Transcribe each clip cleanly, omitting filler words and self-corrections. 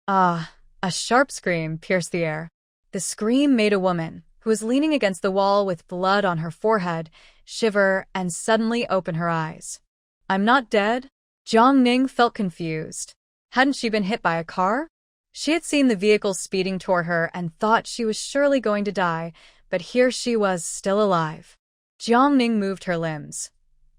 Ah, a sharp scream pierced the air. The scream made a woman, who was leaning against the wall with blood on her forehead, shiver and suddenly open her eyes. I'm not dead? Jiang Ning felt confused. Hadn't she been hit by a car? She had seen the vehicle speeding toward her and thought she was surely going to die, but here she was still alive. Jiang Ning moved her limbs.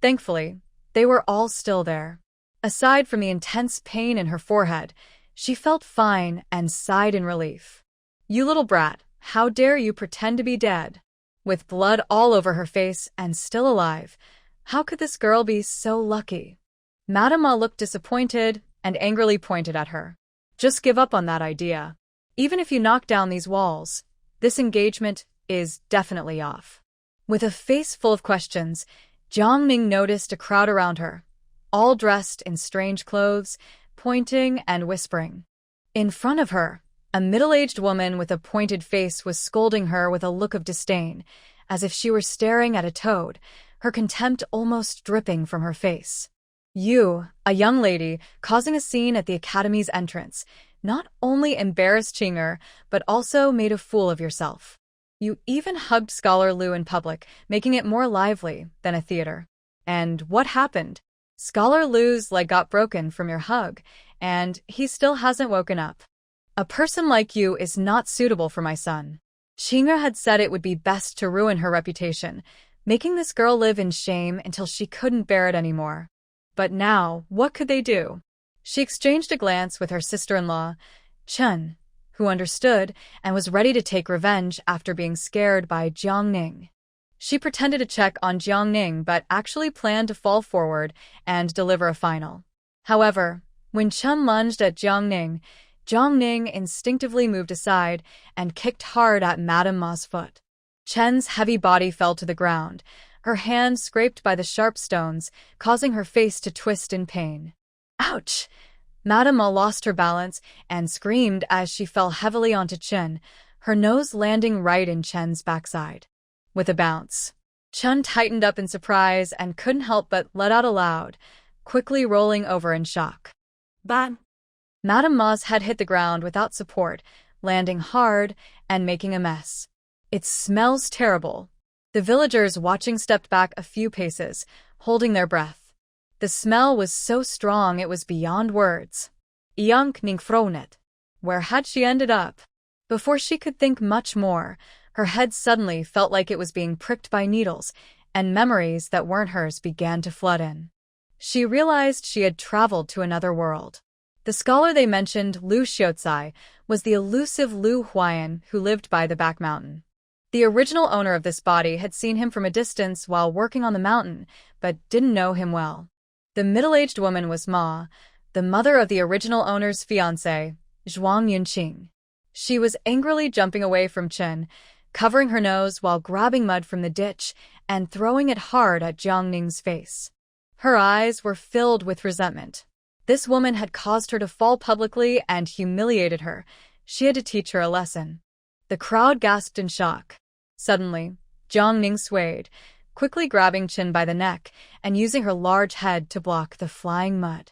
Thankfully, they were all still there. Aside from the intense pain in her forehead, she felt fine and sighed in relief. You little brat, how dare you pretend to be dead? With blood all over her face and still alive, how could this girl be so lucky? Madame Ma looked disappointed and angrily pointed at her. Just give up on that idea. Even if you knock down these walls, this engagement is definitely off. With a face full of questions, Jiang Ning noticed a crowd around her, all dressed in strange clothes, pointing and whispering. In front of her, a middle-aged woman with a pointed face was scolding her with a look of disdain, as if she were staring at a toad, her contempt almost dripping from her face. You, a young lady, causing a scene at the academy's entrance, not only embarrassed Qing'er, but also made a fool of yourself. You even hugged Scholar Lu in public, making it more lively than a theater. And what happened? Scholar Lu's leg got broken from your hug, and he still hasn't woken up. A person like you is not suitable for my son. Qing'er had said it would be best to ruin her reputation, making this girl live in shame until she couldn't bear it anymore. But now, what could they do? She exchanged a glance with her sister-in-law, Chen, who understood and was ready to take revenge after being scared by Jiang Ning. She pretended to check on Jiang Ning but actually planned to fall forward and deliver a final. However, when Chen lunged at Jiang Ning instinctively moved aside and kicked hard at Madame Ma's foot. Chen's heavy body fell to the ground, her hand scraped by the sharp stones, causing her face to twist in pain. Ouch! Madame Ma lost her balance and screamed as she fell heavily onto Chen, her nose landing right in Chen's backside. With a bounce, Chen tightened up in surprise and couldn't help but let out a loud, quickly rolling over in shock. Bang! Madame Ma's head hit the ground without support, landing hard and making a mess. It smells terrible. The villagers watching stepped back a few paces, holding their breath. The smell was so strong it was beyond words. Yunqing frowned. Where had she ended up? Before she could think much more, her head suddenly felt like it was being pricked by needles, and memories that weren't hers began to flood in. She realized she had traveled to another world. The scholar they mentioned, Lu Huai'an, was the elusive Lu Huai'an who lived by the back mountain. The original owner of this body had seen him from a distance while working on the mountain, but didn't know him well. The middle-aged woman was Ma, the mother of the original owner's fiancé, Yunqing. She was angrily jumping away from Chen, covering her nose while grabbing mud from the ditch and throwing it hard at Jiang Ning's face. Her eyes were filled with resentment. This woman had caused her to fall publicly and humiliated her. She had to teach her a lesson. The crowd gasped in shock. Suddenly, Jiang Ning swayed, quickly grabbing Chen by the neck and using her large head to block the flying mud.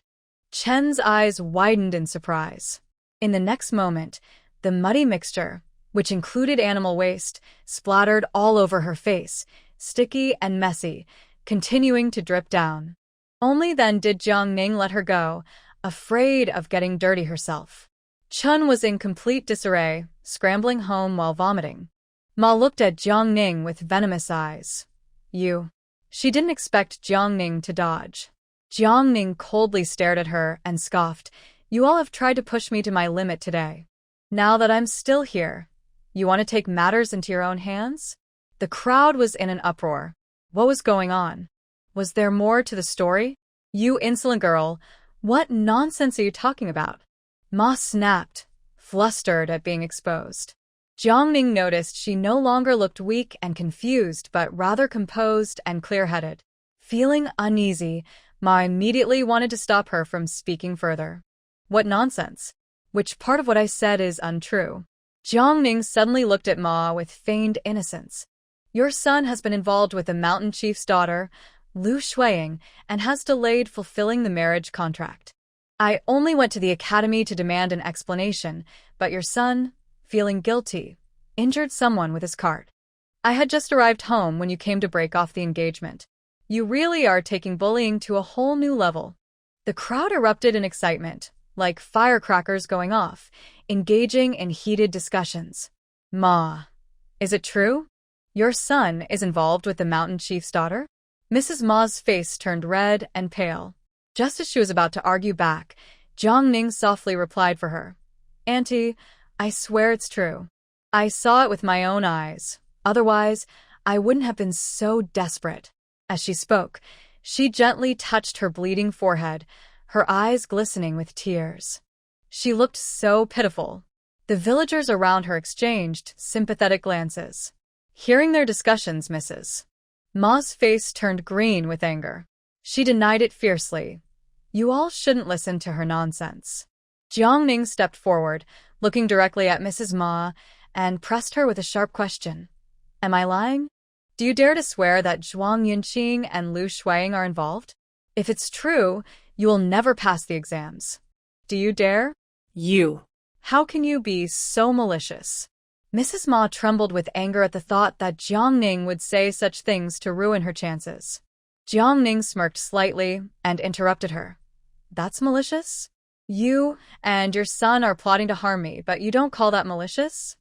Chen's eyes widened in surprise. In the next moment, the muddy mixture, which included animal waste, splattered all over her face, sticky and messy, continuing to drip down. Only then did Jiang Ning let her go, afraid of getting dirty herself. Chen was in complete disarray, scrambling home while vomiting. Ma looked at Jiang Ning with venomous eyes. You. She didn't expect Jiang Ning to dodge. Jiang Ning coldly stared at her and scoffed. You all have tried to push me to my limit today. Now that I'm still here, you want to take matters into your own hands? The crowd was in an uproar. What was going on? Was there more to the story? You insolent girl, what nonsense are you talking about? Ma snapped, flustered at being exposed. Jiang Ning noticed she no longer looked weak and confused, but rather composed and clear-headed. Feeling uneasy, Ma immediately wanted to stop her from speaking further. What nonsense? Which part of what I said is untrue? Jiang Ning suddenly looked at Ma with feigned innocence. Your son has been involved with the mountain chief's daughter, Lu Huai'an, and has delayed fulfilling the marriage contract. I only went to the academy to demand an explanation, but your son, feeling guilty, injured someone with his cart. I had just arrived home when you came to break off the engagement. You really are taking bullying to a whole new level." The crowd erupted in excitement, like firecrackers going off, engaging in heated discussions. "Ma, is it true? Your son is involved with the mountain chief's daughter?" Mrs. Ma's face turned red and pale. Just as she was about to argue back, Jiang Ning softly replied for her. "Auntie, I swear it's true. I saw it with my own eyes. Otherwise, I wouldn't have been so desperate." As she spoke, she gently touched her bleeding forehead, her eyes glistening with tears. She looked so pitiful. The villagers around her exchanged sympathetic glances. Hearing their discussions, Mrs. Ma's face turned green with anger. She denied it fiercely. "You all shouldn't listen to her nonsense." Jiang Ning stepped forward, looking directly at Mrs. Ma, and pressed her with a sharp question. "Am I lying? Do you dare to swear that Zhuang Yunqing and Lu Huai'an are involved? If it's true, you will never pass the exams. Do you dare?" "You. How can you be so malicious?" Mrs. Ma trembled with anger at the thought that Jiang Ning would say such things to ruin her chances. Jiang Ning smirked slightly and interrupted her. "That's malicious? You and your son are plotting to harm me, but you don't call that malicious?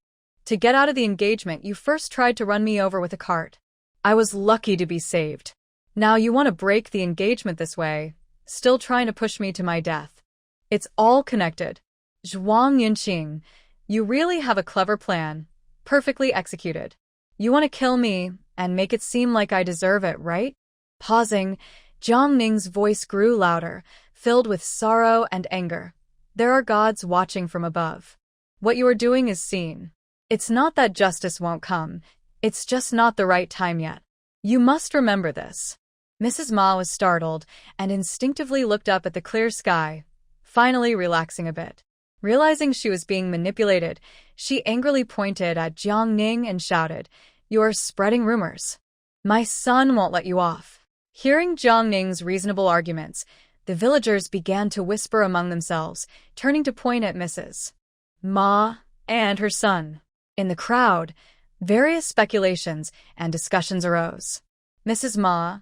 To get out of the engagement, you first tried to run me over with a cart. I was lucky to be saved. Now you want to break the engagement this way, still trying to push me to my death. It's all connected. Zhuang Yunqing, you really have a clever plan, perfectly executed. You want to kill me and make it seem like I deserve it, right?" Pausing, Jiang Ning's voice grew louder, filled with sorrow and anger. "There are gods watching from above. What you are doing is seen. It's not that justice won't come, it's just not the right time yet. You must remember this." Mrs. Ma was startled and instinctively looked up at the clear sky, finally relaxing a bit. Realizing she was being manipulated, she angrily pointed at Jiang Ning and shouted, "You are spreading rumors. My son won't let you off." Hearing Jiang Ning's reasonable arguments, the villagers began to whisper among themselves, turning to point at Mrs. Ma and her son. In the crowd, various speculations and discussions arose. "Mrs. Ma,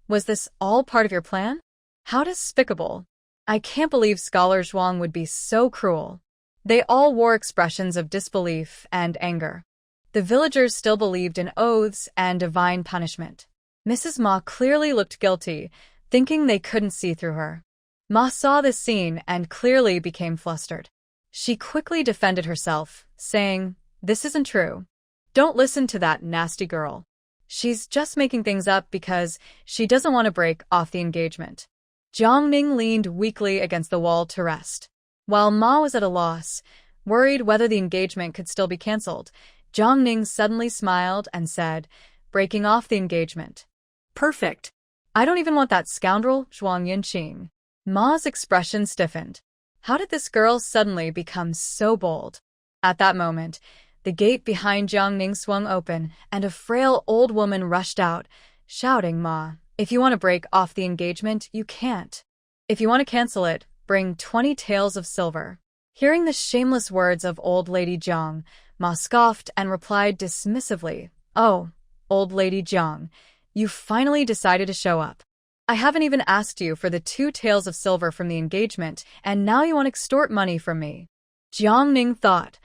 was this all part of your plan? How despicable. I can't believe Scholar Zhuang would be so cruel." They all wore expressions of disbelief and anger. The villagers still believed in oaths and divine punishment. Mrs. Ma clearly looked guilty, thinking they couldn't see through her. Ma saw this scene and clearly became flustered. She quickly defended herself, saying, "This isn't true. Don't listen to that nasty girl. She's just making things up because she doesn't want to break off the engagement." Jiang Ning leaned weakly against the wall to rest. While Ma was at a loss, worried whether the engagement could still be cancelled, Jiang Ning suddenly smiled and said, "Breaking off the engagement. Perfect. I don't even want that scoundrel, Zhuang Yunqing." Ma's expression stiffened. How did this girl suddenly become so bold? At that moment, the gate behind Jiang Ning swung open, and a frail old woman rushed out, shouting, "Ma, if you want to break off the engagement, you can't. If you want to cancel it, bring 20 taels of silver." Hearing the shameless words of old lady Jiang, Ma scoffed and replied dismissively, "Oh, old lady Jiang, you finally decided to show up. I haven't even asked you for the 2 taels of silver from the engagement, and now you want to extort money from me." Jiang Ning thought,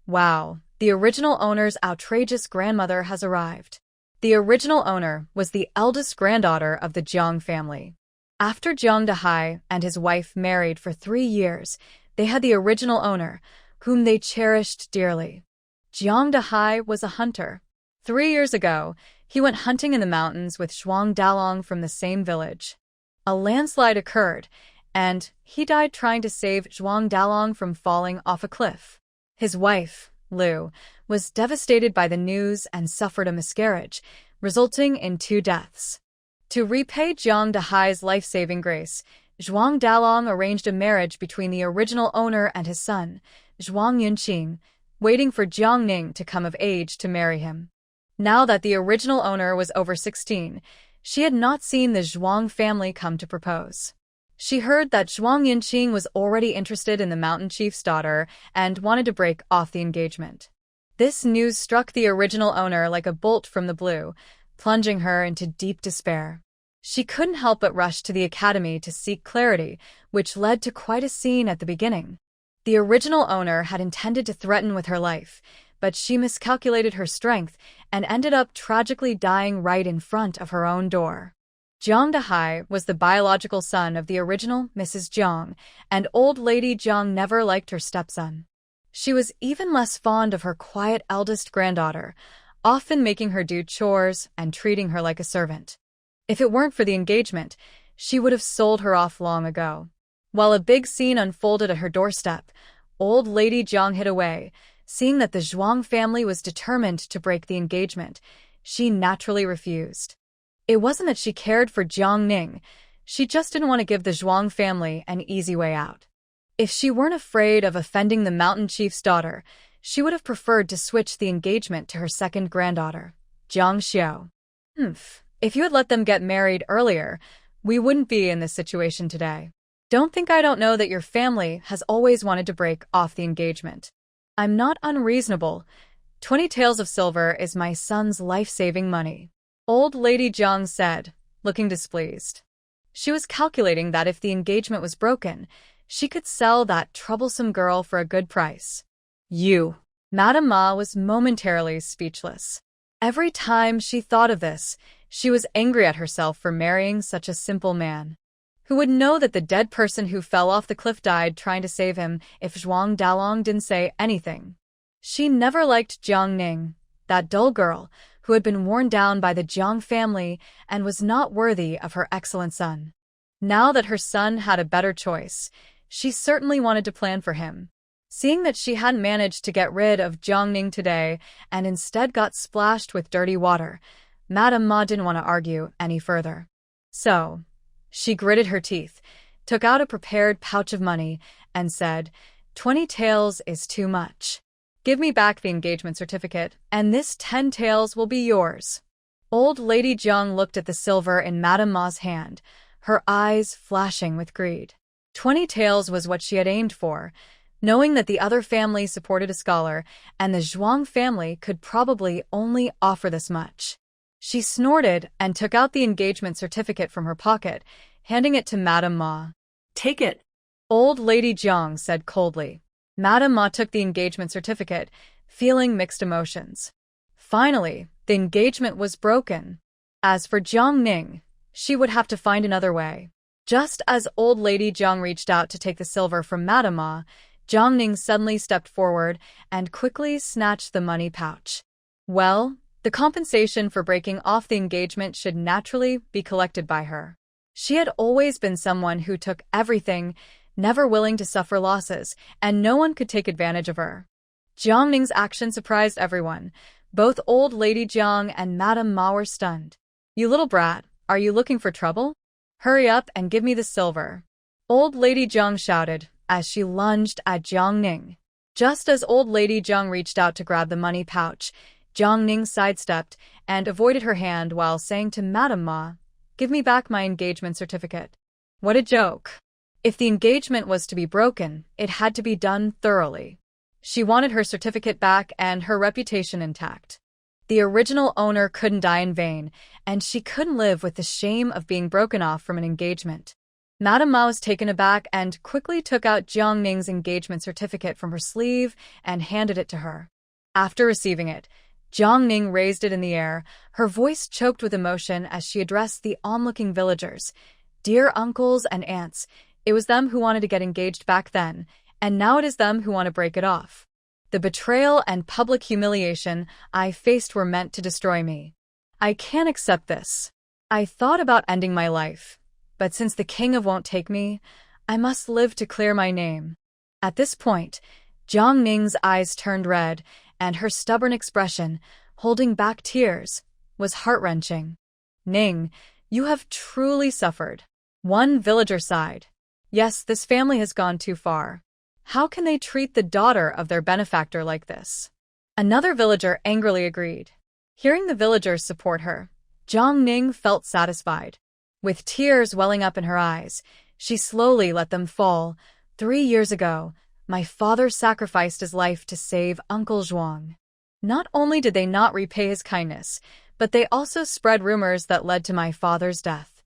"Wow, the original owner's outrageous grandmother has arrived." The original owner was the eldest granddaughter of the Jiang family. After Jiang Dahai and his wife married for 3 years, they had the original owner, whom they cherished dearly. Jiang Dahai was a hunter. 3 years ago, he went hunting in the mountains with Zhuang Dalong from the same village. A landslide occurred, and he died trying to save Zhuang Dalong from falling off a cliff. His wife, Lu, was devastated by the news and suffered a miscarriage, resulting in 2 deaths. To repay Jiang Dahai's life-saving grace, Zhuang Dalong arranged a marriage between the original owner and his son, Zhuang Yunqing, waiting for Jiang Ning to come of age to marry him. Now that the original owner was over 16, she had not seen the Zhuang family come to propose. She heard that Yunqing was already interested in the mountain chief's daughter and wanted to break off the engagement. This news struck the original owner like a bolt from the blue, plunging her into deep despair. She couldn't help but rush to the academy to seek clarity, which led to quite a scene at the beginning. The original owner had intended to threaten with her life, but she miscalculated her strength and ended up tragically dying right in front of her own door. Jiang Dehai was the biological son of the original Mrs. Jiang, and old lady Jiang never liked her stepson. She was even less fond of her quiet eldest granddaughter, often making her do chores and treating her like a servant. If it weren't for the engagement, she would have sold her off long ago. While a big scene unfolded at her doorstep, old lady Jiang hid away. Seeing that the Zhuang family was determined to break the engagement, she naturally refused. It wasn't that she cared for Jiangning, she just didn't want to give the Zhuang family an easy way out. If she weren't afraid of offending the mountain chief's daughter, she would have preferred to switch the engagement to her second granddaughter, Jiang Xiao. If you had let them get married earlier, we wouldn't be in this situation today. Don't think I don't know that your family has always wanted to break off the engagement. I'm not unreasonable. 20 taels of silver is my son's life-saving money. Old lady Jiang said, looking displeased. She was calculating that if the engagement was broken, she could sell that troublesome girl for a good price. Madame Ma was momentarily speechless. Every time she thought of this, she was angry at herself for marrying such a simple man. Who would know that the dead person who fell off the cliff died trying to save him if Zhuang Dalong didn't say anything? She never liked Jiangning, that dull girl who had been worn down by the Jiang family and was not worthy of her excellent son. Now that her son had a better choice, she certainly wanted to plan for him. Seeing that she hadn't managed to get rid of Jiangning today and instead got splashed with dirty water, Madame Ma didn't want to argue any further. So, she gritted her teeth, took out a prepared pouch of money, and said, 20 taels is too much. Give me back the engagement certificate, and this 10 taels will be yours. Old lady Jiang looked at the silver in Madame Ma's hand, her eyes flashing with greed. 20 taels was what she had aimed for, knowing that the other family supported a scholar, and the Zhuang family could probably only offer this much. She snorted and took out the engagement certificate from her pocket, handing it to Madame Ma. Take it. Old lady Jiang said coldly. Madame Ma took the engagement certificate, feeling mixed emotions. Finally, the engagement was broken. As for Jiangning, she would have to find another way. Just as old lady Jiang reached out to take the silver from Madame Ma, Jiangning suddenly stepped forward and quickly snatched the money pouch. Well, the compensation for breaking off the engagement should naturally be collected by her. She had always been someone who took everything, never willing to suffer losses, and no one could take advantage of her. Jiangning's action surprised everyone. Both old lady Jiang and Madame Ma were stunned. You little brat, are you looking for trouble? Hurry up and give me the silver. Old lady Jiang shouted as she lunged at Jiangning. Just as old lady Jiang reached out to grab the money pouch, Jiangning sidestepped and avoided her hand while saying to Madame Ma, give me back my engagement certificate. What a joke. If the engagement was to be broken, it had to be done thoroughly. She wanted her certificate back and her reputation intact. The original owner couldn't die in vain, and she couldn't live with the shame of being broken off from an engagement. Madame Ma was taken aback and quickly took out Jiangning's engagement certificate from her sleeve and handed it to her. After receiving it, Jiangning raised it in the air, her voice choked with emotion as she addressed the onlooking villagers. Dear uncles and aunts, it was them who wanted to get engaged back then, and now it is them who want to break it off. The betrayal and public humiliation I faced were meant to destroy me. I can't accept this. I thought about ending my life, but since the king of won't take me, I must live to clear my name. At this point, Jiangning's eyes turned red, and her stubborn expression, holding back tears, was heart-wrenching. Ning, you have truly suffered. One villager sighed. Yes, this family has gone too far. How can they treat the daughter of their benefactor like this? Another villager angrily agreed. Hearing the villagers support her, Jiangning felt satisfied. With tears welling up in her eyes, She slowly let them fall. 3 years ago, my father sacrificed his life to save Uncle Zhuang. Not only did they not repay his kindness, but they also spread rumors that led to my father's death.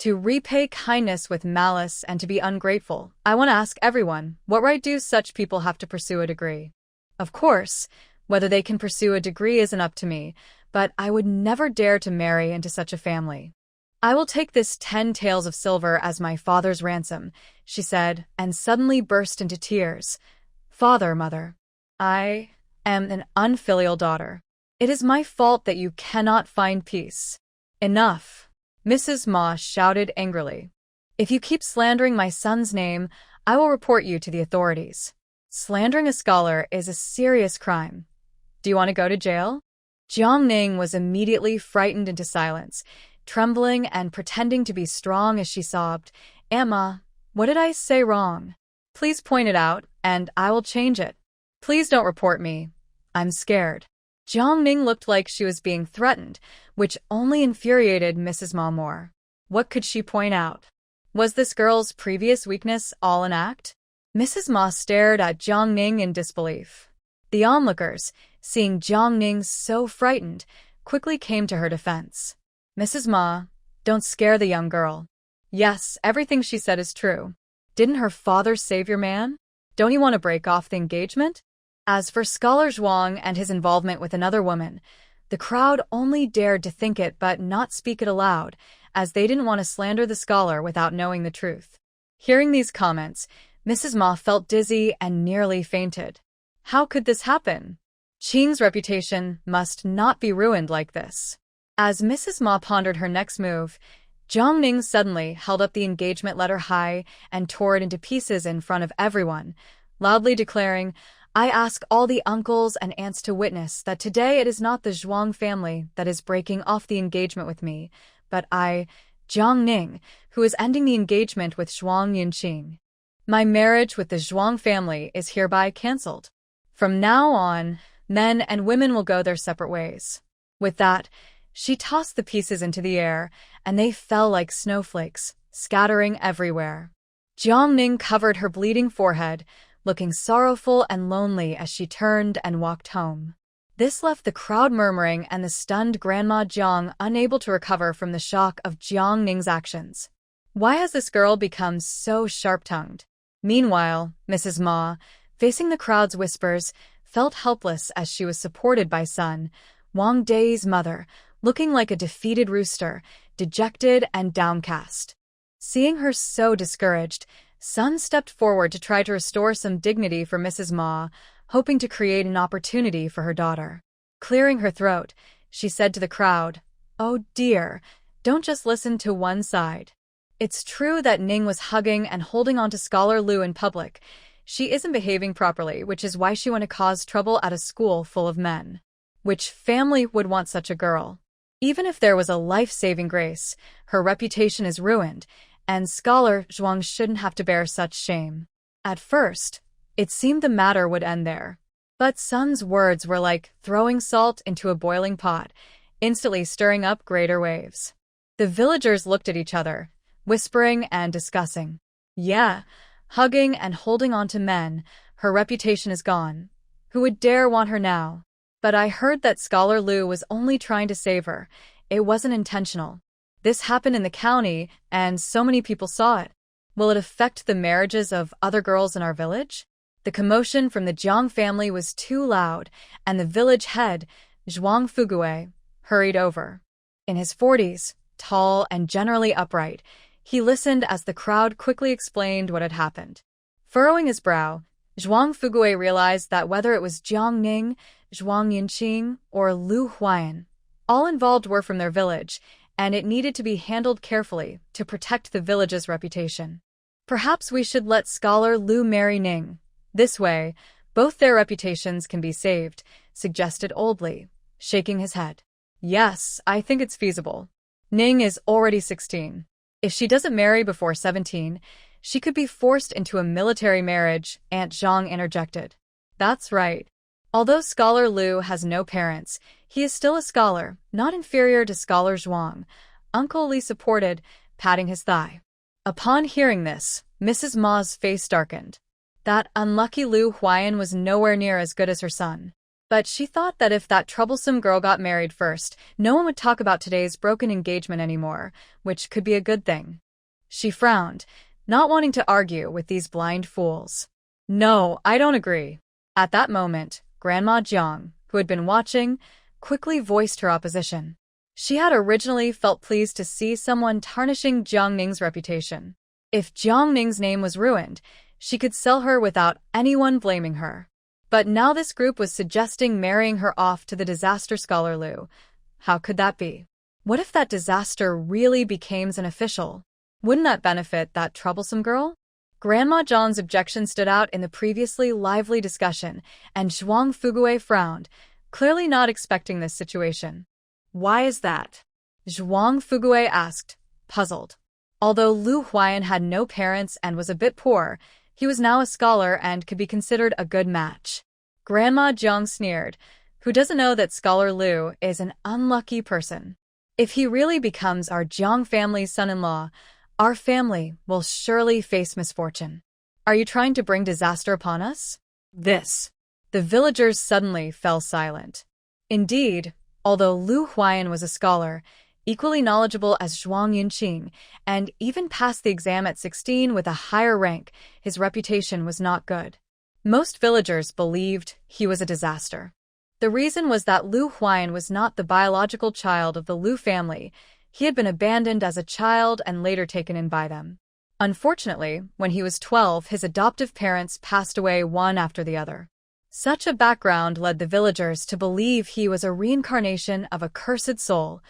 To repay kindness with malice and to be ungrateful, I want to ask everyone, what right do such people have to pursue a degree? Of course, whether they can pursue a degree isn't up to me, but I would never dare to marry into such a family. I will take this 10 taels of silver as my father's ransom, she said, and suddenly burst into tears. Father, mother, I am an unfilial daughter. It is my fault that you cannot find peace. Enough, Mrs. Ma shouted angrily. If you keep slandering my son's name, I will report you to the authorities. Slandering a scholar is a serious crime. Do you want to go to jail? Jiang Ning was immediately frightened into silence, trembling and pretending to be strong as she sobbed. Emma, what did I say wrong? Please point it out, and I will change it. Please don't report me. I'm scared. Jiang Ning looked like she was being threatened, which only infuriated Mrs. Ma more. What could she point out? Was this girl's previous weakness all an act? Mrs. Ma stared at Jiang Ning in disbelief. The onlookers, seeing Jiang Ning so frightened, quickly came to her defense. Mrs. Ma, don't scare the young girl. Yes, everything she said is true. Didn't her father save your man? Don't you want to break off the engagement? As for Scholar Zhuang and his involvement with another woman, the crowd only dared to think it but not speak it aloud, as they didn't want to slander the scholar without knowing the truth. Hearing these comments, Mrs. Ma felt dizzy and nearly fainted. How could this happen? Qing's reputation must not be ruined like this. As Mrs. Ma pondered her next move, Jiang Ning suddenly held up the engagement letter high and tore it into pieces in front of everyone, loudly declaring, I ask all the uncles and aunts to witness that today it is not the Zhuang family that is breaking off the engagement with me, but I, Jiang Ning, who is ending the engagement with Zhuang Yunqing. My marriage with the Zhuang family is hereby cancelled. From now on, men and women will go their separate ways. With that, she tossed the pieces into the air, and they fell like snowflakes, scattering everywhere. Jiang Ning covered her bleeding forehead, looking sorrowful and lonely as she turned and walked home. This left the crowd murmuring and the stunned Grandma Jiang unable to recover from the shock of Jiang Ning's actions. Why has this girl become so sharp-tongued? Meanwhile, Mrs. Ma, facing the crowd's whispers, felt helpless as she was supported by Sun, Wang Day's mother, looking like a defeated rooster, dejected and downcast. Seeing her so discouraged, Sun stepped forward to try to restore some dignity for Mrs. Ma, hoping to create an opportunity for her daughter. Clearing her throat, she said to the crowd, Oh dear, don't just listen to one side. It's true that Ning was hugging and holding on to Scholar Lu in public. She isn't behaving properly, which is why she went to cause trouble at a school full of men. Which family would want such a girl? Even if there was a life-saving grace, her reputation is ruined, and Scholar Zhuang shouldn't have to bear such shame. At first, it seemed the matter would end there. But Sun's words were like throwing salt into a boiling pot, instantly stirring up greater waves. The villagers looked at each other, whispering and discussing. Yeah, hugging and holding on to men, her reputation is gone. Who would dare want her now? But I heard that Scholar Lu was only trying to save her. It wasn't intentional. This happened in the county, and so many people saw it. Will it affect the marriages of other girls in our village? The commotion from the Jiang family was too loud, and the village head, Zhuang Fugue, hurried over. In his 40s, tall and generally upright, he listened as the crowd quickly explained what had happened. Furrowing his brow, Zhuang Fugue realized that whether it was Jiang Ning, Zhuang Yunqing, or Lu Huai'an, all involved were from their village, and it needed to be handled carefully to protect the village's reputation. Perhaps we should let Scholar Lu marry Ning. This way, both their reputations can be saved, suggested Old Li, shaking his head. Yes, I think it's feasible. Ning is already 16. If she doesn't marry before 17, she could be forced into a military marriage, Aunt Zhang interjected. That's right. Although Scholar Lu has no parents, he is still a scholar, not inferior to Scholar Zhuang, Uncle Li supported, patting his thigh. Upon hearing this, Mrs. Ma's face darkened. That unlucky Lu Huai'an was nowhere near as good as her son. But she thought that if that troublesome girl got married first, no one would talk about today's broken engagement anymore, which could be a good thing. She frowned, not wanting to argue with these blind fools. No, I don't agree. At that moment, Grandma Jiang, who had been watching, quickly voiced her opposition. She had originally felt pleased to see someone tarnishing Jiang Ning's reputation. If Jiang Ning's name was ruined, she could sell her without anyone blaming her. But now this group was suggesting marrying her off to the disaster scholar Lu. How could that be? What if that disaster really becomes an official? Wouldn't that benefit that troublesome girl? Grandma Jiang's objection stood out in the previously lively discussion, and Zhuang Fuguei frowned, clearly not expecting this situation. Why is that? Zhuang Fuguei asked, puzzled. Although Lu Huai'an had no parents and was a bit poor, he was now a scholar and could be considered a good match. Grandma Jiang sneered. Who doesn't know that Scholar Lu is an unlucky person? If he really becomes our Jiang family's son-in-law, our family will surely face misfortune. Are you trying to bring disaster upon us? The villagers suddenly fell silent. Indeed, although Lu Huai'an was a scholar, equally knowledgeable as Yunqing, and even passed the exam at 16 with a higher rank, his reputation was not good. Most villagers believed he was a disaster. The reason was that Lu Huai'an was not the biological child of the Lu family. He had been abandoned as a child and later taken in by them. Unfortunately, when he was 12, his adoptive parents passed away one after the other. Such a background led the villagers to believe he was a reincarnation of a cursed soul,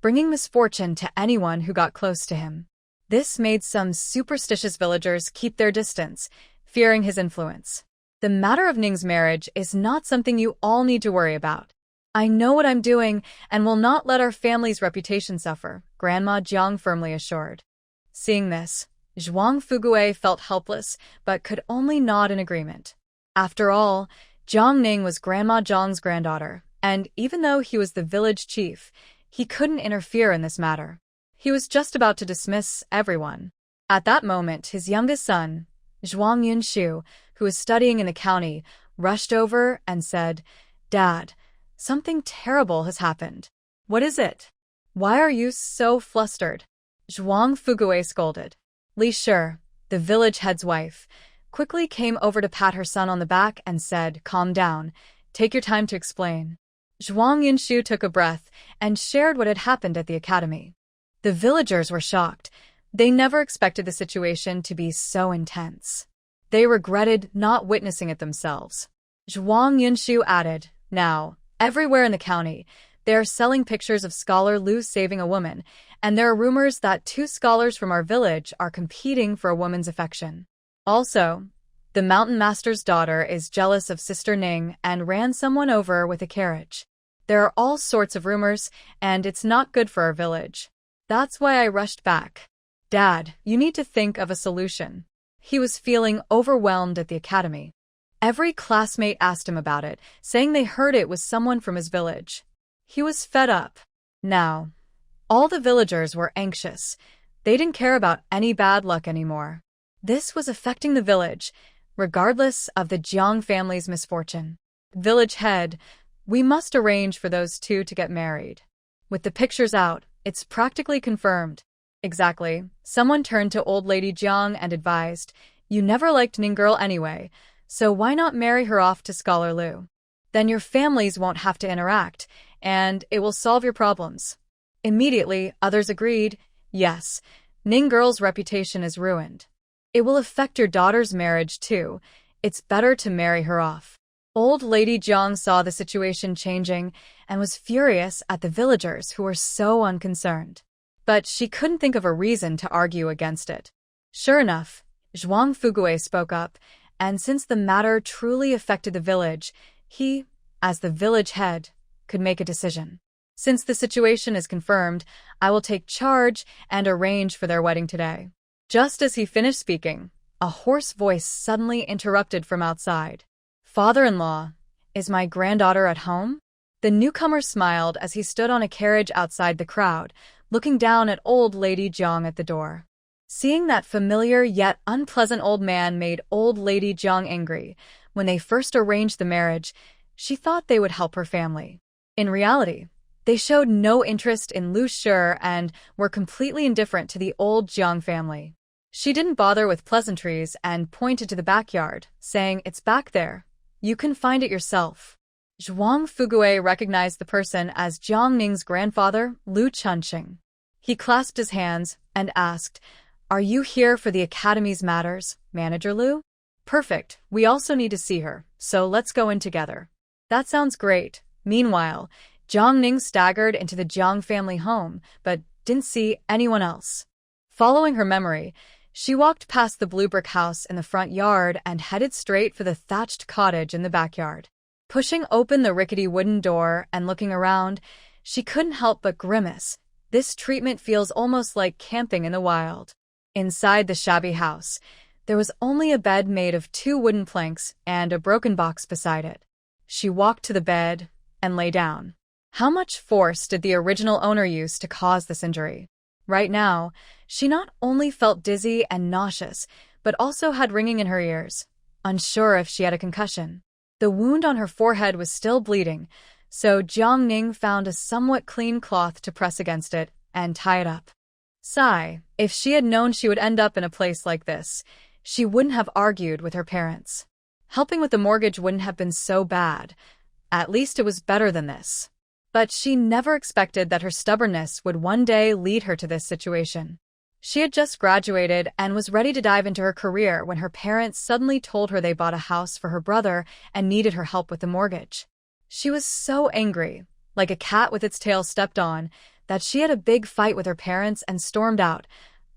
bringing misfortune to anyone who got close to him. This made some superstitious villagers keep their distance, fearing his influence. The matter of Ning's marriage is not something you all need to worry about. I know what I'm doing and will not let our family's reputation suffer, Grandma Jiang firmly assured. Seeing this, Zhuang Fuguei felt helpless but could only nod in agreement. After all, Jiang Ning was Grandma Jiang's granddaughter, and even though he was the village chief, he couldn't interfere in this matter. He was just about to dismiss everyone. At that moment, his youngest son, Zhuang Yunshu, who was studying in the county, rushed over and said, "Dad, something terrible has happened." "What is it? Why are you so flustered?" Zhuang Fuguei scolded. Li Shi, the village head's wife, quickly came over to pat her son on the back and said, "Calm down. Take your time to explain." Zhuang Yunshu took a breath and shared what had happened at the academy. The villagers were shocked. They never expected the situation to be so intense. They regretted not witnessing it themselves. Zhuang Yunshu added, "Now, everywhere in the county, they are selling pictures of Scholar Lu saving a woman, and there are rumors that 2 scholars from our village are competing for a woman's affection. Also, the mountain master's daughter is jealous of Sister Ning and ran someone over with a carriage. There are all sorts of rumors, and it's not good for our village. That's why I rushed back. Dad, you need to think of a solution." He was feeling overwhelmed at the academy. Every classmate asked him about it, saying they heard it was someone from his village. He was fed up. Now, all the villagers were anxious. They didn't care about any bad luck anymore. This was affecting the village, regardless of the Jiang family's misfortune. Village head, "We must arrange for those 2 to get married. With the pictures out, it's practically confirmed." Exactly. Someone turned to old lady Jiang and advised, "You never liked Ning girl anyway, so why not marry her off to Scholar Lu? Then your families won't have to interact, and it will solve your problems." Immediately, others agreed, "Yes, Ning girl's reputation is ruined. It will affect your daughter's marriage too. It's better to marry her off." Old lady Jiang saw the situation changing and was furious at the villagers who were so unconcerned. But she couldn't think of a reason to argue against it. Sure enough, Zhuang Fuguei spoke up, and since the matter truly affected the village, he, as the village head, could make a decision. "Since the situation is confirmed, I will take charge and arrange for their wedding today." Just as he finished speaking, a hoarse voice suddenly interrupted from outside. "Father-in-law, is my granddaughter at home?" The newcomer smiled as he stood on a carriage outside the crowd, looking down at old lady Jiang at the door. Seeing that familiar yet unpleasant old man made old Lady Jiang angry. When they first arranged the marriage, she thought they would help her family. In reality, they showed no interest in Lu Shi and were completely indifferent to the old Jiang family. She didn't bother with pleasantries and pointed to the backyard, saying, "It's back there. You can find it yourself." Zhuang Fuguei recognized the person as Jiang Ning's grandfather, Lu Chunqing. He clasped his hands and asked, "Are you here for the Academy's matters, Manager Lu?" "Perfect. We also need to see her, so let's go in together." "That sounds great." Meanwhile, Jiang Ning staggered into the Jiang family home, but didn't see anyone else. Following her memory, she walked past the blue brick house in the front yard and headed straight for the thatched cottage in the backyard. Pushing open the rickety wooden door and looking around, she couldn't help but grimace. This treatment feels almost like camping in the wild. Inside the shabby house, there was only a bed made of 2 wooden planks and a broken box beside it. She walked to the bed and lay down. How much force did the original owner use to cause this injury? Right now, she not only felt dizzy and nauseous, but also had ringing in her ears, unsure if she had a concussion. The wound on her forehead was still bleeding, so Jiang Ning found a somewhat clean cloth to press against it and tie it up. Sigh, if she had known she would end up in a place like this, she wouldn't have argued with her parents. Helping with the mortgage wouldn't have been so bad. At least it was better than this. But she never expected that her stubbornness would one day lead her to this situation. She had just graduated and was ready to dive into her career when her parents suddenly told her they bought a house for her brother and needed her help with the mortgage. She was so angry, like a cat with its tail stepped on, that she had a big fight with her parents and stormed out,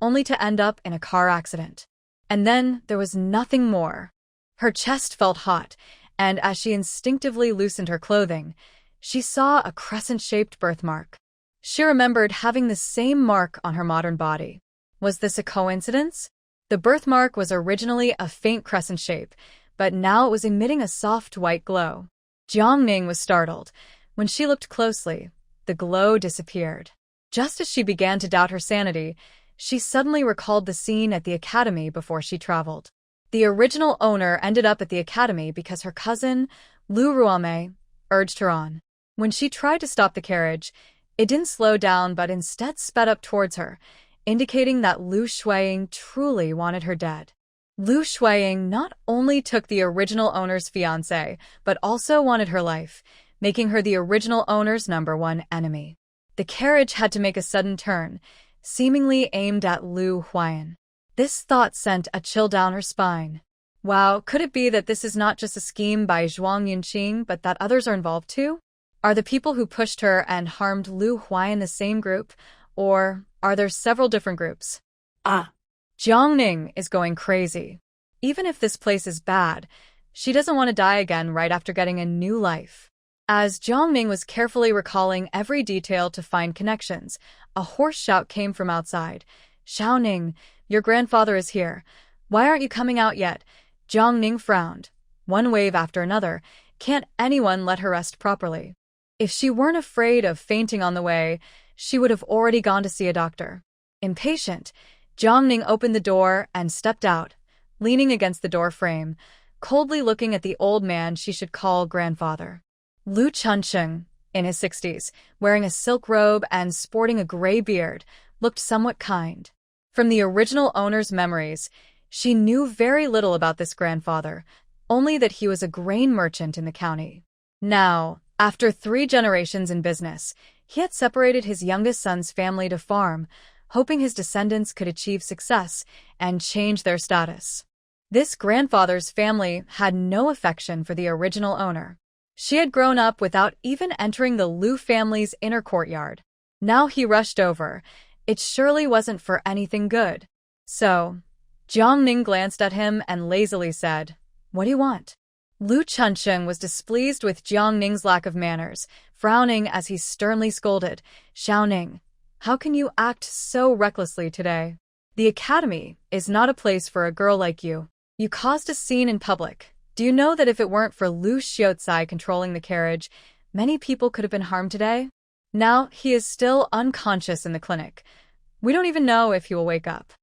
only to end up in a car accident. And then there was nothing more. Her chest felt hot, and as she instinctively loosened her clothing, she saw a crescent-shaped birthmark. She remembered having the same mark on her modern body. Was this a coincidence? The birthmark was originally a faint crescent shape, but now it was emitting a soft white glow. Jiang Ning was startled. When she looked closely, the glow disappeared. Just as she began to doubt her sanity, she suddenly recalled the scene at the academy before she traveled. The original owner ended up at the academy because her cousin, Lu Huai'an, urged her on. When she tried to stop the carriage, it didn't slow down but instead sped up towards her, indicating that Lu Huai'an truly wanted her dead. Lu Huai'an not only took the original owner's fiancé, but also wanted her life, making her the original owner's #1 enemy. The carriage had to make a sudden turn, seemingly aimed at Lu Huai'an. This thought sent a chill down her spine. Wow, could it be that this is not just a scheme by Yunqing, but that others are involved too? Are the people who pushed her and harmed Lu Huai'an the same group, or are there several different groups? Jiang Ning is going crazy. Even if this place is bad, she doesn't want to die again right after getting a new life. As Jiang Ning was carefully recalling every detail to find connections, a hoarse shout came from outside. "Xiao Ning, your grandfather is here. Why aren't you coming out yet?" Jiang Ning frowned. One wave after another. Can't anyone let her rest properly? If she weren't afraid of fainting on the way, she would have already gone to see a doctor. Impatient, Jiang Ning opened the door and stepped out, leaning against the door frame, coldly looking at the old man she should call grandfather. Lu Chunqing, in his 60s, wearing a silk robe and sporting a gray beard, looked somewhat kind. From the original owner's memories, she knew very little about this grandfather, only that he was a grain merchant in the county. Now, after 3 generations in business, he had separated his youngest son's family to farm, hoping his descendants could achieve success and change their status. This grandfather's family had no affection for the original owner. She had grown up without even entering the Lu family's inner courtyard. Now he rushed over. It surely wasn't for anything good. So, Jiang Ning glanced at him and lazily said, "What do you want?" Lu Chunqing was displeased with Jiang Ning's lack of manners, frowning as he sternly scolded, "Xiao Ning, how can you act so recklessly today? The academy is not a place for a girl like you. You caused a scene in public. Do you know that if it weren't for Lu Xiaocai controlling the carriage, many people could have been harmed today? Now he is still unconscious in the clinic. We don't even know if he will wake up."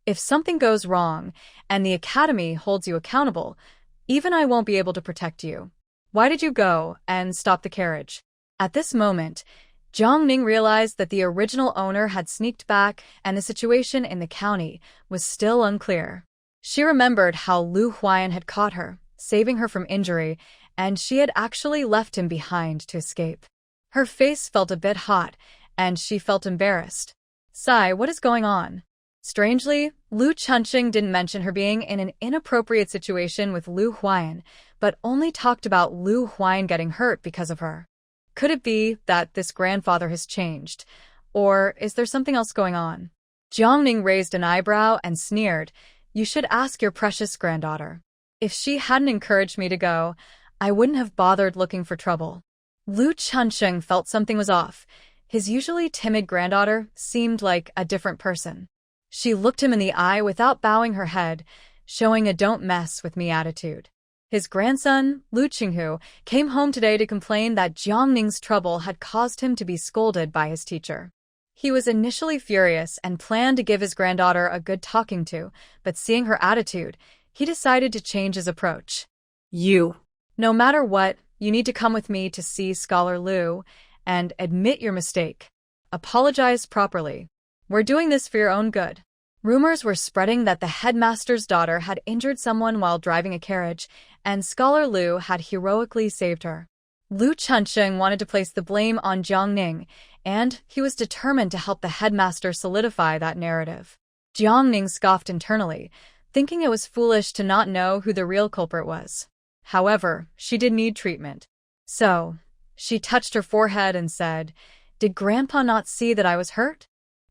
If something goes wrong and the academy holds you accountable, even I won't be able to protect you. Why did you go and stop the carriage? At this moment, Jiang Ning realized that the original owner had sneaked back and the situation in the county was still unclear. She remembered how Lu Huai'an had caught her, saving her from injury, and she had actually left him behind to escape. Her face felt a bit hot, and she felt embarrassed. Sigh, what is going on? Strangely, Lu Chunqing didn't mention her being in an inappropriate situation with Lu Huai'an, but only talked about Lu Huai'an getting hurt because of her. Could it be that this grandfather has changed, or is there something else going on? Jiang Ning raised an eyebrow and sneered, "You should ask your precious granddaughter. If she hadn't encouraged me to go, I wouldn't have bothered looking for trouble." Lu Chunqing felt something was off. His usually timid granddaughter seemed like a different person. She looked him in the eye without bowing her head, showing a don't mess with me attitude. His grandson, Lu Qinghu, came home today to complain that Jiang Ning's trouble had caused him to be scolded by his teacher. He was initially furious and planned to give his granddaughter a good talking to, but seeing her attitude, he decided to change his approach. No matter what, you need to come with me to see Scholar Lu and admit your mistake. Apologize properly. We're doing this for your own good. Rumors were spreading that the headmaster's daughter had injured someone while driving a carriage, and Scholar Lu had heroically saved her. Lu Chunqing wanted to place the blame on Jiang Ning, and he was determined to help the headmaster solidify that narrative. Jiang Ning scoffed internally, thinking it was foolish to not know who the real culprit was. However, she did need treatment. So, she touched her forehead and said, "Did Grandpa not see that I was hurt?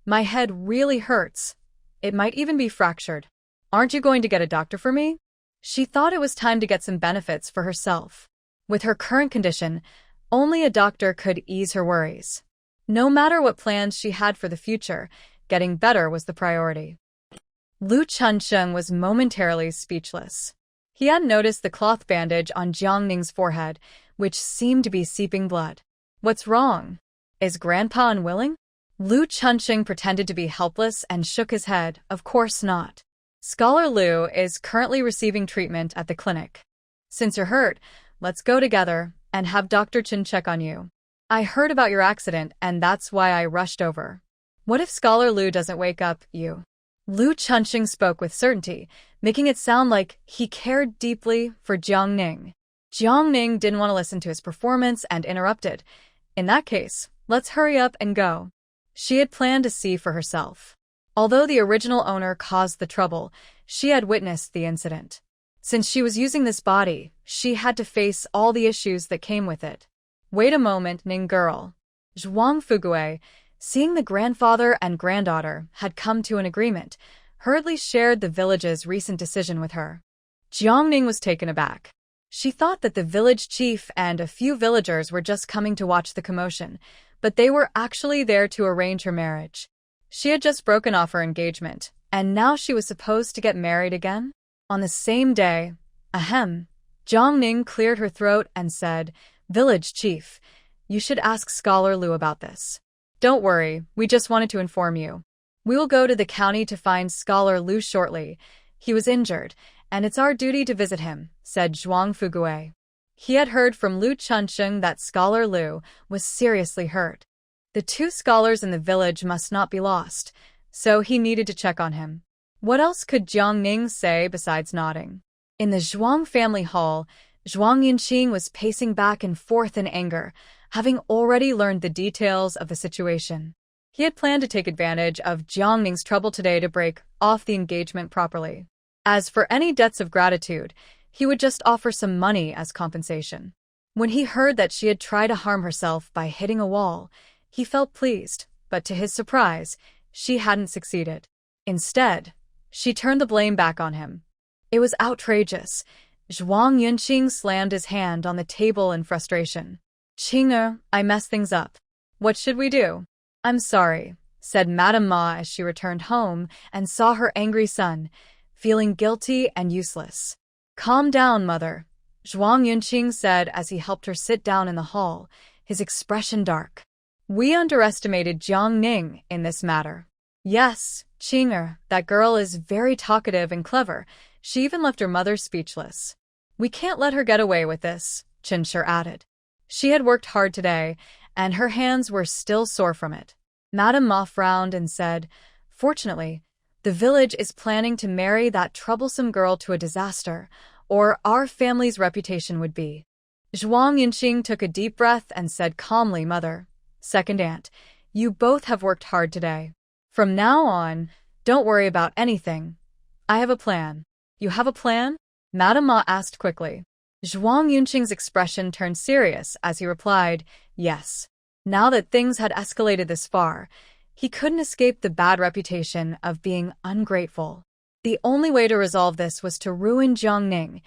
My head really hurts. It might even be fractured. Aren't you going to get a doctor for me?" She thought it was time to get some benefits for herself. With her current condition, only a doctor could ease her worries. No matter what plans she had for the future, getting better was the priority. Lu Chunqing was momentarily speechless. He had noticed the cloth bandage on Jiang Ning's forehead, which seemed to be seeping blood. What's wrong? Is Grandpa unwilling? Lu Chunqing pretended to be helpless and shook his head. Of course not. Scholar Lu is currently receiving treatment at the clinic. Since you're hurt, let's go together and have Dr. Chen check on you. I heard about your accident and that's why I rushed over. What if Scholar Lu doesn't wake up you? Lu Chunqing spoke with certainty, making it sound like he cared deeply for Jiang Ning. Jiang Ning didn't want to listen to his performance and interrupted. In that case, let's hurry up and go. She had planned to see for herself. Although the original owner caused the trouble, she had witnessed the incident. Since she was using this body, she had to face all the issues that came with it. Wait a moment, Ning girl. Zhuang Fugui, seeing the grandfather and granddaughter had come to an agreement, hurriedly shared the village's recent decision with her. Jiang Ning was taken aback. She thought that the village chief and a few villagers were just coming to watch the commotion, but they were actually there to arrange her marriage. She had just broken off her engagement, and now she was supposed to get married again? On the same day, Jiang Ning cleared her throat and said, "Village chief, you should ask Scholar Lu about this." "Don't worry, we just wanted to inform you. We will go to the county to find Scholar Lu shortly. He was injured, and it's our duty to visit him," said Zhuang Fugui. He had heard from Lu Chunqing that Scholar Lu was seriously hurt. The two scholars in the village must not be lost, so he needed to check on him. What else could Jiang Ning say besides nodding? In the Zhuang family hall, Zhuang Yunqing was pacing back and forth in anger, having already learned the details of the situation. He had planned to take advantage of Jiang Ning's trouble today to break off the engagement properly. As for any debts of gratitude, he would just offer some money as compensation. When he heard that she had tried to harm herself by hitting a wall, he felt pleased, but to his surprise, she hadn't succeeded. Instead, she turned the blame back on him. It was outrageous. Zhuang Yunqing slammed his hand on the table in frustration. "Qing'er, I messed things up. What should we do?" "I'm sorry," said Madame Ma as she returned home and saw her angry son, feeling guilty and useless. "Calm down, mother," Zhuang Yunqing said as he helped her sit down in the hall, his expression dark. "We underestimated Jiang Ning in this matter. Yes, Chinger, that girl is very talkative and clever. She even left her mother speechless. We can't let her get away with this, Qinshe added. She had worked hard today, and her hands were still sore from it. Madame Ma frowned and said, Fortunately, the village is planning to marry that troublesome girl to a disaster, or our family's reputation would be. Zhuang Yunqing took a deep breath and said calmly, Mother, second aunt, you both have worked hard today. From now on, don't worry about anything. I have a plan. You have a plan? Madame Ma asked quickly. Zhuang Yunqing's expression turned serious as he replied, Yes. Now that things had escalated this far, he couldn't escape the bad reputation of being ungrateful. The only way to resolve this was to ruin Jiangning.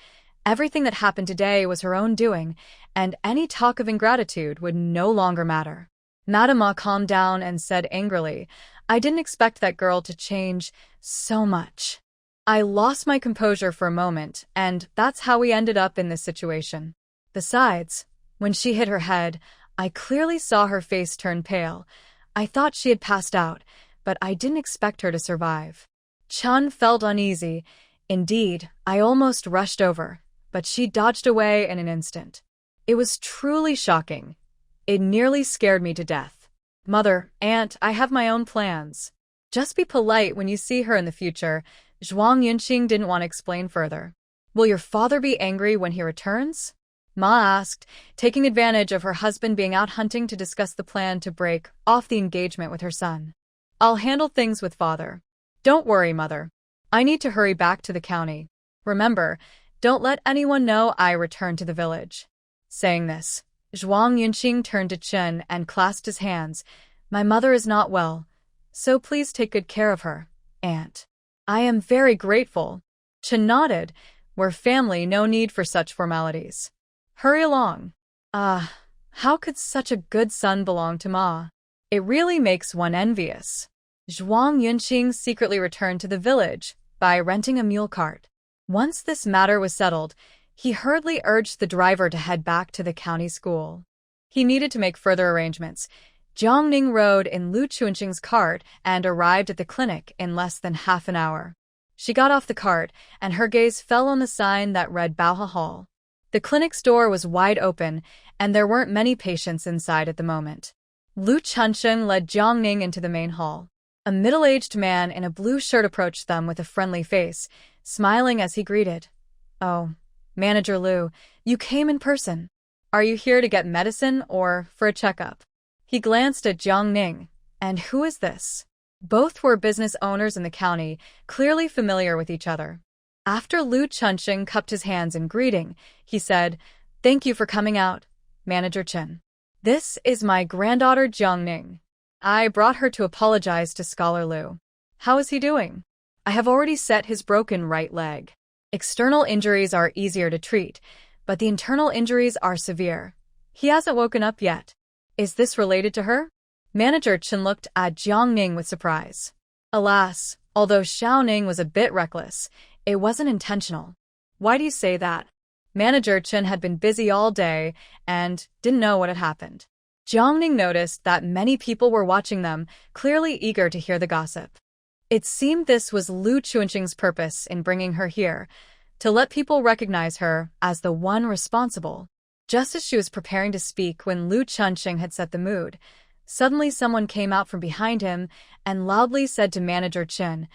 Everything that happened today was her own doing, and any talk of ingratitude would no longer matter. Madame Ma calmed down and said angrily, I didn't expect that girl to change so much. I lost my composure for a moment, and that's how we ended up in this situation. Besides, when she hit her head, I clearly saw her face turn pale. I thought she had passed out, but I didn't expect her to survive. Chun felt uneasy. Indeed, I almost rushed over, but she dodged away in an instant. It was truly shocking. It nearly scared me to death. Mother, aunt, I have my own plans. Just be polite when you see her in the future. Zhuang Yunqing didn't want to explain further. Will your father be angry when he returns? Ma asked, taking advantage of her husband being out hunting to discuss the plan to break off the engagement with her son. I'll handle things with father. Don't worry, Mother. I need to hurry back to the county. Remember, don't let anyone know I returned to the village. Saying this, Zhuang Yunqing turned to Chen and clasped his hands. My mother is not well, so please take good care of her, aunt. I am very grateful. Chen nodded. We're family, no need for such formalities. Hurry along. How could such a good son belong to Ma? It really makes one envious. Zhuang Yunqing secretly returned to the village by renting a mule cart. Once this matter was settled, he hurriedly urged the driver to head back to the county school. He needed to make further arrangements. Jiangning rode in Lu Huai'an's cart and arrived at the clinic in less than half an hour. She got off the cart, and her gaze fell on the sign that read Baoha Hall. The clinic's door was wide open, and there weren't many patients inside at the moment. Lu Huai'an led Jiangning into the main hall. A middle-aged man in a blue shirt approached them with a friendly face, smiling as he greeted. Oh, Manager Lu, you came in person. Are you here to get medicine or for a checkup? He glanced at Jiangning. And who is this? Both were business owners in the county, clearly familiar with each other. After Lu Huai'an cupped his hands in greeting, he said, Thank you for coming out, Manager Chen. This is my granddaughter Jiangning. I brought her to apologize to Scholar Lu. How is he doing? I have already set his broken right leg. External injuries are easier to treat, but the internal injuries are severe. He hasn't woken up yet. Is this related to her? Manager Chen looked at Jiangning with surprise. Alas, although Xiaoning was a bit reckless, it wasn't intentional. Why do you say that? Manager Chen had been busy all day and didn't know what had happened. Jiangning noticed that many people were watching them, clearly eager to hear the gossip. It seemed this was Lu Huai'an's purpose in bringing her here, to let people recognize her as the one responsible. Just as she was preparing to speak when Lu Huai'an had set the mood, suddenly someone came out from behind him and loudly said to Manager Chen,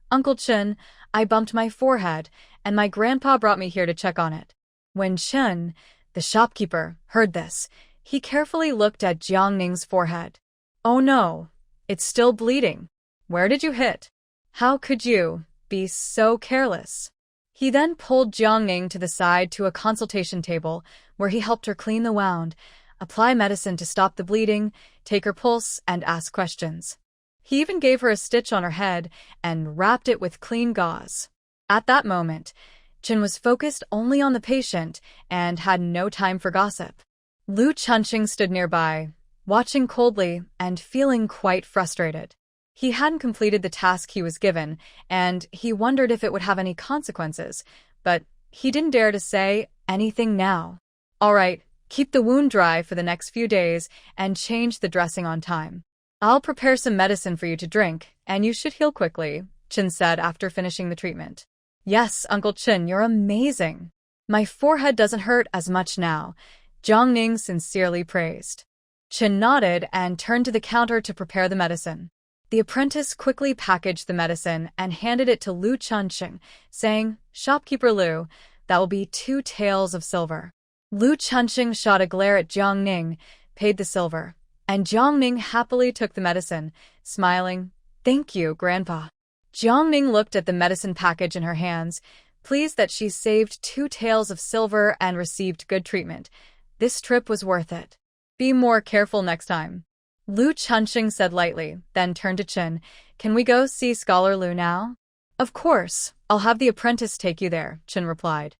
Uncle Chen, I bumped my forehead, and my grandpa brought me here to check on it. When Chen, the shopkeeper, heard this, he carefully looked at Jiangning's forehead. Oh no, it's still bleeding. Where did you hit? How could you be so careless? He then pulled Jiangning to the side to a consultation table where he helped her clean the wound, apply medicine to stop the bleeding, take her pulse, and ask questions. He even gave her a stitch on her head and wrapped it with clean gauze. At that moment, Chen was focused only on the patient and had no time for gossip. Lu Huai'an stood nearby, watching coldly and feeling quite frustrated. He hadn't completed the task he was given, and he wondered if it would have any consequences, but he didn't dare to say anything now. All right, keep the wound dry for the next few days and change the dressing on time. I'll prepare some medicine for you to drink, And you should heal quickly, Chen said after finishing the treatment. Yes, Uncle Chen, you're amazing. My forehead doesn't hurt as much now, Jiang Ning sincerely praised. Chen nodded and turned to the counter to prepare the medicine. The apprentice quickly packaged the medicine and handed it to Lu Chunqing, saying, "Shopkeeper Lu, that will be 2 taels of silver." Lu Chunqing shot a glare at Jiang Ning, paid the silver, and Jiang Ning happily took the medicine, smiling, "Thank you, Grandpa." Jiang Ning looked at the medicine package in her hands, pleased that she saved 2 taels of silver and received good treatment. This trip was worth it. Be more careful next time. Lu Chunqing said lightly, then turned to Chen. Can we go see Scholar Lu now? Of course, I'll have the apprentice take you there, Chen replied.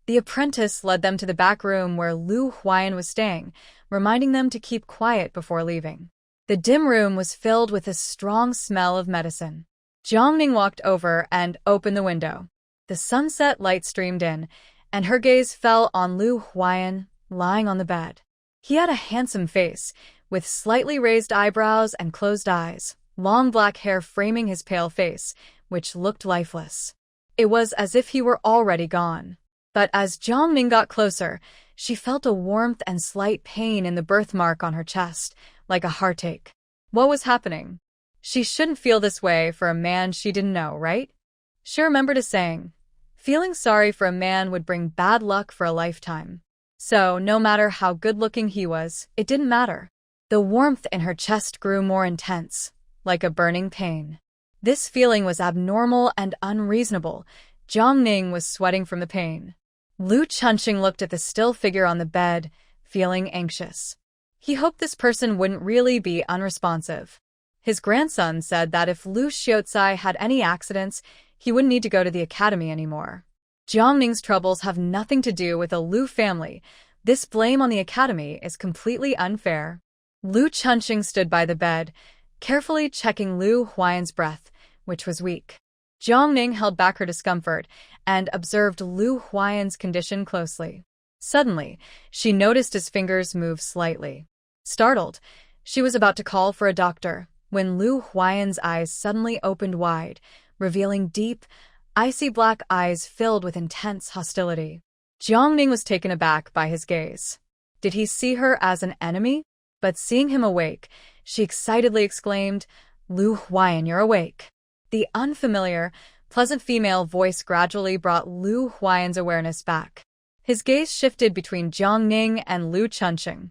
The apprentice led them to the back room where Lu Huai'an was staying, reminding them to keep quiet before leaving. The dim room was filled with a strong smell of medicine. Jiang Ning walked over and opened the window. The sunset light streamed in, and her gaze fell on Lu Huai'an, lying on the bed. He had a handsome face, with slightly raised eyebrows and closed eyes, long black hair framing his pale face, which looked lifeless. It was as if he were already gone. But as Jiang Ning got closer, she felt a warmth and slight pain in the birthmark on her chest, like a heartache. What was happening? She shouldn't feel this way for a man she didn't know, right? She remembered a saying, feeling sorry for a man would bring bad luck for a lifetime. So, no matter how good-looking he was, it didn't matter. The warmth in her chest grew more intense, like a burning pain. This feeling was abnormal and unreasonable. Jiang Ning was sweating from the pain. Lu Chunqing looked at the still figure on the bed, feeling anxious. He hoped this person wouldn't really be unresponsive. His grandson said that if Lu Xiaocai had any accidents, he wouldn't need to go to the academy anymore. Jiang Ning's troubles have nothing to do with the Lu family. This blame on the academy is completely unfair. Lu Chunqing stood by the bed, carefully checking Lu Huai'an's breath, which was weak. Jiang Ning held back her discomfort and observed Lu Huai'an's condition closely. Suddenly, she noticed his fingers move slightly. Startled, she was about to call for a doctor when Lu Huai'an's eyes suddenly opened wide, revealing deep, icy black eyes filled with intense hostility. Jiang Ning was taken aback by his gaze. Did he see her as an enemy? But seeing him awake, she excitedly exclaimed, "Lu Huai'an, you're awake." The unfamiliar, pleasant female voice gradually brought Lu Huai'an's awareness back. His gaze shifted between Jiang Ning and Lu Chunqing.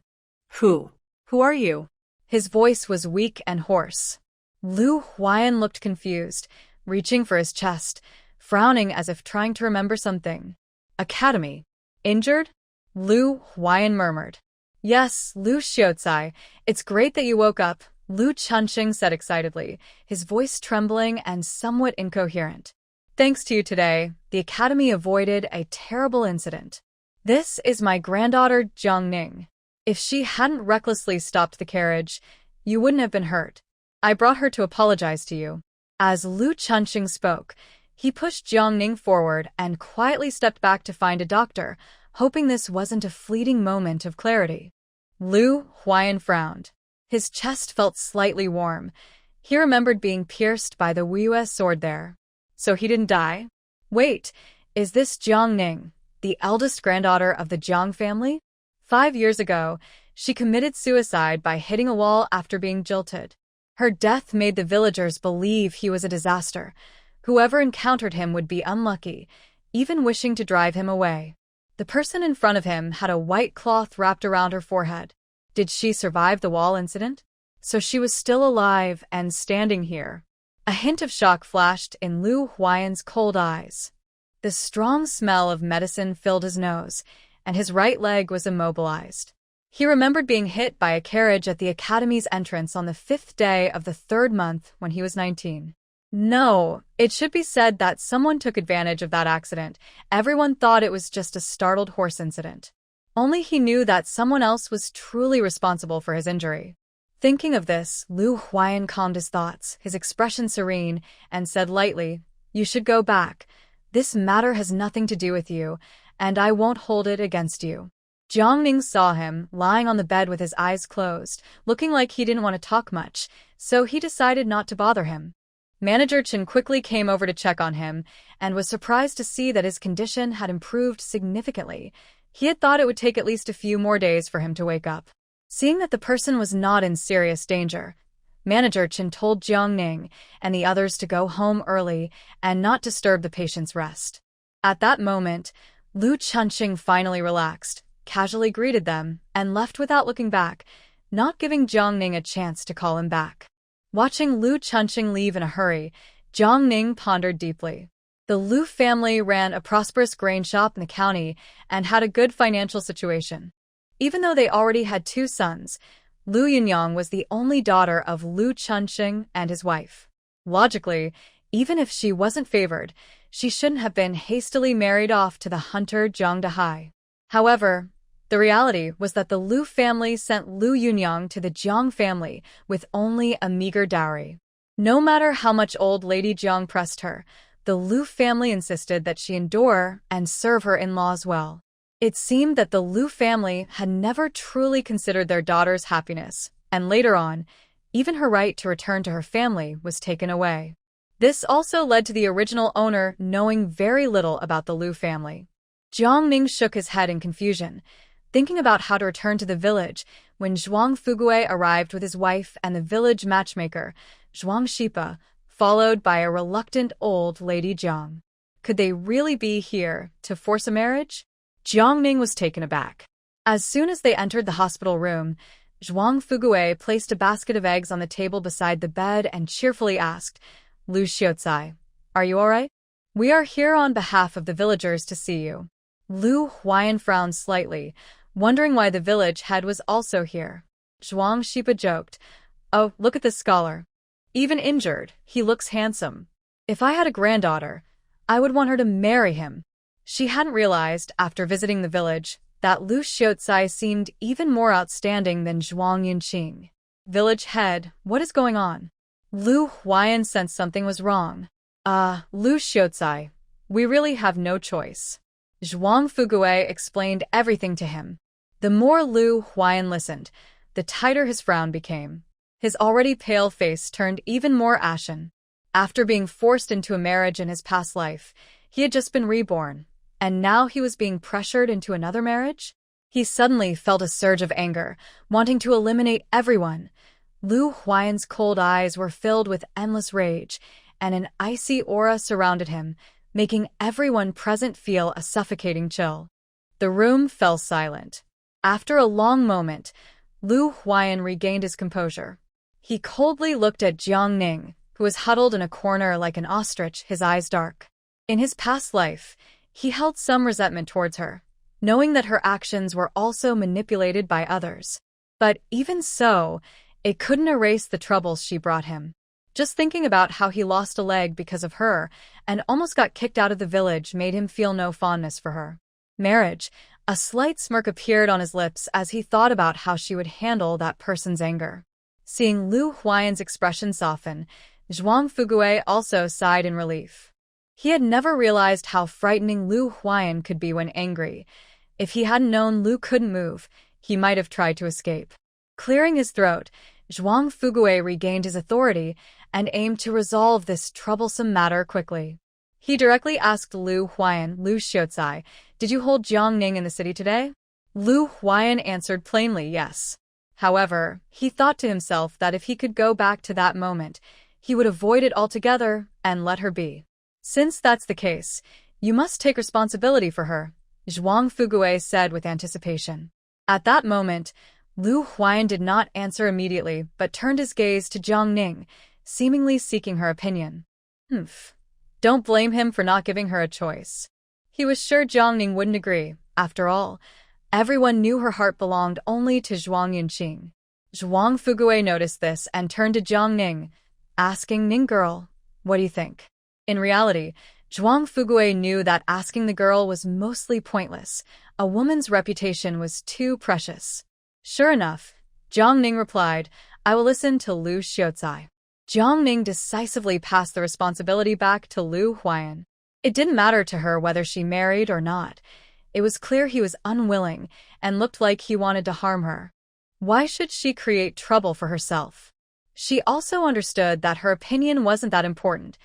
Who are you?" His voice was weak and hoarse. Lu Huai'an looked confused, reaching for his chest, frowning as if trying to remember something. "Academy. Injured?" Lu Huai'an murmured. "Yes, Lu Xiaocai, it's great that you woke up," Lu Chunqing said excitedly, his voice trembling and somewhat incoherent. "Thanks to you today, the academy avoided a terrible incident. This is my granddaughter Jiang Ning. If she hadn't recklessly stopped the carriage, you wouldn't have been hurt. I brought her to apologize to you." As Lu Chunqing spoke, he pushed Jiang Ning forward and quietly stepped back to find a doctor, hoping this wasn't a fleeting moment of clarity. Lu Huai'an frowned. His chest felt slightly warm. He remembered being pierced by the Wu's sword there. So he didn't die? Wait, is this Jiang Ning, the eldest granddaughter of the Jiang family? 5 years ago, she committed suicide by hitting a wall after being jilted. Her death made the villagers believe he was a disaster. Whoever encountered him would be unlucky, even wishing to drive him away. The person in front of him had a white cloth wrapped around her forehead. Did she survive the wall incident? So she was still alive and standing here. A hint of shock flashed in Lu Huai'an's cold eyes. The strong smell of medicine filled his nose, and his right leg was immobilized. He remembered being hit by a carriage at the academy's entrance on the 5th day of the 3rd month when he was 19. No, it should be said that someone took advantage of that accident. Everyone thought it was just a startled horse incident. Only he knew that someone else was truly responsible for his injury. Thinking of this, Lu Huai'an calmed his thoughts, his expression serene, and said lightly, "You should go back. This matter has nothing to do with you, and I won't hold it against you." Jiang Ning saw him, lying on the bed with his eyes closed, looking like he didn't want to talk much, so he decided not to bother him. Manager Chen quickly came over to check on him and was surprised to see that his condition had improved significantly. He had thought it would take at least a few more days for him to wake up. Seeing that the person was not in serious danger, Manager Chen told Jiang Ning and the others to go home early and not disturb the patient's rest. At that moment, Lu Chunqing finally relaxed, casually greeted them, and left without looking back, not giving Jiang Ning a chance to call him back. Watching Lu Chunqing leave in a hurry, Jiang Ning pondered deeply. The Lu family ran a prosperous grain shop in the county and had a good financial situation. Even though they already had 2 sons, Lu Yunqing was the only daughter of Lu Chunqing and his wife. Logically, even if she wasn't favored, she shouldn't have been hastily married off to the hunter Zhang Dehai. However, the reality was that the Lu family sent Lu Yunqing to the Jiang family with only a meager dowry. No matter how much old Lady Jiang pressed her, the Lu family insisted that she endure and serve her in-laws well. It seemed that the Lu family had never truly considered their daughter's happiness, and later on, even her right to return to her family was taken away. This also led to the original owner knowing very little about the Lu family. Jiang Ning shook his head in confusion, thinking about how to return to the village when Zhuang Fugui arrived with his wife and the village matchmaker, Zhuang Shipa, followed by a reluctant old Lady Jiang. Could they really be here to force a marriage? Jiang Ning was taken aback. As soon as they entered the hospital room, Zhuang Fugui placed a basket of eggs on the table beside the bed and cheerfully asked, Lu Xiaocai, are you all right? We are here on behalf of the villagers to see you. Lu Huai'an frowned slightly, wondering why the village head was also here. Zhuang Shipa joked, oh, look at this scholar. Even injured, he looks handsome. If I had a granddaughter, I would want her to marry him. She hadn't realized, after visiting the village, that Lu Xiaocai seemed even more outstanding than Zhuang Yunqing. Village head, what is going on? Lu Huai'an sensed something was wrong. Lu Xiaocai, we really have no choice. Zhuang Fugui explained everything to him. The more Lu Huai'an listened, the tighter his frown became. His already pale face turned even more ashen. After being forced into a marriage in his past life, he had just been reborn, and now he was being pressured into another marriage? He suddenly felt a surge of anger, wanting to eliminate everyone. Lu Huai'an's cold eyes were filled with endless rage, and an icy aura surrounded him, making everyone present feel a suffocating chill. The room fell silent. After a long moment, Lu Huai'an regained his composure. He coldly looked at Jiang Ning, who was huddled in a corner like an ostrich, his eyes dark. In his past life, he held some resentment towards her, knowing that her actions were also manipulated by others. But even so, it couldn't erase the troubles she brought him. Just thinking about how he lost a leg because of her and almost got kicked out of the village made him feel no fondness for her. Marriage, a slight smirk appeared on his lips as he thought about how she would handle that person's anger. Seeing Lu Huai'an's expression soften, Zhuang Fugui also sighed in relief. He had never realized how frightening Lu Huai'an could be when angry. If he hadn't known Lu couldn't move, he might have tried to escape. Clearing his throat, Zhuang Fugui regained his authority and aimed to resolve this troublesome matter quickly. He directly asked Lu Huai'an, Lu Xiaocai, did you hold Jiang Ning in the city today? Lu Huai'an answered plainly yes. However, he thought to himself that if he could go back to that moment, he would avoid it altogether and let her be. Since that's the case, you must take responsibility for her, Zhuang Fugui said with anticipation. At that moment, Lu Huai'an did not answer immediately but turned his gaze to Jiang Ning, seemingly seeking her opinion. Don't blame him for not giving her a choice. He was sure Jiang Ning wouldn't agree. After all, everyone knew her heart belonged only to Zhuang Yunqing. Zhuang Fugui noticed this and turned to Jiang Ning, asking, Ning girl, what do you think? In reality, Zhuang Fugui knew that asking the girl was mostly pointless. A woman's reputation was too precious. Sure enough, Jiang Ning replied, I will listen to Lu Xiaocai. Jiang Ning decisively passed the responsibility back to Lu Huai'an. It didn't matter to her whether she married or not. It was clear he was unwilling and looked like he wanted to harm her. Why should she create trouble for herself? She also understood that her opinion wasn't that important.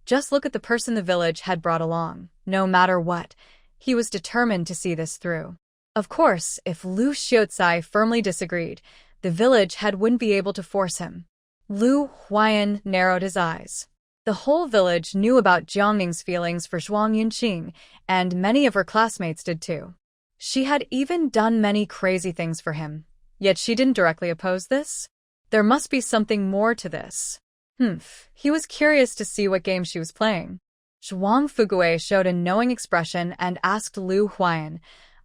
Just look at the person the village had brought along. No matter what, he was determined to see this through. Of course, if Lu Huai'an firmly disagreed, the village head wouldn't be able to force him. Lu Huai'an narrowed his eyes. The whole village knew about Jiang feelings for Yunqing, and many of her classmates did too. She had even done many crazy things for him, yet she didn't directly oppose this. There must be something more to this. He was curious to see what game she was playing. Zhuang Fuguei showed a knowing expression and asked Lu Huai'an,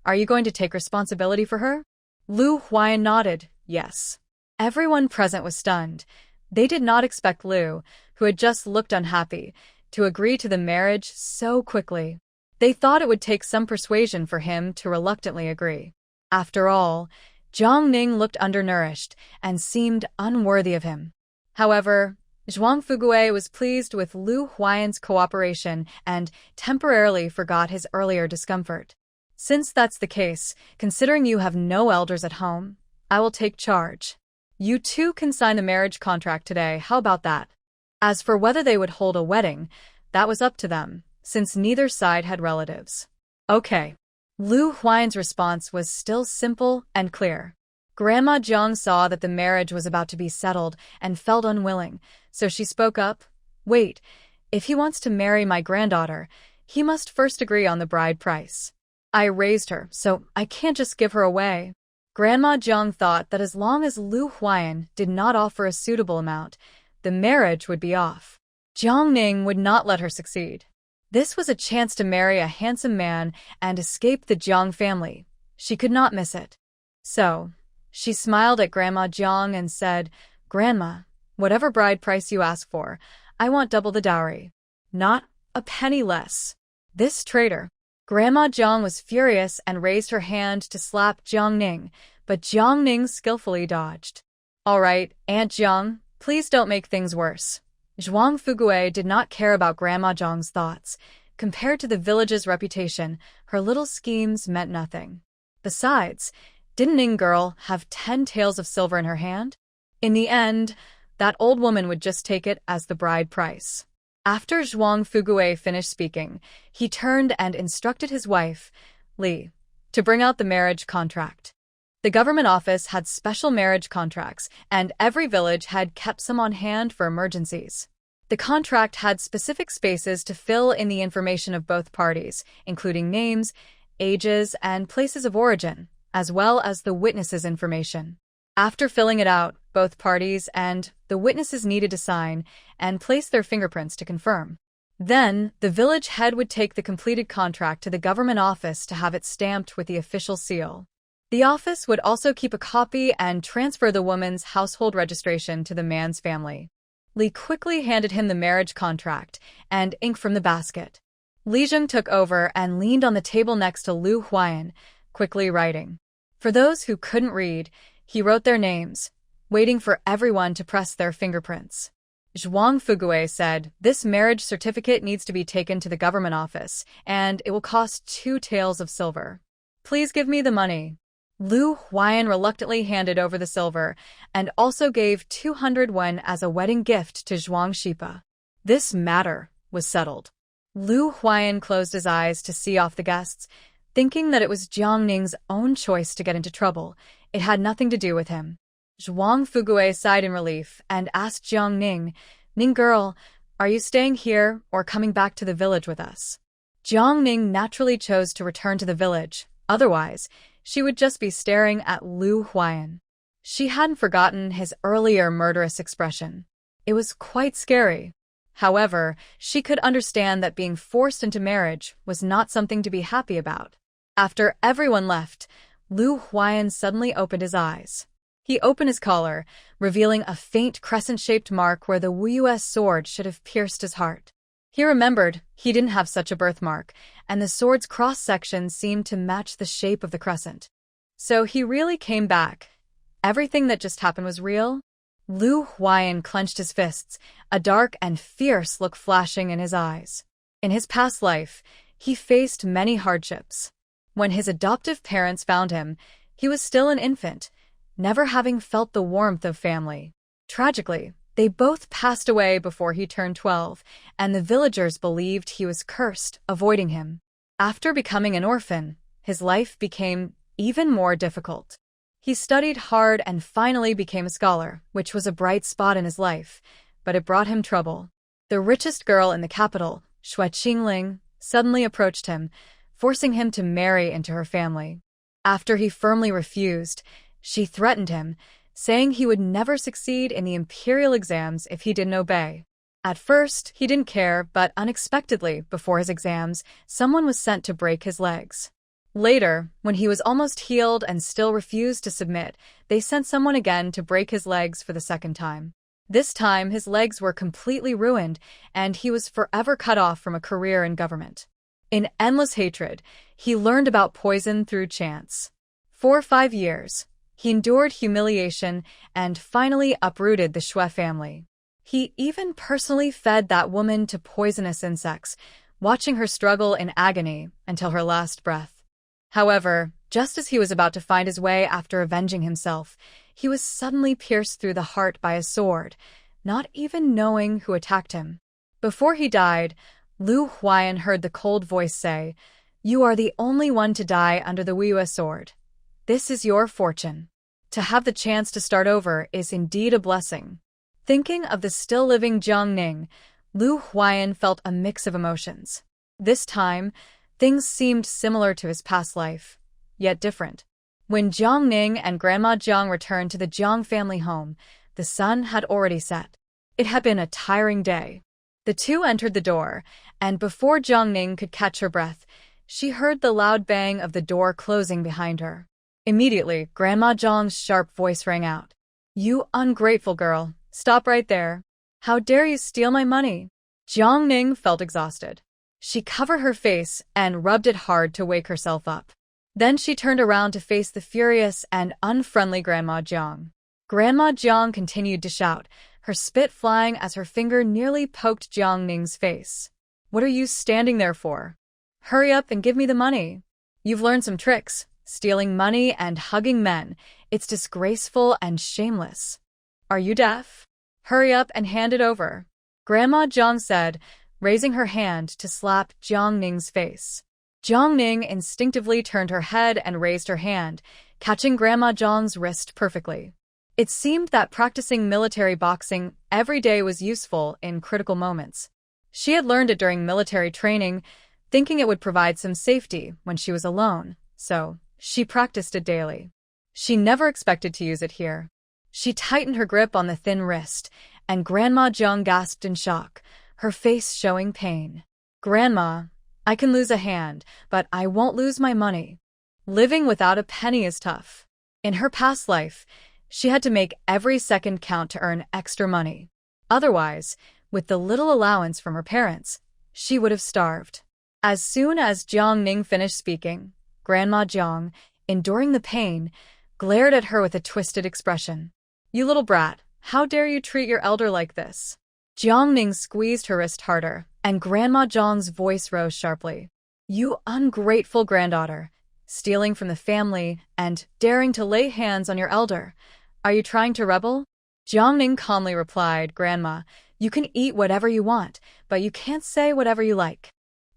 "Are you going to take responsibility for her?" Lu Huai'an nodded, yes. Everyone present was stunned. They did not expect Lu, who had just looked unhappy, to agree to the marriage so quickly. They thought it would take some persuasion for him to reluctantly agree. After all, Jiang looked undernourished and seemed unworthy of him. However, Zhuang Fuguei was pleased with Lu Huai'an's cooperation and temporarily forgot his earlier discomfort. "Since that's the case, considering you have no elders at home, I will take charge. You two can sign the marriage contract today, how about that?" As for whether they would hold a wedding, that was up to them, since neither side had relatives. Okay. Lu Huai'an's response was still simple and clear. Grandma Jiang saw that the marriage was about to be settled and felt unwilling, so she spoke up. "Wait, if he wants to marry my granddaughter, he must first agree on the bride price. I raised her, so I can't just give her away." Grandma Jiang thought that as long as Lu Huai'an did not offer a suitable amount, the marriage would be off. Jiang would not let her succeed. This was a chance to marry a handsome man and escape the Jiang family. She could not miss it. So, she smiled at Grandma Jiang and said, "Grandma, whatever bride price you ask for, I want double the dowry. Not a penny less." This traitor. Grandma Jiang was furious and raised her hand to slap Jiang, but Jiang skillfully dodged. "All right, Aunt Jiang, please don't make things worse." Zhuang Fuguei did not care about Grandma Jiang's thoughts. Compared to the village's reputation, her little schemes meant nothing. Besides, didn't Ning girl have 10 taels of silver in her hand? In the end, that old woman would just take it as the bride price. After Zhuang Fuguei finished speaking, he turned and instructed his wife, Li, to bring out the marriage contract. The government office had special marriage contracts, and every village had kept some on hand for emergencies. The contract had specific spaces to fill in the information of both parties, including names, ages, and places of origin, as well as the witnesses' information. After filling it out, both parties and the witnesses needed to sign and place their fingerprints to confirm. Then, the village head would take the completed contract to the government office to have it stamped with the official seal. The office would also keep a copy and transfer the woman's household registration to the man's family. Li quickly handed him the marriage contract and ink from the basket. Li Zheng took over and leaned on the table next to Lu Huai'an, quickly writing. For those who couldn't read, he wrote their names, waiting for everyone to press their fingerprints. Zhuang Fuguei said, "This marriage certificate needs to be taken to the government office, and it will cost 2 taels of silver. Please give me the money." Lu Huai'an reluctantly handed over the silver and also gave 200 yuan as a wedding gift to Zhuang Xipa. This matter was settled. Lu Huai'an closed his eyes to see off the guests, thinking that it was Jiang own choice to get into trouble. It had nothing to do with him. Zhuang Fuguei sighed in relief and asked Jiang Ning girl, are you staying here or coming back to the village with us?" Jiang naturally chose to return to the village. Otherwise, she would just be staring at Lu Huai'an. She hadn't forgotten his earlier murderous expression. It was quite scary. However, she could understand that being forced into marriage was not something to be happy about. After everyone left, Lu Huai'an suddenly opened his eyes. He opened his collar, revealing a faint crescent-shaped mark where the Wu's sword should have pierced his heart. He remembered he didn't have such a birthmark, and the sword's cross-section seemed to match the shape of the crescent. So he really came back. Everything that just happened was real? Lu Huai'an clenched his fists, a dark and fierce look flashing in his eyes. In his past life, he faced many hardships. When his adoptive parents found him, he was still an infant, never having felt the warmth of family. Tragically, they both passed away before he turned 12, and the villagers believed he was cursed, avoiding him. After becoming an orphan, his life became even more difficult. He studied hard and finally became a scholar, which was a bright spot in his life, but it brought him trouble. The richest girl in the capital, Shui Qingling, suddenly approached him, forcing him to marry into her family. After he firmly refused, she threatened him, saying he would never succeed in the imperial exams if he didn't obey. At first, he didn't care, but unexpectedly, before his exams, someone was sent to break his legs. Later, when he was almost healed and still refused to submit, they sent someone again to break his legs for the second time. This time, his legs were completely ruined, and he was forever cut off from a career in government. In endless hatred, he learned about poison through chance. For 5 years, he endured humiliation and finally uprooted the Shui family. He even personally fed that woman to poisonous insects, watching her struggle in agony until her last breath. However, just as he was about to find his way after avenging himself, he was suddenly pierced through the heart by a sword, not even knowing who attacked him. Before he died, Lu Huai'an heard the cold voice say, "You are the only one to die under the Weiwa sword. This is your fortune. To have the chance to start over is indeed a blessing." Thinking of the still-living Yunqing, Lu Huai'an felt a mix of emotions. This time, things seemed similar to his past life, yet different. When Yunqing and Grandma Jiang returned to the Jiang family home, the sun had already set. It had been a tiring day. The two entered the door, and before Yunqing could catch her breath, she heard the loud bang of the door closing behind her. Immediately, Grandma Jiang's sharp voice rang out. "You ungrateful girl, stop right there. How dare you steal my money?" Yunqing felt exhausted. She covered her face and rubbed it hard to wake herself up. Then she turned around to face the furious and unfriendly Grandma Jiang. Grandma Jiang continued to shout, her spit flying as her finger nearly poked Yunqing's face. "What are you standing there for? Hurry up and give me the money. You've learned some tricks, stealing money and hugging men. It's disgraceful and shameless. Are you deaf? Hurry up and hand it over," Grandma Jiang said, raising her hand to slap Yunqing's face. Yunqing instinctively turned her head and raised her hand, catching Grandma Jiang's wrist perfectly. It seemed that practicing military boxing every day was useful in critical moments. She had learned it during military training, thinking it would provide some safety when she was alone, so she practiced it daily. She never expected to use it here. She tightened her grip on the thin wrist, and Grandma Jiang gasped in shock, her face showing pain. "Grandma, I can lose a hand, but I won't lose my money. Living without a penny is tough." In her past life, she had to make every second count to earn extra money. Otherwise, with the little allowance from her parents, she would have starved. As soon as Yunqing finished speaking, Grandma Jiang, enduring the pain, glared at her with a twisted expression. "You little brat, how dare you treat your elder like this?" Yunqing squeezed her wrist harder, and Grandma Jiang's voice rose sharply. "You ungrateful granddaughter, stealing from the family and daring to lay hands on your elder. Are you trying to rebel?" Yunqing calmly replied, "Grandma, you can eat whatever you want, but you can't say whatever you like.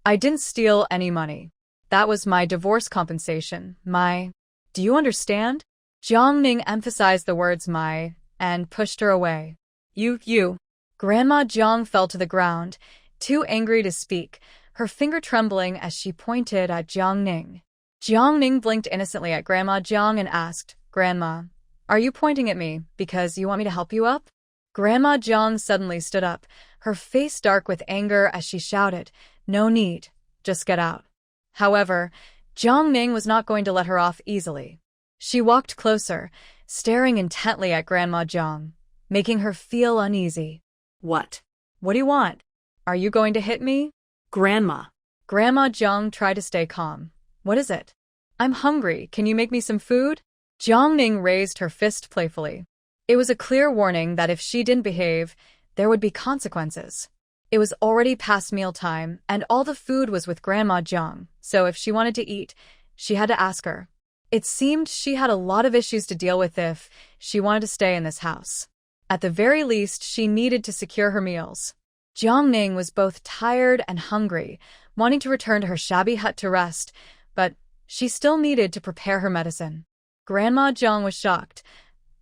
I didn't steal any money. That was my divorce compensation, Do you understand?" Yunqing emphasized the words my and pushed her away. You. Grandma Jiang fell to the ground, too angry to speak, her finger trembling as she pointed at Yunqing. Yunqing blinked innocently at Grandma Jiang and asked, "Grandma, are you pointing at me because you want me to help you up?" Grandma Jiang suddenly stood up, her face dark with anger as she shouted, "No need, just get out." However, Yunqing was not going to let her off easily. She walked closer, staring intently at Grandma Jiang, making her feel uneasy. "What? What do you want? Are you going to hit me?" Grandma." Grandma Jiang tried to stay calm. "What is it?" "I'm hungry. Can you make me some food?" Yunqing raised her fist playfully. It was a clear warning that if she didn't behave, there would be consequences. It was already past mealtime, and all the food was with Grandma Jiang, so if she wanted to eat, she had to ask her. It seemed she had a lot of issues to deal with if she wanted to stay in this house. At the very least, she needed to secure her meals. Jiang was both tired and hungry, wanting to return to her shabby hut to rest, but she still needed to prepare her medicine. Grandma Jiang was shocked.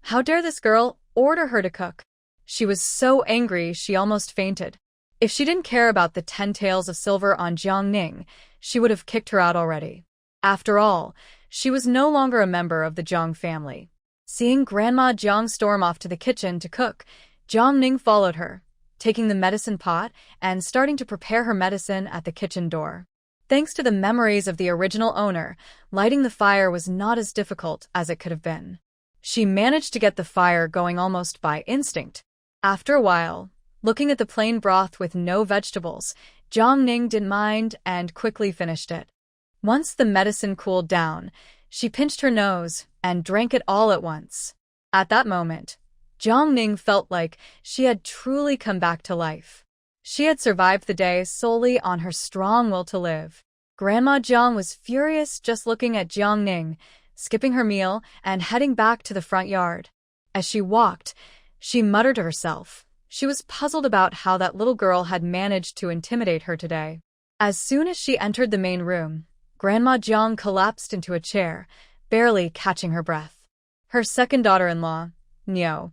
How dare this girl order her to cook? She was so angry she almost fainted. If she didn't care about the 10 taels of silver on Jiang, she would have kicked her out already. After all, she was no longer a member of the Jiang family. Seeing Grandma Jiang storm off to the kitchen to cook, Jiang followed her, taking the medicine pot and starting to prepare her medicine at the kitchen door. Thanks to the memories of the original owner, lighting the fire was not as difficult as it could have been. She managed to get the fire going almost by instinct. After a while, looking at the plain broth with no vegetables, Jiang didn't mind and quickly finished it. Once the medicine cooled down, she pinched her nose and drank it all at once. At that moment, Jiang felt like she had truly come back to life. She had survived the day solely on her strong will to live. Grandma Jiang was furious just looking at Jiang, skipping her meal and heading back to the front yard. As she walked, she muttered to herself. She was puzzled about how that little girl had managed to intimidate her today. As soon as she entered the main room, Grandma Jiang collapsed into a chair, barely catching her breath. Her second daughter-in-law, Niu,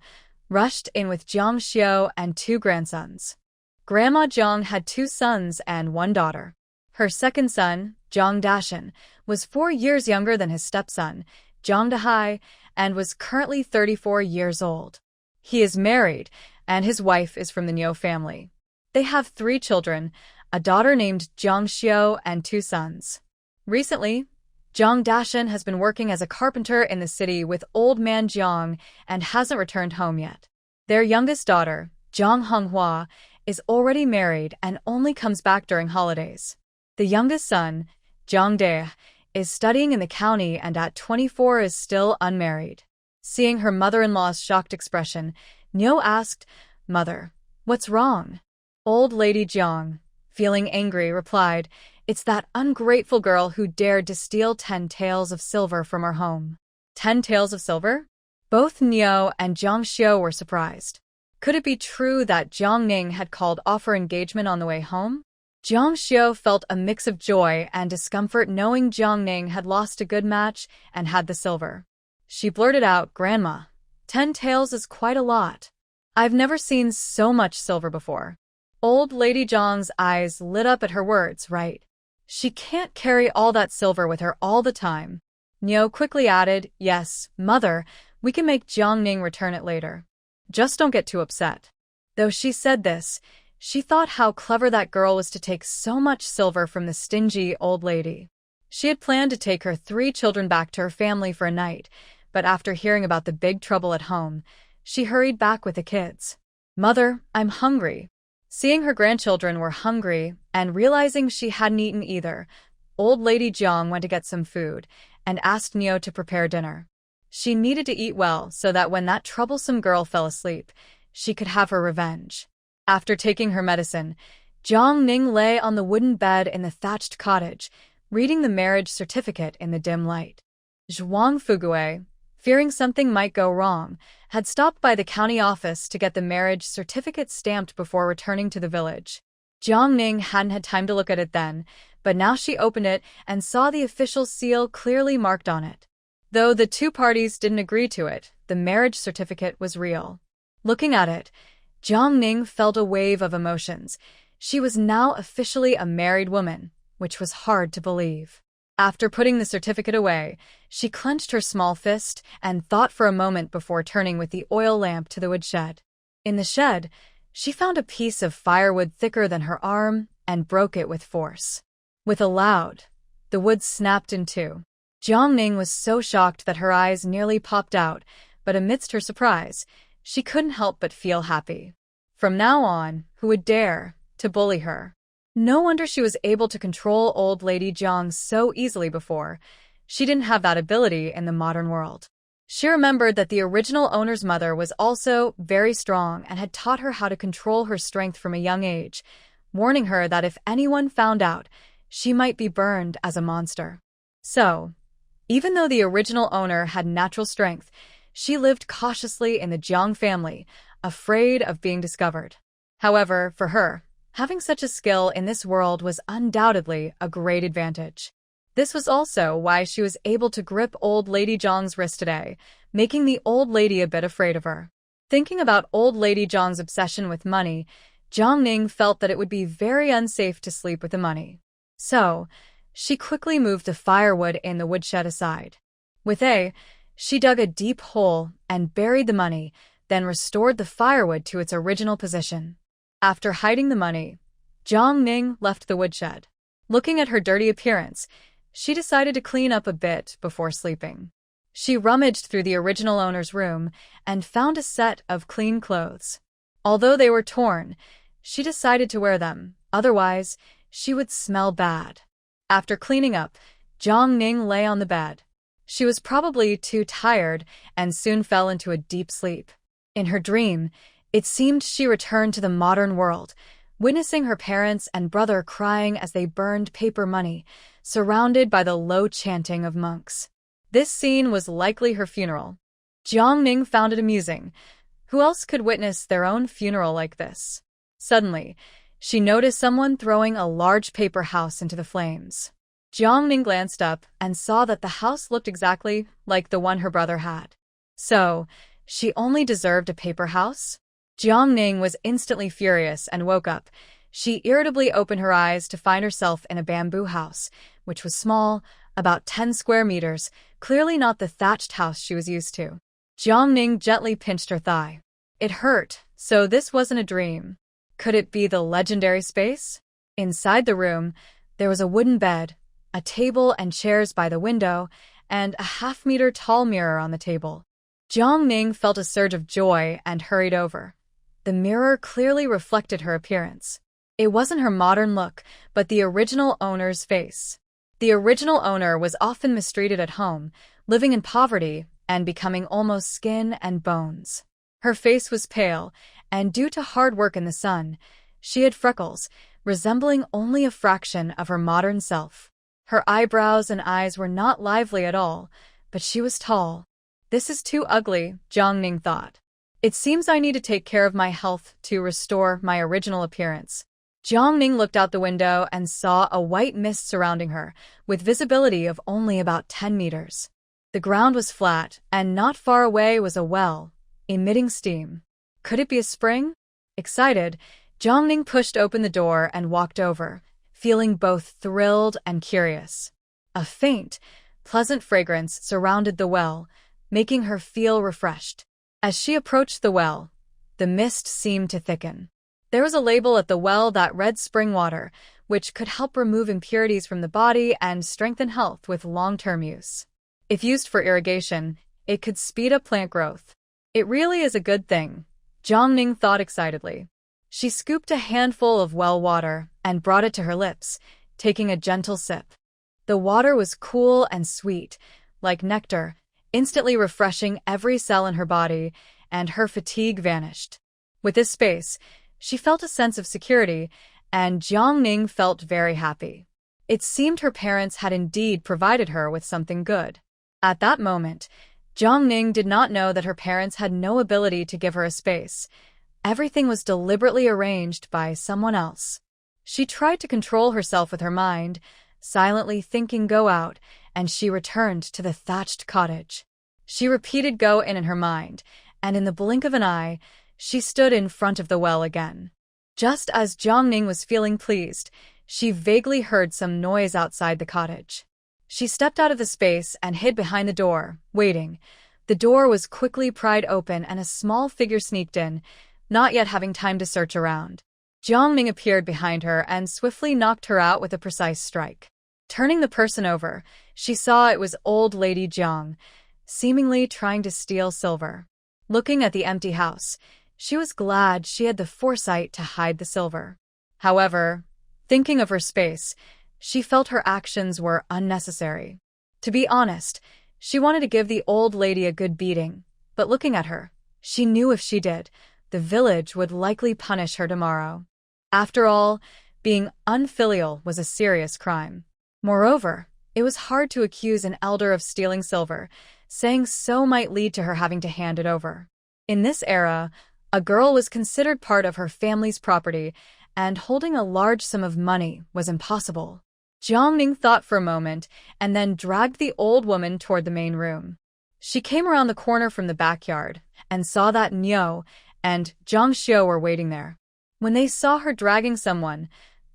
rushed in with Jiang Xiu and 2 grandsons. Grandma Jiang had 2 sons and 1 daughter. Her second son, Jiang Dashan, was 4 years younger than his stepson, Jiang Dahai, and was currently 34 years old. He is married, and his wife is from the Niu family. They have 3 children, a daughter named Jiang Xiu and 2 sons. Recently, Jiang Dashan has been working as a carpenter in the city with old man Jiang and hasn't returned home yet. Their youngest daughter, Jiang Manhwa, is already married and only comes back during holidays. The youngest son, Jiang De, is studying in the county and at 24 is still unmarried. Seeing her mother-in-law's shocked expression, Niu asked, "Mother, what's wrong?" Old Lady Jiang, feeling angry, replied, "It's that ungrateful girl who dared to steal 10 taels of silver from our home." 10 taels of silver? Both Niu and Jiang Xiu were surprised. Could it be true that Jiang had called off her engagement on the way home? Jiang Xiu felt a mix of joy and discomfort knowing Jiang had lost a good match and had the silver. She blurted out, "Grandma, 10 taels is quite a lot. I've never seen so much silver before." Old Lady Jiang's eyes lit up at her words, right? She can't carry all that silver with her all the time. Niu quickly added, "Yes, Mother, we can make Jiang return it later. Just don't get too upset." Though she said this, she thought how clever that girl was to take so much silver from the stingy old lady. She had planned to take her 3 children back to her family for a night, but after hearing about the big trouble at home, she hurried back with the kids. "Mother, I'm hungry." Seeing her grandchildren were hungry and realizing she hadn't eaten either, old Lady Jiang went to get some food and asked Niu to prepare dinner. She needed to eat well so that when that troublesome girl fell asleep, she could have her revenge. After taking her medicine, Jiang lay on the wooden bed in the thatched cottage, reading the marriage certificate in the dim light. Zhuang Fugue, fearing something might go wrong, had stopped by the county office to get the marriage certificate stamped before returning to the village. Jiang hadn't had time to look at it then, but now she opened it and saw the official seal clearly marked on it. Though the 2 parties didn't agree to it, the marriage certificate was real. Looking at it, Jiang felt a wave of emotions. She was now officially a married woman, which was hard to believe. After putting the certificate away, she clenched her small fist and thought for a moment before turning with the oil lamp to the woodshed. In the shed, she found a piece of firewood thicker than her arm and broke it with force. With a loud, the wood snapped in 2. Jiang was so shocked that her eyes nearly popped out, but amidst her surprise, she couldn't help but feel happy. From now on, who would dare to bully her? No wonder she was able to control old Lady Jiang so easily before. She didn't have that ability in the modern world. She remembered that the original owner's mother was also very strong and had taught her how to control her strength from a young age, warning her that if anyone found out, she might be burned as a monster. So, even though the original owner had natural strength, she lived cautiously in the Jiang family, afraid of being discovered. However, for her, having such a skill in this world was undoubtedly a great advantage. This was also why she was able to grip old lady Jiang's wrist today, making the old lady a bit afraid of her. Thinking about old lady Jiang's obsession with money, Jiang Ning felt that it would be very unsafe to sleep with the money. So, she quickly moved the firewood in the woodshed aside. She dug a deep hole and buried the money, then restored the firewood to its original position. After hiding the money, Jiang Ning left the woodshed. Looking at her dirty appearance, she decided to clean up a bit before sleeping. She rummaged through the original owner's room and found a set of clean clothes. Although they were torn, she decided to wear them, otherwise, she would smell bad. After cleaning up, Jiang Ning lay on the bed. She was probably too tired and soon fell into a deep sleep. In her dream, it seemed she returned to the modern world, witnessing her parents and brother crying as they burned paper money, surrounded by the low chanting of monks. This scene was likely her funeral. Jiang Ning found it amusing. Who else could witness their own funeral like this? Suddenly, she noticed someone throwing a large paper house into the flames. Jiang Ning glanced up and saw that the house looked exactly like the one her brother had. So, she only deserved a paper house? Jiang Ning was instantly furious and woke up. She irritably opened her eyes to find herself in a bamboo house, which was small, about 10 square meters, clearly not the thatched house she was used to. Jiang Ning gently pinched her thigh. It hurt, so this wasn't a dream. Could it be the legendary space? Inside the room, there was a wooden bed, a table and chairs by the window, and a half-meter-tall mirror on the table. Jiang Ning felt a surge of joy and hurried over. The mirror clearly reflected her appearance. It wasn't her modern look, but the original owner's face. The original owner was often mistreated at home, living in poverty and becoming almost skin and bones. Her face was pale, and due to hard work in the sun, she had freckles, resembling only a fraction of her modern self. Her eyebrows and eyes were not lively at all, but she was tall. This is too ugly, Jiang Ning thought. It seems I need to take care of my health to restore my original appearance. Jiang Ning looked out the window and saw a white mist surrounding her, with visibility of only about 10 meters. The ground was flat, and not far away was a well, emitting steam. Could it be a spring? Excited, Jiang Ning pushed open the door and walked over, feeling both thrilled and curious. A faint, pleasant fragrance surrounded the well, making her feel refreshed. As she approached the well, the mist seemed to thicken. There was a label at the well that read spring water, which could help remove impurities from the body and strengthen health with long-term use. If used for irrigation, it could speed up plant growth. It really is a good thing, Jiang Ning thought excitedly. She scooped a handful of well water and brought it to her lips, taking a gentle sip. The water was cool and sweet, like nectar, instantly refreshing every cell in her body, and her fatigue vanished. With this space, she felt a sense of security, and Jiang Ning felt very happy. It seemed her parents had indeed provided her with something good. At that moment, Jiang Ning did not know that her parents had no ability to give her a space. Everything was deliberately arranged by someone else. She tried to control herself with her mind, silently thinking go out, and she returned to the thatched cottage. She repeated go in her mind, and in the blink of an eye, she stood in front of the well again. Just as Jiang Ning was feeling pleased, she vaguely heard some noise outside the cottage. She stepped out of the space and hid behind the door, waiting. The door was quickly pried open and a small figure sneaked in, not yet having time to search around. Jiang Ning appeared behind her and swiftly knocked her out with a precise strike. Turning the person over, she saw it was old lady Jiang, seemingly trying to steal silver. Looking at the empty house, she was glad she had the foresight to hide the silver. However, thinking of her space, she felt her actions were unnecessary. To be honest, she wanted to give the old lady a good beating, but looking at her, she knew if she did, the village would likely punish her tomorrow. After all, being unfilial was a serious crime. Moreover, it was hard to accuse an elder of stealing silver, saying so might lead to her having to hand it over. In this era, A girl was considered part of her family's property, and holding a large sum of money was impossible. Jiang Ning thought for a moment and then dragged the old woman toward the main room. She came around the corner from the backyard and saw that Niu and Zhang Xiu were waiting there. When they saw her dragging someone,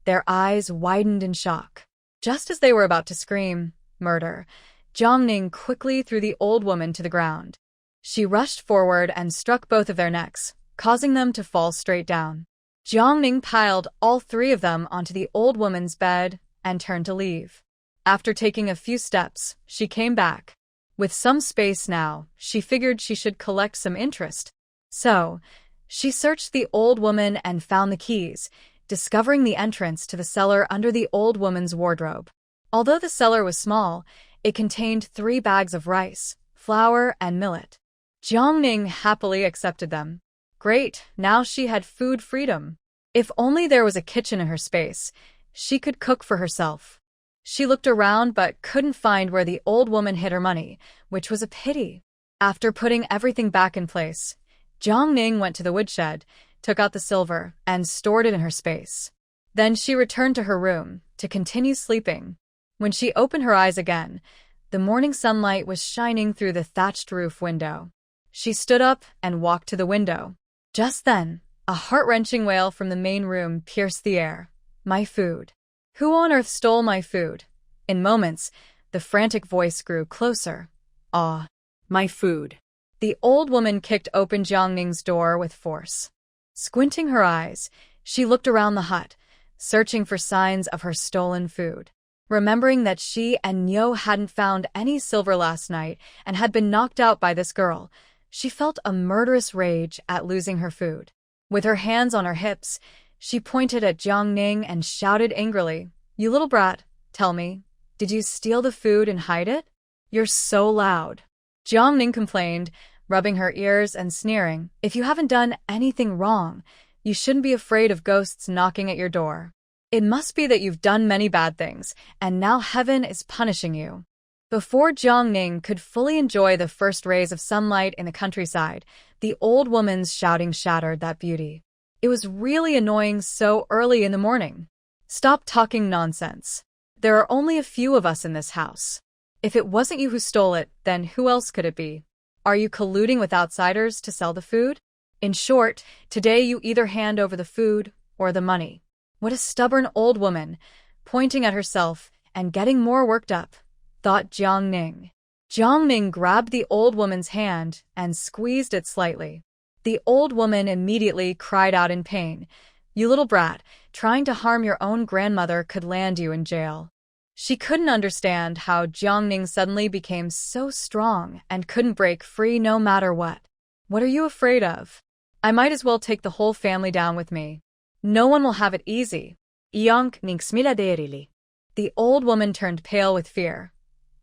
their eyes widened in shock. Just as they were about to scream, "Murder!" Jiang Ning quickly threw the old woman to the ground. She rushed forward and struck both of their necks, causing them to fall straight down. Jiang Ning piled all three of them onto the old woman's bed and turned to leave. After taking a few steps, she came back. With some space now, she figured she should collect some interest. So, she searched the old woman and found the keys, discovering the entrance to the cellar under the old woman's wardrobe. Although the cellar was small, it contained 3 bags of rice, flour, and millet. Jiang Ning happily accepted them. Great, now she had food freedom. If only there was a kitchen in her space, she could cook for herself. She looked around but couldn't find where the old woman hid her money, which was a pity. After putting everything back in place, Jiang Ning went to the woodshed, took out the silver, and stored it in her space. Then she returned to her room to continue sleeping. When she opened her eyes again, the morning sunlight was shining through the thatched roof window. She stood up and walked to the window. Just then, a heart-wrenching wail from the main room pierced the air. "My food. Who on earth stole my food?" In moments, the frantic voice grew closer. "Ah, my food." The old woman kicked open Jiang Ning's door with force. Squinting her eyes, she looked around the hut, searching for signs of her stolen food. Remembering that she and Niu hadn't found any silver last night and had been knocked out by this girl, she felt a murderous rage at losing her food. With her hands on her hips, she pointed at Jiang Ning and shouted angrily, "You little brat, tell me, did you steal the food and hide it? You're so loud." Jiang Ning complained, rubbing her ears and sneering, "If you haven't done anything wrong, you shouldn't be afraid of ghosts knocking at your door. It must be that you've done many bad things, and now heaven is punishing you." Before Jiang Ning could fully enjoy the first rays of sunlight in the countryside, the old woman's shouting shattered that beauty. It was really annoying so early in the morning. "Stop talking nonsense. There are only a few of us in this house. If it wasn't you who stole it, then who else could it be? Are you colluding with outsiders to sell the food? In short, today you either hand over the food or the money." What a stubborn old woman, pointing at herself and getting more worked up, thought Jiang Ning. Jiang Ning grabbed the old woman's hand and squeezed it slightly. The old woman immediately cried out in pain. "You little brat, trying to harm your own grandmother could land you in jail." She couldn't understand how Jiang Ning suddenly became so strong and couldn't break free no matter what. "What are you afraid of? I might as well take the whole family down with me. No one will have it easy." Yunqing. The old woman turned pale with fear.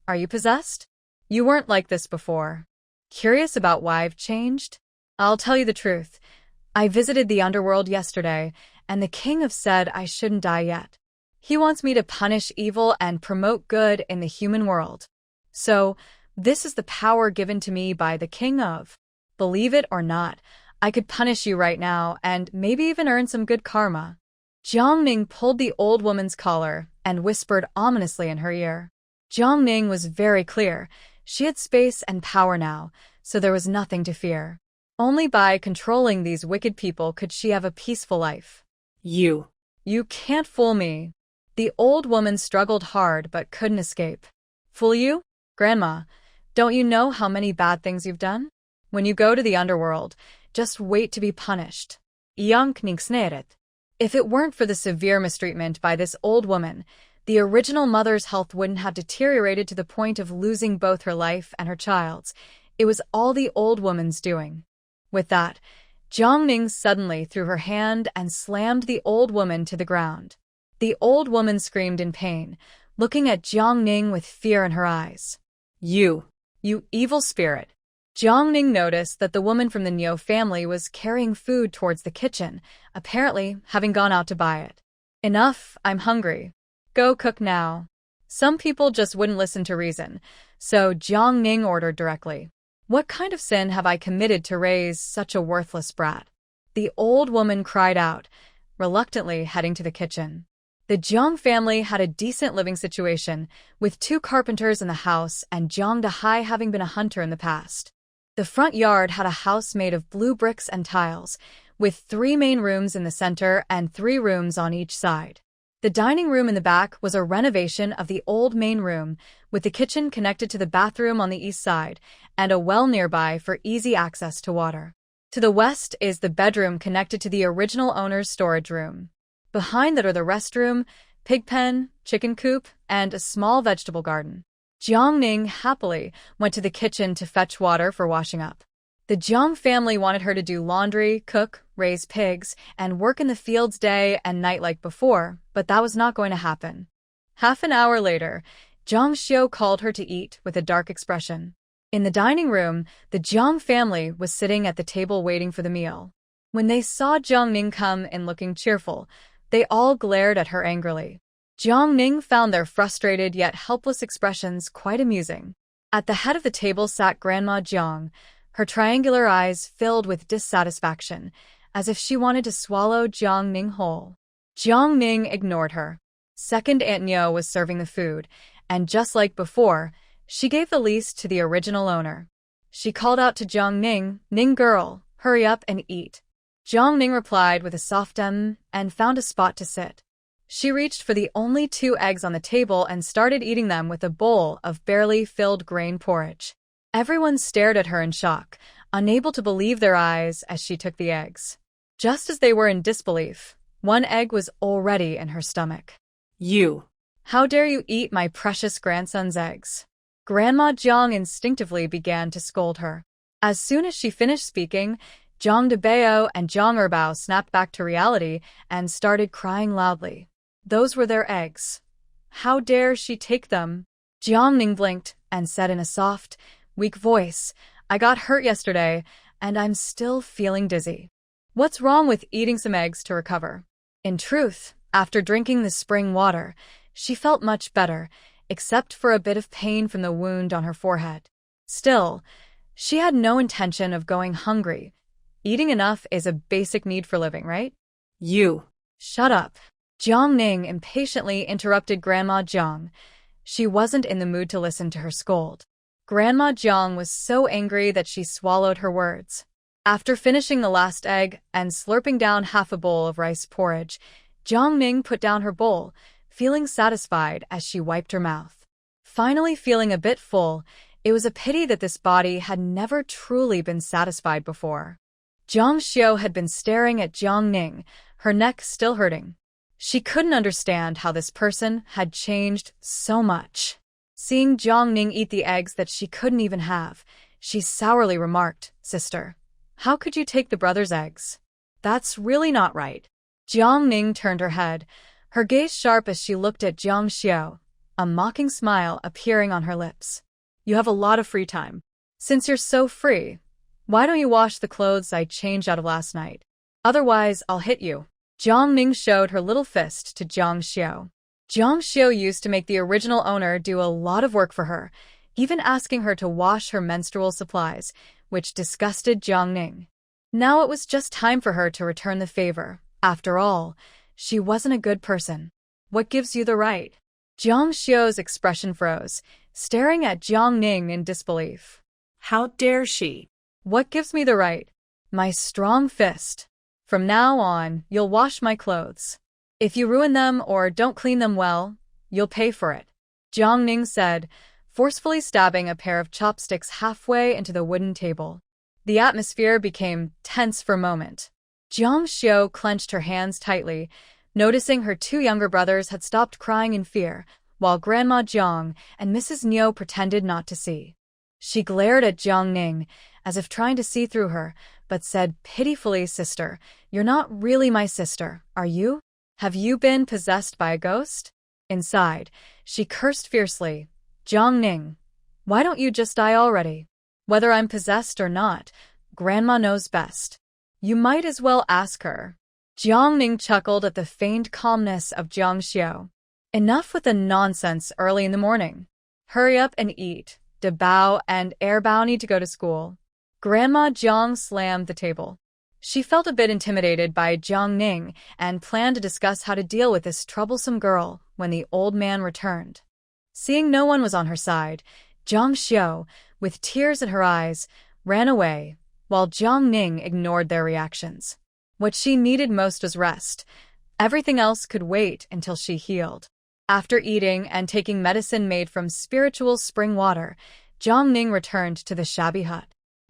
"Are you possessed? You weren't like this before. Curious about why I've changed? I'll tell you the truth. I visited the underworld yesterday, and the king have said I shouldn't die yet. He wants me to punish evil and promote good in the human world. So, this is the power given to me by the king of. Believe it or not, I could punish you right now and maybe even earn some good karma." Jiang Ning pulled the old woman's collar and whispered ominously in her ear. Jiang Ning was very clear. She had space and power now, so there was nothing to fear. Only by controlling these wicked people could she have a peaceful life. You can't fool me." The old woman struggled hard but couldn't escape. "Fool you? Grandma, don't you know how many bad things you've done? When you go to the underworld, just wait to be punished." Yunqing. If it weren't for the severe mistreatment by this old woman, the original mother's health wouldn't have deteriorated to the point of losing both her life and her child's. It was all the old woman's doing. With that, Jiang Ning suddenly threw her hand and slammed the old woman to the ground. The old woman screamed in pain, looking at Jiang Ning with fear in her eyes. You evil spirit." Jiang Ning noticed that the woman from the Niu family was carrying food towards the kitchen, apparently having gone out to buy it. "Enough, I'm hungry. Go cook now." Some people just wouldn't listen to reason, so Jiang Ning ordered directly. "What kind of sin have I committed to raise such a worthless brat? The old woman cried out, reluctantly heading to the kitchen. The Jiang family had a decent living situation, with 2 carpenters in the house and Jiang Dahai having been a hunter in the past. The front yard had a house made of blue bricks and tiles, with 3 main rooms in the center and 3 rooms on each side. The dining room in the back was a renovation of the old main room, with the kitchen connected to the bathroom on the east side and a well nearby for easy access to water. To the west is the bedroom connected to the original owner's storage room. Behind that are the restroom, pig pen, chicken coop, and a small vegetable garden. Jiang Ning happily went to the kitchen to fetch water for washing up. The Jiang family wanted her to do laundry, cook, raise pigs, and work in the fields day and night like before, but that was not going to happen. Half an hour later, Jiang Xiu called her to eat with a dark expression. In the dining room, the Jiang family was sitting at the table waiting for the meal. When they saw Jiang Ning come in looking cheerful, they all glared at her angrily. Jiang Ning found their frustrated yet helpless expressions quite amusing. At the head of the table sat Grandma Jiang, her triangular eyes filled with dissatisfaction, as if she wanted to swallow Jiang Ning whole. Jiang Ning ignored her. Second Aunt Nyo was serving the food, and just like before, she gave the least to the original owner. She called out to Jiang Ning, "Ning girl, hurry up and eat." Jiang Ning replied with a soft and found a spot to sit. She reached for the only 2 eggs on the table and started eating them with a bowl of barely filled grain porridge. Everyone stared at her in shock, unable to believe their eyes as she took the eggs. Just as they were in disbelief, 1 egg was already in her stomach. "You! How dare you eat my precious grandson's eggs?" Grandma Jiang instinctively began to scold her. As soon as she finished speaking, Zhang Debao and Zhang Erbao snapped back to reality and started crying loudly. Those were their eggs. How dare she take them? Jiang Ning blinked and said in a soft, weak voice, "I got hurt yesterday, and I'm still feeling dizzy. What's wrong with eating some eggs to recover?" In truth, after drinking the spring water, she felt much better, except for a bit of pain from the wound on her forehead. Still, she had no intention of going hungry. Eating enough is a basic need for living, right? "You!" Shut up. Jiang Ning impatiently interrupted Grandma Jiang. She wasn't in the mood to listen to her scold. Grandma Jiang was so angry that she swallowed her words. After finishing the last egg and slurping down half a bowl of rice porridge, Jiang Ning put down her bowl, feeling satisfied as she wiped her mouth. Finally feeling a bit full, it was a pity that this body had never truly been satisfied before. Jiang Xiu had been staring at Jiang Ning, her neck still hurting. She couldn't understand how this person had changed so much. Seeing Jiang Ning eat the eggs that she couldn't even have, she sourly remarked, "Sister, how could you take the brother's eggs? That's really not right." Jiang Ning turned her head, her gaze sharp as she looked at Jiang Xiu, a mocking smile appearing on her lips. "You have a lot of free time. Since you're so free, why don't you wash the clothes I changed out of last night? Otherwise, I'll hit you." Jiang Ning showed her little fist to Jiang Xiu. Jiang Xiu used to make the original owner do a lot of work for her, even asking her to wash her menstrual supplies, which disgusted Jiang Ning. Now it was just time for her to return the favor. After all, she wasn't a good person. "What gives you the right?" Jiang Xiu's expression froze, staring at Jiang Ning in disbelief. "How dare she?" "What gives me the right?" "My strong fist. From now on, you'll wash my clothes. If you ruin them or don't clean them well, you'll pay for it," Jiang Ning said, forcefully stabbing a pair of chopsticks halfway into the wooden table. The atmosphere became tense for a moment. Jiang Xiu clenched her hands tightly, noticing her 2 younger brothers had stopped crying in fear, while Grandma Jiang and Mrs. Nyo pretended not to see. She glared at Jiang Ning, as if trying to see through her, but said pitifully, "Sister, you're not really my sister, are you? Have you been possessed by a ghost?" Inside, she cursed fiercely. "Jiang Ning, why don't you just die already? Whether I'm possessed or not, Grandma knows best. You might as well ask her." Jiang Ning chuckled at the feigned calmness of Jiang Xiu. "Enough with the nonsense early in the morning. Hurry up and eat. Debao and Erbao need to go to school." Grandma Jiang slammed the table. She felt a bit intimidated by Jiang and planned to discuss how to deal with this troublesome girl when the old man returned. Seeing no one was on her side, Jiang Xiu, with tears in her eyes, ran away, while Jiang ignored their reactions. What she needed most was rest. Everything else could wait until she healed. After eating and taking medicine made from spiritual spring water, Jiang returned to the shabby hut.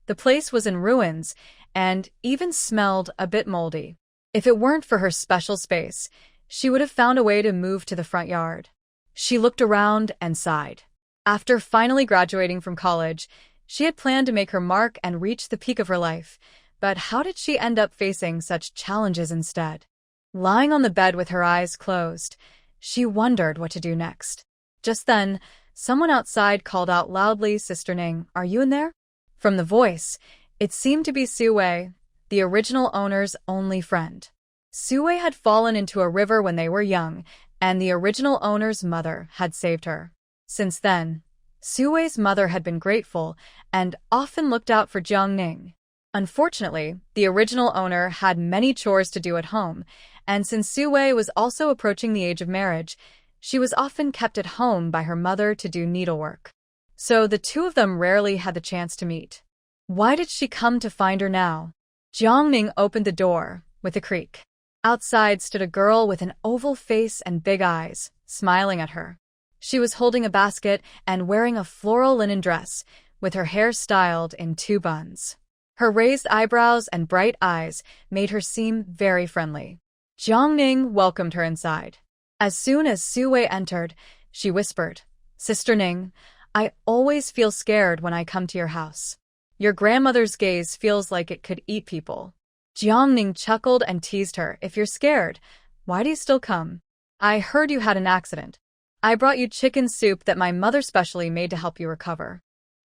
The place was in ruins and even smelled a bit moldy. If it weren't for her special space, she would have found a way to move to the front yard. She looked around and sighed. After finally graduating from college, she had planned to make her mark and reach the peak of her life, but how did she end up facing such challenges instead? Lying on the bed with her eyes closed, she wondered what to do next. Just then, someone outside called out loudly, "Sister Ning, are you in there?" From the voice, it seemed to be Su Wei, the original owner's only friend. Su Wei had fallen into a river when they were young, and the original owner's mother had saved her. Since then, Su Wei's mother had been grateful and often looked out for Jiang. Unfortunately, the original owner had many chores to do at home, and since Su Wei was also approaching the age of marriage, she was often kept at home by her mother to do needlework. So the two of them rarely had the chance to meet. Why did she come to find her now? Jiang opened the door with a creak. Outside stood a girl with an oval face and big eyes, smiling at her. She was holding a basket and wearing a floral linen dress, with her hair styled in 2 buns. Her raised eyebrows and bright eyes made her seem very friendly. Jiang welcomed her inside. As soon as Su Wei entered, she whispered, "Sister Ning, I always feel scared when I come to your house. Your grandmother's gaze feels like it could eat people." Jiang chuckled and teased her, "If you're scared, why do you still come? I heard you had an accident. I brought you chicken soup that my mother specially made to help you recover.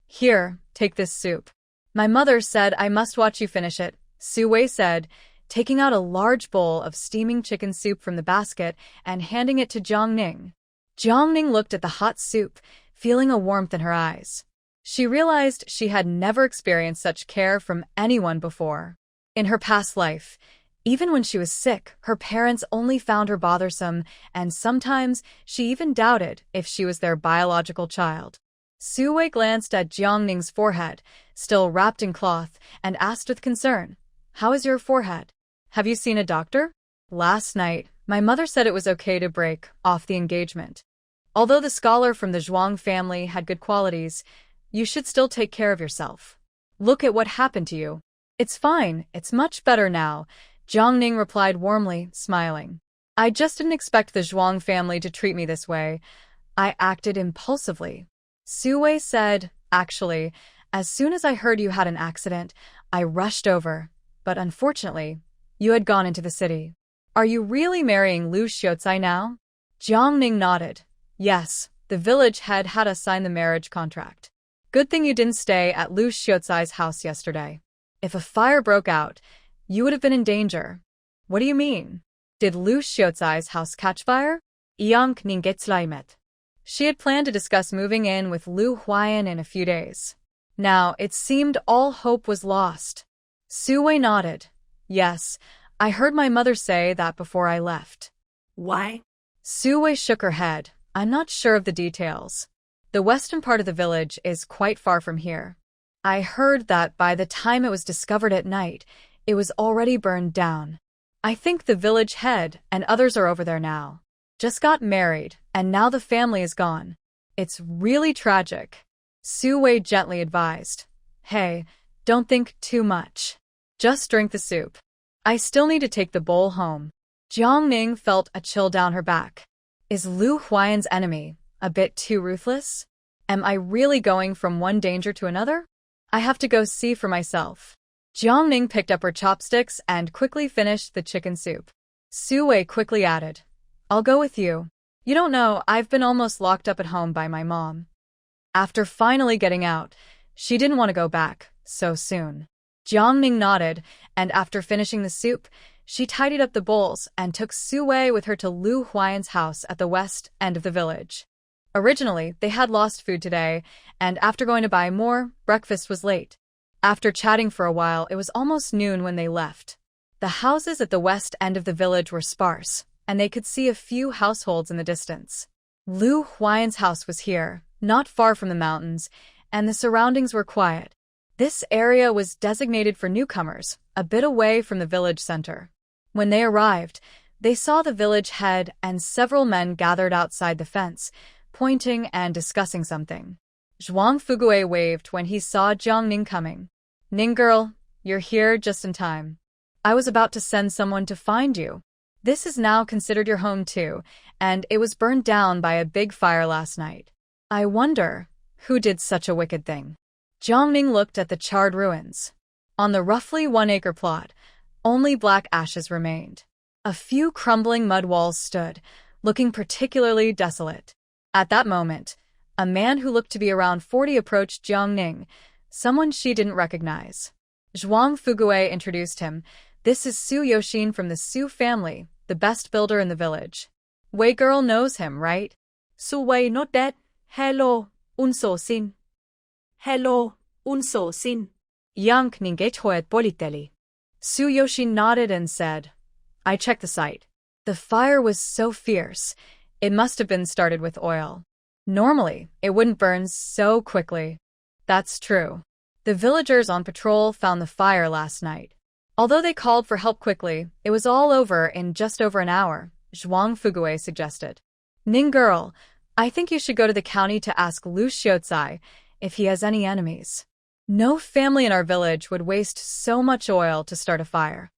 Here, take this soup. My mother said I must watch you finish it," Su Wei said, taking out a large bowl of steaming chicken soup from the basket and handing it to Jiang. Jiang looked at the hot soup, feeling a warmth in her eyes. She realized she had never experienced such care from anyone before. In her past life, even when she was sick, her parents only found her bothersome, and sometimes she even doubted if she was their biological child. Su Wei glanced at Jiang forehead, still wrapped in cloth, and asked with concern, "How is your forehead? Have you seen a doctor?" "Last night, my mother said it was okay to break off the engagement. Although the scholar from the Zhuang family had good qualities, you should still take care of yourself. Look at what happened to you." "It's fine, it's much better now," Jiang replied warmly, smiling. "I just didn't expect the Zhuang family to treat me this way. I acted impulsively." Su Wei said, "Actually, as soon as I heard you had an accident, I rushed over, but unfortunately, you had gone into the city. Are you really marrying Lu Huai'an now?" Jiang nodded. "Yes, the village head had us sign the marriage contract. Good thing you didn't stay at Lu Huai'an's house yesterday. If a fire broke out, you would have been in danger." "What do you mean? Did Lu Huai'an's house catch fire?" Yunqing gets limet. She had planned to discuss moving in with Lu Huai'an in a few days. Now, it seemed all hope was lost. Su Wei nodded. "Yes, I heard my mother say that before I left." "Why?" Su Wei shook her head. "I'm not sure of the details. The western part of the village is quite far from here. I heard that by the time it was discovered at night, it was already burned down. I think the village head and others are over there now. Just got married, and now the family is gone. It's really tragic." Su Wei gently advised. "Hey, don't think too much. Just drink the soup. I still need to take the bowl home." Jiang felt a chill down her back. Is Lu Huai'an's enemy a bit too ruthless? Am I really going from one danger to another? I have to go see for myself. Jiang picked up her chopsticks and quickly finished the chicken soup. Su Wei quickly added, "I'll go with you. You don't know, I've been almost locked up at home by my mom." After finally getting out, she didn't want to go back so soon. Jiang nodded, and after finishing the soup, she tidied up the bowls and took Su Wei with her to Lu Huai'an's house at the west end of the village. Originally, they had lost food today, and after going to buy more, breakfast was late. After chatting for a while, it was almost noon when they left. The houses at the west end of the village were sparse, and they could see a few households in the distance. Lu Huai'an's house was here, not far from the mountains, and the surroundings were quiet. This area was designated for newcomers, a bit away from the village center. When they arrived, they saw the village head and several men gathered outside the fence, pointing and discussing something. Zhuang Fugue waved when he saw Jiang Ning coming. "Ning girl, you're here just in time. I was about to send someone to find you. This is now considered your home too, and it was burned down by a big fire last night. I wonder who did such a wicked thing." Jiang Ning looked at the charred ruins. On the roughly 1-acre plot, only black ashes remained. A few crumbling mud walls stood, looking particularly desolate. At that moment, a man who looked to be around 40 approached Jiang Ning, someone she didn't recognize. Zhuang Fugue introduced him. "This is Su Yoxin from the Su family, the best builder in the village. Wei girl knows him, right?" "Su Wei not dead. Hello, unso sin. Hello, unso sin." "Yank ninge choet boliteli." Su Yoxin nodded and said, "I checked the site. The fire was so fierce, it must have been started with oil. Normally, it wouldn't burn so quickly." "That's true. The villagers on patrol found the fire last night. Although they called for help quickly, it was all over in just over an hour," Zhuang Fugue suggested. "Ning girl, I think you should go to the county to ask Lu Huai'an if he has any enemies. No family in our village would waste so much oil to start a fire."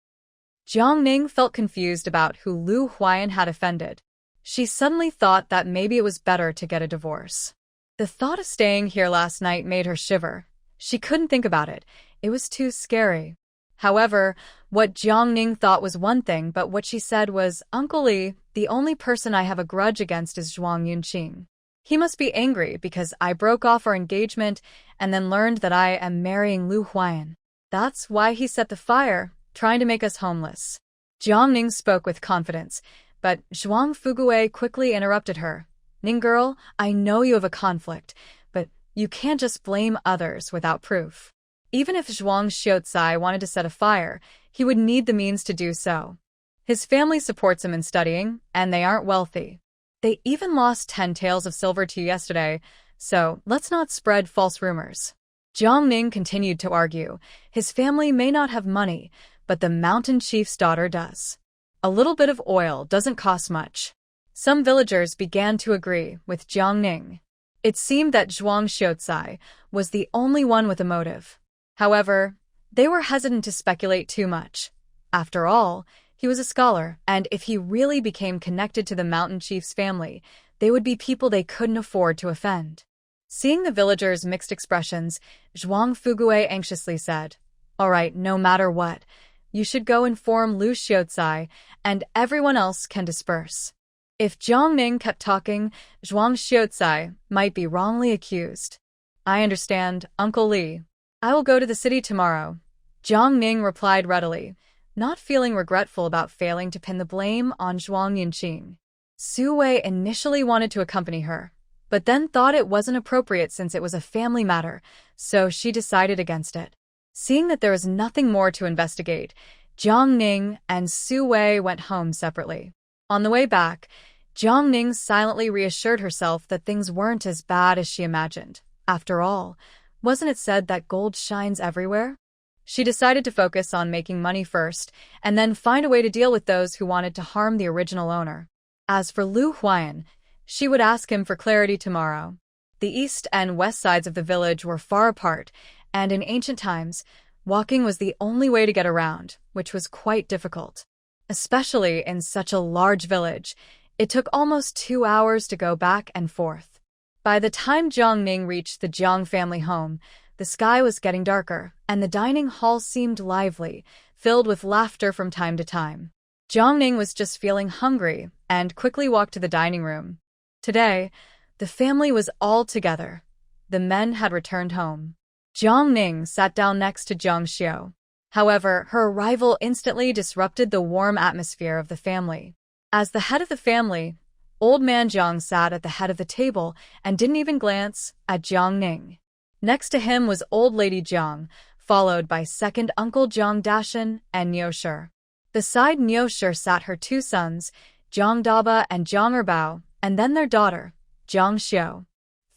Jiang Ning felt confused about who Lu Huai'an had offended. She suddenly thought that maybe it was better to get a divorce. The thought of staying here last night made her shiver. She couldn't think about it. It was too scary. However, what Jiang Ning thought was one thing, but what she said was, "Uncle Li, the only person I have a grudge against is Yunqing. He must be angry because I broke off our engagement and then learned that I am marrying Lu Huai'an. That's why he set the fire, trying to make us homeless." Jiang Ning spoke with confidence, but Zhuang Fugue quickly interrupted her. "Ning girl, I know you have a conflict, but you can't just blame others without proof. Even if Zhuang Xiaozai wanted to set a fire, he would need the means to do so. His family supports him in studying, and they aren't wealthy. They even lost 10 taels of silver to you yesterday, so let's not spread false rumors." Jiang Ning continued to argue. His family may not have money, but the mountain chief's daughter does. A little bit of oil doesn't cost much. Some villagers began to agree with Jiang Ning. It seemed that Zhuang Xiaozai was the only one with a motive. However, they were hesitant to speculate too much. After all, he was a scholar, and if he really became connected to the mountain chief's family, they would be people they couldn't afford to offend. Seeing the villagers' mixed expressions, Zhuang Fugue anxiously said, "All right, no matter what, you should go inform Lu Huai'an, and everyone else can disperse." If Jiang Ning kept talking, Zhuang Xiaozai might be wrongly accused. "I understand, Uncle Li. I will go to the city tomorrow," Jiang Ning replied readily, not feeling regretful about failing to pin the blame on Zhuang Yunqing. Su Wei initially wanted to accompany her, but then thought it wasn't appropriate since it was a family matter, so she decided against it. Seeing that there was nothing more to investigate, Jiang Ning and Su Wei went home separately. On the way back, Jiang Ning silently reassured herself that things weren't as bad as she imagined. After all, wasn't it said that gold shines everywhere? She decided to focus on making money first, and then find a way to deal with those who wanted to harm the original owner. As for Lu Huai'an, she would ask him for clarity tomorrow. The east and west sides of the village were far apart, and in ancient times, walking was the only way to get around, which was quite difficult. Especially in such a large village, it took almost 2 hours to go back and forth. By the time Jiang Ning reached the Jiang family home, the sky was getting darker, and the dining hall seemed lively, filled with laughter from time to time. Jiang Ning was just feeling hungry and quickly walked to the dining room. Today, the family was all together. The men had returned home. Jiang Ning sat down next to Jiang Xiao. However, her arrival instantly disrupted the warm atmosphere of the family. As the head of the family, Old Man Jiang sat at the head of the table and didn't even glance at Jiang Ning. Next to him was Old Lady Jiang, followed by second uncle Jiang Dashan and Niu Shi. Beside Niu Shi sat her two sons, Jiang Daba and Jiang Erbao, and then their daughter, Jiang Xiu.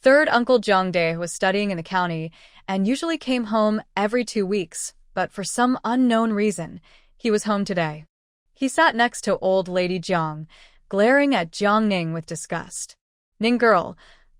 Third uncle Jiang Dai was studying in the county and usually came home every 2 weeks, but for some unknown reason, he was home today. He sat next to old lady Jiang, glaring at Jiang Ning with disgust. "Ning girl,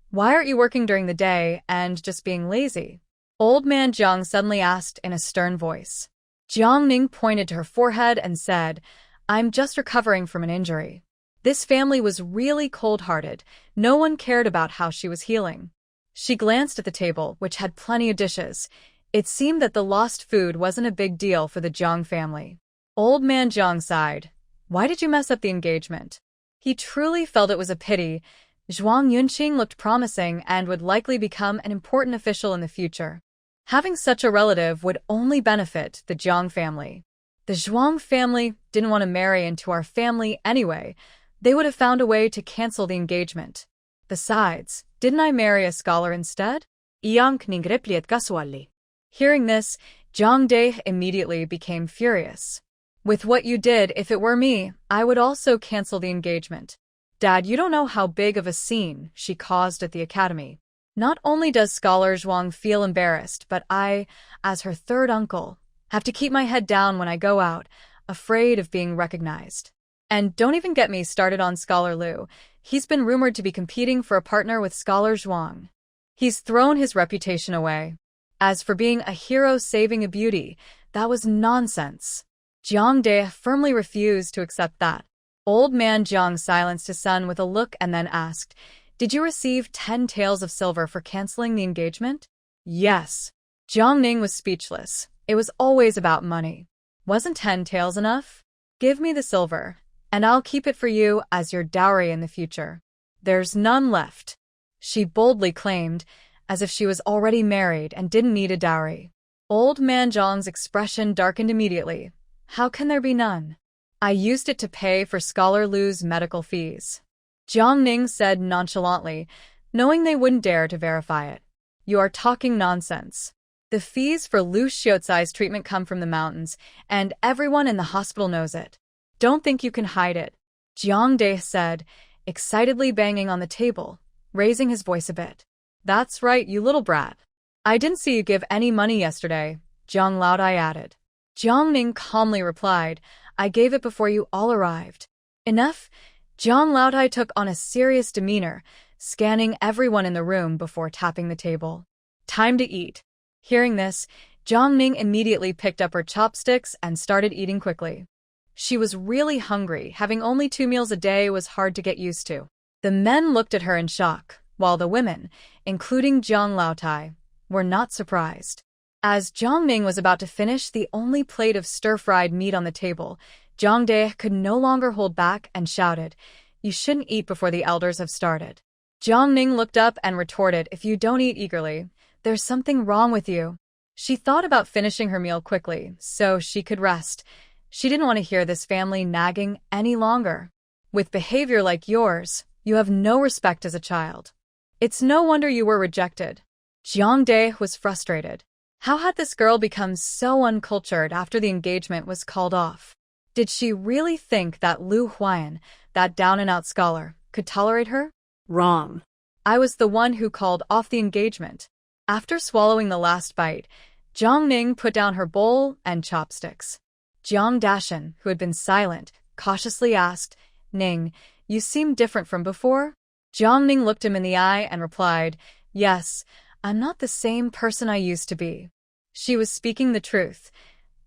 why aren't you working during the day and just being lazy?" Old man Jiang suddenly asked in a stern voice. Jiang Ning pointed to her forehead and said, "I'm just recovering from an injury." This family was really cold-hearted. No one cared about how she was healing. She glanced at the table, which had plenty of dishes. It seemed that the lost food wasn't a big deal for the Jiang family. Old man Jiang sighed. "Why did you mess up the engagement?" He truly felt it was a pity. Zhuang Yunqing looked promising and would likely become an important official in the future. Having such a relative would only benefit the Jiang family. The Zhuang family didn't want to marry into our family anyway. They would have found a way to cancel the engagement. Besides, didn't I marry a scholar instead? Yunqing replied casually. Hearing this, Jiang Dai immediately became furious. "With what you did, if it were me, I would also cancel the engagement. Dad, you don't know how big of a scene she caused at the academy. Not only does Scholar Zhuang feel embarrassed, but I, as her third uncle, have to keep my head down when I go out, afraid of being recognized. And don't even get me started on Scholar Lu. He's been rumored to be competing for a partner with Scholar Zhuang. He's thrown his reputation away. As for being a hero saving a beauty, that was nonsense." Jiang Dai firmly refused to accept that. Old man Jiang silenced his son with a look and then asked, "Did you receive 10 taels of silver for canceling the engagement?" "Yes." Jiang Ning was speechless. It was always about money. "Wasn't 10 taels enough? Give me the silver, and I'll keep it for you as your dowry in the future." "There's none left," she boldly claimed, as if she was already married and didn't need a dowry. Old man Jiang's expression darkened immediately. "How can there be none? I used it to pay for Scholar Lu's medical fees." Jiang Ning said nonchalantly, knowing they wouldn't dare to verify it. "You are talking nonsense. The fees for Lu Xiaozai's treatment come from the mountains, and everyone in the hospital knows it. Don't think you can hide it," Jiang Dai said, excitedly banging on the table, raising his voice a bit. "That's right, you little brat. I didn't see you give any money yesterday," Jiang Laodai added. Jiang Ning calmly replied, "I gave it before you all arrived." "Enough?" Jiang Laodai took on a serious demeanor, scanning everyone in the room before tapping the table. "Time to eat." Hearing this, Jiang Ning immediately picked up her chopsticks and started eating quickly. She was really hungry. Having only 2 meals a day was hard to get used to. The men looked at her in shock, while the women, including Jiang Laotai, were not surprised. As Jiang Ning was about to finish the only plate of stir-fried meat on the table, Jiang Dai could no longer hold back and shouted, "You shouldn't eat before the elders have started." Jiang Ning looked up and retorted, "If you don't eat eagerly, there's something wrong with you." She thought about finishing her meal quickly, so she could rest. She didn't want to hear this family nagging any longer. "With behavior like yours, you have no respect as a child. It's no wonder you were rejected." Jiang Dai was frustrated. How had this girl become so uncultured after the engagement was called off? Did she really think that Lu Huai'an, that down-and-out scholar, could tolerate her? Wrong. "I was the one who called off the engagement." After swallowing the last bite, Jiang Ning put down her bowl and chopsticks. Jiang Dashan, who had been silent, cautiously asked, "Ning, you seem different from before?" Jiang Ning looked him in the eye and replied, "Yes, I'm not the same person I used to be." She was speaking the truth.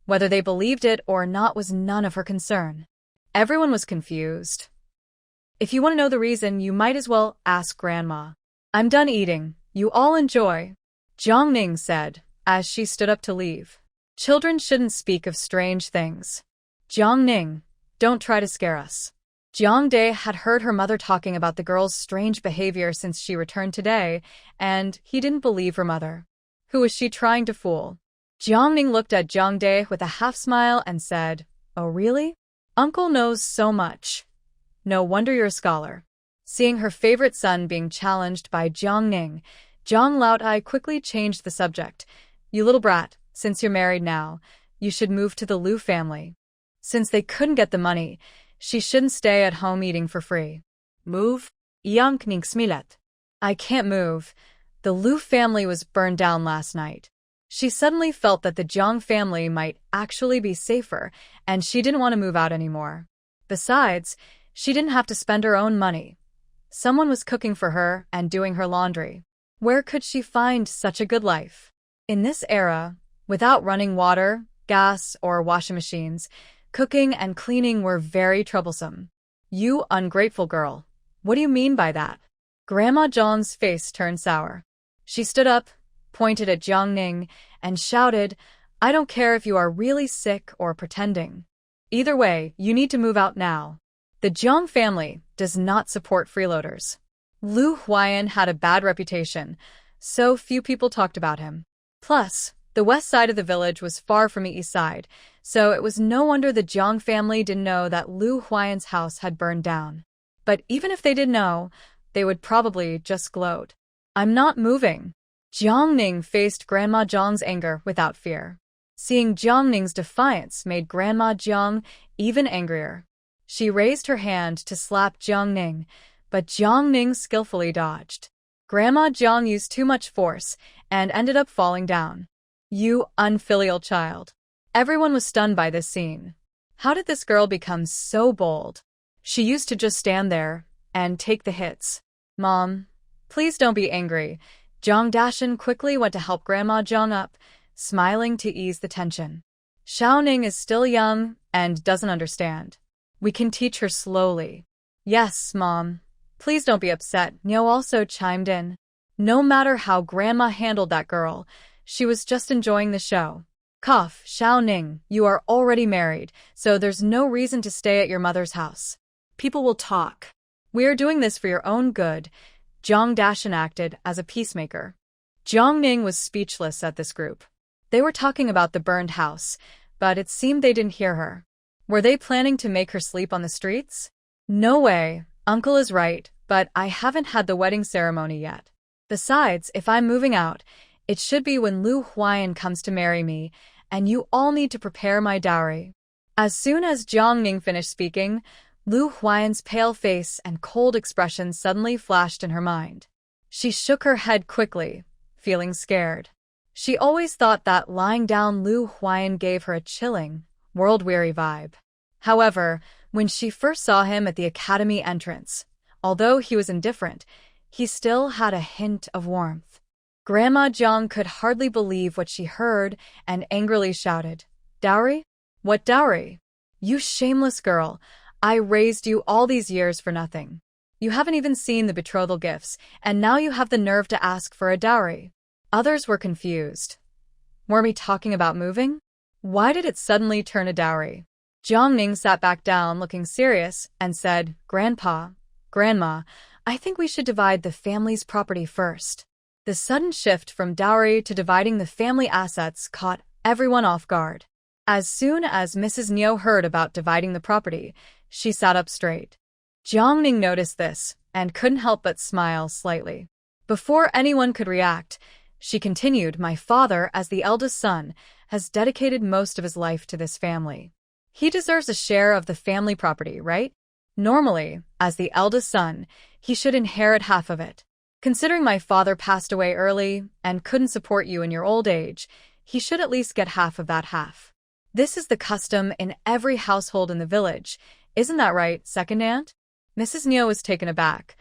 Whether they believed it or not was none of her concern. Everyone was confused. "If you want to know the reason, you might as well ask Grandma. I'm done eating. You all enjoy," Jiang Ning said, as she stood up to leave. "Children shouldn't speak of strange things. Jiang Ning, don't try to scare us." Jiang Dai had heard her mother talking about the girl's strange behavior since she returned today, and he didn't believe her mother. Who was she trying to fool? Jiang Ning looked at Jiang Dai with a half-smile and said, "Oh really? Uncle knows so much. No wonder you're a scholar." Seeing her favorite son being challenged by Jiang Ning, Jiang Laodai quickly changed the subject. "You little brat, Since you're married now, you should move to the Lu family. Since they couldn't get the money, she shouldn't stay at home eating for free. Move? Yunqing smilet. I can't move. The Lu family was burned down last night. She suddenly felt that the Jiang family might actually be safer, and she didn't want to move out anymore. Besides, she didn't have to spend her own money. Someone was cooking for her and doing her laundry. Where could she find such a good life? In this era, without running water, gas, or washing machines, cooking and cleaning were very troublesome. You ungrateful girl. What do you mean by that? Grandma Jiang's face turned sour. She stood up, pointed at Jiang Ning, and shouted, I don't care if you are really sick or pretending. Either way, you need to move out now. The Jiang family does not support freeloaders. Lu Huai'an had a bad reputation, so few people talked about him. Plus, the west side of the village was far from the east side, so it was no wonder the Jiang family didn't know that Lu Huai'an's house had burned down. But even if they did know, they would probably just gloat. I'm not moving. Jiang Ning faced Grandma Jiang's anger without fear. Seeing Jiang Ning's defiance made Grandma Jiang even angrier. She raised her hand to slap Jiang Ning, but Jiang Ning skillfully dodged. Grandma Jiang used too much force and ended up falling down. You unfilial child. Everyone was stunned by this scene. How did this girl become so bold? She used to just stand there and take the hits. Mom, please don't be angry. Jiang Dashan quickly went to help Grandma Jiang up, smiling to ease the tension. Xiaoning is still young and doesn't understand. We can teach her slowly. Yes, Mom. Please don't be upset, Niu also chimed in. No matter how Grandma handled that girl, she was just enjoying the show. Cough, Xiaoning, you are already married, so there's no reason to stay at your mother's house. People will talk. We are doing this for your own good. Jiang Dashan acted as a peacemaker. Jiang Ning was speechless at this group. They were talking about the burned house, but it seemed they didn't hear her. Were they planning to make her sleep on the streets? No way, Uncle is right, but I haven't had the wedding ceremony yet. Besides, if I'm moving out, it should be when Lu Huai'an comes to marry me, and you all need to prepare my dowry. As soon as Jiang Ning finished speaking, Lu Huai'an's pale face and cold expression suddenly flashed in her mind. She shook her head quickly, feeling scared. She always thought that lying down Lu Huai'an gave her a chilling, world-weary vibe. However, when she first saw him at the academy entrance, although he was indifferent, he still had a hint of warmth. Grandma Jiang could hardly believe what she heard and angrily shouted, Dowry? What dowry? You shameless girl! I raised you all these years for nothing. You haven't even seen the betrothal gifts, and now you have the nerve to ask for a dowry. Others were confused. Were we talking about moving? Why did it suddenly turn a dowry? Jiang Ning sat back down looking serious and said, Grandpa, Grandma, I think we should divide the family's property first. The sudden shift from dowry to dividing the family assets caught everyone off guard. As soon as Mrs. Niu heard about dividing the property, she sat up straight. Jiang Ning noticed this and couldn't help but smile slightly. Before anyone could react, she continued, My father, as the eldest son, has dedicated most of his life to this family. He deserves a share of the family property, right? Normally, as the eldest son, he should inherit half of it. Considering my father passed away early and couldn't support you in your old age, he should at least get half of that half. This is the custom in every household in the village. Isn't that right, second aunt? Mrs. Niu was taken aback.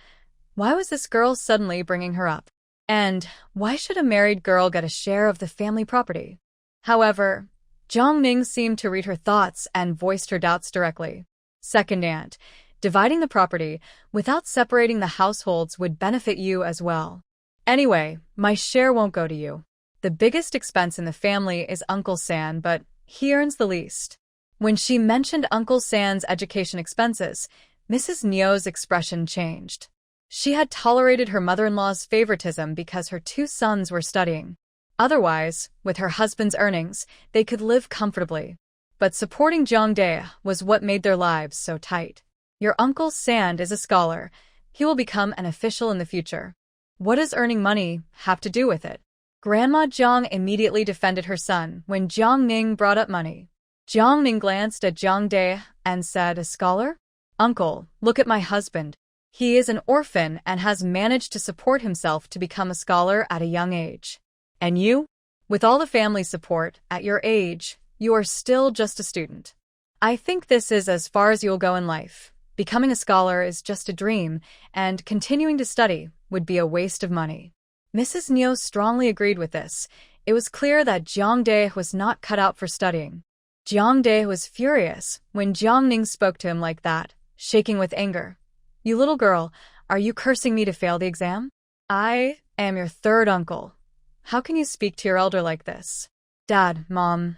Why was this girl suddenly bringing her up? And why should a married girl get a share of the family property? However, Jiang Ning seemed to read her thoughts and voiced her doubts directly. Second aunt, dividing the property without separating the households would benefit you as well. Anyway, my share won't go to you. The biggest expense in the family is Uncle San, but he earns the least. When she mentioned Uncle San's education expenses, Mrs. Niu's expression changed. She had tolerated her mother-in-law's favoritism because her two sons were studying. Otherwise, with her husband's earnings, they could live comfortably. But supporting Jiang Dai was what made their lives so tight. Your Uncle San is a scholar. He will become an official in the future. What does earning money have to do with it? Grandma Jiang immediately defended her son when Jiang Ning brought up money. Jiang Ning glanced at Jiang De and said, "A scholar? Uncle, look at my husband. He is an orphan and has managed to support himself to become a scholar at a young age. And you? With all the family support, at your age, you are still just a student. I think this is as far as you'll go in life. Becoming a scholar is just a dream, and continuing to study would be a waste of money." Mrs. Neo strongly agreed with this. It was clear that Jiang De was not cut out for studying. Jiang De was furious when Jiang Ning spoke to him like that, shaking with anger. "You little girl, are you cursing me to fail the exam? I am your third uncle. How can you speak to your elder like this? Dad, Mom,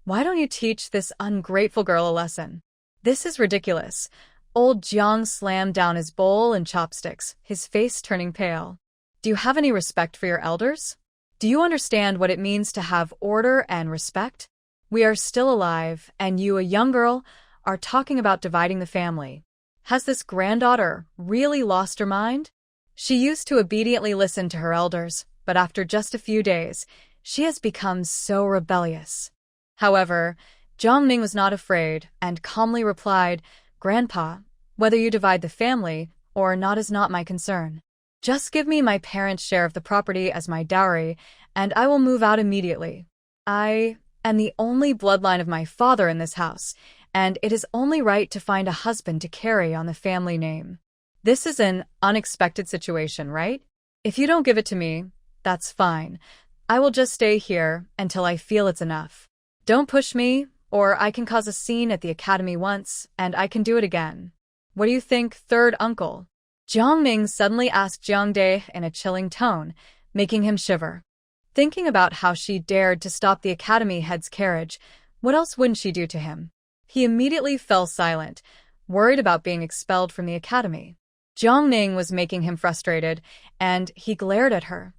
why don't you teach this ungrateful girl a lesson? This is ridiculous." Old Jiang slammed down his bowl and chopsticks, his face turning pale. "Do you have any respect for your elders? Do you understand what it means to have order and respect? We are still alive, and you, a young girl, are talking about dividing the family. Has this granddaughter really lost her mind? She used to obediently listen to her elders, but after just a few days, she has become so rebellious." However, Jiang Ning was not afraid and calmly replied, "Grandpa, whether you divide the family or not is not my concern. Just give me my parents' share of the property as my dowry, and I will move out immediately. I am the only bloodline of my father in this house, and it is only right to find a husband to carry on the family name. This is an unexpected situation, right? If you don't give it to me, that's fine. I will just stay here until I feel it's enough. Don't push me, or I can cause a scene at the academy once, and I can do it again. What do you think, third uncle?" Jiang Ning suddenly asked Jiang De in a chilling tone, making him shiver. Thinking about how she dared to stop the academy head's carriage, what else wouldn't she do to him? He immediately fell silent, worried about being expelled from the academy. Jiang Ning was making him frustrated, and he glared at her,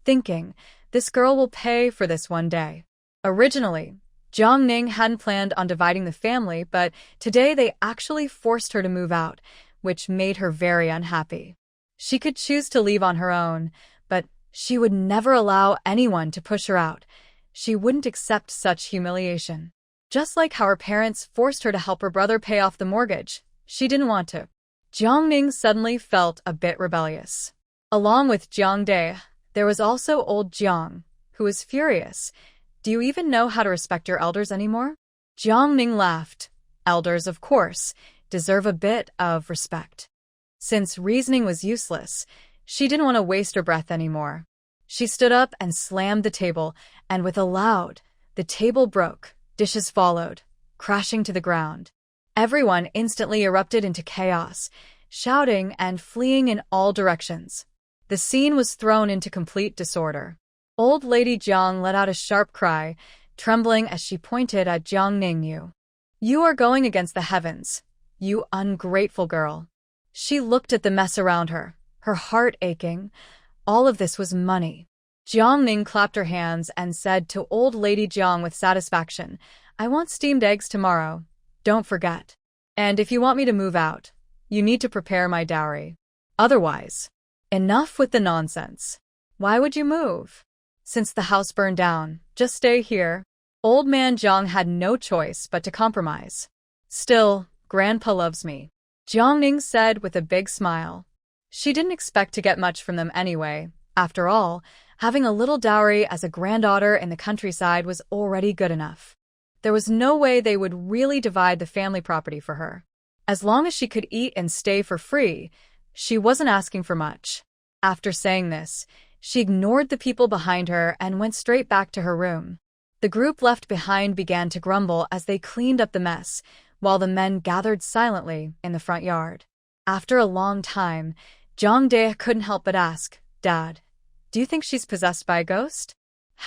thinking, this girl will pay for this one day. Originally, Jiang Ning hadn't planned on dividing the family, but today they actually forced her to move out, which made her very unhappy. She could choose to leave on her own, but she would never allow anyone to push her out. She wouldn't accept such humiliation. Just like how her parents forced her to help her brother pay off the mortgage, she didn't want to. Jiang Ning suddenly felt a bit rebellious. Along with Jiang De, there was also old Jiang, who was furious. "Do you even know how to respect your elders anymore?" Jiang Ning laughed. Elders, of course, deserve a bit of respect. Since reasoning was useless, she didn't want to waste her breath anymore. She stood up and slammed the table, and with a loud, the table broke, dishes followed, crashing to the ground. Everyone instantly erupted into chaos, shouting and fleeing in all directions. The scene was thrown into complete disorder. Old Lady Jiang let out a sharp cry, trembling as she pointed at Jiang Ning. You are going against the heavens, you ungrateful girl." She looked at the mess around her, her heart aching. All of this was money. Jiang Ning clapped her hands and said to Old Lady Jiang with satisfaction, "I want steamed eggs tomorrow. Don't forget. And if you want me to move out, you need to prepare my dowry. Otherwise, enough with the nonsense. Why would you move? Since the house burned down, just stay here." Old man Jiang had no choice but to compromise. "Still, Grandpa loves me," Jiang Ning said with a big smile. She didn't expect to get much from them anyway. After all, having a little dowry as a granddaughter in the countryside was already good enough. There was no way they would really divide the family property for her. As long as she could eat and stay for free, she wasn't asking for much. After saying this, she ignored the people behind her and went straight back to her room. The group left behind began to grumble as they cleaned up the mess, while the men gathered silently in the front yard. After a long time, Jiang De couldn't help but ask, "Dad, do you think she's possessed by a ghost?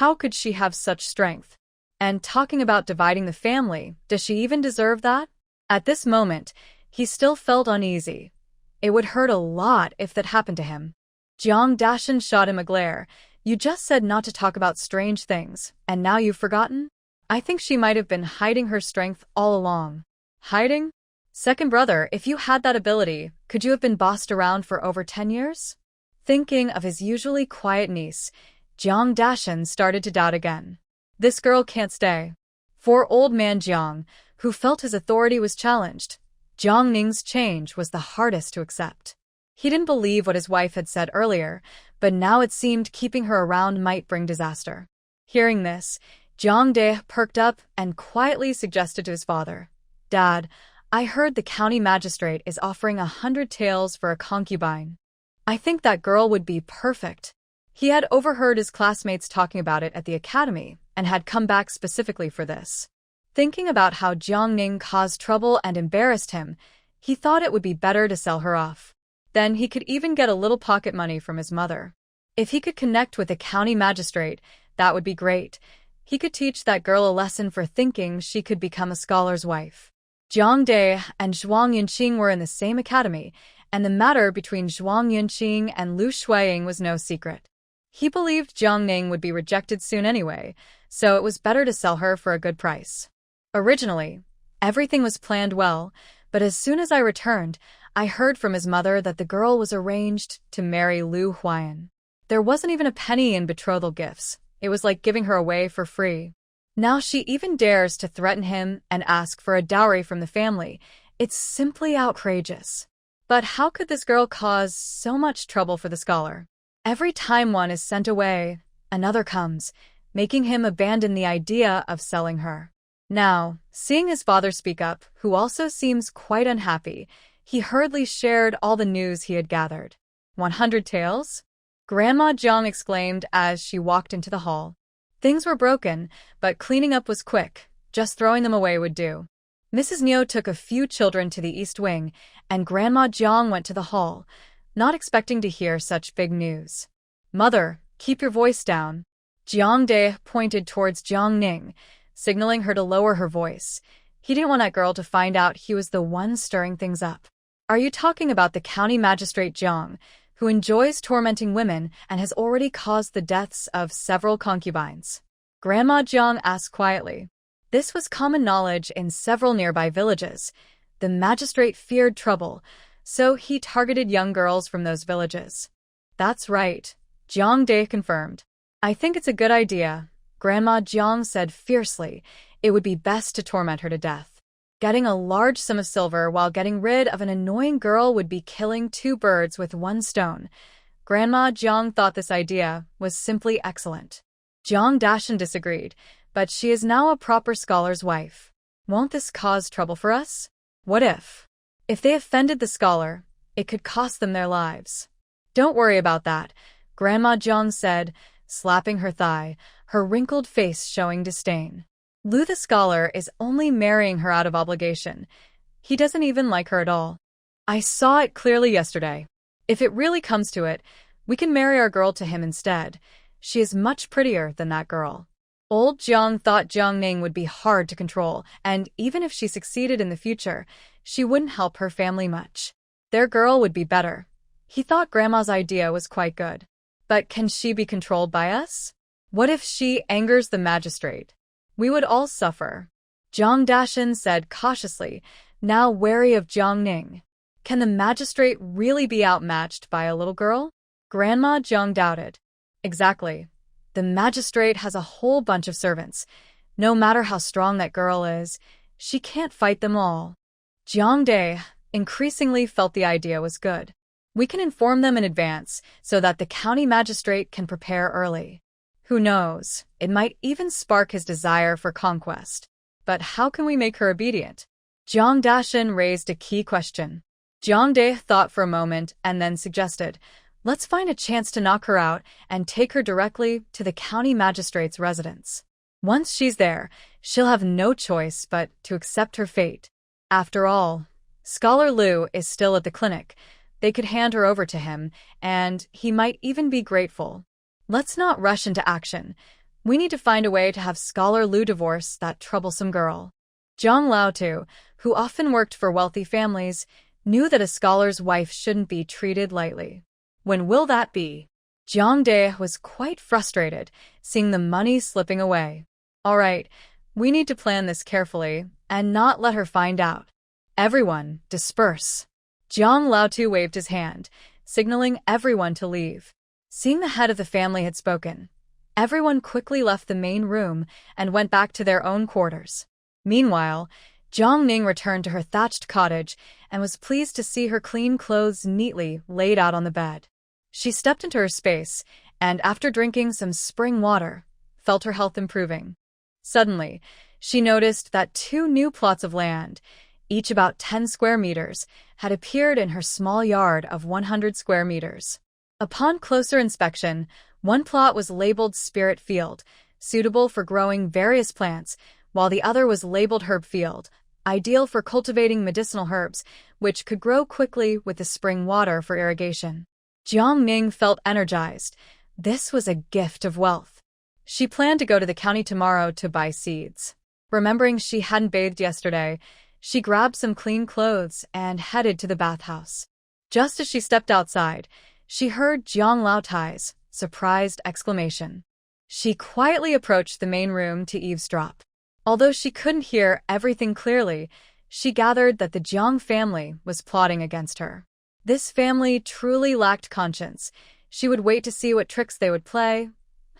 How could she have such strength? And talking about dividing the family, does she even deserve that?" At this moment, he still felt uneasy. It would hurt a lot if that happened to him. Jiang Dashan shot him a glare. "You just said not to talk about strange things, and now you've forgotten? I think she might have been hiding her strength all along." "Hiding? Second brother, if you had that ability, could you have been bossed around for over 10 years? Thinking of his usually quiet niece, Jiang Dashan started to doubt again. This girl can't stay. For old man Jiang, who felt his authority was challenged, Jiang Ning's change was the hardest to accept. He didn't believe what his wife had said earlier, but now it seemed keeping her around might bring disaster. Hearing this, Jiang De perked up and quietly suggested to his father, "Dad, I heard the county magistrate is offering 100 taels for a concubine. I think that girl would be perfect." He had overheard his classmates talking about it at the academy and had come back specifically for this. Thinking about how Jiang Ning caused trouble and embarrassed him, he thought it would be better to sell her off. Then he could even get a little pocket money from his mother. If he could connect with a county magistrate, that would be great. He could teach that girl a lesson for thinking she could become a scholar's wife. Jiang De and Zhuang Yunqing were in the same academy, and the matter between Zhuang Yunqing and Lu Huai'an was no secret. He believed Jiang Ning would be rejected soon anyway, so it was better to sell her for a good price. Originally, everything was planned well, but as soon as I returned, I heard from his mother that the girl was arranged to marry Lu Huai'an. There wasn't even a penny in betrothal gifts. It was like giving her away for free. Now she even dares to threaten him and ask for a dowry from the family. It's simply outrageous. But how could this girl cause so much trouble for the scholar? Every time one is sent away, another comes, making him abandon the idea of selling her. Now, seeing his father speak up, who also seems quite unhappy, he hurriedly shared all the news he had gathered. 100 taels? Grandma Jiang exclaimed as she walked into the hall. Things were broken, but cleaning up was quick. Just throwing them away would do. Mrs. Niu took a few children to the east wing, and Grandma Jiang went to the hall, not expecting to hear such big news. "Mother, keep your voice down." Jiang De pointed towards Jiang Ning, signaling her to lower her voice. He didn't want that girl to find out he was the one stirring things up. "Are you talking about the county magistrate Jiang, who enjoys tormenting women and has already caused the deaths of several concubines?" Grandma Jiang asked quietly. This was common knowledge in several nearby villages. The magistrate feared trouble, so he targeted young girls from those villages. "That's right," Jiang De confirmed. "I think it's a good idea," Grandma Jiang said fiercely. "It would be best to torment her to death. Getting a large sum of silver while getting rid of an annoying girl would be killing two birds with one stone." Grandma Jiang thought this idea was simply excellent. Jiang Dashan disagreed, but she is now a proper scholar's wife. "Won't this cause trouble for us? What if? If they offended the scholar, it could cost them their lives." "Don't worry about that," Grandma Jiang said, slapping her thigh, her wrinkled face showing disdain. "Lu the scholar is only marrying her out of obligation. He doesn't even like her at all. I saw it clearly yesterday. If it really comes to it, we can marry our girl to him instead. She is much prettier than that girl." Old Jiang thought Jiang Ning would be hard to control, and even if she succeeded in the future, she wouldn't help her family much. Their girl would be better. He thought Grandma's idea was quite good. But can she be controlled by us? What if she angers the magistrate? We would all suffer. Jiang Dashan said cautiously, now wary of Jiang Ning. Can the magistrate really be outmatched by a little girl? Grandma Jiang doubted. Exactly. The magistrate has a whole bunch of servants. No matter how strong that girl is, she can't fight them all. Jiang De increasingly felt the idea was good. We can inform them in advance so that the county magistrate can prepare early. Who knows, it might even spark his desire for conquest. But how can we make her obedient? Jiang Dashan raised a key question. Jiang De thought for a moment and then suggested, let's find a chance to knock her out and take her directly to the county magistrate's residence. Once she's there, she'll have no choice but to accept her fate. After all, Scholar Lu is still at the clinic. They could hand her over to him, and he might even be grateful. Let's not rush into action. We need to find a way to have Scholar Lu divorce that troublesome girl. Zhang Laotu, who often worked for wealthy families, knew that a scholar's wife shouldn't be treated lightly. When will that be? Jiang De was quite frustrated, seeing the money slipping away. All right, we need to plan this carefully and not let her find out. Everyone, disperse. Zhang Laotu waved his hand, signaling everyone to leave. Seeing the head of the family had spoken, Everyone quickly left the main room and went back to their own quarters. Meanwhile, Jiang returned to her thatched cottage and was pleased to see her clean clothes neatly laid out on the bed. She stepped into her space and, after drinking some spring water, felt her health improving. Suddenly, she noticed that 2 new plots of land, each about 10 square meters, had appeared in her small yard of 100 square meters. Upon closer inspection, one plot was labeled Spirit Field, suitable for growing various plants, while the other was labeled Herb Field, ideal for cultivating medicinal herbs, which could grow quickly with the spring water for irrigation. Jiang felt energized. This was a gift of wealth. She planned to go to the county tomorrow to buy seeds. Remembering she hadn't bathed yesterday, she grabbed some clean clothes and headed to the bathhouse. Just as she stepped outside, she heard Jiang Laotai's surprised exclamation. She quietly approached the main room to eavesdrop. Although she couldn't hear everything clearly, she gathered that the Jiang family was plotting against her. This family truly lacked conscience. She would wait to see what tricks they would play.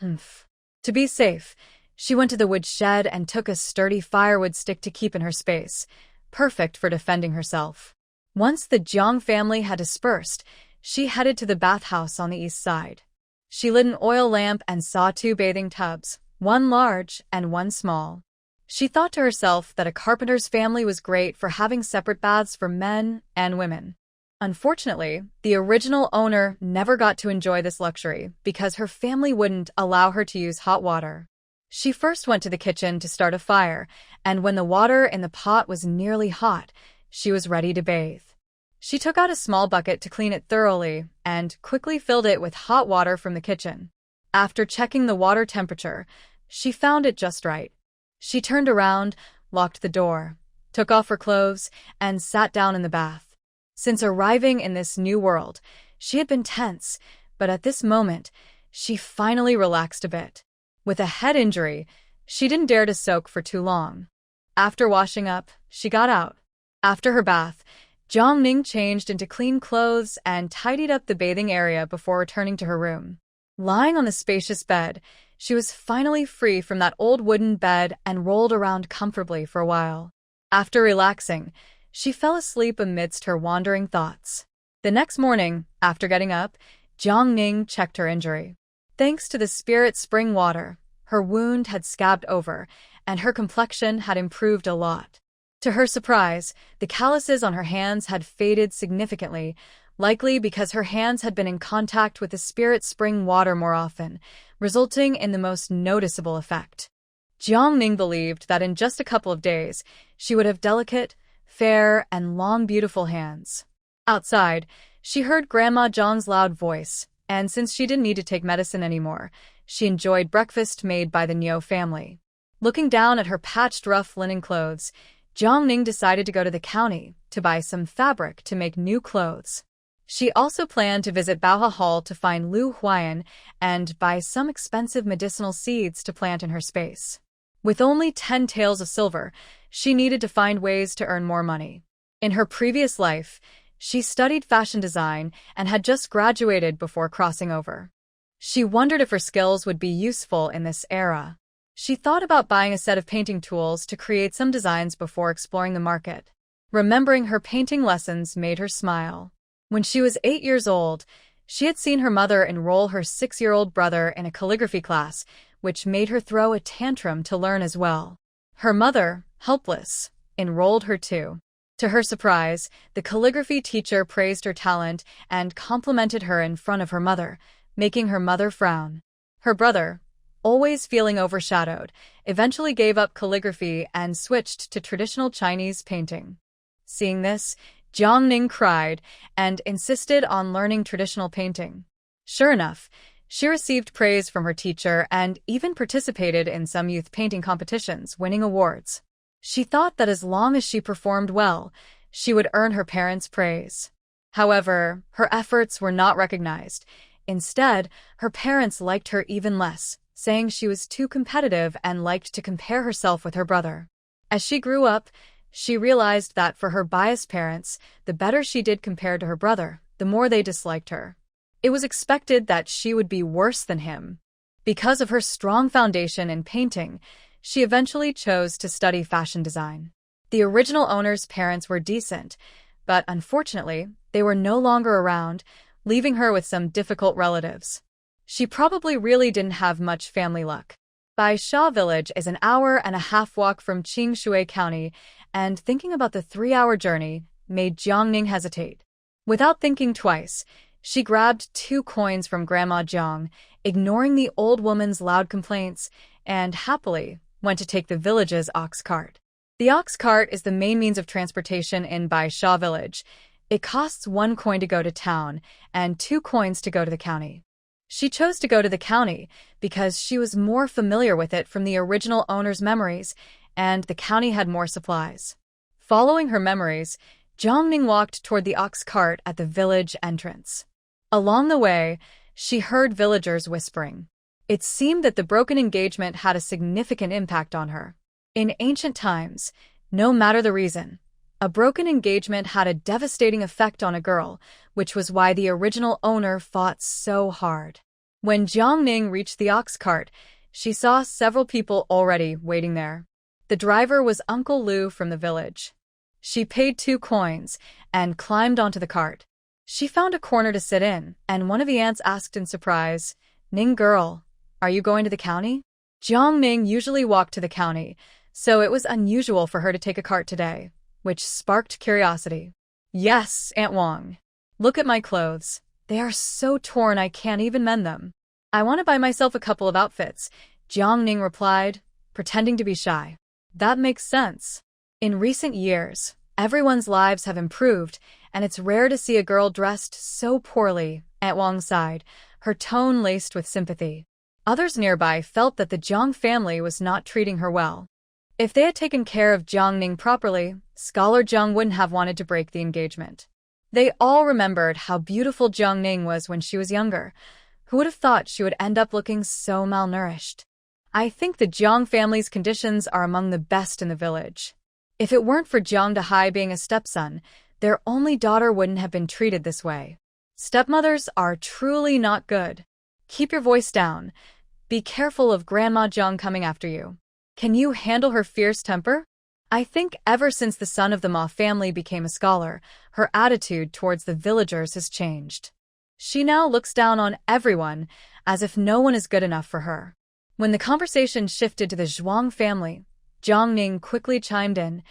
To be safe, she went to the woodshed and took a sturdy firewood stick to keep in her space, perfect for defending herself. Once the Jiang family had dispersed, she headed to the bathhouse on the east side. She lit an oil lamp and saw 2 bathing tubs, one large and one small. She thought to herself that a carpenter's family was great for having separate baths for men and women. Unfortunately, the original owner never got to enjoy this luxury because her family wouldn't allow her to use hot water. She first went to the kitchen to start a fire, and when the water in the pot was nearly hot, she was ready to bathe. She took out a small bucket to clean it thoroughly and quickly filled it with hot water from the kitchen. After checking the water temperature, she found it just right. She turned around, locked the door, took off her clothes, and sat down in the bath. Since arriving in this new world, she had been tense, but at this moment, she finally relaxed a bit. With a head injury, she didn't dare to soak for too long. After washing up, she got out. After her bath, Jiang changed into clean clothes and tidied up the bathing area before returning to her room. Lying on the spacious bed, she was finally free from that old wooden bed and rolled around comfortably for a while. After relaxing, she fell asleep amidst her wandering thoughts. The next morning, after getting up, Jiang checked her injury. Thanks to the spirit spring water, her wound had scabbed over, and her complexion had improved a lot. To her surprise, the calluses on her hands had faded significantly, likely because her hands had been in contact with the spirit spring water more often, resulting in the most noticeable effect. Jiang believed that in just a couple of days, she would have delicate, fair, and long beautiful hands. Outside, she heard Grandma Jiang's loud voice, and since she didn't need to take medicine anymore, she enjoyed breakfast made by the Niu family. Looking down at her patched rough linen clothes, Jiang decided to go to the county to buy some fabric to make new clothes. She also planned to visit Baohe Hall to find Lu Huai'an and buy some expensive medicinal seeds to plant in her space. With only 10 taels of silver, she needed to find ways to earn more money. In her previous life, she studied fashion design and had just graduated before crossing over. She wondered if her skills would be useful in this era. She thought about buying a set of painting tools to create some designs before exploring the market. Remembering her painting lessons made her smile. When she was 8 years old, she had seen her mother enroll her 6-year-old brother in a calligraphy class, which made her throw a tantrum to learn as well. Her mother, helpless, enrolled her too. To her surprise, the calligraphy teacher praised her talent and complimented her in front of her mother, making her mother frown. Her brother, always feeling overshadowed, eventually gave up calligraphy and switched to traditional Chinese painting. Seeing this, Jiang cried and insisted on learning traditional painting. Sure enough, she received praise from her teacher and even participated in some youth painting competitions, winning awards. She thought that as long as she performed well, she would earn her parents' praise. However, her efforts were not recognized. Instead, her parents liked her even less, saying she was too competitive and liked to compare herself with her brother. As she grew up, she realized that for her biased parents, the better she did compared to her brother, the more they disliked her. It was expected that she would be worse than him. Because of her strong foundation in painting, she eventually chose to study fashion design. The original owner's parents were decent, but unfortunately, they were no longer around, leaving her with some difficult relatives. She probably really didn't have much family luck. Baisha Village is an hour-and-a-half walk from Qingshui County, and thinking about the 3-hour journey made Jiangning hesitate. Without thinking twice, she grabbed 2 coins from Grandma Jiang, ignoring the old woman's loud complaints, and happily went to take the village's ox cart. The ox cart is the main means of transportation in Baisha Village. It costs 1 coin to go to town and 2 coins to go to the county. She chose to go to the county because she was more familiar with it from the original owner's memories, and the county had more supplies. Following her memories, Jiangning walked toward the ox cart at the village entrance. Along the way, she heard villagers whispering. It seemed that the broken engagement had a significant impact on her. In ancient times, no matter the reason, a broken engagement had a devastating effect on a girl, which was why the original owner fought so hard. When Jiangning reached the ox cart, she saw several people already waiting there. The driver was Uncle Lu from the village. She paid 2 coins and climbed onto the cart. She found a corner to sit in, and one of the aunts asked in surprise, "Ning girl, are you going to the county?" Jiangning usually walked to the county, so it was unusual for her to take a cart today, which sparked curiosity. "Yes, Aunt Wang. Look at my clothes. They are so torn I can't even mend them. I want to buy myself a couple of outfits," Jiangning replied, pretending to be shy. That makes sense. In recent years, everyone's lives have improved, and it's rare to see a girl dressed so poorly, Aunt Wang sighed, her tone laced with sympathy. Others nearby felt that the Jiang family was not treating her well. If they had taken care of Jiangning properly, Scholar Jiang wouldn't have wanted to break the engagement. They all remembered how beautiful Jiangning was when she was younger. Who would have thought she would end up looking so malnourished? I think the Jiang family's conditions are among the best in the village. If it weren't for Jiang Dahai being a stepson, their only daughter wouldn't have been treated this way. Stepmothers are truly not good. Keep your voice down. Be careful of Grandma Jiang coming after you. Can you handle her fierce temper? I think ever since the son of the Ma family became a scholar, her attitude towards the villagers has changed. She now looks down on everyone as if no one is good enough for her. When the conversation shifted to the Zhuang family, Jiangning quickly chimed in,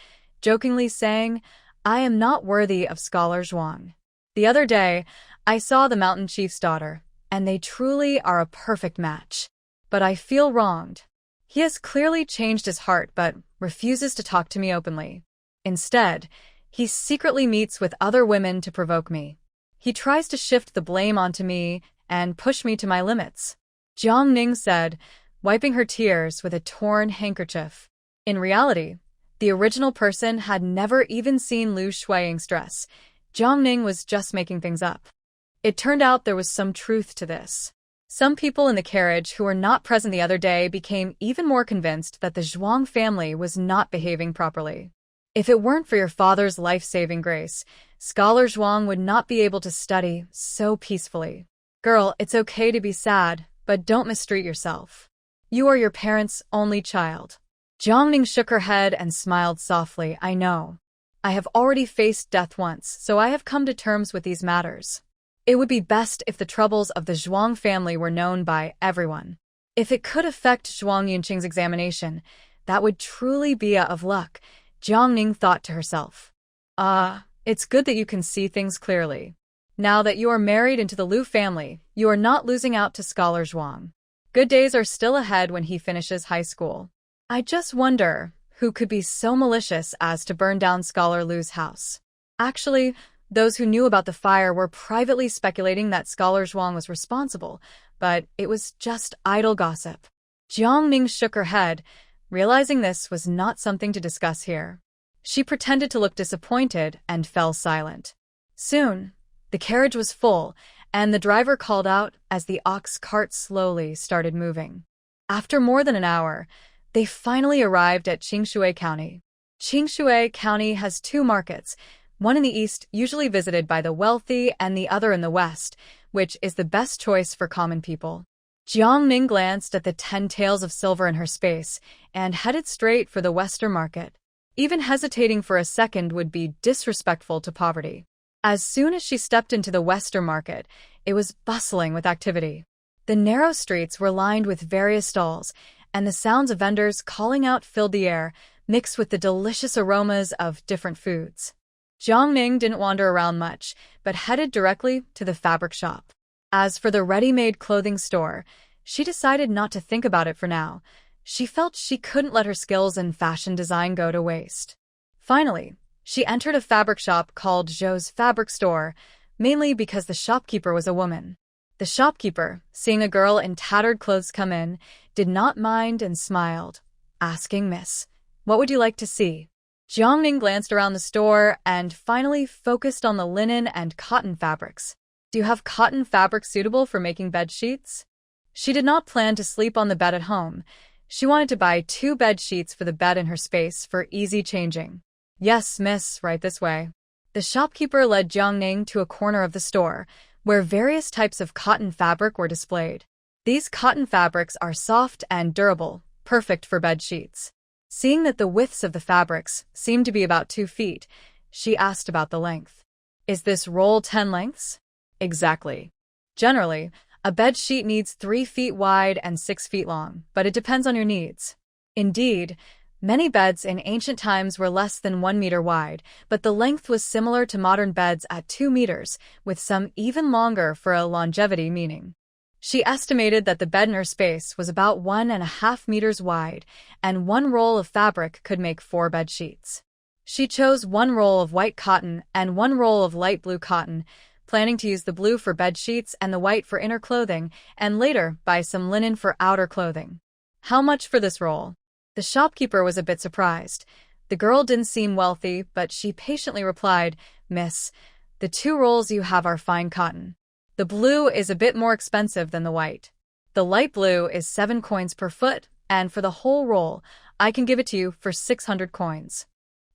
jokingly saying, "I am not worthy of Scholar Zhuang. The other day, I saw the mountain chief's daughter, and they truly are a perfect match. But I feel wronged. He has clearly changed his heart but refuses to talk to me openly. Instead, he secretly meets with other women to provoke me. He tries to shift the blame onto me and push me to my limits," Jiangning said, wiping her tears with a torn handkerchief. In reality, the original person had never even seen Lu Huai'an's dress. Jiangning was just making things up. It turned out there was some truth to this. Some people in the carriage who were not present the other day became even more convinced that the Zhuang family was not behaving properly. If it weren't for your father's life-saving grace, Scholar Zhuang would not be able to study so peacefully. Girl, it's okay to be sad, but don't mistreat yourself. You are your parents' only child. Jiangning shook her head and smiled softly. I know. I have already faced death once, so I have come to terms with these matters. It would be best if the troubles of the Zhuang family were known by everyone. If it could affect Zhuang Yunqing's examination, that would truly be a of luck, Jiangning thought to herself. It's good that you can see things clearly. Now that you are married into the Lu family, you are not losing out to Scholar Zhuang. Good days are still ahead when he finishes high school. I just wonder who could be so malicious as to burn down Scholar Lu's house. Actually, those who knew about the fire were privately speculating that Scholar Zhuang was responsible, but it was just idle gossip. Jiangning shook her head, realizing this was not something to discuss here. She pretended to look disappointed and fell silent. Soon, the carriage was full, and the driver called out as the ox cart slowly started moving. After more than an hour, they finally arrived at Qingshui County. Qingshui County has 2 markets, one in the east usually visited by the wealthy and the other in the west, which is the best choice for common people. Jiang glanced at the 10 taels of silver in her space and headed straight for the Western market. Even hesitating for a second would be disrespectful to poverty. As soon as she stepped into the Western market, it was bustling with activity. The narrow streets were lined with various stalls, and the sounds of vendors calling out filled the air, mixed with the delicious aromas of different foods. Jiang didn't wander around much, but headed directly to the fabric shop. As for the ready-made clothing store, she decided not to think about it for now. She felt she couldn't let her skills in fashion design go to waste. Finally, she entered a fabric shop called Zhou's Fabric Store, mainly because the shopkeeper was a woman. The shopkeeper, seeing a girl in tattered clothes come in, did not mind and smiled, asking Miss, "What would you like to see?" Jiang glanced around the store and finally focused on the linen and cotton fabrics. "Do you have cotton fabric suitable for making bed sheets?" She did not plan to sleep on the bed at home. She wanted to buy 2 bed sheets for the bed in her space for easy changing. "Yes, miss, right this way." The shopkeeper led Jiang to a corner of the store, where various types of cotton fabric were displayed. These cotton fabrics are soft and durable, perfect for bed sheets. Seeing that the widths of the fabrics seemed to be about 2 feet, she asked about the length. "Is this roll 10 lengths?" "Exactly. Generally, a bed sheet needs 3 feet wide and 6 feet long, but it depends on your needs." Indeed, many beds in ancient times were less than 1 meter wide, but the length was similar to modern beds at 2 meters, with some even longer for a longevity meaning. She estimated that the bed in her space was about 1.5 meters wide, and 1 roll of fabric could make 4 bed sheets. She chose 1 roll of white cotton and 1 roll of light blue cotton, planning to use the blue for bed sheets and the white for inner clothing, and later buy some linen for outer clothing. "How much for this roll?" The shopkeeper was a bit surprised. The girl didn't seem wealthy, but she patiently replied, "Miss, the 2 rolls you have are fine cotton. The blue is a bit more expensive than the white. The light blue is 7 coins per foot, and for the whole roll, I can give it to you for 600 coins.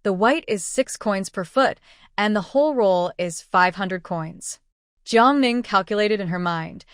The white is 6 coins per foot, and the whole roll is 500 coins. Jiang calculated in her mind.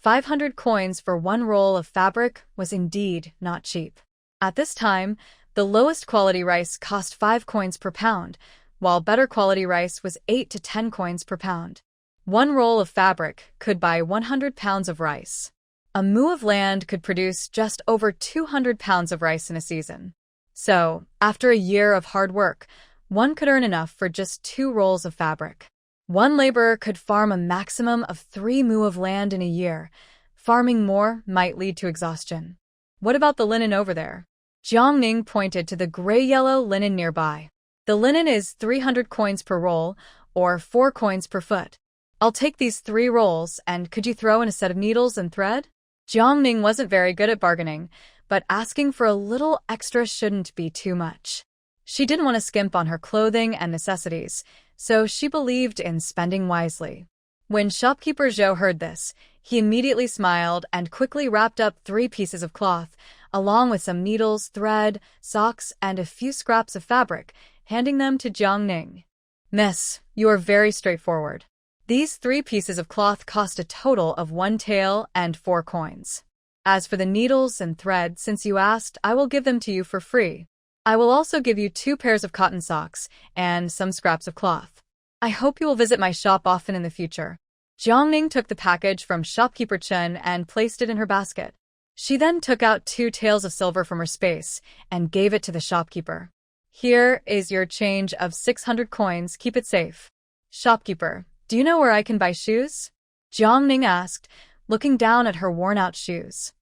500 coins for 1 roll of fabric was indeed not cheap. At this time, the lowest quality rice cost 5 coins per pound, while better quality rice was 8 to 10 coins per pound. 1 roll of fabric could buy 100 pounds of rice. A mu of land could produce just over 200 pounds of rice in a season. So, after a year of hard work, one could earn enough for just 2 rolls of fabric. One laborer could farm a maximum of 3 mu of land in a year. Farming more might lead to exhaustion. "What about the linen over there?" Jiang pointed to the gray-yellow linen nearby. "The linen is 300 coins per roll, or 4 coins per foot. I'll take these 3 rolls, and could you throw in a set of needles and thread?" Jiang wasn't very good at bargaining, but asking for a little extra shouldn't be too much. She didn't want to skimp on her clothing and necessities, so she believed in spending wisely. When shopkeeper Zhou heard this, he immediately smiled and quickly wrapped up 3 pieces of cloth, along with some needles, thread, socks, and a few scraps of fabric, handing them to Jiang. "Miss, you are very straightforward. These 3 pieces of cloth cost a total of 1 tael and 4 coins. As for the needles and thread, since you asked, I will give them to you for free. I will also give you 2 pairs of cotton socks and some scraps of cloth. I hope you will visit my shop often in the future." Jiang took the package from shopkeeper Chen and placed it in her basket. She then took out 2 taels of silver from her space and gave it to the shopkeeper. "Here is your change of 600 coins, keep it safe." "Shopkeeper, do you know where I can buy shoes?" Jiang asked, looking down at her worn-out shoes.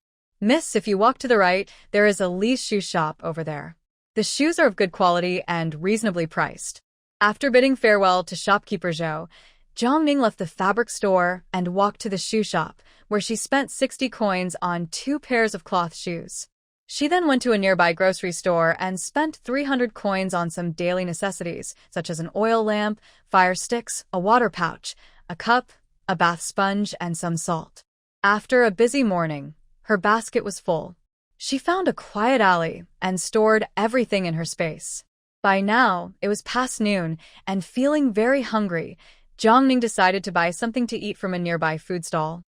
"Miss, if you walk to the right, there is a Li's shoe shop over there. The shoes are of good quality and reasonably priced." After bidding farewell to shopkeeper Zhou, Jiang left the fabric store and walked to the shoe shop, where she spent 60 coins on 2 pairs of cloth shoes. She then went to a nearby grocery store and spent 300 coins on some daily necessities, such as an oil lamp, fire sticks, a water pouch, a cup, a bath sponge, and some salt. After a busy morning, her basket was full. She found a quiet alley and stored everything in her space. By now, it was past noon, and feeling very hungry, Jiang decided to buy something to eat from a nearby food stall.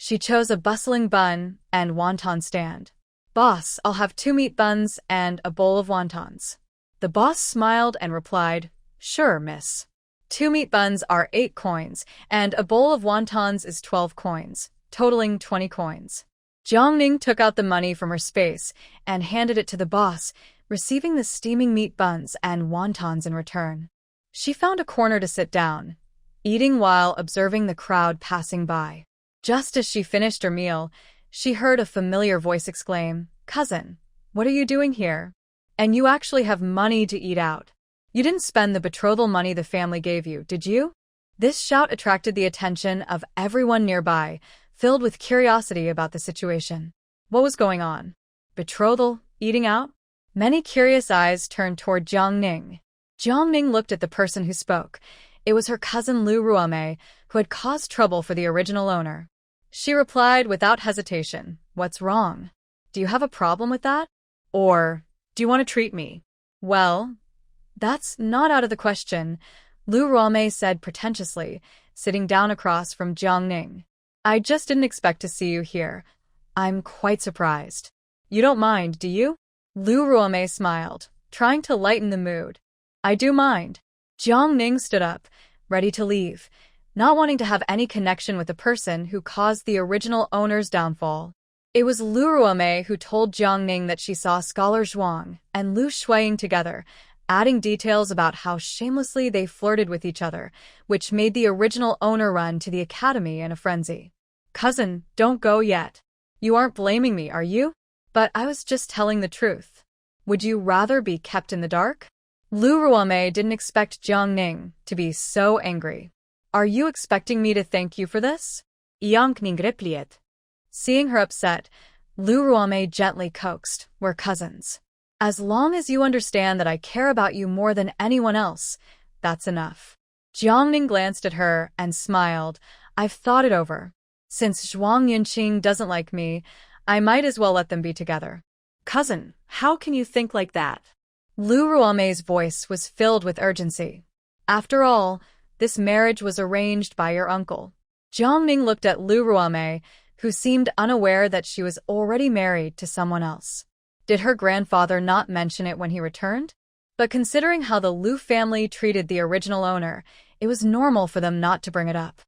She chose a bustling bun and wonton stand. "Boss, I'll have 2 meat buns and a bowl of wontons." The boss smiled and replied, "Sure, miss. 2 meat buns are 8 coins, and a bowl of wontons is 12 coins, totaling 20 coins. Jiangning took out the money from her space and handed it to the boss, receiving the steaming meat buns and wontons in return. She found a corner to sit down, eating while observing the crowd passing by. Just as she finished her meal, she heard a familiar voice exclaim, "Cousin, what are you doing here? And you actually have money to eat out. You didn't spend the betrothal money the family gave you, did you?" This shout attracted the attention of everyone nearby, filled with curiosity about the situation. What was going on? Betrothal? Eating out? Many curious eyes turned toward Jiangning. Jiangning looked at the person who spoke. It was her cousin Lu Huai'an, who had caused trouble for the original owner. She replied without hesitation, "What's wrong? Do you have a problem with that? Or do you want to treat me?" "Well, that's not out of the question," Lu Huai'an said pretentiously, sitting down across from Jiangning. "I just didn't expect to see you here. I'm quite surprised." "You don't mind, do you?" Lu Huai'an smiled, trying to lighten the mood. "I do mind." Jiangning stood up, ready to leave, not wanting to have any connection with the person who caused the original owner's downfall. It was Lu Huai'an who told Jiangning that she saw Scholar Zhuang and Lu Huai'an together, adding details about how shamelessly they flirted with each other, which made the original owner run to the academy in a frenzy. "Cousin, don't go yet. You aren't blaming me, are you? But I was just telling the truth. Would you rather be kept in the dark?" Lu Huai'an didn't expect Jiangning to be so angry. "Are you expecting me to thank you for this?" Yunqing replied. Seeing her upset, Lu Huai'an gently coaxed, "We're cousins. As long as you understand that I care about you more than anyone else, that's enough." Jiangning glanced at her and smiled. "I've thought it over. Since Zhuang Yunqing doesn't like me, I might as well let them be together." "Cousin, how can you think like that?" Lu Huai'an's voice was filled with urgency. "After all, this marriage was arranged by your uncle." Jiangning looked at Lu Huai'an, who seemed unaware that she was already married to someone else. Did her grandfather not mention it when he returned? But considering how the Lu family treated the original owner, it was normal for them not to bring it up.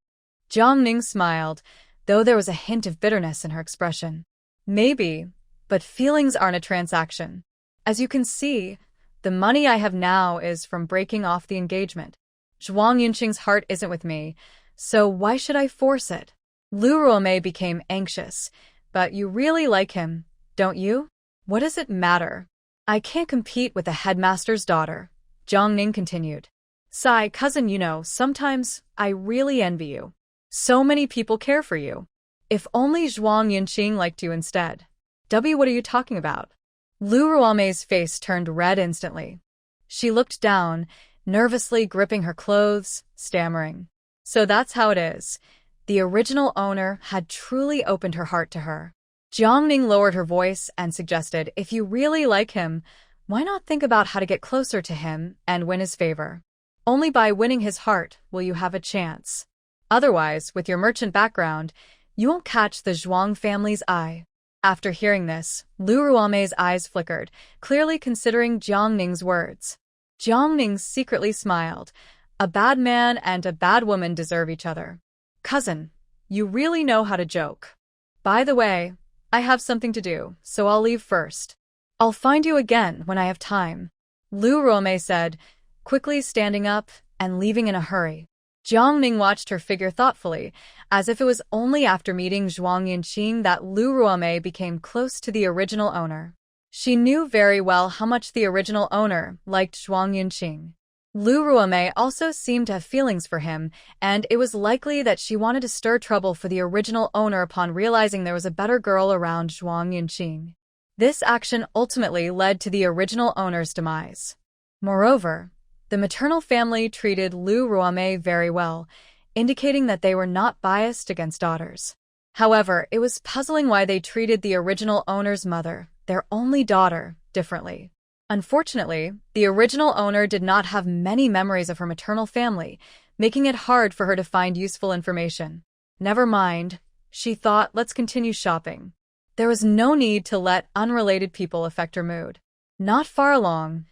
Jiangning smiled, though there was a hint of bitterness in her expression. "Maybe, but feelings aren't a transaction. As you can see, the money I have now is from breaking off the engagement. Zhuang Yunqing's heart isn't with me, so why should I force it?" Lu Huai'an became anxious. "But you really like him, don't you?" "What does it matter? I can't compete with the headmaster's daughter," Jiangning continued. "Sigh, cousin, you know, sometimes I really envy you. So many people care for you. If only Zhuang Yunqing liked you instead." What are you talking about?" Lu Huai'an's face turned red instantly. She looked down, nervously gripping her clothes, stammering. So that's how it is. The original owner had truly opened her heart to her. Jiangning lowered her voice and suggested, "If you really like him, why not think about how to get closer to him and win his favor? Only by winning his heart will you have a chance. Otherwise, with your merchant background, you won't catch the Zhuang family's eye." After hearing this, Lu Huai'an's eyes flickered, clearly considering Jiangning's words. Jiangning secretly smiled. A bad man and a bad woman deserve each other. "Cousin, you really know how to joke. By the way, I have something to do, so I'll leave first. I'll find you again when I have time," Lu Huai'an said, quickly standing up and leaving in a hurry. Jiangning watched her figure thoughtfully, as if it was only after meeting Zhuang Yunqing that Lu Huai'an became close to the original owner. She knew very well how much the original owner liked Zhuang Yunqing. Lu Huai'an also seemed to have feelings for him, and it was likely that she wanted to stir trouble for the original owner upon realizing there was a better girl around Zhuang Yunqing. This action ultimately led to the original owner's demise. Moreover, the maternal family treated Lu Huai'an very well, indicating that they were not biased against daughters. However, it was puzzling why they treated the original owner's mother, their only daughter, differently. Unfortunately, the original owner did not have many memories of her maternal family, making it hard for her to find useful information. "Never mind," She thought, let's continue shopping. There was no need to let unrelated people affect her mood. Not far along,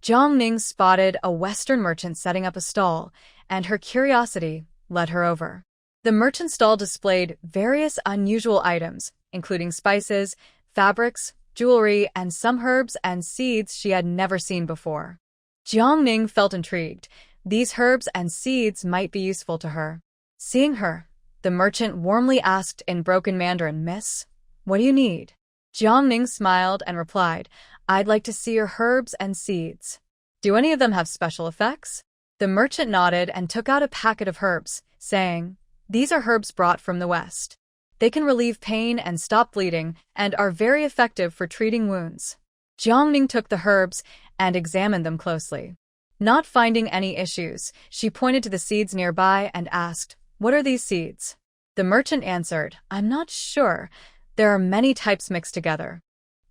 Jiang Ning spotted a Western merchant setting up a stall, and her curiosity led her over. The merchant stall displayed various unusual items, including spices, fabrics, jewelry, and some herbs and seeds she had never seen before. Jiang Ning felt intrigued. These herbs and seeds might be useful to her. Seeing her, the merchant warmly asked in broken Mandarin, "Miss, what do you need?" Jiang Ning smiled and replied, "I'd like to see your herbs and seeds. Do any of them have special effects?" The merchant nodded and took out a packet of herbs, saying, "These are herbs brought from the West. They can relieve pain and stop bleeding and are very effective for treating wounds." Jiang Ning took the herbs and examined them closely. Not finding any issues, she pointed to the seeds nearby and asked, "What are these seeds?" The merchant answered, "I'm not sure. There are many types mixed together.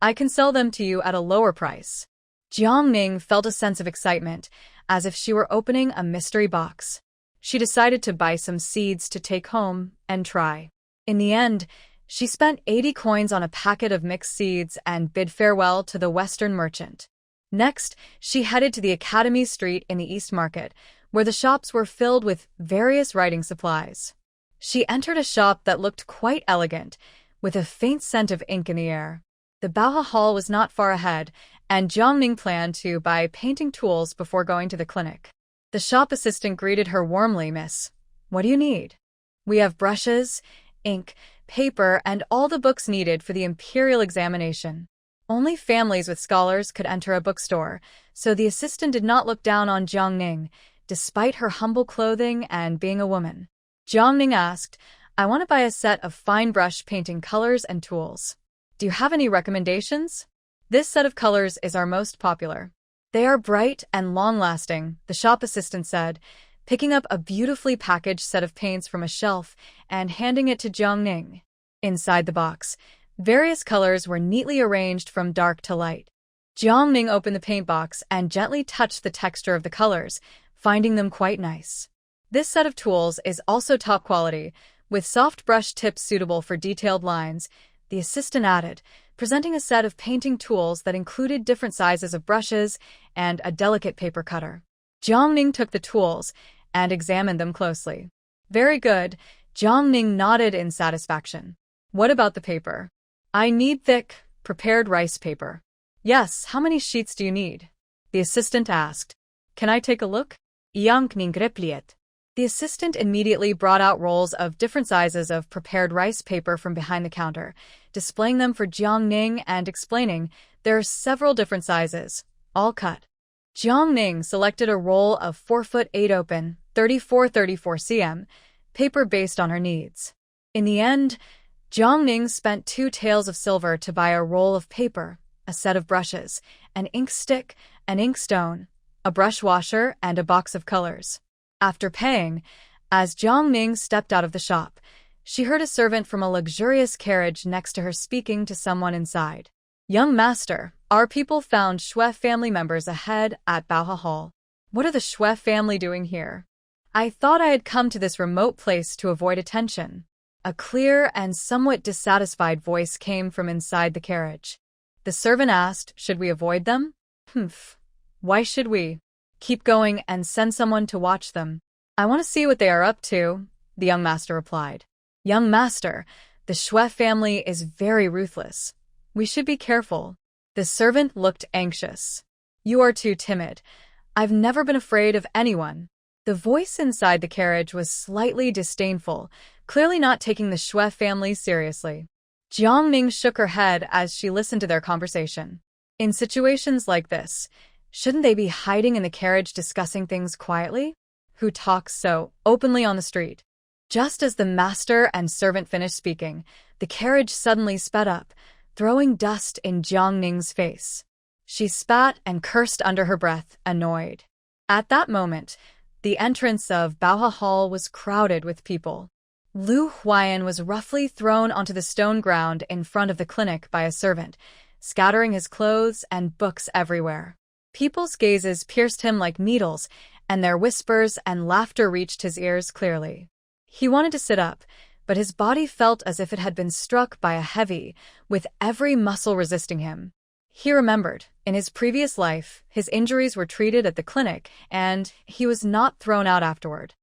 I can sell them to you at a lower price." Jiang Ning felt a sense of excitement, as if she were opening a mystery box. She decided to buy some seeds to take home and try. In the end, she spent 80 coins on a packet of mixed seeds and bid farewell to the Western merchant. Next, she headed to the Academy Street in the East Market, where the shops were filled with various writing supplies. She entered a shop that looked quite elegant, with a faint scent of ink in the air. The Baohe Hall was not far ahead, and Jiang Ning planned to buy painting tools before going to the clinic. The shop assistant greeted her warmly, "Miss, what do you need?" "We have brushes, ink, paper, and all the books needed for the imperial examination." Only families with scholars could enter a bookstore, so the assistant did not look down on Jiang Ning, despite her humble clothing and being a woman. Jiang Ning asked, "I want to buy a set of fine brush painting colors and tools. Do you have any recommendations?" "This set of colors is our most popular. They are bright and long-lasting," the shop assistant said, picking up a beautifully packaged set of paints from a shelf and handing it to Jiang Ning. Inside the box, various colors were neatly arranged from dark to light. Jiang Ning opened the paint box and gently touched the texture of the colors, finding them quite nice. This set of tools is also top quality, with soft brush tips suitable for detailed lines, the assistant added, presenting a set of painting tools that included different sizes of brushes and a delicate paper cutter. Jiang Ning took the tools and examined them closely. "Very good," Jiang Ning nodded in satisfaction. "What about the paper?" "I need thick, prepared rice paper." "Yes, how many sheets do you need?" the assistant asked. "Can I take a look?" Yunqing replied. The assistant immediately brought out rolls of different sizes of prepared rice paper from behind the counter, displaying them for Jiang Ning and explaining there are several different sizes, all cut. Jiang Ning selected a roll of 4'8" open, 34 cm, paper based on her needs. In the end, Jiang Ning spent 2 taels of silver to buy a roll of paper, a set of brushes, an ink stick, an ink stone, a brush washer, and a box of colors. After paying, as Jiang Ning stepped out of the shop, she heard a servant from a luxurious carriage next to her speaking to someone inside. "Young master, our people found Shui family members ahead at Baohe Hall. What are the Shui family doing here? I thought I had come to this remote place to avoid attention." A clear and somewhat dissatisfied voice came from inside the carriage. The servant asked, "Should we avoid them?" "Humph. Why should we? Keep going and send someone to watch them." "I want to see what they are up to," the young master replied. "Young master, the Shui family is very ruthless. We should be careful." The servant looked anxious. "You are too timid. I've never been afraid of anyone." The voice inside the carriage was slightly disdainful, clearly not taking the Shui family seriously. Jiang Ning shook her head as she listened to their conversation. In situations like this, shouldn't they be hiding in the carriage discussing things quietly? Who talks so openly on the street? Just as the master and servant finished speaking, the carriage suddenly sped up, throwing dust in Jiang Ning's face. She spat and cursed under her breath, annoyed. At that moment, the entrance of Baohe Hall was crowded with people. Lu Huai'an was roughly thrown onto the stone ground in front of the clinic by a servant, scattering his clothes and books everywhere. People's gazes pierced him like needles, and their whispers and laughter reached his ears clearly. He wanted to sit up, but his body felt as if it had been struck by a heavy, with every muscle resisting him. He remembered, in his previous life, his injuries were treated at the clinic, and he was not thrown out afterward.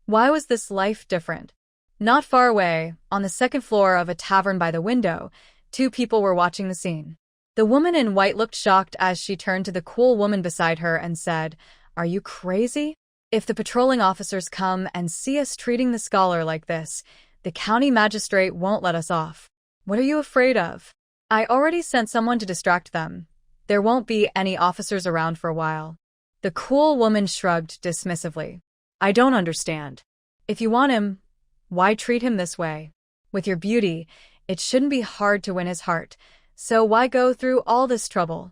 Why was this life different? Not far away, on the second floor of a tavern by the window, two people were watching the scene. The woman in white looked shocked as she turned to the cool woman beside her and said, "Are you crazy? If the patrolling officers come and see us treating the scholar like this, the county magistrate won't let us off. What are you afraid of? I already sent someone to distract them. There won't be any officers around for a while." The cool woman shrugged dismissively. "I don't understand. If you want him, why treat him this way? With your beauty, it shouldn't be hard to win his heart, so why go through all this trouble?"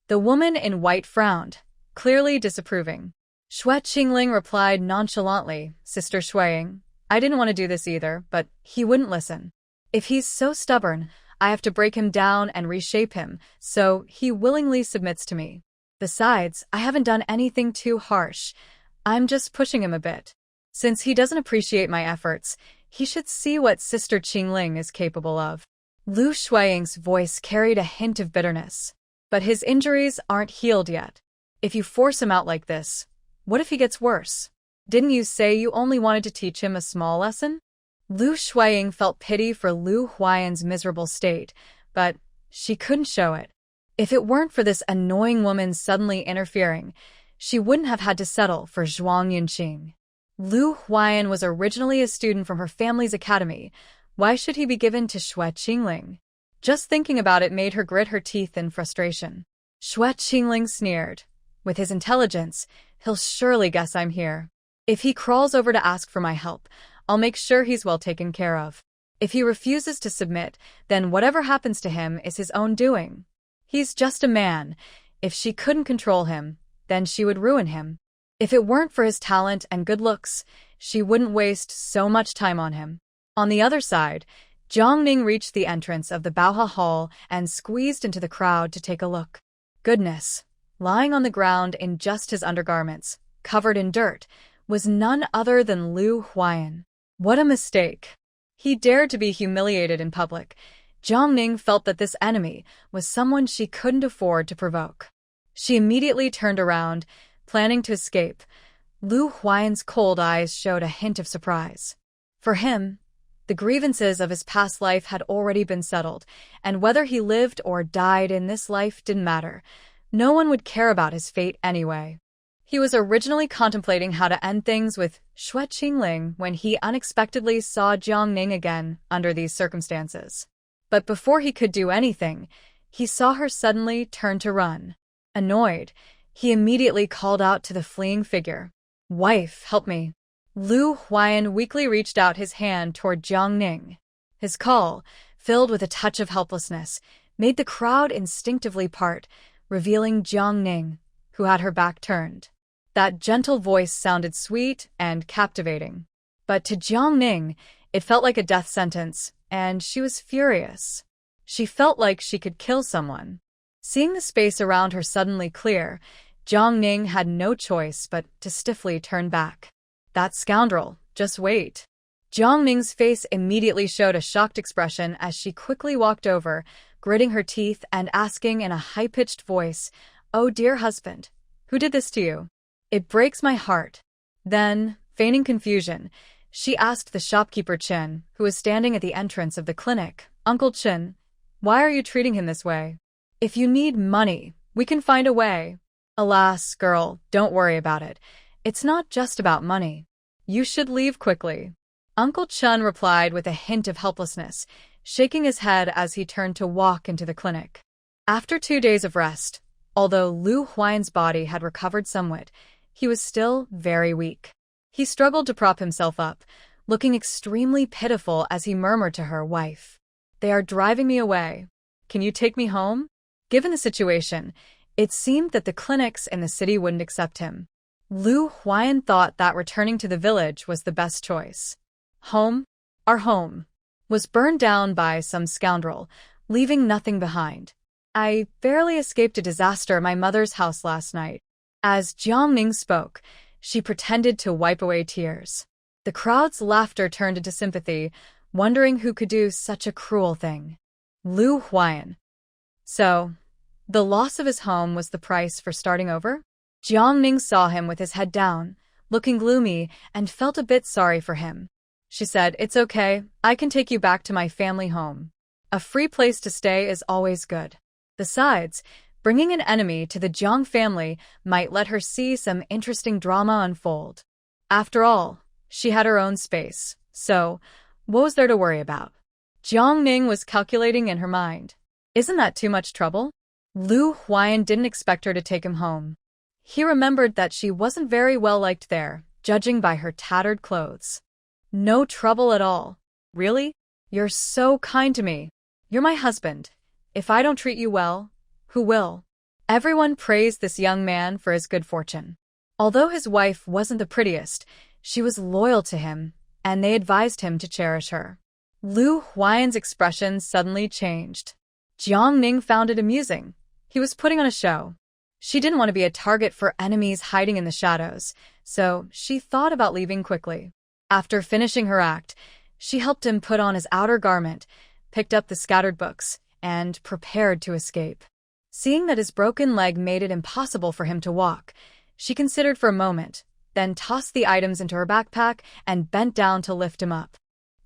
The woman in white frowned, clearly disapproving. Xue Qingling replied nonchalantly, "Sister Xueying, I didn't want to do this either, but he wouldn't listen. If he's so stubborn, I have to break him down and reshape him, so he willingly submits to me. Besides, I haven't done anything too harsh. I'm just pushing him a bit. Since he doesn't appreciate my efforts, he should see what Sister Qingling is capable of." Lu Huai'an's voice carried a hint of bitterness. "But his injuries aren't healed yet. If you force him out like this, what if he gets worse? Didn't you say you only wanted to teach him a small lesson?" Lu Huai'an felt pity for Lu Huai'an's miserable state, but she couldn't show it. If it weren't for this annoying woman suddenly interfering, she wouldn't have had to settle for Zhuang Yunqing. Lu Huai'an was originally a student from her family's academy. Why should he be given to Xue Qingling? Just thinking about it made her grit her teeth in frustration. Xue Qingling sneered. "With his intelligence, he'll surely guess I'm here. If he crawls over to ask for my help, I'll make sure he's well taken care of. If he refuses to submit, then whatever happens to him is his own doing. He's just a man. If she couldn't control him, then she would ruin him. If it weren't for his talent and good looks, she wouldn't waste so much time on him." On the other side, Jiang Ning reached the entrance of the Baohe Hall and squeezed into the crowd to take a look. Goodness, lying on the ground in just his undergarments, covered in dirt, was none other than Lu Huai'an. What a mistake. He dared to be humiliated in public. Jiang Ning felt that this enemy was someone she couldn't afford to provoke. She immediately turned around, planning to escape. Lu Huai'an's cold eyes showed a hint of surprise. For him, the grievances of his past life had already been settled, and whether he lived or died in this life didn't matter. No one would care about his fate anyway. He was originally contemplating how to end things with Xue Qingling when he unexpectedly saw Jiang Ning again under these circumstances. But before he could do anything, he saw her suddenly turn to run. Annoyed, he immediately called out to the fleeing figure, "Wife, help me." Lu Huai'an weakly reached out his hand toward Jiang Ning. His call, filled with a touch of helplessness, made the crowd instinctively part, revealing Jiang Ning, who had her back turned. That gentle voice sounded sweet and captivating. But to Jiang Ning, it felt like a death sentence, and she was furious. She felt like she could kill someone. Seeing the space around her suddenly clear, Jiang Ning had no choice but to stiffly turn back. "That scoundrel, just wait." Jiang Ning's face immediately showed a shocked expression as she quickly walked over, gritting her teeth and asking in a high-pitched voice, "Oh dear husband, who did this to you? It breaks my heart." Then, feigning confusion, she asked the shopkeeper Chen, who was standing at the entrance of the clinic, "Uncle Chen, why are you treating him this way? If you need money, we can find a way." "Alas, girl, don't worry about it. It's not just about money. You should leave quickly." Uncle Chen replied with a hint of helplessness, shaking his head as he turned to walk into the clinic. After 2 days of rest, although Lu Huai'an's body had recovered somewhat, he was still very weak. He struggled to prop himself up, looking extremely pitiful as he murmured to her, "Wife, they are driving me away. Can you take me home?" Given the situation, it seemed that the clinics in the city wouldn't accept him. Lu Huai'an thought that returning to the village was the best choice. Home, our home, was burned down by some scoundrel, leaving nothing behind. I barely escaped a disaster at my mother's house last night. As Jiang Ning spoke, she pretended to wipe away tears. The crowd's laughter turned into sympathy, wondering who could do such a cruel thing. Lu Huai'an. So, the loss of his home was the price for starting over? Jiang saw him with his head down, looking gloomy, and felt a bit sorry for him. She said, "It's okay, I can take you back to my family home. A free place to stay is always good." Besides, bringing an enemy to the Jiang family might let her see some interesting drama unfold. After all, she had her own space, so what was there to worry about? Jiang was calculating in her mind. Isn't that too much trouble? Lu Huai'an didn't expect her to take him home. He remembered that she wasn't very well liked there, judging by her tattered clothes. No trouble at all. Really? You're so kind to me. You're my husband. If I don't treat you well, who will? Everyone praised this young man for his good fortune. Although his wife wasn't the prettiest, she was loyal to him, and they advised him to cherish her. Lu Huai'an's expression suddenly changed. Jiang found it amusing. He was putting on a show. She didn't want to be a target for enemies hiding in the shadows, so she thought about leaving quickly. After finishing her act, she helped him put on his outer garment, picked up the scattered books, and prepared to escape. Seeing that his broken leg made it impossible for him to walk, she considered for a moment, then tossed the items into her backpack and bent down to lift him up.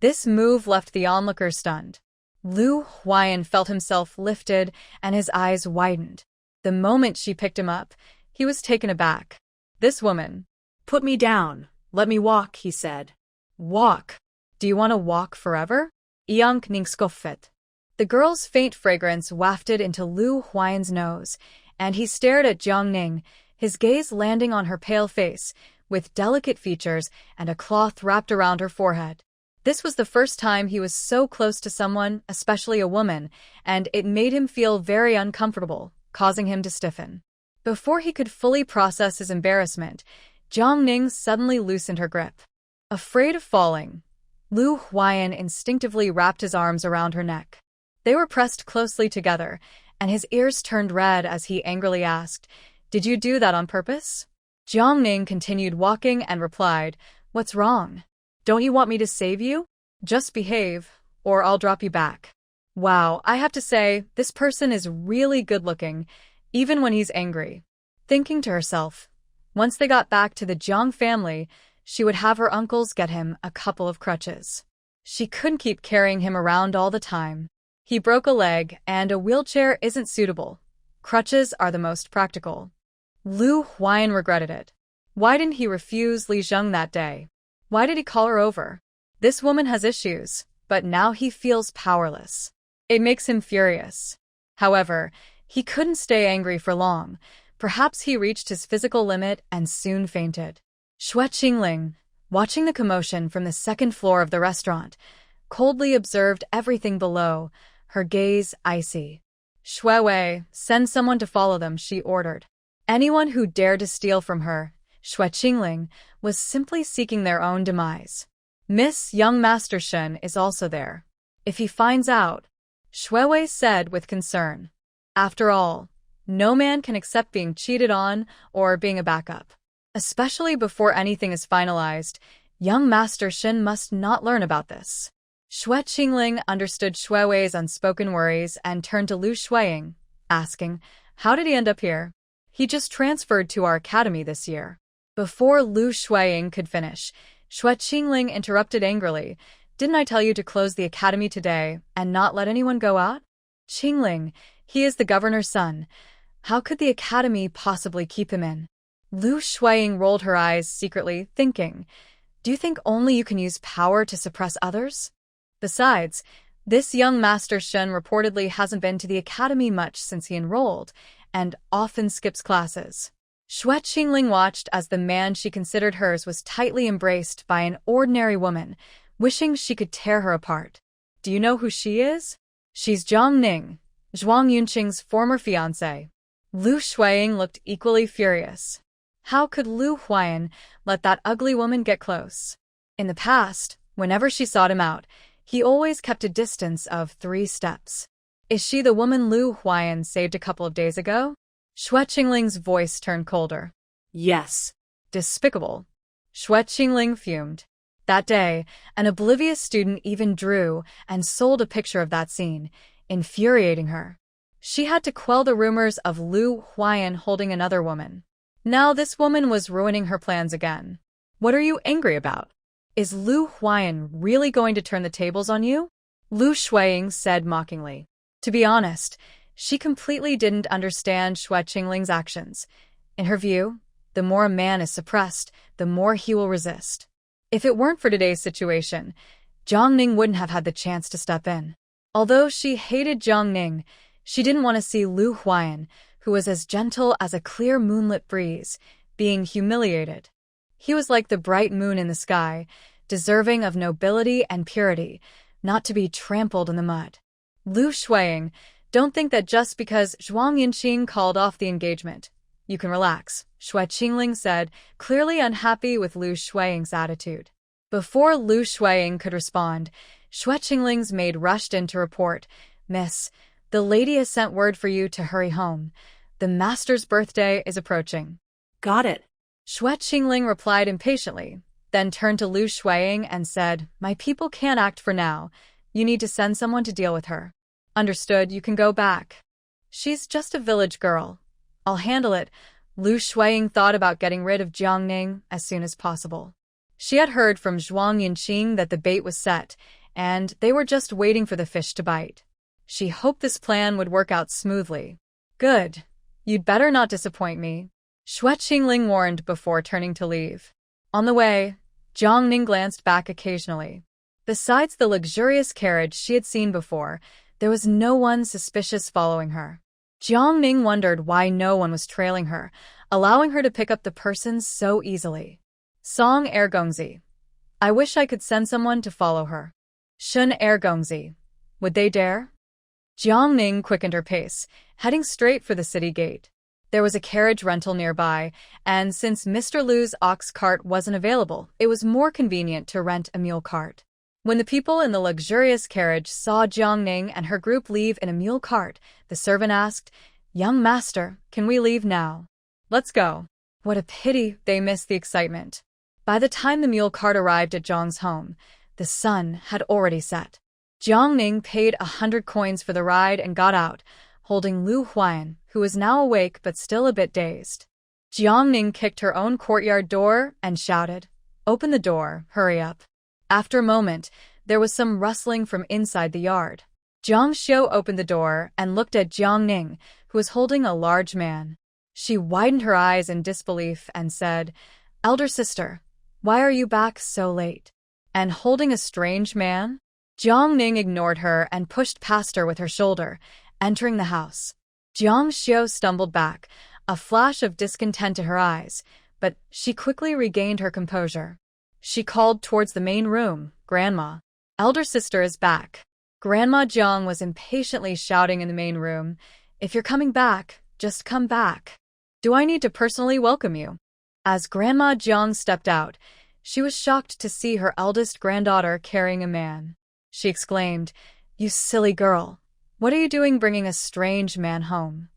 This move left the onlookers stunned. Lu Huai'an felt himself lifted and his eyes widened. The moment she picked him up, he was taken aback. This woman. "Put me down. Let me walk," he said. "Walk? Do you want to walk forever?" Yunqing scoffed. The girl's faint fragrance wafted into Lu Huai'an's nose, and he stared at Jiang, his gaze landing on her pale face, with delicate features and a cloth wrapped around her forehead. This was the first time he was so close to someone, especially a woman, and it made him feel very uncomfortable, causing him to stiffen. Before he could fully process his embarrassment, Jiang suddenly loosened her grip. Afraid of falling, Lu Huai'an instinctively wrapped his arms around her neck. They were pressed closely together, and his ears turned red as he angrily asked, "Did you do that on purpose?" Jiang continued walking and replied, "What's wrong? Don't you want me to save you? Just behave, or I'll drop you back." Wow, I have to say, this person is really good-looking, even when he's angry. Thinking to herself, once they got back to the Jiang family, she would have her uncles get him a couple of crutches. She couldn't keep carrying him around all the time. He broke a leg, and a wheelchair isn't suitable. Crutches are the most practical. Lu Huai'an regretted it. Why didn't he refuse Li Zheng that day? Why did he call her over? This woman has issues, but now he feels powerless. It makes him furious. However, he couldn't stay angry for long. Perhaps he reached his physical limit and soon fainted. Qingling, watching the commotion from the second floor of the restaurant, coldly observed everything below, her gaze icy. "Shui, send someone to follow them," she ordered. Anyone who dared to steal from her, Qingling, was simply seeking their own demise. "Miss Young Master Shen is also there. If he finds out," Shui said with concern. After all, no man can accept being cheated on or being a backup. Especially before anything is finalized, young Master Shen must not learn about this. Qingling understood Shui's unspoken worries and turned to Lu Huai'an, asking, "How did he end up here?" "He just transferred to our academy this year." Before Lu Huai'an could finish, Qingling interrupted angrily, "Didn't I tell you to close the academy today and not let anyone go out?" "Qingling, he is the governor's son. How could the academy possibly keep him in?" Lu Huai'an rolled her eyes secretly, thinking, "Do you think only you can use power to suppress others?" Besides, this young Master Shen reportedly hasn't been to the academy much since he enrolled, and often skips classes. Qingling watched as the man she considered hers was tightly embraced by an ordinary woman, wishing she could tear her apart. "Do you know who she is?" "She's Jiang, Zhuang Yunqing's former fiancée." Lu Huai'an looked equally furious. How could Lu Huai'an let that ugly woman get close? In the past, whenever she sought him out, he always kept a distance of 3 steps. Is she the woman Lu Huai'an saved a couple of days ago? Qingling's voice turned colder. "Yes." "Despicable." Qingling fumed. That day, an oblivious student even drew and sold a picture of that scene, infuriating her. She had to quell the rumors of Lu Huai'an holding another woman. Now this woman was ruining her plans again. What are you angry about? Is Lu Huai'an really going to turn the tables on you? Lu Huai'an said mockingly. To be honest, she completely didn't understand Xue Qingling's actions. In her view, the more a man is suppressed, the more he will resist. If it weren't for today's situation, Jiang Ning wouldn't have had the chance to step in. Although she hated Jiang Ning, she didn't want to see Lu Huai'an, who was as gentle as a clear moonlit breeze, being humiliated. He was like the bright moon in the sky, deserving of nobility and purity, not to be trampled in the mud. Lu Huai'an, don't think that just because Yunqing called off the engagement, you can relax, Xue Qingling said, clearly unhappy with Lu Huai'an's attitude. Before Lu Huai'an could respond, Xue Qingling's maid rushed in to report, Miss, the lady has sent word for you to hurry home. The master's birthday is approaching. Got it. Xue Qingling replied impatiently, then turned to Lu Huai'an and said, My people can't act for now. You need to send someone to deal with her. Understood, you can go back. She's just a village girl. I'll handle it. Lu Huai'an thought about getting rid of Jiang Ning as soon as possible. She had heard from Zhuang Yunqing that the bait was set, and they were just waiting for the fish to bite. She hoped this plan would work out smoothly. Good. You'd better not disappoint me, Xue Qingling warned before turning to leave. On the way, Jiang Ning glanced back occasionally. Besides the luxurious carriage she had seen before, there was no one suspicious following her. Jiang Ning wondered why no one was trailing her, allowing her to pick up the persons so easily. Song Gongzi. I wish I could send someone to follow her. Shun Gongzi. Would they dare? Jiang Ning quickened her pace, heading straight for the city gate. There was a carriage rental nearby, and since Mr. Lu's ox cart wasn't available, it was more convenient to rent a mule cart. When the people in the luxurious carriage saw Jiang Ning and her group leave in a mule cart, the servant asked, Young master, can we leave now? Let's go. What a pity they missed the excitement. By the time the mule cart arrived at Jiang's home, the sun had already set. Jiang Ning paid 100 coins for the ride and got out, holding Lu Huai'an, who was now awake but still a bit dazed. Jiang Ning kicked her own courtyard door and shouted, Open the door, hurry up. After a moment, there was some rustling from inside the yard. Jiang Xiu opened the door and looked at Jiang Ning, who was holding a large man. She widened her eyes in disbelief and said, Elder sister, why are you back so late? And holding a strange man? Jiang Ning ignored her and pushed past her with her shoulder, entering the house. Jiang Xiu stumbled back, a flash of discontent to her eyes, but she quickly regained her composure. She called towards the main room, Grandma. Elder sister is back. Grandma Jiang was impatiently shouting in the main room, If you're coming back, just come back. Do I need to personally welcome you? As Grandma Jiang stepped out, she was shocked to see her eldest granddaughter carrying a man. She exclaimed, You silly girl. What are you doing bringing a strange man home?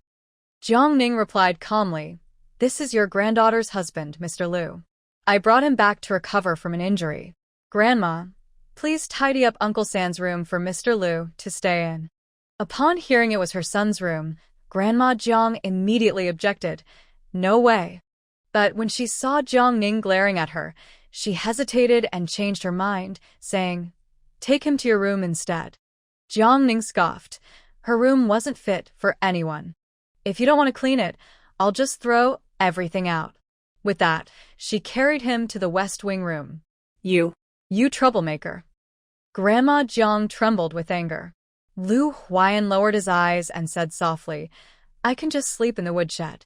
Jiang Ning replied calmly, This is your granddaughter's husband, Mr. Lu. I brought him back to recover from an injury. Grandma, please tidy up Uncle San's room for Mr. Lu to stay in. Upon hearing it was her son's room, Grandma Jiang immediately objected. No way. But when she saw Jiang Ning glaring at her, she hesitated and changed her mind, saying, Take him to your room instead. Jiang Ning scoffed. Her room wasn't fit for anyone. If you don't want to clean it, I'll just throw everything out. With that, she carried him to the West Wing room. You troublemaker. Grandma Jiang trembled with anger. Lu Huai'an lowered his eyes and said softly, I can just sleep in the woodshed.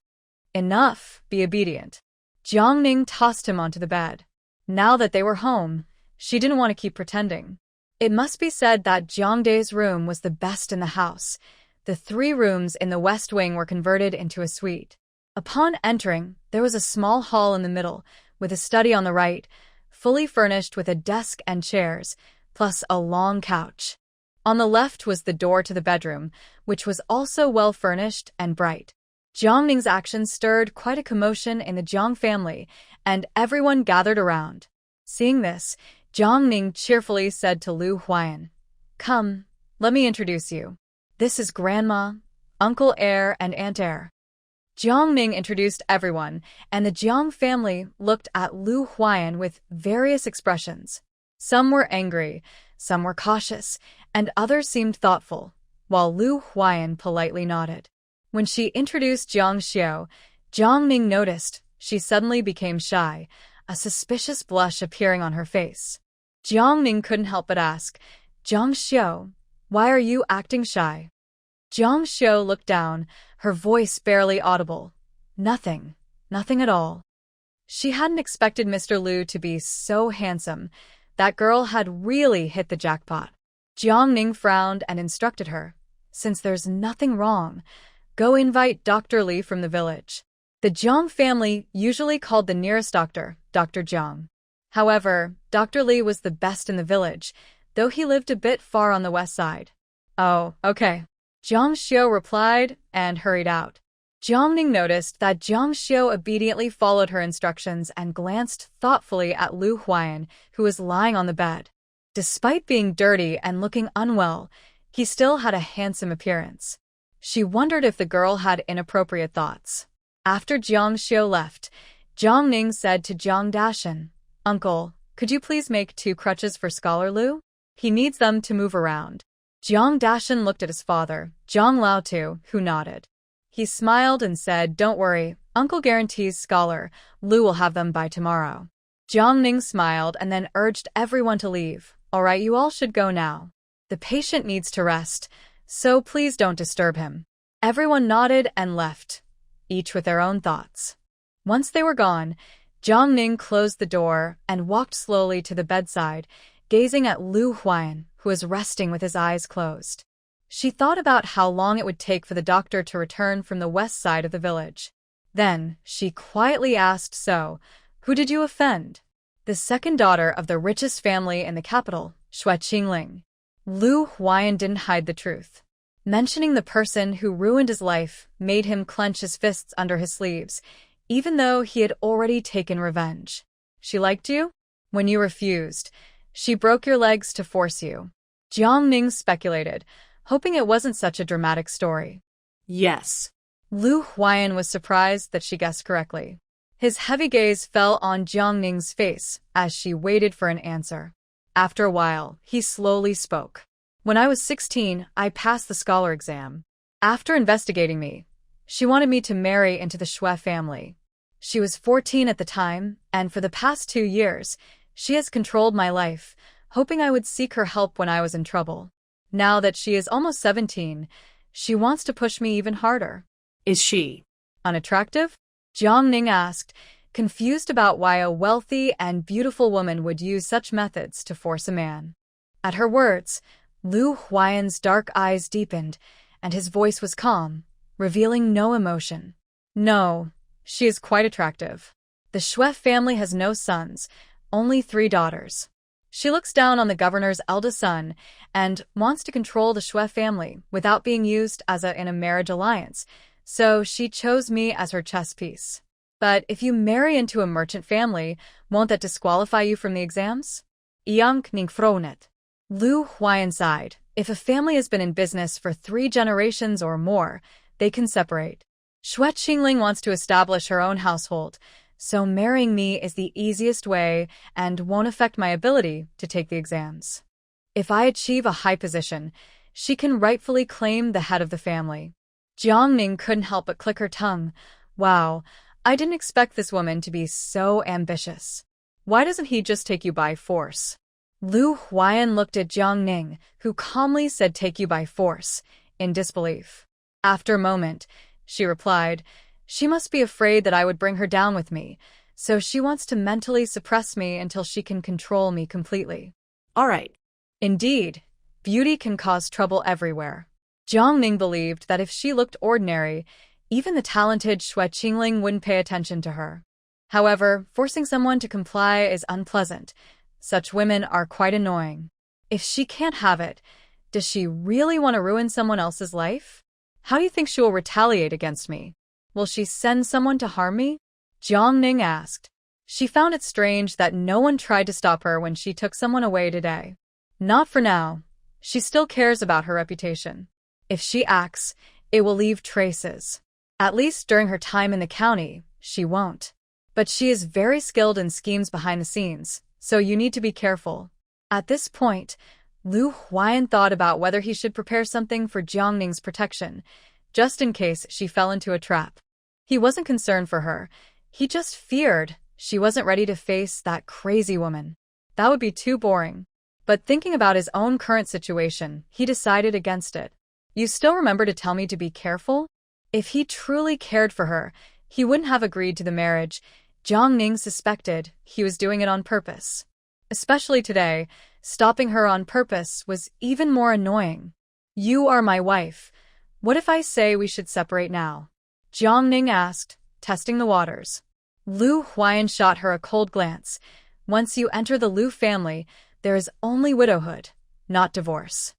Enough, be obedient. Jiang Ning tossed him onto the bed. Now that they were home, she didn't want to keep pretending. It must be said that Jiang Dai's room was the best in the house. The 3 rooms in the West Wing were converted into a suite. Upon entering, there was a small hall in the middle, with a study on the right, fully furnished with a desk and chairs, plus a long couch. On the left was the door to the bedroom, which was also well furnished and bright. Jiang Ning's actions stirred quite a commotion in the Jiang family, and everyone gathered around. Seeing this, Jiang cheerfully said to Lu Huai'an, "Come, let me introduce you. This is Grandma, Uncle Heir, and Aunt Heir." Jiang introduced everyone, and the Jiang family looked at Lu Huai'an with various expressions. Some were angry, some were cautious, and others seemed thoughtful, while Lu Huai'an politely nodded. When she introduced Jiang Xiao, Jiang noticed she suddenly became shy, a suspicious blush appearing on her face. Jiang couldn't help but ask, "Jiang Xiao, why are you acting shy?" Jiang Xiao looked down, her voice barely audible. Nothing at all. She hadn't expected Mr. Lu to be so handsome. That girl had really hit the jackpot. Jiang frowned and instructed her, "Since there's nothing wrong, go invite Dr. Li from the village." The Jiang family usually called the nearest doctor, Dr. Jiang. However, Dr. Li was the best in the village, though he lived a bit far on the west side. "Oh, okay," Jiang Xiao replied and hurried out. Jiang noticed that Jiang Xiao obediently followed her instructions and glanced thoughtfully at Lu Huai'an, who was lying on the bed. Despite being dirty and looking unwell, he still had a handsome appearance. She wondered if the girl had inappropriate thoughts. After Jiang Xiao left, Jiang said to Jiang Dashan, "Uncle, could you please make 2 crutches for Scholar Lu? He needs them to move around." Jiang Dashan looked at his father, Jiang Laotu, who nodded. He smiled and said, "Don't worry, Uncle guarantees Scholar Lu will have them by tomorrow." Jiang smiled and then urged everyone to leave. "All right, you all should go now. The patient needs to rest, so please don't disturb him." Everyone nodded and left, each with their own thoughts. Once they were gone, Jiang closed the door and walked slowly to the bedside, gazing at Lu Huai'an, who was resting with his eyes closed. She thought about how long it would take for the doctor to return from the west side of the village. Then, she quietly asked, "So, who did you offend?" "The second daughter of the richest family in the capital, Xue Qingling." Lu Huai'an didn't hide the truth. Mentioning the person who ruined his life made him clench his fists under his sleeves, even though he had already taken revenge. "She liked you? When you refused, she broke your legs to force you." Jiang speculated, hoping it wasn't such a dramatic story. Yes. Lu Huai'an was surprised that she guessed correctly. His heavy gaze fell on Jiang face as she waited for an answer. After a while, he slowly spoke. "When I was 16, I passed the scholar exam. After investigating me, she wanted me to marry into the Xue family. She was 14 at the time, and for the past 2 years, she has controlled my life, hoping I would seek her help when I was in trouble. Now that she is almost 17, she wants to push me even harder." Is she unattractive? Jiang asked, confused about why a wealthy and beautiful woman would use such methods to force a man. At her words, Lu Huai'an's dark eyes deepened, and his voice was calm, revealing no emotion. "No, she is quite attractive. The Xue family has no sons, only 3 daughters. She looks down on the governor's eldest son and wants to control the Xue family without being used in a marriage alliance, so she chose me as her chess piece. But if you marry into a merchant family, won't that disqualify you from the exams?" Yunqing frowned. Lu Huai'an sighed. If a family has been in business for 3 generations or more, they can separate. Xue Qingling wants to establish her own household, so marrying me is the easiest way and won't affect my ability to take the exams. If I achieve a high position, she can rightfully claim the head of the family. Jiang couldn't help but click her tongue. Wow, I didn't expect this woman to be so ambitious. Why doesn't he just take you by force? Lu Huai'an looked at Jiang who calmly said take you by force, in disbelief. After a moment, she replied, "She must be afraid that I would bring her down with me, so she wants to mentally suppress me until she can control me completely." All right. Indeed, beauty can cause trouble everywhere. Jiang believed that if she looked ordinary, even the talented Xue Qingling wouldn't pay attention to her. However, forcing someone to comply is unpleasant. Such women are quite annoying. If she can't have it, does she really want to ruin someone else's life? How do you think she will retaliate against me? Will she send someone to harm me? Jiang asked. She found it strange that no one tried to stop her when she took someone away today. Not for now. She still cares about her reputation. If she acts, it will leave traces. At least during her time in the county, she won't. But she is very skilled in schemes behind the scenes, so you need to be careful. At this point, Lu Huai'an thought about whether he should prepare something for Jiangning's protection, just in case she fell into a trap. He wasn't concerned for her. He just feared she wasn't ready to face that crazy woman. That would be too boring. But thinking about his own current situation, he decided against it. You still remember to tell me to be careful? If he truly cared for her, he wouldn't have agreed to the marriage. Jiangning suspected he was doing it on purpose. Especially today, stopping her on purpose was even more annoying. You are my wife. What if I say we should separate now? Jiangning asked, testing the waters. Lu Huai'an shot her a cold glance. Once you enter the Lu family, there is only widowhood, not divorce.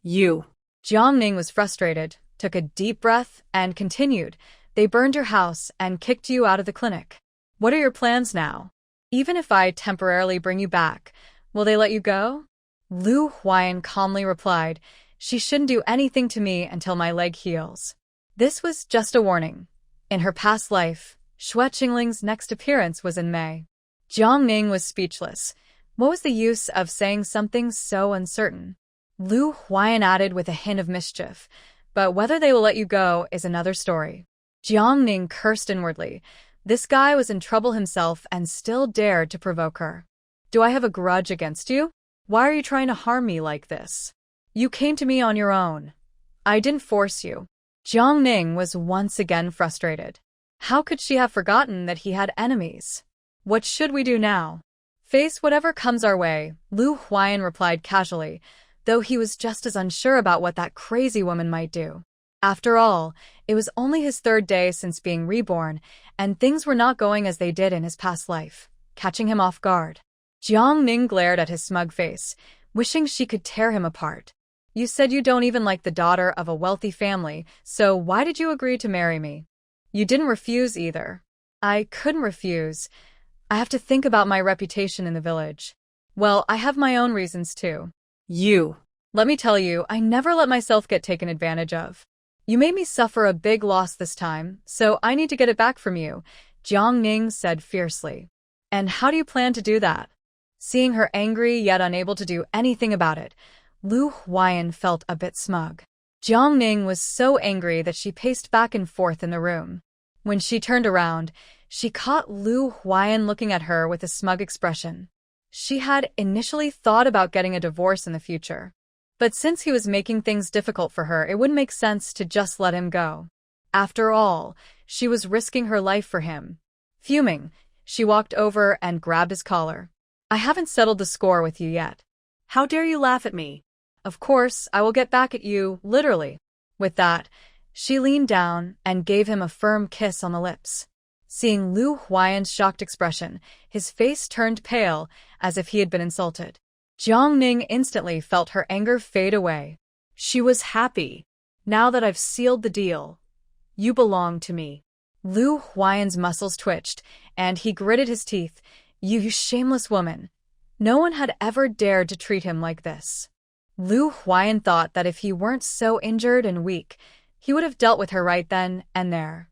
Jiangning was frustrated, took a deep breath, and continued. They burned your house and kicked you out of the clinic. What are your plans now? Even if I temporarily bring you back, will they let you go? Lu Huai'an calmly replied, she shouldn't do anything to me until my leg heals. This was just a warning. In her past life, Xue Qingling's next appearance was in May. Jiangning was speechless. What was the use of saying something so uncertain? Lu Huai'an added with a hint of mischief, but whether they will let you go is another story. Jiangning cursed inwardly. This guy was in trouble himself and still dared to provoke her. Do I have a grudge against you? Why are you trying to harm me like this? You came to me on your own. I didn't force you. Jiangning was once again frustrated. How could she have forgotten that he had enemies? What should we do now? Face whatever comes our way, Lu Huai'an replied casually, though he was just as unsure about what that crazy woman might do. After all, it was only his third day since being reborn, and things were not going as they did in his past life, catching him off guard. Jiangning glared at his smug face, wishing she could tear him apart. You said you don't even like the daughter of a wealthy family, so why did you agree to marry me? You didn't refuse either. I couldn't refuse. I have to think about my reputation in the village. Well, I have my own reasons too. Let me tell you, I never let myself get taken advantage of. You made me suffer a big loss this time, so I need to get it back from you, Jiangning said fiercely. And how do you plan to do that? Seeing her angry yet unable to do anything about it, Lu Huai'an felt a bit smug. Jiangning was so angry that she paced back and forth in the room. When she turned around, she caught Lu Huai'an looking at her with a smug expression. She had initially thought about getting a divorce in the future. But since he was making things difficult for her, it wouldn't make sense to just let him go. After all, she was risking her life for him. Fuming, she walked over and grabbed his collar. I haven't settled the score with you yet. How dare you laugh at me? Of course, I will get back at you, literally. With that, she leaned down and gave him a firm kiss on the lips. Seeing Lu Huai'an's shocked expression, his face turned pale, as if he had been insulted. Jiangning instantly felt her anger fade away. She was happy. Now that I've sealed the deal, you belong to me. Lu Huai'an's muscles twitched, and he gritted his teeth. You shameless woman. No one had ever dared to treat him like this. Lu Huai'an thought that if he weren't so injured and weak, he would have dealt with her right then and there.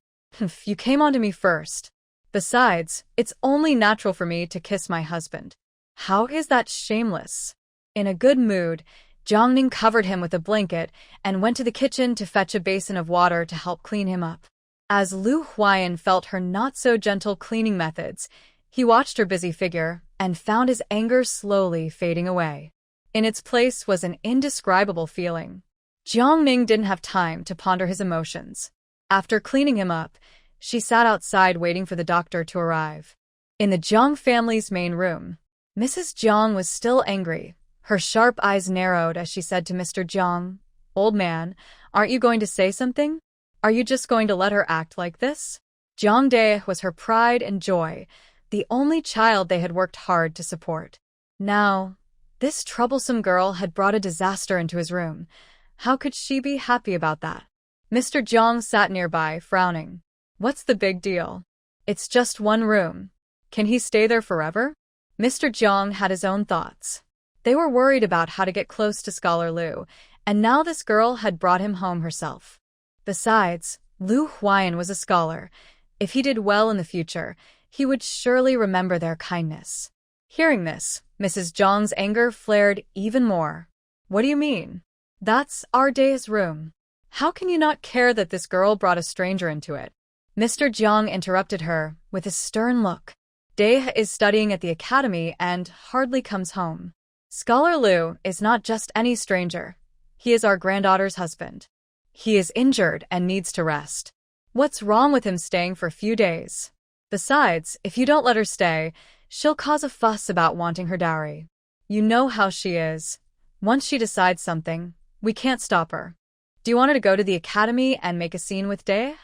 You came onto me first. Besides, it's only natural for me to kiss my husband. How is that shameless? In a good mood, Jiangning covered him with a blanket and went to the kitchen to fetch a basin of water to help clean him up. As Lu Huai'an felt her not-so-gentle cleaning methods, he watched her busy figure and found his anger slowly fading away. In its place was an indescribable feeling. Jiangning didn't have time to ponder his emotions. After cleaning him up, she sat outside waiting for the doctor to arrive. In the Jiang family's main room, Mrs. Jiang was still angry. Her sharp eyes narrowed as she said to Mr. Jiang, "Old man, aren't you going to say something? Are you just going to let her act like this?" Jiang De was her pride and joy, the only child they had worked hard to support. Now, this troublesome girl had brought a disaster into his room. How could she be happy about that? Mr. Jiang sat nearby, frowning. What's the big deal? It's just one room. Can he stay there forever? Mr. Jiang had his own thoughts. They were worried about how to get close to Scholar Lu, and now this girl had brought him home herself. Besides, Lu Huai'an was a scholar. If he did well in the future, he would surely remember their kindness. Hearing this, Mrs. Jiang's anger flared even more. What do you mean? That's our Dae's room. How can you not care that this girl brought a stranger into it? Mr. Jiang interrupted her with a stern look. Dae is studying at the academy and hardly comes home. Scholar Lu is not just any stranger. He is our granddaughter's husband. He is injured and needs to rest. What's wrong with him staying for a few days? Besides, if you don't let her stay, she'll cause a fuss about wanting her dowry. You know how she is. Once she decides something, we can't stop her. Do you want her to go to the academy and make a scene with Dae?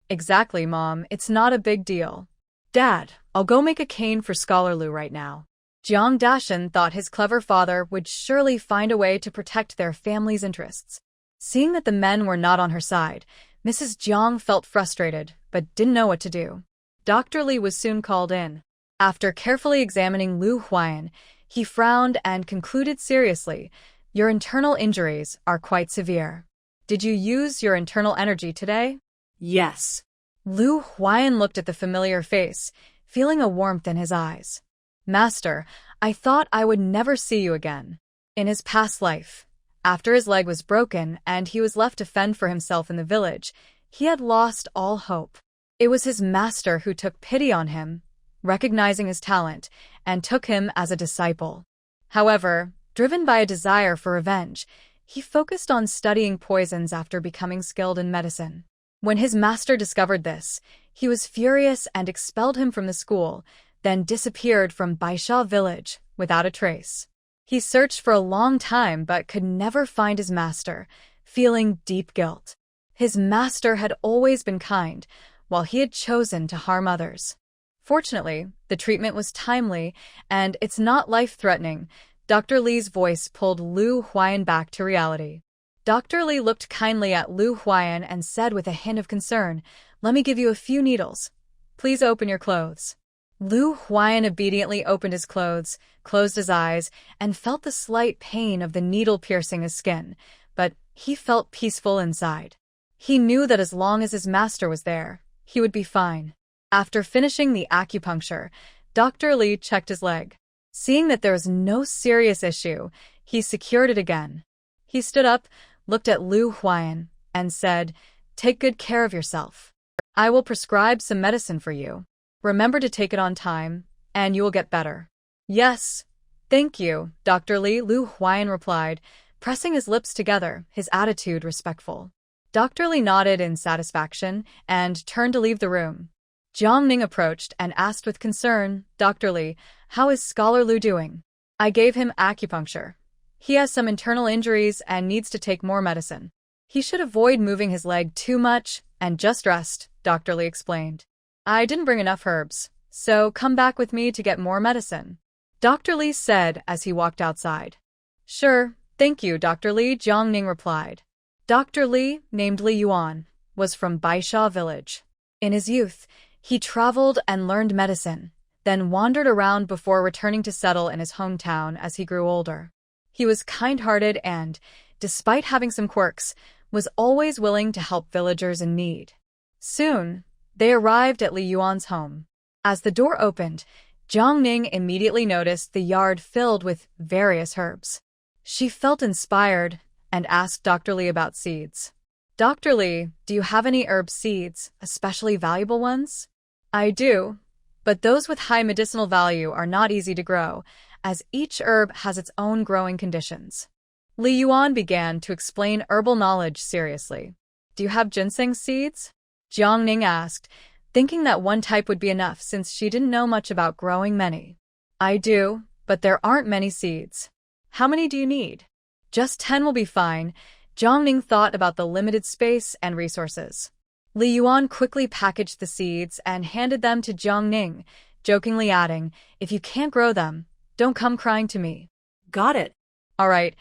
Exactly, Mom. It's not a big deal. Dad, I'll go make a cane for Scholar Lu right now. Jiang Dashan thought his clever father would surely find a way to protect their family's interests. Seeing that the men were not on her side, Mrs. Jiang felt frustrated, but didn't know what to do. Dr. Li was soon called in. After carefully examining Lu Huai'an, he frowned and concluded seriously, "Your internal injuries are quite severe. Did you use your internal energy today?" Yes. Lu Huai'an looked at the familiar face, feeling a warmth in his eyes. Master, I thought I would never see you again. In his past life, after his leg was broken and he was left to fend for himself in the village, he had lost all hope. It was his master who took pity on him, recognizing his talent, and took him as a disciple. However, driven by a desire for revenge, he focused on studying poisons after becoming skilled in medicine. When his master discovered this, he was furious and expelled him from the school, then disappeared from Baisha village without a trace. He searched for a long time but could never find his master, feeling deep guilt. His master had always been kind, while he had chosen to harm others. Fortunately, the treatment was timely, and it's not life-threatening. Dr. Li's voice pulled Lu Huai'an back to reality. Dr. Li looked kindly at Lu Huai'an and said with a hint of concern, "Let me give you a few needles. Please open your clothes." Lu Huai'an obediently opened his clothes, closed his eyes, and felt the slight pain of the needle piercing his skin, but he felt peaceful inside. He knew that as long as his master was there, he would be fine. After finishing the acupuncture, Dr. Li checked his leg. Seeing that there was no serious issue, he secured it again. He stood up, looked at Lu Huai'an, and said, "Take good care of yourself. I will prescribe some medicine for you. Remember to take it on time, and you will get better." "Yes, thank you, Dr. Li," Lu Huai'an replied, pressing his lips together, his attitude respectful. Dr. Li nodded in satisfaction and turned to leave the room. Jiang Ning approached and asked with concern, "Dr. Li, how is Scholar Lu doing?" "I gave him acupuncture. He has some internal injuries and needs to take more medicine. He should avoid moving his leg too much and just rest," Dr. Li explained. "I didn't bring enough herbs, so come back with me to get more medicine," Dr. Li said as he walked outside. "Sure, thank you, Dr. Li," Jiang Ning replied. Dr. Li, named Li Yuan, was from Baisha village. In his youth, he traveled and learned medicine, then wandered around before returning to settle in his hometown as he grew older. He was kind-hearted and, despite having some quirks, was always willing to help villagers in need. Soon, they arrived at Li Yuan's home. As the door opened, Jiang Ning immediately noticed the yard filled with various herbs. She felt inspired and asked Dr. Li about seeds. "Dr. Li, do you have any herb seeds, especially valuable ones?" "I do, but those with high medicinal value are not easy to grow, as each herb has its own growing conditions." Li Yuan began to explain herbal knowledge seriously. "Do you have ginseng seeds?" Jiang Ning asked, thinking that one type would be enough since she didn't know much about growing many. "I do, but there aren't many seeds." "How many do you need?" "Just 10 will be fine." Jiang Ning thought about the limited space and resources. Li Yuan quickly packaged the seeds and handed them to Jiang Ning, jokingly adding, "If you can't grow them, don't come crying to me." Got it. "All right,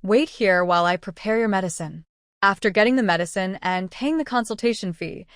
wait here while I prepare your medicine." After getting the medicine and paying the consultation fee,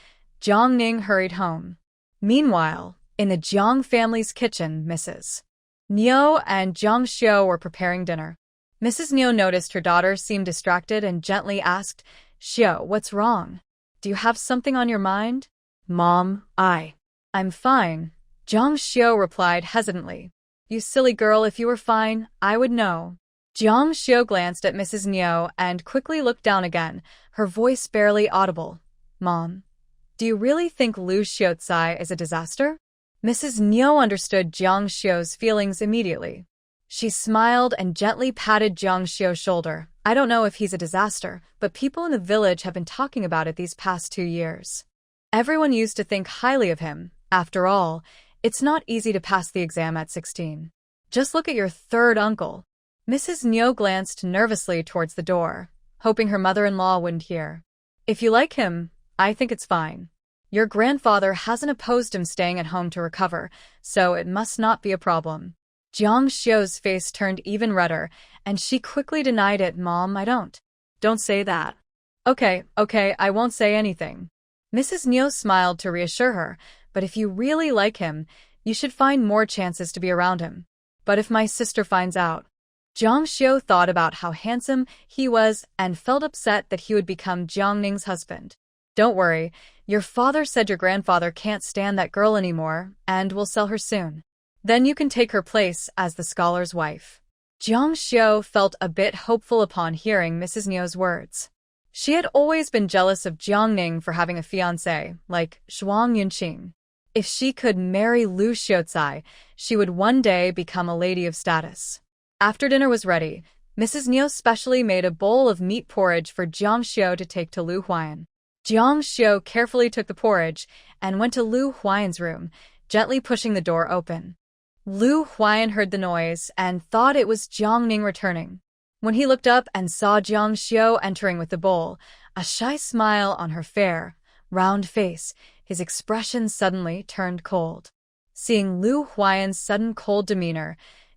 Jiang Ning hurried home. Meanwhile, In the Jiang family's kitchen, Mrs. Niu and Jiang Xiu were preparing dinner. Mrs. Niu noticed her daughter seemed distracted and gently asked, "Xiu, what's wrong? Do you have something on your mind?" "Mom, I'm fine," Jiang Xiu replied hesitantly. "You silly girl, if you were fine, I would know." Jiang Xiu glanced at Mrs. Niu and quickly looked down again, her voice barely audible. "Mom, do you really think Lu Huai'an is a disaster?" Mrs. Niu understood Jiang Xiu's feelings immediately. She smiled and gently patted Jiang Xiu's shoulder. "I don't know if he's a disaster, but people in the village have been talking about it these past 2 years. Everyone used to think highly of him. After all, it's not easy to pass the exam at 16. Just look at your third uncle." Mrs. Niu glanced nervously towards the door, hoping her mother-in-law wouldn't hear. "If you like him, I think it's fine. Your grandfather hasn't opposed him staying at home to recover, so it must not be a problem." Jiang Xiu's face turned even redder, and she quickly denied it. "Mom, I don't. Don't say that." Okay, I won't say anything." Mrs. Niu smiled to reassure her, "But if you really like him, you should find more chances to be around him." "But if my sister finds out?" Jiang Xiu thought about how handsome he was and felt upset that he would become Jiang Ning's husband. "Don't worry, your father said your grandfather can't stand that girl anymore and will sell her soon. Then you can take her place as the scholar's wife." Jiang Xiu felt a bit hopeful upon hearing Mrs. Niu's words. She had always been jealous of Jiang Ning for having a fiancé like Shuang Yunqing. If she could marry Lu Huai'an, she would one day become a lady of status. After dinner was ready, Mrs. Niu specially made a bowl of meat porridge for Jiang Xiu to take to Lu Huai'an. Jiang Xiu carefully took the porridge and went to Lu Huai'an's room, gently pushing the door open. Lu Huai'an heard the noise and thought it was Jiang Ning returning. When he looked up and saw Jiang Xiu entering with the bowl, a shy smile on her fair, round face, his expression suddenly turned cold. Seeing Lu Huai'an's sudden cold demeanor,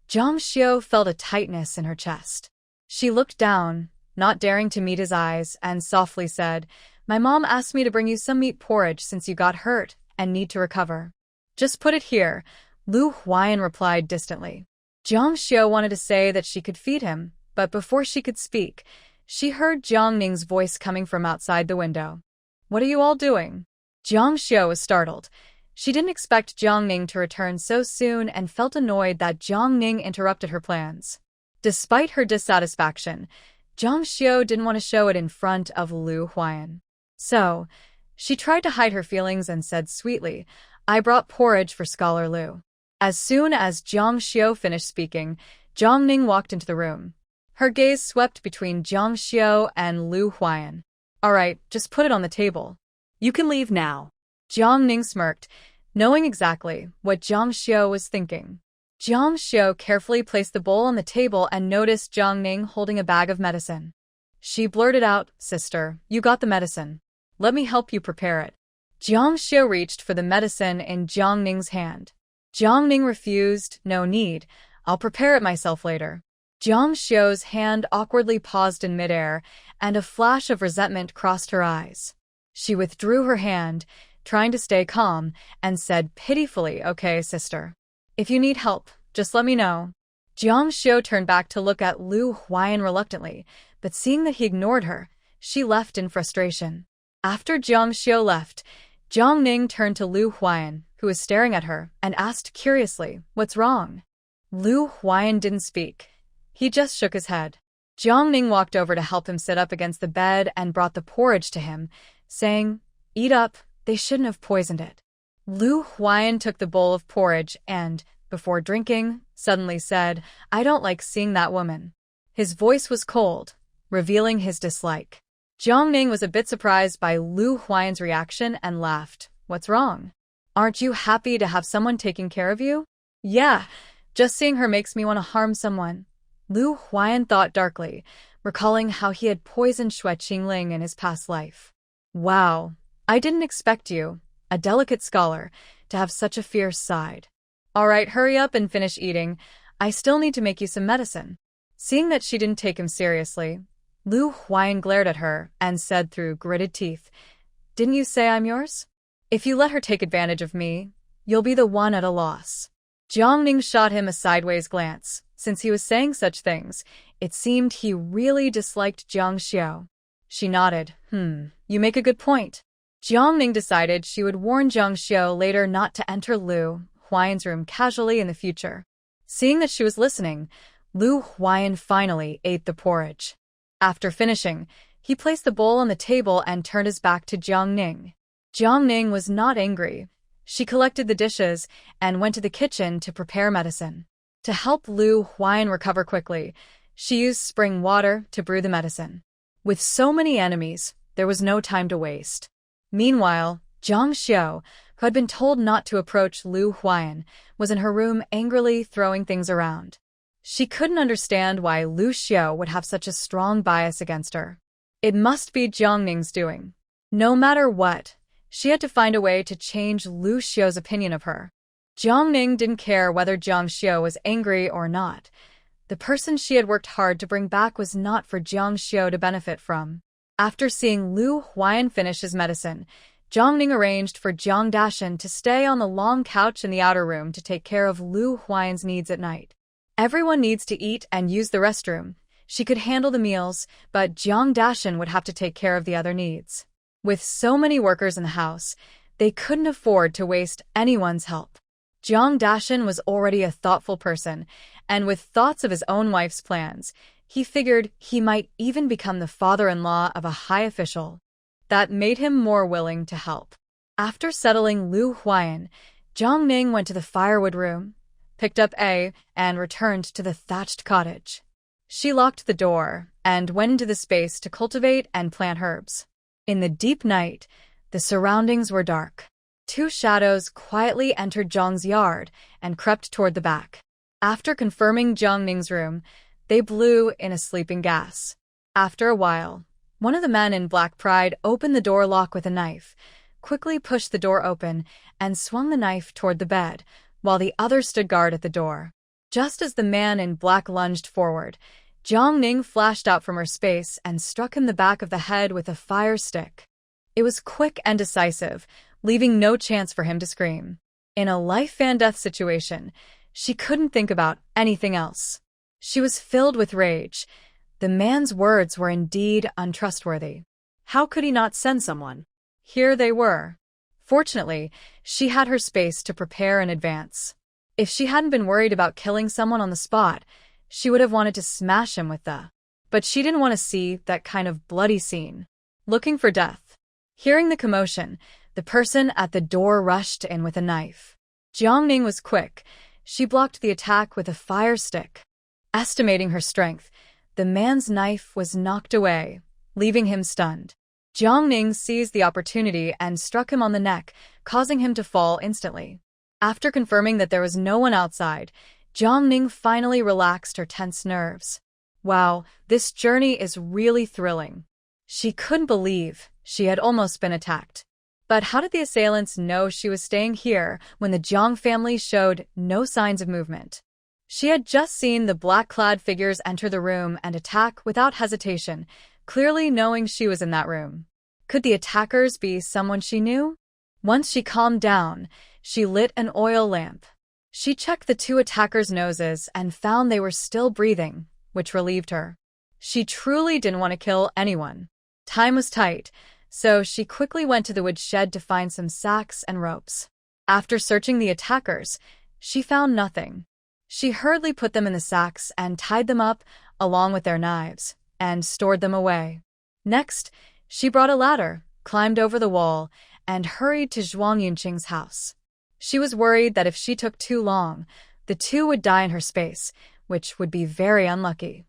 Jiang Xiu felt a tightness in her chest. She looked down, not daring to meet his eyes, and softly said, "My mom asked me to bring you some meat porridge since you got hurt and need to recover." "Just put it here," Lu Huai'an replied distantly. Jiang Xiu wanted to say that she could feed him, but before she could speak, she heard Jiang Ning's voice coming from outside the window. "What are you all doing?" Jiang Xiu was startled. She didn't expect Jiang Ning to return so soon and felt annoyed that Jiang Ning interrupted her plans. Despite her dissatisfaction, Jiang Xiu didn't want to show it in front of Lu Huai'an. So, she tried to hide her feelings and said sweetly, "I brought porridge for Scholar Lu." As soon as Jiang Xiu finished speaking, Jiang Ning walked into the room. Her gaze swept between Jiang Xiu and Lu Huai'an. "All right, just put it on the table. You can leave now." Jiang Ning smirked, knowing exactly what Jiang Xiu was thinking. Jiang Xiu carefully placed the bowl on the table and noticed Jiang Ning holding a bag of medicine. She blurted out, "Sister, you got the medicine. Let me help you prepare it." Jiang Xiu reached for the medicine in Jiang Ning's hand. Jiang Ning refused. "No need. I'll prepare it myself later." Jiang Xiu's hand awkwardly paused in midair, and a flash of resentment crossed her eyes. She withdrew her hand, trying to stay calm, and said pitifully, "Okay, sister. If you need help, just let me know." Jiang Xiu turned back to look at Lu Huai'an reluctantly, but seeing that he ignored her, she left in frustration. After Jiang Xiu left, Jiang Ning turned to Lu Huai'an, who was staring at her, and asked curiously, "What's wrong?" Lu Huai'an didn't speak. He just shook his head. Jiang Ning walked over to help him sit up against the bed and brought the porridge to him, saying, "Eat up, they shouldn't have poisoned it." Lu Huai'an took the bowl of porridge and, before drinking, suddenly said, "I don't like seeing that woman." His voice was cold, revealing his dislike. Jiang Ning was a bit surprised by Lu Huai'an's reaction and laughed. "What's wrong? Aren't you happy to have someone taking care of you?" "Yeah, just seeing her makes me want to harm someone." Lu Huai'an thought darkly, recalling how he had poisoned Xue Qingling in his past life. "Wow, I didn't expect you, a delicate scholar, to have such a fierce side." "All right, hurry up and finish eating. I still need to make you some medicine." Seeing that she didn't take him seriously, Lu Huai'an glared at her and said through gritted teeth, "Didn't you say I'm yours? If you let her take advantage of me, You'll be the one at a loss. Jiang shot him a sideways glance. Since he was saying such things, it seemed he really disliked Jiang Xiao. She nodded. You make a good point. Jiang decided she would warn Jiang Xiao later not to enter Lu Huai'an's room casually in the future. Seeing that she was listening, Lu Huai'an finally ate the porridge. After finishing, he placed the bowl on the table and turned his back to Jiang. Jiang was not angry. She collected the dishes and went to the kitchen to prepare medicine. To help Lu Huai'an recover quickly, she used spring water to brew the medicine. With so many enemies, there was no time to waste. Meanwhile, Jiang Xiao, who had been told not to approach Lu Huai'an, was in her room angrily throwing things around. She couldn't understand why Lu Xiao would have such a strong bias against her. It must be Jiang doing. No matter what, she had to find a way to change Lu Xiao's opinion of her. Jiang didn't care whether Jiang Xiao was angry or not. The person she had worked hard to bring back was not for Jiang Xiao to benefit from. After seeing Lu Huai'an finish his medicine, Jiang arranged for Jiang Dashan to stay on the long couch in the outer room to take care of Lu Huai'an's needs at night. Everyone needs to eat and use the restroom. She could handle the meals, but Jiang Dashan would have to take care of the other needs. With so many workers in the house, they couldn't afford to waste anyone's help. Jiang Dashan was already a thoughtful person, and with thoughts of his own wife's plans, he figured he might even become the father-in-law of a high official. That made him more willing to help. After settling Lu Huai'an, Jiang went to the firewood room, picked up and returned to the thatched cottage. She locked the door and went into the space to cultivate and plant herbs. In the deep night, the surroundings were dark. Two shadows quietly entered Jiang's yard and crept toward the back. After confirming Jiang room, they blew in a sleeping gas. After a while, one of the men in black pride opened the door lock with a knife, quickly pushed the door open, and swung the knife toward the bed, while the other stood guard at the door. Just as the man in black lunged forward, Jiang flashed out from her space and struck him the back of the head with a fire stick. It was quick and decisive, leaving no chance for him to scream. In a life-and-death situation, she couldn't think about anything else. She was filled with rage. The man's words were indeed untrustworthy. How could he not send someone? Here they were. Fortunately, she had her space to prepare in advance. If she hadn't been worried about killing someone on the spot, she would have wanted to smash him with the... But she didn't want to see that kind of bloody scene. Looking for death. Hearing the commotion, the person at the door rushed in with a knife. Jiang was quick. She blocked the attack with a fire stick. Estimating her strength, the man's knife was knocked away, leaving him stunned. Jiang seized the opportunity and struck him on the neck, causing him to fall instantly. After confirming that there was no one outside, Jiang finally relaxed her tense nerves. Wow, this journey is really thrilling. She couldn't believe she had almost been attacked. But how did the assailants know she was staying here when the Jiang family showed no signs of movement? She had just seen the black-clad figures enter the room and attack without hesitation, clearly knowing she was in that room. Could the attackers be someone she knew? Once she calmed down, she lit an oil lamp. She checked the two attackers' noses and found they were still breathing, which relieved her. She truly didn't want to kill anyone. Time was tight, so she quickly went to the woodshed to find some sacks and ropes. After searching the attackers, she found nothing. She hurriedly put them in the sacks and tied them up along with their knives, and stored them away. Next, she brought a ladder, climbed over the wall, and hurried to Yunqing's house. She was worried that if she took too long, the two would die in her space, which would be very unlucky.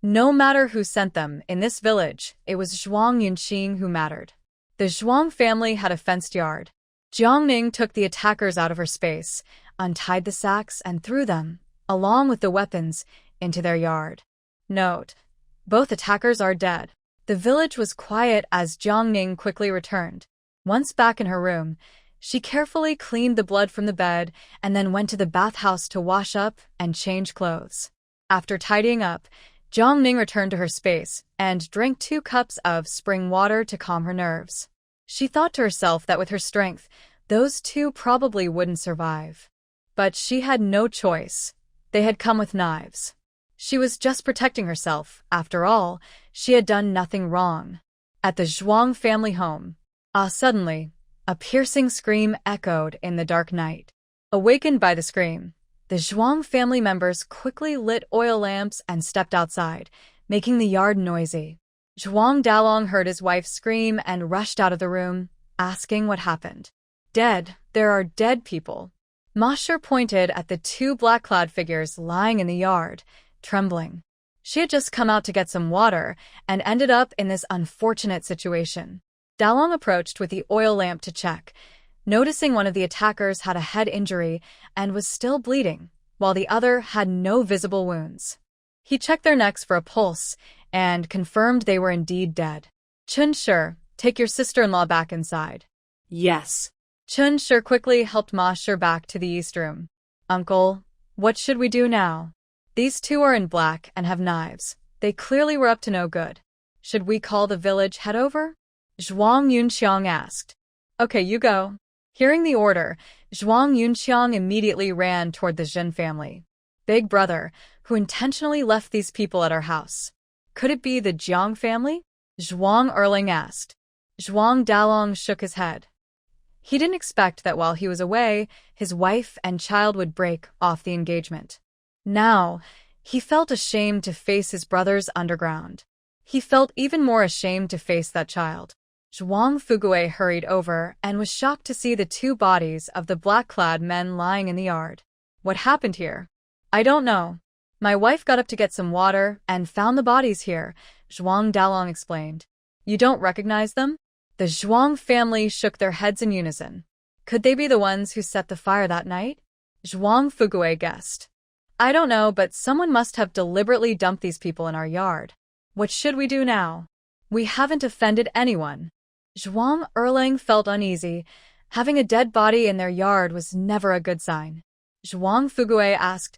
No matter who sent them in this village, it was Yunqing who mattered. The Zhuang family had a fenced yard. Jiang took the attackers out of her space, untied the sacks, and threw them, along with the weapons, into their yard. Note: both attackers are dead. The village was quiet as Jiang quickly returned. Once back in her room, she carefully cleaned the blood from the bed and then went to the bathhouse to wash up and change clothes. After tidying up, Jiang returned to her space and drank 2 cups of spring water to calm her nerves. She thought to herself that with her strength, Those two probably wouldn't survive. But she had no choice. They had come with knives. She was just protecting herself. After all, she had done nothing wrong. At the Jiang family home, suddenly, a piercing scream echoed in the dark night. Awakened by the scream, the Jiang family members quickly lit oil lamps and stepped outside, making the yard noisy. Zhuang Dalong heard his wife scream and rushed out of the room, asking what happened. Dead. There are dead people. Ma Shi pointed at the two black-clad figures lying in the yard, trembling. She had just come out to get some water and ended up in this unfortunate situation. Dalong approached with the oil lamp to check, noticing one of the attackers had a head injury and was still bleeding, while the other had no visible wounds. He checked their necks for a pulse and confirmed they were indeed dead. Chun Shi, take your sister-in-law back inside. Yes. Chun Shi quickly helped Ma Shi back to the east room. Uncle, what should we do now? These two are in black and have knives. They clearly were up to no good. Should we call the village head over? Zhuang Yunqiang asked. Okay, you go. Hearing the order, Zhuang Yunqiang immediately ran toward the Jin family. Big brother, who intentionally left these people at our house. Could it be the Jiang family? Zhuang Erling asked. Zhuang Dalong shook his head. He didn't expect that while he was away, his wife and child would break off the engagement. Now, he felt ashamed to face his brothers underground. He felt even more ashamed to face that child. Zhuang Fugui hurried over and was shocked to see the two bodies of the black-clad men lying in the yard. What happened here? I don't know. My wife got up to get some water and found the bodies here, Zhuang Dalong explained. You don't recognize them? The Zhuang family shook their heads in unison. Could they be the ones who set the fire that night? Zhuang Fugui guessed. I don't know, but someone must have deliberately dumped these people in our yard. What should we do now? We haven't offended anyone. Zhuang Erlang felt uneasy. Having a dead body in their yard was never a good sign. Zhuang Fugui asked.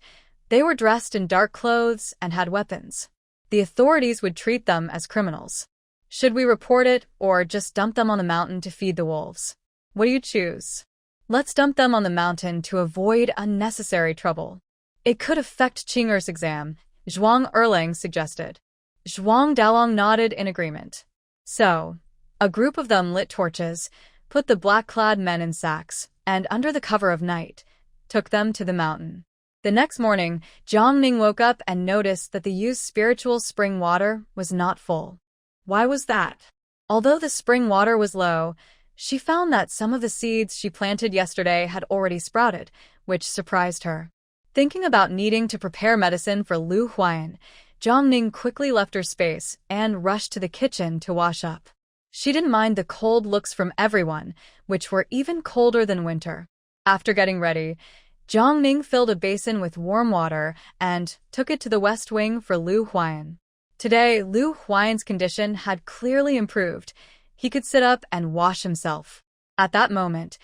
They were dressed in dark clothes and had weapons. The authorities would treat them as criminals. Should we report it or just dump them on the mountain to feed the wolves? What do you choose? Let's dump them on the mountain to avoid unnecessary trouble. It could affect Qing'er's exam, Zhuang Erlang suggested. Zhuang Dalong nodded in agreement. So, a group of them lit torches, put the black-clad men in sacks, and under the cover of night, took them to the mountain. The next morning, Jiang Ning woke up and noticed that the used spiritual spring water was not full. Why was that? Although the spring water was low, she found that some of the seeds she planted yesterday had already sprouted, which surprised her. Thinking about needing to prepare medicine for Lu Huai'an, Jiang Ning quickly left her space and rushed to the kitchen to wash up. She didn't mind the cold looks from everyone, which were even colder than winter. After getting ready, Jiang Ning filled a basin with warm water and took it to the west wing for Lu Huai'an. Today, Lu Huai'an's condition had clearly improved. He could sit up and wash himself. At that moment,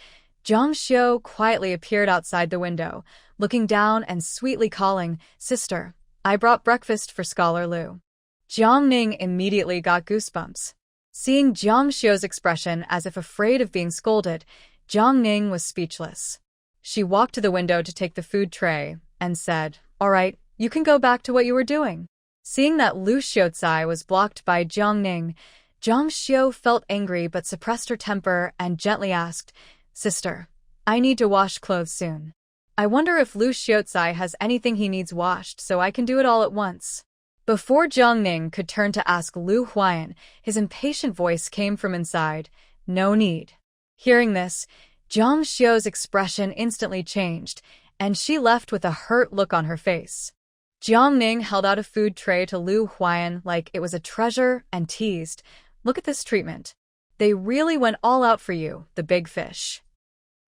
Zhang Xiu quietly appeared outside the window, looking down and sweetly calling, "Sister, I brought breakfast for Scholar Lu." Jiang Ning immediately got goosebumps. Seeing Zhang Xiu's expression as if afraid of being scolded, Jiang Ning was speechless. She walked to the window to take the food tray and said, "All right, you can go back to what you were doing." Seeing that Lu Xiucai was blocked by Jiang Ning, Zhang Xiu felt angry but suppressed her temper and gently asked, "Sister, I need to wash clothes soon. I wonder if Lu Xiucai has anything he needs washed so I can do it all at once." Before Jiang Ning could turn to ask Lu Huai'an, his impatient voice came from inside, "No need." Hearing this, Zhang Xiu's expression instantly changed, and she left with a hurt look on her face. Jiang Ning held out a food tray to Lu Huai'an like it was a treasure and teased, "Look at this treatment. They really went all out for you, the big fish."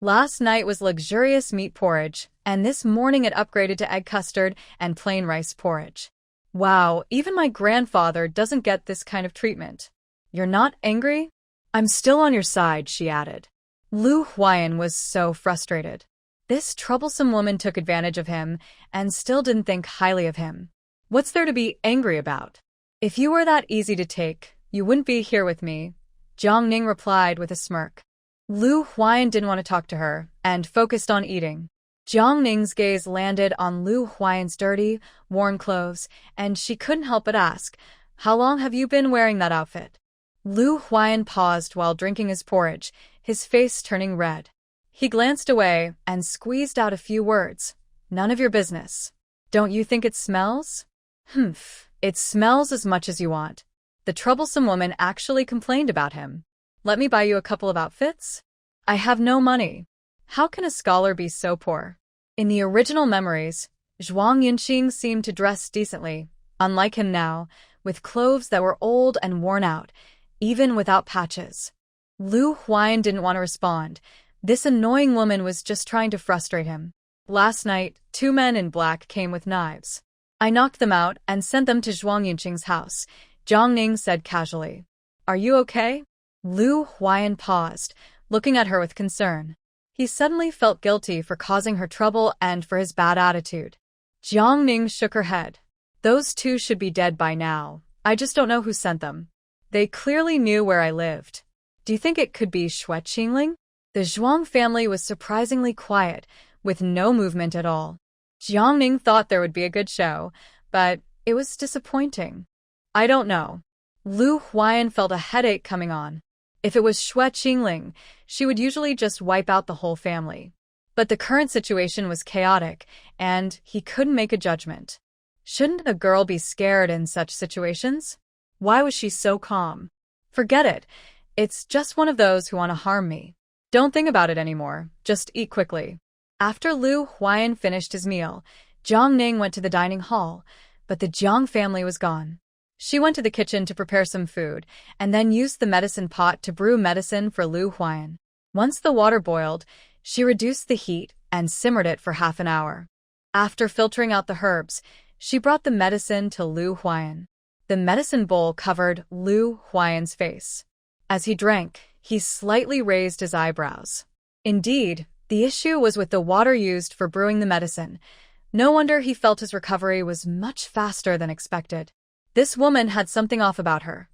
Last night was luxurious meat porridge, and this morning it upgraded to egg custard and plain rice porridge. Wow, even my grandfather doesn't get this kind of treatment. You're not angry? I'm still on your side, she added. Lu Huai'an was so frustrated. This troublesome woman took advantage of him and still didn't think highly of him. What's there to be angry about? If you were that easy to take, you wouldn't be here with me, Jiang Ning replied with a smirk. Lu Huai'an didn't want to talk to her and focused on eating. Jiang Ning's gaze landed on Lu Huai'an's dirty, worn clothes, and she couldn't help but ask, "How long have you been wearing that outfit?" Lu Huai'an paused while drinking his porridge, his face turning red. He glanced away and squeezed out a few words. "None of your business. Don't you think it smells?" "Humph, it smells as much as you want." The troublesome woman actually complained about him. "Let me buy you a couple of outfits?" "I have no money." How can a scholar be so poor? In the original memories, Zhuang Yunqing seemed to dress decently, unlike him now, with clothes that were old and worn out, even without patches. Lu Huai'an didn't want to respond. This annoying woman was just trying to frustrate him. "Last night, 2 men in black came with knives. I knocked them out and sent them to Zhuang Yunqing's house," Jiang Ning said casually. "Are you okay?" Lu Huai'an paused, looking at her with concern. He suddenly felt guilty for causing her trouble and for his bad attitude. Jiang Ning shook her head. "Those 2 should be dead by now. I just don't know who sent them. They clearly knew where I lived. Do you think it could be Xue Qingling?" The Zhuang family was surprisingly quiet, with no movement at all. Jiang Ning thought there would be a good show, but it was disappointing. "I don't know." Lu Huai'an felt a headache coming on. If it was Xue Qingling, she would usually just wipe out the whole family. But the current situation was chaotic, and he couldn't make a judgment. Shouldn't a girl be scared in such situations? Why was she so calm? "Forget it. It's just one of those who want to harm me. Don't think about it anymore. Just eat quickly." After Lu Huai'an finished his meal, Jiang Ning went to the dining hall, but the Jiang family was gone. She went to the kitchen to prepare some food, and then used the medicine pot to brew medicine for Lu Huai'an. Once the water boiled, she reduced the heat and simmered it for half an hour. After filtering out the herbs, she brought the medicine to Lu Huai'an. The medicine bowl covered Lu Huai'an's face. As he drank, he slightly raised his eyebrows. Indeed, the issue was with the water used for brewing the medicine. No wonder he felt his recovery was much faster than expected. This woman had something off about her.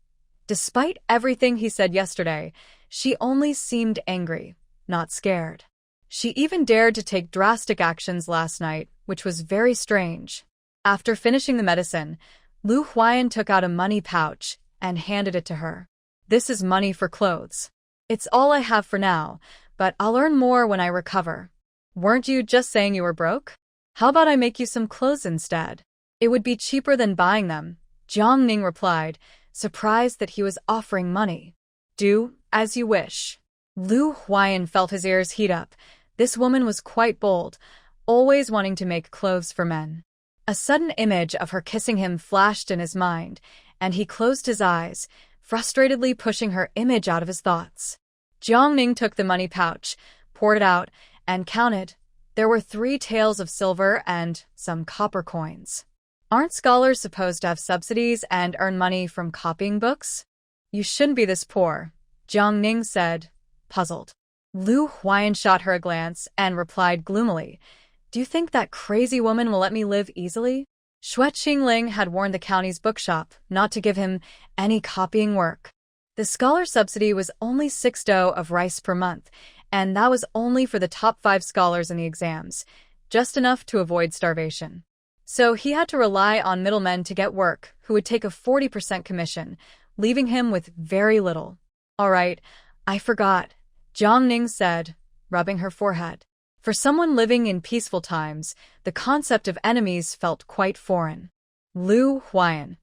Despite everything he said yesterday, she only seemed angry, not scared. She even dared to take drastic actions last night, which was very strange. After finishing the medicine, Lu Huai'an took out a money pouch and handed it to her. "This is money for clothes. It's all I have for now, but I'll earn more when I recover." "Weren't you just saying you were broke? How about I make you some clothes instead? It would be cheaper than buying them," Jiang Ning replied, surprised that he was offering money. "Do as you wish." Lu Huai'an felt his ears heat up. This woman was quite bold, always wanting to make clothes for men. A sudden image of her kissing him flashed in his mind, and he closed his eyes, frustratedly pushing her image out of his thoughts. Jiang Ning took the money pouch, poured it out, and counted. There were 3 taels of silver and some copper coins. Aren't scholars supposed to have subsidies and earn money from copying books? "You shouldn't be this poor," Jiang Ning said, puzzled. Lu Huai'an shot her a glance and replied gloomily, "Do you think that crazy woman will let me live easily?" Xue Qingling had warned the county's bookshop not to give him any copying work. The scholar subsidy was only 6 dough of rice per month, and that was only for the top 5 scholars in the exams, just enough to avoid starvation. So he had to rely on middlemen to get work who would take a 40% commission, leaving him with very little. "All right, I forgot," Jiang Ning said, rubbing her forehead. For someone living in peaceful times, the concept of enemies felt quite foreign. Lu Huai'an.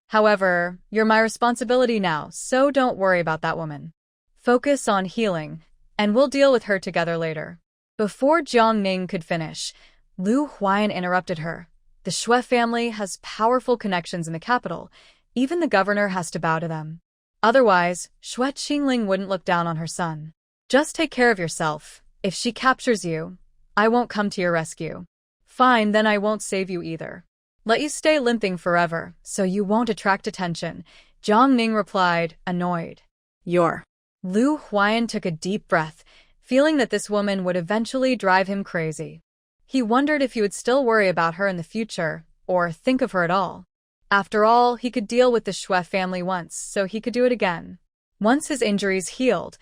"However, you're my responsibility now, so don't worry about that woman. Focus on healing, and we'll deal with her together later." Before Jiang Ning could finish, Lu Huai'an interrupted her. "The Xue family has powerful connections in the capital. Even the governor has to bow to them. Otherwise, Xue Qingling wouldn't look down on her son. Just take care of yourself. If she captures you, I won't come to your rescue." "Fine, then I won't save you either. Let you stay limping forever, so you won't attract attention," Jiang Ning replied, annoyed. "You're..." Lu Huai'an took a deep breath, feeling that this woman would eventually drive him crazy. He wondered if he would still worry about her in the future, or think of her at all. After all, he could deal with the Xue family once, so he could do it again. Once his injuries healed,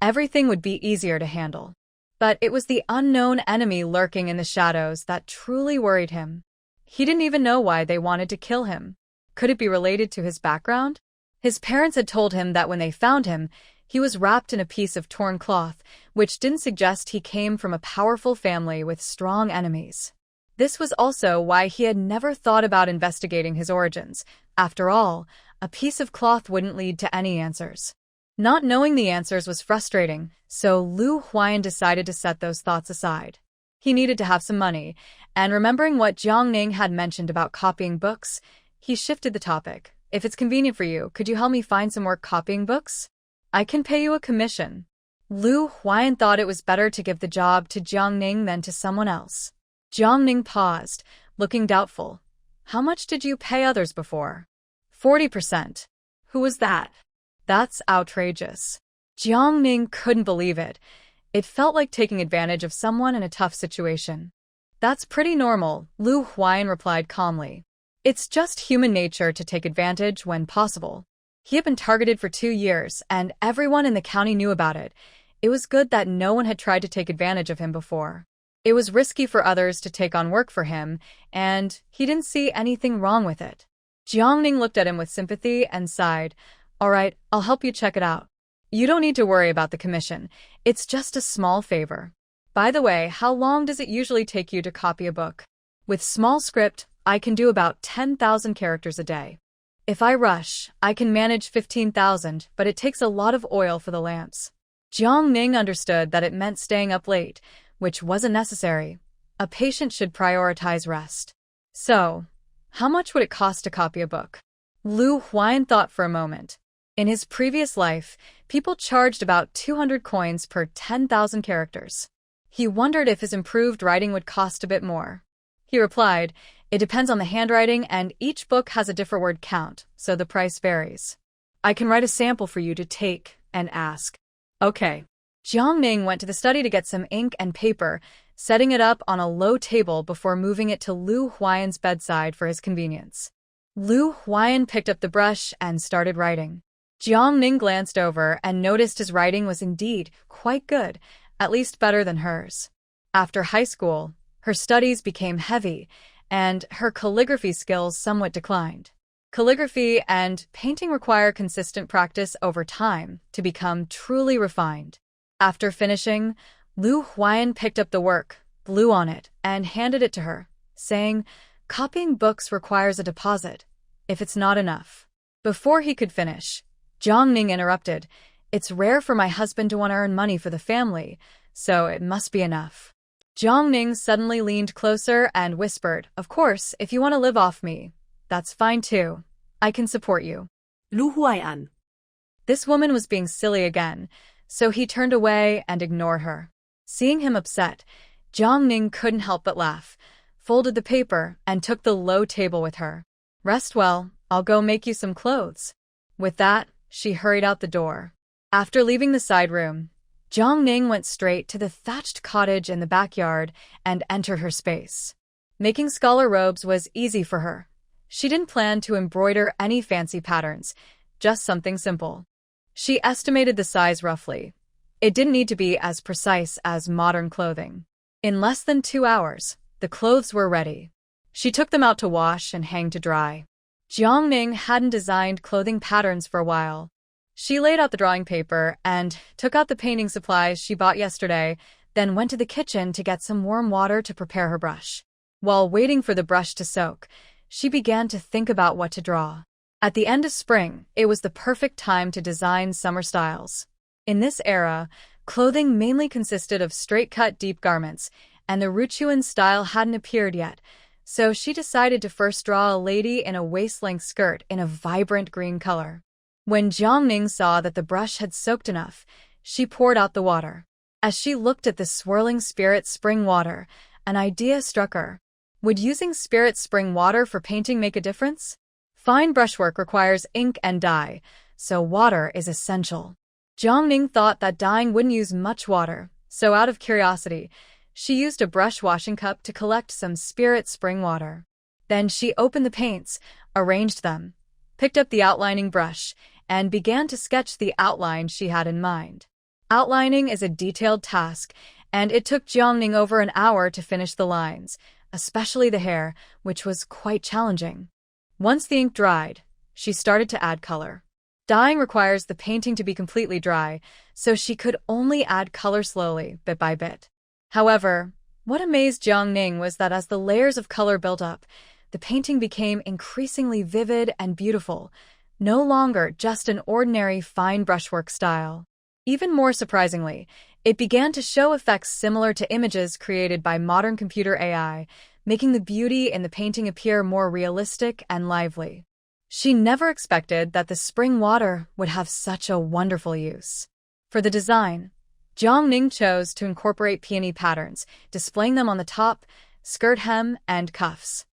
everything would be easier to handle. But it was the unknown enemy lurking in the shadows that truly worried him. He didn't even know why they wanted to kill him. Could it be related to his background? His parents had told him that when they found him, he was wrapped in a piece of torn cloth, which didn't suggest he came from a powerful family with strong enemies. This was also why he had never thought about investigating his origins. After all, a piece of cloth wouldn't lead to any answers. Not knowing the answers was frustrating, so Lu Huai'an decided to set those thoughts aside. He needed to have some money, and remembering what Yunqing had mentioned about copying books, he shifted the topic. If it's convenient for you, could you help me find some work copying books? I can pay you a commission. Lu Huai'an thought it was better to give the job to Yunqing than to someone else. Yunqing paused, looking doubtful. How much did you pay others before? 40%. Who was that? That's outrageous. Yunqing couldn't believe it. It felt like taking advantage of someone in a tough situation. That's pretty normal, Lu Huai'an replied calmly. It's just human nature to take advantage when possible. He had been targeted for 2 years, and everyone in the county knew about it. It was good that no one had tried to take advantage of him before. It was risky for others to take on work for him, and he didn't see anything wrong with it. Yunqing looked at him with sympathy and sighed. All right, I'll help you check it out. You don't need to worry about the commission. It's just a small favor. By the way, how long does it usually take you to copy a book? With small script, I can do about 10,000 characters a day. If I rush, I can manage 15,000, but it takes a lot of oil for the lamps. Yunqing understood that it meant staying up late, which wasn't necessary. A patient should prioritize rest. So, how much would it cost to copy a book? Lu Huai'an thought for a moment. In his previous life, people charged about 200 coins per 10,000 characters. He wondered if his improved writing would cost a bit more. He replied, it depends on the handwriting and each book has a different word count, so the price varies. I can write a sample for you to take and ask. Okay. Yunqing went to the study to get some ink and paper, setting it up on a low table before moving it to Lu Huai'an's bedside for his convenience. Lu Huai'an picked up the brush and started writing. Yunqing glanced over and noticed his writing was indeed quite good, at least better than hers. After high school, her studies became heavy, and her calligraphy skills somewhat declined. Calligraphy and painting require consistent practice over time to become truly refined. After finishing, Lu Huai'an picked up the work, blew on it, and handed it to her, saying, copying books requires a deposit, if it's not enough. Before he could finish, Yunqing interrupted, it's rare for my husband to want to earn money for the family, so it must be enough. Yunqing suddenly leaned closer and whispered, of course, if you want to live off me, that's fine too. I can support you. Lu Huai'an. This woman was being silly again, so he turned away and ignored her. Seeing him upset, Yunqing couldn't help but laugh, folded the paper, and took the low table with her. Rest well, I'll go make you some clothes. With that, she hurried out the door. After leaving the side room, Yunqing went straight to the thatched cottage in the backyard and entered her space. Making scholar robes was easy for her. She didn't plan to embroider any fancy patterns, just something simple. She estimated the size roughly. It didn't need to be as precise as modern clothing. In less than 2 hours, the clothes were ready. She took them out to wash and hang to dry. Yunqing hadn't designed clothing patterns for a while. She laid out the drawing paper and took out the painting supplies she bought yesterday, then went to the kitchen to get some warm water to prepare her brush. While waiting for the brush to soak, she began to think about what to draw. At the end of spring, it was the perfect time to design summer styles. In this era, clothing mainly consisted of straight-cut deep garments, and the Ruchuan style hadn't appeared yet, so she decided to first draw a lady in a waist-length skirt in a vibrant green color. When Yunqing saw that the brush had soaked enough, she poured out the water. As she looked at the swirling spirit spring water, an idea struck her. Would using spirit spring water for painting make a difference? Fine brushwork requires ink and dye, so water is essential. Yunqing thought that dyeing wouldn't use much water, so out of curiosity, she used a brush washing cup to collect some spirit spring water. Then she opened the paints, arranged them, picked up the outlining brush, and began to sketch the outline she had in mind. Outlining is a detailed task, and it took Jiangning over an hour to finish the lines, especially the hair, which was quite challenging. Once the ink dried, she started to add color. Dyeing requires the painting to be completely dry, so she could only add color slowly, bit by bit. However, what amazed Jiangning was that as the layers of color built up, the painting became increasingly vivid and beautiful, no longer just an ordinary fine brushwork style. Even more surprisingly, it began to show effects similar to images created by modern computer AI, making the beauty in the painting appear more realistic and lively. She never expected that the spring water would have such a wonderful use. For the design, Jiangning chose to incorporate peony patterns, displaying them on the top, skirt hem, and cuffs.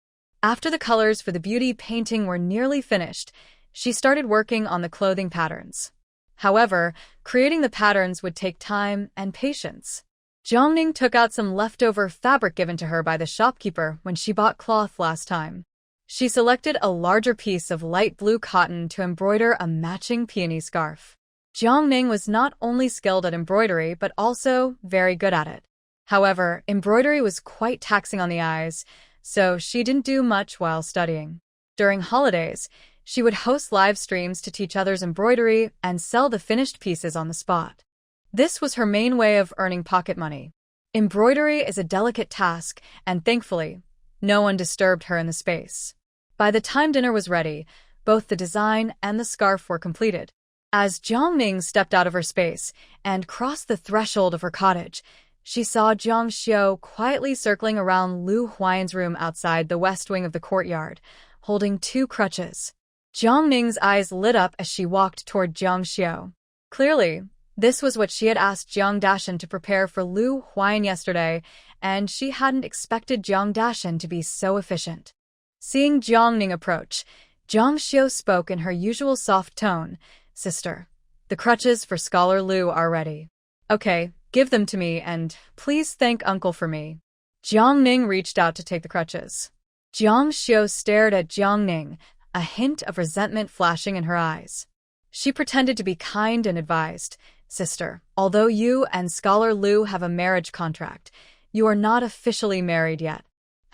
After the colors for the beauty painting were nearly finished, she started working on the clothing patterns. However, creating the patterns would take time and patience. Jiangning took out some leftover fabric given to her by the shopkeeper when she bought cloth last time. She selected a larger piece of light blue cotton to embroider a matching peony scarf. Jiangning was not only skilled at embroidery but also very good at it. However, embroidery was quite taxing on the eyes, so she didn't do much while studying. During holidays, she would host live streams to teach others embroidery and sell the finished pieces on the spot. This was her main way of earning pocket money. Embroidery is a delicate task, and thankfully, no one disturbed her in the space. By the time dinner was ready, both the design and the scarf were completed. As Jiangning stepped out of her space and crossed the threshold of her cottage, she saw Jiang Xiu quietly circling around Lu Huai'an's room outside the west wing of the courtyard, holding 2 crutches. Jiangning's eyes lit up as she walked toward Jiang Xiu. Clearly, this was what she had asked Jiang Dashan to prepare for Lu Huai'an yesterday, and she hadn't expected Jiang Dashan to be so efficient. Seeing Jiangning approach, Jiang Xiu spoke in her usual soft tone. "Sister, the crutches for Scholar Lu are ready. Okay, give them to me and please thank Uncle for me." Jiangning reached out to take the crutches. Jiang Xiu stared at Jiangning, a hint of resentment flashing in her eyes. She pretended to be kind and advised, "Sister, although you and Scholar Lu have a marriage contract, you are not officially married yet.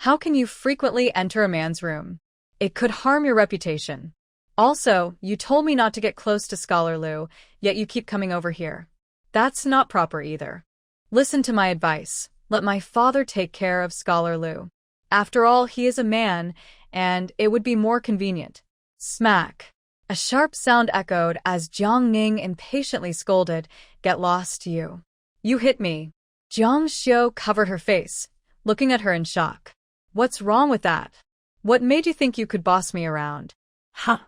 How can you frequently enter a man's room? It could harm your reputation. Also, you told me not to get close to Scholar Lu, yet you keep coming over here. That's not proper either. Listen to my advice. Let my father take care of Scholar Lu. After all, he is a man, and it would be more convenient." Smack. A sharp sound echoed as Jiangning impatiently scolded, "Get lost, you. You hit me." Jiang Xiu covered her face, looking at her in shock. "What's wrong with that? What made you think you could boss me around?" "Huh?"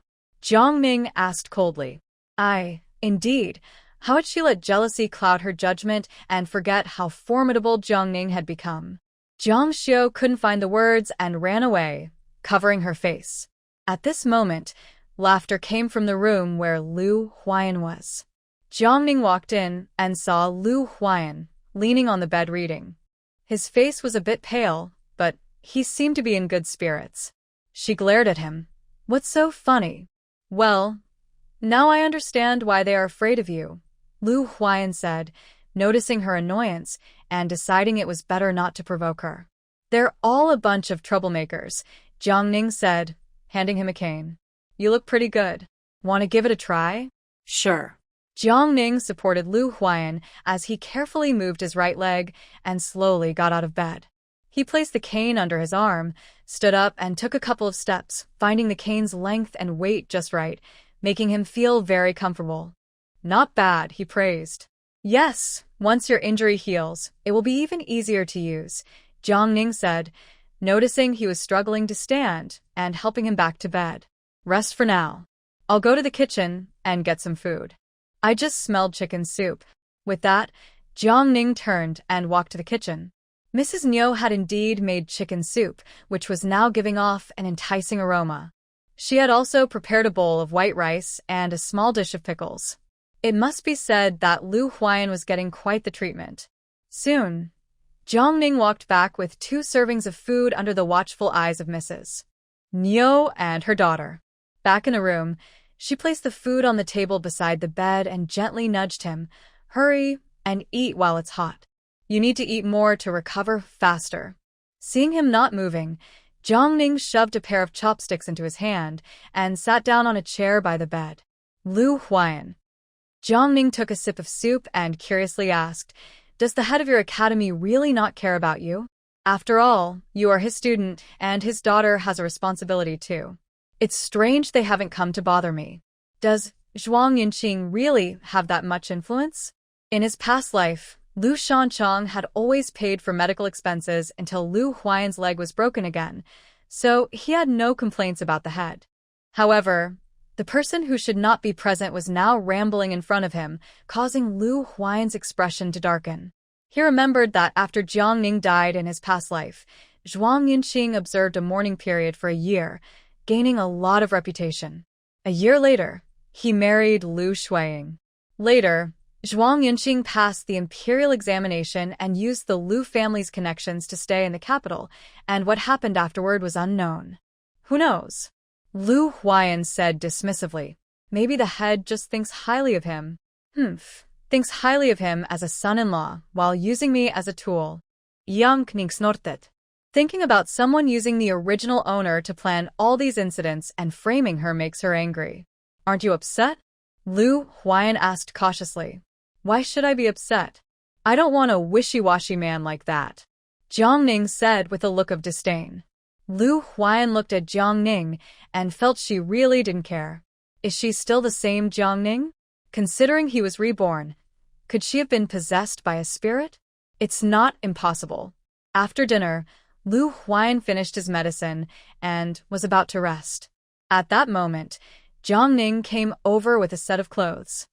Jiangning asked coldly. Indeed. How had she let jealousy cloud her judgment and forget how formidable Jiangning had become? Jiang Xiu couldn't find the words and ran away, covering her face. At this moment, laughter came from the room where Lu Huai'an was. Jiangning walked in and saw Lu Huai'an leaning on the bed reading. His face was a bit pale, but he seemed to be in good spirits. She glared at him. "What's so funny?" "Well, now I understand why they are afraid of you," Lu Huai'an said, noticing her annoyance and deciding it was better not to provoke her. "They're all a bunch of troublemakers," Jiangning said, handing him a cane. "You look pretty good. Want to give it a try?" "Sure." Jiangning supported Lu Huai'an as he carefully moved his right leg and slowly got out of bed. He placed the cane under his arm, stood up, and took a couple of steps, finding the cane's length and weight just right, making him feel very comfortable. "Not bad," he praised. "Yes, once your injury heals, it will be even easier to use," Jiangning said, noticing he was struggling to stand and helping him back to bed. "Rest for now. I'll go to the kitchen and get some food. I just smelled chicken soup." With that, Jiangning turned and walked to the kitchen. Mrs. Niu had indeed made chicken soup, which was now giving off an enticing aroma. She had also prepared a bowl of white rice and a small dish of pickles. It must be said that Lu Huai'an was getting quite the treatment. Soon, Jiangning walked back with 2 servings of food under the watchful eyes of Mrs. Niu and her daughter. Back in the room, she placed the food on the table beside the bed and gently nudged him, Hurry and eat while it's hot. You need to eat more to recover faster. Seeing him not moving, Jiang shoved a pair of chopsticks into his hand and sat down on a chair by the bed. Lu Huai'an. Jiang took a sip of soup and curiously asked, "Does the head of your academy really not care about you? After all, you are his student, and his daughter has a responsibility too. It's strange they haven't come to bother me. Does Yunqing really have that much influence?" In his past life, Lu Shanchang had always paid for medical expenses until Lu Huai'an's leg was broken again, so he had no complaints about the head. However, the person who should not be present was now rambling in front of him, causing Lu Huai'an's expression to darken. He remembered that after Jiang died in his past life, Zhuang Yunqing observed a mourning period for a year, gaining a lot of reputation. A year later, he married Lu Huai'an. Later, Zhuang Yunqing passed the imperial examination and used the Lu family's connections to stay in the capital, and what happened afterward was unknown. Who knows? Lu Huai'an said dismissively. Maybe the head just thinks highly of him. Thinks highly of him as a son-in-law while using me as a tool. Yunqing snorted. Thinking about someone using the original owner to plan all these incidents and framing her makes her angry. Aren't you upset? Lu Huai'an asked cautiously. Why should I be upset? I don't want a wishy-washy man like that. Jiang said with a look of disdain. Lu Huai'an looked at Jiang and felt she really didn't care. Is she still the same Jiang? Considering he was reborn, could she have been possessed by a spirit? It's not impossible. After dinner, Lu Huai'an finished his medicine and was about to rest. At that moment, Jiang came over with a set of clothes.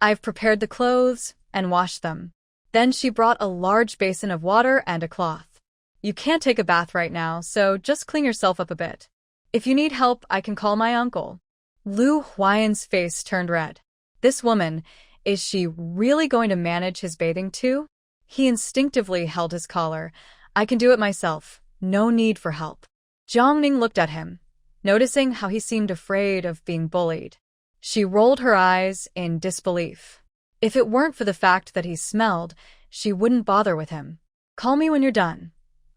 I've prepared the clothes and washed them. Then she brought a large basin of water and a cloth. You can't take a bath right now, so just clean yourself up a bit. If you need help, I can call my uncle. Lu Huai'an's face turned red. This woman, is she really going to manage his bathing too? He instinctively held his collar. I can do it myself. No need for help. Jiang looked at him, noticing how he seemed afraid of being bullied. She rolled her eyes in disbelief. If it weren't for the fact that he smelled, she wouldn't bother with him. Call me when you're done.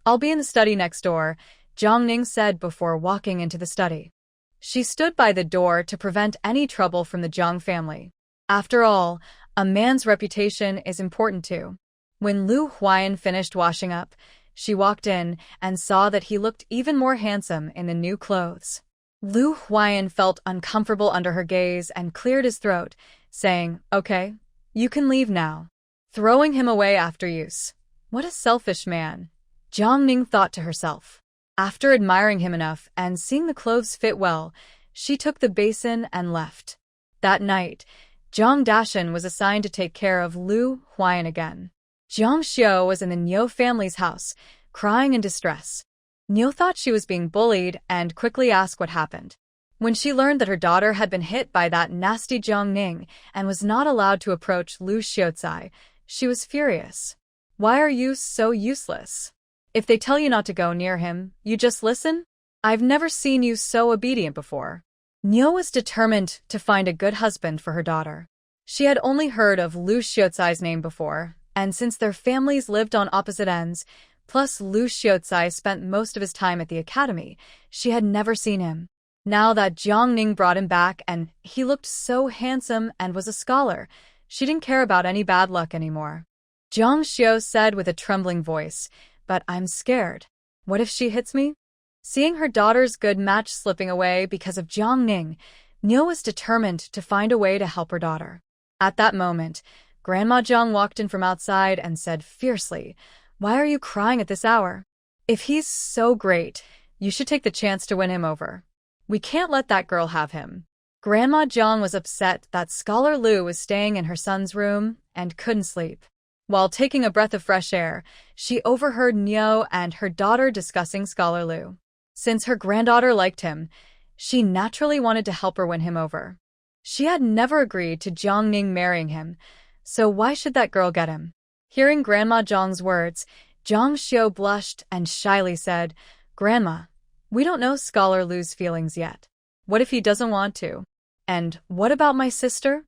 I'll be in the study next door, Jiang said before walking into the study. She stood by the door to prevent any trouble from the Jiang family. After all, a man's reputation is important too. When Lu Huai'an finished washing up, she walked in and saw that he looked even more handsome in the new clothes. Lu Huai'an felt uncomfortable under her gaze and cleared his throat, saying, "Okay, you can leave now." Throwing him away after use. What a selfish man, Jiang thought to herself. After admiring him enough and seeing the clothes fit well, she took the basin and left. That night, Jiang Dashan was assigned to take care of Lu Huai'an again. Jiang Xiao was in the Niu family's house, crying in distress. Niu thought she was being bullied and quickly asked what happened. When she learned that her daughter had been hit by that nasty Jiang and was not allowed to approach Lu Xiaocai, she was furious. Why are you so useless? If they tell you not to go near him, you just listen? I've never seen you so obedient before. Niu was determined to find a good husband for her daughter. She had only heard of Lu Xiaocai's name before, and since their families lived on opposite ends, plus Lu Xiaocai spent most of his time at the academy, she had never seen him. Now that Jiang brought him back and he looked so handsome and was a scholar, she didn't care about any bad luck anymore. Jiang Xiao said with a trembling voice, "But I'm scared. What if she hits me?" Seeing her daughter's good match slipping away because of Jiang Niu was determined to find a way to help her daughter. At that moment, Grandma Jiang walked in from outside and said fiercely, "Why are you crying at this hour? If he's so great, you should take the chance to win him over. We can't let that girl have him." Grandma Jiang was upset that Scholar Lu was staying in her son's room and couldn't sleep. While taking a breath of fresh air, she overheard Niu and her daughter discussing Scholar Lu. Since her granddaughter liked him, she naturally wanted to help her win him over. She had never agreed to Jiang marrying him, so why should that girl get him? Hearing Grandma Jiang's words, Jiang Xiao blushed and shyly said, "Grandma, we don't know Scholar Lu's feelings yet. What if he doesn't want to? And what about my sister?"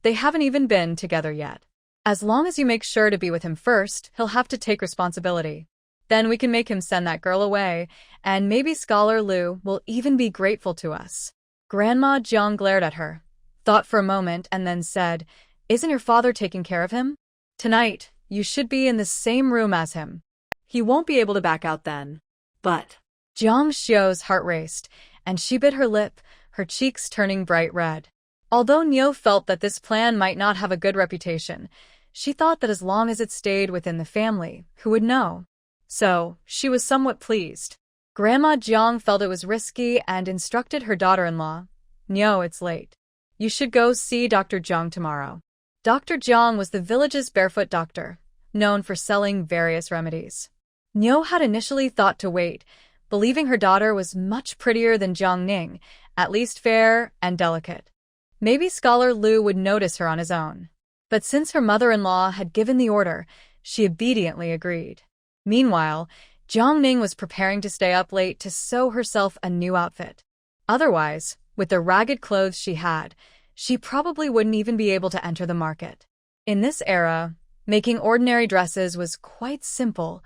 They haven't even been together yet. As long as you make sure to be with him first, he'll have to take responsibility. Then we can make him send that girl away, and maybe Scholar Lu will even be grateful to us." Grandma Jiang glared at her, thought for a moment, and then said, "Isn't your father taking care of him? Tonight, you should be in the same room as him. He won't be able to back out then. But Jiang Xiu's heart raced, and she bit her lip, her cheeks turning bright red. Although Niu felt that this plan might not have a good reputation, she thought that as long as it stayed within the family, who would know? So, she was somewhat pleased. Grandma Jiang felt it was risky and instructed her daughter-in-law, "Niu, it's late. You should go see Dr. Jiang tomorrow." Dr. Jiang was the village's barefoot doctor, known for selling various remedies. Niu had initially thought to wait, believing her daughter was much prettier than Jiang Ning, at least fair and delicate. Maybe Scholar Lu would notice her on his own. But since her mother-in-law had given the order, she obediently agreed. Meanwhile, Jiang Ning was preparing to stay up late to sew herself a new outfit. Otherwise, with the ragged clothes she had, she probably wouldn't even be able to enter the market. In this era, making ordinary dresses was quite simple.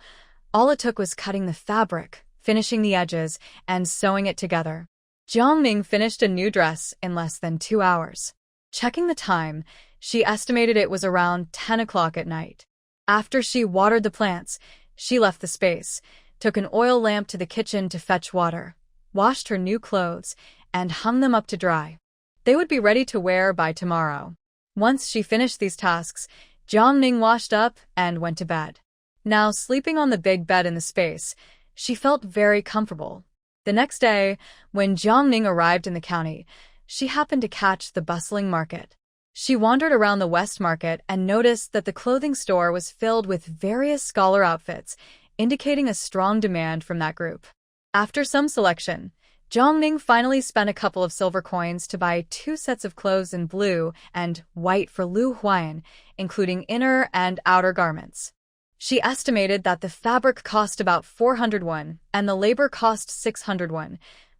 All it took was cutting the fabric, finishing the edges, and sewing it together. Jiang Ning finished a new dress in less than 2 hours. Checking the time, she estimated it was around 10 o'clock at night. After she watered the plants, she left the space, took an oil lamp to the kitchen to fetch water, washed her new clothes, and hung them up to dry. They would be ready to wear by tomorrow. Once she finished these tasks, Jiang Ning washed up and went to bed. Now sleeping on the big bed in the space, she felt very comfortable. The next day, when Jiang Ning arrived in the county, she happened to catch the bustling market. She wandered around the West Market and noticed that the clothing store was filled with various scholar outfits, indicating a strong demand from that group. After some selection, Jiang Ning finally spent a couple of silver coins to buy 2 sets of clothes in blue and white for Lu Huai'an, including inner and outer garments. She estimated that the fabric cost about 400 won and the labor cost 600 won,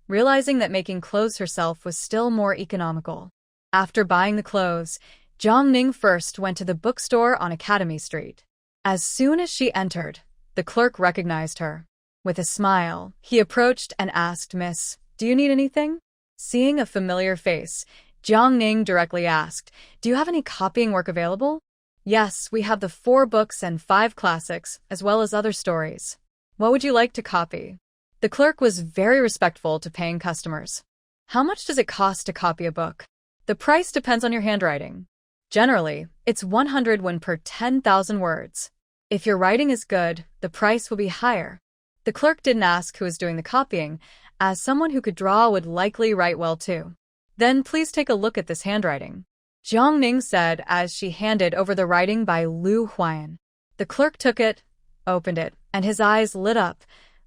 realizing that making clothes herself was still more economical. After buying the clothes, Jiang Ning first went to the bookstore on Academy Street. As soon as she entered, the clerk recognized her. With a smile, he approached and asked, "Miss, do you need anything?" Seeing a familiar face, Jiang Ning directly asked, "Do you have any copying work available?" "Yes, we have the 4 books and 5 classics, as well as other stories. What would you like to copy?" The clerk was very respectful to paying customers. "How much does it cost to copy a book?" "The price depends on your handwriting. Generally, it's 100 won per 10,000 words. If your writing is good, the price will be higher." The clerk didn't ask who was doing the copying, as someone who could draw would likely write well too. "Then please take a look at this handwriting," Jiang Ning said as she handed over the writing by Lu Huai'an. The clerk took it, opened it, and his eyes lit up.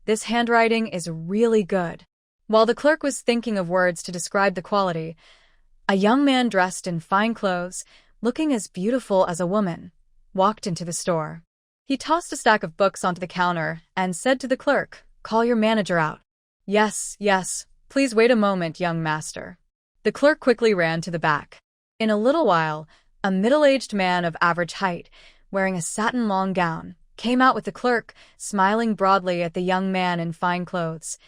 This handwriting is really good. While the clerk was thinking of words to describe the quality, a young man dressed in fine clothes, looking as beautiful as a woman, walked into the store. He tossed a stack of books onto the counter and said to the clerk, "Call your manager out." Yes, please wait a moment, young master." The clerk quickly ran to the back. In a little while, a middle-aged man of average height, wearing a satin long gown, came out with the clerk, smiling broadly at the young man in fine clothes.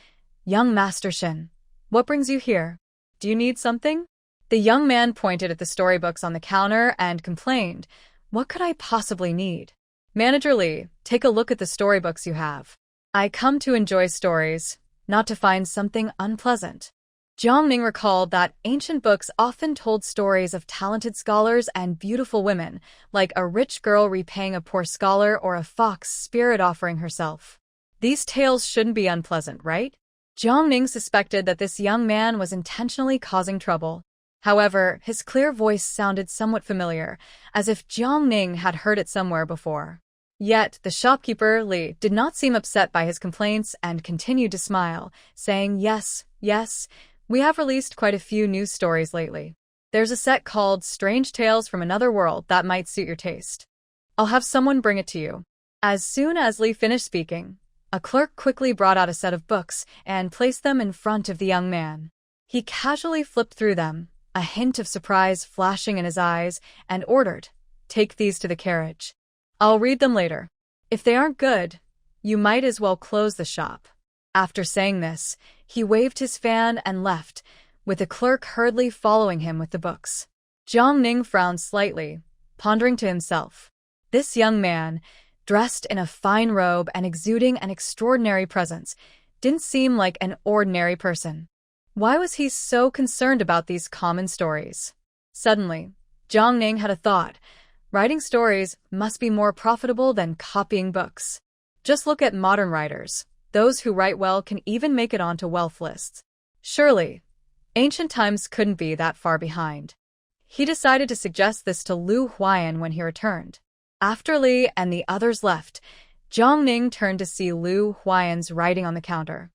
"Young Master Shin, what brings you here? Do you need something?" The young man pointed at the storybooks on the counter and complained, "What could I possibly need?" "Manager Li, take a look at the storybooks you have. I come to enjoy stories, not to find something unpleasant." Jiang Ning recalled that ancient books often told stories of talented scholars and beautiful women, like a rich girl repaying a poor scholar or a fox spirit offering herself. These tales shouldn't be unpleasant, right? Jiang Ning suspected that this young man was intentionally causing trouble. However, his clear voice sounded somewhat familiar, as if Jiang Ning had heard it somewhere before. Yet, the shopkeeper, Li, did not seem upset by his complaints and continued to smile, saying, Yes, we have released quite a few new stories lately. There's a set called Strange Tales from Another World that might suit your taste. I'll have someone bring it to you." As soon as Li finished speaking, a clerk quickly brought out a set of books and placed them in front of the young man. He casually flipped through them, a hint of surprise flashing in his eyes, and ordered, "Take these to the carriage. I'll read them later. If they aren't good, you might as well close the shop." After saying this, he waved his fan and left, with the clerk hurriedly following him with the books. Jiang Ning frowned slightly, pondering to himself. This young man, dressed in a fine robe and exuding an extraordinary presence, didn't seem like an ordinary person. Why was he so concerned about these common stories? Suddenly, Jiang Ning had a thought. Writing stories must be more profitable than copying books. Just look at modern writers. Those who write well can even make it onto wealth lists. Surely, ancient times couldn't be that far behind. He decided to suggest this to Lu Huai'an when he returned. After Li and the others left, Jiang Ning turned to see Lu Huai'an's writing on the counter.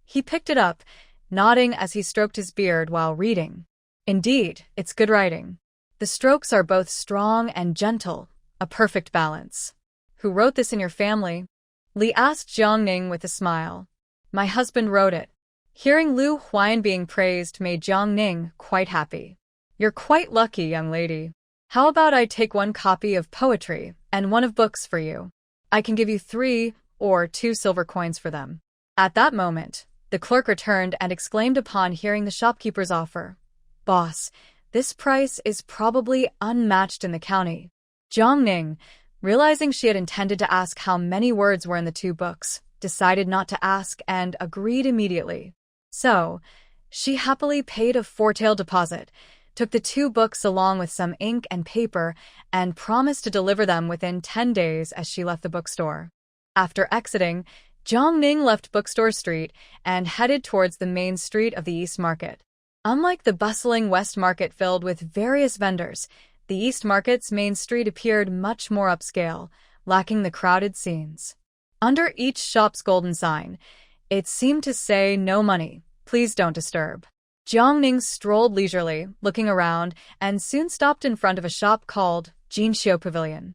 He picked it up, nodding as he stroked his beard while reading. Indeed, it's good writing. The strokes are both strong and gentle, a perfect balance. Who wrote this in your family? Li asked Jiang Ning with a smile. My husband wrote it. Hearing Lu Huai'an being praised made Jiang Ning quite happy. You're quite lucky, young lady. How about I take one copy of poetry and one of books for you? I can give you 3 or 2 silver coins for them. At that moment, the clerk returned and exclaimed upon hearing the shopkeeper's offer. Boss, this price is probably unmatched in the county. Jiang Ning, realizing she had intended to ask how many words were in the 2 books, decided not to ask and agreed immediately. So, she happily paid a four-tael deposit, took the 2 books along with some ink and paper, and promised to deliver them within 10 days as she left the bookstore. After exiting, Jiang Ning left Bookstore Street and headed towards the main street of the East Market. Unlike the bustling West Market filled with various vendors, the East Market's main street appeared much more upscale, lacking the crowded scenes. Under each shop's golden sign, it seemed to say, "No money, please don't disturb." Jiang Ning strolled leisurely, looking around, and soon stopped in front of a shop called Jinxiu Pavilion.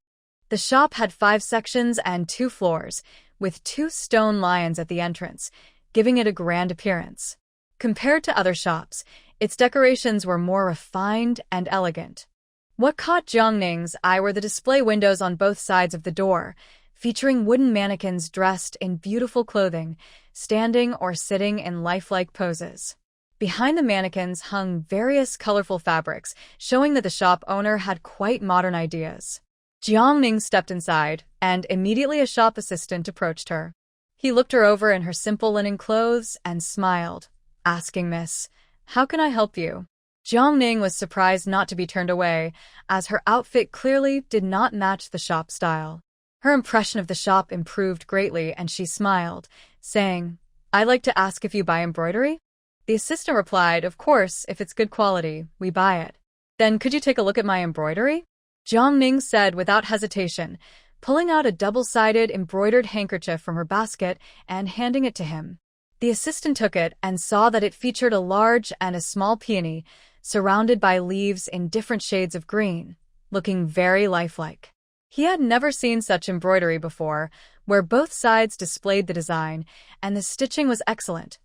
The shop had 5 sections and 2 floors, with 2 stone lions at the entrance, giving it a grand appearance. Compared to other shops, its decorations were more refined and elegant. What caught Jiang Ning's eye were the display windows on both sides of the door, featuring wooden mannequins dressed in beautiful clothing, standing or sitting in lifelike poses. Behind the mannequins hung various colorful fabrics, showing that the shop owner had quite modern ideas. Jiang Ning stepped inside, and immediately a shop assistant approached her. He looked her over in her simple linen clothes and smiled, asking, "Miss, how can I help you?" Jiang Ning was surprised not to be turned away, as her outfit clearly did not match the shop style. Her impression of the shop improved greatly, and she smiled, saying, "I'd like to ask if you buy embroidery?" The assistant replied, "Of course, if it's good quality, we buy it." "Then could you take a look at my embroidery?" Jiang Ning said without hesitation, pulling out a double-sided embroidered handkerchief from her basket and handing it to him. The assistant took it and saw that it featured a large and a small peony, surrounded by leaves in different shades of green, looking very lifelike. He had never seen such embroidery before, where both sides displayed the design, and the stitching was excellent,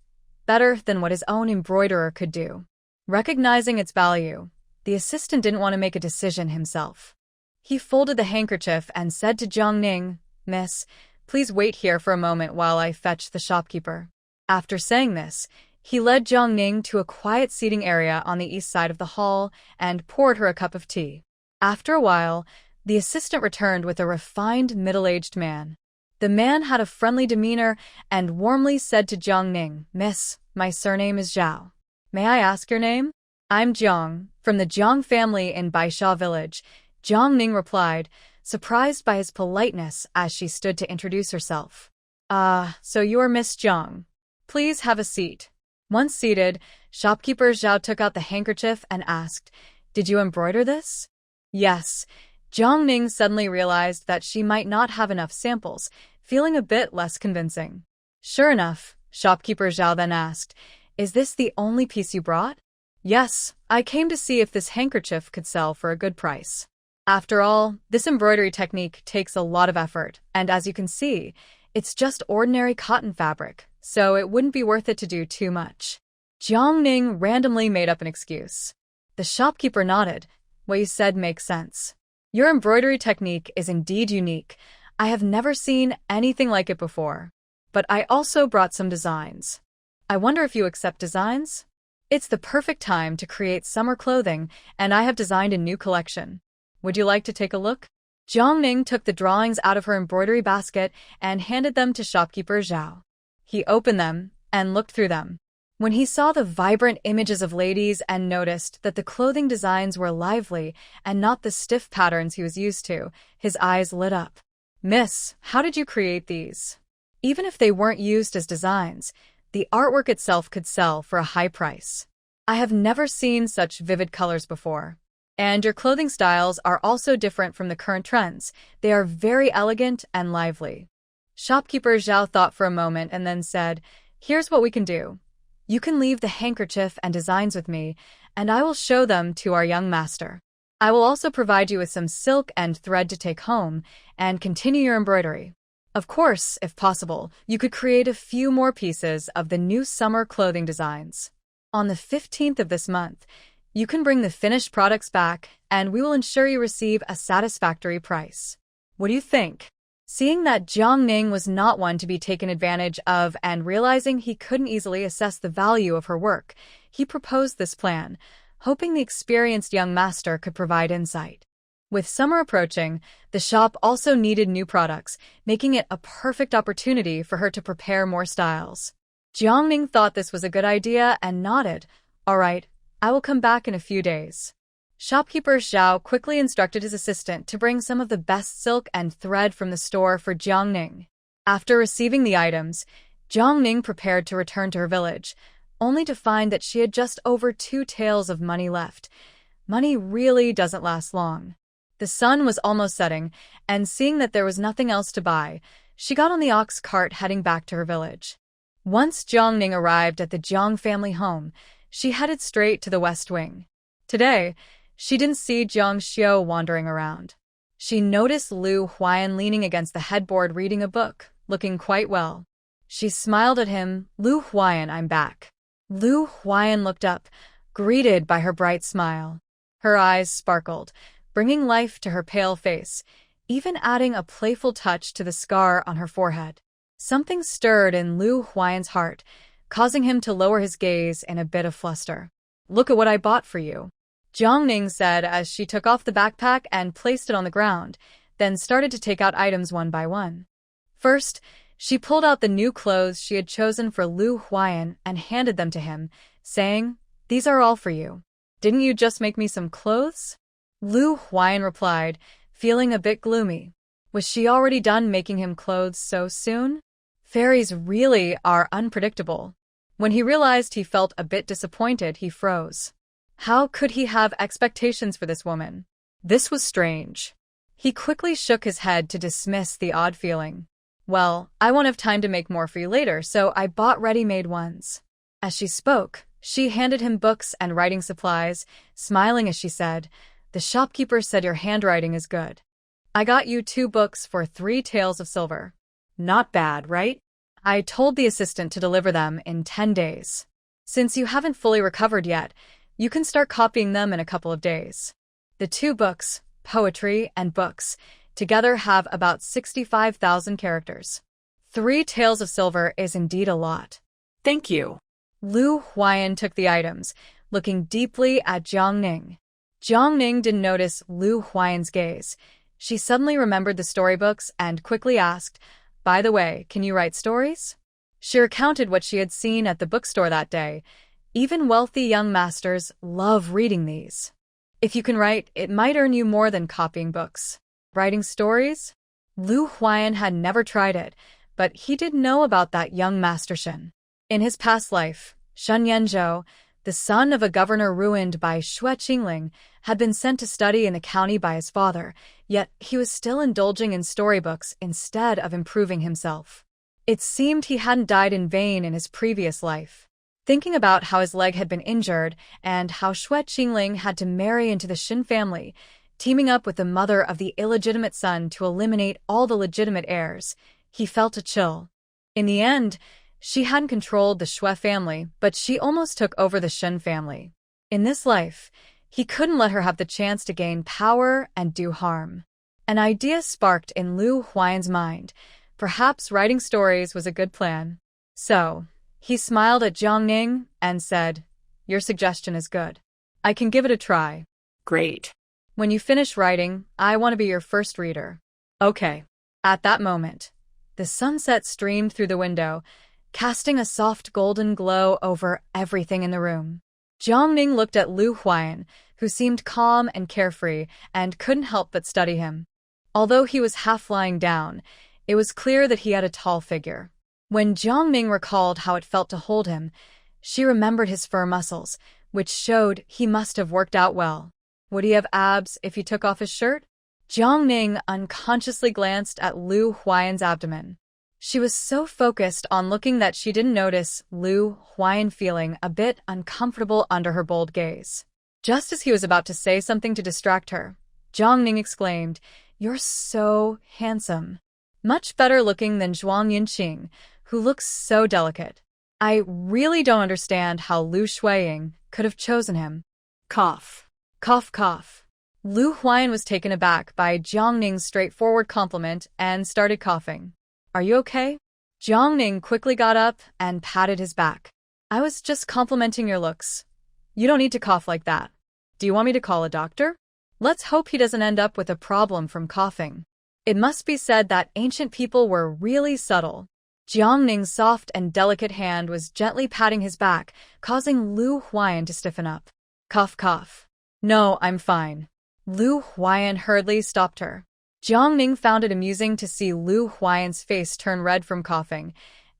better than what his own embroiderer could do. Recognizing its value, the assistant didn't want to make a decision himself. He folded the handkerchief and said to Jiang Ning, "Miss, please wait here for a moment while I fetch the shopkeeper." After saying this, he led Jiang Ning to a quiet seating area on the east side of the hall and poured her a cup of tea. After a while, the assistant returned with a refined middle-aged man. The man had a friendly demeanor and warmly said to Jiang Ning, "Miss, my surname is Zhao. May I ask your name?" "I'm Jiang, from the Jiang family in Baisha village," Jiang Ning replied, surprised by his politeness as she stood to introduce herself. "Ah, so you are Miss Jiang. Please have a seat." Once seated, shopkeeper Zhao took out the handkerchief and asked, "Did you embroider this?" "Yes." Jiang Ning suddenly realized that she might not have enough samples, feeling a bit less convincing. "Sure enough," shopkeeper Zhao then asked, "Is this the only piece you brought?" "Yes, I came to see if this handkerchief could sell for a good price. After all, this embroidery technique takes a lot of effort, and as you can see, it's just ordinary cotton fabric, so it wouldn't be worth it to do too much." Jiang Ning randomly made up an excuse. The shopkeeper nodded. What you said makes sense. Your embroidery technique is indeed unique. I have never seen anything like it before. But I also brought some designs. I wonder if you accept designs? It's the perfect time to create summer clothing, and I have designed a new collection. Would you like to take a look? Jiang took the drawings out of her embroidery basket and handed them to shopkeeper Zhao. He opened them and looked through them. When he saw the vibrant images of ladies and noticed that the clothing designs were lively and not the stiff patterns he was used to, his eyes lit up. Miss, how did you create these? Even if they weren't used as designs, the artwork itself could sell for a high price. I have never seen such vivid colors before. And your clothing styles are also different from the current trends. They are very elegant and lively. Shopkeeper Zhao thought for a moment and then said, "Here's what we can do. You can leave the handkerchief and designs with me, and I will show them to our young master. I will also provide you with some silk and thread to take home and continue your embroidery. Of course, if possible, you could create a few more pieces of the new summer clothing designs. On the 15th of this month, you can bring the finished products back, and we will ensure you receive a satisfactory price. What do you think?" Seeing that Jiang was not one to be taken advantage of and realizing he couldn't easily assess the value of her work, he proposed this plan, hoping the experienced young master could provide insight. With summer approaching, the shop also needed new products, making it a perfect opportunity for her to prepare more styles. Jiang thought this was a good idea and nodded. "All right, I will come back in a few days." Shopkeeper Zhao quickly instructed his assistant to bring some of the best silk and thread from the store for Jiang. After receiving the items, Jiang prepared to return to her village, only to find that she had just over 2 taels of money left. Money really doesn't last long. The sun was almost setting, and seeing that there was nothing else to buy, she got on the ox cart heading back to her village. Once Jiang arrived at the Jiang family home, she headed straight to the west wing. Today, she didn't see Jiang Xiu wandering around. She noticed Lu Huai'an leaning against the headboard reading a book, looking quite well. She smiled at him. "Lu Huai'an, I'm back." Lu Huai'an looked up, greeted by her bright smile. Her eyes sparkled, bringing life to her pale face, even adding a playful touch to the scar on her forehead. Something stirred in Lu Huai'an's heart, causing him to lower his gaze in a bit of fluster. "Look at what I bought for you," Jiang said as she took off the backpack and placed it on the ground, then started to take out items one by one. First, she pulled out the new clothes she had chosen for Lu Huai'an and handed them to him, saying, "These are all for you. Didn't you just make me some clothes?" Lu Huai'an replied, feeling a bit gloomy. Was she already done making him clothes so soon? Fairies really are unpredictable. When he realized he felt a bit disappointed, he froze. How could he have expectations for this woman? This was strange. He quickly shook his head to dismiss the odd feeling. "Well, I won't have time to make more for you later, so I bought ready-made ones." As she spoke, she handed him books and writing supplies, smiling as she said, "The shopkeeper said your handwriting is good. I got you 2 books for 3 taels of silver. Not bad, right? I told the assistant to deliver them in 10 days. Since you haven't fully recovered yet, you can start copying them in a couple of days." The 2 books, poetry and books, together have about 65,000 characters. 3 taels of silver is indeed a lot. Thank you. Lu Huai'an took the items, looking deeply at Jiang. Jiang didn't notice Lu Huai'an's gaze. She suddenly remembered the storybooks and quickly asked, "By the way, can you write stories?" She recounted what she had seen at the bookstore that day. Even wealthy young masters love reading these. If you can write, it might earn you more than copying books. Writing stories? Lu Huai'an had never tried it, but he did know about that young master Shen. In his past life, Shen Yanzhou, the son of a governor ruined by Shui Qingling, had been sent to study in the county by his father, yet he was still indulging in storybooks instead of improving himself. It seemed he hadn't died in vain in his previous life. Thinking about how his leg had been injured and how Shui Qingling had to marry into the Shen family, teaming up with the mother of the illegitimate son to eliminate all the legitimate heirs, he felt a chill. In the end, she hadn't controlled the Shui family, but she almost took over the Shen family. In this life, He couldn't let her have the chance to gain power and do harm. An idea sparked in Lu Huai'an's mind. Perhaps writing stories was a good plan. So, he smiled at Yunqing and said, "Your suggestion is good. I can give it a try." Great. "When you finish writing, I want to be your first reader." "Okay." At that moment, the sunset streamed through the window, casting a soft golden glow over everything in the room. Yunqing looked at Lu Huai'an, who seemed calm and carefree, and couldn't help but study him. Although he was half lying down, it was clear that he had a tall figure. When Yunqing recalled how it felt to hold him, she remembered his firm muscles, which showed he must have worked out well. Would he have abs if he took off his shirt? Yunqing unconsciously glanced at Lu Huai'an's abdomen. She was so focused on looking that she didn't notice Lu Huai'an feeling a bit uncomfortable under her bold gaze. Just as he was about to say something to distract her, Yunqing exclaimed, "You're so handsome. Much better looking than Yunqing, who looks so delicate. I really don't understand how Lu Huai'an could have chosen him." Cough. Cough, cough. Lu Huai'an was taken aback by Yunqing's straightforward compliment and started coughing. "Are you okay?" Yunqing quickly got up and patted his back. "I was just complimenting your looks. You don't need to cough like that. Do you want me to call a doctor? Let's hope he doesn't end up with a problem from coughing." It must be said that ancient people were really subtle. Yunqing's soft and delicate hand was gently patting his back, causing Lu Huai'an to stiffen up. Cough, cough. "No, I'm fine." Lu Huai'an hurriedly stopped her. Yunqing found it amusing to see Lu Huai'an's face turn red from coughing.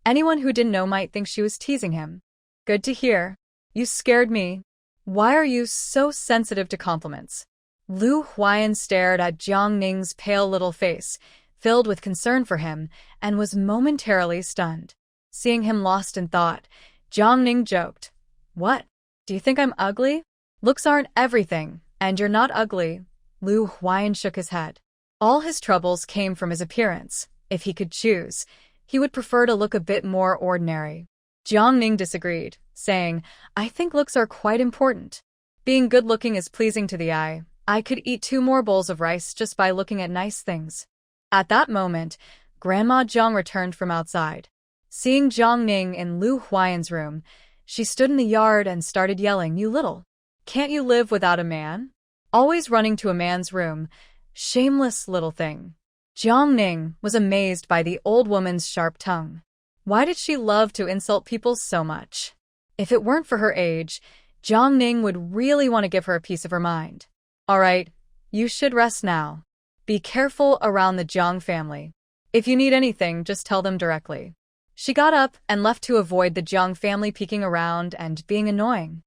Anyone who didn't know might think she was teasing him. "Good to hear. You scared me. Why are you so sensitive to compliments?" Lu Huai'an stared at Yunqing's pale little face, filled with concern for him, and was momentarily stunned. Seeing him lost in thought, Yunqing joked, "What? Do you think I'm ugly? Looks aren't everything, and you're not ugly." Lu Huai'an shook his head. All his troubles came from his appearance. If he could choose, he would prefer to look a bit more ordinary. Yunqing disagreed, saying, "I think looks are quite important. Being good-looking is pleasing to the eye. I could eat 2 more bowls of rice just by looking at nice things." At that moment, Grandma Jiang returned from outside. Seeing Yunqing in Lu Huai'an's room, she stood in the yard and started yelling, "You little! Can't you live without a man? Always running to a man's room. Shameless little thing." Yunqing was amazed by the old woman's sharp tongue. Why did she love to insult people so much? If it weren't for her age, Yunqing would really want to give her a piece of her mind. "All right, you should rest now. Be careful around the Jiang family. If you need anything, just tell them directly." She got up and left to avoid the Jiang family peeking around and being annoying.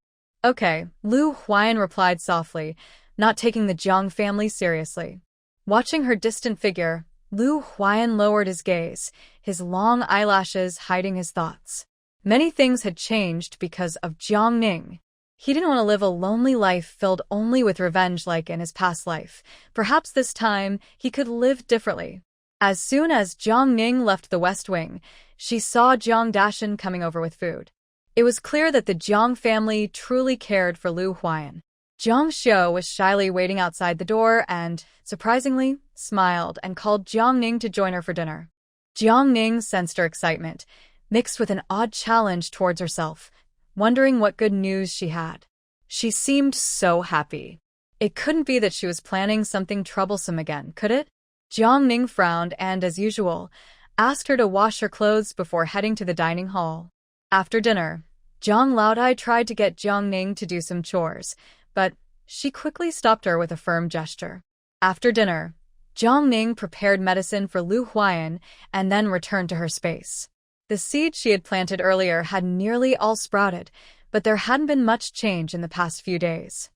"Okay," Lu Huai'an replied softly, not taking the Jiang family seriously. Watching her distant figure, Lu Huai'an lowered his gaze, his long eyelashes hiding his thoughts. Many things had changed because of Yunqing. He didn't want to live a lonely life filled only with revenge like in his past life. Perhaps this time he could live differently. As soon as Yunqing left the West Wing, she saw Jiang Dashan coming over with food. It was clear that the Jiang family truly cared for Lu Huai'an. Jiang Xiu was shyly waiting outside the door and, surprisingly, smiled and called Yunqing to join her for dinner. Yunqing sensed her excitement, mixed with an odd challenge towards herself, wondering what good news she had. She seemed so happy. It couldn't be that she was planning something troublesome again, could it? Yunqing frowned and, as usual, asked her to wash her clothes before heading to the dining hall. After dinner, Jiang Laodai tried to get Yunqing to do some chores, but she quickly stopped her with a firm gesture. After dinner, Yunqing prepared medicine for Lu Huai'an and then returned to her space. The seeds she had planted earlier had nearly all sprouted, but there hadn't been much change in the past few days.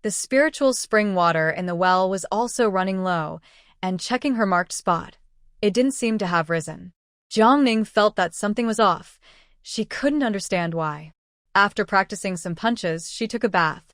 The spiritual spring water in the well was also running low, and checking her marked spot, it didn't seem to have risen. Yunqing felt that something was off. She couldn't understand why. After practicing some punches, she took a bath.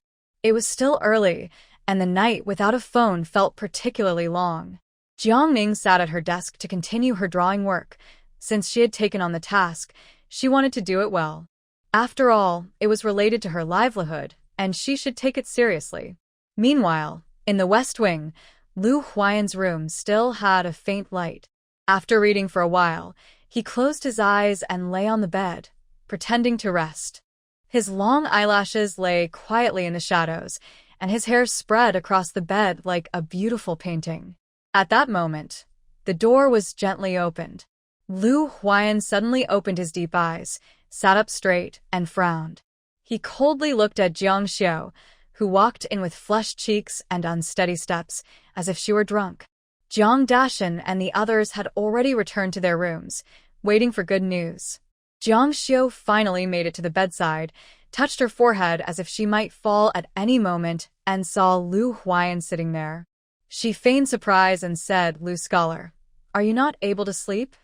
It was still early, and the night without a phone felt particularly long. Yunqing sat at her desk to continue her drawing work. Since she had taken on the task, she wanted to do it well. After all, it was related to her livelihood, and she should take it seriously. Meanwhile, in the West Wing, Lu Huai'an's room still had a faint light. After reading for a while, he closed his eyes and lay on the bed, pretending to rest. His long eyelashes lay quietly in the shadows, and his hair spread across the bed like a beautiful painting. At that moment, the door was gently opened. Lu Huai'an suddenly opened his deep eyes, sat up straight, and frowned. He coldly looked at Jiang Xiao, who walked in with flushed cheeks and unsteady steps, as if she were drunk. Jiang Dashan and the others had already returned to their rooms, waiting for good news. Jiang Xiao finally made it to the bedside, touched her forehead as if she might fall at any moment, and saw Lu Huai'an sitting there. She feigned surprise and said, "Lu Scholar, are you not able to sleep?"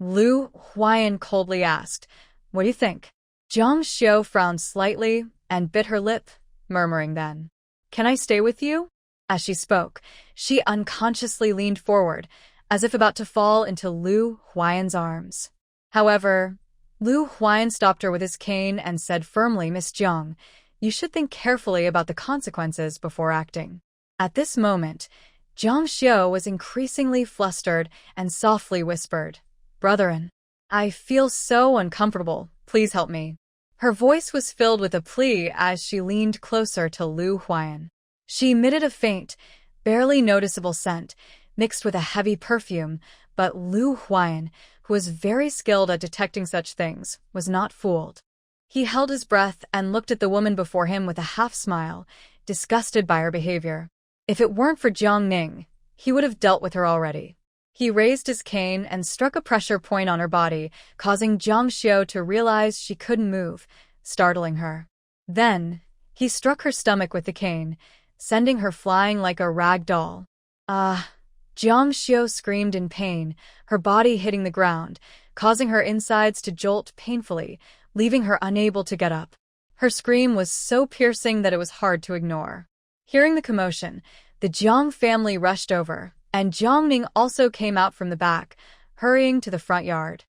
Lu Huai'an coldly asked, "What do you think?" Jiang Xiao frowned slightly and bit her lip, murmuring then, "Can I stay with you?" As she spoke, she unconsciously leaned forward, as if about to fall into Lu Huai'an's arms. However, Lu Huai'an stopped her with his cane and said firmly, "Miss Jiang, you should think carefully about the consequences before acting." At this moment, Jiang Xiao was increasingly flustered and softly whispered, "Brethren, I feel so uncomfortable. Please help me." Her voice was filled with a plea as she leaned closer to Lu Huai'an. She emitted a faint, barely noticeable scent, mixed with a heavy perfume, but Lu Huai'an, who was very skilled at detecting such things, was not fooled. He held his breath and looked at the woman before him with a half-smile, disgusted by her behavior. If it weren't for Yunqing, he would have dealt with her already. He raised his cane and struck a pressure point on her body, causing Jiang Xiao to realize she couldn't move, startling her. Then, he struck her stomach with the cane, sending her flying like a rag doll. "Ah!" Jiang Xiao screamed in pain, her body hitting the ground, causing her insides to jolt painfully, leaving her unable to get up. Her scream was so piercing that it was hard to ignore. Hearing the commotion, the Jiang family rushed over, and Yunqing also came out from the back, hurrying to the front yard.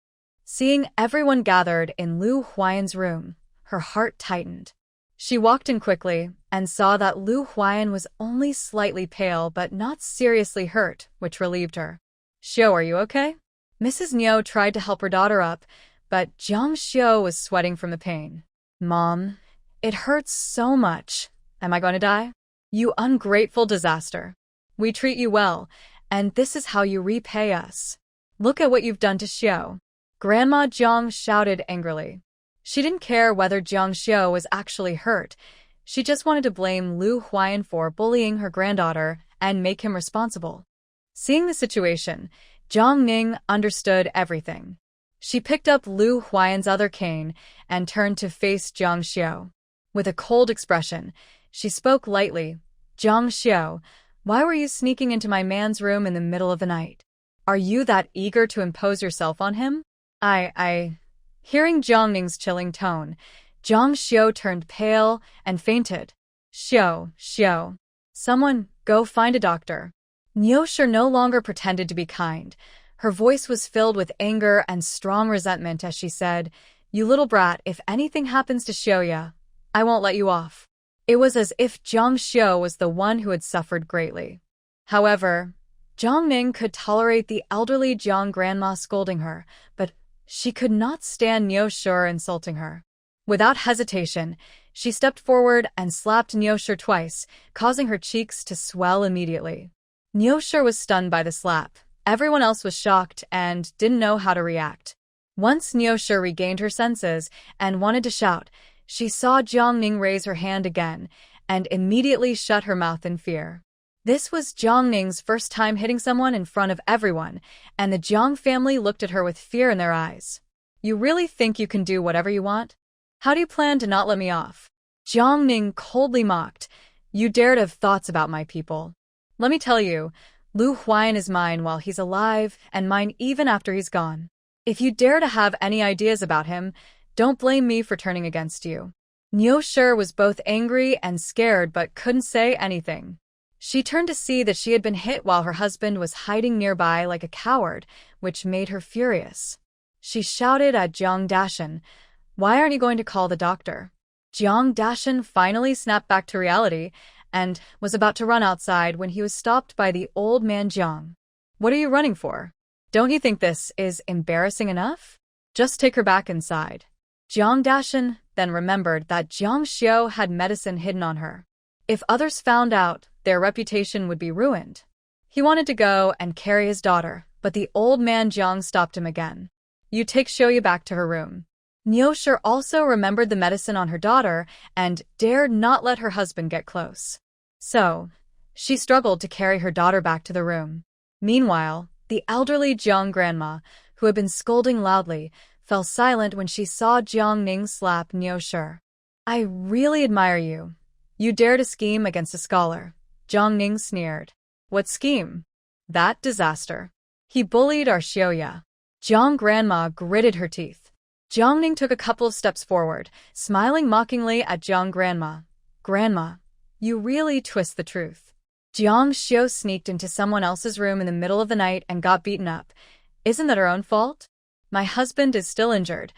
Seeing everyone gathered in Lu Huai'an's room, her heart tightened. She walked in quickly and saw that Lu Huai'an was only slightly pale but not seriously hurt, which relieved her. "Xiao, are you okay?" Mrs. Niu tried to help her daughter up, but Jiang Xiao was sweating from the pain. "Mom, it hurts so much. Am I going to die?" "You ungrateful disaster. We treat you well, and this is how you repay us. Look at what you've done to Xiao." Grandma Jiang shouted angrily. She didn't care whether Jiang Xiao was actually hurt. She just wanted to blame Lu Huai'an for bullying her granddaughter and make him responsible. Seeing the situation, Yunqing understood everything. She picked up Lu Huai'an's other cane and turned to face Jiang Xiao. With a cold expression, she spoke lightly, "Jiang Xiao, why were you sneaking into my man's room in the middle of the night? Are you that eager to impose yourself on him?" Hearing Yunqing's chilling tone, Jiang Xiao turned pale and fainted. Xiao, someone, go find a doctor." Niushi no longer pretended to be kind. Her voice was filled with anger and strong resentment as she said, "You little brat, if anything happens to Xiaoya, I won't let you off." It was as if Jiang Xiao was the one who had suffered greatly. However, Yunqing could tolerate the elderly Jiang grandma scolding her, but she could not stand Niushi insulting her. Without hesitation, she stepped forward and slapped Niushi twice, causing her cheeks to swell immediately. Niushi was stunned by the slap. Everyone else was shocked and didn't know how to react. Once Niushi regained her senses and wanted to shout, she saw Yunqing raise her hand again and immediately shut her mouth in fear. This was Yunqing's first time hitting someone in front of everyone, and the Jiang family looked at her with fear in their eyes. "You really think you can do whatever you want? How do you plan to not let me off?" Yunqing coldly mocked, "You dare to have thoughts about my people. Let me tell you, Lu Huai'an is mine while he's alive and mine even after he's gone. If you dare to have any ideas about him, don't blame me for turning against you." Niushi was both angry and scared but couldn't say anything. She turned to see that she had been hit while her husband was hiding nearby like a coward, which made her furious. She shouted at Jiang Dashan, "Why aren't you going to call the doctor?" Jiang Dashan finally snapped back to reality and was about to run outside when he was stopped by the old man Jiang. "What are you running for? Don't you think this is embarrassing enough? Just take her back inside." Jiang Dashan then remembered that Jiang Xiao had medicine hidden on her. If others found out, their reputation would be ruined. He wanted to go and carry his daughter, but the old man Jiang stopped him again. "You take Xiaoya back to her room." Niushi also remembered the medicine on her daughter and dared not let her husband get close. So, she struggled to carry her daughter back to the room. Meanwhile, the elderly Jiang grandma, who had been scolding loudly, fell silent when she saw Jiang Ning slap Niushi. "I really admire you. You dare to scheme against a scholar," Jiang Ning sneered. "What scheme?" "That disaster. He bullied our Xiaoya." Jiang grandma gritted her teeth. Jiang Ning took a couple of steps forward, smiling mockingly at Jiang grandma. "Grandma, you really twist the truth. Jiang Xiao sneaked into someone else's room in the middle of the night and got beaten up. Isn't that her own fault? My husband is still injured.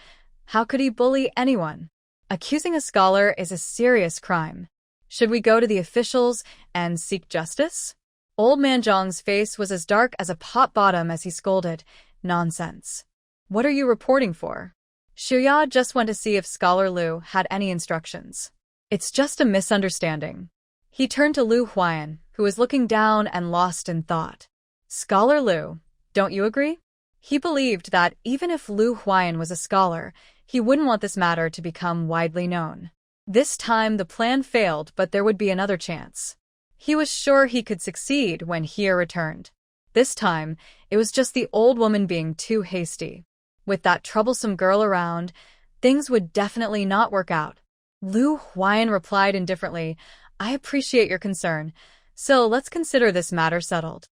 How could he bully anyone? Accusing a scholar is a serious crime. Should we go to the officials and seek justice?" Old man Jiang's face was as dark as a pot bottom as he scolded. "Nonsense. What are you reporting for?" "Xiuya just went to see if Scholar Lu had any instructions. It's just a misunderstanding." He turned to Lu Huai'an, who was looking down and lost in thought. "Scholar Lu, don't you agree?" He believed that even if Lu Huai'an was a scholar, he wouldn't want this matter to become widely known. This time the plan failed, but there would be another chance. He was sure he could succeed when he returned. This time, it was just the old woman being too hasty. With that troublesome girl around, things would definitely not work out. Lu Huai'an replied indifferently, "I appreciate your concern, so let's consider this matter settled.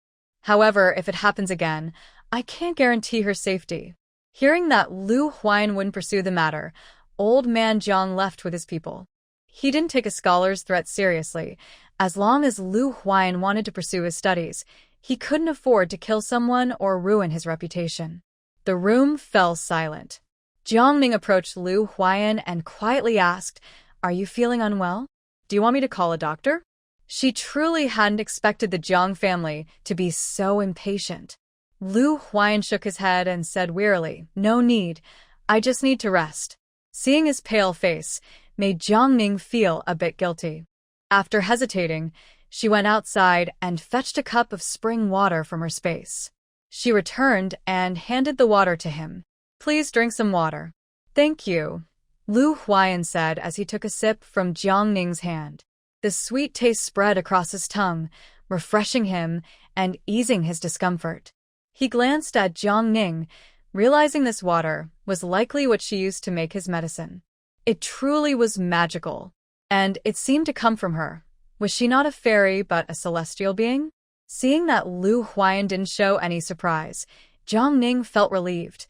However, if it happens again, I can't guarantee her safety." Hearing that Lu Huai'an wouldn't pursue the matter, old man Jiang left with his people. He didn't take a scholar's threat seriously. As long as Lu Huai'an wanted to pursue his studies, he couldn't afford to kill someone or ruin his reputation. The room fell silent. Jiang Ning approached Lu Huai'an and quietly asked, "Are you feeling unwell? Do you want me to call a doctor?" She truly hadn't expected the Jiang family to be so impatient. Lu Huai'an shook his head and said wearily, "No need. I just need to rest." Seeing his pale face made Jiang Ning feel a bit guilty. After hesitating, she went outside and fetched a cup of spring water from her space. She returned and handed the water to him. "Please drink some water." "Thank you," Lu Huai'an said as he took a sip from Jiang Ning's hand. The sweet taste spread across his tongue, refreshing him and easing his discomfort. He glanced at Jiang Ning, realizing this water was likely what she used to make his medicine. It truly was magical, and it seemed to come from her. Was she not a fairy but a celestial being? Seeing that Lu Huai'an didn't show any surprise, Jiang Ning felt relieved.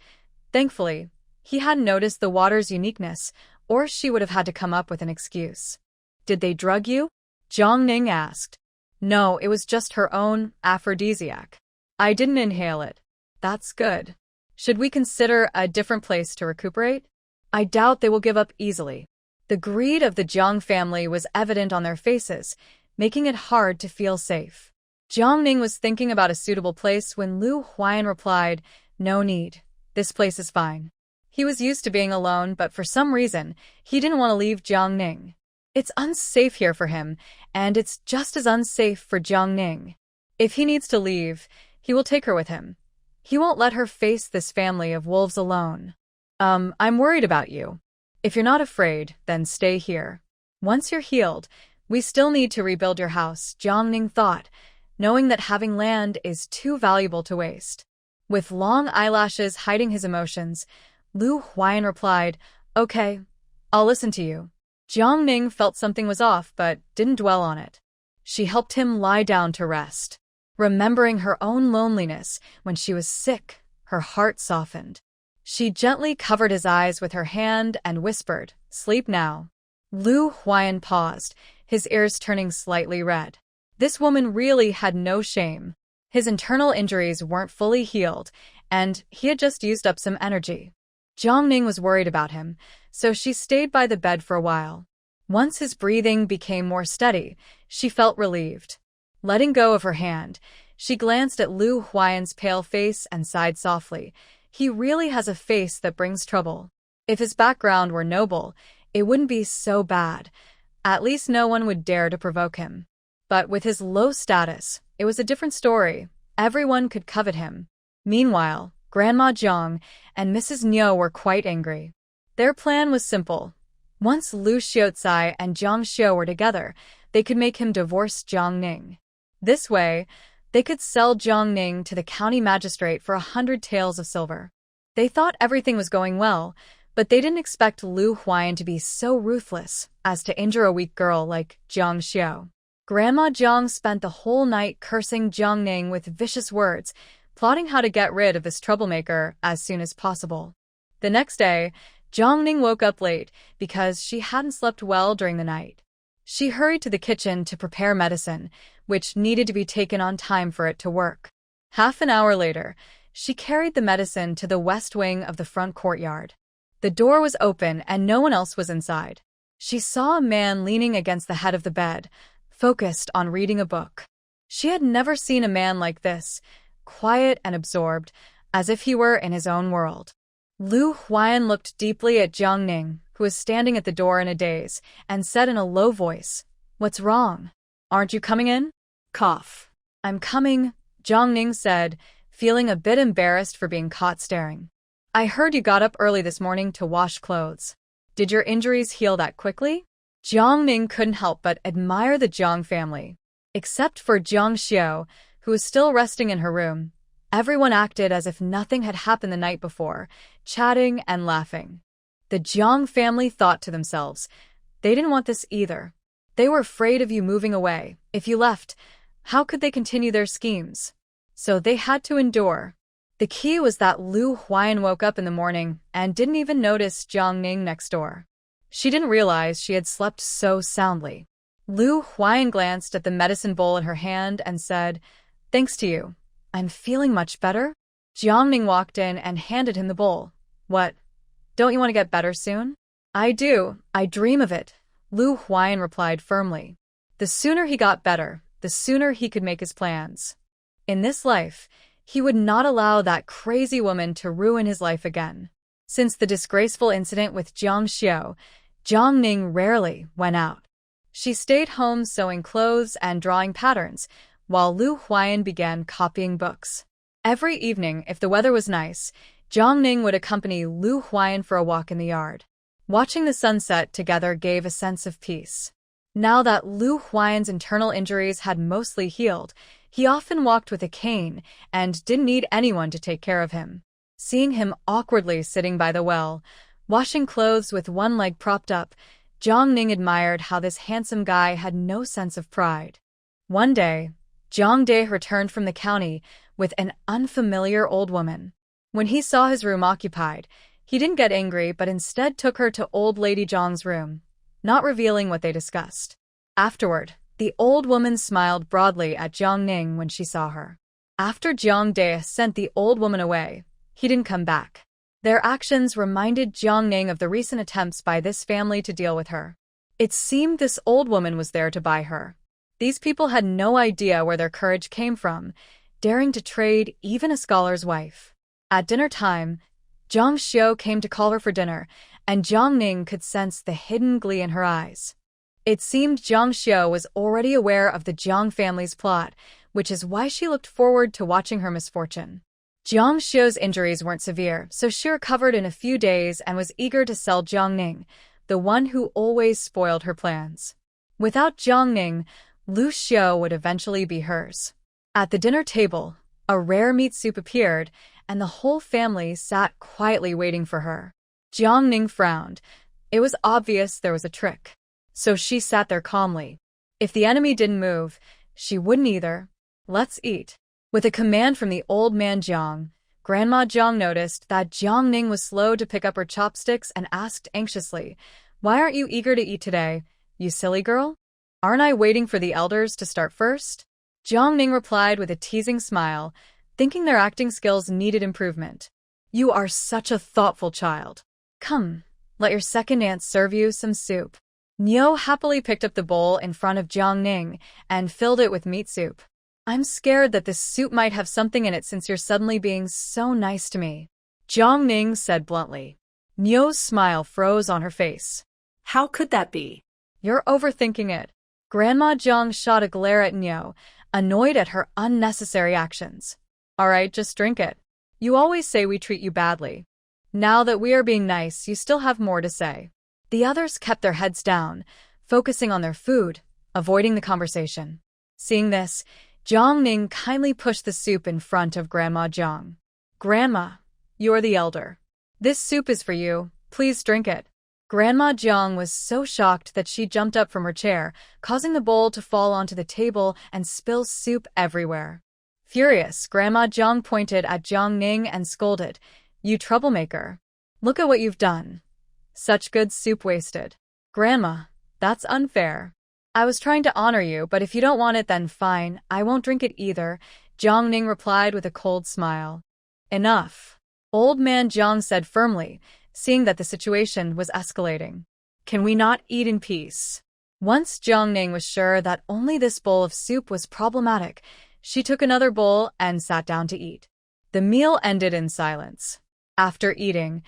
Thankfully, he hadn't noticed the water's uniqueness, or she would have had to come up with an excuse. "Did they drug you?" Jiang Ning asked. "No, it was just her own aphrodisiac. I didn't inhale it." "That's good. Should we consider a different place to recuperate?" "I doubt they will give up easily." The greed of the Jiang family was evident on their faces, making it hard to feel safe. Jiang Ning was thinking about a suitable place when Lu Huai'an replied, "No need. This place is fine." He was used to being alone, but for some reason, he didn't want to leave Jiang Ning. It's unsafe here for him, and it's just as unsafe for Jiang Ning. If he needs to leave, he will take her with him. He won't let her face this family of wolves alone. I'm worried about you. If you're not afraid, then stay here. Once you're healed, we still need to rebuild your house," Jiang Ning thought, knowing that having land is too valuable to waste. With long eyelashes hiding his emotions, Lu Huai'an replied, "Okay, I'll listen to you." Jiang Ning felt something was off but didn't dwell on it. She helped him lie down to rest. Remembering her own loneliness when she was sick, her heart softened. She gently covered his eyes with her hand and whispered, "Sleep now." Lu Huai'an paused, his ears turning slightly red. This woman really had no shame. His internal injuries weren't fully healed, and he had just used up some energy. Jiang Ning was worried about him, so she stayed by the bed for a while. Once his breathing became more steady, she felt relieved. Letting go of her hand, she glanced at Lu Huai'an's pale face and sighed softly. He really has a face that brings trouble. If his background were noble, it wouldn't be so bad. At least no one would dare to provoke him. But with his low status, it was a different story. Everyone could covet him. Meanwhile, Grandma Jiang and Mrs. Niu were quite angry. Their plan was simple. Once Lu Xiaocai and Jiang Xiu were together, they could make him divorce Jiang Ning. This way, they could sell Jiang Ning to the county magistrate for 100 taels of silver. They thought everything was going well, but they didn't expect Lu Huai'an to be so ruthless as to injure a weak girl like Jiang Xiu. Grandma Jiang spent the whole night cursing Jiang Ning with vicious words, plotting how to get rid of this troublemaker as soon as possible. The next day, Jiang Ning woke up late because she hadn't slept well during the night. She hurried to the kitchen to prepare medicine, which needed to be taken on time for it to work. Half an hour later, she carried the medicine to the west wing of the front courtyard. The door was open and no one else was inside. She saw a man leaning against the head of the bed, focused on reading a book. She had never seen a man like this, quiet and absorbed, as if he were in his own world. Lu Huai'an looked deeply at Jiang Ning, who was standing at the door in a daze, and said in a low voice, "What's wrong? Aren't you coming in?" Cough. "I'm coming," Jiang Ning said, feeling a bit embarrassed for being caught staring. "I heard you got up early this morning to wash clothes. Did your injuries heal that quickly?" Jiang Ning couldn't help but admire the Jiang family. Except for Jiang Xiu, who was still resting in her room, everyone acted as if nothing had happened the night before, chatting and laughing. The Jiang family thought to themselves, they didn't want this either. They were afraid of you moving away. If you left, how could they continue their schemes? So they had to endure. The key was that Lu Huai'an woke up in the morning and didn't even notice Jiang Ning next door. She didn't realize she had slept so soundly. Lu Huai'an glanced at the medicine bowl in her hand and said, "Thanks to you, I'm feeling much better." Jiang Ning walked in and handed him the bowl. "What? Don't you want to get better soon?" "I do. I dream of it," Lu Huai'an replied firmly. The sooner he got better, the sooner he could make his plans. In this life, he would not allow that crazy woman to ruin his life again. Since the disgraceful incident with Jiang Xiu, Jiang Ning rarely went out. She stayed home sewing clothes and drawing patterns, while Lu Huai'an began copying books. Every evening, if the weather was nice, Jiang Ning would accompany Lu Huai'an for a walk in the yard. Watching the sunset together gave a sense of peace. Now that Lu Huai'an's internal injuries had mostly healed, he often walked with a cane and didn't need anyone to take care of him. Seeing him awkwardly sitting by the well, washing clothes with one leg propped up, Jiang Ning admired how this handsome guy had no sense of pride. One day, Jiang De returned from the county with an unfamiliar old woman. When he saw his room occupied, he didn't get angry but instead took her to old lady Jiang's room, not revealing what they discussed. Afterward, the old woman smiled broadly at Jiang Ning when she saw her. After Jiang De sent the old woman away, he didn't come back. Their actions reminded Jiang Ning of the recent attempts by this family to deal with her. It seemed this old woman was there to buy her. These people had no idea where their courage came from, daring to trade even a scholar's wife. At dinner time, Jiang Xiu came to call her for dinner, and Jiang Ning could sense the hidden glee in her eyes. It seemed Jiang Xiu was already aware of the Jiang family's plot, which is why she looked forward to watching her misfortune. Jiang Xiu's injuries weren't severe, so she recovered in a few days and was eager to sell Jiang Ning, the one who always spoiled her plans. Without Jiang Ning, Lu Xiu would eventually be hers. At the dinner table, a rare meat soup appeared, and the whole family sat quietly waiting for her. Jiang Ning frowned. It was obvious there was a trick. So she sat there calmly. If the enemy didn't move, she wouldn't either. "Let's eat." With a command from the old man Jiang, Grandma Jiang noticed that Jiang Ning was slow to pick up her chopsticks and asked anxiously, "Why aren't you eager to eat today, you silly girl? Aren't I waiting for the elders to start first?" Jiang Ning replied with a teasing smile, thinking their acting skills needed improvement. "You are such a thoughtful child. Come, let your second aunt serve you some soup." Niu happily picked up the bowl in front of Jiang Ning and filled it with meat soup. I'm scared that this soup might have something in it since you're suddenly being so nice to me, Jiang Ning said bluntly. Niu's smile froze on her face. How could that be? You're overthinking it. Grandma Jiang shot a glare at Niu, annoyed at her unnecessary actions. All right, just drink it. You always say we treat you badly. Now that we are being nice, you still have more to say. The others kept their heads down, focusing on their food, avoiding the conversation. Seeing this, Jiang Ning kindly pushed the soup in front of Grandma Jiang. Grandma, you're the elder. This soup is for you, please drink it. Grandma Jiang was so shocked that she jumped up from her chair, causing the bowl to fall onto the table and spill soup everywhere. Furious, Grandma Jiang pointed at Jiang Ning and scolded, You troublemaker. Look at what you've done. Such good soup wasted. Grandma, that's unfair. I was trying to honor you, but if you don't want it then fine, I won't drink it either, Jiang Ning replied with a cold smile. Enough. Old man Jiang said firmly, seeing that the situation was escalating. Can we not eat in peace? Once Jiang Ning was sure that only this bowl of soup was problematic, she took another bowl and sat down to eat. The meal ended in silence. After eating,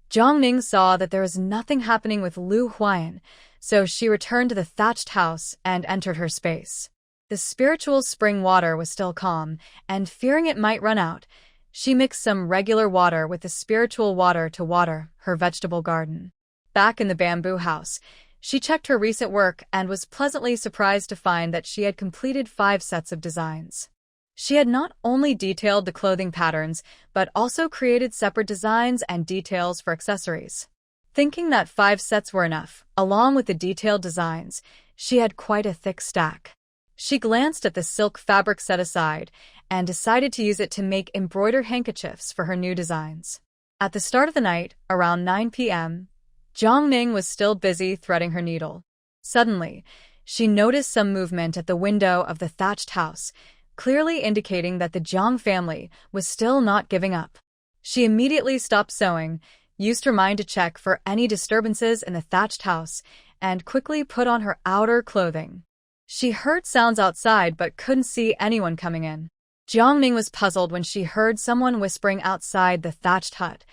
Jiang Ning saw that there was nothing happening with Lu Huai'an, so she returned to the thatched house and entered her space. The spiritual spring water was still calm, and fearing it might run out, she mixed some regular water with the spiritual water to water her vegetable garden. Back in the bamboo house, she checked her recent work and was pleasantly surprised to find that she had completed 5 sets of designs. She had not only detailed the clothing patterns, but also created separate designs and details for accessories. Thinking that 5 sets were enough, along with the detailed designs, she had quite a thick stack. She glanced at the silk fabric set aside and decided to use it to make embroidered handkerchiefs for her new designs. At the start of the night, around 9 p.m., Jiang Ning was still busy threading her needle. Suddenly, she noticed some movement at the window of the thatched house, clearly indicating that the Jiang family was still not giving up. She immediately stopped sewing, used her mind to check for any disturbances in the thatched house, and quickly put on her outer clothing. She heard sounds outside but couldn't see anyone coming in. Jiang Ning was puzzled when she heard someone whispering outside the thatched hut.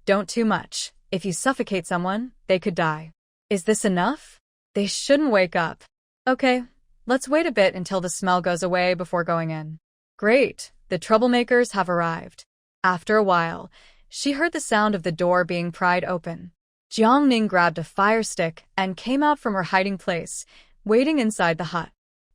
Don't too much. If you suffocate someone, they could die. Is this enough? They shouldn't wake up. Okay, let's wait a bit until the smell goes away before going in. Great, the troublemakers have arrived. After a while, she heard the sound of the door being pried open. Jiang Ning grabbed a fire stick and came out from her hiding place, waiting inside the hut.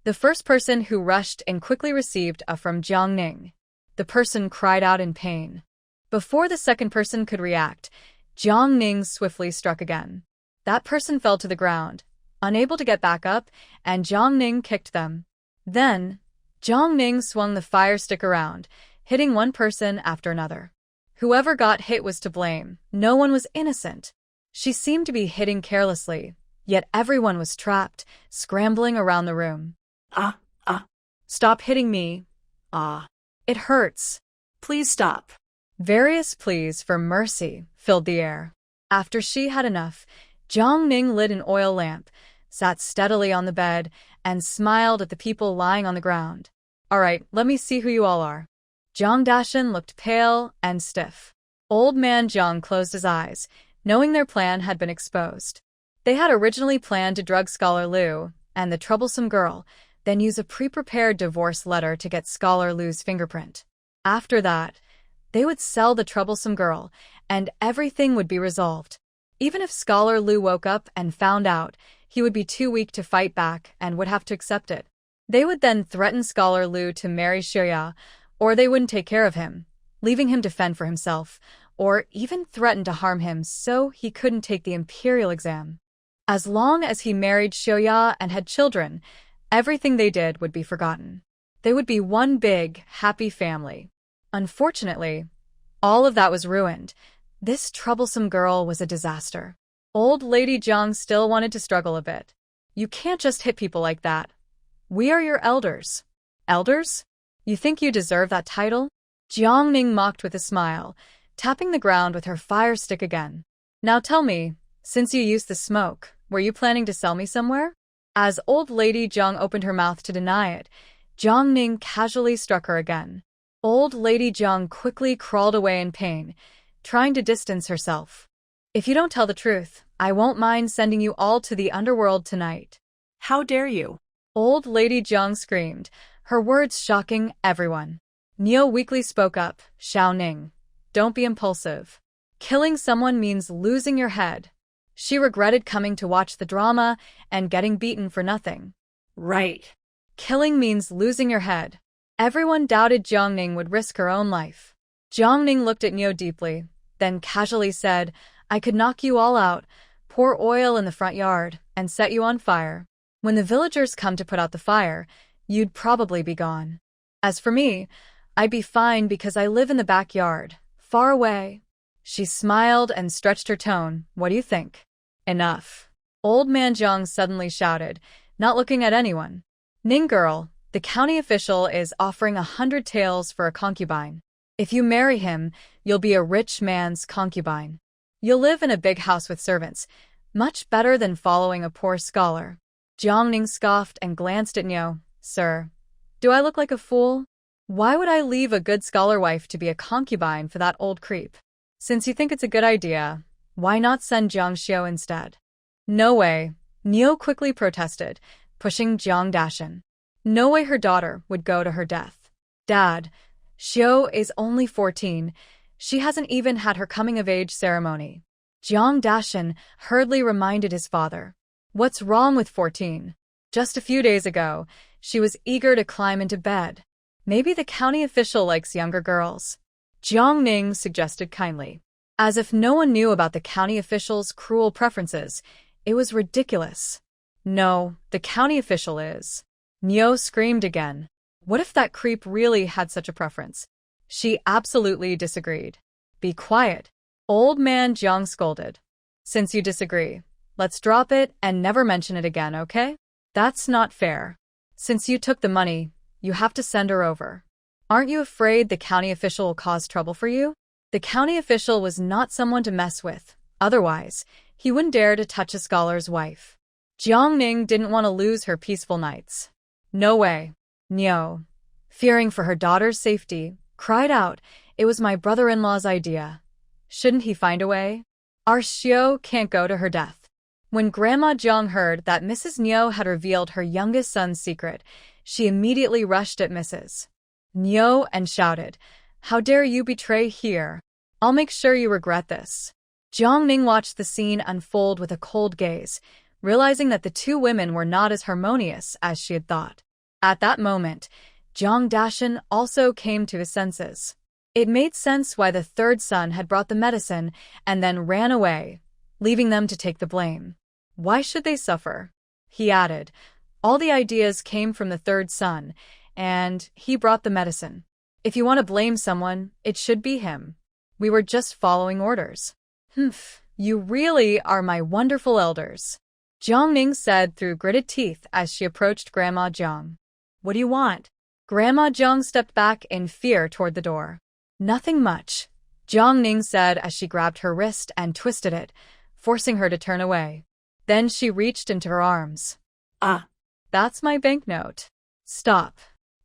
The first person who rushed in quickly received a from Jiang Ning. The person cried out in pain. Before the second person could react, Jiang Ning swiftly struck again. That person fell to the ground, unable to get back up, and Jiang Ning kicked them. Then, Jiang Ning swung the fire stick around, hitting one person after another. Whoever got hit was to blame. No one was innocent. She seemed to be hitting carelessly, yet everyone was trapped, scrambling around the room. Stop hitting me. It hurts. Please stop. Various pleas for mercy filled the air. After she had enough, Jiang Ning lit an oil lamp, sat steadily on the bed, and smiled at the people lying on the ground. All right, let me see who you all are. Jiang Dashan looked pale and stiff. Old man Jiang closed his eyes, knowing their plan had been exposed. They had originally planned to drug Scholar Lu and the troublesome girl, then use a pre-prepared divorce letter to get Scholar Lu's fingerprint. After that, they would sell the troublesome girl, and everything would be resolved. Even if Scholar Lu woke up and found out, he would be too weak to fight back and would have to accept it. They would then threaten Scholar Lu to marry Xiuya, or they wouldn't take care of him, leaving him to fend for himself, or even threaten to harm him so he couldn't take the imperial exam. As long as he married Xiuya and had children, everything they did would be forgotten. They would be one big, happy family. Unfortunately, all of that was ruined. This troublesome girl was a disaster. Old Lady Jiang still wanted to struggle a bit. You can't just hit people like that. We are your elders. Elders? You think you deserve that title? Jiang Ning mocked with a smile, tapping the ground with her fire stick again. Now tell me, Since you used the smoke, were you planning to sell me somewhere? As old lady Jiang opened her mouth to deny it, Jiang Ning casually struck her again. Old lady Jiang quickly crawled away in pain, trying to distance herself. If you don't tell the truth, I won't mind sending you all to the underworld tonight. How dare you? Old lady Jiang screamed, her words shocking everyone. Neo weakly spoke up, Xiao Ning. Don't be impulsive. Killing someone means losing your head. She regretted coming to watch the drama and getting beaten for nothing. Right. Killing means losing your head. Everyone doubted Jiang Ning would risk her own life. Jiang Ning looked at Neo deeply, then casually said, I could knock you all out, pour oil in the front yard, and set you on fire. When the villagers come to put out the fire, you'd probably be gone. As for me, I'd be fine because I live in the backyard, far away. She smiled and stretched her tone. What do you think? Enough. Old man Jiang suddenly shouted, not looking at anyone. Ning girl, the county official is offering 100 taels for a concubine. If you marry him, you'll be a rich man's concubine. You'll live in a big house with servants, much better than following a poor scholar. Jiang Ning scoffed and glanced at Neo. Sir, do I look like a fool? Why would I leave a good scholar wife to be a concubine for that old creep? Since you think it's a good idea, why not send Jiang Xiao instead? No way, Neo quickly protested, pushing Jiang Dashan. No way her daughter would go to her death. Dad, Xiao is only 14. She hasn't even had her coming-of-age ceremony. Jiang Dashan hurriedly reminded his father. What's wrong with 14? Just a few days ago, she was eager to climb into bed. Maybe the county official likes younger girls. Jiang Ning suggested kindly. As if no one knew about the county official's cruel preferences, it was ridiculous. No, the county official is. Neo screamed again. What if that creep really had such a preference? She absolutely disagreed. Be quiet. Old man Jiang scolded. Since you disagree, let's drop it and never mention it again, okay? That's not fair. Since you took the money, you have to send her over. Aren't you afraid the county official will cause trouble for you? The county official was not someone to mess with. Otherwise, he wouldn't dare to touch a scholar's wife. Jiang Ning didn't want to lose her peaceful nights. No way. Neo, fearing for her daughter's safety, cried out, it was my brother-in-law's idea. Shouldn't he find a way? Our Xiao can't go to her death. When Grandma Jiang heard that Mrs. Neo had revealed her youngest son's secret, she immediately rushed at Mrs. Neo and shouted, how dare you betray here? I'll make sure you regret this. Jiang Ning watched the scene unfold with a cold gaze, realizing that the two women were not as harmonious as she had thought. At that moment, Jiang Dashan also came to his senses. It made sense why the third son had brought the medicine and then ran away, leaving them to take the blame. Why should they suffer? He added. All the ideas came from the third son, and he brought the medicine. If you want to blame someone, it should be him. We were just following orders. Humph, you really are my wonderful elders. Jiang Ning said through gritted teeth as she approached Grandma Jiang. What do you want? Grandma Jiang stepped back in fear toward the door. Nothing much, Jiang Ning said as she grabbed her wrist and twisted it, forcing her to turn away. Then she reached into her arms. Ah, that's my banknote. Stop.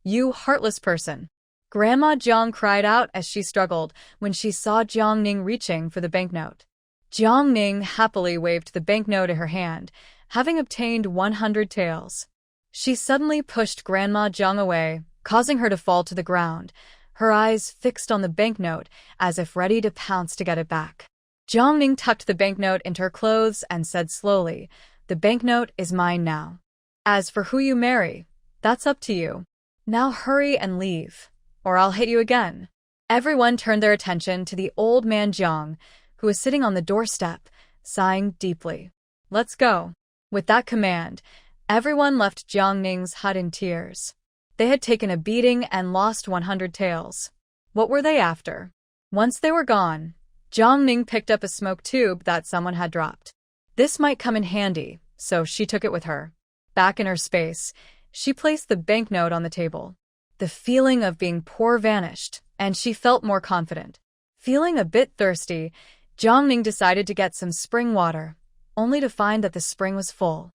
You heartless person. Grandma Jiang cried out as she struggled when she saw Jiang Ning reaching for the banknote. Jiang Ning happily waved the banknote in her hand, having obtained 100 taels. She suddenly pushed Grandma Jiang away, causing her to fall to the ground, her eyes fixed on the banknote as if ready to pounce to get it back. Jiang Ning tucked the banknote into her clothes and said slowly, the banknote is mine now. As for who you marry, that's up to you. Now hurry and leave, or I'll hit you again. Everyone turned their attention to the old man Jiang, who was sitting on the doorstep, sighing deeply. Let's go. With that command, everyone left Jiang Ning's hut in tears. They had taken a beating and lost 100 taels. What were they after? Once they were gone, Jiang Ning picked up a smoke tube that someone had dropped. This might come in handy, so she took it with her. Back in her space, she placed the banknote on the table. The feeling of being poor vanished, and she felt more confident. Feeling a bit thirsty, Jiang Ning decided to get some spring water, only to find that the spring was full.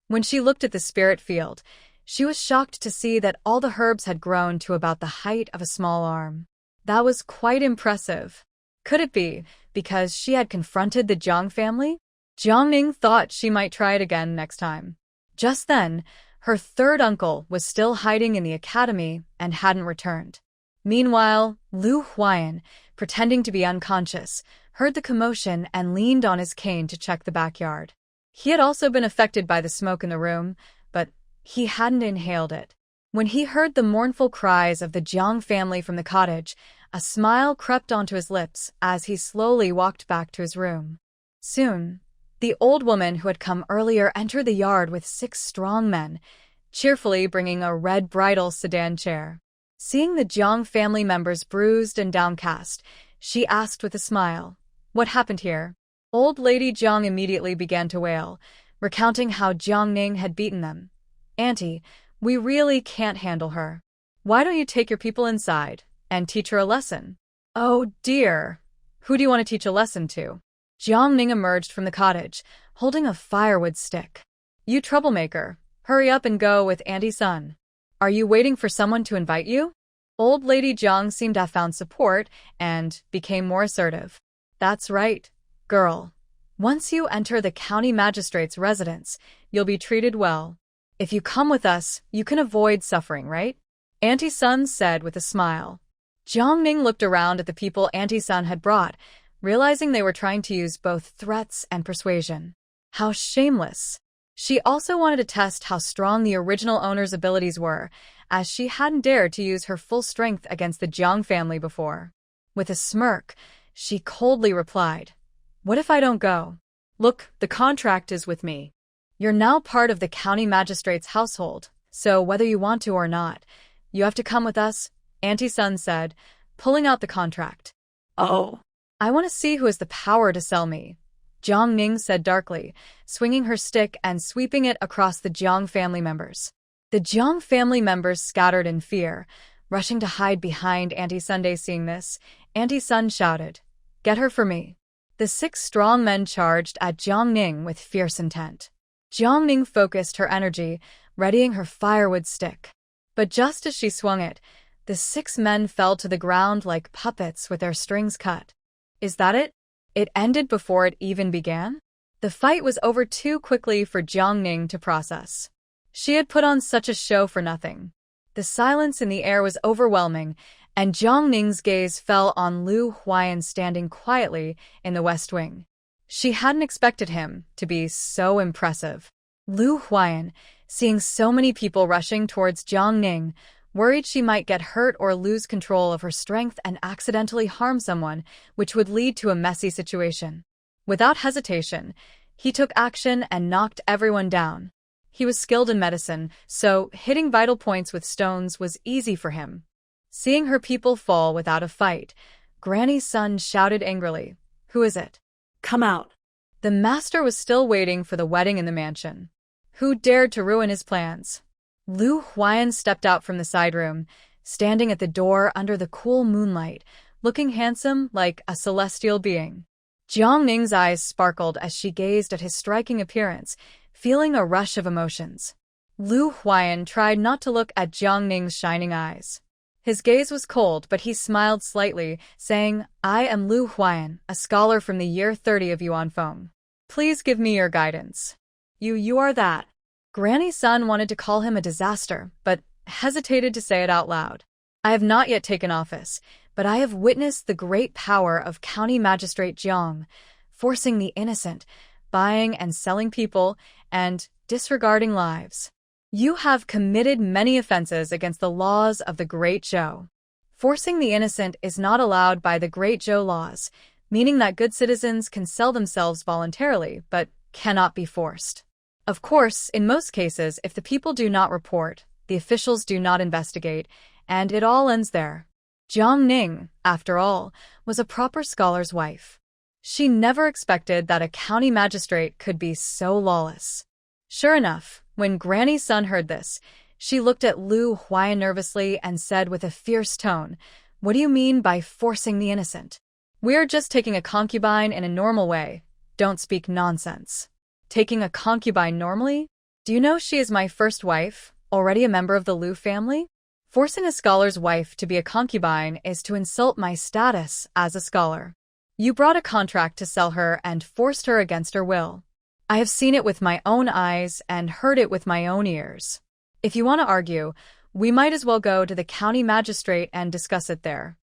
When she looked at the spirit field, she was shocked to see that all the herbs had grown to about the height of a small arm. That was quite impressive. Could it be because she had confronted the Jiang family? Jiangning thought she might try it again next time. Just then, her third uncle was still hiding in the academy and hadn't returned. Meanwhile, Lu Huai'an, pretending to be unconscious, heard the commotion and leaned on his cane to check the backyard. He had also been affected by the smoke in the room, but he hadn't inhaled it. When he heard the mournful cries of the Jiang family from the cottage, a smile crept onto his lips as he slowly walked back to his room. Soon, the old woman who had come earlier entered the yard with 6 strong men, cheerfully bringing a red bridal sedan chair. Seeing the Jiang family members bruised and downcast, she asked with a smile, "What happened here?" Old Lady Jiang immediately began to wail, recounting how Jiangning had beaten them. "Auntie, we really can't handle her. Why don't you take your people inside and teach her a lesson?" "Oh dear, who do you want to teach a lesson to?" Jiangning emerged from the cottage, holding a firewood stick. "You troublemaker, hurry up and go with Auntie Sun. Are you waiting for someone to invite you?" Old Lady Jiang seemed to have found support and became more assertive. "That's right, girl. Once you enter the county magistrate's residence, you'll be treated well. If you come with us, you can avoid suffering, right?" Auntie Sun said with a smile. Jiangning looked around at the people Auntie Sun had brought, realizing they were trying to use both threats and persuasion. How shameless. She also wanted to test how strong the original owner's abilities were, as she hadn't dared to use her full strength against the Jiang family before. With a smirk, she coldly replied, "What if I don't go? Look, the contract is with me. You're now part of the county magistrate's household, so whether you want to or not, you have to come with us," Auntie Sun said, pulling out the contract. "Oh, I want to see who has the power to sell me," Jiangning said darkly, swinging her stick and sweeping it across the Jiang family members. The Jiang family members scattered in fear, rushing to hide behind Auntie Sunday. Seeing this, Auntie Sun shouted, "Get her for me." The 6 strong men charged at Jiangning with fierce intent. Jiangning focused her energy, readying her firewood stick. But just as she swung it, the 6 men fell to the ground like puppets with their strings cut. Is that it? It ended before it even began? The fight was over too quickly for Jiangning to process. She had put on such a show for nothing. The silence in the air was overwhelming, and Jiangning's gaze fell on Lu Huai'an standing quietly in the west wing. She hadn't expected him to be so impressive. Lu Huai'an, seeing so many people rushing towards Jiangning, worried she might get hurt or lose control of her strength and accidentally harm someone, which would lead to a messy situation. Without hesitation, he took action and knocked everyone down. He was skilled in medicine, so hitting vital points with stones was easy for him. Seeing her people fall without a fight, Granny's son shouted angrily, "Who is it? Come out." The master was still waiting for the wedding in the mansion. Who dared to ruin his plans? Lu Huai'an stepped out from the side room, standing at the door under the cool moonlight, looking handsome like a celestial being. Jiangning's eyes sparkled as she gazed at his striking appearance, feeling a rush of emotions. Lu Huai'an tried not to look at Jiangning's shining eyes. His gaze was cold, but he smiled slightly, saying, "I am Lu Huai'an, a scholar from the year 30 of Yunqing. Please give me your guidance." You are that." Granny's son wanted to call him a disaster, but hesitated to say it out loud. "I have not yet taken office, but I have witnessed the great power of County Magistrate Jiang, forcing the innocent, buying and selling people, and disregarding lives. You have committed many offenses against the laws of the Great Zhou. Forcing the innocent is not allowed by the Great Zhou laws, meaning that good citizens can sell themselves voluntarily, but cannot be forced. Of course, in most cases, if the people do not report, the officials do not investigate, and it all ends there. Jiangning, after all, was a proper scholar's wife. She never expected that a county magistrate could be so lawless. Sure enough, when Granny's son heard this, she looked at Lu Huai'an nervously and said with a fierce tone, "What do you mean by forcing the innocent? We're just taking a concubine in a normal way. Don't speak nonsense." Taking a concubine normally? Do you know she is my first wife, already a member of the Lu family? Forcing a scholar's wife to be a concubine is to insult my status as a scholar. You brought a contract to sell her and forced her against her will. I have seen it with my own eyes and heard it with my own ears. If you want to argue, we might as well go to the county magistrate and discuss it there.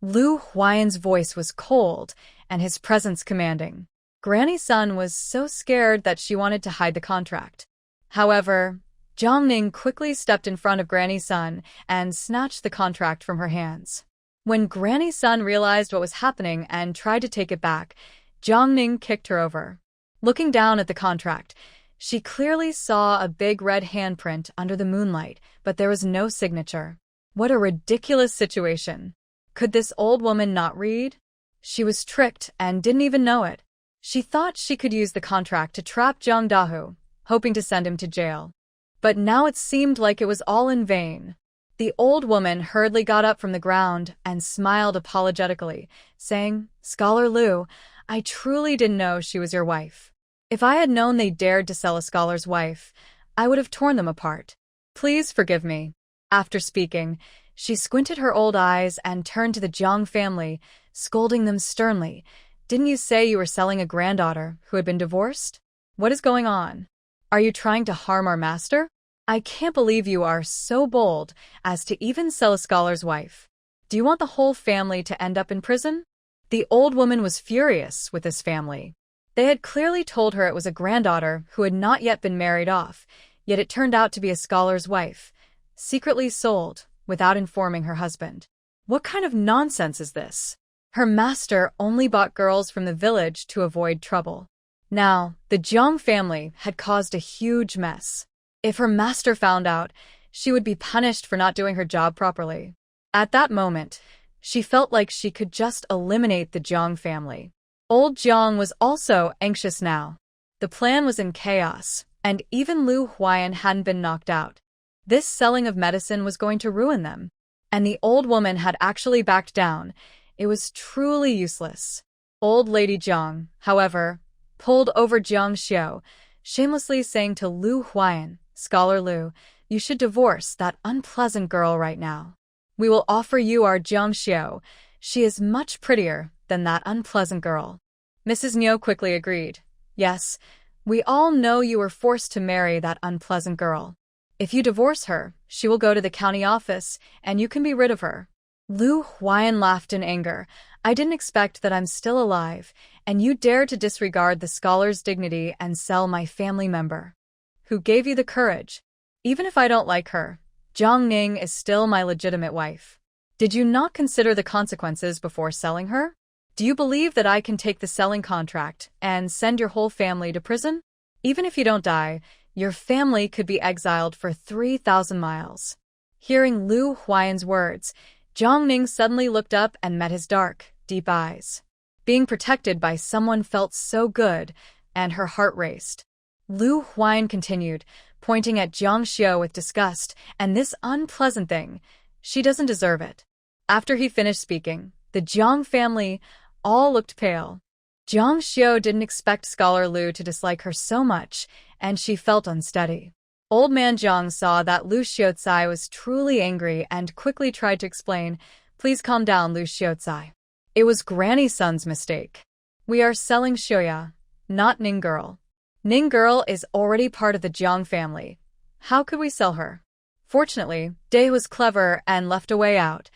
Lu Huai'an's voice was cold and his presence commanding. Granny Sun was so scared that she wanted to hide the contract. However, Yunqing quickly stepped in front of Granny Sun and snatched the contract from her hands. When Granny Sun realized what was happening and tried to take it back, Yunqing kicked her over. Looking down at the contract, she clearly saw a big red handprint under the moonlight, but there was no signature. What a ridiculous situation. Could this old woman not read? She was tricked and didn't even know it. She thought she could use the contract to trap Zhang Dahu, hoping to send him to jail. But now it seemed like it was all in vain. The old woman hurriedly got up from the ground and smiled apologetically, saying, "Scholar Lu, I truly didn't know she was your wife. If I had known they dared to sell a scholar's wife, I would have torn them apart. Please forgive me." After speaking, she squinted her old eyes and turned to the Jiang family, scolding them sternly. "Didn't you say you were selling a granddaughter who had been divorced? What is going on? Are you trying to harm our master? I can't believe you are so bold as to even sell a scholar's wife. Do you want the whole family to end up in prison?" The old woman was furious with this family. They had clearly told her it was a granddaughter who had not yet been married off, yet it turned out to be a scholar's wife, secretly sold without informing her husband. What kind of nonsense is this? Her master only bought girls from the village to avoid trouble. Now, the Jiang family had caused a huge mess. If her master found out, she would be punished for not doing her job properly. At that moment, she felt like she could just eliminate the Jiang family. Old Jiang was also anxious now. The plan was in chaos, and even Lu Huai'an hadn't been knocked out. This selling of medicine was going to ruin them. And the old woman had actually backed down. It was truly useless. Old Lady Jiang, however, pulled over Jiang Xiao, shamelessly saying to Lu Huai'an, "Scholar Lu, you should divorce that unpleasant girl right now. We will offer you our Jiang Xiao. She is much prettier than that unpleasant girl." Mrs. Niu quickly agreed. "Yes, we all know you were forced to marry that unpleasant girl. If you divorce her, she will go to the county office, and you can be rid of her." Lu Huai'an laughed in anger. "I didn't expect that I'm still alive, and you dare to disregard the scholar's dignity and sell my family member. Who gave you the courage? Even if I don't like her, Zhang Ning is still my legitimate wife. Did you not consider the consequences before selling her? Do you believe that I can take the selling contract and send your whole family to prison? Even if you don't die, your family could be exiled for 3,000 miles. Hearing Lu Huai'an's words, Zhang Ning suddenly looked up and met his dark, deep eyes. Being protected by someone felt so good, and her heart raced. Lu Huai'an continued, pointing at Jiang Xiao with disgust, "And this unpleasant thing, she doesn't deserve it." After he finished speaking, the Jiang family all looked pale. Jiang Xiao didn't expect Scholar Lu to dislike her so much, and she felt unsteady. Old man Jiang saw that Lu Xiaocai was truly angry and quickly tried to explain, "Please calm down, Lu Xiaocai. It was Granny Sun's mistake. We are selling Xiaoya, not Ning Girl. Ning Girl is already part of the Jiang family. How could we sell her?" Fortunately, Day was clever and left a way out.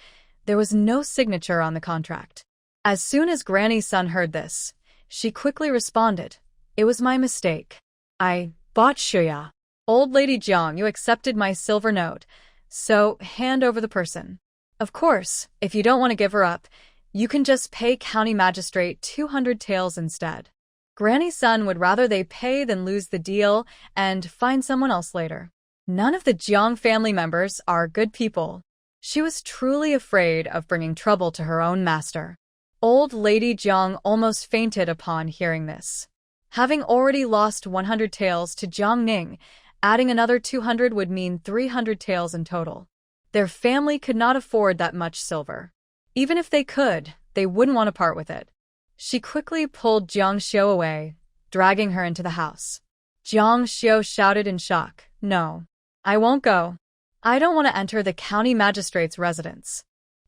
There was no signature on the contract. As soon as Granny Sun heard this, she quickly responded, "It was my mistake. I bought Xiaoya. Old Lady Jiang, you accepted my silver note, so hand over the person. Of course, if you don't want to give her up, you can just pay county magistrate 200 taels instead. Granny Sun would rather they pay than lose the deal and find someone else later. None of the Jiang family members are good people." She was truly afraid of bringing trouble to her own master. Old Lady Jiang almost fainted upon hearing this. Having already lost 100 taels to Jiang Ning, adding another 200 would mean 300 taels in total. Their family could not afford that much silver. Even if they could, they wouldn't want to part with it. She quickly pulled Jiang Xiao away, dragging her into the house. Jiang Xiu shouted in shock. No. I won't go. I don't want to enter the county magistrate's residence.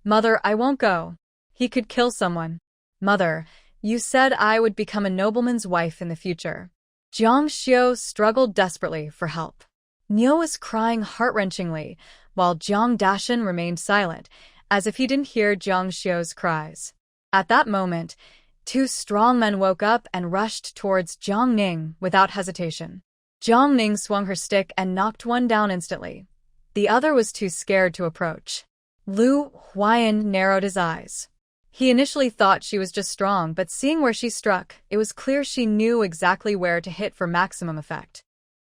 Mother, I won't go. He could kill someone. Mother, you said I would become a nobleman's wife in the future. Jiang Xiu struggled desperately for help. Niu was crying heart-wrenchingly, while Jiang Dashan remained silent, as if he didn't hear Jiang Xiu's cries. At that moment, two strong men woke up and rushed towards Jiang Ning without hesitation. Jiang Ning swung her stick and knocked one down instantly. The other was too scared to approach. Lu Huai'an narrowed his eyes. He initially thought she was just strong, but seeing where she struck, it was clear she knew exactly where to hit for maximum effect.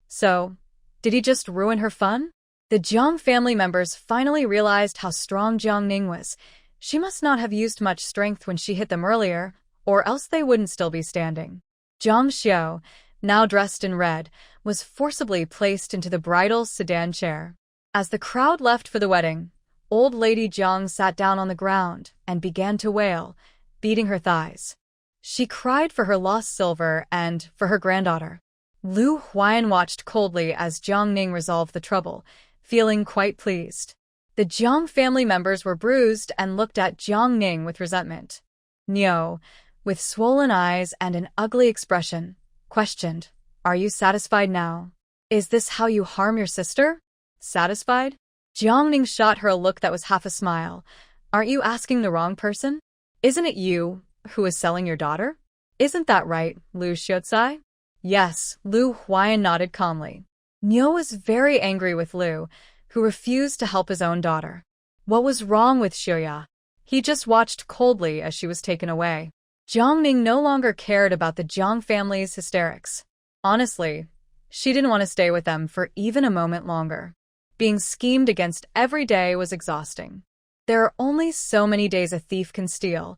So, did he just ruin her fun? The Jiang family members finally realized how strong Jiang Ning was. She must not have used much strength when she hit them earlier, or else they wouldn't still be standing. Jiang Xiu, now dressed in red, was forcibly placed into the bridal sedan chair. As the crowd left for the wedding, old lady Jiang sat down on the ground and began to wail, beating her thighs. She cried for her lost silver and for her granddaughter. Lu Huai'an watched coldly as Jiang Ning resolved the trouble, feeling quite pleased. The Jiang family members were bruised and looked at Jiang Ning with resentment. Niu, with swollen eyes and an ugly expression, questioned, "Are you satisfied now? Is this how you harm your sister? Satisfied?" Jiang Ning shot her a look that was half a smile. "Aren't you asking the wrong person? Isn't it you who is selling your daughter? Isn't that right, Lu Xiuzai?" Yes, Lu Huai'an nodded calmly. Niu was very angry with Lu, who refused to help his own daughter. What was wrong with Xiuya? He just watched coldly as she was taken away. Jiang Ning no longer cared about the Jiang family's hysterics. Honestly, she didn't want to stay with them for even a moment longer. Being schemed against every day was exhausting. There are only so many days a thief can steal.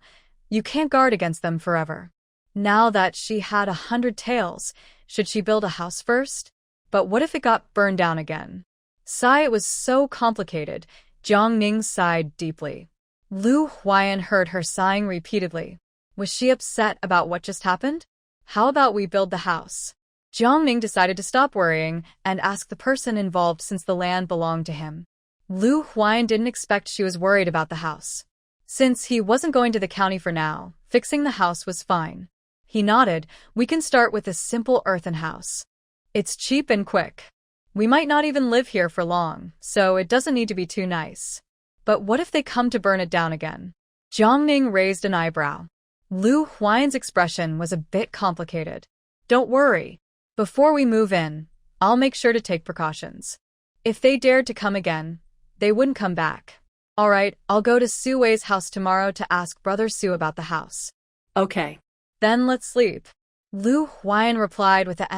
You can't guard against them forever. Now that she had 100 taels, should she build a house first? But what if it got burned down again? It was so complicated. Jiang Ning sighed deeply. Lu Huai'an heard her sighing repeatedly. Was she upset about what just happened? How about we build the house? Jiang Ning decided to stop worrying and ask the person involved since the land belonged to him. Lu Huai'an didn't expect she was worried about the house. Since he wasn't going to the county for now, fixing the house was fine. He nodded. "We can start with a simple earthen house. It's cheap and quick. We might not even live here for long, so it doesn't need to be too nice. But what if they come to burn it down again?" Jiang Ning raised an eyebrow. Lu Huai'an's expression was a bit complicated. "Don't worry. Before we move in, I'll make sure to take precautions. If they dared to come again, they wouldn't come back. All right, I'll go to Su Wei's house tomorrow to ask Brother Su about the house." Okay. "Then let's sleep." Lu Huai'an replied with a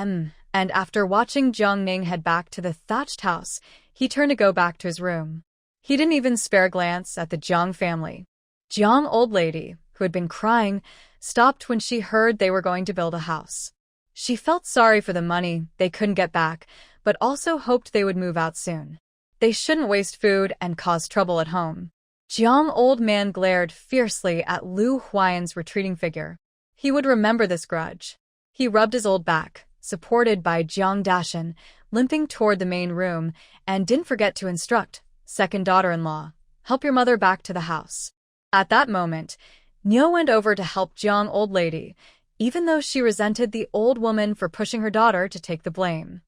and after watching Jiang Ning head back to the thatched house, he turned to go back to his room. He didn't even spare a glance at the Jiang family. Jiang old lady, who had been crying, stopped when she heard they were going to build a house. She felt sorry for the money they couldn't get back, but also hoped they would move out soon. They shouldn't waste food and cause trouble at home. Jiang old man glared fiercely at Lu Huai'an's retreating figure. He would remember this grudge. He rubbed his old back, supported by Jiang Dashan, limping toward the main room, and didn't forget to instruct, "Second daughter-in-law, help your mother back to the house." At that moment, Niu went over to help Jiang old lady, even though she resented the old woman for pushing her daughter to take the blame.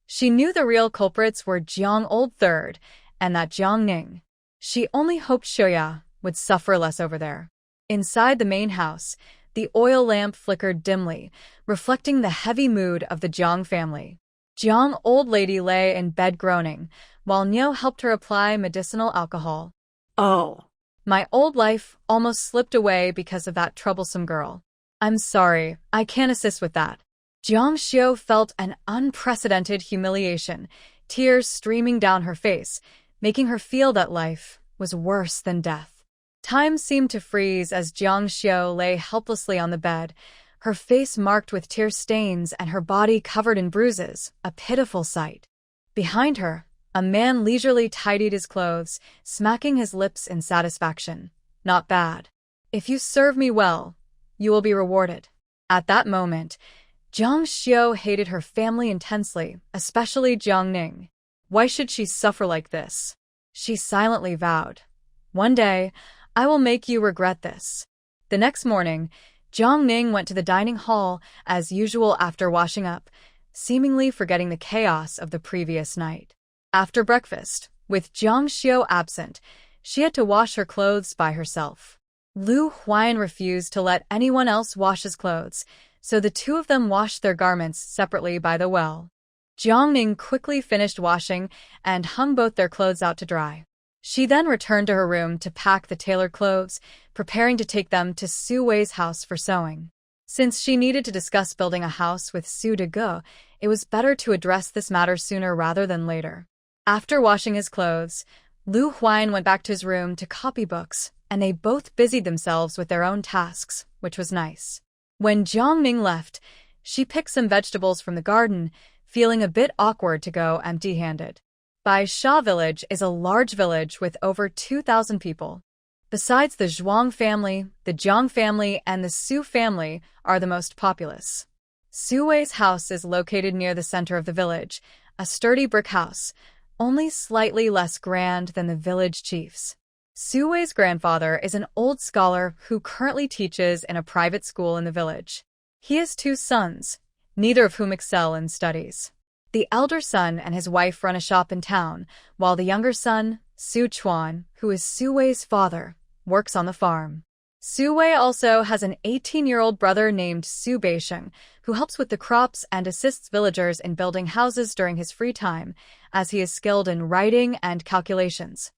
She knew the real culprits were Jiang old third and that Jiang Ning. She only hoped Xiuya would suffer less over there. Inside the main house, the oil lamp flickered dimly, reflecting the heavy mood of the Jiang family. Jiang old lady lay in bed groaning, while Niu helped her apply medicinal alcohol. Oh. "My old life almost slipped away because of that troublesome girl. I'm sorry, I can't assist with that." Jiang Xiu felt an unprecedented humiliation, tears streaming down her face, making her feel that life was worse than death. Time seemed to freeze as Jiang Xiu lay helplessly on the bed, her face marked with tear stains and her body covered in bruises, a pitiful sight. Behind her, a man leisurely tidied his clothes, smacking his lips in satisfaction. "Not bad. If you serve me well, you will be rewarded." At that moment, Jiang Xiu hated her family intensely, especially Jiang Ning. Why should she suffer like this? She silently vowed, "One day, I will make you regret this." The next morning, Jiang Ning went to the dining hall as usual after washing up, seemingly forgetting the chaos of the previous night. After breakfast, with Jiang Xiu absent, she had to wash her clothes by herself. Lu Huai'an refused to let anyone else wash his clothes, so the two of them washed their garments separately by the well. Jiang Ning quickly finished washing and hung both their clothes out to dry. She then returned to her room to pack the tailored clothes, preparing to take them to Su Wei's house for sewing. Since she needed to discuss building a house with Su Dege, it was better to address this matter sooner rather than later. After washing his clothes, Lu Huai'an went back to his room to copy books, and they both busied themselves with their own tasks, which was nice. When Jiang Ning left, she picked some vegetables from the garden, feeling a bit awkward to go empty-handed. Bai Sha village is a large village with over 2,000 people. Besides the Zhuang family, the Jiang family, and the Su family are the most populous. Su Wei's house is located near the center of the village, a sturdy brick house, only slightly less grand than the village chief's. Su Wei's grandfather is an old scholar who currently teaches in a private school in the village. He has two sons, neither of whom excel in studies. The elder son and his wife run a shop in town, while the younger son, Su Chuan, who is Su Wei's father, works on the farm. Su Wei also has an 18-year-old brother named Su Beisheng, who helps with the crops and assists villagers in building houses during his free time, as he is skilled in writing and calculations.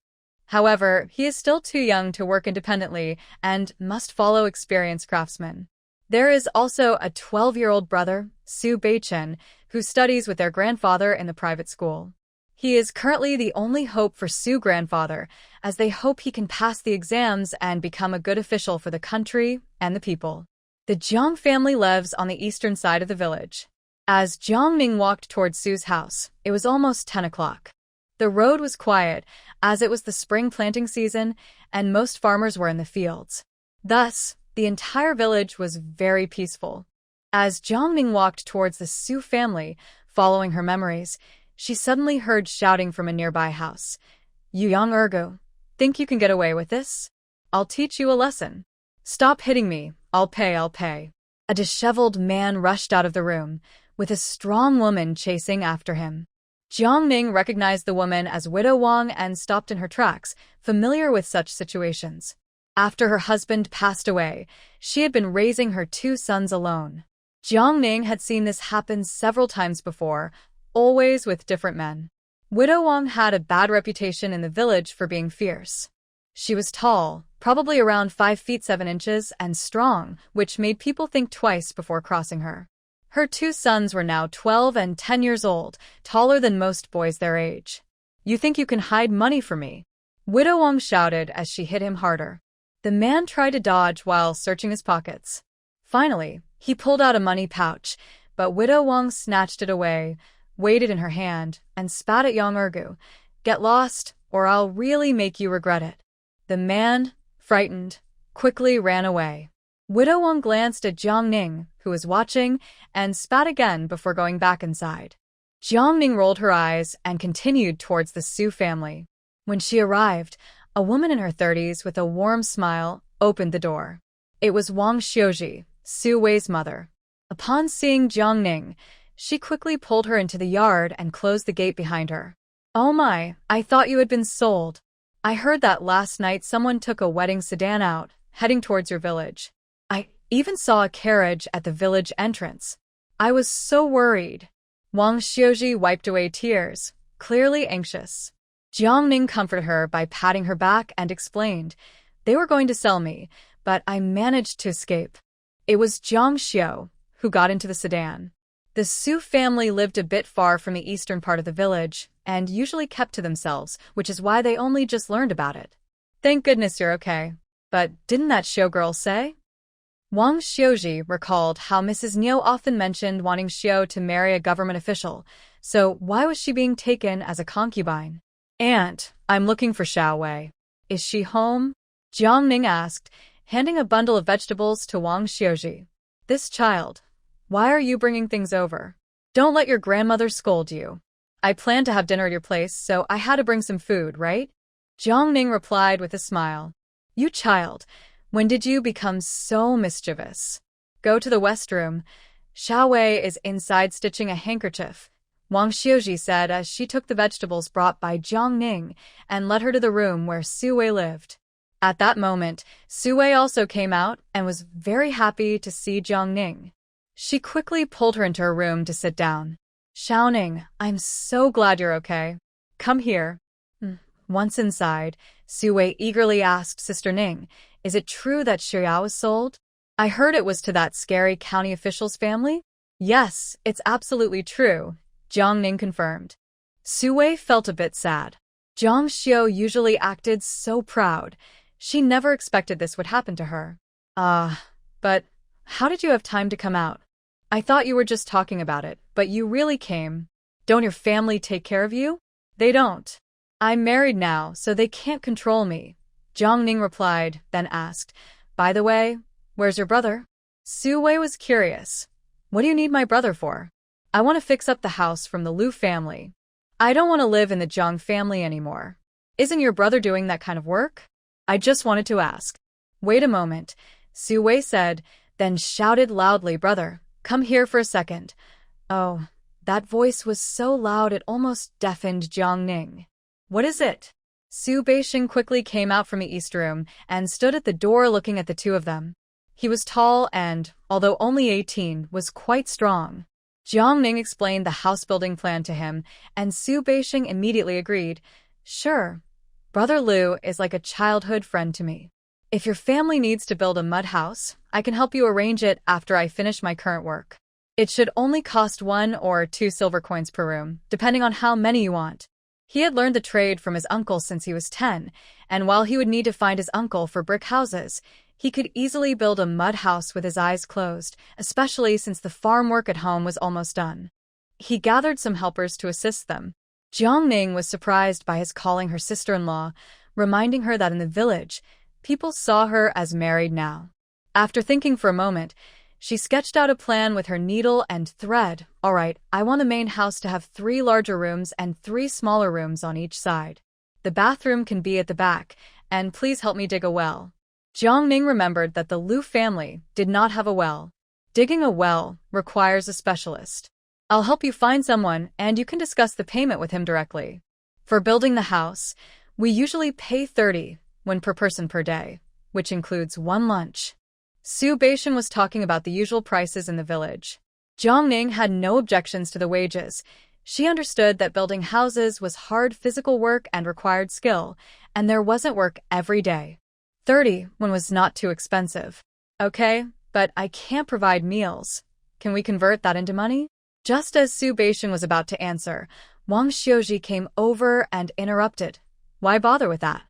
However, he is still too young to work independently and must follow experienced craftsmen. There is also a 12-year-old brother, Su Beichen, who studies with their grandfather in the private school. He is currently the only hope for Su grandfather, as they hope he can pass the exams and become a good official for the country and the people. The Jiang family lives on the eastern side of the village. As Jiang Ning walked toward Su's house, it was almost 10 o'clock. The road was quiet, as it was the spring planting season, and most farmers were in the fields. Thus, the entire village was very peaceful. As Jiang Ning walked towards the Su family, following her memories, she suddenly heard shouting from a nearby house. "You young Ergo, think you can get away with this? I'll teach you a lesson. Stop hitting me, I'll pay. A disheveled man rushed out of the room, with a strong woman chasing after him. Jiang Ning recognized the woman as Widow Wang and stopped in her tracks, familiar with such situations. After her husband passed away, she had been raising her two sons alone. Jiang Ning had seen this happen several times before, always with different men. Widow Wang had a bad reputation in the village for being fierce. She was tall, probably around 5 feet 7 inches, and strong, which made people think twice before crossing her. Her two sons were now 12 and 10 years old, taller than most boys their age. "You think you can hide money from me?" Widow Wang shouted as she hit him harder. The man tried to dodge while searching his pockets. Finally, he pulled out a money pouch, but Widow Wang snatched it away, weighed it in her hand, and spat at Yang Ergu. "Get lost, or I'll really make you regret it." The man, frightened, quickly ran away. Widow Wang glanced at Jiang Ning, who was watching, and spat again before going back inside. Jiang Ning rolled her eyes and continued towards the Su family. When she arrived, a woman in her 30s with a warm smile opened the door. It was Wang Xiuji, Su Wei's mother. Upon seeing Jiang Ning, she quickly pulled her into the yard and closed the gate behind her. "Oh my, I thought you had been sold. I heard that last night someone took a wedding sedan out, heading towards your village. I even saw a carriage at the village entrance. I was so worried." Wang Xiuji wiped away tears, clearly anxious. Jiang Ning comforted her by patting her back and explained, "They were going to sell me, but I managed to escape." It was Jiang Xiu who got into the sedan. The Su family lived a bit far from the eastern part of the village and usually kept to themselves, which is why they only just learned about it. "Thank goodness you're okay. But didn't that showgirl say?" Wang Xiuji recalled how Mrs. Niu often mentioned wanting Xiu to marry a government official, so why was she being taken as a concubine? "Aunt, I'm looking for Xiao Wei. Is she home?" Jiang Ning asked, handing a bundle of vegetables to Wang Xiuji. This child, Why are you bringing things over? Don't let your grandmother scold you. I planned to have dinner at your place, so I had to bring some food, right? Jiang replied with a smile. You child, when did you become so mischievous? Go to the west room. Xiao Wei is inside stitching a handkerchief, Wang Xiuji said as she took the vegetables brought by Jiang Ning and led her to the room where Su Wei lived. At that moment, Su Wei also came out and was very happy to see Jiang Ning. She quickly pulled her into her room to sit down. Xiaoning, I'm so glad you're okay. Come here. Once inside, Su Wei eagerly asked Sister Ning, is it true that Xiao was sold? I heard it was to that scary county official's family? Yes, it's absolutely true, Jiang Ning confirmed. Su Wei felt a bit sad. Jiang Xiu usually acted so proud. She never expected this would happen to her. But how did you have time to come out? I thought you were just talking about it, but you really came. Don't your family take care of you? They don't. I'm married now, so they can't control me, Jiang Ning replied, then asked, by the way, where's your brother? Su Wei was curious. What do you need my brother for? I want to fix up the house from the Lu family. I don't want to live in the Jiang family anymore. Isn't your brother doing that kind of work? I just wanted to ask. Wait a moment, Su Wei said, then shouted loudly, brother, come here for a second. Oh, that voice was so loud it almost deafened Jiang Ning. What is it? Su Beixing quickly came out from the east room and stood at the door looking at the two of them. He was tall and, although only 18, was quite strong. Jiang Ning explained the house-building plan to him, and Su Beixing immediately agreed. Sure. Brother Lu is like a childhood friend to me. If your family needs to build a mud house, I can help you arrange it after I finish my current work. It should only cost 1 or 2 silver coins per room, depending on how many you want. He had learned the trade from his uncle since he was 10, and while he would need to find his uncle for brick houses, he could easily build a mud house with his eyes closed, especially since the farm work at home was almost done. He gathered some helpers to assist them. Jiang Ning was surprised by his calling her sister-in-law, reminding her that in the village, people saw her as married now. After thinking for a moment, she sketched out a plan with her needle and thread. All right, I want the main house to have 3 larger rooms and 3 smaller rooms on each side. The bathroom can be at the back, and please help me dig a well. Jiang Ning remembered that the Lu family did not have a well. Digging a well requires a specialist. I'll help you find someone, and you can discuss the payment with him directly. For building the house, we usually pay 30 per person per day, which includes 1 lunch. Su Beixing was talking about the usual prices in the village. Jiang Ning had no objections to the wages. She understood that building houses was hard physical work and required skill, and there wasn't work every day. 30 was not too expensive. Okay, but I can't provide meals. Can we convert that into money? Just as Su Beixing was about to answer, Wang Xiuji came over and interrupted. Why bother with that?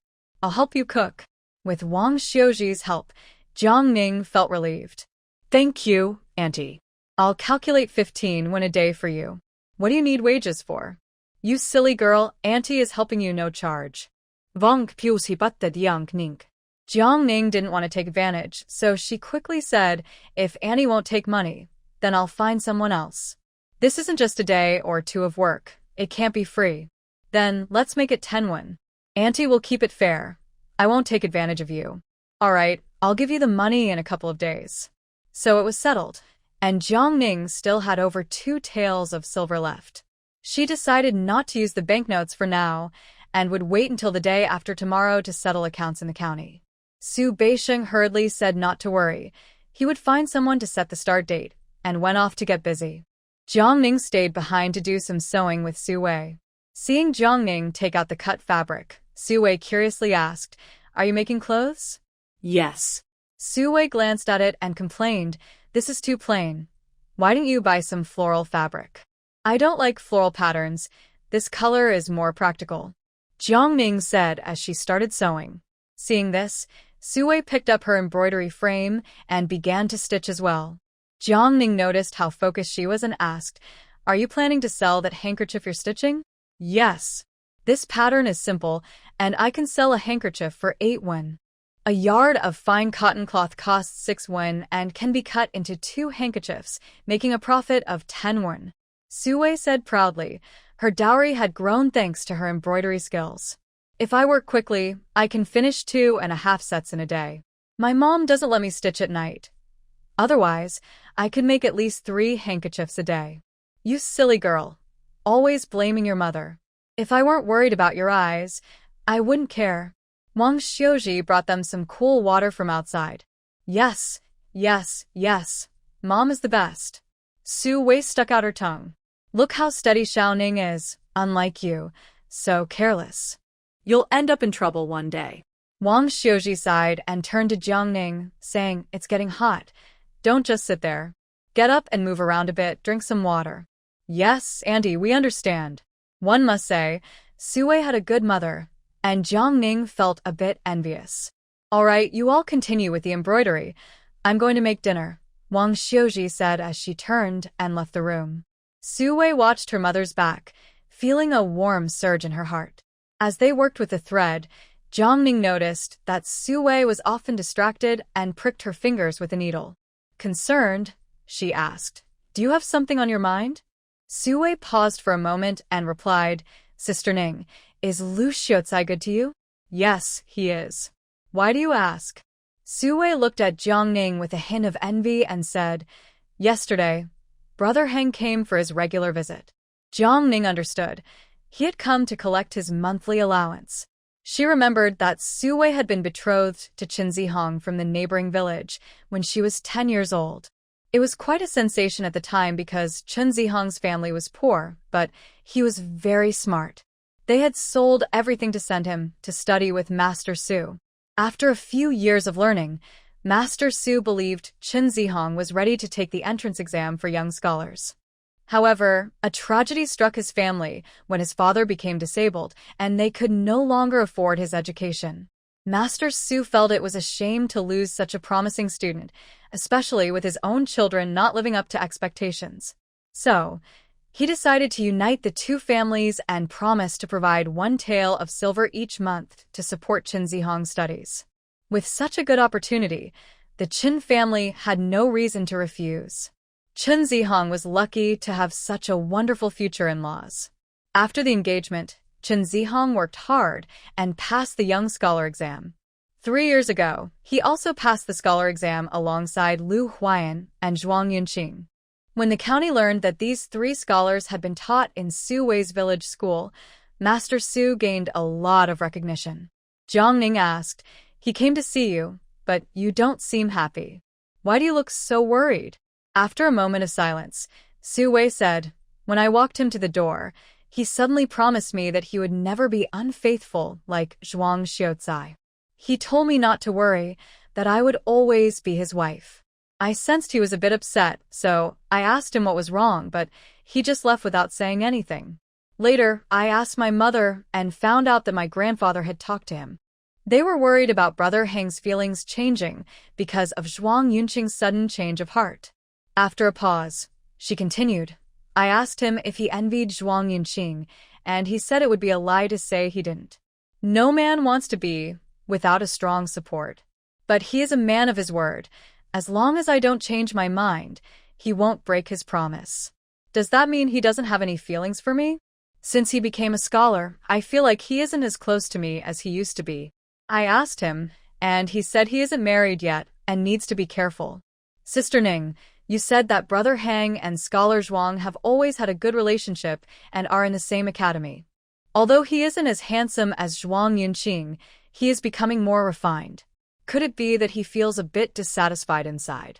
I'll help you cook. With Wang Xiuji's help, Jiang Ning felt relieved. Thank you, Auntie. I'll calculate 15 a day for you. What do you need wages for? You silly girl, Auntie is helping you no charge. Wang Xiuji Yunqing. Jiang Ning didn't want to take advantage, so she quickly said, if Annie won't take money, then I'll find someone else. This isn't just a day or 2 of work. It can't be free. Then let's make it 10 Auntie will keep it fair. I won't take advantage of you. All right, I'll give you the money in a couple of days. So it was settled, and Jiang Ning still had over 2 taels of silver left. She decided not to use the banknotes for now and would wait until the day after tomorrow to settle accounts in the county. Su Beixing hurriedly said not to worry. He would find someone to set the start date and went off to get busy. Jiang Ning stayed behind to do some sewing with Su Wei. Seeing Jiang Ning take out the cut fabric, Su Wei curiously asked, are you making clothes? Yes. Su Wei glanced at it and complained, this is too plain. Why didn't you buy some floral fabric? I don't like floral patterns. This color is more practical. Jiang Ning said as she started sewing. Seeing this, Su Wei picked up her embroidery frame and began to stitch as well. Jiang Ning noticed how focused she was and asked, are you planning to sell that handkerchief you're stitching? Yes. This pattern is simple, and I can sell a handkerchief for 8 yuan. A yard of fine cotton cloth costs 6 won and can be cut into 2 handkerchiefs, making a profit of 10 won. Su-wei said proudly. Her dowry had grown thanks to her embroidery skills. If I work quickly, I can finish 2.5 sets in a day. My mom doesn't let me stitch at night. Otherwise, I could make at least 3 handkerchiefs a day. You silly girl. Always blaming your mother. If I weren't worried about your eyes, I wouldn't care. Wang Xiuji brought them some cool water from outside. Yes, yes, yes. Mom is the best. Su-wei stuck out her tongue. Look how steady Xiaoning is, unlike you, so careless. You'll end up in trouble one day. Wang Xiuji sighed and turned to Jiangning, saying, It's getting hot. Don't just sit there. Get up and move around a bit, drink some water. Yes, Auntie, we understand. One must say, Su-wei had a good mother, and Jiangning felt a bit envious. All right, you all continue with the embroidery. I'm going to make dinner, Wang Xiuji said as she turned and left the room. Su-wei watched her mother's back, feeling a warm surge in her heart. As they worked with the thread, Jiangning noticed that Su-wei was often distracted and pricked her fingers with a needle. Concerned, she asked, Do you have something on your mind? Su-wei paused for a moment and replied, Sister Ning, is Lu Huai'an good to you? Yes, he is. Why do you ask? Su-wei looked at Jiangning with a hint of envy and said, Yesterday, Brother Heng came for his regular visit. Jiangning understood. He had come to collect his monthly allowance. She remembered that Su-wei had been betrothed to Qin Zihong from the neighboring village when she was 10 years old. It was quite a sensation at the time because Qin Zihong's family was poor, but he was very smart. They had sold everything to send him to study with Master Su. After a few years of learning, Master Su believed Qin Zihong was ready to take the entrance exam for young scholars. However, a tragedy struck his family when his father became disabled and they could no longer afford his education. Master Su felt it was a shame to lose such a promising student, especially with his own children not living up to expectations. So, he decided to unite the two families and promised to provide 1 tael of silver each month to support Qin Zihong's studies. With such a good opportunity, the Qin family had no reason to refuse. Qin Zihong was lucky to have such a wonderful future in-laws. After the engagement, Qin Zihong worked hard and passed the young scholar exam. 3 years ago, he also passed the scholar exam alongside Lu Huai'an and Yunqing. When the county learned that these 3 scholars had been taught in Su-wei's village school, Master Su gained a lot of recognition. Jiangning asked, He came to see you, but you don't seem happy. Why do you look so worried? After a moment of silence, Su-wei said, When I walked him to the door, he suddenly promised me that he would never be unfaithful like Zhuang Xiaozai. He told me not to worry, that I would always be his wife. I sensed he was a bit upset, so I asked him what was wrong, but he just left without saying anything. Later, I asked my mother and found out that my grandfather had talked to him. They were worried about Brother Heng's feelings changing because of Zhuang Yunqing's sudden change of heart. After a pause, she continued, I asked him if he envied Zhuang Yunqing, and he said it would be a lie to say he didn't. No man wants to be without a strong support. But he is a man of his word. As long as I don't change my mind, he won't break his promise. Does that mean he doesn't have any feelings for me? Since he became a scholar, I feel like he isn't as close to me as he used to be. I asked him, and he said he isn't married yet and needs to be careful. Sister Ning, you said that Brother Heng and Scholar Zhuang have always had a good relationship and are in the same academy. Although he isn't as handsome as Zhuang Yunqing, he is becoming more refined. Could it be that he feels a bit dissatisfied inside?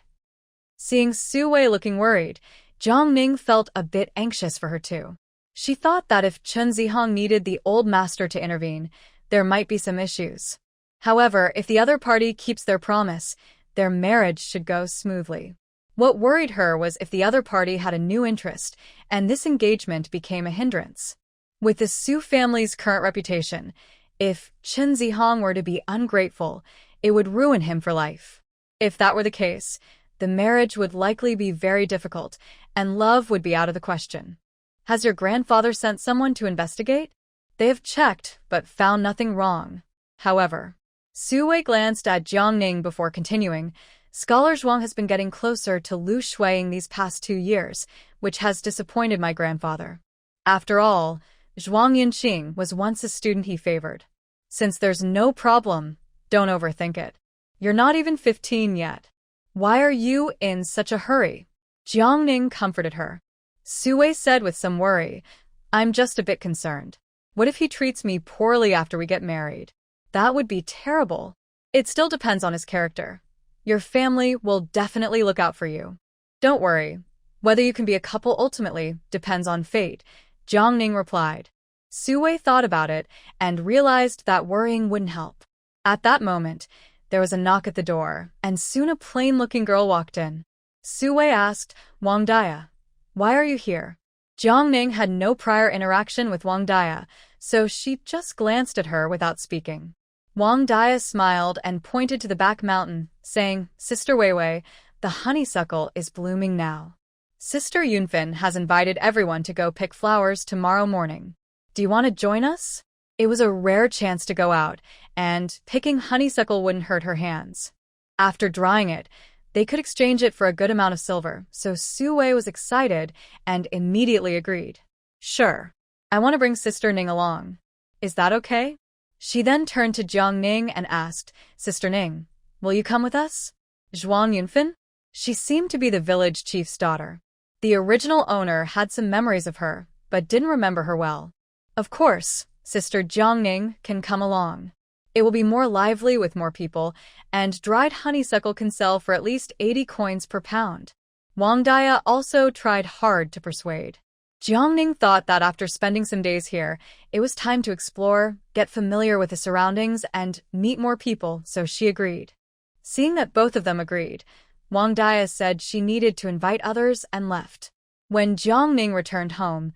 Seeing Su-wei looking worried, Jiangning felt a bit anxious for her too. She thought that if Qin Zihong needed the old master to intervene, there might be some issues. However, if the other party keeps their promise, their marriage should go smoothly. What worried her was if the other party had a new interest, and this engagement became a hindrance. With the Su family's current reputation, if Qin Zihong were to be ungrateful, it would ruin him for life. If that were the case, the marriage would likely be very difficult, and love would be out of the question. Has your grandfather sent someone to investigate? They have checked, but found nothing wrong. However, Su Wei glanced at Jiang Ning before continuing. Scholar Zhuang has been getting closer to Lu Huai'an these past 2 years, which has disappointed my grandfather. After all, Zhuang Yunqing was once a student he favored. Since there's no problem, don't overthink it. You're not even 15 yet. Why are you in such a hurry? Jiang Ning comforted her. Su Wei said with some worry, I'm just a bit concerned. What if he treats me poorly after we get married? That would be terrible. It still depends on his character. Your family will definitely look out for you. Don't worry. Whether you can be a couple ultimately depends on fate, Jiang Ning replied. Su Wei thought about it and realized that worrying wouldn't help. At that moment, there was a knock at the door, and soon a plain-looking girl walked in. Su Wei asked, Wang Dia, why are you here? Jiang Ning had no prior interaction with Wang Dia, so she just glanced at her without speaking. Wang Dia smiled and pointed to the back mountain, saying, Sister Weiwei, the honeysuckle is blooming now. Sister Yunfin has invited everyone to go pick flowers tomorrow morning. Do you want to join us? It was a rare chance to go out, and picking honeysuckle wouldn't hurt her hands. After drying it, they could exchange it for a good amount of silver, so Su Wei was excited and immediately agreed. Sure. I want to bring Sister Ning along. Is that okay? She then turned to Jiang Ning and asked, Sister Ning, will you come with us? Zhuang Yunfin? She seemed to be the village chief's daughter. The original owner had some memories of her, but didn't remember her well. Of course, Sister Jiang Ning can come along. It will be more lively with more people, and dried honeysuckle can sell for at least 80 coins per pound. Wang Dia also tried hard to persuade. Jiang Ning thought that after spending some days here, it was time to explore, get familiar with the surroundings, and meet more people, so she agreed. Seeing that both of them agreed, Wang Dia said she needed to invite others and left. When Jiang Ning returned home,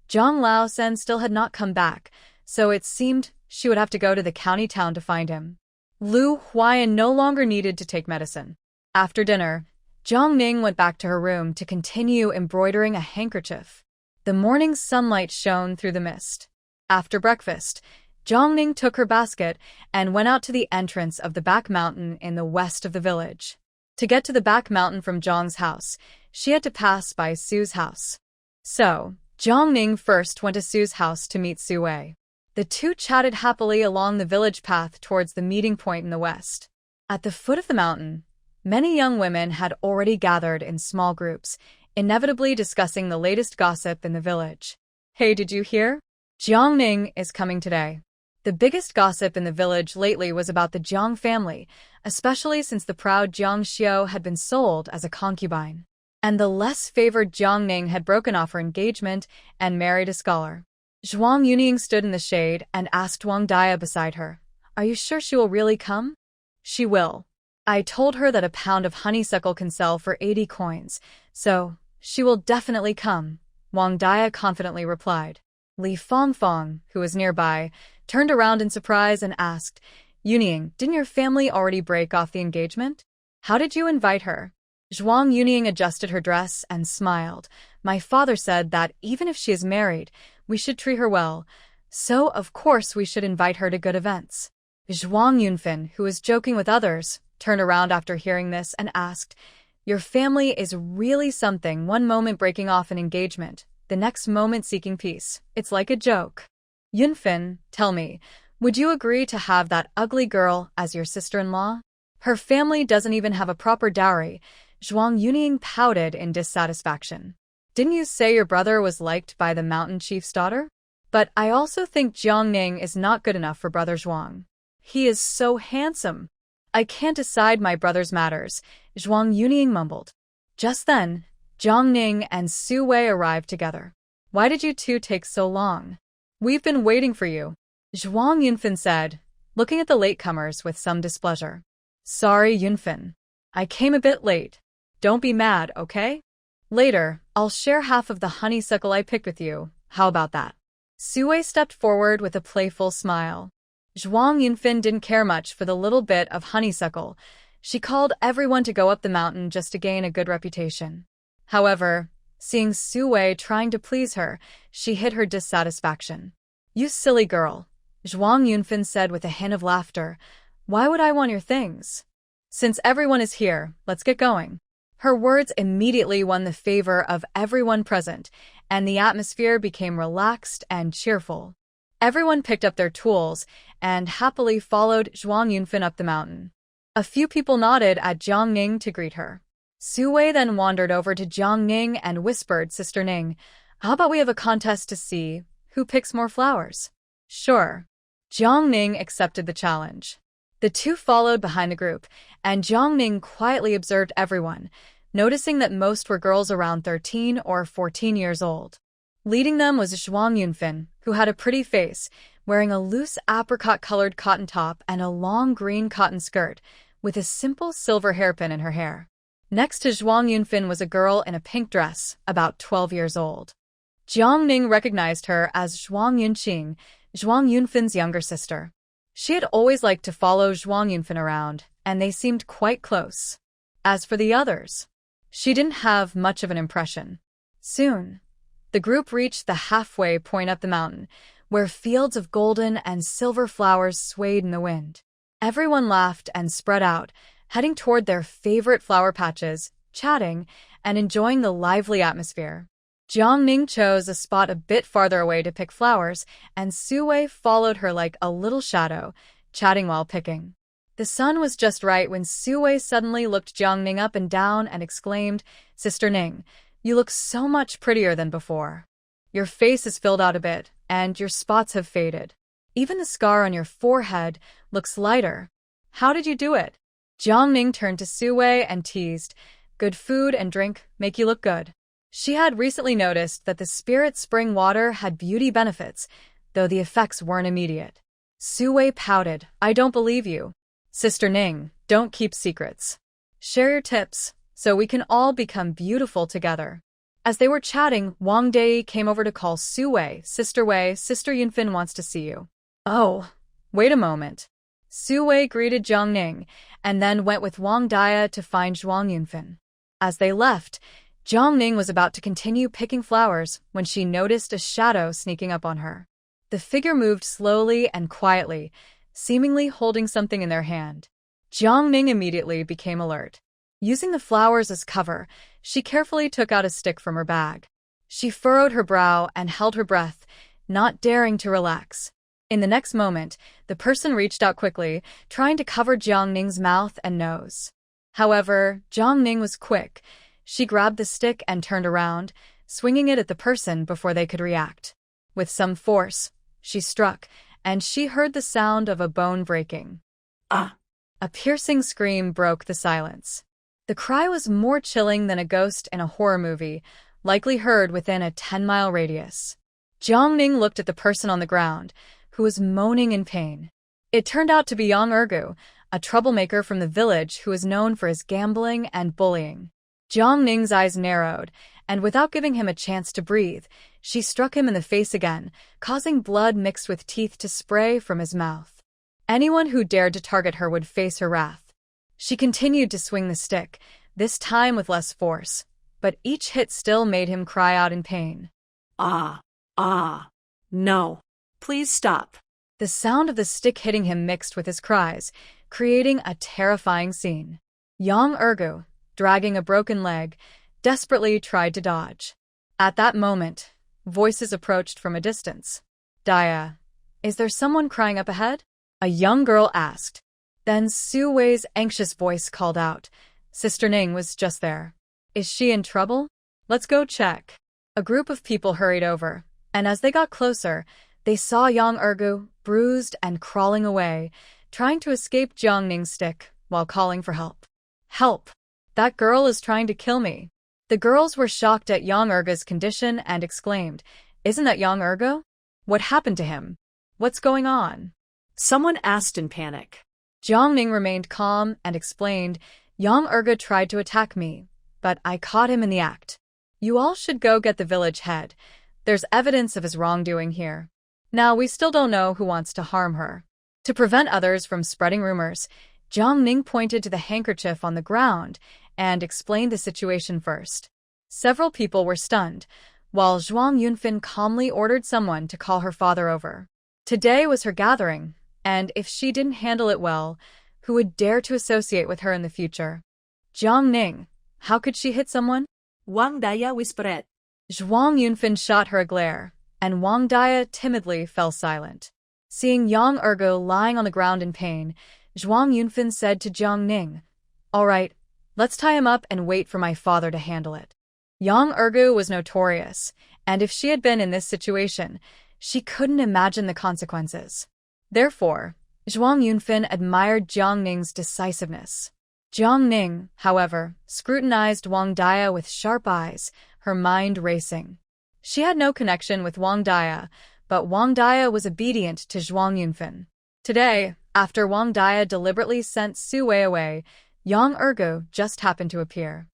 Zhang Laosen still had not come back, so it seemed she would have to go to the county town to find him. Lu Huai'an no longer needed to take medicine. After dinner, Jiang Ning went back to her room to continue embroidering a handkerchief. The morning sunlight shone through the mist. After breakfast, Jiang Ning took her basket and went out to the entrance of the back mountain in the west of the village. To get to the back mountain from Zhang's house, she had to pass by Su's house. So, Jiang Ning first went to Su's house to meet Su Wei. The two chatted happily along the village path towards the meeting point in the west. At the foot of the mountain, many young women had already gathered in small groups, inevitably discussing the latest gossip in the village. Hey, did you hear? Jiang Ning is coming today. The biggest gossip in the village lately was about the Jiang family, especially since the proud Jiang Xiao had been sold as a concubine. And the less favored Jiang Ning had broken off her engagement and married a scholar. Zhuang Yunqing stood in the shade and asked Wang Dia beside her, Are you sure she will really come? She will. I told her that a pound of honeysuckle can sell for 80 coins, so she will definitely come, Wang Dia confidently replied. Li Fongfong, who was nearby, turned around in surprise and asked, Yunqing, didn't your family already break off the engagement? How did you invite her? Zhuang Yunqing adjusted her dress and smiled. My father said that even if she is married, we should treat her well, so of course we should invite her to good events. Zhuang Yunfin, who was joking with others, turned around after hearing this and asked, Your family is really something, one moment breaking off an engagement, the next moment seeking peace. It's like a joke. Yunfin, tell me, would you agree to have that ugly girl as your sister-in-law? Her family doesn't even have a proper dowry. Zhuang Yunqing pouted in dissatisfaction. Didn't you say your brother was liked by the mountain chief's daughter? But I also think Jiang Ning is not good enough for brother Zhuang. He is so handsome. I can't decide my brother's matters, Zhuang Yunqing mumbled. Just then, Jiang Ning and Su Wei arrived together. Why did you two take so long? We've been waiting for you, Zhuang Yunfin said, looking at the latecomers with some displeasure. Sorry, Yunfin. I came a bit late. Don't be mad, okay? Later, I'll share half of the honeysuckle I picked with you. How about that? Su Wei stepped forward with a playful smile. Zhuang Yunfin didn't care much for the little bit of honeysuckle. She called everyone to go up the mountain just to gain a good reputation. However, seeing Su Wei trying to please her, she hid her dissatisfaction. You silly girl, Zhuang Yunfin said with a hint of laughter. Why would I want your things? Since everyone is here, let's get going. Her words immediately won the favor of everyone present, and the atmosphere became relaxed and cheerful. Everyone picked up their tools and happily followed Zhuang Yunfin up the mountain. A few people nodded at Jiang Ning to greet her. Su Wei then wandered over to Jiang Ning and whispered, Sister Ning, how about we have a contest to see who picks more flowers? Sure. Jiang Ning accepted the challenge. The two followed behind the group, and Jiang Ning quietly observed everyone, noticing that most were girls around 13 or 14 years old. Leading them was Zhuang Yunfin, who had a pretty face, wearing a loose apricot-colored cotton top and a long green cotton skirt, with a simple silver hairpin in her hair. Next to Zhuang Yunfin was a girl in a pink dress, about 12 years old. Jiang Ning recognized her as Yunqing, Zhuang Yunfin's younger sister. She had always liked to follow Zhuang Yunfin around, and they seemed quite close. As for the others, she didn't have much of an impression. Soon, the group reached the halfway point up the mountain, where fields of golden and silver flowers swayed in the wind. Everyone laughed and spread out, heading toward their favorite flower patches, chatting, and enjoying the lively atmosphere. Jiang Ning chose a spot a bit farther away to pick flowers, and Su Wei followed her like a little shadow, chatting while picking. The sun was just right when Su Wei suddenly looked Jiang Ning up and down and exclaimed, Sister Ning, you look so much prettier than before. Your face is filled out a bit, and your spots have faded. Even the scar on your forehead looks lighter. How did you do it? Jiang Ning turned to Su Wei and teased, good food and drink make you look good. She had recently noticed that the spirit spring water had beauty benefits, though the effects weren't immediate. Su Wei pouted, I don't believe you. Sister Ning, don't keep secrets. Share your tips, so we can all become beautiful together. As they were chatting, Wang Dei came over to call Su Wei, Sister Yunfin wants to see you. Oh, wait a moment. Su Wei greeted Jiang Ning, and then went with Wang Dai to find Zhuang Yunfin. As they left, Jiang Ning was about to continue picking flowers when she noticed a shadow sneaking up on her. The figure moved slowly and quietly, seemingly holding something in their hand. Jiang Ning immediately became alert. Using the flowers as cover, she carefully took out a stick from her bag. She furrowed her brow and held her breath, not daring to relax. In the next moment, the person reached out quickly, trying to cover Jiang Ning's mouth and nose. However, Jiang Ning was quick. She grabbed the stick and turned around, swinging it at the person before they could react. With some force, she struck, and she heard the sound of a bone breaking. Ah! A piercing scream broke the silence. The cry was more chilling than a ghost in a horror movie, likely heard within a 10-mile radius. Jiang Ning looked at the person on the ground, who was moaning in pain. It turned out to be Yang Ergu, a troublemaker from the village who was known for his gambling and bullying. Jiang Ning's eyes narrowed, and without giving him a chance to breathe, she struck him in the face again, causing blood mixed with teeth to spray from his mouth. Anyone who dared to target her would face her wrath. She continued to swing the stick, this time with less force, but each hit still made him cry out in pain. No. Please stop. The sound of the stick hitting him mixed with his cries, creating a terrifying scene. Yang Ergu, dragging a broken leg, desperately tried to dodge. At that moment, voices approached from a distance. Daya, is there someone crying up ahead? A young girl asked. Then Su Wei's anxious voice called out. Sister Ning was just there. Is she in trouble? Let's go check. A group of people hurried over, and as they got closer, they saw Yang Ergu, bruised and crawling away, trying to escape Jiang Ning's stick while calling for help. Help! That girl is trying to kill me. The girls were shocked at Yang Ergu's condition and exclaimed, Isn't that Yang Ergu? What happened to him? What's going on? Someone asked in panic. Jiang Ning remained calm and explained, Yang Ergu tried to attack me, but I caught him in the act. You all should go get the village head. There's evidence of his wrongdoing here. Now, we still don't know who wants to harm her. To prevent others from spreading rumors, Jiang Ning pointed to the handkerchief on the ground and explained the situation first. Several people were stunned, while Zhuang Yunfin calmly ordered someone to call her father over. Today was her gathering, and if she didn't handle it well, who would dare to associate with her in the future. Jiang Ning, how could she hit someone? Wang Daya whispered. Zhuang Yunfin shot her a glare, and Wang Daya timidly fell silent. Seeing Yang Ergo lying on the ground in pain, Zhuang Yunfin said to Jiang Ning, "All right, let's tie him up and wait for my father to handle it." Yang Ergo was notorious, and if she had been in this situation, she couldn't imagine the consequences. Therefore, Zhuang Yunfin admired Jiang Ning's decisiveness. Jiang Ning, however, scrutinized Wang Daya with sharp eyes, her mind racing. She had no connection with Wang Daya, but Wang Daya was obedient to Zhuang Yunfin. Today, after Wang Daya deliberately sent Su Wei away, Yang Ergo just happened to appear.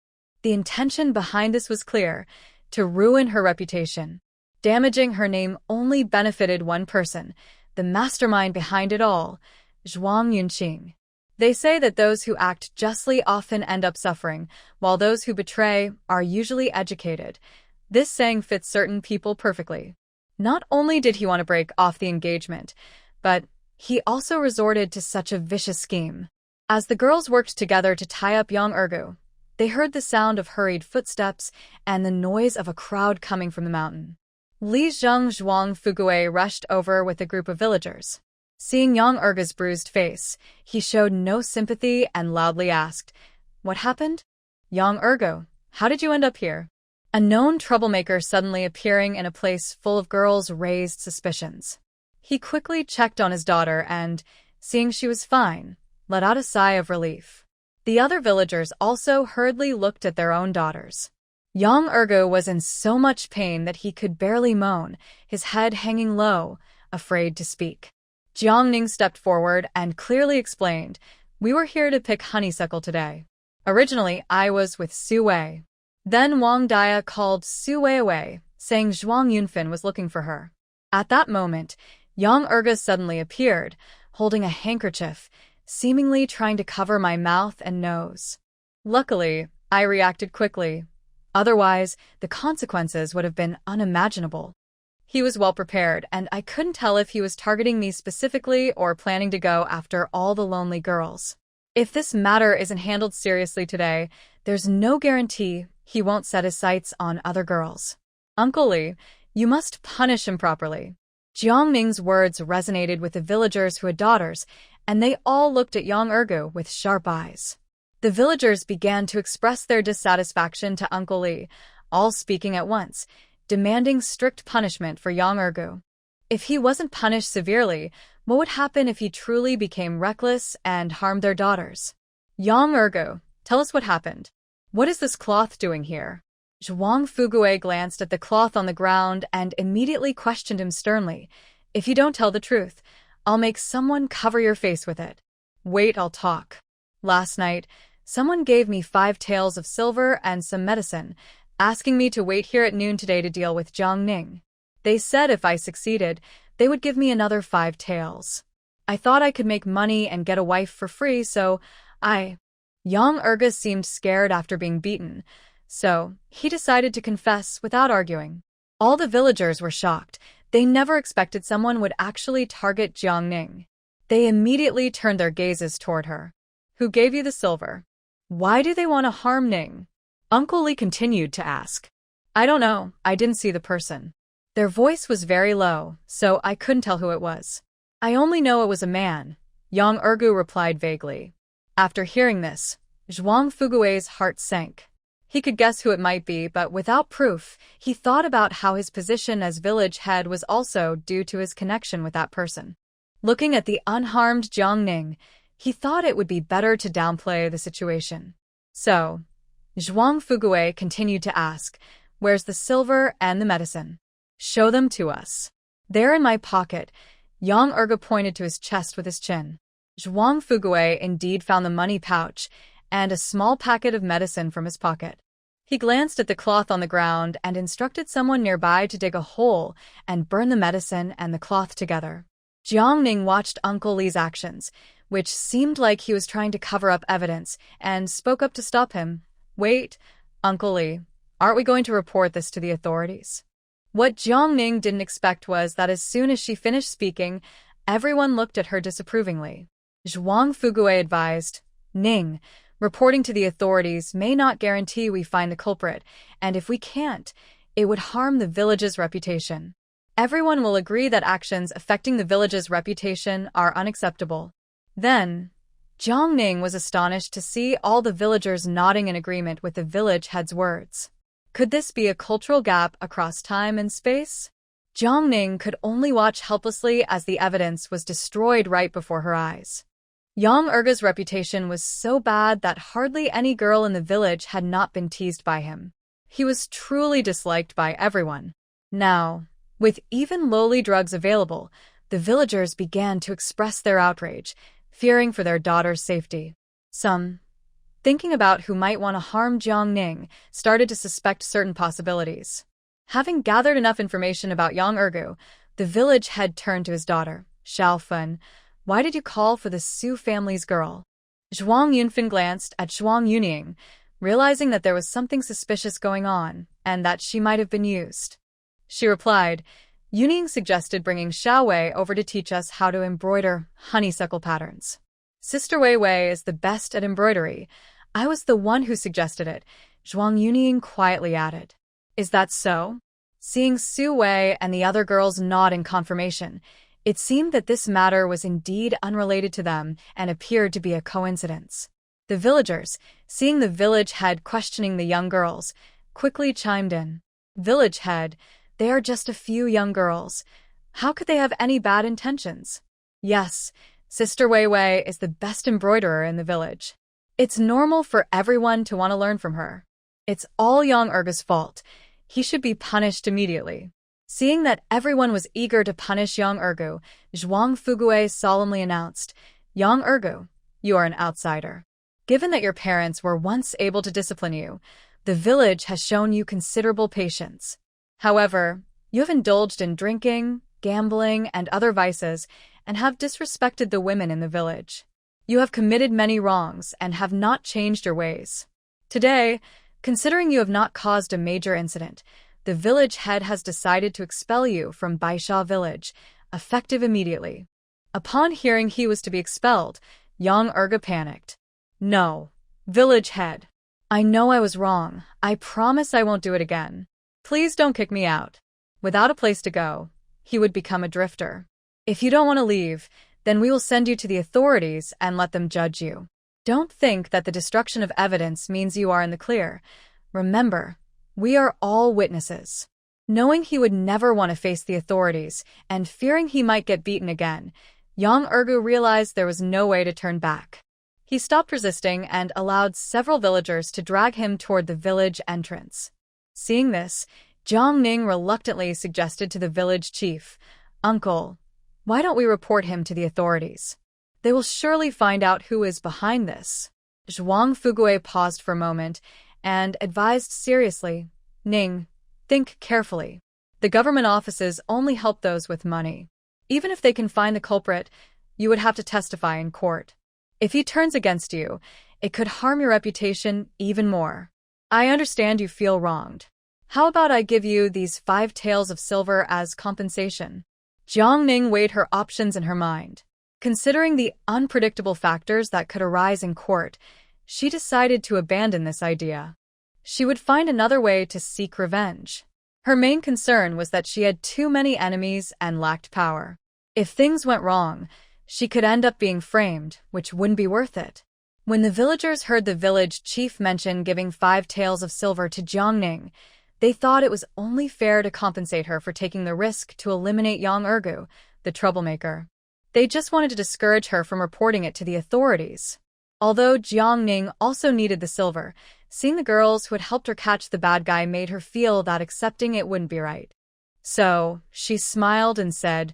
The intention behind this was clear: to ruin her reputation. Damaging her name only benefited one person, the mastermind behind it all, Zhuang Yunqing. They say that those who act justly often end up suffering, while those who betray are usually educated. This saying fits certain people perfectly. Not only did he want to break off the engagement, but he also resorted to such a vicious scheme. As the girls worked together to tie up Yang Ergo, they heard the sound of hurried footsteps and the noise of a crowd coming from the mountain. Li Zheng Zhuang Fugui rushed over with a group of villagers. Seeing Yang Ergo's bruised face, he showed no sympathy and loudly asked, "What happened?" "Yang Ergo, how did you end up here?" A known troublemaker suddenly appearing in a place full of girls raised suspicions. He quickly checked on his daughter and, seeing she was fine, let out a sigh of relief. The other villagers also hurriedly looked at their own daughters. Yang Ergo was in so much pain that he could barely moan, his head hanging low, afraid to speak. Jiang Ning stepped forward and clearly explained, "We were here to pick honeysuckle today. Originally, I was with Su Wei." Then Wang Daya called Su Wei away, saying Zhuang Yunfin was looking for her. At that moment, Yang Ergo suddenly appeared, holding a handkerchief, seemingly trying to cover my mouth and nose. Luckily, I reacted quickly. Otherwise, the consequences would have been unimaginable. He was well prepared, and I couldn't tell if he was targeting me specifically or planning to go after all the lonely girls. If this matter isn't handled seriously today, there's no guarantee he won't set his sights on other girls. Uncle Li, you must punish him properly. Jiang Ning's words resonated with the villagers who had daughters, and they all looked at Yang Ergo with sharp eyes. The villagers began to express their dissatisfaction to Uncle Li, all speaking at once, demanding strict punishment for Yang Ergo. If he wasn't punished severely, what would happen if he truly became reckless and harmed their daughters? Yang Ergo, tell us what happened. What is this cloth doing here? Zhuang Fugui glanced at the cloth on the ground and immediately questioned him sternly. If you don't tell the truth, I'll make someone cover your face with it. Wait, I'll talk. Last night, someone gave me 5 taels of silver and some medicine, asking me to wait here at noon today to deal with Jiang Ning. They said if I succeeded, they would give me another 5 taels. I thought I could make money and get a wife for free, so Yang Ergo seemed scared after being beaten, so he decided to confess without arguing. All the villagers were shocked. They never expected someone would actually target Jiang Ning. They immediately turned their gazes toward her. Who gave you the silver? Why do they want to harm Ning? Uncle Li continued to ask. I don't know, I didn't see the person. Their voice was very low, so I couldn't tell who it was. I only know it was a man, Yang Ergo replied vaguely. After hearing this, Zhuang Fugui's heart sank. He could guess who it might be, but without proof, he thought about how his position as village head was also due to his connection with that person. Looking at the unharmed Jiang Ning, he thought it would be better to downplay the situation. So, Zhuang Fugui continued to ask, where's the silver and the medicine? Show them to us. They're in my pocket. Yang Ergo pointed to his chest with his chin. Zhuang Fugui indeed found the money pouch and a small packet of medicine from his pocket. He glanced at the cloth on the ground and instructed someone nearby to dig a hole and burn the medicine and the cloth together. Jiang Ning watched Uncle Li's actions, which seemed like he was trying to cover up evidence, and spoke up to stop him. Wait, Uncle Li, aren't we going to report this to the authorities? What Jiang Ning didn't expect was that as soon as she finished speaking, everyone looked at her disapprovingly. Zhuang Fugui advised, Ning, reporting to the authorities may not guarantee we find the culprit, and if we can't, it would harm the village's reputation. Everyone will agree that actions affecting the village's reputation are unacceptable. Then, Jiang Ning was astonished to see all the villagers nodding in agreement with the village head's words. Could this be a cultural gap across time and space? Jiang Ning could only watch helplessly as the evidence was destroyed right before her eyes. Yang Erge's reputation was so bad that hardly any girl in the village had not been teased by him. He was truly disliked by everyone. Now, with even lowly drugs available, the villagers began to express their outrage, fearing for their daughter's safety. Some, thinking about who might want to harm Jiang Ning, started to suspect certain possibilities. Having gathered enough information about Yang Ergu, the village head turned to his daughter, Xiao Fen. Why did you call for the Su family's girl? Zhuang Yunfin glanced at Zhuang Yunqing, realizing that there was something suspicious going on, and that she might have been used. She replied, Yunqing suggested bringing Xiao Wei over to teach us how to embroider honeysuckle patterns. Sister Wei Wei is the best at embroidery. I was the one who suggested it, Zhuang Yunqing quietly added. Is that so? Seeing Su Wei and the other girls nod in confirmation, it seemed that this matter was indeed unrelated to them and appeared to be a coincidence. The villagers, seeing the village head questioning the young girls, quickly chimed in. Village head, they are just a few young girls. How could they have any bad intentions? Yes, Sister Wei Wei is the best embroiderer in the village. It's normal for everyone to want to learn from her. It's all Yang Erge's fault. He should be punished immediately. Seeing that everyone was eager to punish Yang Ergu, Zhuang Fugui solemnly announced, Yang Ergu, you are an outsider. Given that your parents were once able to discipline you, the village has shown you considerable patience. However, you have indulged in drinking, gambling, and other vices, and have disrespected the women in the village. You have committed many wrongs and have not changed your ways. Today, considering you have not caused a major incident, the village head has decided to expel you from Baisha village, effective immediately. Upon hearing he was to be expelled, Yang Erge panicked. No, village head. I know I was wrong. I promise I won't do it again. Please don't kick me out. Without a place to go, he would become a drifter. If you don't want to leave, then we will send you to the authorities and let them judge you. Don't think that the destruction of evidence means you are in the clear. Remember, we are all witnesses. Knowing he would never want to face the authorities and fearing he might get beaten again, Yang Ergu realized there was no way to turn back. He stopped resisting and allowed several villagers to drag him toward the village entrance. Seeing this, Jiang Ning reluctantly suggested to the village chief, Uncle, why don't we report him to the authorities? They will surely find out who is behind this. Zhuang Fugui paused for a moment and advised seriously, Ning, think carefully. The government offices only help those with money. Even if they can find the culprit, you would have to testify in court. If he turns against you, it could harm your reputation even more. I understand you feel wronged. How about I give you these 5 taels of silver as compensation? Jiang Ning weighed her options in her mind. Considering the unpredictable factors that could arise in court, she decided to abandon this idea. She would find another way to seek revenge. Her main concern was that she had too many enemies and lacked power. If things went wrong, she could end up being framed, which wouldn't be worth it. When the villagers heard the village chief mention giving 5 taels of silver to Jiang Ning, they thought it was only fair to compensate her for taking the risk to eliminate Yang Ergu, the troublemaker. They just wanted to discourage her from reporting it to the authorities. Although Jiang Ning also needed the silver, seeing the girls who had helped her catch the bad guy made her feel that accepting it wouldn't be right. So, she smiled and said,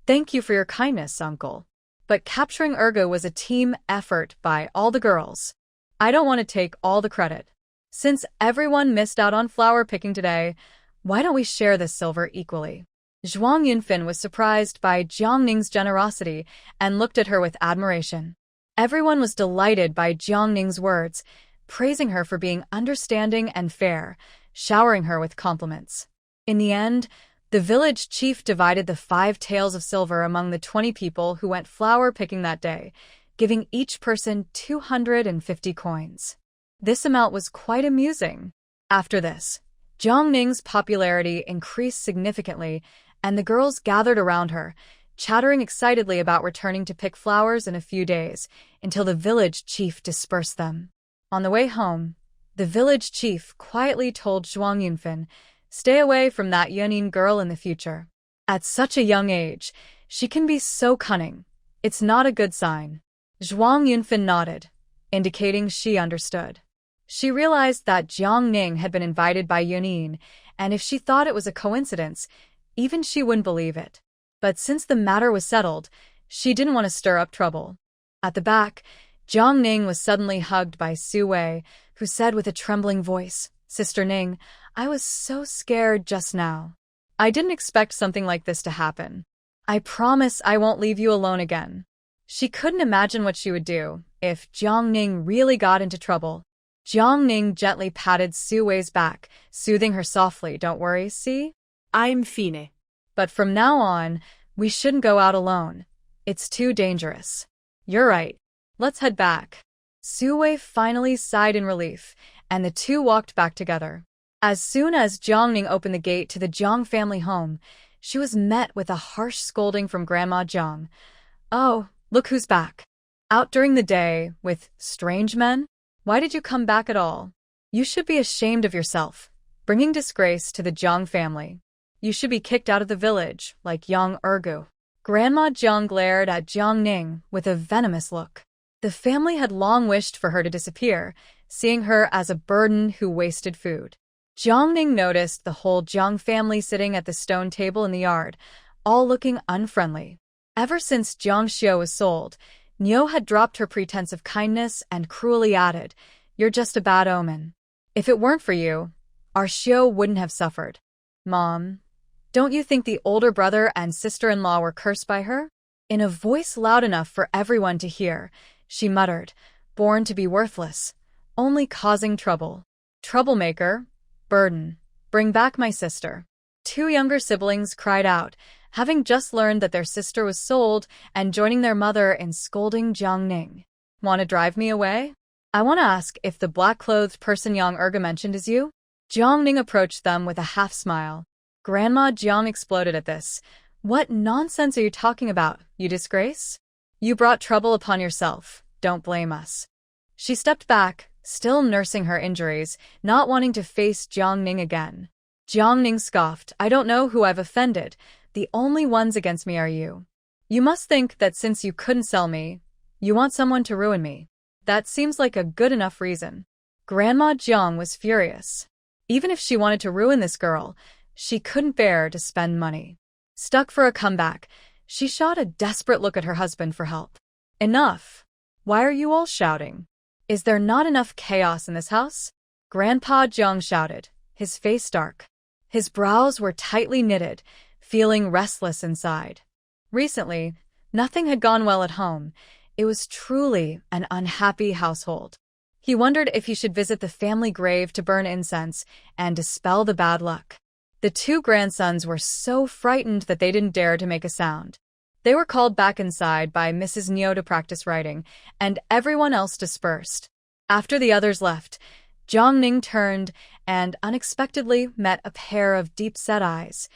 Thank you for your kindness, uncle. But capturing Ergu was a team effort by all the girls. I don't want to take all the credit. Since everyone missed out on flower picking today, why don't we share this silver equally? Zhuang Yunfin was surprised by Jiang Ning's generosity and looked at her with admiration. Everyone was delighted by Jiang Ning's words, praising her for being understanding and fair, showering her with compliments. In the end, the village chief divided the 5 taels of silver among the 20 people who went flower picking that day, giving each person 250 coins. This amount was quite amusing. After this, Jiang Ning's popularity increased significantly, and the girls gathered around her, chattering excitedly about returning to pick flowers in a few days, until the village chief dispersed them. On the way home, the village chief quietly told Zhuang Yunfin, "Stay away from that Yunqing girl in the future. At such a young age, she can be so cunning. It's not a good sign." Zhuang Yunfin nodded, indicating she understood. She realized that Jiang Ning had been invited by Yunqing, and if she thought it was a coincidence, even she wouldn't believe it. But since the matter was settled, she didn't want to stir up trouble. At the back, Jiang Ning was suddenly hugged by Su Wei, who said with a trembling voice, "Sister Ning, I was so scared just now. I didn't expect something like this to happen. I promise I won't leave you alone again." She couldn't imagine what she would do if Jiang Ning really got into trouble. Jiang Ning gently patted Su Wei's back, soothing her softly, "Don't worry, see? I'm fine. But from now on, we shouldn't go out alone. It's too dangerous." "You're right. Let's head back." Su Wei finally sighed in relief, and the two walked back together. As soon as Jiang Ning opened the gate to the Jiang family home, she was met with a harsh scolding from Grandma Jiang. "Oh, look who's back. Out during the day with strange men? Why did you come back at all? You should be ashamed of yourself, bringing disgrace to the Jiang family. You should be kicked out of the village, like Yang Ergu." Grandma Jiang glared at Jiang Ning with a venomous look. The family had long wished for her to disappear, seeing her as a burden who wasted food. Jiang Ning noticed the whole Jiang family sitting at the stone table in the yard, all looking unfriendly. Ever since Jiang Xiu was sold, Niu had dropped her pretense of kindness and cruelly added, "You're just a bad omen. If it weren't for you, our Xiu wouldn't have suffered." "Mom, don't you think the older brother and sister-in-law were cursed by her?" In a voice loud enough for everyone to hear, she muttered, "Born to be worthless, only causing trouble. Troublemaker, burden, bring back my sister." Two younger siblings cried out, having just learned that their sister was sold and joining their mother in scolding Jiang Ning. "Want to drive me away? I want to ask if the black-clothed person Yang Erga mentioned is you?" Jiang Ning approached them with a half-smile. Grandma Jiang exploded at this. "What nonsense are you talking about, you disgrace? You brought trouble upon yourself. Don't blame us." She stepped back, still nursing her injuries, not wanting to face Jiang Ning again. Jiang Ning scoffed, "I don't know who I've offended. The only ones against me are you. You must think that since you couldn't sell me, you want someone to ruin me. That seems like a good enough reason." Grandma Jiang was furious. Even if she wanted to ruin this girl, she couldn't bear to spend money. Stuck for a comeback, she shot a desperate look at her husband for help. "Enough. Why are you all shouting? Is there not enough chaos in this house?" Grandpa Jiang shouted, his face dark. His brows were tightly knitted, feeling restless inside. Recently, nothing had gone well at home. It was truly an unhappy household. He wondered if he should visit the family grave to burn incense and dispel the bad luck. The two grandsons were so frightened that they didn't dare to make a sound. They were called back inside by Mrs. Niu to practice writing, and everyone else dispersed. After the others left, Jiang Ning turned and unexpectedly met a pair of deep-set eyes.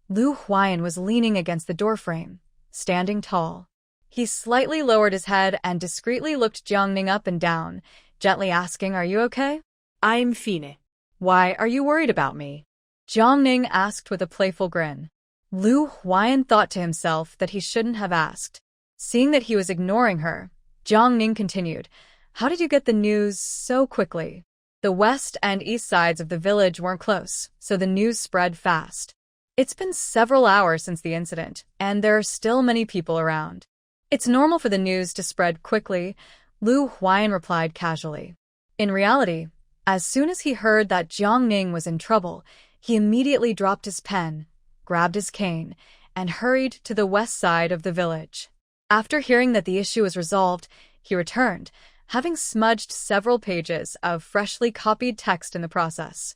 Lu Huai'an was leaning against the doorframe, standing tall. He slightly lowered his head and discreetly looked Jiang Ning up and down, gently asking, "Are you okay?" I'm fine. "Why are you worried about me?" Jiang Ning asked with a playful grin. Lu Huai'an thought to himself that he shouldn't have asked. Seeing that he was ignoring her, Jiang Ning continued, "How did you get the news so quickly?" The west and east sides of the village weren't close, so the news spread fast. It's been several hours since the incident, and there are still many people around. "It's normal for the news to spread quickly," Lu Huai'an replied casually. In reality, as soon as he heard that Jiang Ning was in trouble, he immediately dropped his pen, grabbed his cane, and hurried to the west side of the village. After hearing that the issue was resolved, he returned, having smudged several pages of freshly copied text in the process.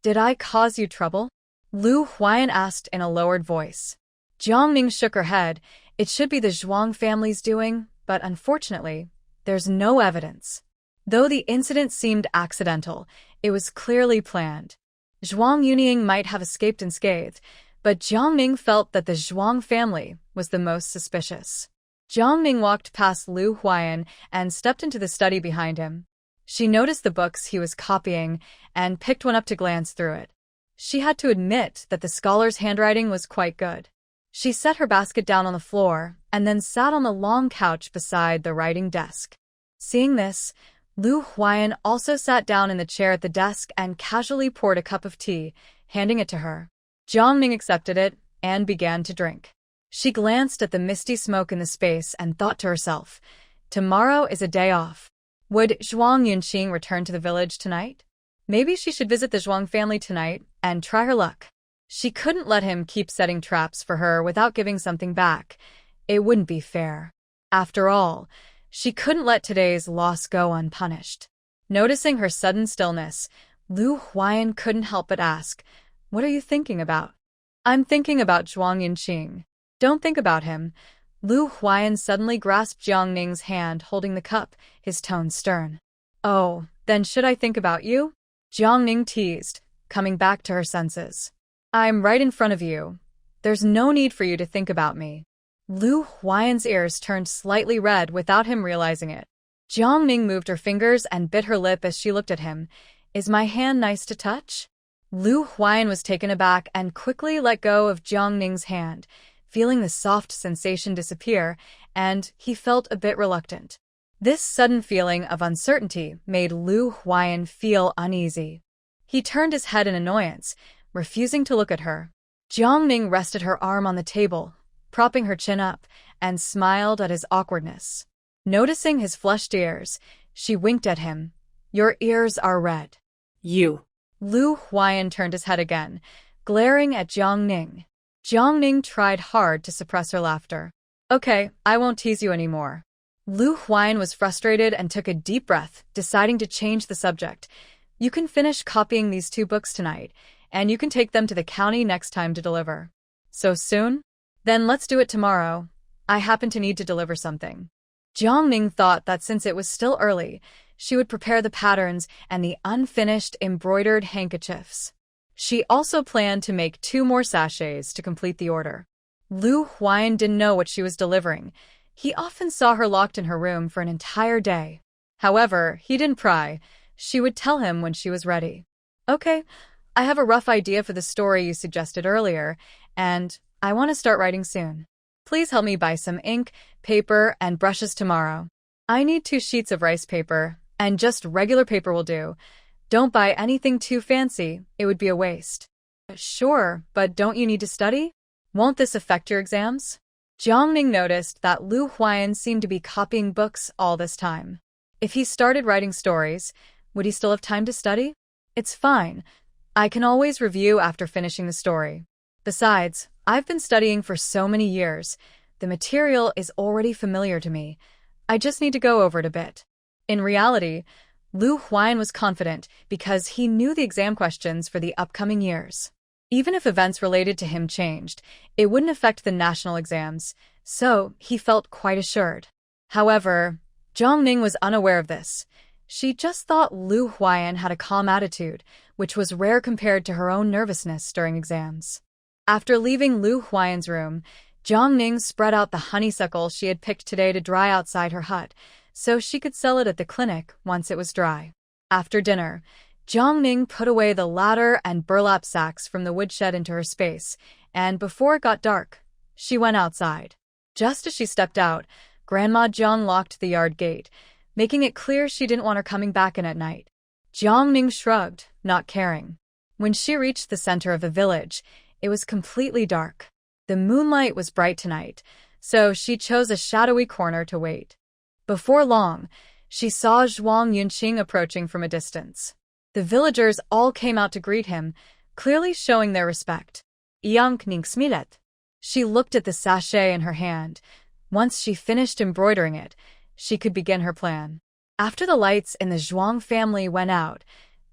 "Did I cause you trouble?" Lu Huai'an asked in a lowered voice. Jiang Ning shook her head. "It should be the Zhuang family's doing, but unfortunately, there's no evidence. Though the incident seemed accidental, it was clearly planned. Zhuang Yunqing might have escaped unscathed, but Jiang Ning felt that the Zhuang family was the most suspicious. Jiang Ning walked past Lu Huai'an and stepped into the study behind him. She noticed the books he was copying and picked one up to glance through it. She had to admit that the scholar's handwriting was quite good. She set her basket down on the floor and then sat on the long couch beside the writing desk. Seeing this, Lu Huai'an also sat down in the chair at the desk and casually poured a cup of tea, handing it to her. Jiang Ning accepted it and began to drink. She glanced at the misty smoke in the space and thought to herself, tomorrow is a day off. Would Zhuang Yunqing return to the village tonight? Maybe she should visit the Zhuang family tonight and try her luck. She couldn't let him keep setting traps for her without giving something back. It wouldn't be fair. After all, she couldn't let today's loss go unpunished. Noticing her sudden stillness, Lu Huai'an couldn't help but ask, "What are you thinking about?" "I'm thinking about Zhuang Yunqing." "Don't think about him." Lu Huai'an suddenly grasped Jiang Ning's hand, holding the cup, his tone stern. "Oh, then should I think about you?" Jiang Ning teased, coming back to her senses. "I'm right in front of you. There's no need for you to think about me." Lu Huai'an's ears turned slightly red without him realizing it. Jiang Ning moved her fingers and bit her lip as she looked at him. "Is my hand nice to touch?" Lu Huai'an was taken aback and quickly let go of Jiang Ning's hand, feeling the soft sensation disappear, and he felt a bit reluctant. This sudden feeling of uncertainty made Lu Huai'an feel uneasy. He turned his head in annoyance, refusing to look at her. Jiang Ning rested her arm on the table, propping her chin up, and smiled at his awkwardness. Noticing his flushed ears, she winked at him. "Your ears are red." You. Lu Huai'an turned his head again, glaring at Jiang Ning. Jiang Ning tried hard to suppress her laughter. "Okay, I won't tease you anymore." Lu Huai'an was frustrated and took a deep breath, deciding to change the subject. "You can finish copying these 2 books tonight, and you can take them to the county next time to deliver." "So soon?" "Then let's do it tomorrow. I happen to need to deliver something." Jiang Ning thought that since it was still early, she would prepare the patterns and the unfinished embroidered handkerchiefs. She also planned to make 2 more sachets to complete the order. Lu Huai'an didn't know what she was delivering. He often saw her locked in her room for an entire day. However, he didn't pry. She would tell him when she was ready. "Okay, I have a rough idea for the story you suggested earlier, and I want to start writing soon. Please help me buy some ink, paper, and brushes tomorrow. I need 2 sheets of rice paper, and just regular paper will do. Don't buy anything too fancy, it would be a waste." "Sure, but don't you need to study? Won't this affect your exams?" Jiang Ning noticed that Lu Huai'an seemed to be copying books all this time. If he started writing stories, would he still have time to study? "It's fine. I can always review after finishing the story. Besides, I've been studying for so many years. The material is already familiar to me. I just need to go over it a bit." In reality, Lu Huai'an was confident because he knew the exam questions for the upcoming years. Even if events related to him changed, it wouldn't affect the national exams, so he felt quite assured. However, Jiang Ning was unaware of this. She just thought Lu Huai'an had a calm attitude, which was rare compared to her own nervousness during exams. After leaving Lu Huai'an's room, Jiang Ning spread out the honeysuckle she had picked today to dry outside her hut, so she could sell it at the clinic once it was dry. After dinner, Jiang Ning put away the ladder and burlap sacks from the woodshed into her space, and before it got dark, she went outside. Just as she stepped out, Grandma Jiang locked the yard gate, making it clear she didn't want her coming back in at night. Jiang Ning shrugged, not caring. When she reached the center of the village, it was completely dark. The moonlight was bright tonight, so she chose a shadowy corner to wait. Before long, she saw Zhuang Yunqing approaching from a distance. The villagers all came out to greet him, clearly showing their respect. "Yunqing smilet." She looked at the sachet in her hand. Once she finished embroidering it, she could begin her plan. After the lights in the Zhuang family went out,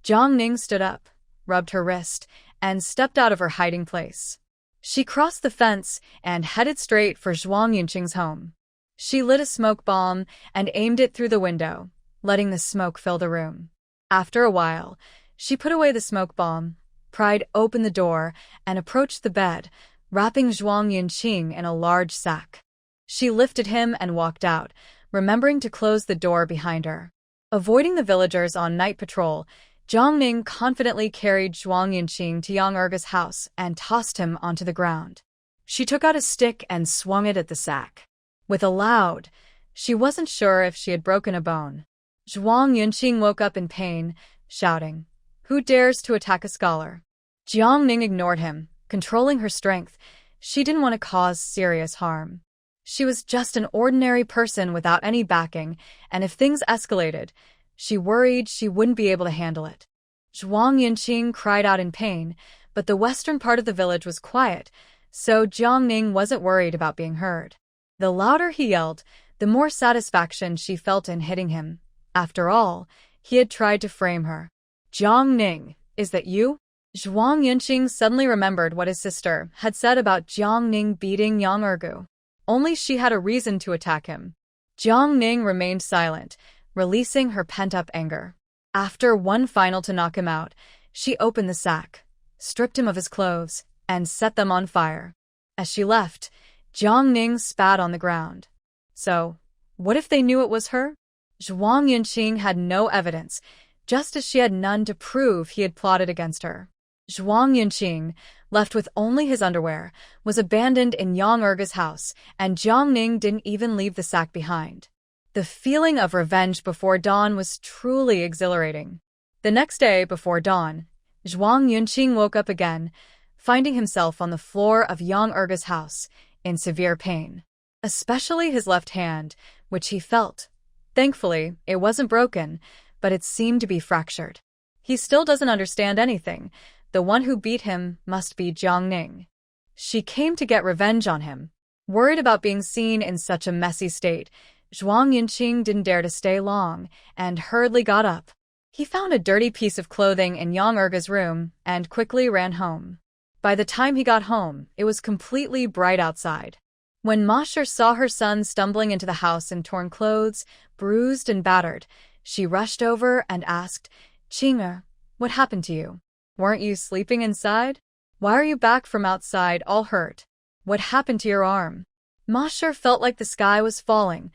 Jiang Ning stood up, rubbed her wrist, and stepped out of her hiding place. She crossed the fence and headed straight for Zhuang Yunqing's home. She lit a smoke bomb and aimed it through the window, letting the smoke fill the room. After a while, she put away the smoke bomb, pried open the door, and approached the bed, wrapping Yunqing in a large sack. She lifted him and walked out, remembering to close the door behind her. Avoiding the villagers on night patrol, Jiang confidently carried Yunqing to Yang Erge's house and tossed him onto the ground. She took out a stick and swung it at the sack. With a loud, she wasn't sure if she had broken a bone. Yunqing woke up in pain, shouting, "Who dares to attack a scholar?" Jiang ignored him, controlling her strength. She didn't want to cause serious harm. She was just an ordinary person without any backing, and if things escalated, she worried she wouldn't be able to handle it. Yunqing cried out in pain, but the western part of the village was quiet, so Jiang wasn't worried about being heard. The louder he yelled, the more satisfaction she felt in hitting him. After all, he had tried to frame her. "Jiang, is that you?" Yunqing suddenly remembered what his sister had said about Jiang beating Yang Ergu. Only she had a reason to attack him. Jiang remained silent, releasing her pent-up anger. After one final to knock him out, she opened the sack, stripped him of his clothes, and set them on fire. As she left, Jiang spat on the ground. So, what if they knew it was her? Yunqing had no evidence, just as she had none to prove he had plotted against her. Yunqing, left with only his underwear, was abandoned in Yang Erge's house, and Jiang didn't even leave the sack behind. The feeling of revenge before dawn was truly exhilarating. The next day, before dawn, Yunqing woke up again, finding himself on the floor of Yang Erge's house, in severe pain. Especially his left hand, which he felt. Thankfully, it wasn't broken, but it seemed to be fractured. He still doesn't understand anything. The one who beat him must be Jiang. She came to get revenge on him. Worried about being seen in such a messy state, Yunqing didn't dare to stay long, and hurriedly got up. He found a dirty piece of clothing in Yang Erge's room, and quickly ran home. By the time he got home, it was completely bright outside. When Ma Shi saw her son stumbling into the house in torn clothes, bruised and battered, she rushed over and asked, "Qing'er, what happened to you? Weren't you sleeping inside? Why are you back from outside all hurt? What happened to your arm?" Ma Shi felt like the sky was falling.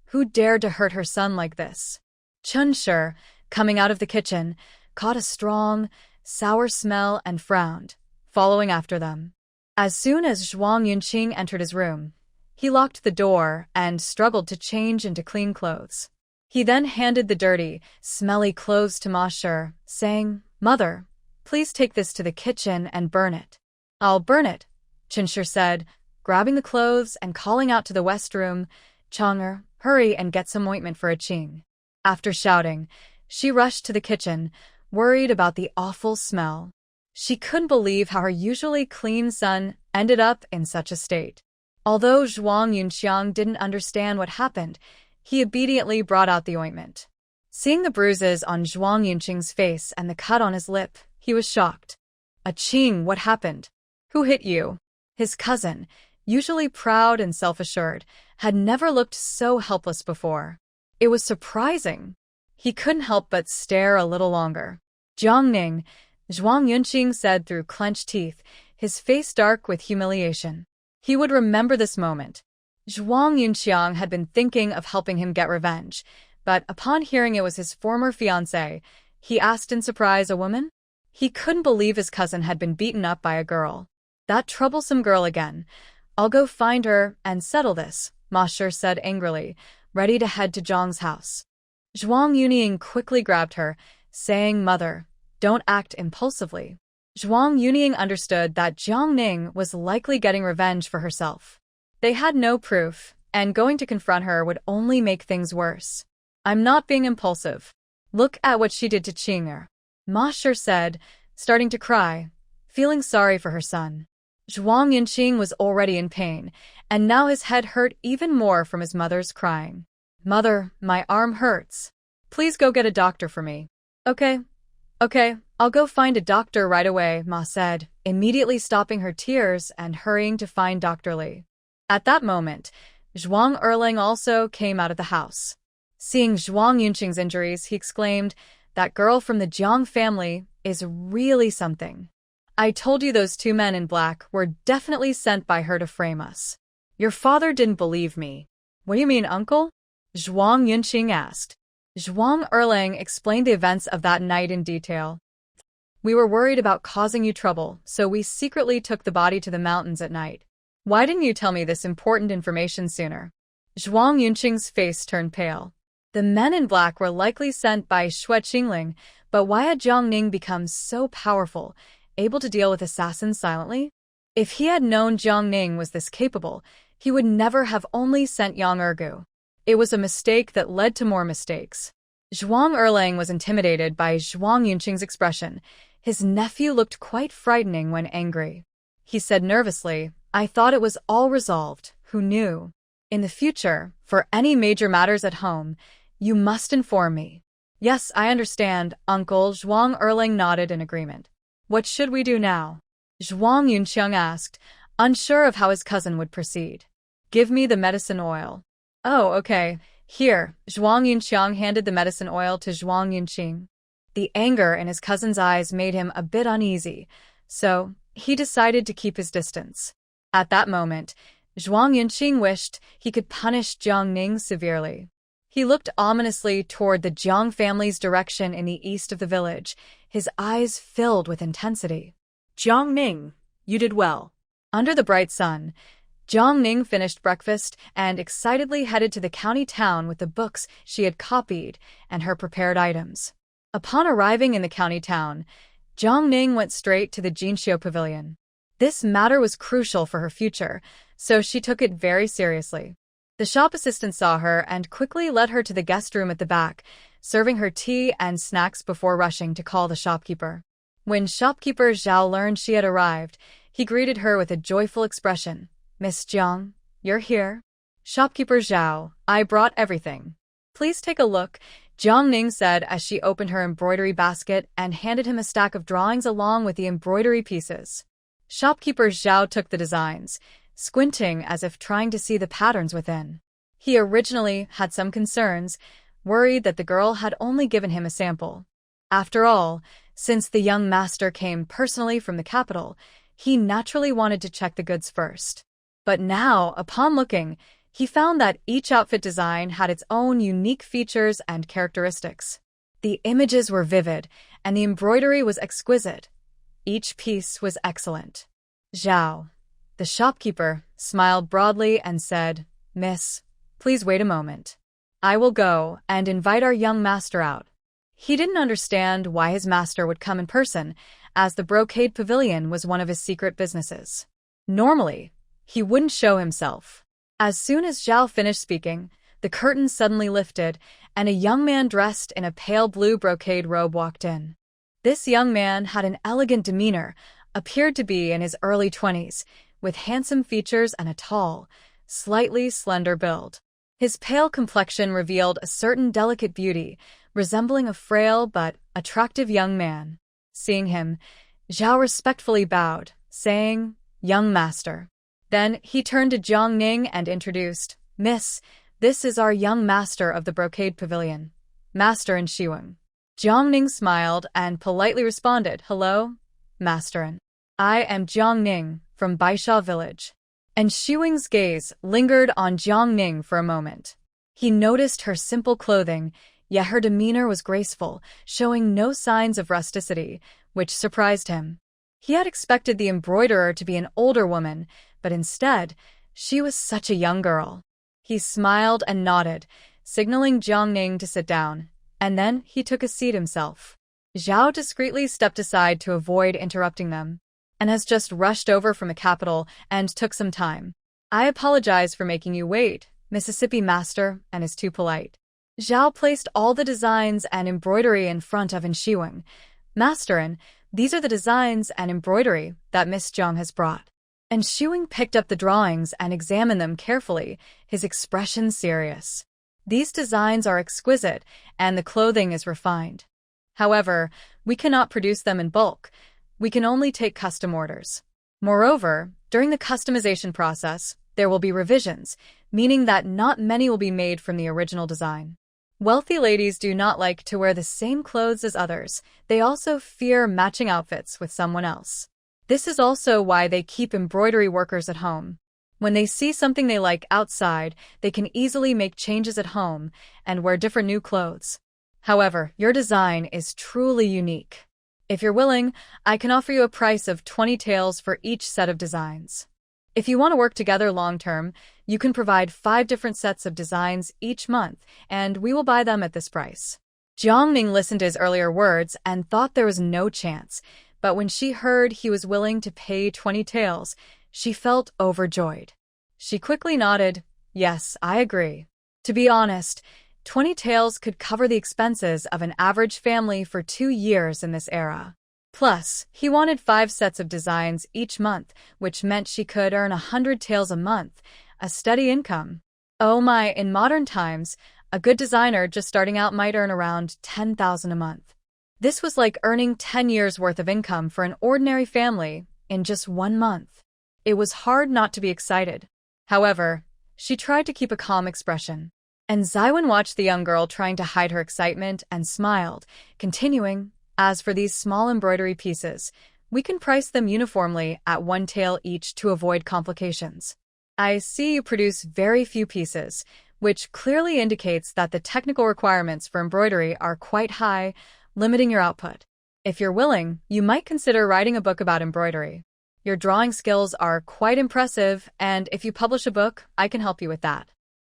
Who dared to hurt her son like this? Chun Shi, coming out of the kitchen, caught a strong, sour smell and frowned, following after them. As soon as Yunqing entered his room, he locked the door and struggled to change into clean clothes. He then handed the dirty, smelly clothes to Ma Shi, saying, "Mother, please take this to the kitchen and burn it." "I'll burn it," Chun Shi said, grabbing the clothes and calling out to the west room, "Chang'er, hurry and get some ointment for a Qing." After shouting, she rushed to the kitchen, worried about the awful smell. She couldn't believe how her usually clean son ended up in such a state. Although Yunqiang didn't understand what happened, he obediently brought out the ointment. Seeing the bruises on Yunqing's face and the cut on his lip, he was shocked. "A Qing, what happened? Who hit you?" His cousin, usually proud and self-assured, had never looked so helpless before. It was surprising. He couldn't help but stare a little longer. "Jiang," Yunqing said through clenched teeth, his face dark with humiliation. He would remember this moment. Yunqiang had been thinking of helping him get revenge, but upon hearing it was his former fiancée, he asked in surprise, "A woman?" He couldn't believe his cousin had been beaten up by a girl. "That troublesome girl again. I'll go find her and settle this," Ma Shi said angrily, ready to head to Zhang's house. Yunqing quickly grabbed her, saying, "Mother, don't act impulsively." Yunqing understood that Jiang was likely getting revenge for herself. They had no proof, and going to confront her would only make things worse. "I'm not being impulsive. Look at what she did to Qing'er," Ma Shi said, starting to cry, feeling sorry for her son. Yunqing was already in pain, and now his head hurt even more from his mother's crying. "Mother, my arm hurts. Please go get a doctor for me." Okay, I'll go find a doctor right away," Ma said, immediately stopping her tears and hurrying to find Dr. Li. At that moment, Zhuang Erlang also came out of the house. Seeing Zhuang Yunqing's injuries, he exclaimed, "That girl from the Jiang family is really something. I told you those two men in black were definitely sent by her to frame us." "Your father didn't believe me." "What do you mean, uncle?" Zhuang Yunqing asked. Zhuang Erlang explained the events of that night in detail. "We were worried about causing you trouble, so we secretly took the body to the mountains at night. Why didn't you tell me this important information sooner?" Zhuang Yunqing's face turned pale. The men in black were likely sent by Xue Qingling, but why had Jiang Ning become so powerful, able to deal with assassins silently? If he had known Jiang Ning was this capable, he would never have only sent Yang Ergu. It was a mistake that led to more mistakes. Zhuang Erlang was intimidated by Zhuang Yunqing's expression. His nephew looked quite frightening when angry. He said nervously, "I thought it was all resolved. Who knew? In the future, for any major matters at home, you must inform me." "Yes, I understand, uncle." Zhuang Erlang nodded in agreement. "What should we do now?" Zhuang Yunqing asked, unsure of how his cousin would proceed. "Give me the medicine oil." "Oh, okay. Here." Zhuang Yunqing handed the medicine oil to Zhuang Yunqing. The anger in his cousin's eyes made him a bit uneasy, so he decided to keep his distance. At that moment, Zhuang Yunqing wished he could punish Jiang Ning severely. He looked ominously toward the Jiang family's direction in the east of the village, his eyes filled with intensity. "Jiang Ning, you did well." Under the bright sun, Jiang Ning finished breakfast and excitedly headed to the county town with the books she had copied and her prepared items. Upon arriving in the county town, Jiang Ning went straight to the Jinxiu Pavilion. This matter was crucial for her future, so she took it very seriously. The shop assistant saw her and quickly led her to the guest room at the back, serving her tea and snacks before rushing to call the shopkeeper. When shopkeeper Zhao learned she had arrived, he greeted her with a joyful expression. "Miss Jiang, you're here?" "Shopkeeper Zhao, I brought everything. Please take a look," Jiang Ning said as she opened her embroidery basket and handed him a stack of drawings along with the embroidery pieces. Shopkeeper Zhao took the designs, squinting as if trying to see the patterns within. He originally had some concerns, worried that the girl had only given him a sample. After all, since the young master came personally from the capital, he naturally wanted to check the goods first. But now, upon looking, he found that each outfit design had its own unique features and characteristics. The images were vivid, and the embroidery was exquisite. Each piece was excellent. Zhao, the shopkeeper, smiled broadly and said, "Miss, please wait a moment. I will go and invite our young master out." He didn't understand why his master would come in person, as the brocade pavilion was one of his secret businesses. Normally, he wouldn't show himself. As soon as Zhao finished speaking, the curtain suddenly lifted, and a young man dressed in a pale blue brocade robe walked in. This young man had an elegant demeanor, appeared to be in his early 20s, with handsome features and a tall, slightly slender build. His pale complexion revealed a certain delicate beauty, resembling a frail but attractive young man. Seeing him, Zhao respectfully bowed, saying, "Young master." Then he turned to Jiang Ning and introduced, "Miss, this is our young master of the brocade pavilion, Master in Shiweng." Jiang Ning smiled and politely responded, "Hello, Masterin. I am Jiang Ning from Baisha village." And Shiweng's gaze lingered on Jiang Ning for a moment. He noticed her simple clothing, yet her demeanor was graceful, showing no signs of rusticity, which surprised him. He had expected the embroiderer to be an older woman, but instead, she was such a young girl. He smiled and nodded, signaling Jiang Ning to sit down, and then he took a seat himself. Zhao discreetly stepped aside to avoid interrupting them, and has just rushed over from the capital and took some time. "I apologize for making you wait," Mississippi Master, and is too polite. Zhao placed all the designs and embroidery in front of Shiweng. "Masterin, these are the designs and embroidery that Miss Jiang has brought." And Shiweng picked up the drawings and examined them carefully, his expression serious. "These designs are exquisite, and the clothing is refined. However, we cannot produce them in bulk. We can only take custom orders. Moreover, during the customization process, There will be revisions, meaning that not many will be made from the original design. Wealthy ladies do not like to wear the same clothes as others. They also fear matching outfits with someone else. This is also why they keep embroidery workers at home. When they see something they like outside, they can easily make changes at home and wear different new clothes. However, your design is truly unique. If you're willing, I can offer you a price of 20 taels for each set of designs. If you want to work together long-term, you can provide 5 different sets of designs each month, and we will buy them at this price. Jiang listened to his earlier words and thought there was no chance, but when she heard he was willing to pay 20 taels, she felt overjoyed. She quickly nodded, "Yes, I agree." To be honest, 20 taels could cover the expenses of an average family for 2 years in this era. Plus, he wanted 5 sets of designs each month, which meant she could earn 100 taels a month, a steady income. Oh my, in modern times, a good designer just starting out might earn around 10,000 a month. This was like earning 10 years' worth of income for an ordinary family in just 1 month. It was hard not to be excited. However, she tried to keep a calm expression. And Zaiwen watched the young girl trying to hide her excitement and smiled, continuing, "As for these small embroidery pieces, we can price them uniformly at 1 tael each to avoid complications. I see you produce very few pieces, which clearly indicates that the technical requirements for embroidery are quite high, limiting your output. If you're willing, you might consider writing a book about embroidery. Your drawing skills are quite impressive, and if you publish a book, I can help you with that."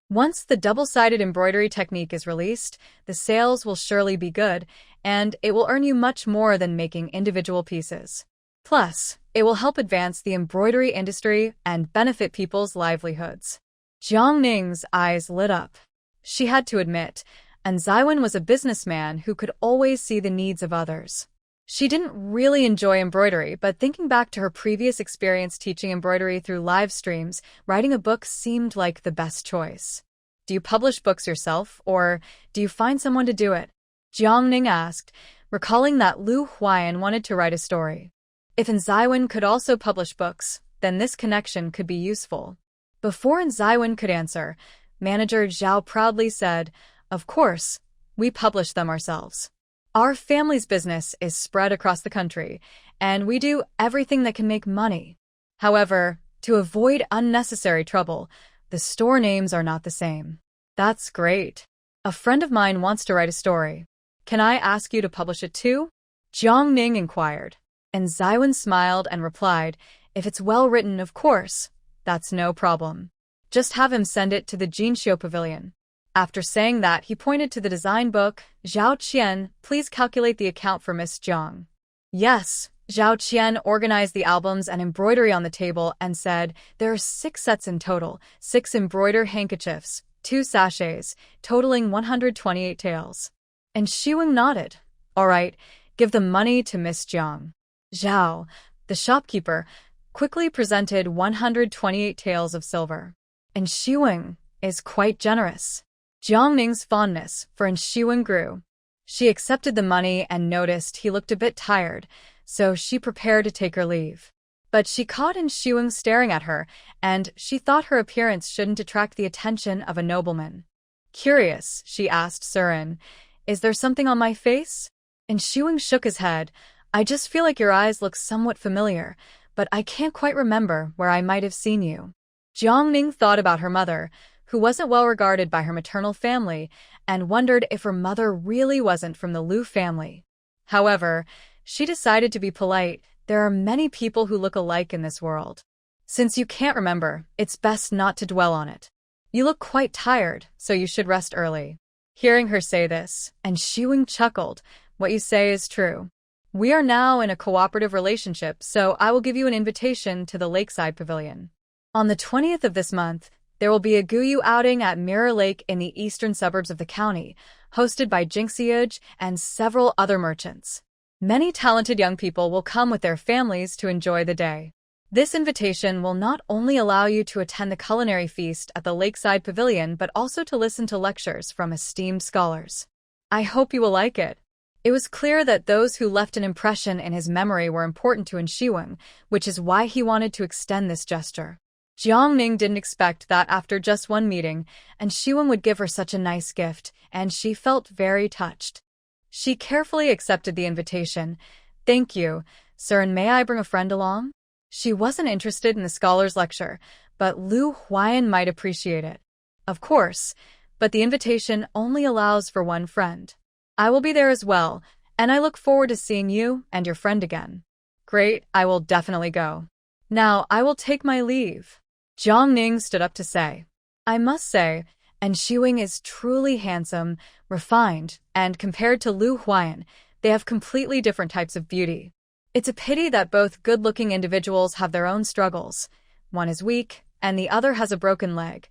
Once the double-sided embroidery technique is released, the sales will surely be good, and it will earn you much more than making individual pieces. Plus, it will help advance the embroidery industry and benefit people's livelihoods. Jiang Ning's eyes lit up. She had to admit, and Zaiwen was a businessman who could always see the needs of others. She didn't really enjoy embroidery, but thinking back to her previous experience teaching embroidery through live streams, writing a book seemed like the best choice. "Do you publish books yourself, or do you find someone to do it?" Jiang Ning asked, recalling that Lu Huai'an wanted to write a story. If Zaiwen could also publish books, then this connection could be useful. Before Zaiwen could answer, manager Zhao proudly said, "Of course, we publish them ourselves. Our family's business is spread across the country, and we do everything that can make money. However, to avoid unnecessary trouble, the store names are not the same." "That's great. A friend of mine wants to write a story. Can I ask you to publish it too?" Jiang Ning inquired. And Zaiwen smiled and replied, "If it's well written, of course. That's no problem. Just have him send it to the Jinxiu Pavilion." After saying that, he pointed to the design book. "Zhao Qian, please calculate the account for Miss Jiang." Yes, Zhao Qian organized the albums and embroidery on the table and said, "There are 6 sets in total, 6 embroidered handkerchiefs, 2 sachets, totaling 128 taels. And Shiwing nodded. "All right, give the money to Miss Jiang." Zhao, the shopkeeper, quickly presented 128 taels of silver. And Shiwing is quite generous. Jiang Ning's fondness for Shiwing grew. She accepted the money and noticed he looked a bit tired, so she prepared to take her leave. But she caught Shiwing staring at her, and she thought her appearance shouldn't attract the attention of a nobleman. Curious, she asked Surin, "Is there something on my face?" And Shiwing shook his head. "I just feel like your eyes look somewhat familiar, but I can't quite remember where I might have seen you." Jiang Ning thought about her mother, who wasn't well regarded by her maternal family, and wondered if her mother really wasn't from the Lu family. However, she decided to be polite. There are many people who look alike in this world. Since you can't remember, it's best not to dwell on it. You look quite tired, so you should rest early. Hearing her say this, and Shiwing chuckled, "What you say is true. We are now in a cooperative relationship, so I will give you an invitation to the Lakeside Pavilion. On the 20th of this month, there will be a Guyu outing at Mirror Lake in the eastern suburbs of the county, hosted by Jinxiuj and several other merchants. Many talented young people will come with their families to enjoy the day. This invitation will not only allow you to attend the culinary feast at the Lakeside Pavilion, but also to listen to lectures from esteemed scholars. I hope you will like it." It was clear that those who left an impression in his memory were important to Shiwing, which is why he wanted to extend this gesture. Jiang Ning didn't expect that after just one meeting, and Shiwen would give her such a nice gift, and she felt very touched. She carefully accepted the invitation. Thank you, sir, and may I bring a friend along? She wasn't interested in the scholar's lecture, but Lu Huai'an might appreciate it. Of course, but the invitation only allows for one friend. I will be there as well, and I look forward to seeing you and your friend again. Great, I will definitely go. Now I will take my leave. Jiang Ning stood up to say. I must say, and Shiwen is truly handsome, refined, and compared to Lu Huai'an, they have completely different types of beauty. It's a pity that both good-looking individuals have their own struggles. One is weak, and the other has a broken leg.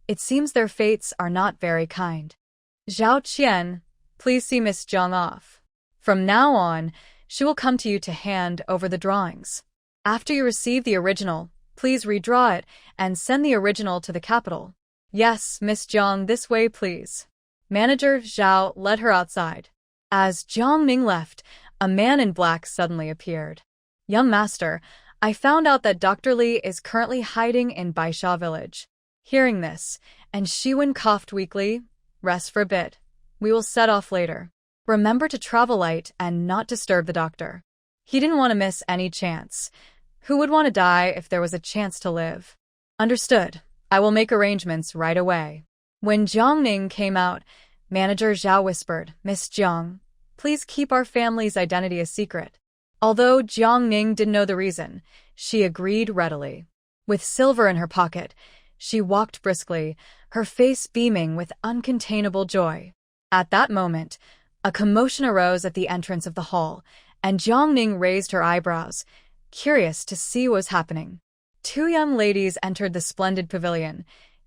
It seems their fates are not very kind. Zhao Qian, please see Miss Jiang off. From now on, she will come to you to hand over the drawings. After you receive the original, please redraw it and send the original to the capital. Yes, Miss Jiang, this way please. Manager Zhao led her outside. As Jiang Ning left, a man in black suddenly appeared. Young master, I found out that Dr. Li is currently hiding in Baisha village. Hearing this, and Shiwen coughed weakly, rest for a bit. We will set off later. Remember to travel light and not disturb the doctor. He didn't want to miss any chance. Who would want to die if there was a chance to live? Understood. I will make arrangements right away. When Jiang Ning came out, Manager Zhao whispered, Miss Jiang, please keep our family's identity a secret. Although Jiang Ning didn't know the reason, she agreed readily. With silver in her pocket, she walked briskly, her face beaming with uncontainable joy. At that moment, a commotion arose at the entrance of the hall, and Jiang Ning raised her eyebrows, curious to see what was happening. Two young ladies entered the splendid pavilion,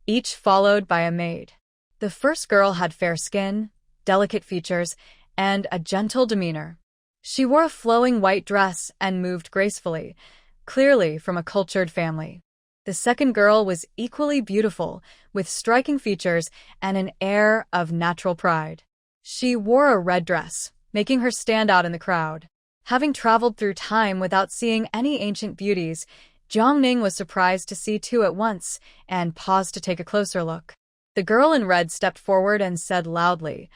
each followed by a maid. The first girl had fair skin, delicate features, and a gentle demeanor. She wore a flowing white dress and moved gracefully, clearly from a cultured family. The second girl was equally beautiful, with striking features and an air of natural pride. She wore a red dress, making her stand out in the crowd. Having traveled through time without seeing any ancient beauties, Jiang Ning was surprised to see two at once and paused to take a closer look. The girl in red stepped forward and said loudly,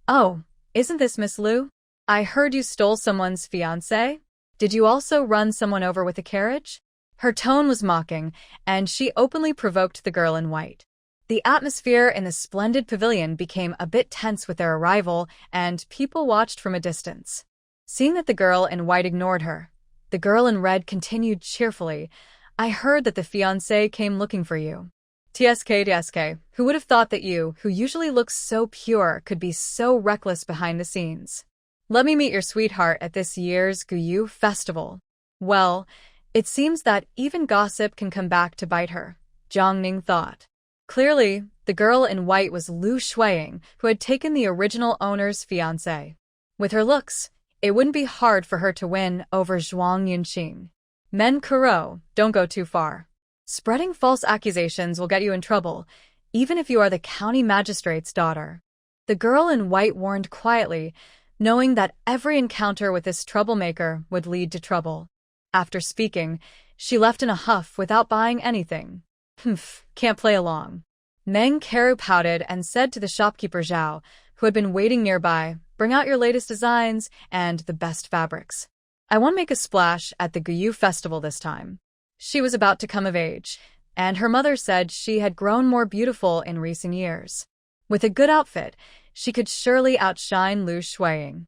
Oh, isn't this Miss Lu? I heard you stole someone's fiancé. Did you also run someone over with a carriage? Her tone was mocking, and she openly provoked the girl in white. The atmosphere in the splendid pavilion became a bit tense with their arrival, and people watched from a distance. Seeing that the girl in white ignored her, the girl in red continued cheerfully, I heard that the fiancé came looking for you. TSK, who would have thought that you, who usually looks so pure, could be so reckless behind the scenes? Let me meet your sweetheart at this year's Guyu festival. Well, it seems that even gossip can come back to bite her, Jiang Ning thought. Clearly, the girl in white was Lu Huai'an, who had taken the original owner's fiancé. With her looks, it wouldn't be hard for her to win over Zhuang Yunqing. Men Kuro, don't go too far. Spreading false accusations will get you in trouble, even if you are the county magistrate's daughter. The girl in white warned quietly, knowing that every encounter with this troublemaker would lead to trouble. After speaking, she left in a huff without buying anything. Can't play along. Meng Keru pouted and said to the shopkeeper Zhao, who had been waiting nearby, bring out your latest designs and the best fabrics. I want to make a splash at the Guyu festival this time. She was about to come of age, and her mother said she had grown more beautiful in recent years. With a good outfit, she could surely outshine Lu Huai'an.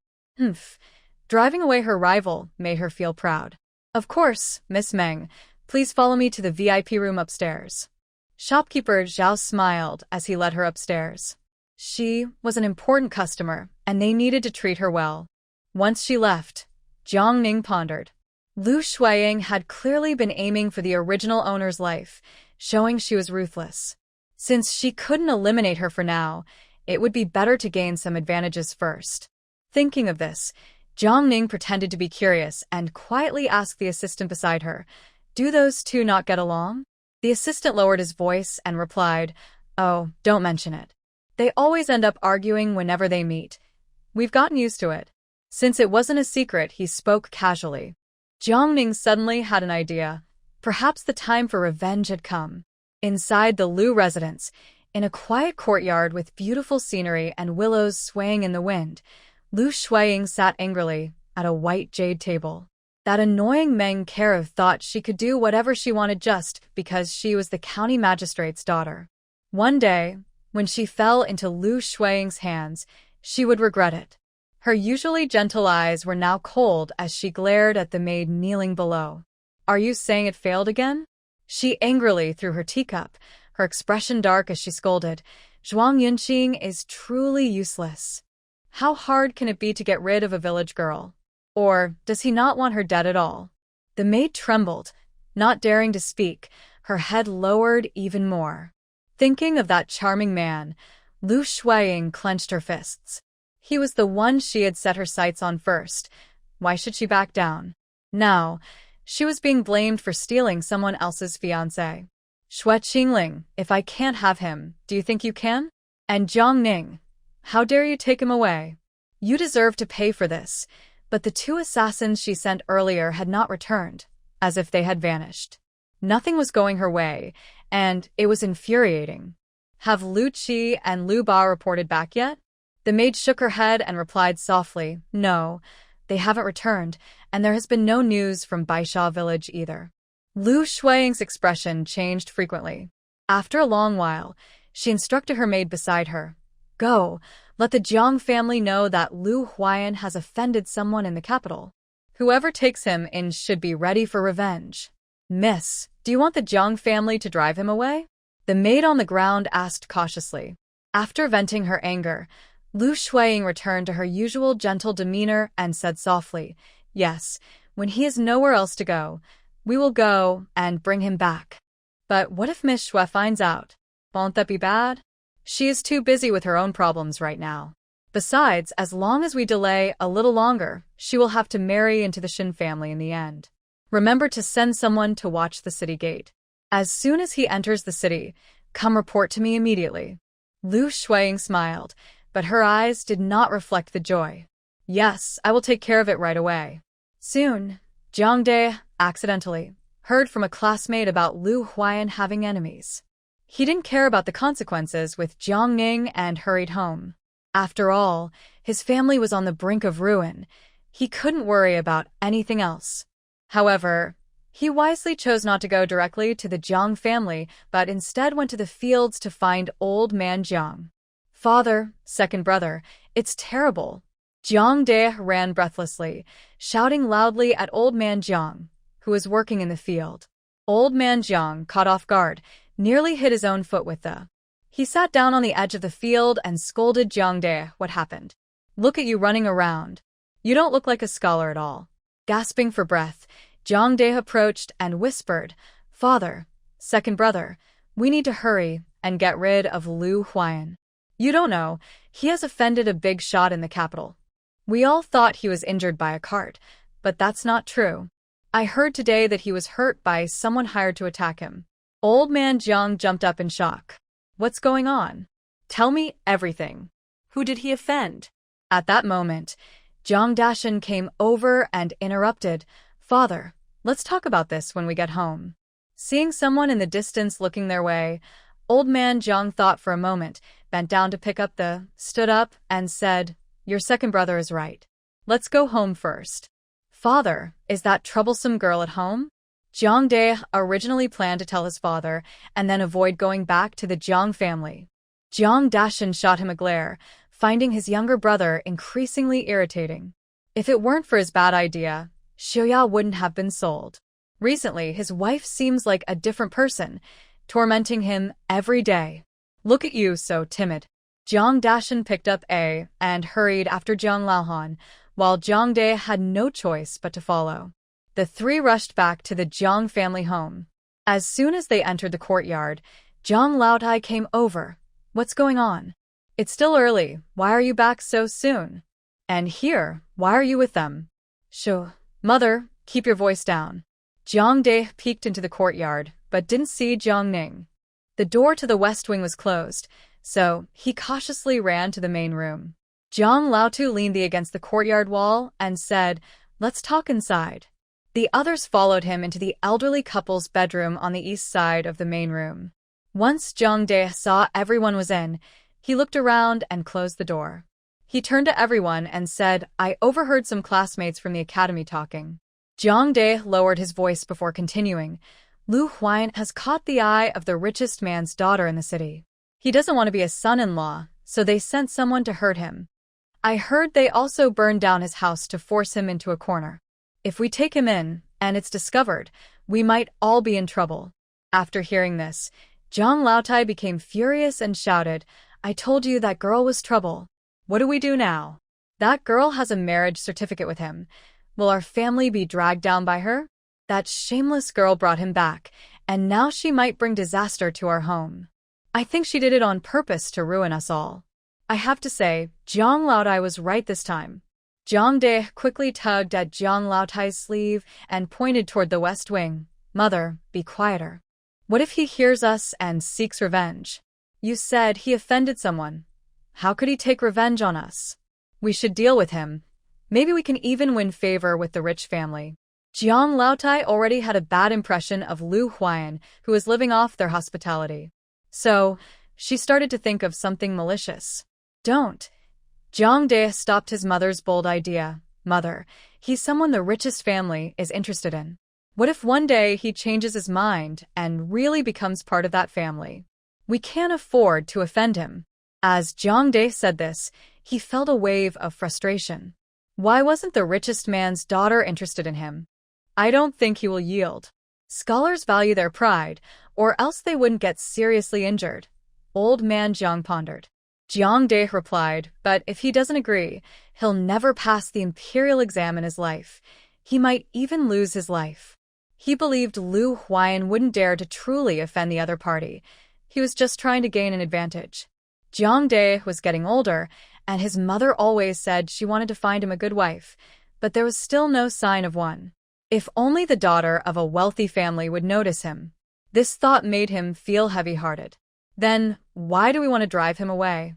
Driving away her rival made her feel proud. Of course, Miss Meng, please follow me to the VIP room upstairs. Shopkeeper Zhao smiled as he led her upstairs. She was an important customer, and they needed to treat her well. Once she left, Jiang Ning pondered. Lu Huai'an had clearly been aiming for the original owner's life, showing she was ruthless. Since she couldn't eliminate her for now, it would be better to gain some advantages first. Thinking of this, Jiang Ning pretended to be curious and quietly asked the assistant beside her, Do those two not get along? The assistant lowered his voice and replied, Oh, don't mention it. They always end up arguing whenever they meet. We've gotten used to it. Since it wasn't a secret, he spoke casually. Jiang Ning suddenly had an idea. Perhaps the time for revenge had come. Inside the Lu residence, in a quiet courtyard with beautiful scenery and willows swaying in the wind, Lu Huai'an sat angrily at a white jade table. That annoying Meng Kara thought she could do whatever she wanted just because she was the county magistrate's daughter. One day, when she fell into Lu Huai'an's hands, she would regret it. Her usually gentle eyes were now cold as she glared at the maid kneeling below. "Are you saying it failed again?" She angrily threw her teacup, her expression dark as she scolded. "Zhuang Yunqing is truly useless. How hard can it be to get rid of a village girl? Or does he not want her dead at all?" The maid trembled, not daring to speak, her head lowered even more. Thinking of that charming man, Lu Huai'an clenched her fists. He was the one she had set her sights on first. Why should she back down? Now, she was being blamed for stealing someone else's fiancé. "Xue Qingling, if I can't have him, do you think you can? And Jiang Ning, how dare you take him away? You deserve to pay for this." But the two assassins she sent earlier had not returned, as if they had vanished. Nothing was going her way, and it was infuriating. "Have Lu Qi and Lu Ba reported back yet?" The maid shook her head and replied softly, "No, they haven't returned, and there has been no news from Baisha village either." Lu Huai'an's expression changed frequently. After a long while, she instructed her maid beside her, "Go, let the Jiang family know that Lu Huai'an has offended someone in the capital. Whoever takes him in should be ready for revenge." "Miss, do you want the Jiang family to drive him away?" the maid on the ground asked cautiously. After venting her anger, Lu Huai'an returned to her usual gentle demeanor and said softly, "Yes, when he has nowhere else to go, we will go and bring him back." "But what if Miss Xue finds out? Won't that be bad?" "She is too busy with her own problems right now. Besides, as long as we delay a little longer, she will have to marry into the Shin family in the end. Remember to send someone to watch the city gate. As soon as he enters the city, come report to me immediately." Lu Huai'an smiled, but her eyes did not reflect the joy. "Yes, I will take care of it right away." Soon, Jiang De accidentally heard from a classmate about Lu Huai'an having enemies. He didn't care about the consequences with Jiang Ning and hurried home. After all, his family was on the brink of ruin. He couldn't worry about anything else. However, he wisely chose not to go directly to the Jiang family, but instead went to the fields to find old man Jiang. "Father, second brother, it's terrible." Jiang De ran breathlessly, shouting loudly at old man Jiang, who was working in the field. Old man Jiang, caught off guard, nearly hit his own foot with the. He sat down on the edge of the field and scolded Jiang De. "What happened? Look at you running around. You don't look like a scholar at all." Gasping for breath, Jiang De approached and whispered, "Father, second brother, we need to hurry and get rid of Lu Huai'an. You don't know, he has offended a big shot in the capital. We all thought he was injured by a cart, but that's not true. I heard today that he was hurt by someone hired to attack him." Old man Jiang jumped up in shock. "What's going on? Tell me everything. Who did he offend?" At that moment, Jiang Dashan came over and interrupted, "Father, let's talk about this when we get home." Seeing someone in the distance looking their way, old man Jiang thought for a moment, bent down to pick up the, stood up, and said, "Your second brother is right. Let's go home first." "Father, is that troublesome girl at home?" Jiang De originally planned to tell his father and then avoid going back to the Jiang family. Jiang Dashan shot him a glare, finding his younger brother increasingly irritating. If it weren't for his bad idea, Xiuya wouldn't have been sold. Recently, his wife seems like a different person, tormenting him every day. "Look at you, so timid." Jiang Dashan picked up A and hurried after Jiang Laohan, while Jiang De had no choice but to follow. The three rushed back to the Jiang family home. As soon as they entered the courtyard, Jiang Laotai came over. "What's going on? It's still early. Why are you back so soon? And here, why are you with them?" "Shoo, mother, keep your voice down." Jiang De peeked into the courtyard, but didn't see Jiang Ning. The door to the west wing was closed, so he cautiously ran to the main room. Jiang Laotu leaned against the courtyard wall and said, "Let's talk inside." The others followed him into the elderly couple's bedroom on the east side of the main room. Once Jiang De saw everyone was in, he looked around and closed the door. He turned to everyone and said, "I overheard some classmates from the academy talking." Jiang De lowered his voice before continuing. "Lu Huai'an has caught the eye of the richest man's daughter in the city. He doesn't want to be a son-in-law, so they sent someone to hurt him. I heard they also burned down his house to force him into a corner. If we take him in, and it's discovered, we might all be in trouble." After hearing this, Zhang Laotai became furious and shouted, "I told you that girl was trouble. What do we do now? That girl has a marriage certificate with him. Will our family be dragged down by her? That shameless girl brought him back, and now she might bring disaster to our home. I think she did it on purpose to ruin us all." I have to say, Zhang Laotai was right this time. Jiang De quickly tugged at Zhang Laotai's sleeve and pointed toward the west wing. "Mother, be quieter. What if he hears us and seeks revenge? You said he offended someone. How could he take revenge on us? We should deal with him. Maybe we can even win favor with the rich family." Jiang Laotai already had a bad impression of Lu Huai'an, who was living off their hospitality. So, she started to think of something malicious. "Don't." Jiang De stopped his mother's bold idea. "Mother, he's someone the richest family is interested in. What if one day he changes his mind and really becomes part of that family? We can't afford to offend him." As Jiang De said this, he felt a wave of frustration. Why wasn't the richest man's daughter interested in him? "I don't think he will yield. Scholars value their pride, or else they wouldn't get seriously injured." Old man Jiang pondered. Jiang De replied, "But if he doesn't agree, he'll never pass the imperial exam in his life. He might even lose his life." He believed Lu Huai'an wouldn't dare to truly offend the other party. He was just trying to gain an advantage. Jiang De was getting older, and his mother always said she wanted to find him a good wife, but there was still no sign of one. If only the daughter of a wealthy family would notice him. This thought made him feel heavy-hearted. Then, why do we want to drive him away?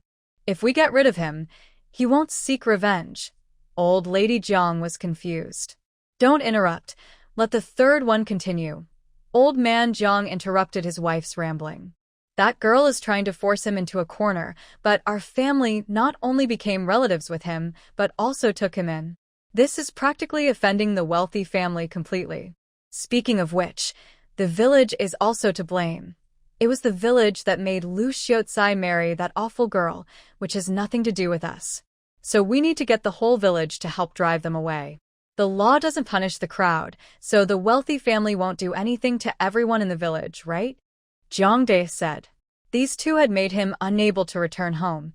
If we get rid of him, he won't seek revenge. Old Lady Jiang was confused. "Don't interrupt. Let the third one continue." Old man Jiang interrupted his wife's rambling. "That girl is trying to force him into a corner, but our family not only became relatives with him, but also took him in. This is practically offending the wealthy family completely. Speaking of which, the village is also to blame. It was the village that made Lu Huai'an marry that awful girl, which has nothing to do with us. So we need to get the whole village to help drive them away. The law doesn't punish the crowd, so the wealthy family won't do anything to everyone in the village, right?" Jiang De said. These two had made him unable to return home.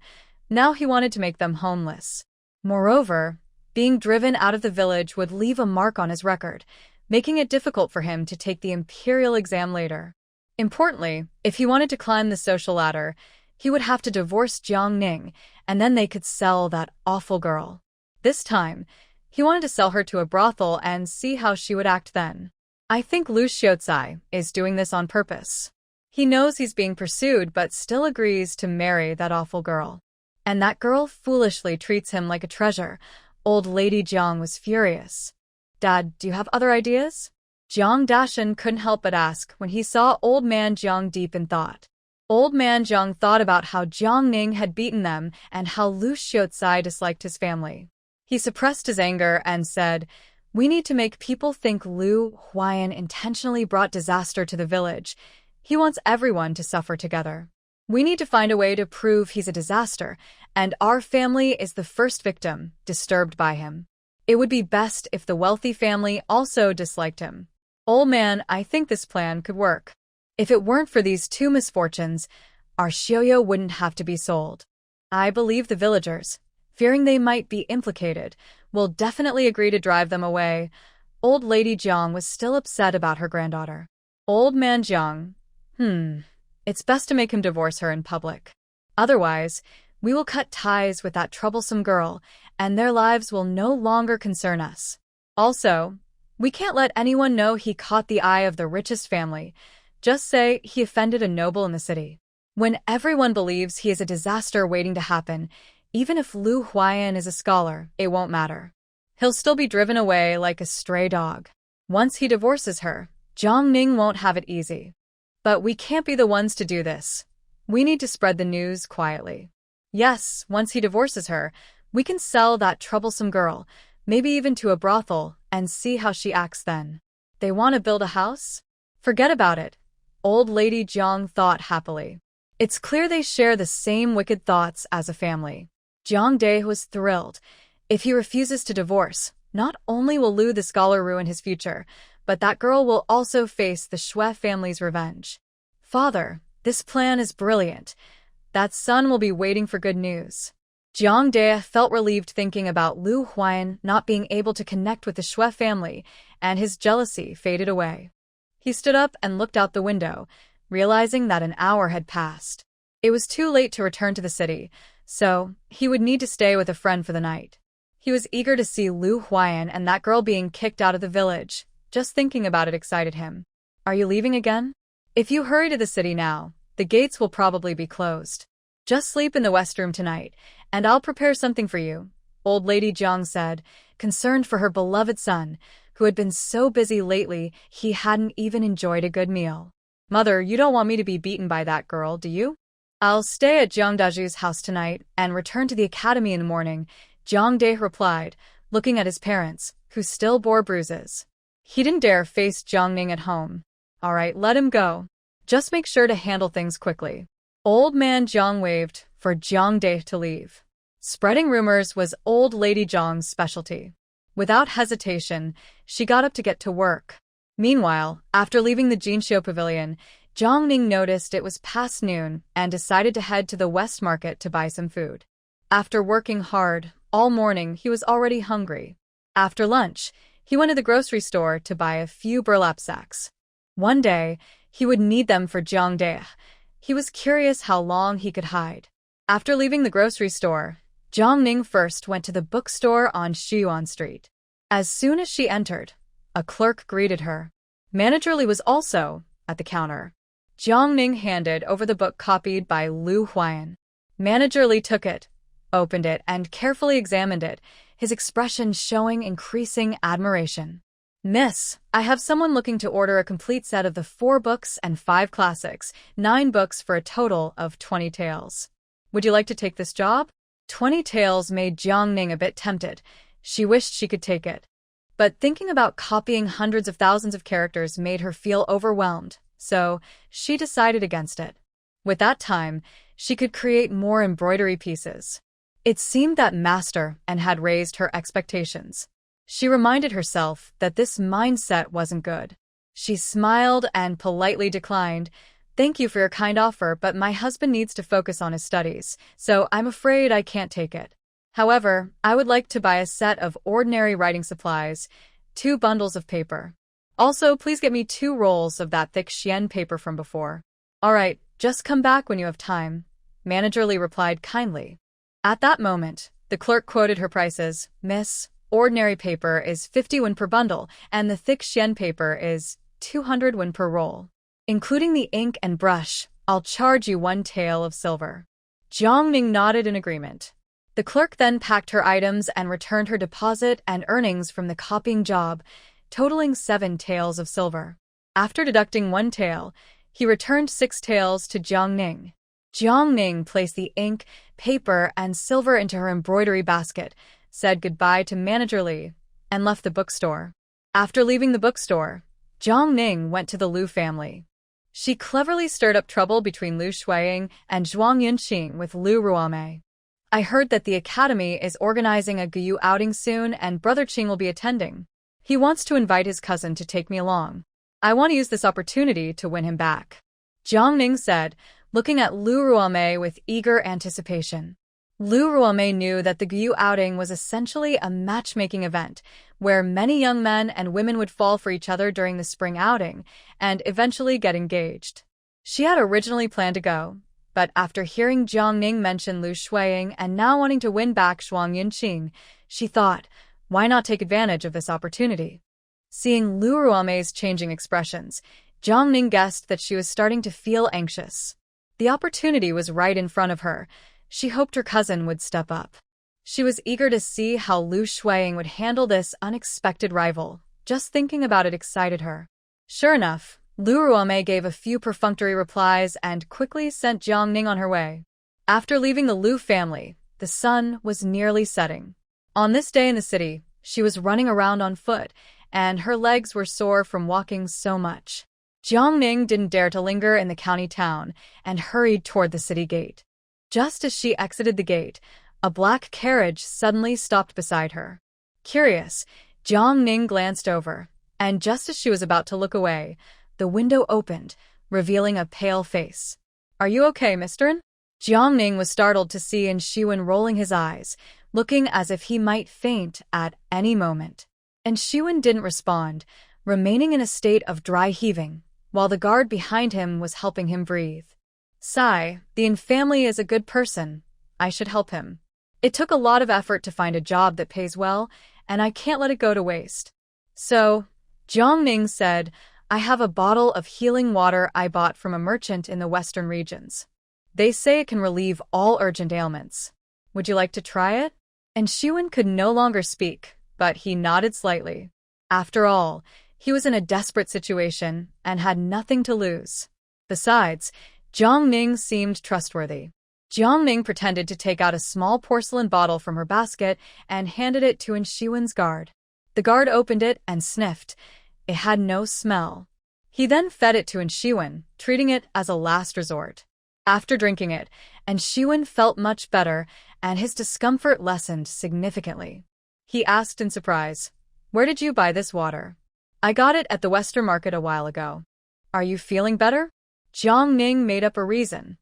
Now he wanted to make them homeless. Moreover, being driven out of the village would leave a mark on his record, making it difficult for him to take the imperial exam later. Importantly, if he wanted to climb the social ladder, he would have to divorce Jiang Ning, and then they could sell that awful girl. This time, he wanted to sell her to a brothel and see how she would act then. I think Lu Huai'an is doing this on purpose. He knows he's being pursued but still agrees to marry that awful girl. And that girl foolishly treats him like a treasure. Old Lady Jiang was furious. "Dad, do you have other ideas?" Jiang Dashan couldn't help but ask when he saw Old Man Jiang deep in thought. Old Man Jiang thought about how Jiang Ning had beaten them and how Lu Huai'an disliked his family. He suppressed his anger and said, "We need to make people think Lu Huai'an intentionally brought disaster to the village. He wants everyone to suffer together. We need to find a way to prove he's a disaster, and our family is the first victim disturbed by him. It would be best if the wealthy family also disliked him." "Old man, I think this plan could work. If it weren't for these two misfortunes, our Xiaoyo wouldn't have to be sold. I believe the villagers, fearing they might be implicated, will definitely agree to drive them away." Old Lady Jiang was still upset about her granddaughter. Old Man Jiang, it's best to make him divorce her in public. Otherwise, we will cut ties with that troublesome girl, and their lives will no longer concern us. Also, we can't let anyone know he caught the eye of the richest family. Just say he offended a noble in the city. When everyone believes he is a disaster waiting to happen, even if Lu Huai'an is a scholar, it won't matter. He'll still be driven away like a stray dog. Once he divorces her, Jiang Ning won't have it easy. But we can't be the ones to do this. We need to spread the news quietly. Yes, once he divorces her, we can sell that troublesome girl, maybe even to a brothel, and see how she acts then. They want to build a house? Forget about it. Old Lady Jiang thought happily. It's clear they share the same wicked thoughts as a family. Jiang Dae was thrilled. If he refuses to divorce, not only will Lu the scholar ruin his future, but that girl will also face the Shui family's revenge. Father, this plan is brilliant. That son will be waiting for good news. Jiang Dae felt relieved thinking about Lu Huai'an not being able to connect with the Shui family, and his jealousy faded away. He stood up and looked out the window, realizing that an hour had passed. It was too late to return to the city, so he would need to stay with a friend for the night. He was eager to see Lu Huai'an and that girl being kicked out of the village. Just thinking about it excited him. Are you leaving again? If you hurry to the city now, the gates will probably be closed. Just sleep in the West Room tonight, and I'll prepare something for you, Old Lady Jiang said, concerned for her beloved son, who had been so busy lately he hadn't even enjoyed a good meal. Mother, you don't want me to be beaten by that girl, do you? I'll stay at Jiang Daju's house tonight and return to the academy in the morning, Jiang Dae replied, looking at his parents, who still bore bruises. He didn't dare face Jiang Ning at home. All right, let him go. Just make sure to handle things quickly. Old man Jiang waved for Jiang Dae to leave. Spreading rumors was Old Lady Jiang's specialty. Without hesitation, she got up to get to work. Meanwhile, after leaving the Jinxiu Pavilion, Jiang Ning noticed it was past noon and decided to head to the West Market to buy some food. After working hard all morning, he was already hungry. After lunch, he went to the grocery store to buy a few burlap sacks. One day, he would need them for Jiang Dae. He was curious how long he could hide. After leaving the grocery store, Jiang Ning first went to the bookstore on Shiyuan Street. As soon as she entered, a clerk greeted her. Manager Li was also at the counter. Jiang Ning handed over the book copied by Lu Huai'an. Manager Li took it, opened it, and carefully examined it, his expression showing increasing admiration. Miss, I have someone looking to order a complete set of the 4 books and 5 classics, 9 books for a total of 20 taels. Would you like to take this job? 20 taels made Jiang Ning a bit tempted. She wished she could take it. But thinking about copying hundreds of thousands of characters made her feel overwhelmed, so she decided against it. With that time, she could create more embroidery pieces. It seemed that Master and had raised her expectations. She reminded herself that this mindset wasn't good. She smiled and politely declined. Thank you for your kind offer, but my husband needs to focus on his studies, so I'm afraid I can't take it. However, I would like to buy a set of ordinary writing supplies, 2 bundles of paper. Also, please get me 2 rolls of that thick xian paper from before. All right, just come back when you have time, Manager Li replied kindly. At that moment, the clerk quoted her prices. Miss, ordinary paper is 50 won per bundle, and the thick xian paper is 200 won per roll. Including the ink and brush, I'll charge you 1 tael of silver. Jiang Ning nodded in agreement. The clerk then packed her items and returned her deposit and earnings from the copying job, totaling 7 taels of silver. After deducting 1 tael, he returned 6 taels to Jiang Ning. Jiang Ning placed the ink, paper, and silver into her embroidery basket, said goodbye to Manager Li, and left the bookstore. After leaving the bookstore, Jiang Ning went to the Lu family. She cleverly stirred up trouble between Lu Huai'an and Zhuang Yunqing with Lu Huai'an. I heard that the academy is organizing a Guyu outing soon and Brother Qing will be attending. He wants to invite his cousin to take me along. I want to use this opportunity to win him back, Jiang Ning said, looking at Lu Huai'an with eager anticipation. Lu Huai'an knew that the Guyu outing was essentially a matchmaking event, where many young men and women would fall for each other during the spring outing, and eventually get engaged. She had originally planned to go, but after hearing Jiang Ning mention Lu Huai'an and now wanting to win back Zhuang Yunqing, she thought, why not take advantage of this opportunity? Seeing Lu Huai'an's changing expressions, Jiang Ning guessed that she was starting to feel anxious. The opportunity was right in front of her. She hoped her cousin would step up. She was eager to see how Lu Huai'an would handle this unexpected rival, Just thinking about it excited her. Sure enough, Lu Huai'an gave a few perfunctory replies and quickly sent Jiang on her way. After leaving the Lu family, the sun was nearly setting. On this day in the city, she was running around on foot, and her legs were sore from walking so much. Jiang didn't dare to linger in the county town and hurried toward the city gate. Just as she exited the gate, a black carriage suddenly stopped beside her. Curious, Jiang glanced over, and just as she was about to look away, the window opened, revealing a pale face. "Are you okay, Mr. N?" Jiang was startled to see Shiwen rolling his eyes, looking as if he might faint at any moment. And Shiwen didn't respond, remaining in a state of dry heaving, while the guard behind him was helping him breathe. "Sigh, the Yin family is a good person. I should help him. It took a lot of effort to find a job that pays well, and I can't let it go to waste." "So," Jiang said, "I have a bottle of healing water I bought from a merchant in the western regions. They say it can relieve all urgent ailments. Would you like to try it?" And Shiwen could no longer speak, but he nodded slightly. After all, he was in a desperate situation and had nothing to lose. Besides, Jiang seemed trustworthy. Jiang pretended to take out a small porcelain bottle from her basket and handed it to Shiwen's guard. The guard opened it and sniffed. It had no smell. He then fed it to Shiwen, treating it as a last resort. After drinking it, Shiwen felt much better, and his discomfort lessened significantly. He asked in surprise, "Where did you buy this water?" "I got it at the Western Market a while ago." "Are you feeling better?" Jiang made up a reason.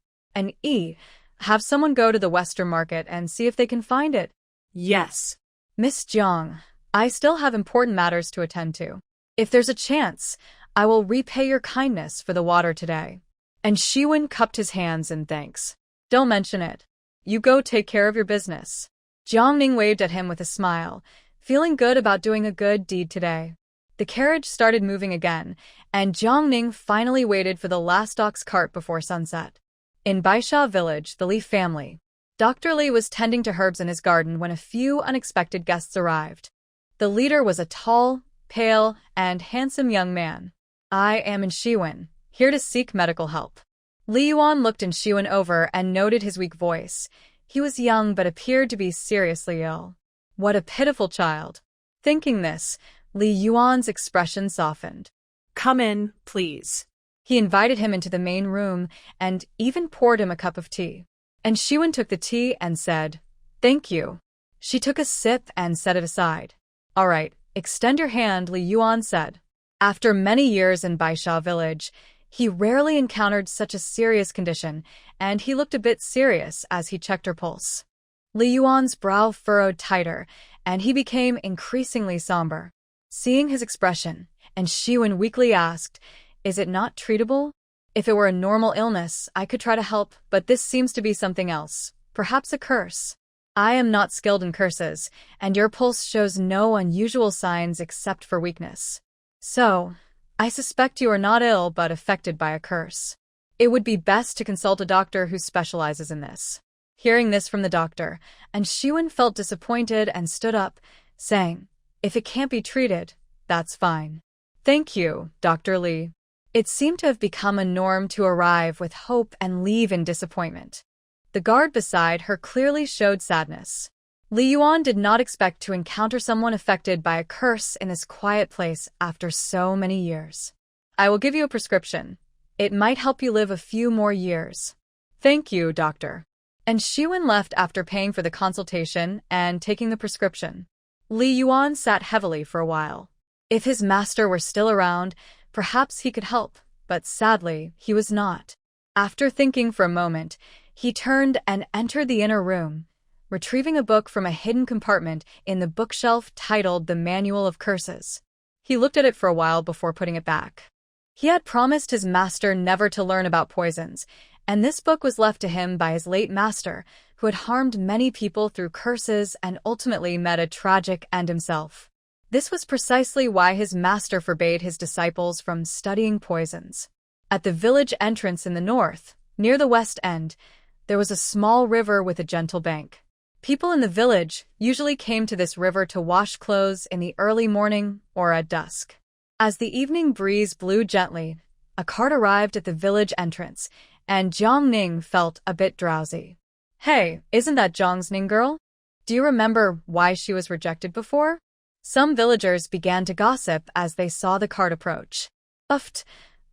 Have someone go to the Western Market and see if they can find it." "Yes." "Miss Jiang, I still have important matters to attend to. If there's a chance, I will repay your kindness for the water today." And Shiwen cupped his hands in thanks. "Don't mention it. You go take care of your business." Jiang waved at him with a smile, feeling good about doing a good deed today. The carriage started moving again, and Jiang finally waited for the last ox cart before sunset. In Baisha village, the Li family. Dr. Li was tending to herbs in his garden when a few unexpected guests arrived. The leader was a tall, pale, and handsome young man. "I am Shiwen, here to seek medical help." Li Yuan looked Shiwen over and noted his weak voice. He was young but appeared to be seriously ill. What a pitiful child. Thinking this, Li Yuan's expression softened. "Come in, please." He invited him into the main room and even poured him a cup of tea. And Shiwen took the tea and said, "Thank you." She took a sip and set it aside. "All right, extend your hand," Li Yuan said. After many years in Baisha village, he rarely encountered such a serious condition, and he looked a bit serious as he checked her pulse. Li Yuan's brow furrowed tighter, and he became increasingly somber. Seeing his expression, Shiwen weakly asked, "Is it not treatable? If it were a normal illness, I could try to help, but this seems to be something else, perhaps a curse." "I am not skilled in curses, and your pulse shows no unusual signs except for weakness. So, I suspect you are not ill but affected by a curse. It would be best to consult a doctor who specializes in this." Hearing this from the doctor, Shiwen felt disappointed and stood up, saying, "If it can't be treated, that's fine." "Thank you, Dr. Li." It seemed to have become a norm to arrive with hope and leave in disappointment. The guard beside her clearly showed sadness. Li Yuan did not expect to encounter someone affected by a curse in this quiet place after so many years. "I will give you a prescription. It might help you live a few more years." "Thank you, doctor." And Shiwen left after paying for the consultation and taking the prescription. Li Yuan sat heavily for a while. If his master were still around, perhaps he could help, but sadly, he was not. After thinking for a moment, he turned and entered the inner room, retrieving a book from a hidden compartment in the bookshelf titled The Manual of Curses. He looked at it for a while before putting it back. He had promised his master never to learn about poisons, and this book was left to him by his late master, who had harmed many people through curses and ultimately met a tragic end himself. This was precisely why his master forbade his disciples from studying poisons. At the village entrance in the north, near the west end, there was a small river with a gentle bank. People in the village usually came to this river to wash clothes in the early morning or at dusk. As the evening breeze blew gently, a cart arrived at the village entrance, and Jiang felt a bit drowsy. Hey, isn't that Jiang's Ning girl? Do you remember why she was rejected before? Some villagers began to gossip as they saw the cart approach. Uffed,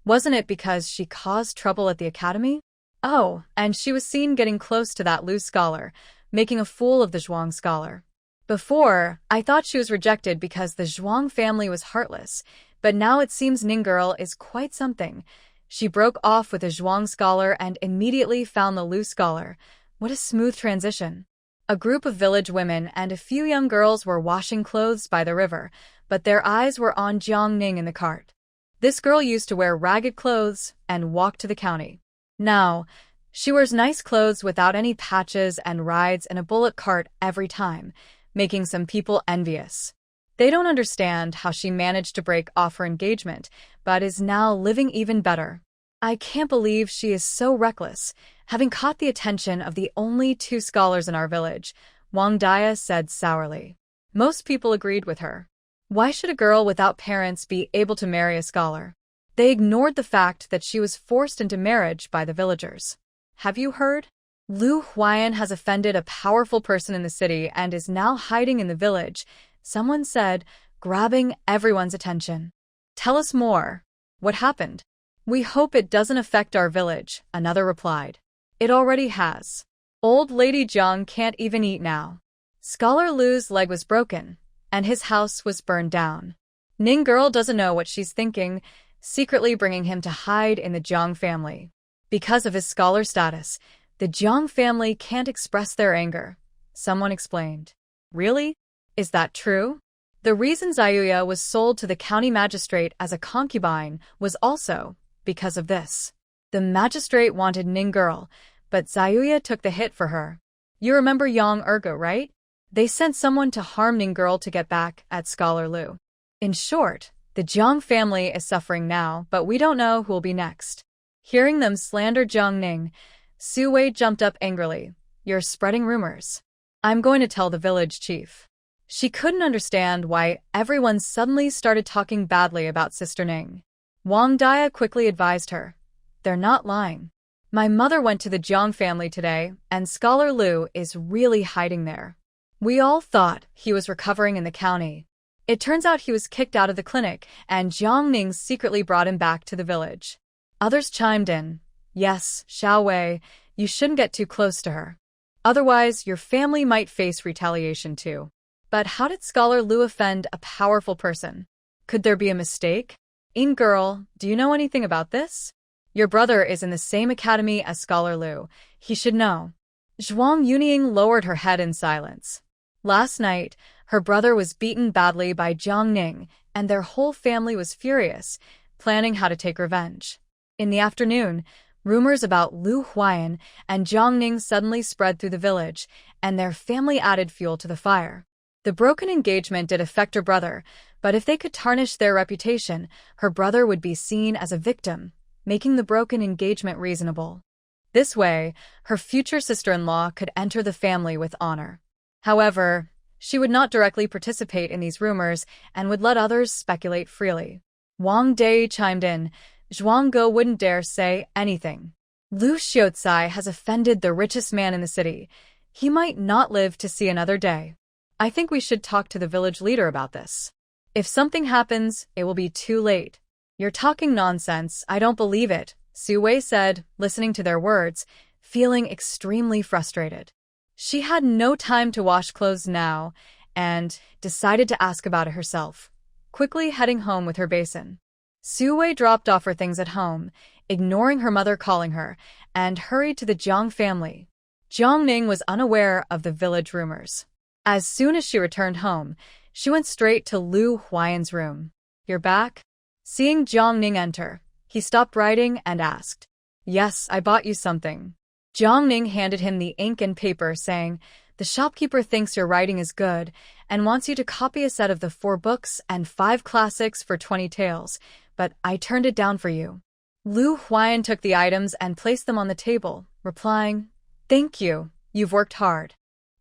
wasn't it because she caused trouble at the academy? Oh, and she was seen getting close to that Lu scholar, making a fool of the Zhuang scholar. Before, I thought she was rejected because the Zhuang family was heartless, but now it seems Ning girl is quite something. She broke off with the Zhuang scholar and immediately found the Lu scholar. What a smooth transition. A group of village women and a few young girls were washing clothes by the river, but their eyes were on Jiang in the cart. This girl used to wear ragged clothes and walk to the county. Now, she wears nice clothes without any patches and rides in a bullock cart every time, making some people envious. They don't understand how she managed to break off her engagement, but is now living even better. I can't believe she is so reckless, having caught the attention of the only 2 scholars in our village, Wang Dia said sourly. Most people agreed with her. Why should a girl without parents be able to marry a scholar? They ignored the fact that she was forced into marriage by the villagers. Have you heard? Lu Huai'an has offended a powerful person in the city and is now hiding in the village, someone said, grabbing everyone's attention. Tell us more. What happened? We hope it doesn't affect our village, another replied. It already has. Old Lady Jiang can't even eat now. Scholar Lu's leg was broken, and his house was burned down. Ning girl doesn't know what she's thinking, secretly bringing him to hide in the Jiang family. Because of his scholar status, the Jiang family can't express their anger, someone explained. Really? Is that true? The reason Zayuya was sold to the county magistrate as a concubine was also because of this. The magistrate wanted Ning girl, but Zayuya took the hit for her. You remember Yang Ergo, right? They sent someone to harm Ning girl to get back at Scholar Lu. In short, the Jiang family is suffering now, but we don't know who will be next. Hearing them slander Jiang Ning, Su Wei jumped up angrily. You're spreading rumors. I'm going to tell the village chief. She couldn't understand why everyone suddenly started talking badly about Sister Ning. Wang Dia quickly advised her. They're not lying. My mother went to the Jiang family today, and Scholar Lu is really hiding there. We all thought he was recovering in the county. It turns out he was kicked out of the clinic, and Jiang Ning secretly brought him back to the village. Others chimed in. Yes, Xiao Wei, you shouldn't get too close to her. Otherwise, your family might face retaliation too. But how did Scholar Lu offend a powerful person? Could there be a mistake? In girl, do you know anything about this? Your brother is in the same academy as Scholar Lu. He should know. Zhuang Yunqing lowered her head in silence. Last night, her brother was beaten badly by Jiang Ning, and their whole family was furious, planning how to take revenge. In the afternoon, rumors about Lu Huai'an and Jiang Ning suddenly spread through the village, and their family added fuel to the fire. The broken engagement did affect her brother, but if they could tarnish their reputation, her brother would be seen as a victim, making the broken engagement reasonable. This way, her future sister-in-law could enter the family with honor. However, she would not directly participate in these rumors and would let others speculate freely. Wang Dai chimed in. Zhuang Ge wouldn't dare say anything. Lu Xiaocai has offended the richest man in the city. He might not live to see another day. I think we should talk to the village leader about this. If something happens, it will be too late. You're talking nonsense, I don't believe it, Su Wei said, listening to their words, feeling extremely frustrated. She had no time to wash clothes now, and decided to ask about it herself, quickly heading home with her basin. Su Wei dropped off her things at home, ignoring her mother calling her, and hurried to the Jiang family. Jiang Ning was unaware of the village rumors. As soon as she returned home, she went straight to Lu Huai'an's room. You're back? Seeing Jiang Ning enter, he stopped writing and asked. Yes, I bought you something. Jiang Ning handed him the ink and paper, saying, the shopkeeper thinks your writing is good and wants you to copy a set of the 4 books and 5 classics for 20 taels, but I turned it down for you. Lu Huai'an took the items and placed them on the table, replying, Thank you, you've worked hard.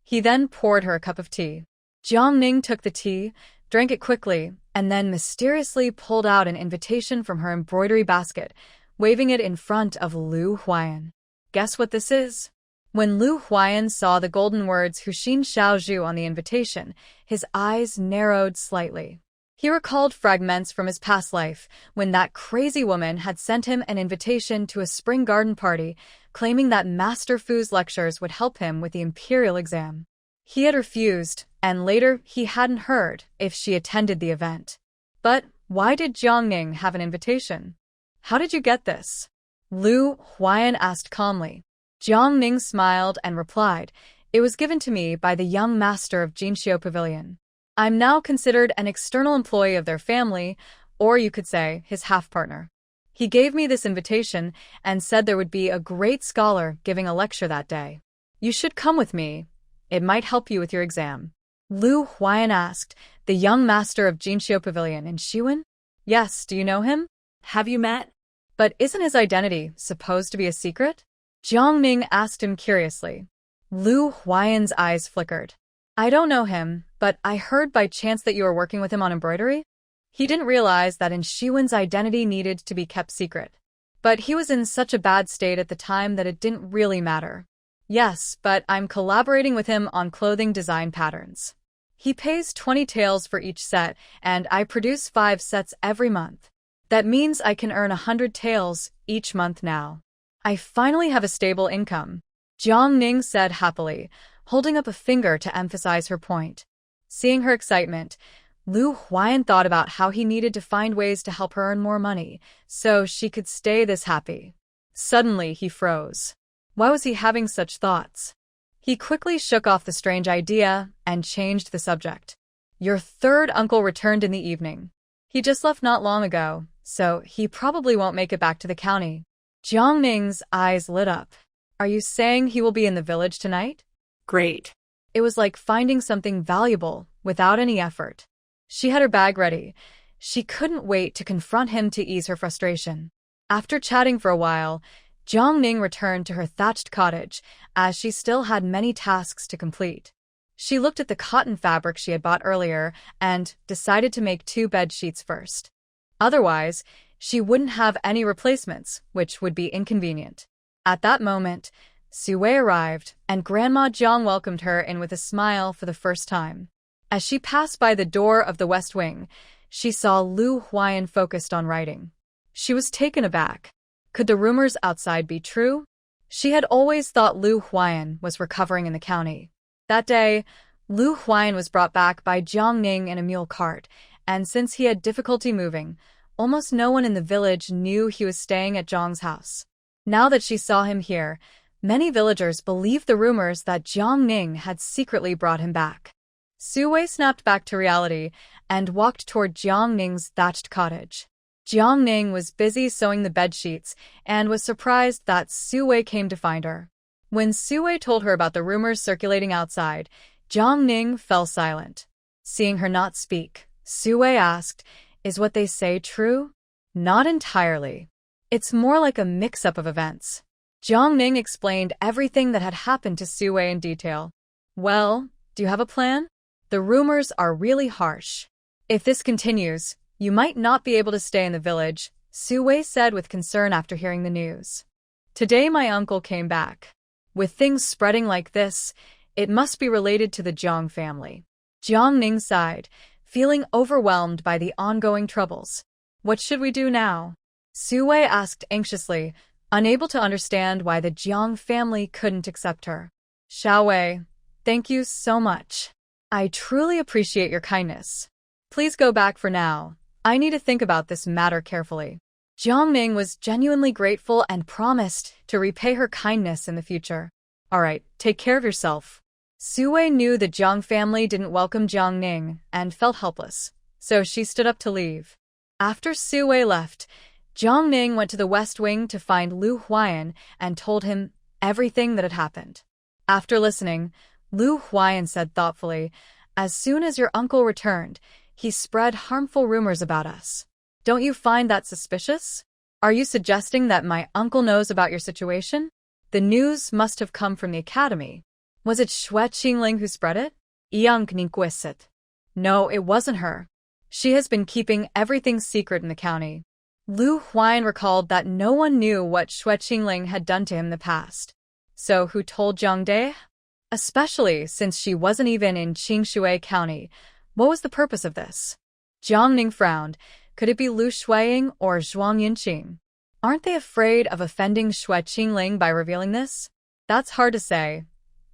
He then poured her a cup of tea. Jiang Ning took the tea, drank it quickly, and then mysteriously pulled out an invitation from her embroidery basket, waving it in front of Lu Huai'an. Guess what this is? When Lu Huai'an saw the golden words Huxin Xiaozhu on the invitation, his eyes narrowed slightly. He recalled fragments from his past life, when that crazy woman had sent him an invitation to a spring garden party, claiming that Master Fu's lectures would help him with the imperial exam. He had refused, and later he hadn't heard if she attended the event. But why did Jiang Ning have an invitation? How did you get this? Lu Huai'an asked calmly. Jiang Ning smiled and replied, "It was given to me by the young master of Jinxiu Pavilion. I'm now considered an external employee of their family, or you could say his half-partner. He gave me this invitation and said there would be a great scholar giving a lecture that day. You should come with me. It might help you with your exam." Lu Huai'an asked, "The young master of Jinxiu Pavilion in Shiwen?" "Yes, do you know him? Have you met?" "But isn't his identity supposed to be a secret?" Jiang Ning asked him curiously. Lu Huai'an's eyes flickered. "I don't know him, but I heard by chance that you were working with him on embroidery." He didn't realize that in Shiwen's identity needed to be kept secret. But he was in such a bad state at the time that it didn't really matter. "Yes, but I'm collaborating with him on clothing design patterns. He pays 20 taels for each set, and I produce 5 sets every month. That means I can earn 100 taels each month now. I finally have a stable income," Jiang Ning said happily, holding up a finger to emphasize her point. Seeing her excitement, Lu Huai'an thought about how he needed to find ways to help her earn more money, so she could stay this happy. Suddenly, he froze. Why was he having such thoughts? He quickly shook off the strange idea and changed the subject. "Your third uncle returned in the evening. He just left not long ago, so he probably won't make it back to the county." Jiang Ning's eyes lit up. "Are you saying he will be in the village tonight?" "Great." It was like finding something valuable without any effort. She had her bag ready. She couldn't wait to confront him to ease her frustration. After chatting for a while, Jiang Ning returned to her thatched cottage, as she still had many tasks to complete. She looked at the cotton fabric she had bought earlier and decided to make 2 bed sheets first. Otherwise, she wouldn't have any replacements, which would be inconvenient. At that moment, Sue arrived, and Grandma Jiang welcomed her in with a smile for the first time. As she passed by the door of the West Wing, she saw Lu Huai'an focused on writing. She was taken aback. Could the rumors outside be true? She had always thought Lu Huai'an was recovering in the county. That day, Lu Huai'an was brought back by Jiang Ning in a mule cart, and since he had difficulty moving, almost no one in the village knew he was staying at Jiang's house. Now that she saw him here, many villagers believed the rumors that Jiang Ning had secretly brought him back. Sue snapped back to reality and walked toward Jiang Ning's thatched cottage. Jiang Ning was busy sewing the bedsheets and was surprised that Sue came to find her. When Sue told her about the rumors circulating outside, Jiang Ning fell silent. Seeing her not speak, Sue asked, "Is what they say true?" "Not entirely. It's more like a mix-up of events." Jiang Ning explained everything that had happened to Sue in detail. "Well, do you have a plan? The rumors are really harsh. If this continues, you might not be able to stay in the village," Sue said with concern after hearing the news. "Today my uncle came back. With things spreading like this, it must be related to the Jiang family." Jiang Ning sighed, feeling overwhelmed by the ongoing troubles. "What should we do now?" Sue asked anxiously, unable to understand why the Jiang family couldn't accept her. "Xiaowei, thank you so much. I truly appreciate your kindness. Please go back for now. I need to think about this matter carefully." Jiang Ning was genuinely grateful and promised to repay her kindness in the future. "All right, take care of yourself." Sue knew the Jiang family didn't welcome Jiang Ning and felt helpless, so she stood up to leave. After Sue left, Jiang Ning went to the West Wing to find Lu Huai'an and told him everything that had happened. After listening, Lu Huai'an said thoughtfully, "As soon as your uncle returned, he spread harmful rumors about us. Don't you find that suspicious? Are you suggesting that my uncle knows about your situation? The news must have come from the academy." Was it Xue Qingling who spread it? Yunqing quizzed. No, it wasn't her. She has been keeping everything secret in the county. Lu Huai'an recalled that no one knew what Xue Qingling had done to him in the past. So who told Jiang De? Especially since she wasn't even in Qingshui County. What was the purpose of this? Jiang Ning frowned. Could it be Lu Huai'an or Zhuang Yunqing? Aren't they afraid of offending Xue Qingling by revealing this? That's hard to say.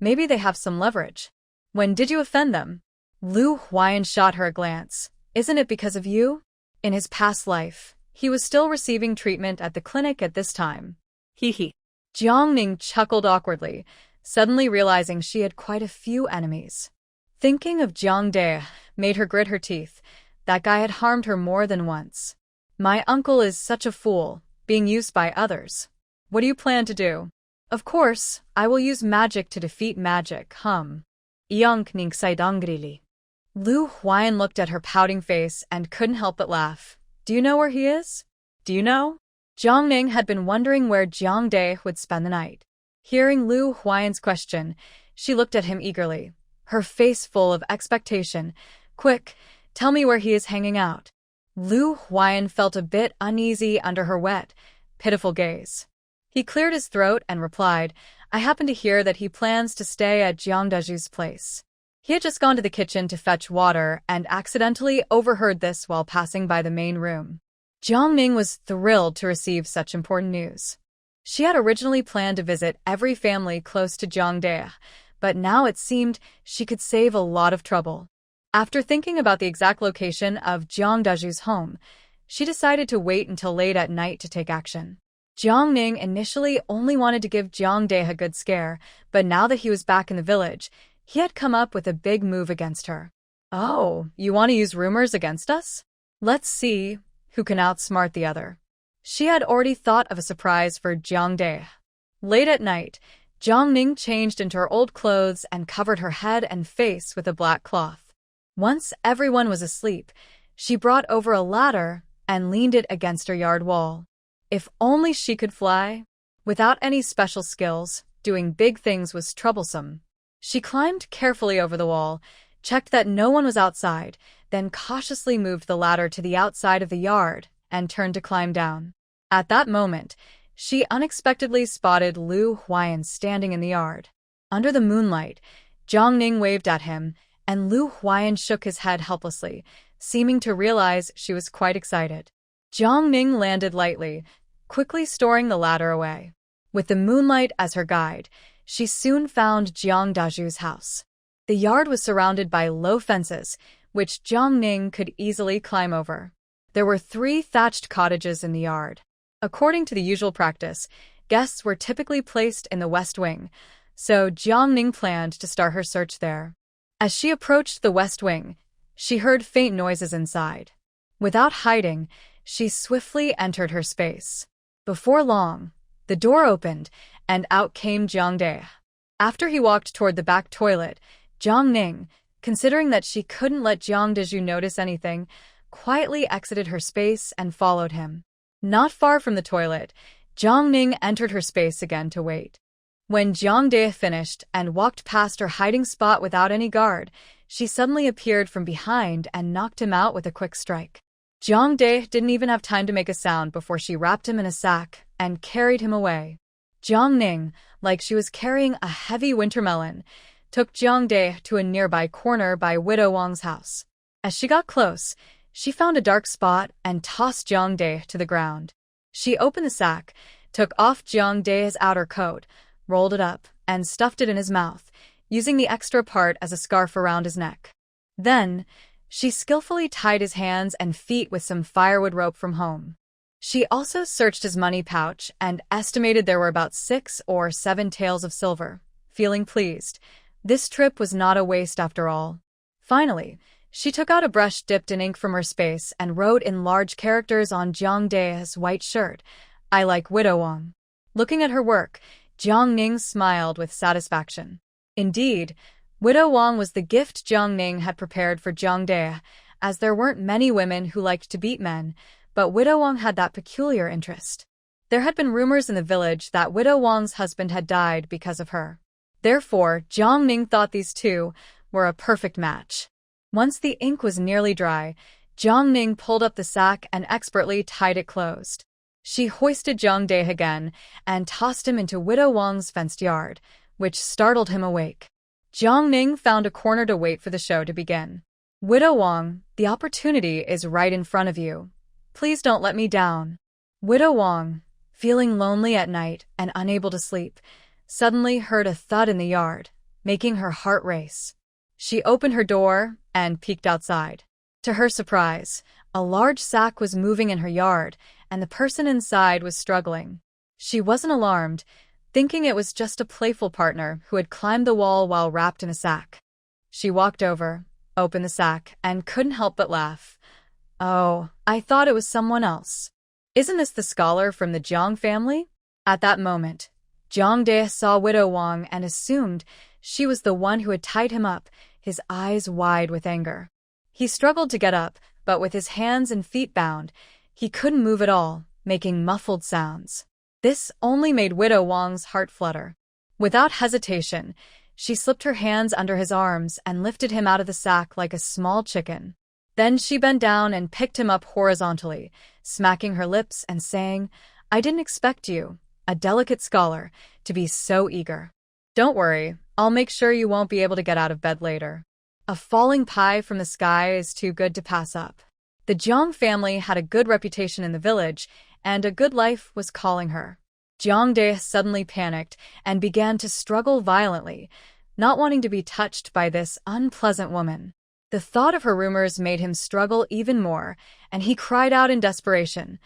Maybe they have some leverage. When did you offend them? Lu Huai'an shot her a glance. Isn't it because of you? In his past life, he was still receiving treatment at the clinic at this time. Hee. Jiang Ning chuckled awkwardly, suddenly realizing she had quite a few enemies. Thinking of Jiang De made her grit her teeth. That guy had harmed her more than once. My uncle is such a fool, being used by others. What do you plan to do? Of course, I will use magic to defeat magic, Yunqing said angrily. Lu Huai'an looked at her pouting face and couldn't help but laugh. Do you know where he is? Do you know? Jiang Ning had been wondering where Jiang De would spend the night. Hearing Lu Huai'an's question, she looked at him eagerly, her face full of expectation. Quick, tell me where he is hanging out. Lu Huai'an felt a bit uneasy under her wet, pitiful gaze. He cleared his throat and replied, I happen to hear that he plans to stay at Jiang Deju's place. He had just gone to the kitchen to fetch water and accidentally overheard this while passing by the main room. Jiang Ning was thrilled to receive such important news. She had originally planned to visit every family close to Jiang De, but now it seemed she could save a lot of trouble. After thinking about the exact location of Jiang Deju's home, she decided to wait until late at night to take action. Jiang Ning initially only wanted to give Jiang De a good scare, but now that he was back in the village, he had come up with a big move against her. Oh, you want to use rumors against us? Let's see who can outsmart the other. She had already thought of a surprise for Jiang De. Late at night, Jiang Ning changed into her old clothes and covered her head and face with a black cloth. Once everyone was asleep, she brought over a ladder and leaned it against her yard wall. If only she could fly. Without any special skills, doing big things was troublesome. She climbed carefully over the wall, checked that no one was outside, then cautiously moved the ladder to the outside of the yard and turned to climb down. At that moment, she unexpectedly spotted Lu Huai'an standing in the yard. Under the moonlight, Jiang Ning waved at him, and Lu Huai'an shook his head helplessly, seeming to realize she was quite excited. Jiang Ning landed lightly, quickly storing the ladder away. With the moonlight as her guide, she soon found Jiang Deju's house. The yard was surrounded by low fences, which Jiang Ning could easily climb over. There were 3 thatched cottages in the yard. According to the usual practice, guests were typically placed in the west wing, so Jiang Ning planned to start her search there. As she approached the west wing, she heard faint noises inside. Without hiding, she swiftly entered her space. Before long, the door opened, and out came Jiang De. After he walked toward the back toilet, Jiang Ning, considering that she couldn't let Jiang Deju notice anything, quietly exited her space and followed him. Not far from the toilet, Jiang Ning entered her space again to wait. When Jiang De finished and walked past her hiding spot without any guard, she suddenly appeared from behind and knocked him out with a quick strike. Jiang De didn't even have time to make a sound before she wrapped him in a sack and carried him away. Jiang Ning, like she was carrying a heavy winter melon, took Jiang De to a nearby corner by Widow Wang's house. As she got close, she found a dark spot and tossed Jiang De to the ground. She opened the sack, took off Jiang De's outer coat, rolled it up, and stuffed it in his mouth, using the extra part as a scarf around his neck. Then, she skillfully tied his hands and feet with some firewood rope from home. She also searched his money pouch and estimated there were about 6 or 7 taels of silver. Feeling pleased, this trip was not a waste after all. Finally, she took out a brush dipped in ink from her space and wrote in large characters on Jiang De's white shirt, "I like Widow Wang." Looking at her work, Jiang Ning smiled with satisfaction. Indeed, Widow Wang was the gift Jiang Ning had prepared for Jiang De, as there weren't many women who liked to beat men, but Widow Wang had that peculiar interest. There had been rumors in the village that Widow Wang's husband had died because of her. Therefore, Jiang Ning thought these two were a perfect match. Once the ink was nearly dry, Jiang Ning pulled up the sack and expertly tied it closed. She hoisted Jiang De again and tossed him into Widow Wang's fenced yard, which startled him awake. Jiang Ning found a corner to wait for the show to begin. Widow Wang, the opportunity is right in front of you. Please don't let me down. Widow Wang, feeling lonely at night and unable to sleep, suddenly heard a thud in the yard, making her heart race. She opened her door and peeked outside. To her surprise, a large sack was moving in her yard, and the person inside was struggling. She wasn't alarmed, thinking it was just a playful partner who had climbed the wall while wrapped in a sack. She walked over, opened the sack, and couldn't help but laugh. Oh, I thought it was someone else. Isn't this the scholar from the Jiang family? At that moment, Jiang De saw Widow Wang and assumed she was the one who had tied him up, his eyes wide with anger. He struggled to get up, but with his hands and feet bound, he couldn't move at all, making muffled sounds. This only made Widow Wang's heart flutter. Without hesitation, she slipped her hands under his arms and lifted him out of the sack like a small chicken. Then she bent down and picked him up horizontally, smacking her lips and saying, "I didn't expect you, a delicate scholar, to be so eager. Don't worry, I'll make sure you won't be able to get out of bed later." A falling pie from the sky is too good to pass up. The Jiang family had a good reputation in the village, and a good life was calling her. Jiang De suddenly panicked and began to struggle violently, not wanting to be touched by this unpleasant woman. The thought of her rumors made him struggle even more, and he cried out in desperation,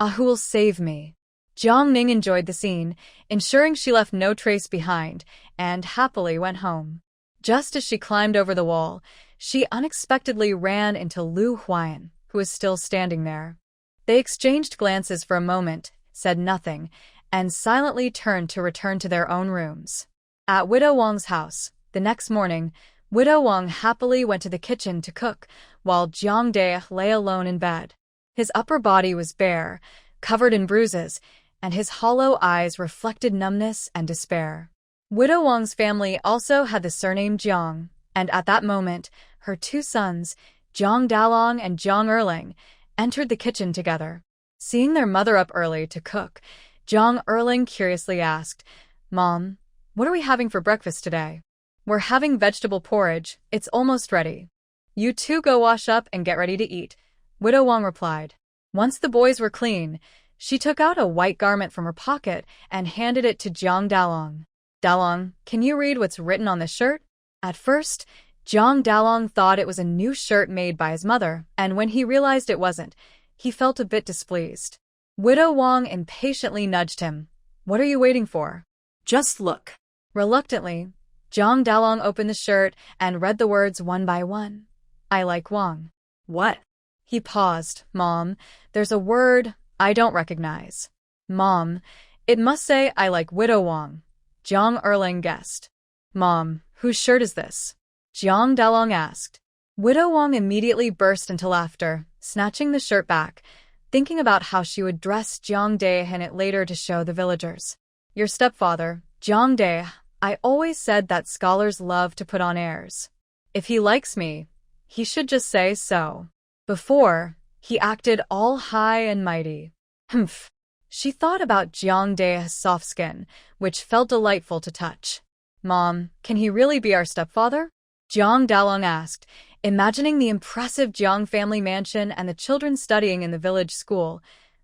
"Who will save me?" Jiang Ning enjoyed the scene, ensuring she left no trace behind, and happily went home. Just as she climbed over the wall, she unexpectedly ran into Lu Huai'an, who was still standing there. They exchanged glances for a moment, said nothing, and silently turned to return to their own rooms. At Widow Wang's house, the next morning, Widow Wang happily went to the kitchen to cook, while Jiang De lay alone in bed. His upper body was bare, covered in bruises, and his hollow eyes reflected numbness and despair. Widow Wang's family also had the surname Jiang, and at that moment, her two sons, Jiang Dalong and Jiang Erling, entered the kitchen together. Seeing their mother up early to cook, Jiang Erling curiously asked, "Mom, what are we having for breakfast today?" "We're having vegetable porridge, it's almost ready." "You two go wash up and get ready to eat," Widow Wang replied. Once the boys were clean, she took out a white garment from her pocket and handed it to Jiang Dalong. "Dalong, can you read what's written on this shirt?" At first, Jiang Dalong thought it was a new shirt made by his mother, and when he realized it wasn't, he felt a bit displeased. Widow Wang impatiently nudged him. "What are you waiting for? Just look." Reluctantly, Jiang Dalong opened the shirt and read the words one by one. "I like Wang." "What?" He paused. "Mom, there's a word I don't recognize." "Mom, it must say I like Widow Wang," Jiang Erling guessed. "Mom, whose shirt is this?" Jiang Dalong asked. Widow Wang immediately burst into laughter, snatching the shirt back, thinking about how she would dress Jiang De in it later to show the villagers. "Your stepfather, Jiang De, I always said that scholars love to put on airs. If he likes me, he should just say so. Before, he acted all high and mighty." Humph. She thought about Jiang De's soft skin, which felt delightful to touch. "Mom, can he really be our stepfather?" Jiang Dalong asked, imagining the impressive Jiang family mansion and the children studying in the village school,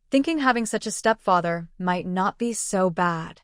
thinking having such a stepfather might not be so bad.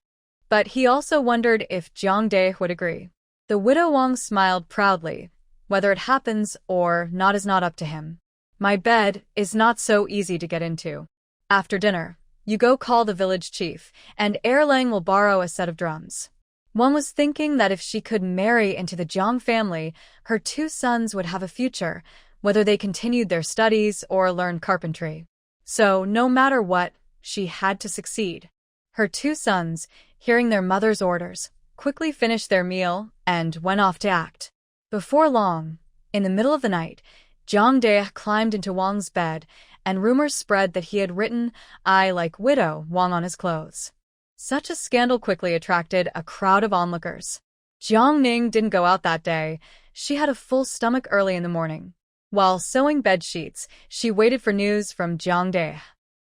But he also wondered if Jiang De would agree. The Widow Wang smiled proudly. "Whether it happens or not is not up to him. My bed is not so easy to get into. After dinner, you go call the village chief, and Erlang will borrow a set of drums." One was thinking that if she could marry into the Jiang family, her two sons would have a future, whether they continued their studies or learned carpentry. So, no matter what, she had to succeed. Her two sons, hearing their mother's orders, quickly finished their meal and went off to act. Before long, in the middle of the night, Jiang De climbed into Wang's bed, and rumors spread that he had written, "I like Widow Wang" on his clothes. Such a scandal quickly attracted a crowd of onlookers. Jiang Ning didn't go out that day. She had a full stomach early in the morning. While sewing bed sheets, she waited for news from Jiang De.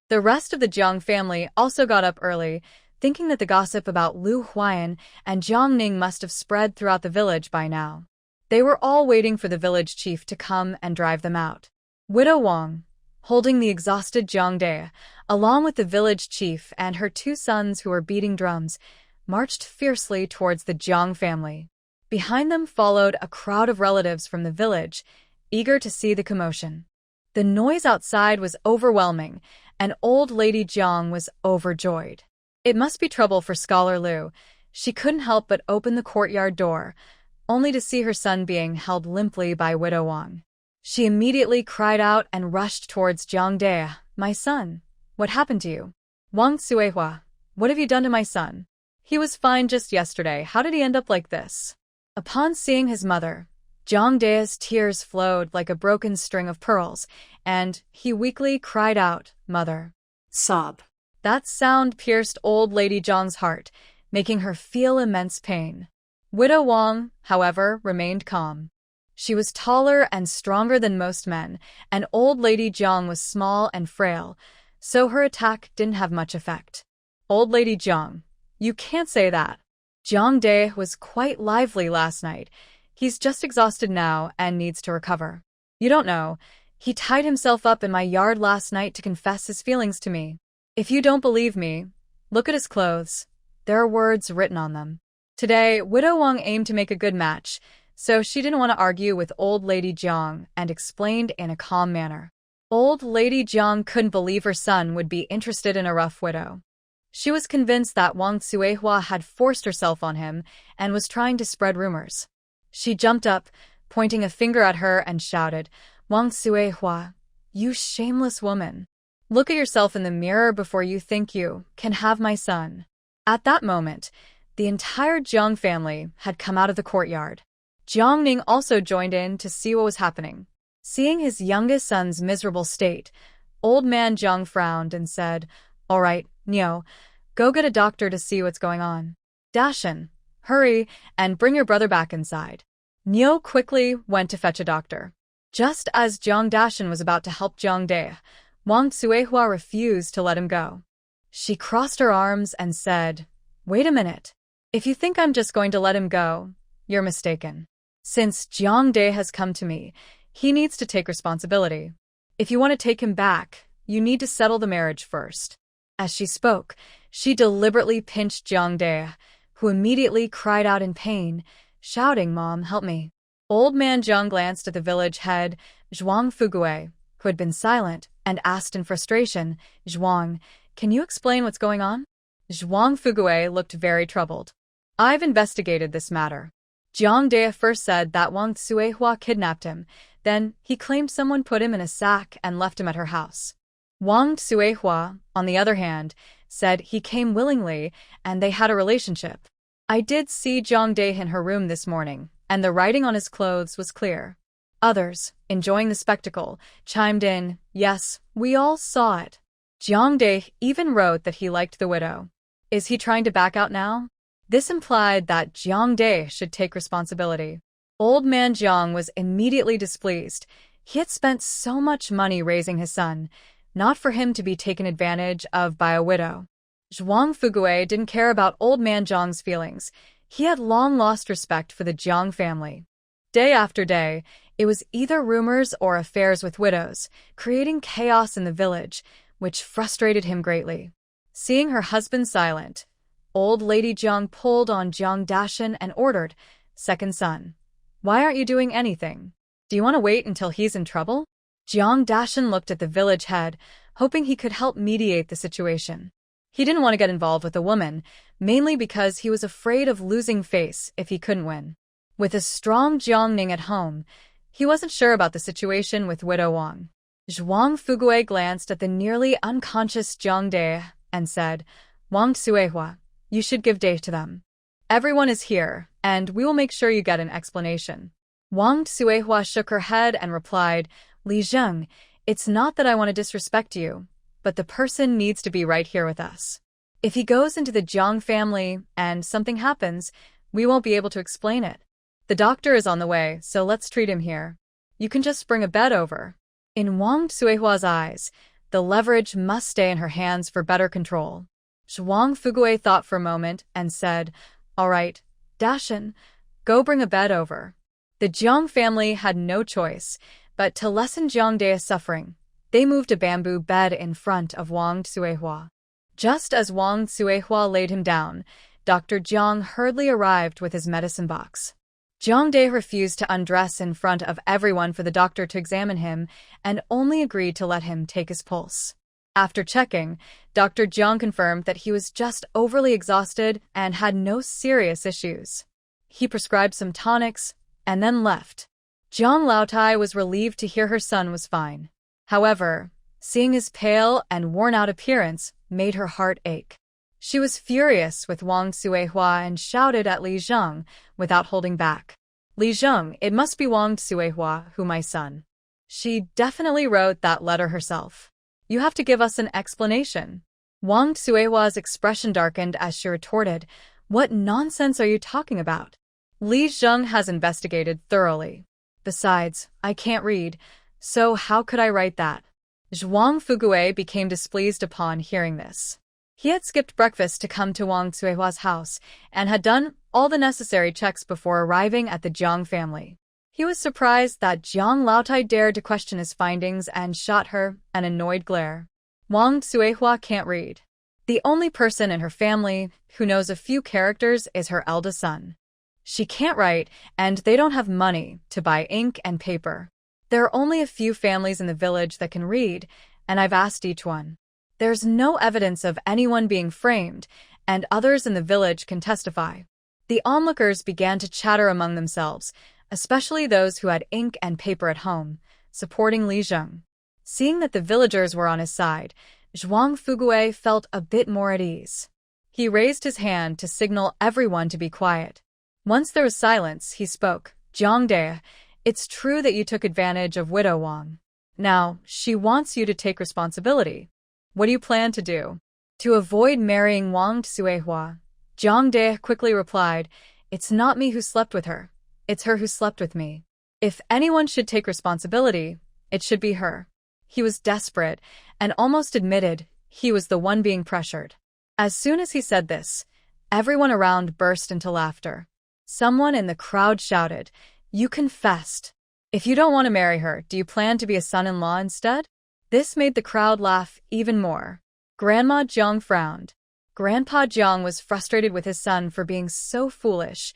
The rest of the Jiang family also got up early, thinking that the gossip about Lu Huai'an and Jiang Ning must have spread throughout the village by now. They were all waiting for the village chief to come and drive them out. Widow Wang, holding the exhausted Jiang De, along with the village chief and her 2 sons who were beating drums, marched fiercely towards the Jiang family. Behind them followed a crowd of relatives from the village, eager to see the commotion. The noise outside was overwhelming, and old lady Jiang was overjoyed. It must be trouble for Scholar Lu. She couldn't help but open the courtyard door, only to see her son being held limply by Widow Wang. She immediately cried out and rushed towards Jiang De. "My son, what happened to you? Wang Suihua, what have you done to my son? He was fine just yesterday. How did he end up like this?" Upon seeing his mother, Jiang De's tears flowed like a broken string of pearls, and he weakly cried out, "Mother." Sob. That sound pierced old lady Jiang's heart, making her feel immense pain. Widow Wang, however, remained calm. She was taller and stronger than most men, and old lady Jiang was small and frail, so her attack didn't have much effect. "Old lady Jiang, you can't say that. Jiang De was quite lively last night. He's just exhausted now and needs to recover. You don't know, he tied himself up in my yard last night to confess his feelings to me. If you don't believe me, look at his clothes. There are words written on them." Today, Widow Wang aimed to make a good match, so she didn't want to argue with old lady Jiang and explained in a calm manner. Old lady Jiang couldn't believe her son would be interested in a rough widow. She was convinced that Wang Suihua had forced herself on him and was trying to spread rumors. She jumped up, pointing a finger at her, and shouted, "Wang Suihua, you shameless woman. Look at yourself in the mirror before you think you can have my son." At that moment, the entire Jiang family had come out of the courtyard. Jiang Ning also joined in to see what was happening. Seeing his youngest son's miserable state, old man Jiang frowned and said, "All right, Nio, go get a doctor to see what's going on. Dashan, hurry and bring your brother back inside." Nio quickly went to fetch a doctor. Just as Jiang Dashan was about to help Jiang De, Wang Suihua refused to let him go. She crossed her arms and said, "Wait a minute. If you think I'm just going to let him go, you're mistaken. Since Jiang De has come to me, he needs to take responsibility. If you want to take him back, you need to settle the marriage first." As she spoke, she deliberately pinched Jiang De, who immediately cried out in pain, shouting, "Mom, help me." Old man Jiang glanced at the village head, Zhuang Fugue, who had been silent, and asked in frustration, "Zhuang, can you explain what's going on?" Zhuang Fugue looked very troubled. "I've investigated this matter. Jiang De first said that Wang Suihua kidnapped him, then he claimed someone put him in a sack and left him at her house. Wang Suihua, on the other hand, said he came willingly and they had a relationship. I did see Jiang De in her room this morning, and the writing on his clothes was clear." Others, enjoying the spectacle, chimed in, "Yes, we all saw it. Jiang De even wrote that he liked the widow. Is he trying to back out now?" This implied that Jiang De should take responsibility. Old man Jiang was immediately displeased. He had spent so much money raising his son, not for him to be taken advantage of by a widow. Zhuang Fugue didn't care about old man Jiang's feelings. He had long lost respect for the Jiang family. Day after day, it was either rumors or affairs with widows, creating chaos in the village, which frustrated him greatly. Seeing her husband silent, old lady Jiang pulled on Jiang Dashan and ordered, "Second son, why aren't you doing anything? Do you want to wait until he's in trouble?" Jiang Dashan looked at the village head, hoping he could help mediate the situation. He didn't want to get involved with a woman, mainly because he was afraid of losing face if he couldn't win. With a strong Jiang Ning at home, he wasn't sure about the situation with Widow Wang. Zhuang Fugue glanced at the nearly unconscious Jiang De and said, "Wang Suihua, you should give day to them. Everyone is here, and we will make sure you get an explanation." Wang Suihua shook her head and replied, "Li Zheng, it's not that I want to disrespect you, but the person needs to be right here with us. If he goes into the Jiang family and something happens, We won't be able to explain it. The doctor is on the way, so let's treat him here. You can just bring a bed over. In Wang Suihua's eyes, the leverage must stay in her hands for better control. Zhuang Fugui thought for a moment and said, "All right, Dashan, go bring a bed over." The Jiang family had no choice, but to lessen Jiang Da's suffering, they moved a bamboo bed in front of Wang Suihua. Just as Wang Suihua laid him down, Dr. Jiang hurriedly arrived with his medicine box. Jiang Da refused to undress in front of everyone for the doctor to examine him and only agreed to let him take his pulse. After checking, Dr. Jiang confirmed that he was just overly exhausted and had no serious issues. He prescribed some tonics and then left. Jiang Laotai was relieved to hear her son was fine. However, seeing his pale and worn-out appearance made her heart ache. She was furious with Wang Suihua and shouted at Li Zheng without holding back. "Li Zheng, it must be Wang Suihua who my son. She definitely wrote that letter herself. You have to give us an explanation." Wang Suihua's expression darkened as she retorted, "What nonsense are you talking about? Li Zheng has investigated thoroughly. Besides, I can't read, so how could I write that?" Zhuang Fugui became displeased upon hearing this. He had skipped breakfast to come to Wang Suihua's house and had done all the necessary checks before arriving at the Jiang family. He was surprised that Jiang Laotai dared to question his findings and shot her an annoyed glare. Wang Suihua can't read. The only person in her family who knows a few characters is her eldest son. She can't write, and they don't have money to buy ink and paper. There are only a few families in the village that can read, and I've asked each one. There's no evidence of anyone being framed, and others in the village can testify. The onlookers began to chatter among themselves, especially those who had ink and paper at home, supporting Li Zheng. Seeing that the villagers were on his side, Zhuang Fugui felt a bit more at ease. He raised his hand to signal everyone to be quiet. Once there was silence, he spoke. "Jiang Da, it's true that you took advantage of Widow Wang. Now, she wants you to take responsibility. What do you plan to do?" To avoid marrying Wang Suihua, Jiang Da quickly replied, "It's not me who slept with her. It's her who slept with me. If anyone should take responsibility, it should be her." He was desperate and almost admitted he was the one being pressured. As soon as he said this, everyone around burst into laughter. Someone in the crowd shouted, "You confessed. If you don't want to marry her, do you plan to be a son-in-law instead?" This made the crowd laugh even more. Grandma Jiang frowned. Grandpa Jiang was frustrated with his son for being so foolish.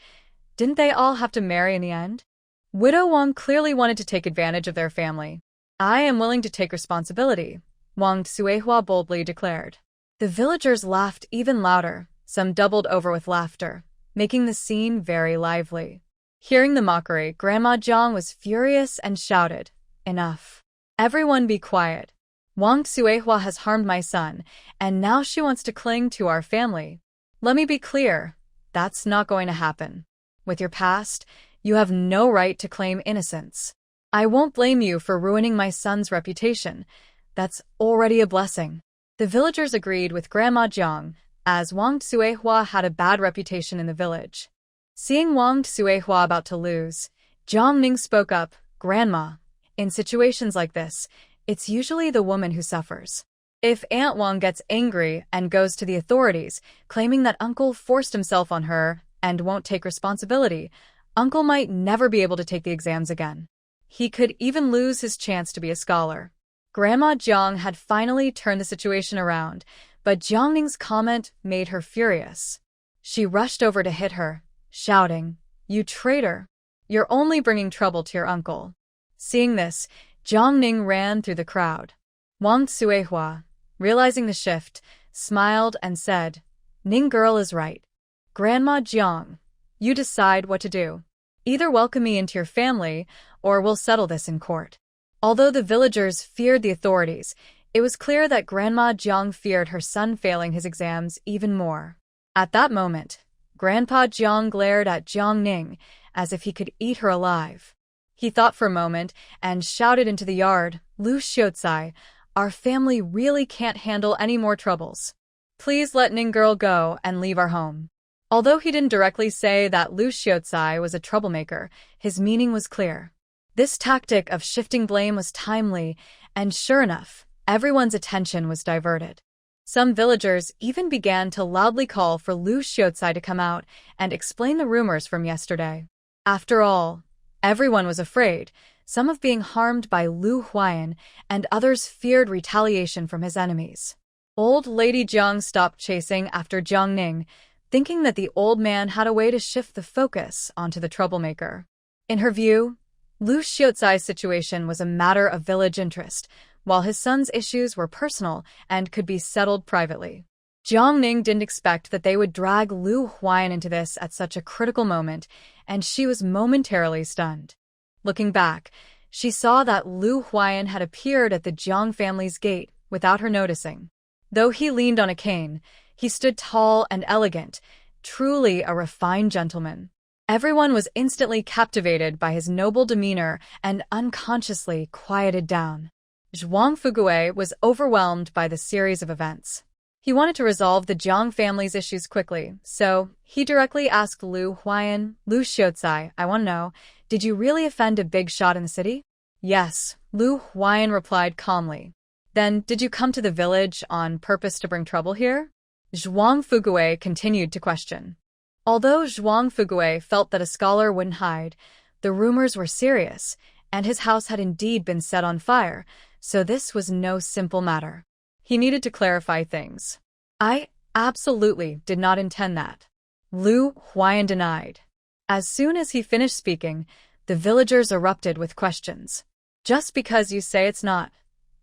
Didn't they all have to marry in the end? Widow Wang clearly wanted to take advantage of their family. "I am willing to take responsibility," Wang Suihua boldly declared. The villagers laughed even louder, some doubled over with laughter, making the scene very lively. Hearing the mockery, Grandma Jiang was furious and shouted, "Enough. Everyone be quiet. Wang Suihua has harmed my son, and now she wants to cling to our family. Let me be clear, that's not going to happen. With your past, you have no right to claim innocence. I won't blame you for ruining my son's reputation. That's already a blessing." The villagers agreed with Grandma Jiang, as Wang Suihua had a bad reputation in the village. Seeing Wang Suihua about to lose, Jiang Ning spoke up, "Grandma, in situations like this, it's usually the woman who suffers. If Aunt Wang gets angry and goes to the authorities, claiming that Uncle forced himself on her and won't take responsibility, Uncle might never be able to take the exams again. He could even lose his chance to be a scholar." Grandma Jiang had finally turned the situation around, but Jiang Ning's comment made her furious. She rushed over to hit her, shouting, "You traitor! You're only bringing trouble to your uncle." Seeing this, Jiang Ning ran through the crowd. Wang Suihua, realizing the shift, smiled and said, "Ning girl is right. Grandma Jiang, you decide what to do. Either welcome me into your family, or we'll settle this in court." Although the villagers feared the authorities, it was clear that Grandma Jiang feared her son failing his exams even more. At that moment, Grandpa Jiang glared at Jiang Ning as if he could eat her alive. He thought for a moment and shouted into the yard, "Lu Xiaocai, our family really can't handle any more troubles. Please let Ning girl go and leave our home." Although he didn't directly say that Lu Huai'an was a troublemaker, his meaning was clear. This tactic of shifting blame was timely, and sure enough, everyone's attention was diverted. Some villagers even began to loudly call for Lu Huai'an to come out and explain the rumors from yesterday. After all, everyone was afraid, some of being harmed by Lu Huai'an, and others feared retaliation from his enemies. Old Lady Jiang stopped chasing after Yunqing, thinking that the old man had a way to shift the focus onto the troublemaker. In her view, Lu Huai'an's situation was a matter of village interest, while his son's issues were personal and could be settled privately. Yunqing didn't expect that they would drag Lu Huai'an into this at such a critical moment, and she was momentarily stunned. Looking back, she saw that Lu Huai'an had appeared at the Jiang family's gate without her noticing. Though he leaned on a cane, he stood tall and elegant, truly a refined gentleman. Everyone was instantly captivated by his noble demeanor and unconsciously quieted down. Zhuang Fugui was overwhelmed by the series of events. He wanted to resolve the Jiang family's issues quickly, so he directly asked Lu Huai'an, "Lu Huai'an, I want to know, did you really offend a big shot in the city?" "Yes," Lu Huai'an replied calmly. "Then did you come to the village on purpose to bring trouble here?" Zhuang Fugui continued to question. Although Zhuang Fugui felt that a scholar wouldn't hide, the rumors were serious, and his house had indeed been set on fire, so this was no simple matter. He needed to clarify things. "I absolutely did not intend that," Lu Huai'an denied. As soon as he finished speaking, the villagers erupted with questions. "Just because you say it's not,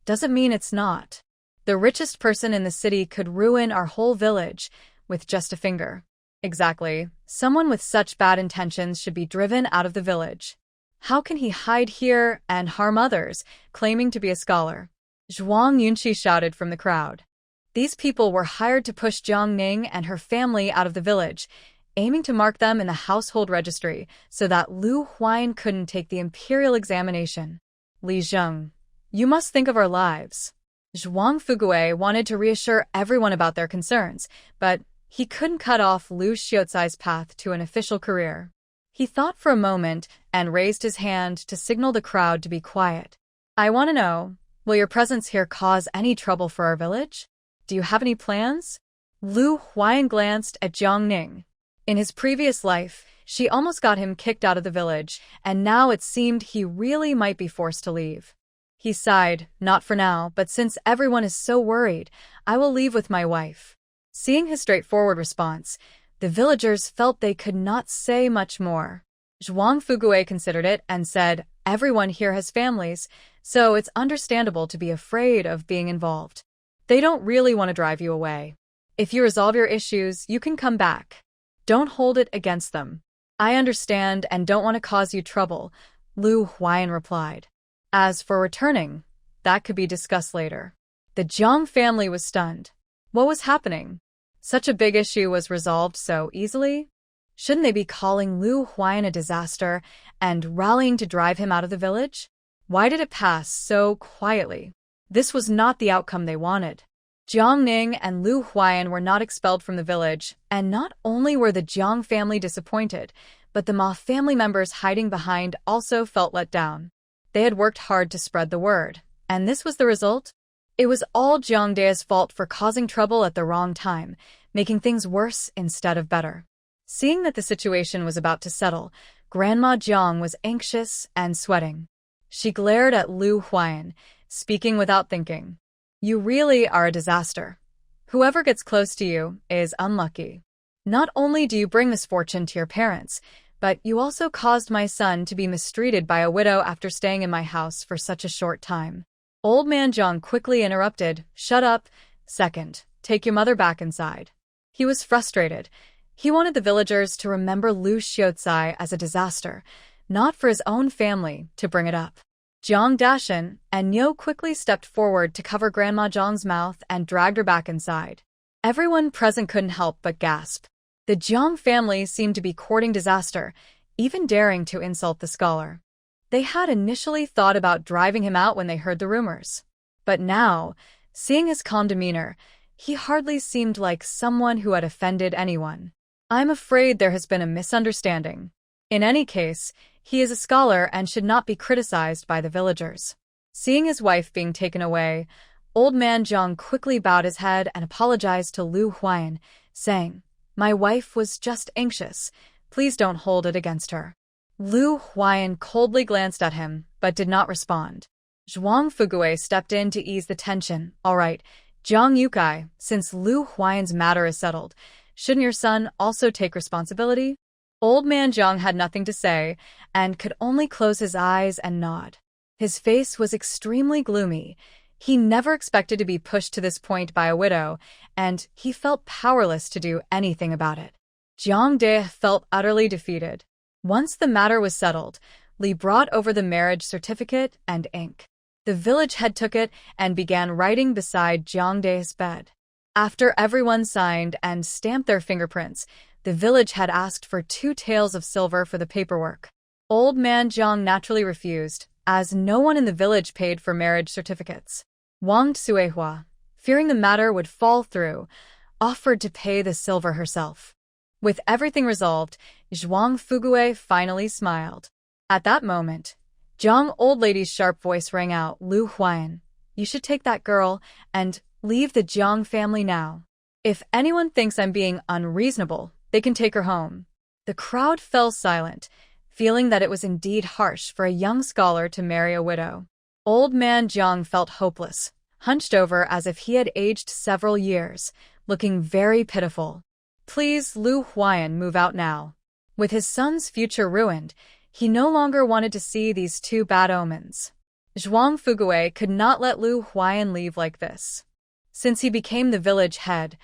doesn't mean it's not. The richest person in the city could ruin our whole village with just a finger." "Exactly. Someone with such bad intentions should be driven out of the village. How can he hide here and harm others, claiming to be a scholar?" Zhuang Yunqing shouted from the crowd. These people were hired to push Yunqing and her family out of the village, aiming to mark them in the household registry so that Lu Huai'an couldn't take the imperial examination. "Li Zheng, you must think of our lives." Zhuang Fugui wanted to reassure everyone about their concerns, but he couldn't cut off Lu Huai'an's path to an official career. He thought for a moment and raised his hand to signal the crowd to be quiet. "I want to know, will your presence here cause any trouble for our village? Do you have any plans?" Lu Huai'an glanced at Yunqing. In his previous life, she almost got him kicked out of the village, and now it seemed he really might be forced to leave. He sighed, "Not for now, but since everyone is so worried, I will leave with my wife." Seeing his straightforward response, the villagers felt they could not say much more. Zhuang Fugui considered it and said, "Everyone here has families, so it's understandable to be afraid of being involved. They don't really want to drive you away. If you resolve your issues, you can come back. Don't hold it against them." "I understand and don't want to cause you trouble," Lu Huai'an replied. "As for returning, that could be discussed later." The Jiang family was stunned. What was happening? Such a big issue was resolved so easily? Shouldn't they be calling Lu Huai'an a disaster and rallying to drive him out of the village? Why did it pass so quietly? This was not the outcome they wanted. Yunqing and Lu Huai'an were not expelled from the village, and not only were the Jiang family disappointed, but the Ma family members hiding behind also felt let down. They had worked hard to spread the word, and this was the result? It was all Jiang Da's fault for causing trouble at the wrong time, making things worse instead of better. Seeing that the situation was about to settle, Grandma Jiang was anxious and sweating. She glared at Lu Huai'an, speaking without thinking. "You really are a disaster. Whoever gets close to you is unlucky. Not only do you bring misfortune to your parents, but you also caused my son to be mistreated by a widow after staying in my house for such a short time." Old man Jiang quickly interrupted, "Shut up. Second, take your mother back inside." He was frustrated. He wanted the villagers to remember Lu Huai'an as a disaster, not for his own family to bring it up. Jiang Dashan and Niu quickly stepped forward to cover Grandma Jiang's mouth and dragged her back inside. Everyone present couldn't help but gasp. The Jiang family seemed to be courting disaster, even daring to insult the scholar. They had initially thought about driving him out when they heard the rumors. But now, seeing his calm demeanor, he hardly seemed like someone who had offended anyone. I'm afraid there has been a misunderstanding. In any case, he is a scholar and should not be criticized by the villagers. Seeing his wife being taken away, old man Jiang quickly bowed his head and apologized to Lu Huai'an, saying, "My wife was just anxious. Please don't hold it against her." Lu Huai'an coldly glanced at him, but did not respond. Zhuang Fuguei stepped in to ease the tension. "All right, Jiang Yukai, since Lu Huai'an's matter is settled, shouldn't your son also take responsibility?" Old man Jiang had nothing to say, and could only close his eyes and nod. His face was extremely gloomy. He never expected to be pushed to this point by a widow, and he felt powerless to do anything about it. Jiang De felt utterly defeated. Once the matter was settled, Li brought over the marriage certificate and ink. The village head took it and began writing beside Jiang De's bed. After everyone signed and stamped their fingerprints, the village head asked for 2 taels of silver for the paperwork. Old man Jiang naturally refused, as no one in the village paid for marriage certificates. Wang Tsuehua, fearing the matter would fall through, offered to pay the silver herself. With everything resolved, Zhuang Fuguei finally smiled. At that moment, Jiang old lady's sharp voice rang out, "Lu Huai'an, you should take that girl and leave the Jiang family now. If anyone thinks I'm being unreasonable, they can take her home." The crowd fell silent, feeling that it was indeed harsh for a young scholar to marry a widow. Old man Jiang felt hopeless, hunched over as if he had aged several years, looking very pitiful. "Please, Lu Huai'an, move out now." With his son's future ruined, he no longer wanted to see these 2 bad omens. Zhuang Fuguei could not let Lu Huai'an leave like this. Since he became the village head,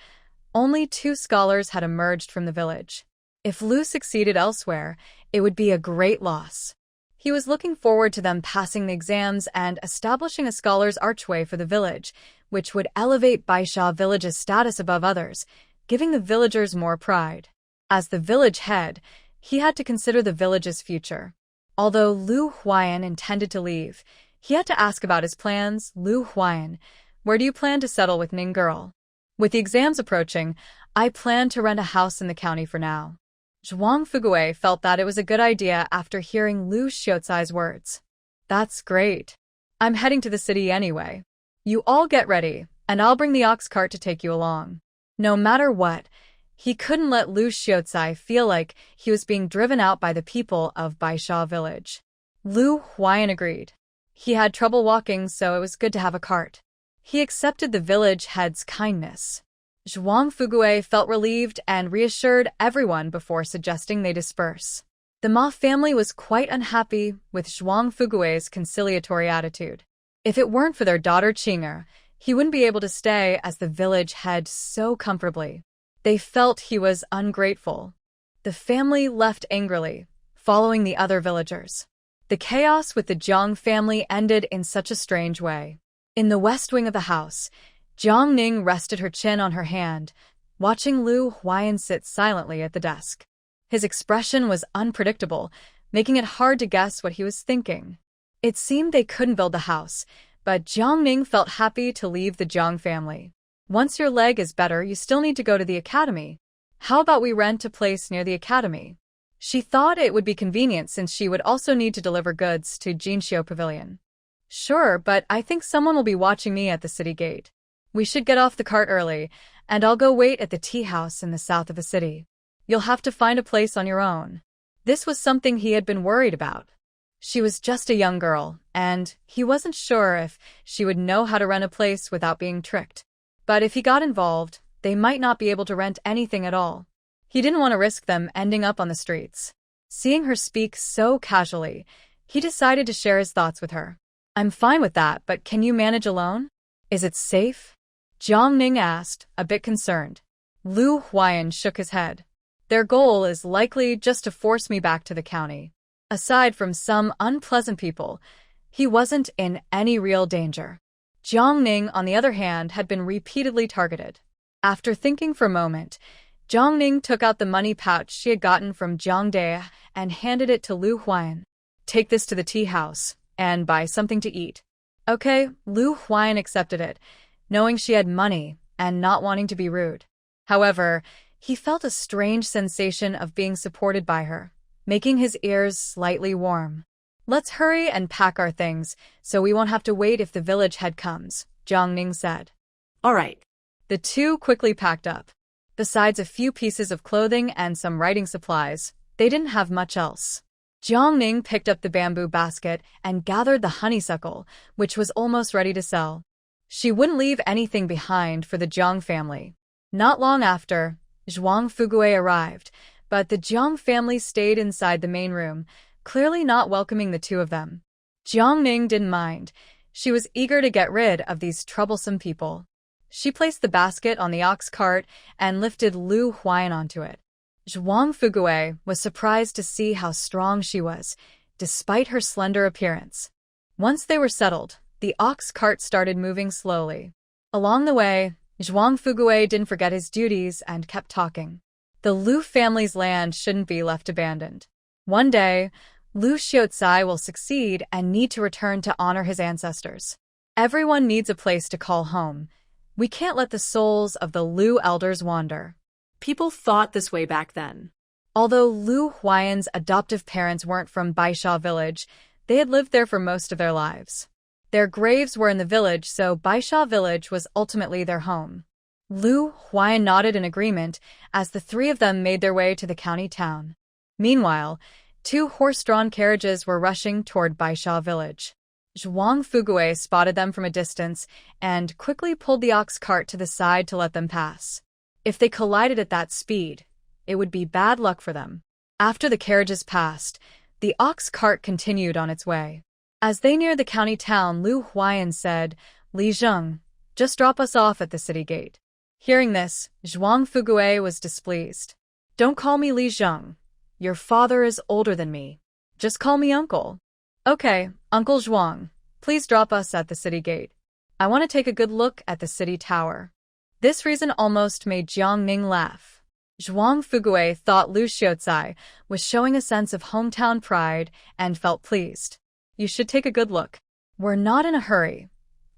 only 2 scholars had emerged from the village. If Lu succeeded elsewhere, it would be a great loss. He was looking forward to them passing the exams and establishing a scholar's archway for the village, which would elevate Baisha village's status above others, giving the villagers more pride. As the village head, he had to consider the village's future. Although Lu Huai'an intended to leave, he had to ask about his plans. "Lu Huai'an, where do you plan to settle with Ning girl?" "With the exams approaching, I plan to rent a house in the county for now." Zhuang Fuguei felt that it was a good idea after hearing Lu Xiaocai's words. "That's great. I'm heading to the city anyway. You all get ready, and I'll bring the ox cart to take you along." No matter what, he couldn't let Lu Xiaocai feel like he was being driven out by the people of Baisha village. Lu Huai'an agreed. He had trouble walking, so it was good to have a cart. He accepted the village head's kindness. Zhuang Fuguei felt relieved and reassured everyone before suggesting they disperse. The Ma family was quite unhappy with Zhuang Fuguei's conciliatory attitude. If it weren't for their daughter Qing'er, he wouldn't be able to stay as the village head so comfortably. They felt he was ungrateful. The family left angrily, following the other villagers. The chaos with the Jiang family ended in such a strange way. In the west wing of the house, Jiang Ning rested her chin on her hand, watching Lu Huai'an sit silently at the desk. His expression was unpredictable, making it hard to guess what he was thinking. It seemed they couldn't build the house, but Jiang Ning felt happy to leave the Jiang family. "Once your leg is better, you still need to go to the academy. How about we rent a place near the academy?" She thought it would be convenient since she would also need to deliver goods to Jinxiu Pavilion. "Sure, but I think someone will be watching me at the city gate. We should get off the cart early, and I'll go wait at the tea house in the south of the city. You'll have to find a place on your own." This was something he had been worried about. She was just a young girl, and he wasn't sure if she would know how to rent a place without being tricked. But if he got involved, they might not be able to rent anything at all. He didn't want to risk them ending up on the streets. Seeing her speak so casually, he decided to share his thoughts with her. "I'm fine with that, but can you manage alone? Is it safe?" Jiang Ning asked, a bit concerned. Lu Huai'an shook his head. "Their goal is likely just to force me back to the county. Aside from some unpleasant people, he wasn't in any real danger." Jiang Ning, on the other hand, had been repeatedly targeted. After thinking for a moment, Jiang Ning took out the money pouch she had gotten from Jiang De and handed it to Lu Huai'an. "Take this to the tea house, and buy something to eat." "Okay," Lu Huai'an accepted it, knowing she had money and not wanting to be rude. However, He felt a strange sensation of being supported by her, making his ears slightly warm. "Let's hurry and pack our things, so we won't have to wait if the village head comes," Jiang said. All right. The two quickly packed up. Besides a few pieces of clothing and some writing supplies, they didn't have much else. Jiang picked up the bamboo basket and gathered the honeysuckle, which was almost ready to sell. She wouldn't leave anything behind for the Jiang family. Not long after, Zhuang Fuguei arrived, but the Jiang family stayed inside the main room, clearly not welcoming the two of them. Jiang didn't mind. She was eager to get rid of these troublesome people. She placed the basket on the ox cart and lifted Lu Huai'an onto it. Zhuang Fuguei was surprised to see how strong she was, despite her slender appearance. Once they were settled, the ox cart started moving slowly. Along the way, Zhuang Fuguei didn't forget his duties and kept talking. The Lu family's land shouldn't be left abandoned. One day, Lu Huai'an will succeed and need to return to honor his ancestors. Everyone needs a place to call home. We can't let the souls of the Lu elders wander. People thought this way back then. Although Lu Huai'an's adoptive parents weren't from Baisha village, they had lived there for most of their lives. Their graves were in the village, so Baisha village was ultimately their home. Lu Huai'an nodded in agreement as the three of them made their way to the county town. Meanwhile, two horse-drawn carriages were rushing toward Baisha village. Zhuang Fuguei spotted them from a distance and quickly pulled the ox cart to the side to let them pass. If they collided at that speed, it would be bad luck for them. After the carriages passed, the ox cart continued on its way. As they neared the county town, Lu Huai'an said, "Li Zheng, just drop us off at the city gate." Hearing this, Zhuang Fuguei was displeased. "Don't call me Li Zheng. Your father is older than me. Just call me uncle." "Okay, Uncle Zhuang, please drop us at the city gate. I want to take a good look at the city tower." This reason almost made Jiang laugh. Zhuang Fuguei thought Lu Huai'an was showing a sense of hometown pride and felt pleased. "You should take a good look. We're not in a hurry.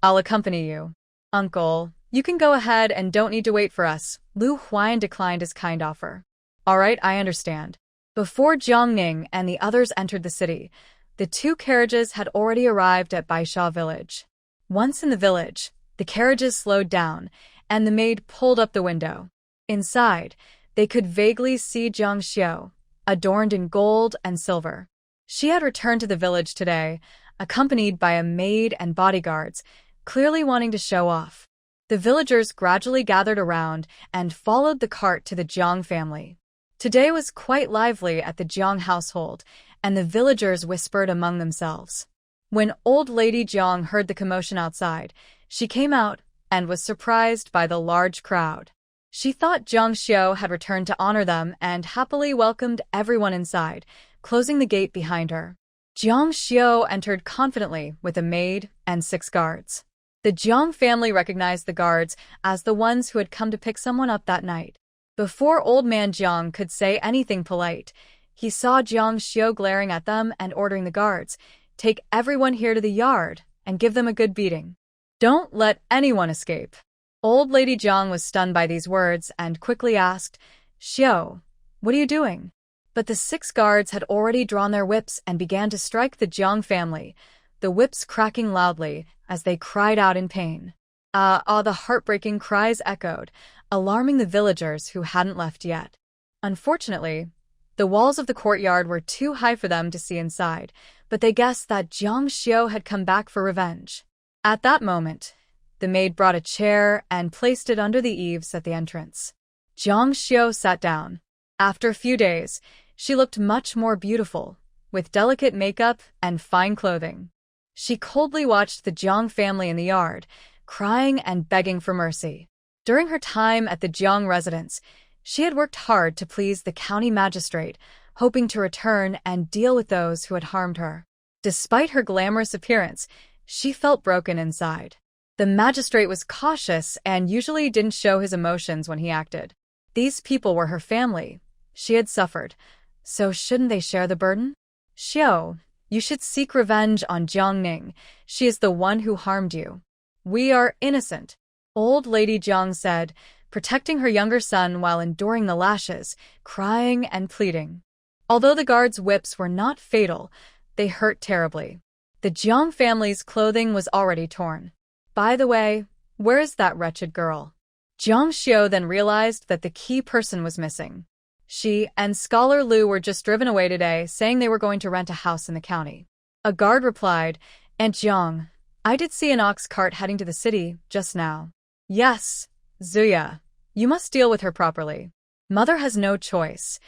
I'll accompany you." "Uncle, you can go ahead and don't need to wait for us." Lu Huai'an declined his kind offer. "All right, I understand." Before Jiang and the others entered the city, the two carriages had already arrived at Baisha village. Once in the village, the carriages slowed down, and the maid pulled up the window. Inside, they could vaguely see Jiang Xiao, adorned in gold and silver. She had returned to the village today, accompanied by a maid and bodyguards, clearly wanting to show off. The villagers gradually gathered around and followed the cart to the Jiang family. Today was quite lively at the Jiang household, and the villagers whispered among themselves. When old lady Jiang heard the commotion outside, she came out and was surprised by the large crowd. She thought Jiang Xiao had returned to honor them and happily welcomed everyone inside, closing the gate behind her. Jiang Xiao entered confidently with a maid and 6 guards. The Jiang family recognized the guards as the ones who had come to pick someone up that night. Before old man Jiang could say anything polite, he saw Jiang Xiao glaring at them and ordering the guards, "Take everyone here to the yard and give them a good beating. Don't let anyone escape." Old lady Jiang was stunned by these words and quickly asked, "Xiao, what are you doing?" But the 6 guards had already drawn their whips and began to strike the Jiang family, the whips cracking loudly as they cried out in pain. The heartbreaking cries echoed, alarming the villagers who hadn't left yet. Unfortunately, the walls of the courtyard were too high for them to see inside, but they guessed that Jiang Xiao had come back for revenge. At that moment, the maid brought a chair and placed it under the eaves at the entrance. Jiang Xiao sat down. After a few days, she looked much more beautiful, with delicate makeup and fine clothing. She coldly watched the Jiang family in the yard, crying and begging for mercy. During her time at the Jiang residence, she had worked hard to please the county magistrate, hoping to return and deal with those who had harmed her. Despite her glamorous appearance, she felt broken inside. The magistrate was cautious and usually didn't show his emotions when he acted. These people were her family. She had suffered, so shouldn't they share the burden? "Xiao, you should seek revenge on Jiang. She is the one who harmed you." "We are innocent," old lady Jiang said, protecting her younger son while enduring the lashes, crying and pleading. Although the guards' whips were not fatal, they hurt terribly. The Jiang family's clothing was already torn. By the way, where is that wretched girl? Jiang Xiu then realized that the key person was missing. She and Scholar Lu were just driven away today, saying they were going to rent a house in the county. A guard replied, "Aunt Jiang, I did see an ox cart heading to the city just now." "Yes, Zuya, you must deal with her properly. Mother has no choice.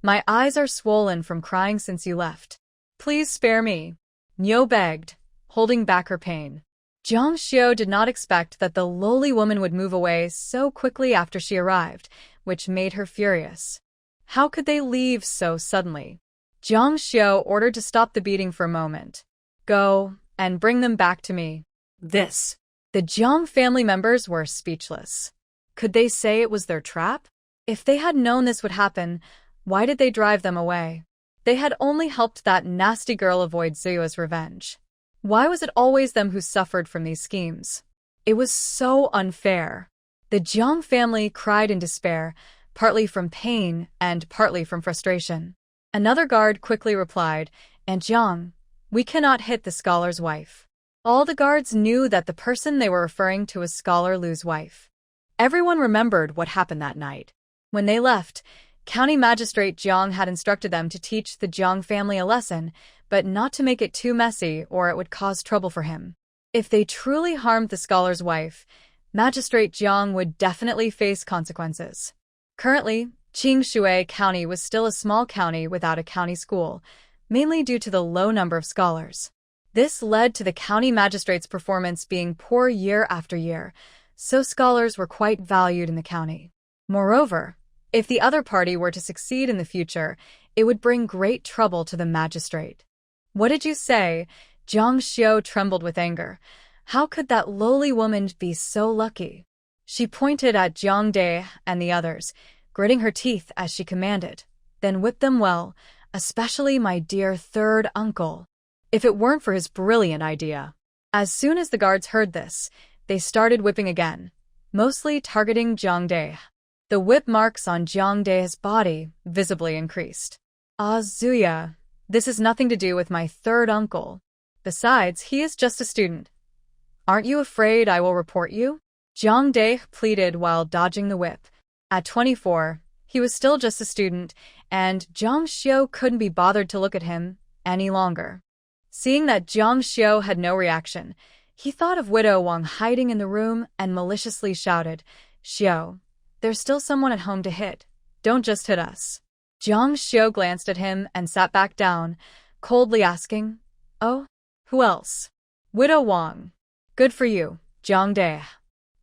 My eyes are swollen from crying since you left. Please spare me," Niu begged, holding back her pain. Jiang Xiu did not expect that the lowly woman would move away so quickly after she arrived, which made her furious. How could they leave so suddenly? Jiang Xiu ordered to stop the beating for a moment. "Go and bring them back to me." The Jiang family members were speechless. Could they say it was their trap? If they had known this would happen, why did they drive them away? They had only helped that nasty girl avoid Zuyu's revenge. Why was it always them who suffered from these schemes? It was so unfair. The Jiang family cried in despair, partly from pain and partly from frustration. Another guard quickly replied, "Aunt Jiang, we cannot hit the scholar's wife." All the guards knew that the person they were referring to was Scholar Lu's wife. Everyone remembered what happened that night. When they left, County Magistrate Jiang had instructed them to teach the Jiang family a lesson, but not to make it too messy or it would cause trouble for him. If they truly harmed the scholar's wife, Magistrate Jiang would definitely face consequences. Currently, Qingshui County was still a small county without a county school, mainly due to the low number of scholars. This led to the county magistrate's performance being poor year after year, so scholars were quite valued in the county. Moreover, if the other party were to succeed in the future, it would bring great trouble to the magistrate. "What did you say?" Jiang Xiu trembled with anger. How could that lowly woman be so lucky? She pointed at Jiang De and the others, gritting her teeth as she commanded, "Then whip them well, especially my dear third uncle." If it weren't for his brilliant idea. As soon as the guards heard this, they started whipping again, mostly targeting Jiang De. The whip marks on Jiang De's body visibly increased. "Ah, Zuya, this has nothing to do with my third uncle. Besides, he is just a student. Aren't you afraid I will report you?" Jiang De pleaded while dodging the whip. At 24, he was still just a student, and Jiang Xiu couldn't be bothered to look at him any longer. Seeing that Jiang Xiu had no reaction, he thought of Widow Wang hiding in the room and maliciously shouted, "Xiu, there's still someone at home to hit. Don't just hit us." Jiang Xiu glanced at him and sat back down, coldly asking, "Oh, who else?" "Widow Wang." "Good for you, Jiang De.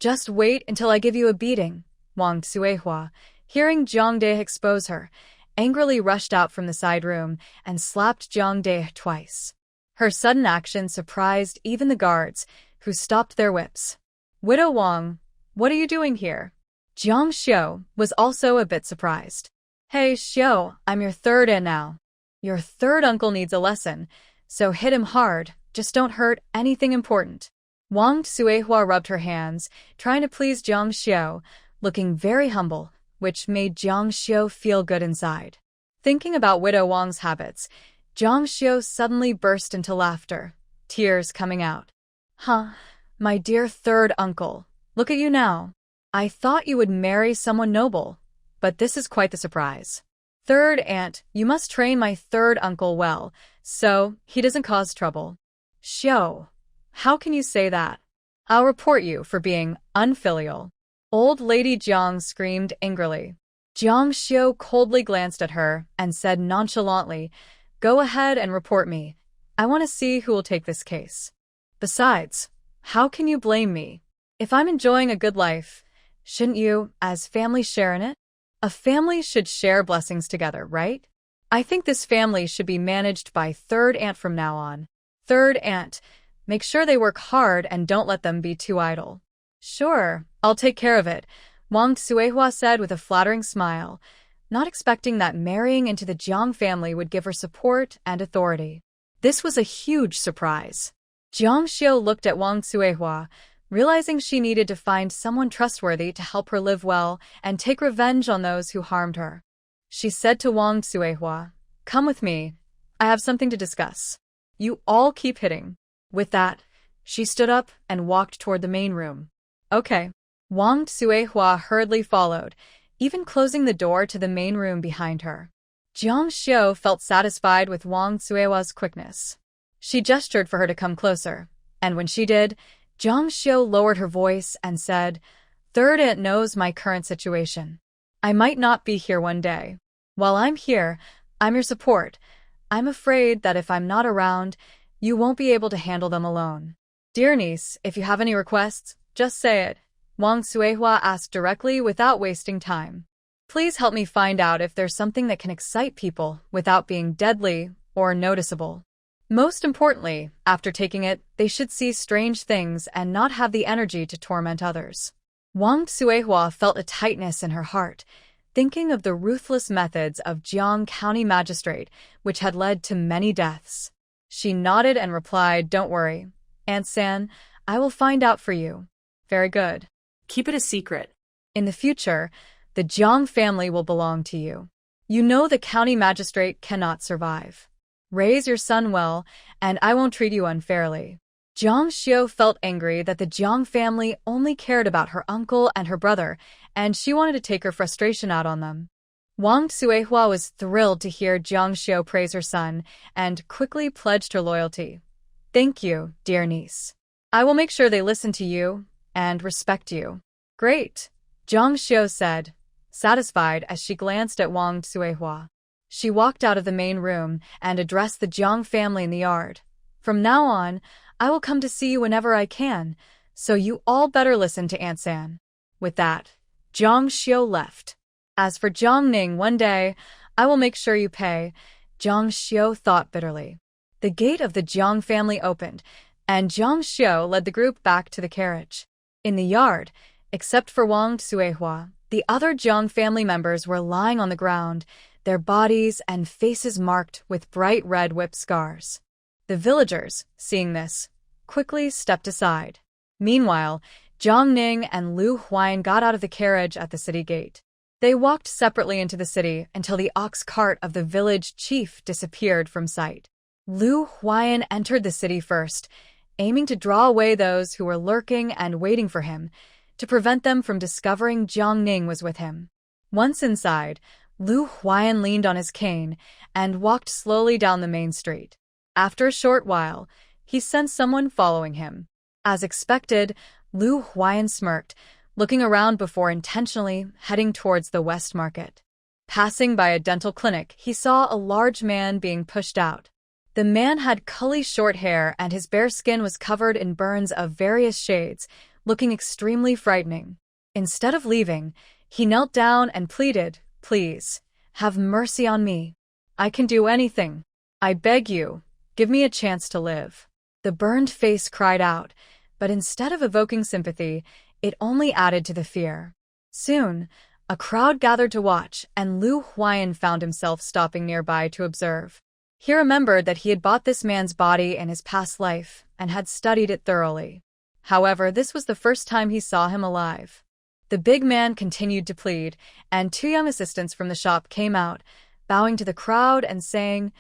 Just wait until I give you a beating." Wang Xuehua, hearing Jiang De expose her, angrily rushed out from the side room and slapped Jiang De twice. Her sudden action surprised even the guards, who stopped their whips. "Widow Wang, what are you doing here?" Jiang Xiu was also a bit surprised. "Hey Xiu, I'm your third aunt now. Your third uncle needs a lesson, so hit him hard, just don't hurt anything important." Wang Xuehua rubbed her hands, trying to please Jiang Xiu, looking very humble, which made Jiang Xiu feel good inside. Thinking about Widow Wang's habits, Jiang Xiu suddenly burst into laughter, tears coming out. "Huh, my dear third uncle, look at you now. I thought you would marry someone noble, but this is quite the surprise. Third aunt, you must train my third uncle well, so he doesn't cause trouble." "Xiu, how can you say that? I'll report you for being unfilial." Old Lady Jiang screamed angrily. Jiang Xiu coldly glanced at her and said nonchalantly, "Go ahead and report me. I want to see who will take this case. Besides, how can you blame me? If I'm enjoying a good life, shouldn't you, as family, share in it? A family should share blessings together, right? I think this family should be managed by third aunt from now on. Third aunt, make sure they work hard and don't let them be too idle." "Sure, I'll take care of it," Wang Xuehua said with a flattering smile, not expecting that marrying into the Jiang family would give her support and authority. This was a huge surprise. Jiang Xiu looked at Wang Xuehua, realizing she needed to find someone trustworthy to help her live well and take revenge on those who harmed her. She said to Wang Xuehua, "Come with me. I have something to discuss. You all keep hitting." With that, she stood up and walked toward the main room. Okay. Wang Xuehua hurriedly followed, even closing the door to the main room behind her. Jiang Xiu felt satisfied with Wang Xuehua's quickness. She gestured for her to come closer, and when she did, Jiang Xiu lowered her voice and said, "Third Aunt knows my current situation. I might not be here one day. While I'm here, I'm your support. I'm afraid that if I'm not around, you won't be able to handle them alone. Dear niece, if you have any requests, just say it," Wang Xuehua asked directly without wasting time. "Please help me find out if there's something that can excite people without being deadly or noticeable. Most importantly, after taking it, they should see strange things and not have the energy to torment others." Wang Xuehua felt a tightness in her heart, thinking of the ruthless methods of Jiang County Magistrate, which had led to many deaths. She nodded and replied, "Don't worry, Aunt San, I will find out for you." "Very good. Keep it a secret. In the future, the Jiang family will belong to you. You know the county magistrate cannot survive. Raise your son well, and I won't treat you unfairly." Jiang Xiu felt angry that the Jiang family only cared about her uncle and her brother, and she wanted to take her frustration out on them. Wang Xuehua was thrilled to hear Jiang Xiu praise her son and quickly pledged her loyalty. "Thank you, dear niece. I will make sure they listen to you and respect you." "Great," Jiang Xiu said, satisfied as she glanced at Wang Xuehua. She walked out of the main room and addressed the Jiang family in the yard. "From now on, I will come to see you whenever I can, so you all better listen to Aunt San." With that, Jiang Xiu left. "As for Jiang Ning, one day, I will make sure you pay," Jiang Xiu thought bitterly. The gate of the Jiang family opened, and Jiang Xiu led the group back to the carriage. In the yard, except for Wang Xuehua, the other Jiang family members were lying on the ground, their bodies and faces marked with bright red whip scars. The villagers, seeing this, quickly stepped aside. Meanwhile, Jiang Ning and Lu Huai'an got out of the carriage at the city gate. They walked separately into the city until the ox cart of the village chief disappeared from sight. Lu Huai'an entered the city first, aiming to draw away those who were lurking and waiting for him, to prevent them from discovering Jiang Ning was with him. Once inside, Lu Huai'an leaned on his cane and walked slowly down the main street. After a short while, he sensed someone following him. As expected, Lu Huai'an smirked, looking around before intentionally heading towards the West Market. Passing by a dental clinic, he saw a large man being pushed out. The man had curly short hair and his bare skin was covered in burns of various shades, looking extremely frightening. Instead of leaving, he knelt down and pleaded, "Please, have mercy on me. I can do anything. I beg you, give me a chance to live." The burned face cried out, but instead of evoking sympathy, it only added to the fear. Soon, a crowd gathered to watch, and Lu Huai'an found himself stopping nearby to observe. He remembered that he had bought this man's body in his past life and had studied it thoroughly. However, this was the first time he saw him alive. The big man continued to plead, and two young assistants from the shop came out, bowing to the crowd and saying,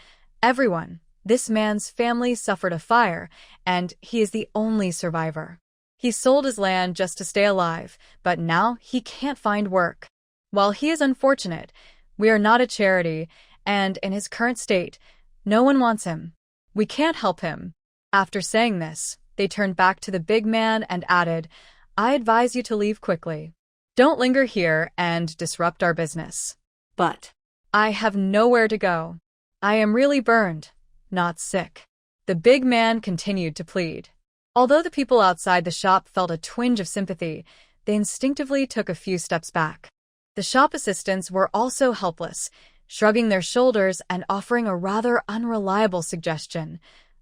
"Everyone, this man's family suffered a fire, and he is the only survivor. He sold his land just to stay alive, but now he can't find work. While he is unfortunate, we are not a charity, and in his current state, no one wants him. We can't help him." After saying this, they turned back to the big man and added, "I advise you to leave quickly. Don't linger here and disrupt our business." "But "I have nowhere to go. I am really burned, not sick." The big man continued to plead. Although the people outside the shop felt a twinge of sympathy, they instinctively took a few steps back. The shop assistants were also helpless, shrugging their shoulders and offering a rather unreliable suggestion.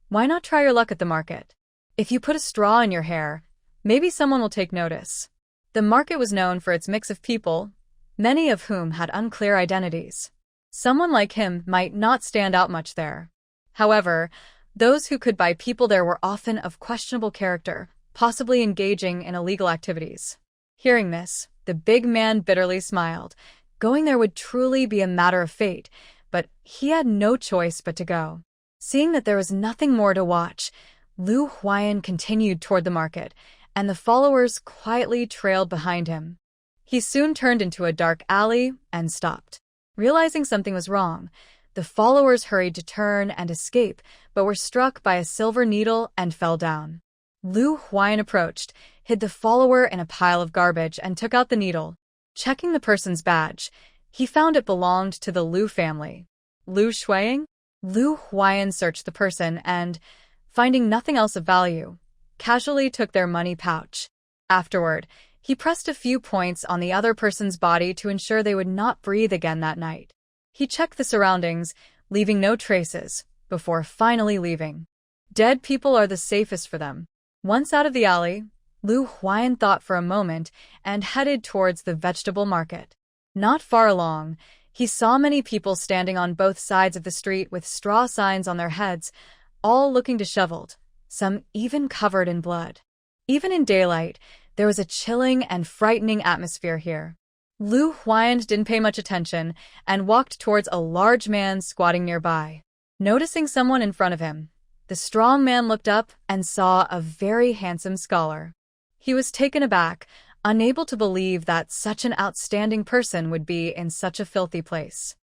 "Why not try your luck at the market? If you put a straw in your hair, maybe someone will take notice." The market was known for its mix of people, many of whom had unclear identities. Someone like him might not stand out much there. However, those who could buy people there were often of questionable character, possibly engaging in illegal activities. Hearing this, the big man bitterly smiled. Going there would truly be a matter of fate, but he had no choice but to go. Seeing that there was nothing more to watch, Lu Huai'an continued toward the market, and the followers quietly trailed behind him. He soon turned into a dark alley and stopped. Realizing something was wrong, the followers hurried to turn and escape, but were struck by a silver needle and fell down. Lu Huai'an approached, hid the follower in a pile of garbage, and took out the needle. Checking the person's badge, he found it belonged to the Lu family. Lu Huai'an? Lu Huai'an searched the person and, finding nothing else of value, casually took their money pouch. Afterward, he pressed a few points on the other person's body to ensure they would not breathe again that night. He checked the surroundings, leaving no traces, before finally leaving. Dead people are the safest for them. Once out of the alley, Lu Huai'an thought for a moment and headed towards the vegetable market. Not far along, he saw many people standing on both sides of the street with straw signs on their heads, all looking disheveled, some even covered in blood. Even in daylight, there was a chilling and frightening atmosphere here. Lu Huai'an didn't pay much attention and walked towards a large man squatting nearby. Noticing someone in front of him, the strong man looked up and saw a very handsome scholar. He was taken aback, unable to believe that such an outstanding person would be in such a filthy place.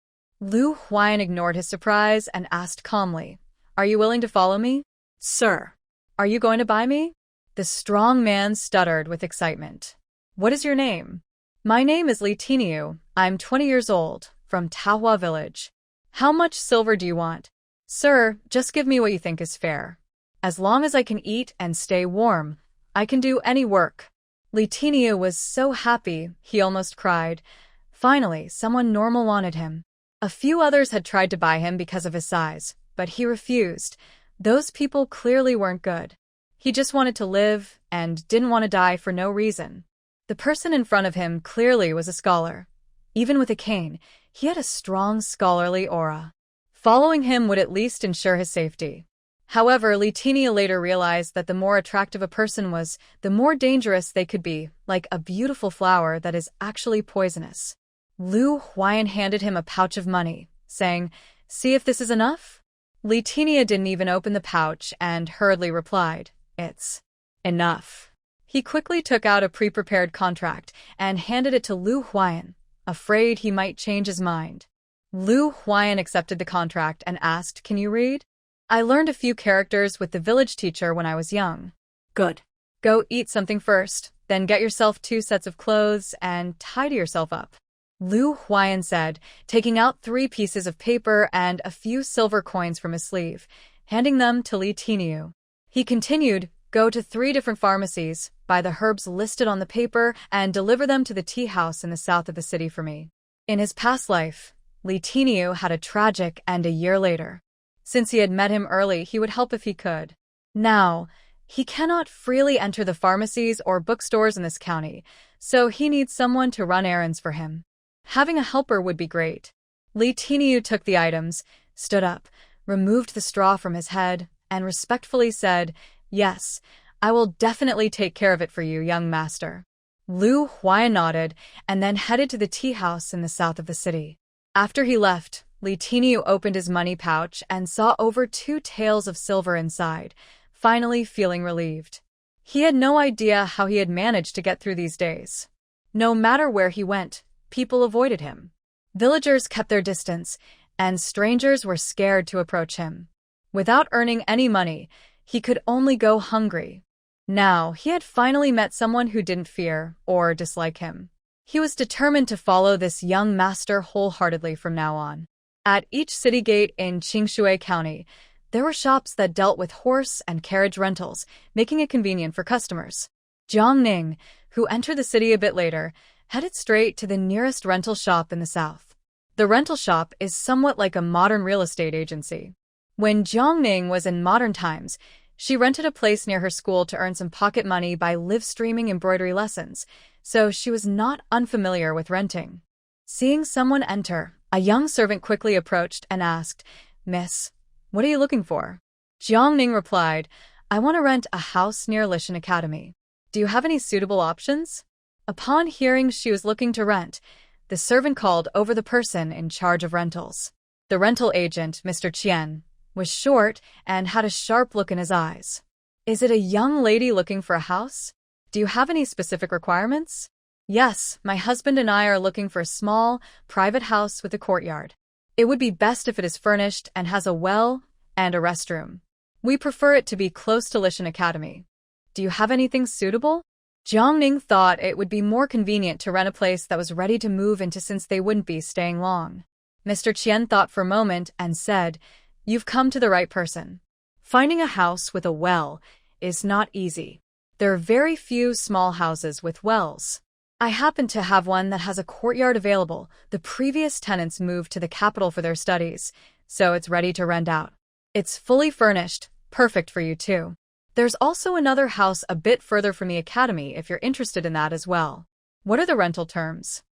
Lu Huai'an ignored his surprise and asked calmly, "Are you willing to follow me?" "Sir." "Are you going to buy me?" The strong man stuttered with excitement. "What is your name?" "My name is Li Tiniu. I'm 20 years old, from Taohua village." "How much silver do you want?" "Sir, just give me what you think is fair. As long as I can eat and stay warm, I can do any work." Li Tiniu was so happy, he almost cried. Finally, someone normal wanted him. A few others had tried to buy him because of his size, but he refused. Those people clearly weren't good. He just wanted to live and didn't want to die for no reason. The person in front of him clearly was a scholar. Even with a cane, he had a strong scholarly aura. Following him would at least ensure his safety. However, Li Tiniu later realized that the more attractive a person was, the more dangerous they could be, like a beautiful flower that is actually poisonous. Lu Huai'an handed him a pouch of money, saying, "See if this is enough?" Li Tiniu didn't even open the pouch and hurriedly replied, "It's enough." He quickly took out a pre-prepared contract and handed it to Lu Huai'an, afraid he might change his mind. Lu Huai'an accepted the contract and asked, "Can you read?" "I learned a few characters with the village teacher when I was young." "Good. Go eat something first, then get yourself 2 sets of clothes and tidy yourself up," Lu Huai'an said, taking out 3 pieces of paper and a few silver coins from his sleeve, handing them to Li Tiniu. He continued, "Go to 3 different pharmacies, buy the herbs listed on the paper, and deliver them to the tea house in the south of the city for me." In his past life, Li Tiniu had a tragic end a year later. Since he had met him early, he would help if he could. Now, he cannot freely enter the pharmacies or bookstores in this county, so he needs someone to run errands for him. Having a helper would be great. Li Tiniu took the items, stood up, removed the straw from his head, and respectfully said, "Yes, I will definitely take care of it for you, young master." Lu Huai'an nodded and then headed to the tea house in the south of the city. After he left, Li Tiniu opened his money pouch and saw over 2 taels of silver inside, finally feeling relieved. He had no idea how he had managed to get through these days. No matter where he went, people avoided him. Villagers kept their distance, and strangers were scared to approach him. Without earning any money, he could only go hungry. Now, he had finally met someone who didn't fear or dislike him. He was determined to follow this young master wholeheartedly from now on. At each city gate in Qingshui County, there were shops that dealt with horse and carriage rentals, making it convenient for customers. Yunqing, who entered the city a bit later, headed straight to the nearest rental shop in the south. The rental shop is somewhat like a modern real estate agency. When Yunqing was in modern times, she rented a place near her school to earn some pocket money by live-streaming embroidery lessons, so she was not unfamiliar with renting. Seeing someone enter, a young servant quickly approached and asked, "Miss, what are you looking for?" Yunqing replied, I want to rent a house near Lishan Academy. Do you have any suitable options? Upon hearing she was looking to rent, the servant called over the person in charge of rentals. The rental agent, Mr. Qian, was short and had a sharp look in his eyes. Is it a young lady looking for a house? Do you have any specific requirements? Yes, my husband and I are looking for a small, private house with a courtyard. It would be best if it is furnished and has a well and a restroom. We prefer it to be close to Lishan Academy. Do you have anything suitable? Jiang thought it would be more convenient to rent a place that was ready to move into since they wouldn't be staying long. Mr. Qian thought for a moment and said, "You've come to the right person. Finding a house with a well is not easy. There are very few small houses with wells. I happen to have one that has a courtyard available. The previous tenants moved to the capital for their studies, so it's ready to rent out. It's fully furnished, perfect for you too. There's also another house a bit further from the academy if you're interested in that as well." "What are the rental terms?"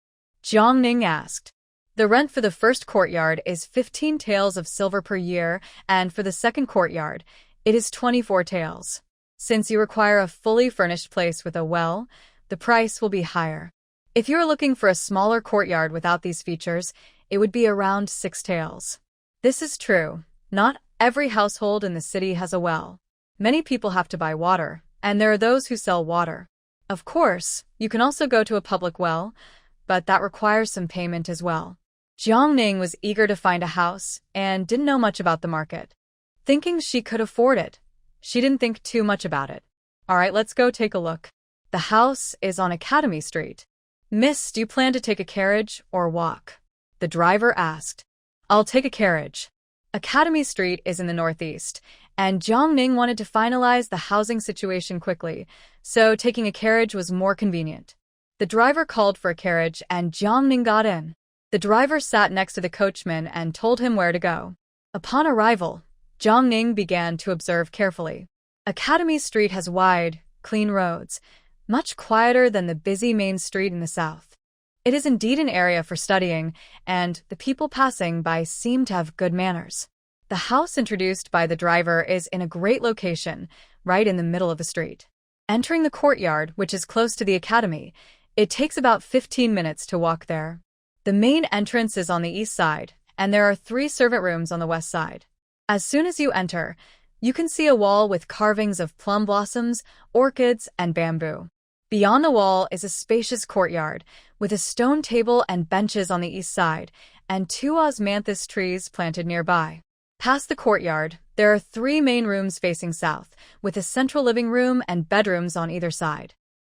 Jiang asked. The rent for the first courtyard is 15 taels of silver per year, and for the second courtyard, it is 24 taels. Since you require a fully furnished place with a well, the price will be higher. If you are looking for a smaller courtyard without these features, it would be around 6 taels. This is true. Not every household in the city has a well. Many people have to buy water, and there are those who sell water. Of course, you can also go to a public well, but that requires some payment as well. Jiang was eager to find a house and didn't know much about the market. Thinking she could afford it, she didn't think too much about it. "All right, let's go take a look." The house is on Academy Street. "Miss, do you plan to take a carriage or walk?" the driver asked. "I'll take a carriage." Academy Street is in the northeast, and Jiang wanted to finalize the housing situation quickly, so taking a carriage was more convenient. The driver called for a carriage and Jiang got in. The driver sat next to the coachman and told him where to go. Upon arrival, Jiang began to observe carefully. Academy Street has wide, clean roads, much quieter than the busy main street in the south. It is indeed an area for studying, and the people passing by seem to have good manners. The house introduced by the driver is in a great location, right in the middle of the street. Entering the courtyard, which is close to the academy, it takes about 15 minutes to walk there. The main entrance is on the east side, and there are 3 servant rooms on the west side. As soon as you enter, you can see a wall with carvings of plum blossoms, orchids, and bamboo. Beyond the wall is a spacious courtyard, with a stone table and benches on the east side, and 2 osmanthus trees planted nearby. Past the courtyard, there are 3 main rooms facing south, with a central living room and bedrooms on either side.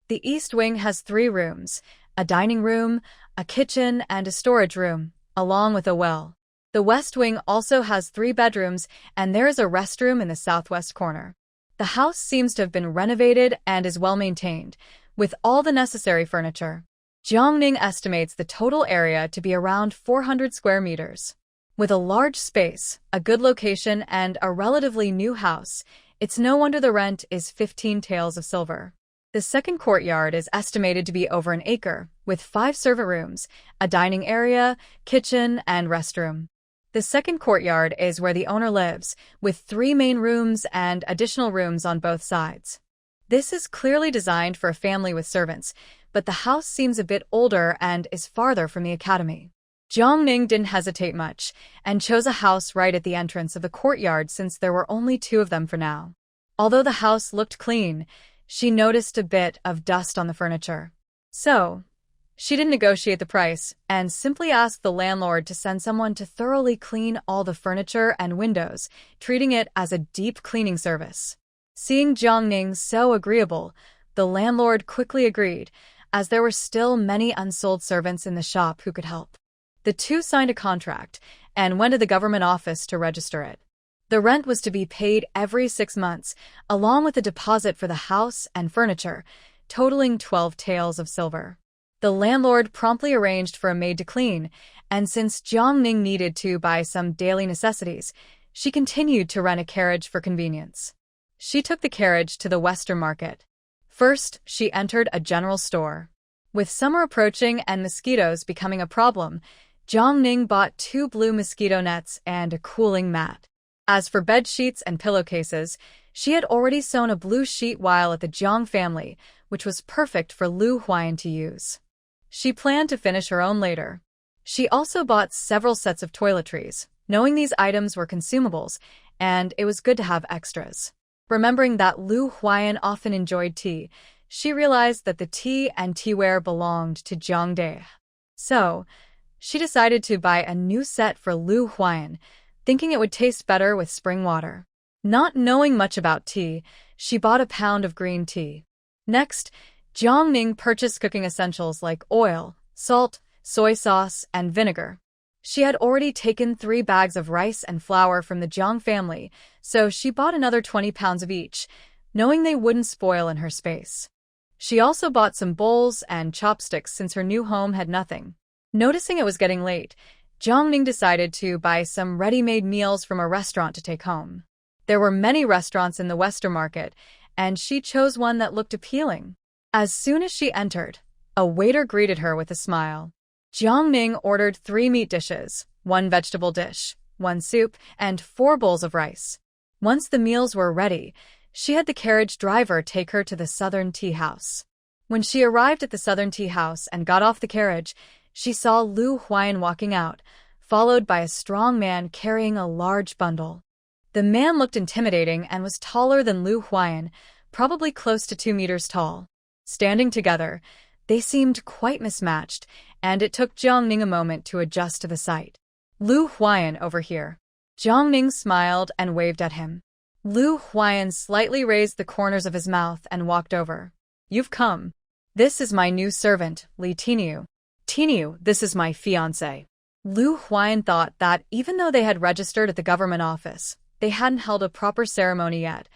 The east wing has 3 rooms, a dining room, a kitchen, and a storage room, along with a well. The west wing also has 3 bedrooms, and there is a restroom in the southwest corner. The house seems to have been renovated and is well maintained, with all the necessary furniture. Jiang estimates the total area to be around 400 square meters. With a large space, a good location, and a relatively new house, it's no wonder the rent is 15 taels of silver. The second courtyard is estimated to be over an acre, with 5 servant rooms, a dining area, kitchen, and restroom. The second courtyard is where the owner lives, with 3 main rooms and additional rooms on both sides. This is clearly designed for a family with servants, but the house seems a bit older and is farther from the academy. Jiang didn't hesitate much and chose a house right at the entrance of the courtyard since there were only 2 of them for now. Although the house looked clean, she noticed a bit of dust on the furniture. So, she didn't negotiate the price and simply asked the landlord to send someone to thoroughly clean all the furniture and windows, treating it as a deep cleaning service. Seeing Jiang so agreeable, the landlord quickly agreed, as there were still many unsold servants in the shop who could help. The 2 signed a contract and went to the government office to register it. The rent was to be paid every 6 months, along with a deposit for the house and furniture, totaling 12 taels of silver. The landlord promptly arranged for a maid to clean, and since Jiang needed to buy some daily necessities, she continued to rent a carriage for convenience. She took the carriage to the Western Market. First, she entered a general store. With summer approaching and mosquitoes becoming a problem, Jiang bought 2 blue mosquito nets and a cooling mat. As for bed sheets and pillowcases, She had already sewn a blue sheet while at the Jiang family, which was perfect for Lu Huai'an to use. She planned to finish her own later. She also bought several sets of toiletries, knowing these items were consumables, and it was good to have extras. Remembering that Lu Huai'an often enjoyed tea, she realized that the tea and teaware belonged to Jiang Dai. So, she decided to buy a new set for Lu Huai'an, thinking it would taste better with spring water. Not knowing much about tea, she bought a pound of green tea. Next, Yunqing purchased cooking essentials like oil, salt, soy sauce, and vinegar. She had already taken 3 bags of rice and flour from the Jiang family, so she bought another 20 pounds of each, knowing they wouldn't spoil in her space. She also bought some bowls and chopsticks since her new home had nothing. Noticing it was getting late, Yunqing decided to buy some ready-made meals from a restaurant to take home. There were many restaurants in the Western market, and she chose one that looked appealing. As soon as she entered, a waiter greeted her with a smile. Yunqing ordered 3 meat dishes, 1 vegetable dish, 1 soup, and 4 bowls of rice. Once the meals were ready, she had the carriage driver take her to the Southern Tea House. When she arrived at the Southern Tea House and got off the carriage, she saw Lu Huai'an walking out, followed by a strong man carrying a large bundle. The man looked intimidating and was taller than Lu Huai'an, probably close to 2 meters tall. Standing together, they seemed quite mismatched, and it took Yunqing a moment to adjust to the sight. Lu Huai'an, over here. Yunqing smiled and waved at him. Lu Huai'an slightly raised the corners of his mouth and walked over. You've come. This is my new servant, Li Tiniu. Tiniu, this is my fiancé. Lu Huai'an thought that even though they had registered at the government office, they hadn't held a proper ceremony yet,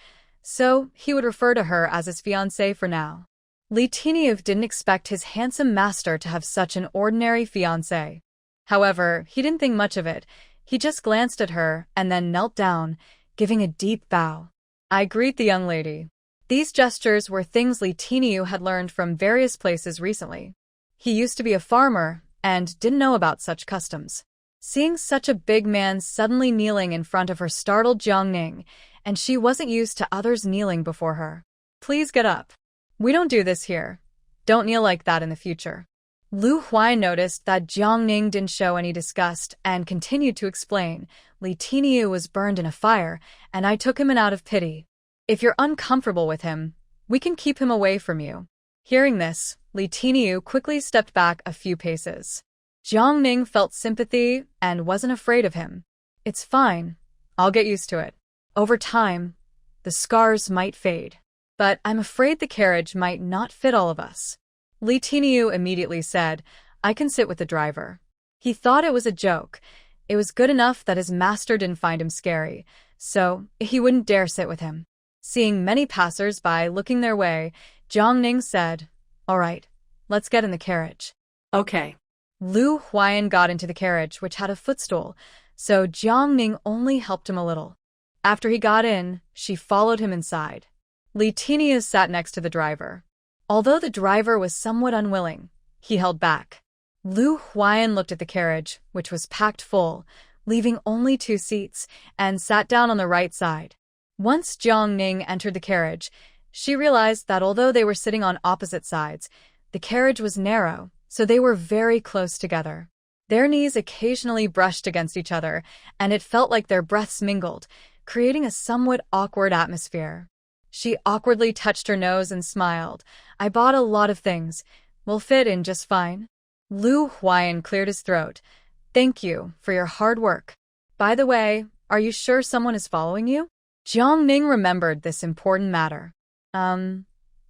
so he would refer to her as his fiancé for now. Li Tiniu didn't expect his handsome master to have such an ordinary fiancé. However, he didn't think much of it. He just glanced at her and then knelt down, giving a deep bow. I greet the young lady. These gestures were things Li Tiniu had learned from various places recently. He used to be a farmer and didn't know about such customs. Seeing such a big man suddenly kneeling in front of her startled Yunqing, and she wasn't used to others kneeling before her. Please get up. We don't do this here. Don't kneel like that in the future. Lu Huai'an noticed that Yunqing didn't show any disgust and continued to explain. Li Tiniu was burned in a fire, and I took him in out of pity. If you're uncomfortable with him, we can keep him away from you. Hearing this, Li Tiniu quickly stepped back a few paces. Yunqing felt sympathy and wasn't afraid of him. It's fine. I'll get used to it. Over time, the scars might fade. But I'm afraid the carriage might not fit all of us. Li Tiniu immediately said, I can sit with the driver. He thought it was a joke. It was good enough that his master didn't find him scary, so he wouldn't dare sit with him. Seeing many passers-by looking their way, Yunqing said, All right, let's get in the carriage. Okay. Lu Huai'an got into the carriage, which had a footstool, so Yunqing only helped him a little. After he got in, she followed him inside. Li Tiniu sat next to the driver. Although the driver was somewhat unwilling, he held back. Lu Huai'an looked at the carriage, which was packed full, leaving only 2 seats, and sat down on the right side. Once Yunqing entered the carriage, she realized that although they were sitting on opposite sides, the carriage was narrow, so they were very close together. Their knees occasionally brushed against each other, and it felt like their breaths mingled, creating a somewhat awkward atmosphere. She awkwardly touched her nose and smiled. I bought a lot of things. We'll fit in just fine. Lu Huai'an cleared his throat. Thank you for your hard work. By the way, are you sure someone is following you? Yunqing remembered this important matter.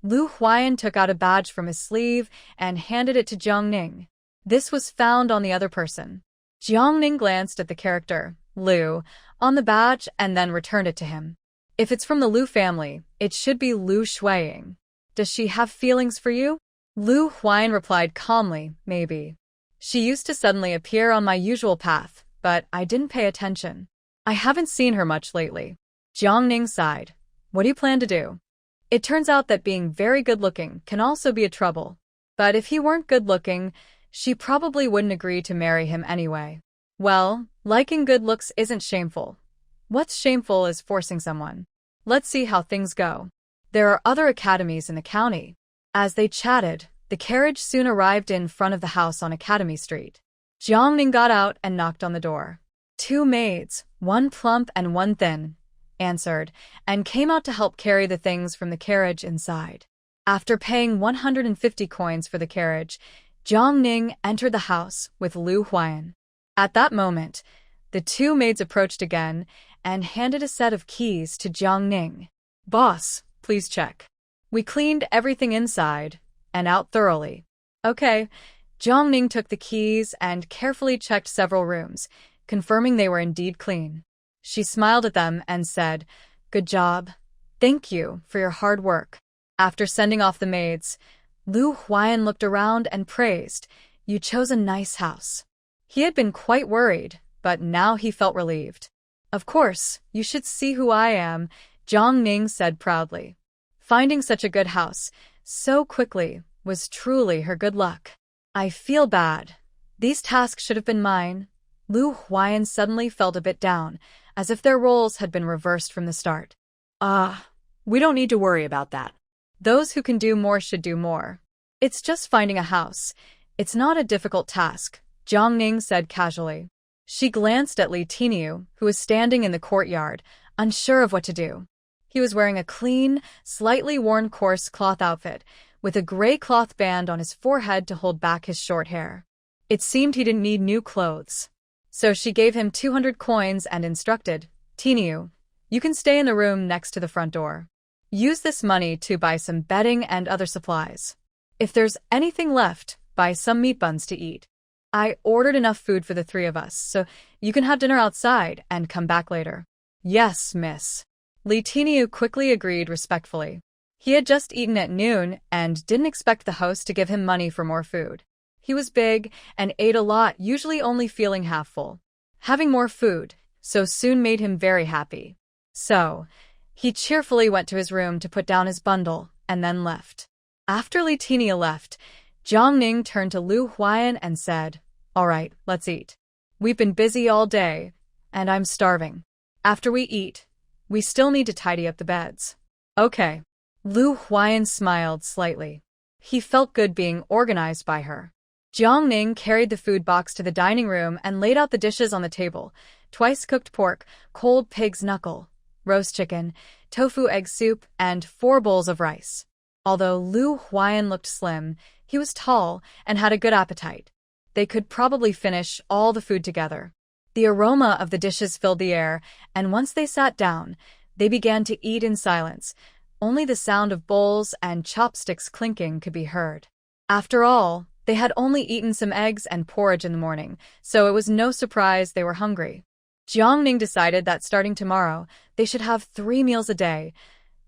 Lu Huai'an took out a badge from his sleeve and handed it to Yunqing. This was found on the other person. Yunqing glanced at the character, Lu, on the badge and then returned it to him. If it's from the Lu family, it should be Lu Huai'an. Does she have feelings for you? Lu Huai'an replied calmly, maybe. She used to suddenly appear on my usual path, but I didn't pay attention. I haven't seen her much lately. Yunqing sighed. What do you plan to do? It turns out that being very good-looking can also be a trouble. But if he weren't good-looking, she probably wouldn't agree to marry him anyway. Well, liking good looks isn't shameful. What's shameful is forcing someone. Let's see how things go. There are other academies in the county. As they chatted, the carriage soon arrived in front of the house on Academy Street. Jiang got out and knocked on the door. Two maids, one plump and one thin, answered, and came out to help carry the things from the carriage inside. After paying 150 coins for the carriage, Jiang entered the house with Lu Huai'an. At that moment, the two maids approached again and handed a set of keys to Jiang. Boss, please check. We cleaned everything inside and out thoroughly. Okay. Jiang took the keys and carefully checked several rooms, confirming they were indeed clean. She smiled at them and said, "Good job. Thank you for your hard work." After sending off the maids, Lu Huai'an looked around and praised, "You chose a nice house." He had been quite worried, but now he felt relieved. "Of course, you should see who I am," Jiang said proudly. Finding such a good house so quickly was truly her good luck. "I feel bad. These tasks should have been mine." Lu Huai'an suddenly felt a bit down, as if their roles had been reversed from the start. We don't need to worry about that. Those who can do more should do more. It's just finding a house. It's not a difficult task, Jiang said casually. She glanced at Li Tiniu, who was standing in the courtyard, unsure of what to do. He was wearing a clean, slightly worn coarse cloth outfit, with a gray cloth band on his forehead to hold back his short hair. It seemed he didn't need new clothes. So she gave him 200 coins and instructed, "Tiniu, you can stay in the room next to the front door. Use this money to buy some bedding and other supplies. If there's anything left, buy some meat buns to eat. I ordered enough food for the three of us, so you can have dinner outside and come back later." "Yes, miss." Li Tiniu quickly agreed respectfully. He had just eaten at noon and didn't expect the host to give him money for more food. He was big and ate a lot, usually only feeling half full. Having more food so soon made him very happy. So, he cheerfully went to his room to put down his bundle and then left. After Li Tiniu left, Jiang turned to Lu Huai'an and said, "All right, let's eat. We've been busy all day, and I'm starving. After we eat, we still need to tidy up the beds." "Okay." Lu Huai'an smiled slightly. He felt good being organized by her. Jiang carried the food box to the dining room and laid out the dishes on the table: twice-cooked pork, cold pig's knuckle, roast chicken, tofu egg soup, and 4 bowls of rice. Although Lu Huai'an looked slim, he was tall and had a good appetite. They could probably finish all the food together. The aroma of the dishes filled the air, and once they sat down, they began to eat in silence. Only the sound of bowls and chopsticks clinking could be heard. After all, they had only eaten some eggs and porridge in the morning, so it was no surprise they were hungry. Jiang decided that starting tomorrow, they should have 3 meals a day.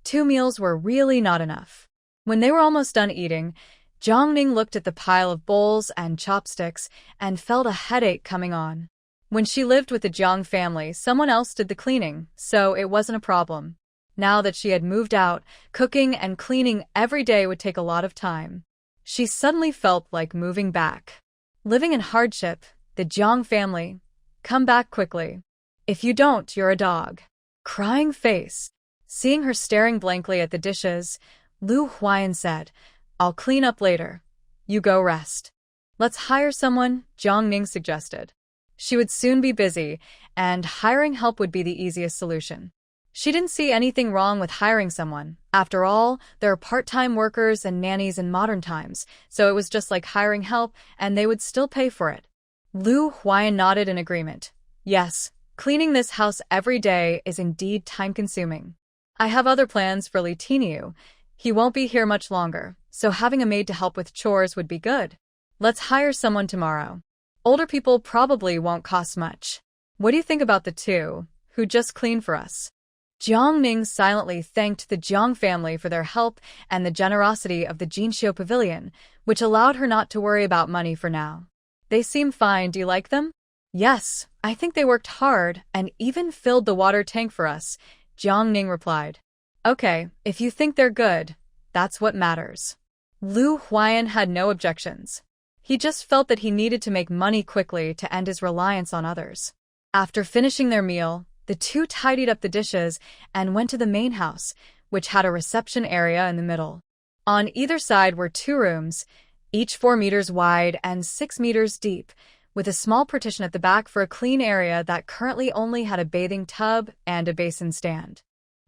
2 meals were really not enough. When they were almost done eating, Jiang looked at the pile of bowls and chopsticks and felt a headache coming on. When she lived with the Jiang family, someone else did the cleaning, so it wasn't a problem. Now that she had moved out, cooking and cleaning every day would take a lot of time. She suddenly felt like moving back. Living in hardship, the Jiang family. Come back quickly. If you don't, you're a dog. Crying face. Seeing her staring blankly at the dishes, Lu Huai'an said, "I'll clean up later. You go rest." "Let's hire someone," Jiang suggested. She would soon be busy, and hiring help would be the easiest solution. She didn't see anything wrong with hiring someone. After all, there are part-time workers and nannies in modern times, so it was just like hiring help, and they would still pay for it. Lu Huai'an nodded in agreement. "Yes, cleaning this house every day is indeed time-consuming. I have other plans for Li Tiniu. He won't be here much longer, so having a maid to help with chores would be good. Let's hire someone tomorrow. Older people probably won't cost much. What do you think about the 2 who just cleaned for us?" Jiang silently thanked the Jiang family for their help and the generosity of the Jinxiu Pavilion, which allowed her not to worry about money for now. "They seem fine. Do you like them?" "Yes, I think they worked hard and even filled the water tank for us," Jiang replied. "Okay, if you think they're good, that's what matters." Lu Huai'an had no objections. He just felt that he needed to make money quickly to end his reliance on others. After finishing their meal, The two tidied up the dishes and went to the main house, which had a reception area in the middle. On either side were 2 rooms, each 4 meters wide and 6 meters deep, with a small partition at the back for a clean area that currently only had a bathing tub and a basin stand.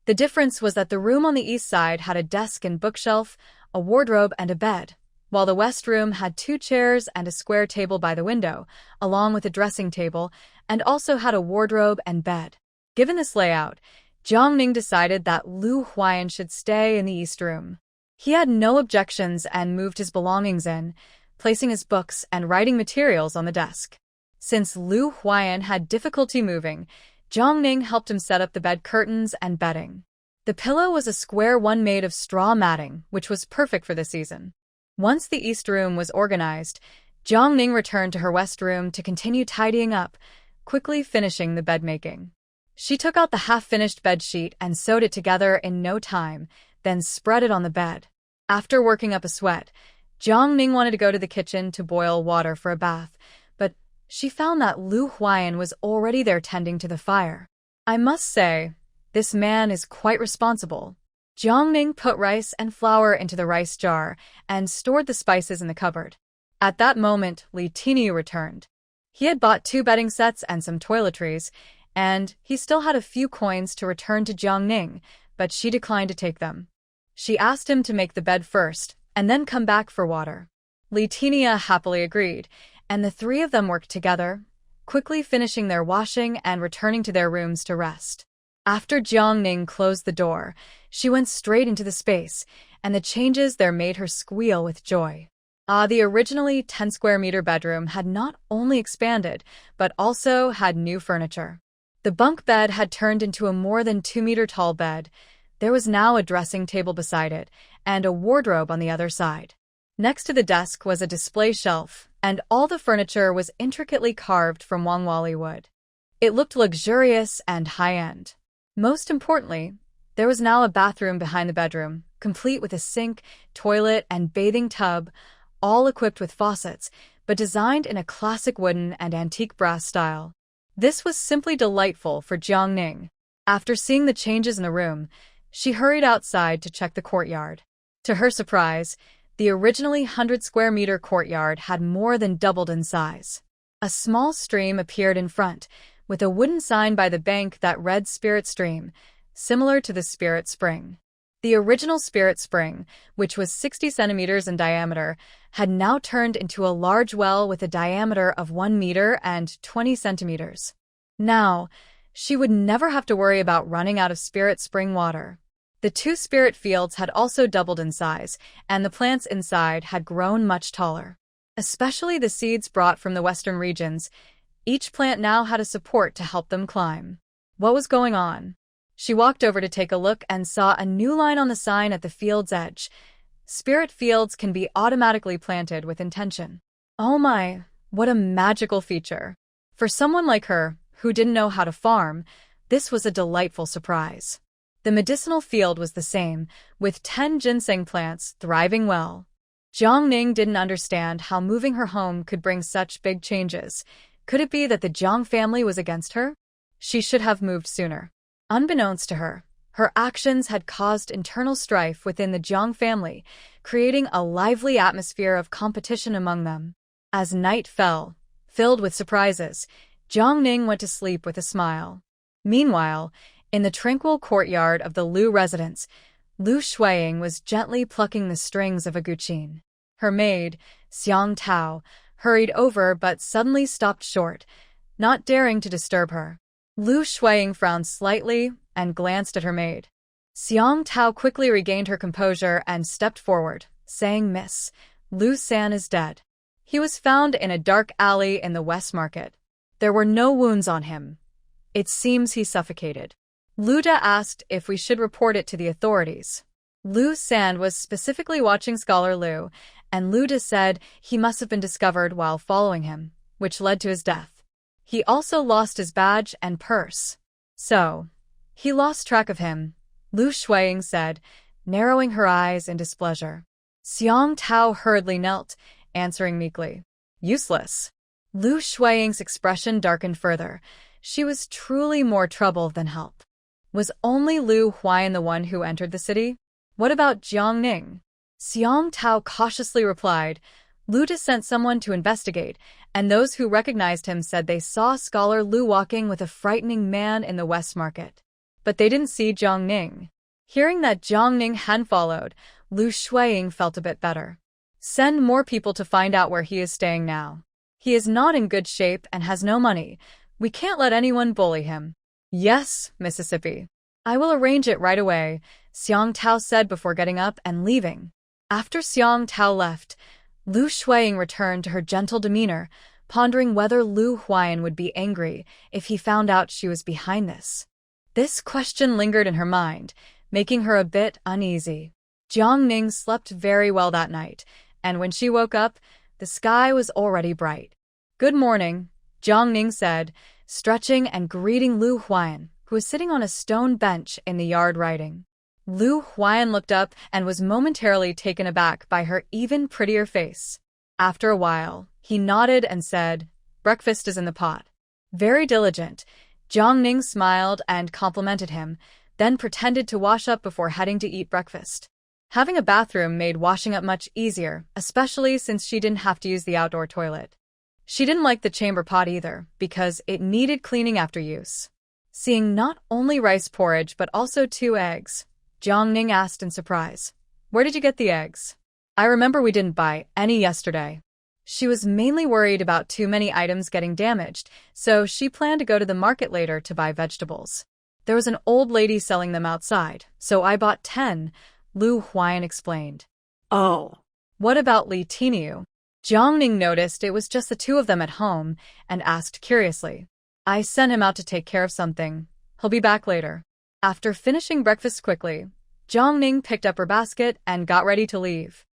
The difference was that the room on the east side had a desk and bookshelf, a wardrobe, and a bed, while the west room had 2 chairs and a square table by the window, along with a dressing table, and also had a wardrobe and bed. Given this layout, Jiang decided that Lu Huai'an should stay in the east room. He had no objections and moved his belongings in, placing his books and writing materials on the desk. Since Lu Huai'an had difficulty moving, Jiang helped him set up the bed curtains and bedding. The pillow was a square one made of straw matting, which was perfect for the season. Once the east room was organized, Jiang returned to her west room to continue tidying up, quickly finishing the bed making. She took out the half-finished bed sheet and sewed it together in no time, then spread it on the bed. After working up a sweat, Jiang wanted to go to the kitchen to boil water for a bath, but she found that Lu Huai'an was already there tending to the fire. I must say, this man is quite responsible. Jiang put rice and flour into the rice jar and stored the spices in the cupboard. At that moment, Li Tinyu returned. He had bought 2 bedding sets and some toiletries, and he still had a few coins to return to Jiang, but she declined to take them. She asked him to make the bed first, and then come back for water. Li Tinyu happily agreed, and the 3 of them worked together, quickly finishing their washing and returning to their rooms to rest. After Jiang closed the door, she went straight into the space, and the changes there made her squeal with joy. The originally 10 square meter bedroom had not only expanded, but also had new furniture. The bunk bed had turned into a more than 2 meter tall bed. There was now a dressing table beside it, and a wardrobe on the other side. Next to the desk was a display shelf, and all the furniture was intricately carved from Wangwali wood. It looked luxurious and high-end. Most importantly, there was now a bathroom behind the bedroom, complete with a sink, toilet, and bathing tub, all equipped with faucets, but designed in a classic wooden and antique brass style. This was simply delightful for Jiang. After seeing the changes in the room, she hurried outside to check the courtyard. To her surprise, the originally 100 square meter courtyard had more than doubled in size. A small stream appeared in front, with a wooden sign by the bank that read Spirit Stream, similar to the Spirit Spring. The original Spirit Spring, which was 60 centimeters in diameter, had now turned into a large well with a diameter of 1 meter and 20 centimeters. Now, she would never have to worry about running out of Spirit Spring water. The 2 spirit fields had also doubled in size, and the plants inside had grown much taller. Especially the seeds brought from the western regions, each plant now had a support to help them climb. What was going on? She walked over to take a look and saw a new line on the sign at the field's edge. Spirit fields can be automatically planted with intention. Oh my, what a magical feature. For someone like her, who didn't know how to farm, this was a delightful surprise. The medicinal field was the same, with 10 ginseng plants thriving well. Jiang didn't understand how moving her home could bring such big changes. Could it be that the Jiang family was against her? She should have moved sooner. Unbeknownst to her, her actions had caused internal strife within the Jiang family, creating a lively atmosphere of competition among them. As night fell, filled with surprises, Jiang went to sleep with a smile. Meanwhile, in the tranquil courtyard of the Lu residence, Lu Huai'an was gently plucking the strings of a guqin. Her maid, Xiang Tao, hurried over but suddenly stopped short, not daring to disturb her. Lu Huai'an frowned slightly and glanced at her maid. Xiang Tao quickly regained her composure and stepped forward, saying, "Miss, Lu San is dead. He was found in a dark alley in the West Market. There were no wounds on him. It seems he suffocated." Luda asked if we should report it to the authorities. Lu San was specifically watching Scholar Lu, and Luda said he must have been discovered while following him, which led to his death. He also lost his badge and purse. So, he lost track of him, Lu Huai'an said, narrowing her eyes in displeasure. Xiang Tao hurriedly knelt, answering meekly, "Useless." Lu Huai'an's expression darkened further. she was truly more trouble than help. Was only Lu Huai'an the one who entered the city? What about Jiang? Xiang Tao cautiously replied, Lu just sent someone to investigate, and those who recognized him said they saw scholar Lu walking with a frightening man in the West Market. But they didn't see Jiang. Hearing that Jiang hadn't followed, Lu Huai'an felt a bit better. Send more people to find out where he is staying now. He is not in good shape and has no money. We can't let anyone bully him. Yes, Mississippi. I will arrange it right away, Xiang Tao said before getting up and leaving. After Xiang Tao left, Lu Huai'an returned to her gentle demeanor, pondering whether Lu Huai'an would be angry if he found out she was behind this. This question lingered in her mind, making her a bit uneasy. Jiang slept very well that night, and when she woke up, the sky was already bright. Good morning, Jiang said, stretching and greeting Lu Huai'an, who was sitting on a stone bench in the yard writing. Lu Huai'an looked up and was momentarily taken aback by her even prettier face. After a while, he nodded and said, breakfast is in the pot. Very diligent, Jiang smiled and complimented him, then pretended to wash up before heading to eat breakfast. Having a bathroom made washing up much easier, especially since she didn't have to use the outdoor toilet. She didn't like the chamber pot either, because it needed cleaning after use. Seeing not only rice porridge but also 2 eggs, Jiang asked in surprise, where did you get the eggs? I remember we didn't buy any yesterday. She was mainly worried about too many items getting damaged, so she planned to go to the market later to buy vegetables. There was an old lady selling them outside, so I bought 10, Lu Huai'an explained. Oh. What about Li Tiniu? Jiang noticed it was just the 2 of them at home and asked curiously. I sent him out to take care of something. He'll be back later. After finishing breakfast quickly, Jiang picked up her basket and got ready to leave.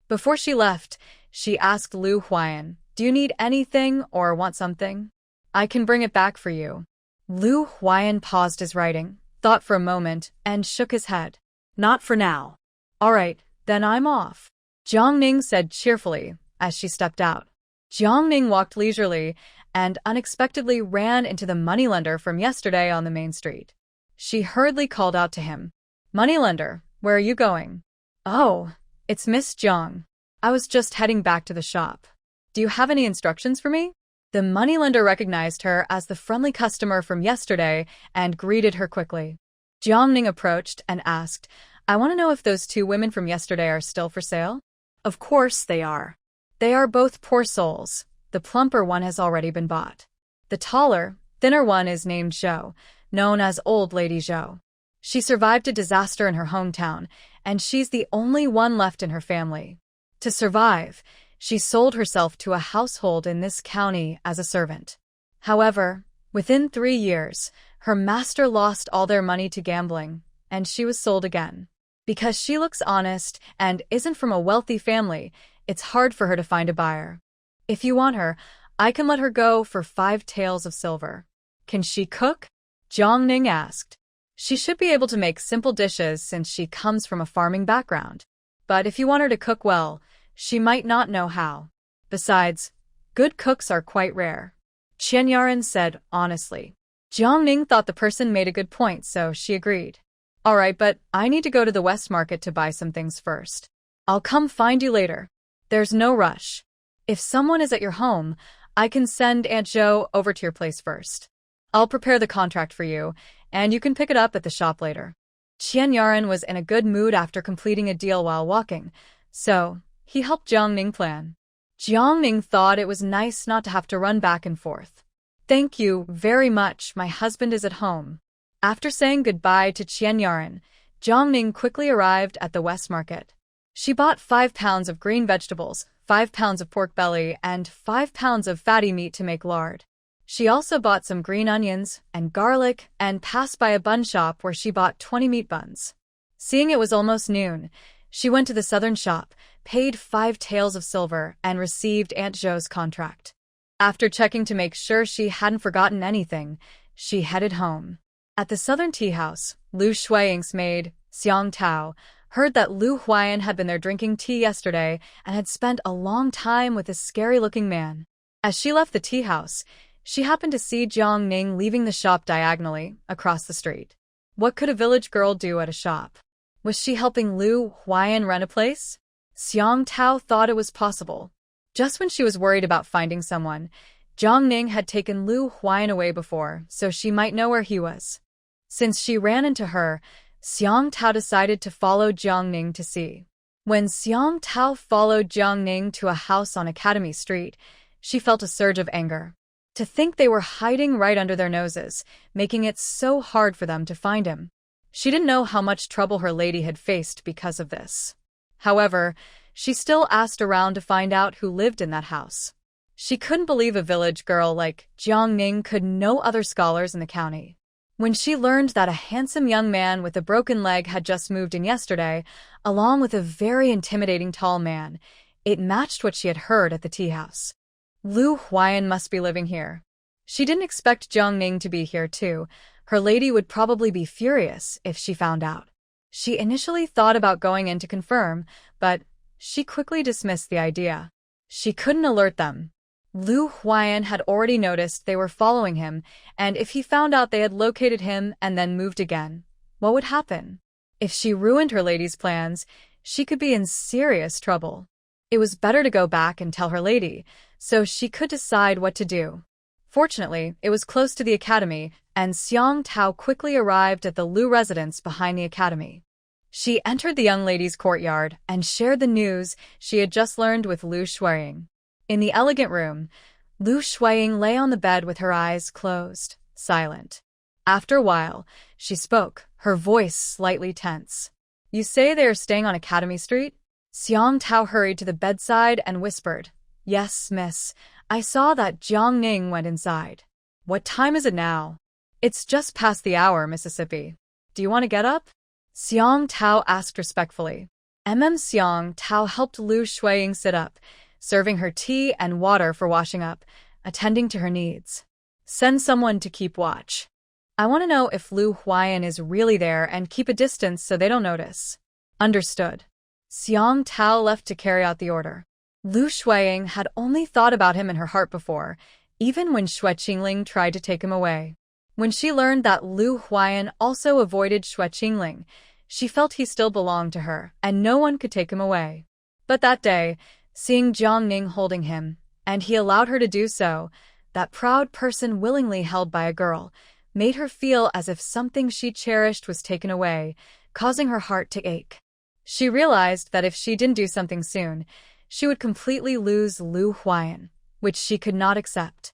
Before she left, she asked Lu Huai'an, do you need anything or want something? I can bring it back for you. Lu Huai'an paused his writing, thought for a moment, and shook his head. Not for now. All right, then I'm off, Jiang said cheerfully as she stepped out. Jiang walked leisurely and unexpectedly ran into the moneylender from yesterday on the main street. She hurriedly called out to him. Moneylender, where are you going? Oh, it's Miss Jiang. I was just heading back to the shop. Do you have any instructions for me? The moneylender recognized her as the friendly customer from yesterday and greeted her quickly. Jiang approached and asked, I want to know if those 2 women from yesterday are still for sale? Of course they are. They are both poor souls. The plumper one has already been bought. The taller, thinner one is named Zhou, known as Old Lady Zhou. She survived a disaster in her hometown, and she's the only one left in her family. To survive, she sold herself to a household in this county as a servant. However, within 3 years, her master lost all their money to gambling, and she was sold again. Because she looks honest and isn't from a wealthy family, it's hard for her to find a buyer. If you want her, I can let her go for 5 taels of silver. Can she cook? Jiang asked. She should be able to make simple dishes since she comes from a farming background. But if you want her to cook well, she might not know how. Besides, good cooks are quite rare, Qianyaran said honestly. Jiang thought the person made a good point, so she agreed. All right, but I need to go to the West Market to buy some things first. I'll come find you later. There's no rush. If someone is at your home, I can send Aunt Zhou over to your place first. I'll prepare the contract for you, and you can pick it up at the shop later. Qianyaran was in a good mood after completing a deal while walking, so he helped Jiang plan. Jiang thought it was nice not to have to run back and forth. Thank you very much, my husband is at home. After saying goodbye to Qianyaran, Jiang quickly arrived at the West Market. She bought 5 pounds of green vegetables, 5 pounds of pork belly, and 5 pounds of fatty meat to make lard. She also bought some green onions and garlic and passed by a bun shop where she bought 20 meat buns. Seeing it was almost noon, she went to the southern shop, paid 5 taels of silver, and received Aunt Zhou's contract. After checking to make sure she hadn't forgotten anything, she headed home. At the southern tea house, Lu Huai'an's maid, Xiang Tao, heard that Lu Huai'an had been there drinking tea yesterday and had spent a long time with a scary-looking man. As she left the tea house, She happened to see Jiang Ning leaving the shop diagonally across the street. What could a village girl do at a shop? Was she helping Lu Huai'an run a place? Xiang Tao thought it was possible. Just when she was worried about finding someone, Jiang Ning had taken Lu Huai'an away before, so she might know where he was. Since she ran into her, Xiang Tao decided to follow Jiang Ning to see. When Xiang Tao followed Jiang Ning to a house on Academy Street, she felt a surge of anger. To think they were hiding right under their noses, making it so hard for them to find him. She didn't know how much trouble her lady had faced because of this. However, she still asked around to find out who lived in that house. She couldn't believe a village girl like Jiang Ning could know other scholars in the county. When she learned that a handsome young man with a broken leg had just moved in yesterday, along with a very intimidating tall man, it matched what she had heard at the tea house. Lu Huai'an must be living here. She didn't expect Jiang Ning to be here too. Her lady would probably be furious if she found out. She initially thought about going in to confirm, but she quickly dismissed the idea. She couldn't alert them. Lu Huai'an had already noticed they were following him, and if he found out they had located him and then moved again, what would happen? If she ruined her lady's plans, she could be in serious trouble. It was better to go back and tell her lady, so she could decide what to do. Fortunately, it was close to the academy, and Xiang Tao quickly arrived at the Lu residence behind the academy. She entered the young lady's courtyard and shared the news she had just learned with Lu Huai'an. In the elegant room, Lu Huai'an lay on the bed with her eyes closed, silent. After a while, she spoke, her voice slightly tense. "You say they are staying on Academy Street?" Xiang Tao hurried to the bedside and whispered, "Yes, miss. I saw that Jiang Ning went inside." "What time is it now?" "It's just past the hour, Mississippi. Do you want to get up?" Xiang Tao asked respectfully. Xiang Tao helped Lu Huai'an sit up, serving her tea and water for washing up, attending to her needs. "Send someone to keep watch. I want to know if Lu Huai'an is really there and keep a distance so they don't notice." "Understood." Xiang Tao left to carry out the order. Lu Huai'an had only thought about him in her heart before, even when Xue Qingling tried to take him away. When she learned that Lu Huai'an also avoided Xue Qingling, she felt he still belonged to her, and no one could take him away. But that day, seeing Jiang Ning holding him, and he allowed her to do so, that proud person willingly held by a girl, made her feel as if something she cherished was taken away, causing her heart to ache. She realized that if she didn't do something soon, she would completely lose Lu Huai'an, which she could not accept.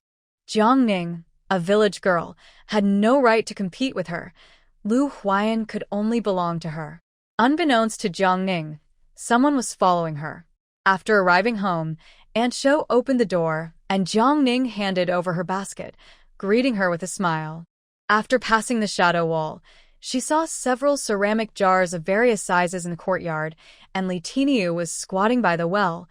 Jiang Ning, a village girl, had no right to compete with her. Lu Huai'an could only belong to her. Unbeknownst to Jiang Ning, someone was following her. After arriving home, Aunt Shou opened the door, and Jiang Ning handed over her basket, greeting her with a smile. After passing the shadow wall, she saw several ceramic jars of various sizes in the courtyard, and Li Tiniu was squatting by the well,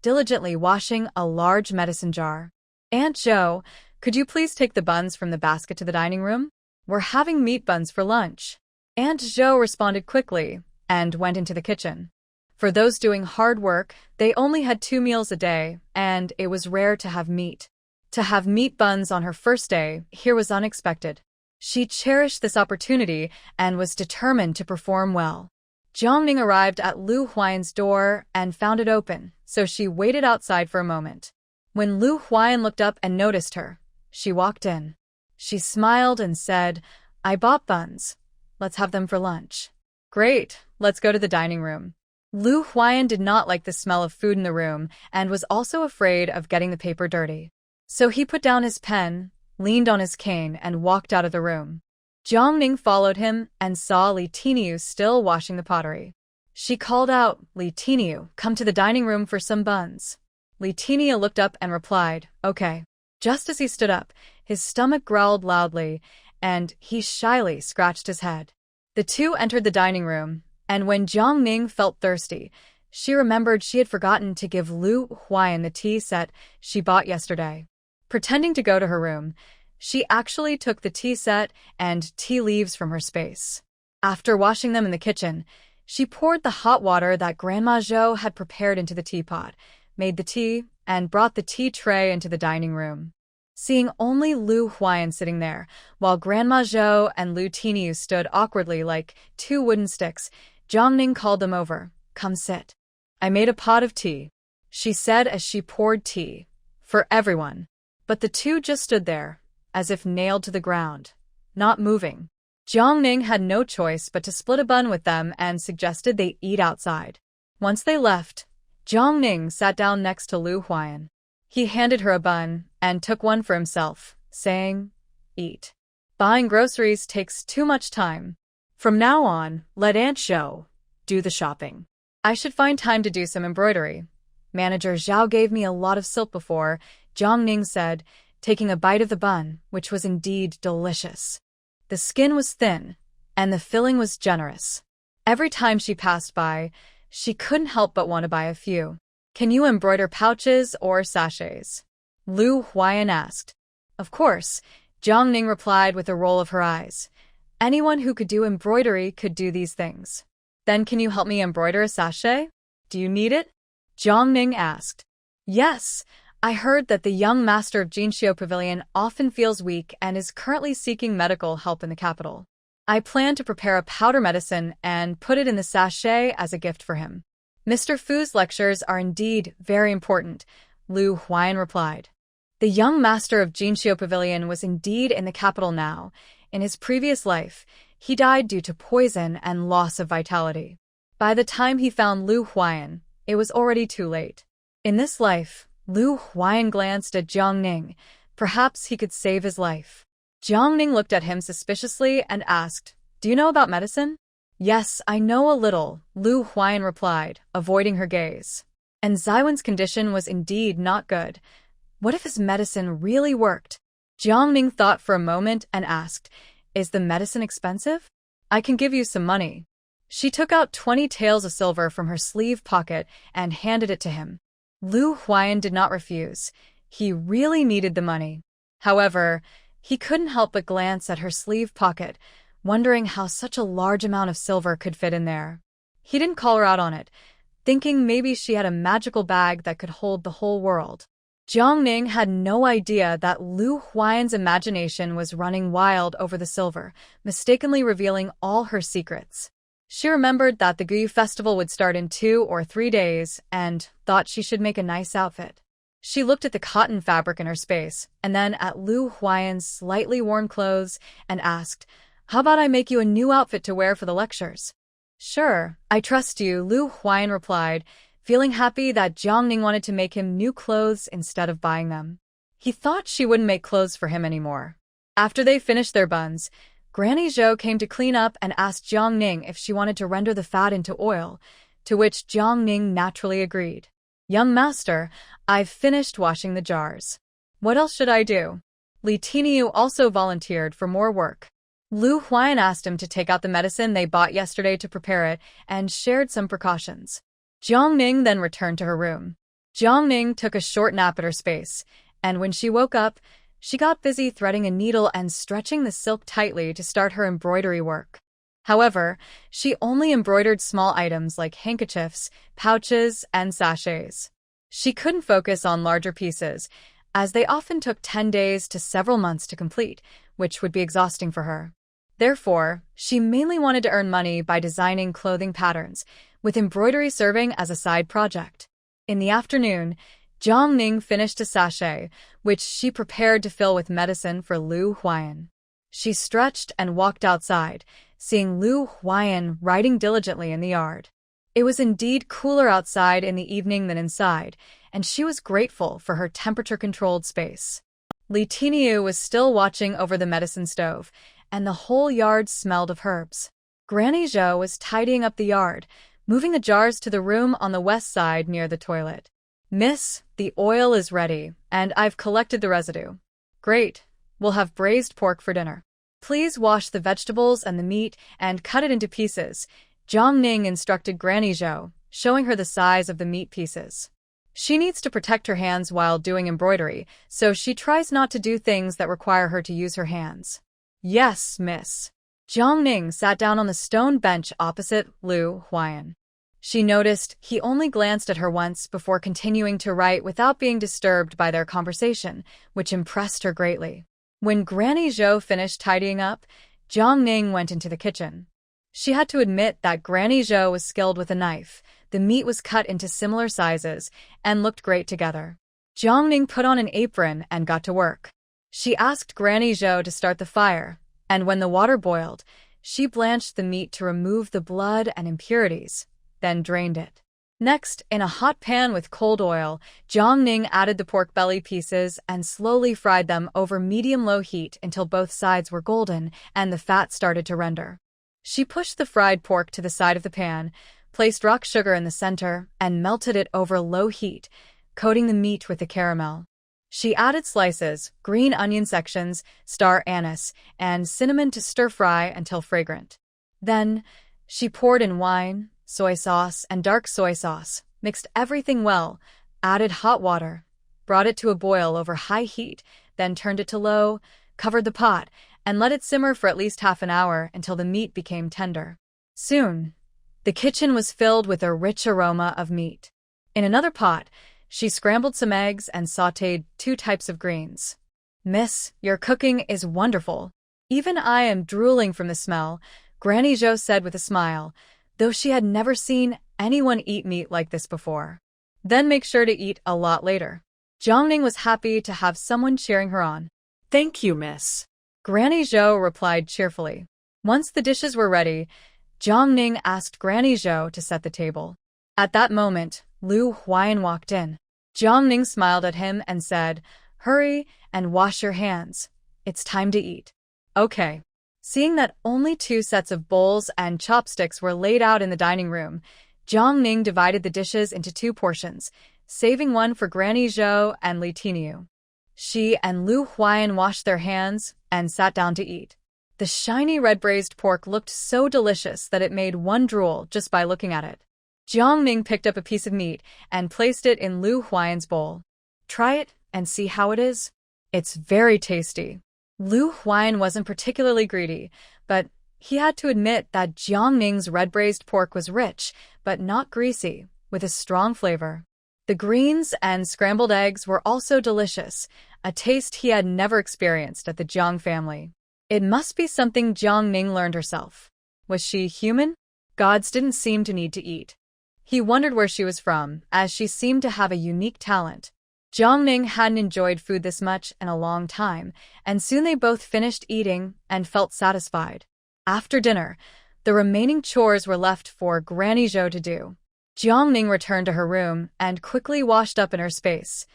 diligently washing a large medicine jar. "Aunt Zhou, could you please take the buns from the basket to the dining room? We're having meat buns for lunch." Aunt Zhou responded quickly and went into the kitchen. For those doing hard work, they only had 2 meals a day, and it was rare to have meat. To have meat buns on her first day here was unexpected. She cherished this opportunity and was determined to perform well. Jiang Ning arrived at Lu Huai'an's door and found it open, so she waited outside for a moment. When Lu Huai'an looked up and noticed her, she walked in. She smiled and said, "I bought buns. Let's have them for lunch." "Great, let's go to the dining room." Lu Huai'an did not like the smell of food in the room and was also afraid of getting the paper dirty. So he put down his pen, leaned on his cane, and walked out of the room. Jiang Ning followed him and saw Li Tiniu still washing the pottery. She called out, "Li Tiniu, come to the dining room for some buns." Li Tiniu looked up and replied, "Okay." Just as he stood up, his stomach growled loudly, and he shyly scratched his head. The two entered the dining room, and when Jiang Ning felt thirsty, she remembered she had forgotten to give Lu Huai'an the tea set she bought yesterday. Pretending to go to her room, she actually took the tea set and tea leaves from her space. After washing them in the kitchen, she poured the hot water that Grandma Zhou had prepared into the teapot, made the tea, and brought the tea tray into the dining room. Seeing only Lu Huai'an sitting there, while Grandma Zhou and Lu Tiniu stood awkwardly like two wooden sticks, Jiang called them over. "Come sit. I made a pot of tea," she said as she poured tea for everyone. But the two just stood there, as if nailed to the ground, not moving. Jiang had no choice but to split a bun with them and suggested they eat outside. Once they left, Jiang sat down next to Lu Huai'an. He handed her a bun and took one for himself, saying, "Eat. Buying groceries takes too much time. From now on, let Aunt Zhou do the shopping. I should find time to do some embroidery. Manager Zhao gave me a lot of silk before," Jiang said, taking a bite of the bun, which was indeed delicious. The skin was thin, and the filling was generous. Every time she passed by, she couldn't help but want to buy a few. "Can you embroider pouches or sachets?" Lu Huai'an asked. "Of course," Jiang replied with a roll of her eyes. "Anyone who could do embroidery could do these things." "Then can you help me embroider a sachet? Do you need it?" Jiang asked. "Yes, I heard that the young master of Jinxiu Pavilion often feels weak and is currently seeking medical help in the capital. I plan to prepare a powder medicine and put it in the sachet as a gift for him." "Mr. Fu's lectures are indeed very important," Lu Huai'an replied. The young master of Jinxiu Pavilion was indeed in the capital now. In his previous life, he died due to poison and loss of vitality. By the time he found Lu Huai'an, it was already too late. In this life, Lu Huai'an glanced at Jiang. Perhaps he could save his life. Jiang looked at him suspiciously and asked, "Do you know about medicine?" "Yes, I know a little," Lu Huai'an replied, avoiding her gaze. And Zaiwen's condition was indeed not good. What if his medicine really worked? Jiang thought for a moment and asked, "Is the medicine expensive? I can give you some money." She took out 20 taels of silver from her sleeve pocket and handed it to him. Lu Huai'an did not refuse. He really needed the money. However, he couldn't help but glance at her sleeve pocket, wondering how such a large amount of silver could fit in there. He didn't call her out on it, thinking maybe she had a magical bag that could hold the whole world. Jiang had no idea that Lu Huai'an's imagination was running wild over the silver, mistakenly revealing all her secrets. She remembered that the Guyu festival would start in 2 or 3 days and thought she should make a nice outfit. She looked at the cotton fabric in her space and then at Lu Huai'an's slightly worn clothes and asked, "How about I make you a new outfit to wear for the lectures?" "Sure, I trust you," Lu Huai'an replied, feeling happy that Jiang wanted to make him new clothes instead of buying them. He thought she wouldn't make clothes for him anymore. After they finished their buns, Granny Zhou came to clean up and asked Jiang if she wanted to render the fat into oil, to which Jiang naturally agreed. "Young master, I've finished washing the jars. What else should I do?" Li Tiniu also volunteered for more work. Lu Huai'an asked him to take out the medicine they bought yesterday to prepare it and shared some precautions. Jiang then returned to her room. Jiang took a short nap at her space, and when she woke up, she got busy threading a needle and stretching the silk tightly to start her embroidery work. However, she only embroidered small items like handkerchiefs, pouches, and sachets. She couldn't focus on larger pieces, as they often took 10 days to several months to complete, which would be exhausting for her. Therefore, she mainly wanted to earn money by designing clothing patterns, with embroidery serving as a side project. In the afternoon, Jiang finished a sachet, which she prepared to fill with medicine for Lu Huai'an. She stretched and walked outside, seeing Lu Huai'an writing diligently in the yard. It was indeed cooler outside in the evening than inside, and she was grateful for her temperature-controlled space. Li Tiniu was still watching over the medicine stove, and the whole yard smelled of herbs. Granny Zhou was tidying up the yard, moving the jars to the room on the west side near the toilet. "Miss, the oil is ready, and I've collected the residue." "Great. We'll have braised pork for dinner. Please wash the vegetables and the meat and cut it into pieces," Jiang instructed Granny Zhou, showing her the size of the meat pieces. She needs to protect her hands while doing embroidery, so she tries not to do things that require her to use her hands. "Yes, miss." Jiang sat down on the stone bench opposite Lu Huai'an. She noticed he only glanced at her once before continuing to write without being disturbed by their conversation, which impressed her greatly. When Granny Zhou finished tidying up, Jiang Ning went into the kitchen. She had to admit that Granny Zhou was skilled with a knife. The meat was cut into similar sizes and looked great together. Jiang Ning put on an apron and got to work. She asked Granny Zhou to start the fire, and when the water boiled, she blanched the meat to remove the blood and impurities, then drained it. Next, in a hot pan with cold oil, Jiang Ning added the pork belly pieces and slowly fried them over medium-low heat until both sides were golden and the fat started to render. She pushed the fried pork to the side of the pan, placed rock sugar in the center, and melted it over low heat, coating the meat with the caramel. She added slices, green onion sections, star anise, and cinnamon to stir-fry until fragrant. Then, she poured in wine, soy sauce, and dark soy sauce, mixed everything well, added hot water, brought it to a boil over high heat, then turned it to low, covered the pot, and let it simmer for at least half an hour until the meat became tender. Soon, the kitchen was filled with a rich aroma of meat. In another pot, she scrambled some eggs and sautéed 2 types of greens. "Miss, your cooking is wonderful. Even I am drooling from the smell," Granny Zhou said with a smile, though she had never seen anyone eat meat like this before. "Then make sure to eat a lot later." Jiang Ning was happy to have someone cheering her on. Thank you, miss. Granny Zhou replied cheerfully. Once the dishes were ready, Jiang Ning asked Granny Zhou to set the table. At that moment, Lu Huai'an walked in. Jiang Ning smiled at him and said, "Hurry and wash your hands. It's time to eat." "Okay." Seeing that only 2 sets of bowls and chopsticks were laid out in the dining room, Jiang Ning divided the dishes into 2 portions, saving one for Granny Zhou and Li Tiniu. She and Lu Huai'an washed their hands and sat down to eat. The shiny red braised pork looked so delicious that it made one drool just by looking at it. Jiang Ning picked up a piece of meat and placed it in Lu Huai'an's bowl. "Try it and see how it is. It's very tasty." Lu Huai'an wasn't particularly greedy, but he had to admit that Jiang Ning's red braised pork was rich, but not greasy, with a strong flavor. The greens and scrambled eggs were also delicious, a taste he had never experienced at the Jiang family. It must be something Jiang Ning learned herself. Was she human? Gods didn't seem to need to eat. He wondered where she was from, as she seemed to have a unique talent. Jiang Ning hadn't enjoyed food this much in a long time, and soon they both finished eating and felt satisfied. After dinner, the remaining chores were left for Granny Zhou to do. Jiang Ning returned to her room and quickly washed up in her space.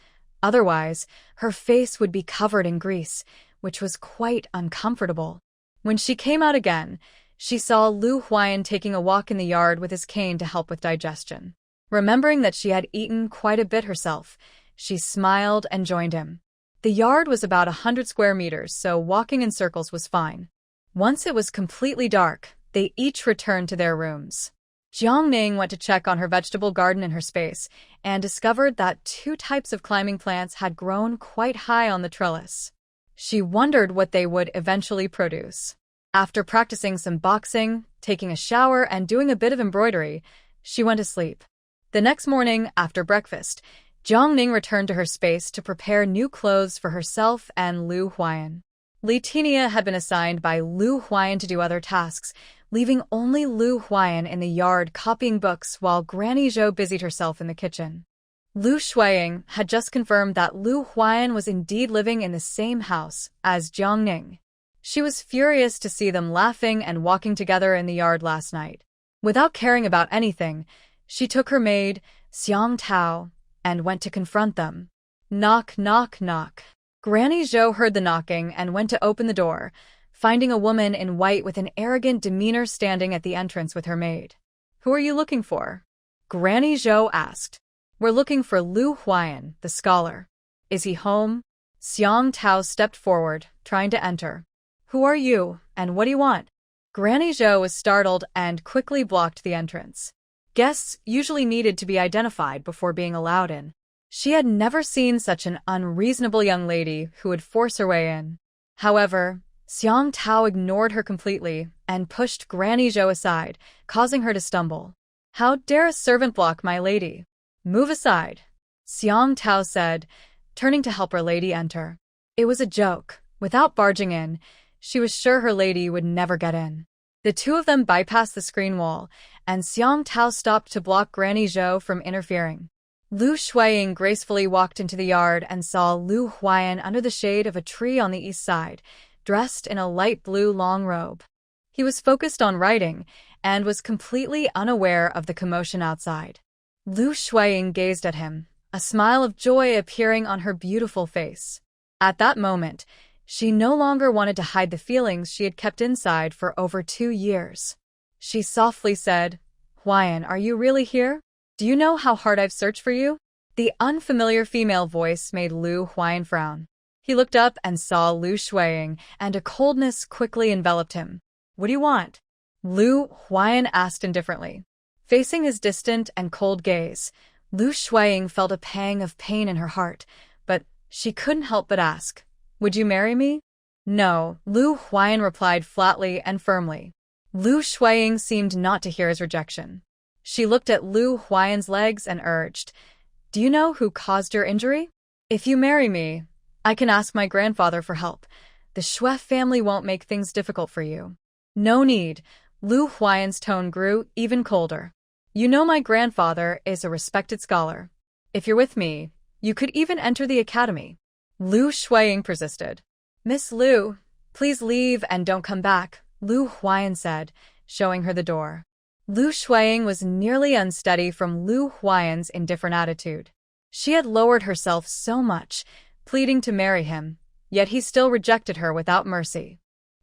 Otherwise, her face would be covered in grease, which was quite uncomfortable. When she came out again, she saw Lu Huai'an taking a walk in the yard with his cane to help with digestion. Remembering that she had eaten quite a bit herself, she smiled and joined him. The yard was about 100 square meters, so walking in circles was fine. Once it was completely dark, they each returned to their rooms. Jiang Ning went to check on her vegetable garden in her space and discovered that 2 types of climbing plants had grown quite high on the trellis. She wondered what they would eventually produce. After practicing some boxing, taking a shower, and doing a bit of embroidery, she went to sleep. The next morning, after breakfast, Jiang Ning returned to her space to prepare new clothes for herself and Lu Huai'an. Li Tiniu had been assigned by Lu Huai'an to do other tasks, leaving only Lu Huai'an in the yard copying books while Granny Zhou busied herself in the kitchen. Lu Huai'an had just confirmed that Lu Huai'an was indeed living in the same house as Jiang Ning. She was furious to see them laughing and walking together in the yard last night. Without caring about anything, she took her maid, Xiang Tao, and went to confront them. Knock, knock, knock. Granny Zhou heard the knocking and went to open the door, finding a woman in white with an arrogant demeanor standing at the entrance with her maid. "Who are you looking for?" Granny Zhou asked. "We're looking for Lu Huai'an, the scholar. Is he home?" Xiang Tao stepped forward, trying to enter. "Who are you, and what do you want?" Granny Zhou was startled and quickly blocked the entrance. Guests usually needed to be identified before being allowed in. She had never seen such an unreasonable young lady who would force her way in. However, Xiang Tao ignored her completely and pushed Granny Zhou aside, causing her to stumble. How dare a servant block my lady? Move aside, Xiang Tao said, turning to help her lady enter. It was a joke. Without barging in, she was sure her lady would never get in. The two of them bypassed the screen wall, and Xiang Tao stopped to block Granny Zhou from interfering. Lu Huai'an gracefully walked into the yard and saw Lu Huai'an under the shade of a tree on the east side, dressed in a light blue long robe. He was focused on writing and was completely unaware of the commotion outside. Lu Huai'an gazed at him, a smile of joy appearing on her beautiful face. At that moment, she no longer wanted to hide the feelings she had kept inside for over 2 years. She softly said, "Huai'an, are you really here? Do you know how hard I've searched for you?" The unfamiliar female voice made Lu Huai'an frown. He looked up and saw Lu Huai'an, and a coldness quickly enveloped him. "What do you want?" Lu Huai'an asked indifferently. Facing his distant and cold gaze, Lu Huai'an felt a pang of pain in her heart, but she couldn't help but ask, "Would you marry me?" "No," Lu Huai'an replied flatly and firmly. Lu Huai'an seemed not to hear his rejection. She looked at Lu Huai'an's legs and urged, "Do you know who caused your injury? If you marry me, I can ask my grandfather for help. The Shui family won't make things difficult for you." "No need." Lu Huai'an's tone grew even colder. "You know my grandfather is a respected scholar. If you're with me, you could even enter the academy." Lu Huai'an persisted. "Miss Lu, please leave and don't come back," Lu Huai'an said, showing her the door. Lu Huai'an was nearly unsteady from Lu Huai'an's indifferent attitude. She had lowered herself so much, pleading to marry him, yet he still rejected her without mercy.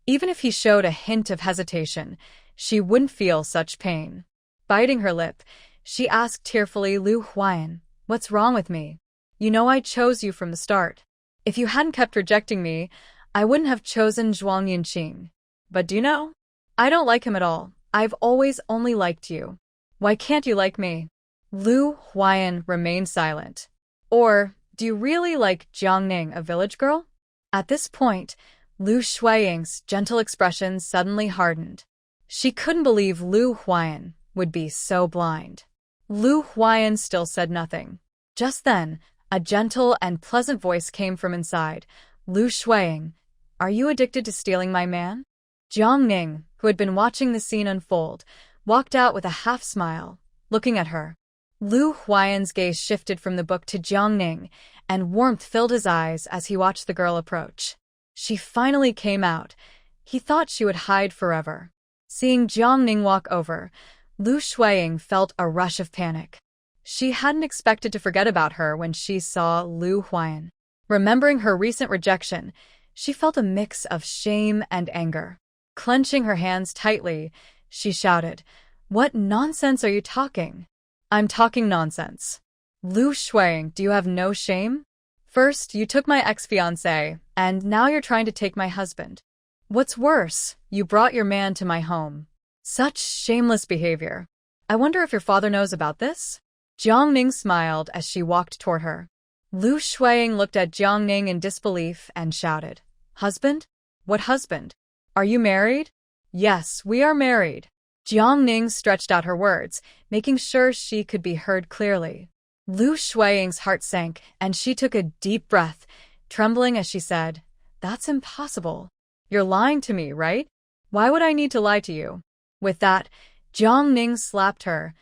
Even if he showed a hint of hesitation, she wouldn't feel such pain. Biting her lip, she asked tearfully, "Lu Huai'an, what's wrong with me? You know I chose you from the start. If you hadn't kept rejecting me, I wouldn't have chosen Zhuang Yunqing. But do you know? I don't like him at all. I've always only liked you. Why can't you like me?" Lu Huai'an remained silent. "Or, do you really like Jiangning, a village girl?" At this point, Lu Huai'an's gentle expression suddenly hardened. She couldn't believe Lu Huai'an would be so blind. Lu Huai'an still said nothing. Just then, a gentle and pleasant voice came from inside. "Lu Huai'an, are you addicted to stealing my man?" Jiangning, who had been watching the scene unfold, walked out with a half-smile, looking at her. Lu Huai'an's gaze shifted from the book to Jiangning, and warmth filled his eyes as he watched the girl approach. She finally came out. He thought she would hide forever. Seeing Jiangning walk over, Lu Huai'an felt a rush of panic. She hadn't expected to forget about her when she saw Lu Huai'an. Remembering her recent rejection, she felt a mix of shame and anger. Clenching her hands tightly, she shouted, "What nonsense are you talking?" "I'm talking nonsense. Lu Huai'an, do you have no shame? First, you took my ex-fiancé, and now you're trying to take my husband. What's worse, you brought your man to my home. Such shameless behavior. I wonder if your father knows about this?" Jiangning smiled as she walked toward her. Lu Huai'an looked at Jiangning in disbelief and shouted, "Husband? What husband? Are you married?" "Yes, we are married." Jiangning stretched out her words, making sure she could be heard clearly. Lu Huai'an's heart sank, and she took a deep breath, trembling as she said, "That's impossible. You're lying to me, right? Why would I need to lie to you?" With that, Jiangning slapped her,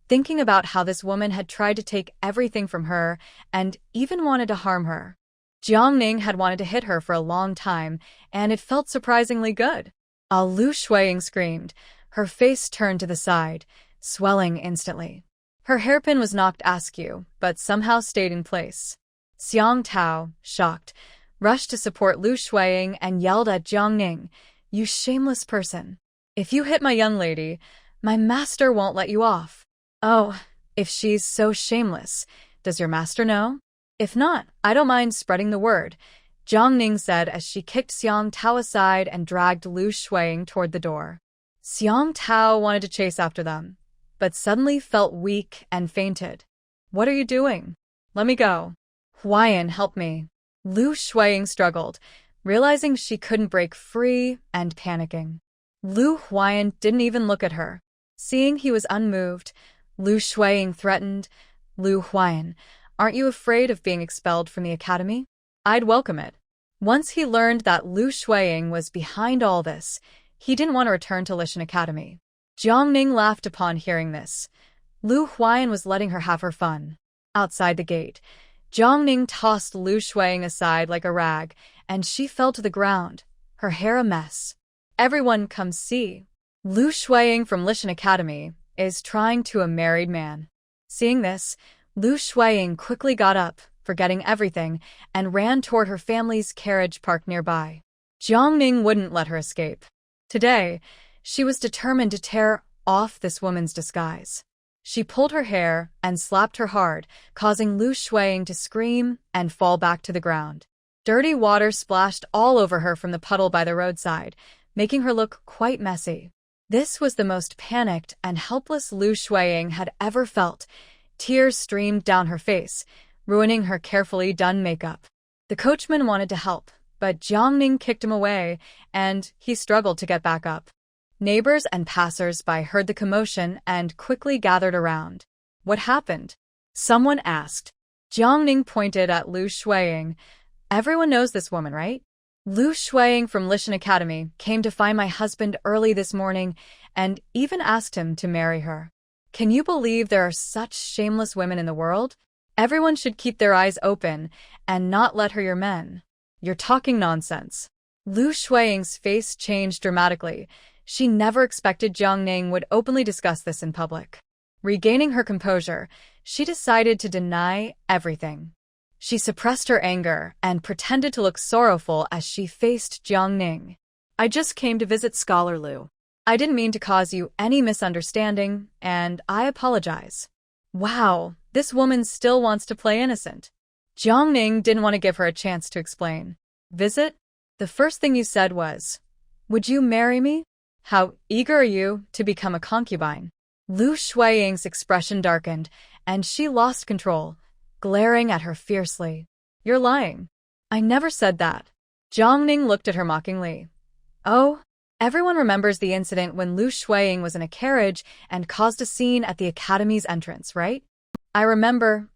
thinking about how this woman had tried to take everything from her and even wanted to harm her. Jiangning had wanted to hit her for a long time, and it felt surprisingly good. Lu Huai'an screamed. Her face turned to the side, swelling instantly. Her hairpin was knocked askew, but somehow stayed in place. Xiang Tao, shocked, rushed to support Lu Huai'an and yelled at Jiangning, "You shameless person. If you hit my young lady, my master won't let you off." "Oh, if she's so shameless, does your master know? If not, I don't mind spreading the word," Jiangning said as she kicked Xiang Tao aside and dragged Lu Huai'an toward the door. Xiang Tao wanted to chase after them, but suddenly felt weak and fainted. "What are you doing? Let me go. Huai'an, help me." Lu Huai'an struggled, realizing she couldn't break free and panicking. Lu Huai'an didn't even look at her. Seeing he was unmoved, Lu Huai'an threatened. Lu Huai'an, aren't you afraid of being expelled from the academy? I'd welcome it. Once he learned that Lu Huai'an was behind all this, he didn't want to return to Lishan Academy. Jiang laughed upon hearing this. Lu Huai'an was letting her have her fun. Outside the gate, Jiang tossed Lu Huai'an aside like a rag, and she fell to the ground, her hair a mess. Everyone come see. Lu Huai'an from Lishan Academy is trying to a married man. Seeing this, Lu Huai'an quickly got up, forgetting everything, and ran toward her family's carriage parked nearby. Jiang wouldn't let her escape. Today, she was determined to tear off this woman's disguise. She pulled her hair and slapped her hard, causing Lu Huai'an to scream and fall back to the ground. Dirty water splashed all over her from the puddle by the roadside, making her look quite messy. This was the most panicked and helpless Lu Huai'an had ever felt. Tears streamed down her face, ruining her carefully done makeup. The coachman wanted to help, but Jiang kicked him away, and he struggled to get back up. Neighbors and passers-by heard the commotion and quickly gathered around. What happened? Someone asked. Jiang pointed at Lu Huai'an. Everyone knows this woman, right? Lu Huai'an from Lishan Academy came to find my husband early this morning and even asked him to marry her. Can you believe there are such shameless women in the world? Everyone should keep their eyes open and not let her your men. You're talking nonsense. Lu Huai'an's face changed dramatically. She never expected Jiang would openly discuss this in public. Regaining her composure, she decided to deny everything. She suppressed her anger and pretended to look sorrowful as she faced Jiang. I just came to visit Scholar Lu. I didn't mean to cause you any misunderstanding, and I apologize. Wow, this woman still wants to play innocent. Jiang didn't want to give her a chance to explain. Visit? The first thing you said was, would you marry me? How eager are you to become a concubine? Lu Huai'an's expression darkened, and she lost control, glaring at her fiercely. You're lying. I never said that. Jiang looked at her mockingly. Oh, everyone remembers the incident when Lu Huai'an was in a carriage and caused a scene at the academy's entrance, right? I remember.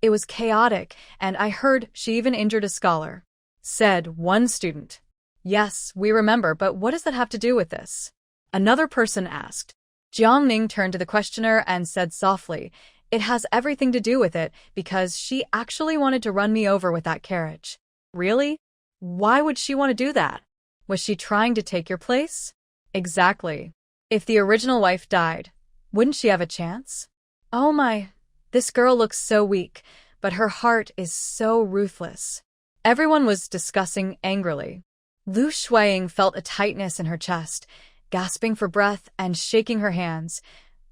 It was chaotic, and I heard she even injured a scholar, said one student. Yes, we remember, but what does that have to do with this? Another person asked. Jiang turned to the questioner and said softly, it has everything to do with it because she actually wanted to run me over with that carriage. Really? Why would she want to do that? Was she trying to take your place? Exactly. If the original wife died, wouldn't she have a chance? Oh my, this girl looks so weak, but her heart is so ruthless. Everyone was discussing angrily. Lu Huai'an felt a tightness in her chest, gasping for breath and shaking her hands.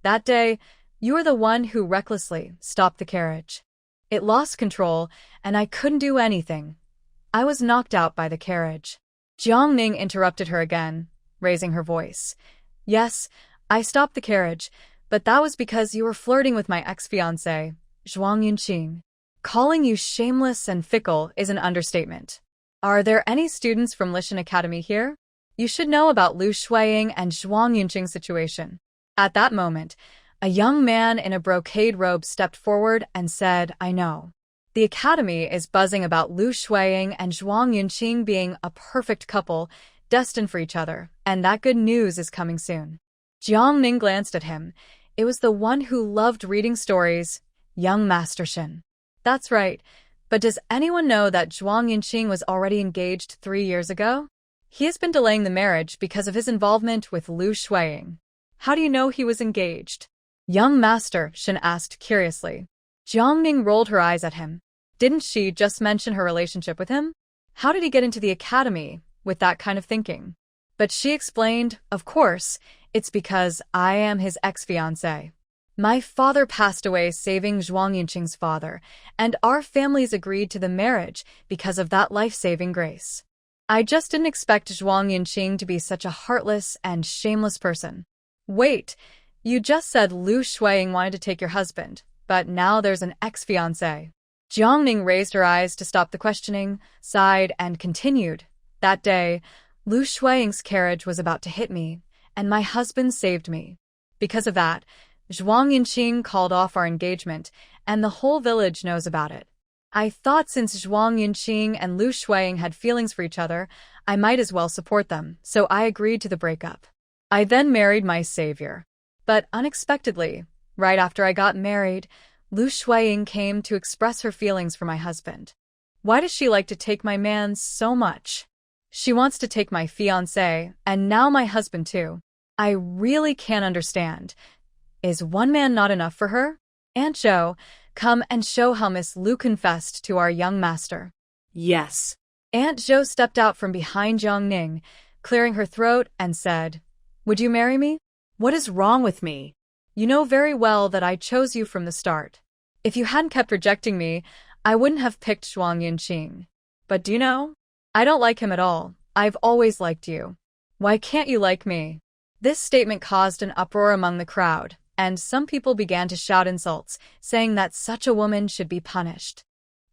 That day, you were the one who recklessly stopped the carriage. It lost control, and I couldn't do anything. I was knocked out by the carriage. Jiang interrupted her again, raising her voice. Yes, I stopped the carriage, but that was because you were flirting with my ex-fiancé, Yunqing. Calling you shameless and fickle is an understatement. Are there any students from Lishan Academy here? You should know about Lu Huai'an and Yunqing's situation. At that moment, a young man in a brocade robe stepped forward and said, I know. The academy is buzzing about Lu Huai'an and Yunqing being a perfect couple, destined for each other, and that good news is coming soon. Jiang glanced at him. It was the one who loved reading stories, young Master Shin. That's right. But does anyone know that Yunqing was already engaged 3 years ago? He has been delaying the marriage because of his involvement with Lu Huai'an. How do you know he was engaged? Young Master Shin asked curiously. Jiang rolled her eyes at him. Didn't she just mention her relationship with him? How did he get into the academy with that kind of thinking? But she explained, of course, it's because I am his ex-fiancé. My father passed away saving Yunqing's father, and our families agreed to the marriage because of that life-saving grace. I just didn't expect Yunqing to be such a heartless and shameless person. Wait, you just said Lu Huai'an wanted to take your husband, but now there's an ex-fiancé. Jiang raised her eyes to stop the questioning, sighed, and continued. That day, Lu Huai'an's carriage was about to hit me, and my husband saved me. Because of that, Zhuang Yunqing called off our engagement, and the whole village knows about it. I thought since Zhuang Yunqing and Lu Huai'an had feelings for each other, I might as well support them, so I agreed to the breakup. I then married my savior. But unexpectedly, right after I got married, Lu Huai'an came to express her feelings for my husband. Why does she like to take my man so much? She wants to take my fiancé, and now my husband too. I really can't understand. Is one man not enough for her? Aunt Zhou, come and show how Miss Lu confessed to our young master. Yes. Aunt Zhou stepped out from behind Jiang, clearing her throat, and said, Would you marry me? What is wrong with me? You know very well that I chose you from the start. If you hadn't kept rejecting me, I wouldn't have picked Zhuang Yunqing. But do you know? I don't like him at all. I've always liked you. Why can't you like me? This statement caused an uproar among the crowd, and some people began to shout insults, saying that such a woman should be punished.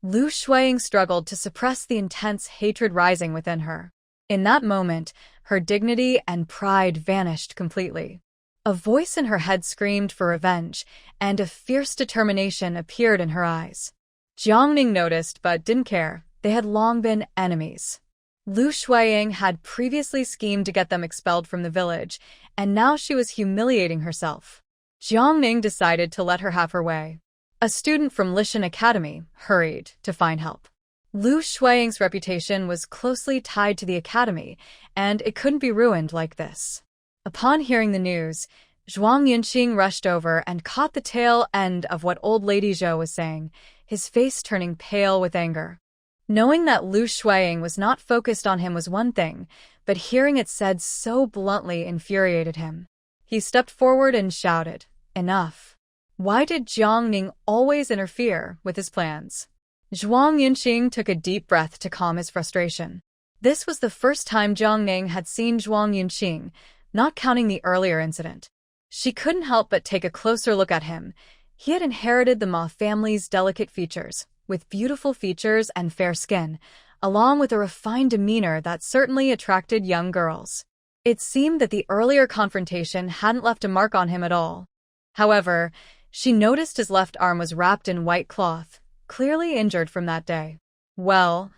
Lu Huai'an struggled to suppress the intense hatred rising within her. In that moment, her dignity and pride vanished completely. A voice in her head screamed for revenge, and a fierce determination appeared in her eyes. Jiang noticed but didn't care. They had long been enemies. Lu Huai'an had previously schemed to get them expelled from the village, and now she was humiliating herself. Jiang decided to let her have her way. A student from Lishan Academy hurried to find help. Lu Huai'an's reputation was closely tied to the academy, and it couldn't be ruined like this. Upon hearing the news, Zhuang Yunqing rushed over and caught the tail end of what old lady Zhou was saying, his face turning pale with anger. Knowing that Lu Huai'an was not focused on him was one thing, but hearing it said so bluntly infuriated him. He stepped forward and shouted, Enough. Why did Jiang always interfere with his plans? Zhuang Yunqing took a deep breath to calm his frustration. This was the first time Jiang had seen Zhuang Yunqing, not counting the earlier incident. She couldn't help but take a closer look at him. He had inherited the Ma family's delicate features, with beautiful features and fair skin, along with a refined demeanor that certainly attracted young girls. It seemed that the earlier confrontation hadn't left a mark on him at all. However, she noticed his left arm was wrapped in white cloth, clearly injured from that day. Well,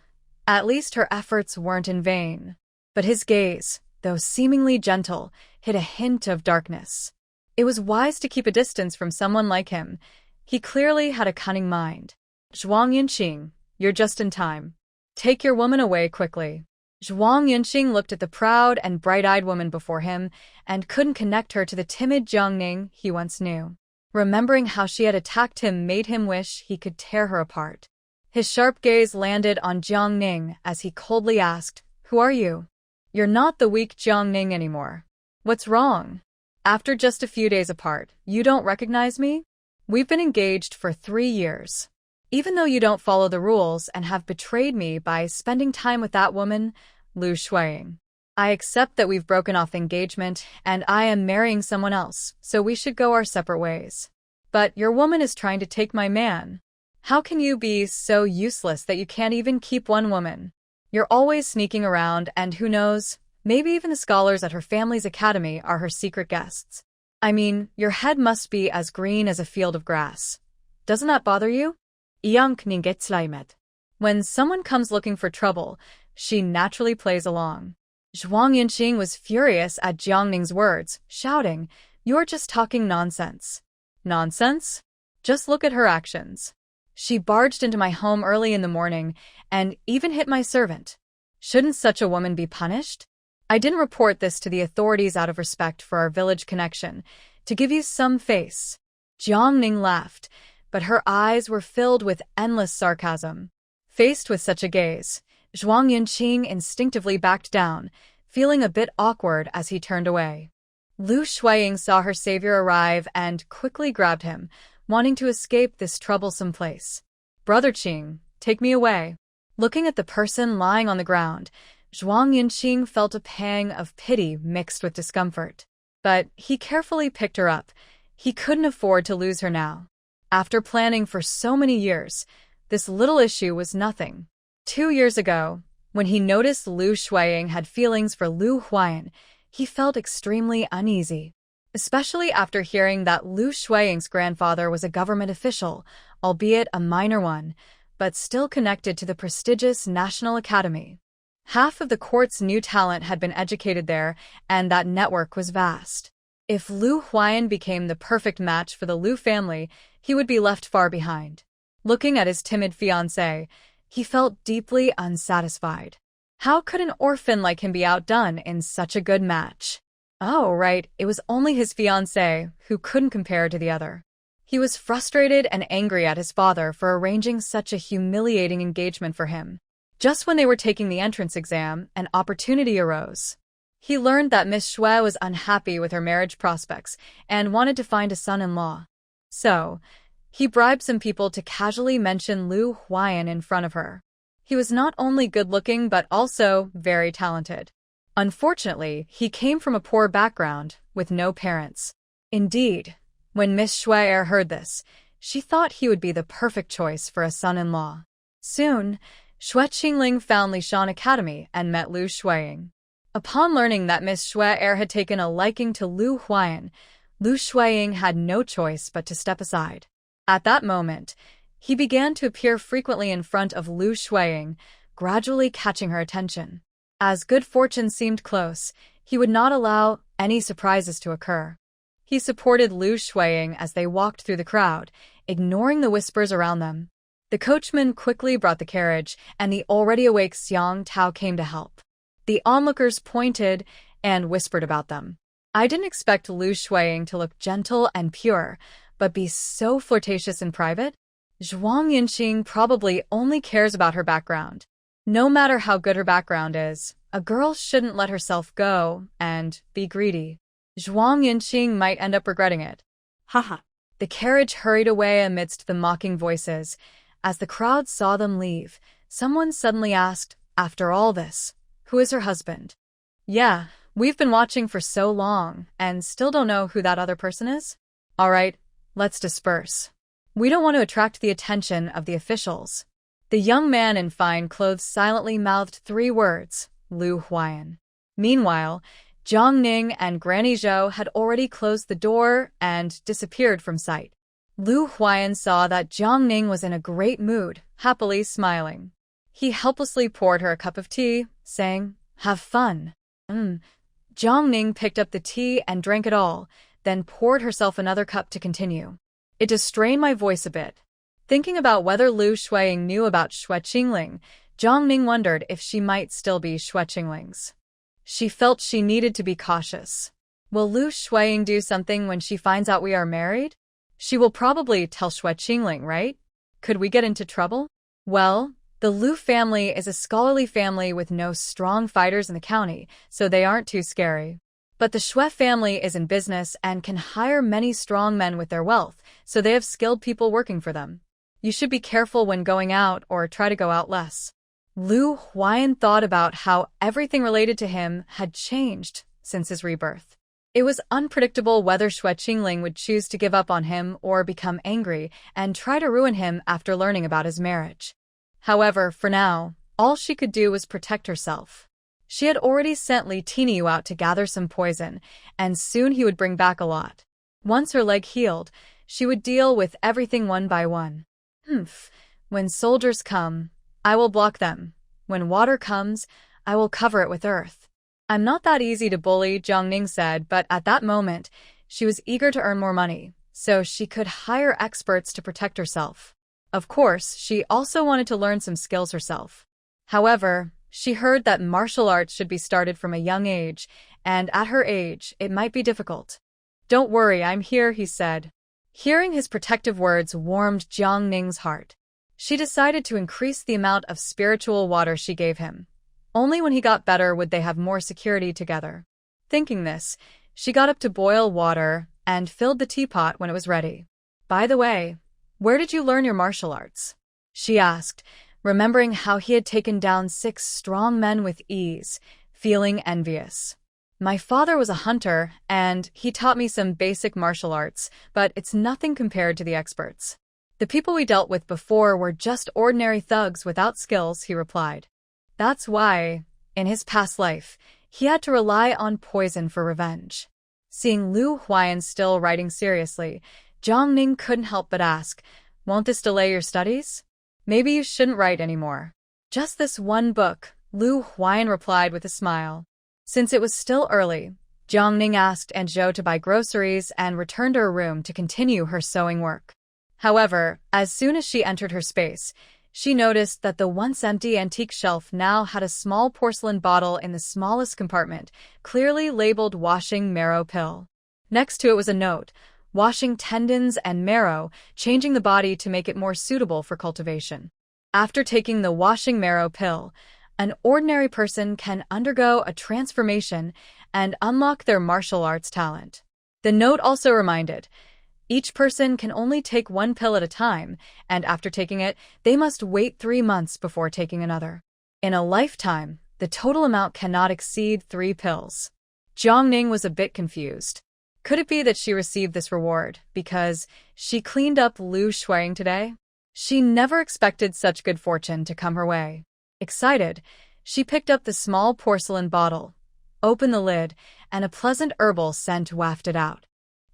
at least her efforts weren't in vain. But his gaze, though seemingly gentle, hid a hint of darkness. It was wise to keep a distance from someone like him. He clearly had a cunning mind. Zhuang Yunqing, you're just in time. Take your woman away quickly. Zhuang Yunqing looked at the proud and bright-eyed woman before him and couldn't connect her to the timid Jiang he once knew. Remembering how she had attacked him made him wish he could tear her apart. His sharp gaze landed on Jiang as he coldly asked, Who are you? You're not the weak Jiang anymore. What's wrong? After just a few days apart, you don't recognize me? We've been engaged for 3 years. Even though you don't follow the rules and have betrayed me by spending time with that woman, Lu Huai'an, I accept that we've broken off engagement and I am marrying someone else, so we should go our separate ways. But your woman is trying to take my man. How can you be so useless that you can't even keep one woman? You're always sneaking around and who knows, maybe even the scholars at her family's academy are her secret guests. I mean, your head must be as green as a field of grass. Doesn't that bother you? Yunqing gets limed. When someone comes looking for trouble, she naturally plays along. Zhuang Yunqing was furious at Jiang's words, shouting, You're just talking nonsense. Nonsense? Just look at her actions. She barged into my home early in the morning and even hit my servant. Shouldn't such a woman be punished? I didn't report this to the authorities out of respect for our village connection, to give you some face. Jiang laughed, but her eyes were filled with endless sarcasm. Faced with such a gaze, Zhuang Yunqing instinctively backed down, feeling a bit awkward as he turned away. Lu Huai'an saw her savior arrive and quickly grabbed him, wanting to escape this troublesome place. Brother Qing, take me away. Looking at the person lying on the ground, Zhuang Yunqing felt a pang of pity mixed with discomfort. But he carefully picked her up. He couldn't afford to lose her now. After planning for so many years, this little issue was nothing. 2 years ago, when he noticed Lu Huai'an had feelings for Lu Huai'an, he felt extremely uneasy. especially after hearing that Lu Huai'an's grandfather was a government official, albeit a minor one, but still connected to the prestigious National Academy. Half of the court's new talent had been educated there, and that network was vast. If Lu Huai'an became the perfect match for the Lu family, he would be left far behind. Looking at his timid fiancée, he felt deeply unsatisfied. How could an orphan like him be outdone in such a good match? Oh, right, it was only his fiancée who couldn't compare to the other. He was frustrated and angry at his father for arranging such a humiliating engagement for him. Just when they were taking the entrance exam, an opportunity arose. He learned that Miss Xue was unhappy with her marriage prospects and wanted to find a son-in-law. So, he bribed some people to casually mention Lu Huai'an in front of her. He was not only good-looking but also very talented. Unfortunately, he came from a poor background, with no parents. Indeed, when Miss Xue heard this, she thought he would be the perfect choice for a son-in-law. Soon, Xue Qingling found Lishan Academy and met Lu Huai'an. Upon learning that Miss Xue had taken a liking to Lu Huai'an, Lu Huai'an had no choice but to step aside. At that moment, he began to appear frequently in front of Lu Huai'an, gradually catching her attention. As good fortune seemed close, he would not allow any surprises to occur. He supported Lu Huai'an as they walked through the crowd, ignoring the whispers around them. The coachman quickly brought the carriage, and the already awake Xiang Tao came to help. The onlookers pointed and whispered about them. I didn't expect Lu Huai'an to look gentle and pure, but be so flirtatious in private. Zhuang Yunqing probably only cares about her background. No matter how good her background is, a girl shouldn't let herself go and be greedy. Zhuang Yunqing might end up regretting it. Haha. The carriage hurried away amidst the mocking voices. As the crowd saw them leave, someone suddenly asked, "After all this, who is her husband?" "Yeah, we've been watching for so long and still don't know who that other person is." "All right, let's disperse. We don't want to attract the attention of the officials." The young man in fine clothes silently mouthed 3 words, Lu Huai'an. Meanwhile, Zhang Ning and Granny Zhou had already closed the door and disappeared from sight. Lu Huai'an saw that Zhang Ning was in a great mood, happily smiling. He helplessly poured her a cup of tea, saying, "Have fun." Zhang Ning picked up the tea and drank it all, then poured herself another cup to continue. It does strain my voice a bit. Thinking about whether Lu Huai'an knew about Xue Qingling, Zhang Ning wondered if she might still be Xue Qingling's. She felt she needed to be cautious. Will Lu Huai'an do something when she finds out we are married? She will probably tell Xue Qingling, right? Could we get into trouble? Well, the Lu family is a scholarly family with no strong fighters in the county, so they aren't too scary. But the Xue family is in business and can hire many strong men with their wealth, so they have skilled people working for them. You should be careful when going out or try to go out less. Lu Huai'an thought about how everything related to him had changed since his rebirth. It was unpredictable whether Xue Qingling would choose to give up on him or become angry and try to ruin him after learning about his marriage. However, for now, all she could do was protect herself. She had already sent Li Tiniu out to gather some poison, and soon he would bring back a lot. Once her leg healed, she would deal with everything one by one. When soldiers come, I will block them. When water comes, I will cover it with earth. I'm not that easy to bully, Zhang Ning said, but at that moment, she was eager to earn more money, so she could hire experts to protect herself. Of course, she also wanted to learn some skills herself. However, she heard that martial arts should be started from a young age, and at her age, it might be difficult. "Don't worry, I'm here," he said. Hearing his protective words warmed Zhang Ning's heart. She decided to increase the amount of spiritual water she gave him. Only when he got better would they have more security together. Thinking this, she got up to boil water and filled the teapot when it was ready. "By the way, where did you learn your martial arts?" she asked, remembering how he had taken down 6 strong men with ease, feeling envious. "My father was a hunter, and he taught me some basic martial arts, but it's nothing compared to the experts. The people we dealt with before were just ordinary thugs without skills," he replied. That's why, in his past life, he had to rely on poison for revenge. Seeing Lu Huai'an still writing seriously, Jiang Ning couldn't help but ask, "Won't this delay your studies? Maybe you shouldn't write anymore." "Just this one book," Lu Huai'an replied with a smile. Since it was still early, Jiang Ning asked Aunt Zhou to buy groceries and returned to her room to continue her sewing work. However, as soon as she entered her space, she noticed that the once empty antique shelf now had a small porcelain bottle in the smallest compartment, clearly labeled washing marrow pill. Next to it was a note, washing tendons and marrow, changing the body to make it more suitable for cultivation. After taking the washing marrow pill, an ordinary person can undergo a transformation and unlock their martial arts talent. The note also reminded, each person can only take one pill at a time, and after taking it, they must wait 3 months before taking another. In a lifetime, the total amount cannot exceed 3 pills. Jiang Ning was a bit confused. Could it be that she received this reward because she cleaned up Lu Huai'an today? She never expected such good fortune to come her way. Excited, she picked up the small porcelain bottle, opened the lid, and a pleasant herbal scent wafted out.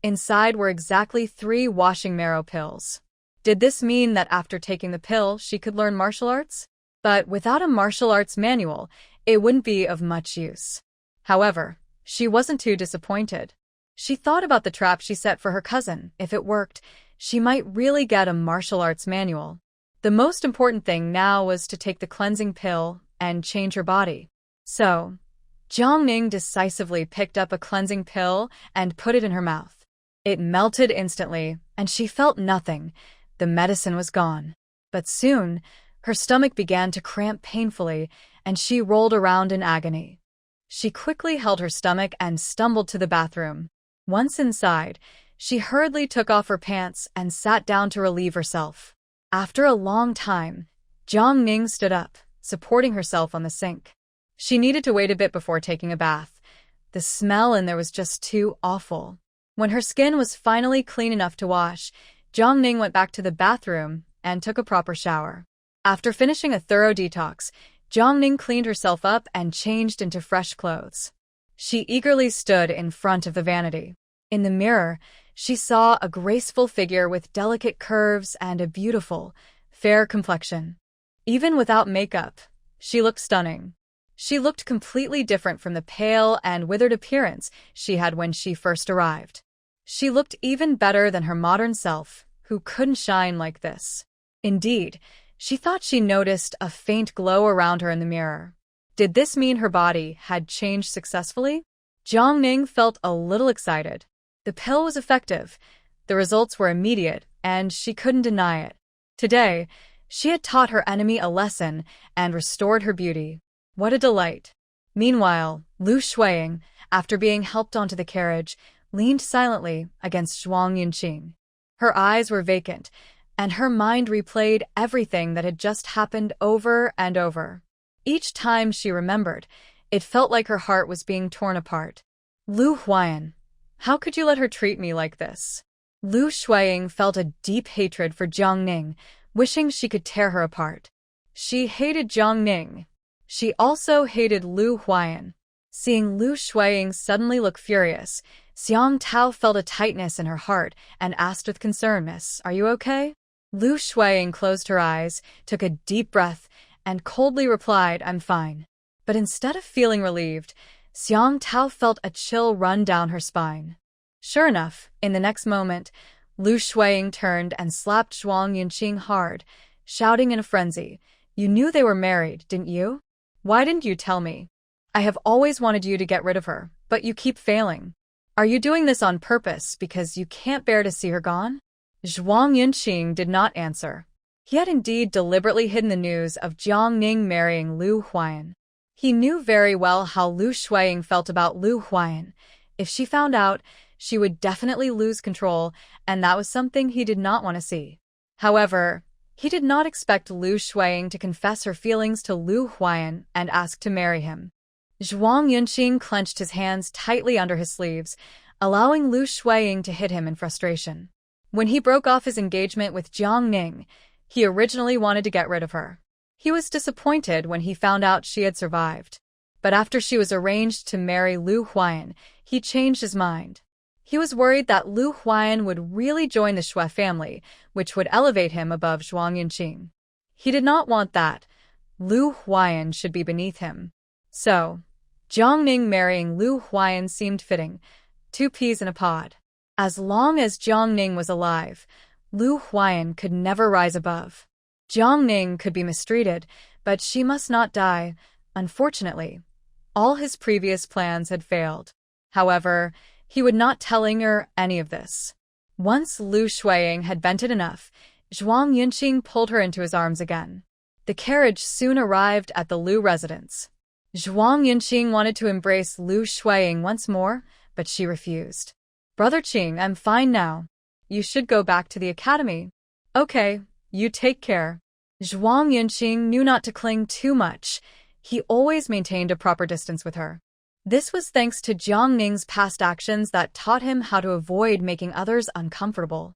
Inside were exactly 3 washing marrow pills. Did this mean that after taking the pill, she could learn martial arts? But without a martial arts manual, it wouldn't be of much use. However, she wasn't too disappointed. She thought about the trap she set for her cousin. If it worked, she might really get a martial arts manual. The most important thing now was to take the cleansing pill and change her body. So, Jiang Ning decisively picked up a cleansing pill and put it in her mouth. It melted instantly, and she felt nothing. The medicine was gone. But soon, her stomach began to cramp painfully, and she rolled around in agony. She quickly held her stomach and stumbled to the bathroom. Once inside, she hurriedly took off her pants and sat down to relieve herself. After a long time, Jiang Ning stood up, supporting herself on the sink. She needed to wait a bit before taking a bath. The smell in there was just too awful. When her skin was finally clean enough to wash, Jiang Ning went back to the bathroom and took a proper shower. After finishing a thorough detox, Jiang Ning cleaned herself up and changed into fresh clothes. She eagerly stood in front of the vanity. In the mirror, she saw a graceful figure with delicate curves and a beautiful, fair complexion. Even without makeup, she looked stunning. She looked completely different from the pale and withered appearance she had when she first arrived. She looked even better than her modern self, who couldn't shine like this. Indeed, she thought she noticed a faint glow around her in the mirror. Did this mean her body had changed successfully? Jiang Ning felt a little excited. The pill was effective, the results were immediate, and she couldn't deny it. Today, she had taught her enemy a lesson and restored her beauty. What a delight! Meanwhile, Lu Huai'an, after being helped onto the carriage, leaned silently against Yunqing. Her eyes were vacant, and her mind replayed everything that had just happened over and over. Each time she remembered, it felt like her heart was being torn apart. Lu Huai'an, how could you let her treat me like this? Lu Huai'an felt a deep hatred for Jiang Ning, wishing she could tear her apart. She hated Jiang Ning. She also hated Lu Huai'an. Seeing Lu Huai'an suddenly look furious, Xiang Tao felt a tightness in her heart and asked with concern, "Miss, are you okay?" Lu Huai'an closed her eyes, took a deep breath, and coldly replied, "I'm fine." But instead of feeling relieved, Xiang Tao felt a chill run down her spine. Sure enough, in the next moment, Lu Huai'an turned and slapped Yunqing hard, shouting in a frenzy, "You knew they were married, didn't you? Why didn't you tell me? I have always wanted you to get rid of her, but you keep failing. Are you doing this on purpose because you can't bear to see her gone?" Yunqing did not answer. He had indeed deliberately hidden the news of Jiang Ning marrying Lu Huai'an. He knew very well how Lu Huai'an felt about Lu Huai'an. If she found out, she would definitely lose control, and that was something he did not want to see. However, he did not expect Lu Huai'an to confess her feelings to Lu Huai'an and ask to marry him. Yunqing clenched his hands tightly under his sleeves, allowing Lu Huai'an to hit him in frustration. When he broke off his engagement with Jiang Ning, he originally wanted to get rid of her. He was disappointed when he found out she had survived. But after she was arranged to marry Lu Huai'an, he changed his mind. He was worried that Lu Huai'an would really join the Shui family, which would elevate him above Zhuang Yunqing. He did not want that. Lu Huai'an should be beneath him. So, Jiang Ning marrying Lu Huai'an seemed fitting. 2 peas in a pod. As long as Jiang Ning was alive, Lu Huai'an could never rise above. Jiang Ning could be mistreated, but she must not die. Unfortunately, all his previous plans had failed. However, he would not tell Inger any of this. Once Lu Huai'an had vented enough, Zhuang Yunqing pulled her into his arms again. The carriage soon arrived at the Lu residence. Zhuang Yunqing wanted to embrace Lu Huai'an once more, but she refused. Brother Qing, I'm fine now. You should go back to the academy. Okay, you take care. Zhuang Yunqing knew not to cling too much. He always maintained a proper distance with her. This was thanks to Jiang Ning's past actions that taught him how to avoid making others uncomfortable.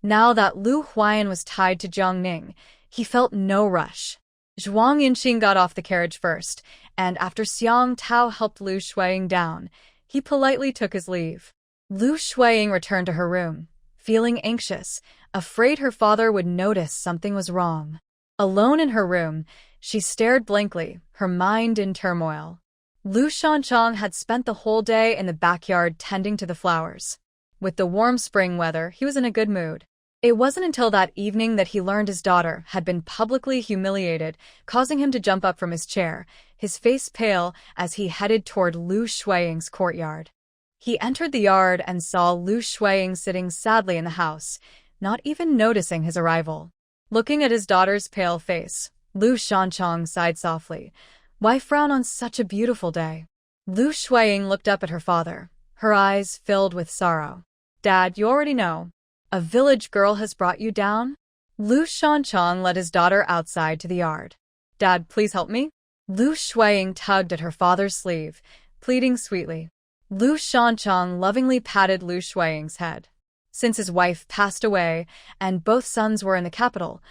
Now that Lu Huai'an was tied to Jiang Ning, he felt no rush. Zhuang Yunqing got off the carriage first, and after Xiang Tao helped Lu Huai'an down, he politely took his leave. Lu Huai'an returned to her room, feeling anxious, afraid her father would notice something was wrong. Alone in her room, she stared blankly, her mind in turmoil. Lu Shanchang had spent the whole day in the backyard tending to the flowers. With the warm spring weather, he was in a good mood. It wasn't until that evening that he learned his daughter had been publicly humiliated, causing him to jump up from his chair, his face pale as he headed toward Lu Huai'an's courtyard. He entered the yard and saw Lu Huai'an sitting sadly in the house, not even noticing his arrival. Looking at his daughter's pale face, Lu Shanchang sighed softly. Why frown on such a beautiful day? Lu Huai'an looked up at her father, her eyes filled with sorrow. Dad, you already know. A village girl has brought you down? Lu Shanchang led his daughter outside to the yard. Dad, please help me? Lu Huai'an tugged at her father's sleeve, pleading sweetly. Lu Shanchang lovingly patted Lu Huai'an's head. Since his wife passed away and both sons were in the capital,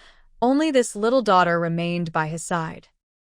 only this little daughter remained by his side.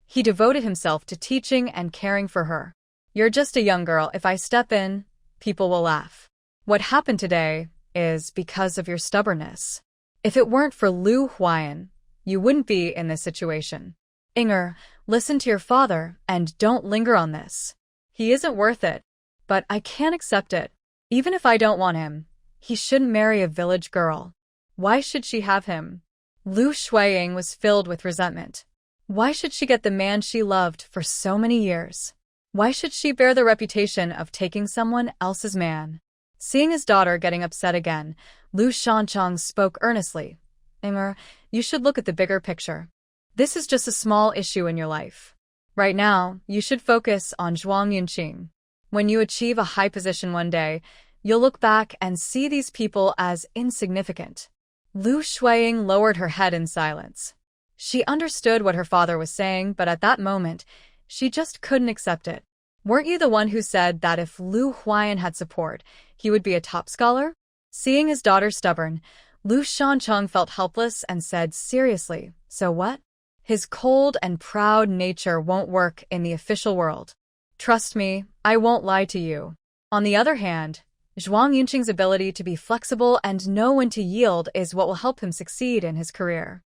He devoted himself to teaching and caring for her. You're just a young girl. If I step in, people will laugh. What happened today is because of your stubbornness. If it weren't for Lu Huai'an, you wouldn't be in this situation. Inger, listen to your father and don't linger on this. He isn't worth it, but I can't accept it. Even if I don't want him, he shouldn't marry a village girl. Why should she have him? Lu Huai'an was filled with resentment. Why should she get the man she loved for so many years? Why should she bear the reputation of taking someone else's man? Seeing his daughter getting upset again, Lu Shanchang spoke earnestly. Inger, you should look at the bigger picture. This is just a small issue in your life. Right now, you should focus on Zhuang Yunqing. When you achieve a high position one day, you'll look back and see these people as insignificant. Lu Huai'an lowered her head in silence. She understood what her father was saying, but at that moment, she just couldn't accept it. Weren't you the one who said that if Lu Huai'an had support, he would be a top scholar? Seeing his daughter stubborn, Lu Shanchang felt helpless and said seriously, so what? His cold and proud nature won't work in the official world. Trust me, I won't lie to you. On the other hand, Zhuang Yunqing's ability to be flexible and know when to yield is what will help him succeed in his career.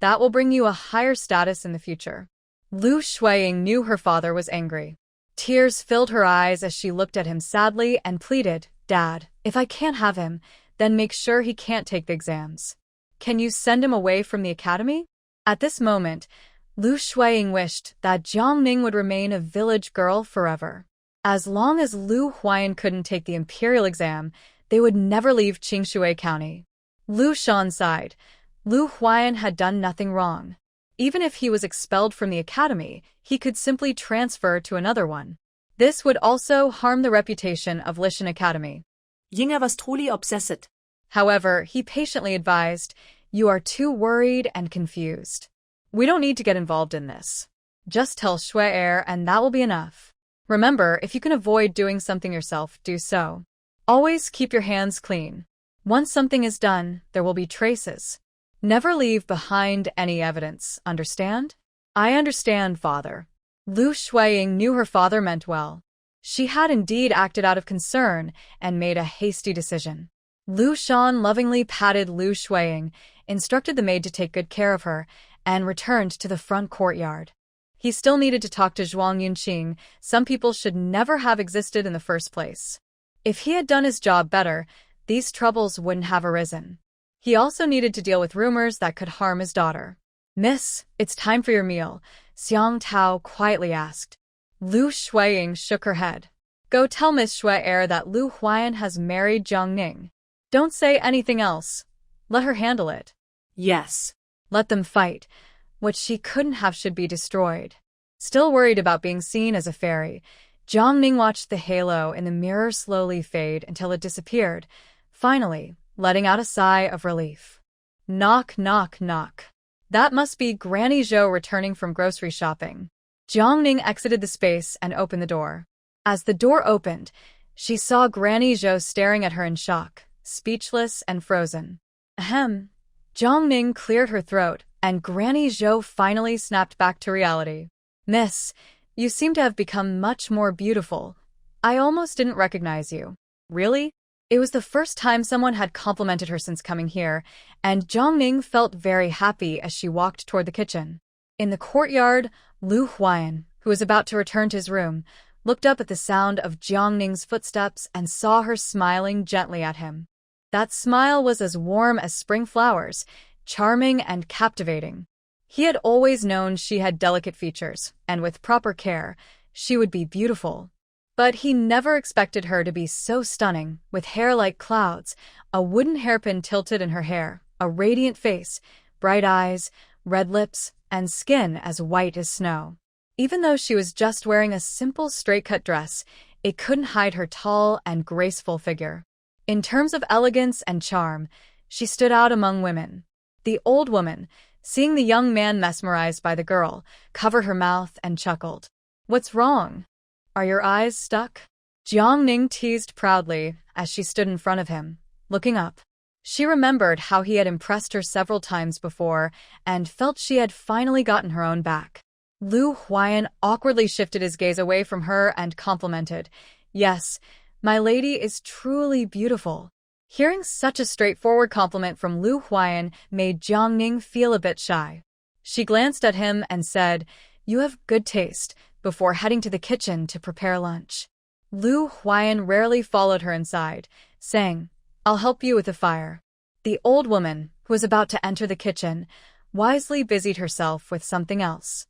That will bring you a higher status in the future. Lu Huai'an knew her father was angry. Tears filled her eyes as she looked at him sadly and pleaded, Dad, if I can't have him, then make sure he can't take the exams. Can you send him away from the academy? At this moment, Lu Huai'an wished that Jiang Ning would remain a village girl forever. As long as Lu Huai'an couldn't take the imperial exam, they would never leave Qingshui County. Lu Shan sighed. Lu Huai'an had done nothing wrong. Even if he was expelled from the academy, he could simply transfer to another one. This would also harm the reputation of Lishan Academy. Yinger was truly obsessed. However, he patiently advised, you are too worried and confused. We don't need to get involved in this. Just tell Shui and that will be enough. Remember, if you can avoid doing something yourself, do so. Always keep your hands clean. Once something is done, there will be traces. Never leave behind any evidence, understand? I understand, father. Lu Huai'an knew her father meant well. She had indeed acted out of concern and made a hasty decision. Lu Shan lovingly patted Lu Huai'an, instructed the maid to take good care of her, and returned to the front courtyard. He still needed to talk to Zhuang Yunqing. Some people should never have existed in the first place. If he had done his job better, these troubles wouldn't have arisen. He also needed to deal with rumors that could harm his daughter. "Miss, it's time for your meal," Xiang Tao quietly asked. Lu Huai'an shook her head. "Go tell Miss Huai'an that Lu Huai'an has married Jiang Ning. Don't say anything else. Let her handle it." Yes. Let them fight. What she couldn't have should be destroyed. Still worried about being seen as a fairy, Jiang Ning watched the halo in the mirror slowly fade until it disappeared, finally letting out a sigh of relief. Knock, knock, knock. That must be Granny Zhou returning from grocery shopping. Jiang Ning exited the space and opened the door. As the door opened, she saw Granny Zhou staring at her in shock, speechless and frozen. Ahem. Jiang Ning cleared her throat, and Granny Zhou finally snapped back to reality. "Miss, you seem to have become much more beautiful. I almost didn't recognize you." "Really?" It was the first time someone had complimented her since coming here, and Jiang Ning felt very happy as she walked toward the kitchen. In the courtyard, Lu Huai'an, who was about to return to his room, looked up at the sound of Jiang Ning's footsteps and saw her smiling gently at him. That smile was as warm as spring flowers, charming and captivating. He had always known she had delicate features, and with proper care, she would be beautiful. But he never expected her to be so stunning, with hair like clouds, a wooden hairpin tilted in her hair, a radiant face, bright eyes, red lips, and skin as white as snow. Even though she was just wearing a simple straight-cut dress, it couldn't hide her tall and graceful figure. In terms of elegance and charm, she stood out among women. The old woman, seeing the young man mesmerized by the girl, covered her mouth and chuckled. "What's wrong? Are your eyes stuck?" Jiang Ning teased proudly as she stood in front of him, looking up. She remembered how he had impressed her several times before and felt she had finally gotten her own back. Lu Huai'an awkwardly shifted his gaze away from her and complimented, "Yes, my lady is truly beautiful." Hearing such a straightforward compliment from Lu Huai'an made Jiang Ning feel a bit shy. She glanced at him and said, "You have good taste," before heading to the kitchen to prepare lunch. Lu Huai'an rarely followed her inside, saying, "I'll help you with the fire." The old woman, who was about to enter the kitchen, wisely busied herself with something else.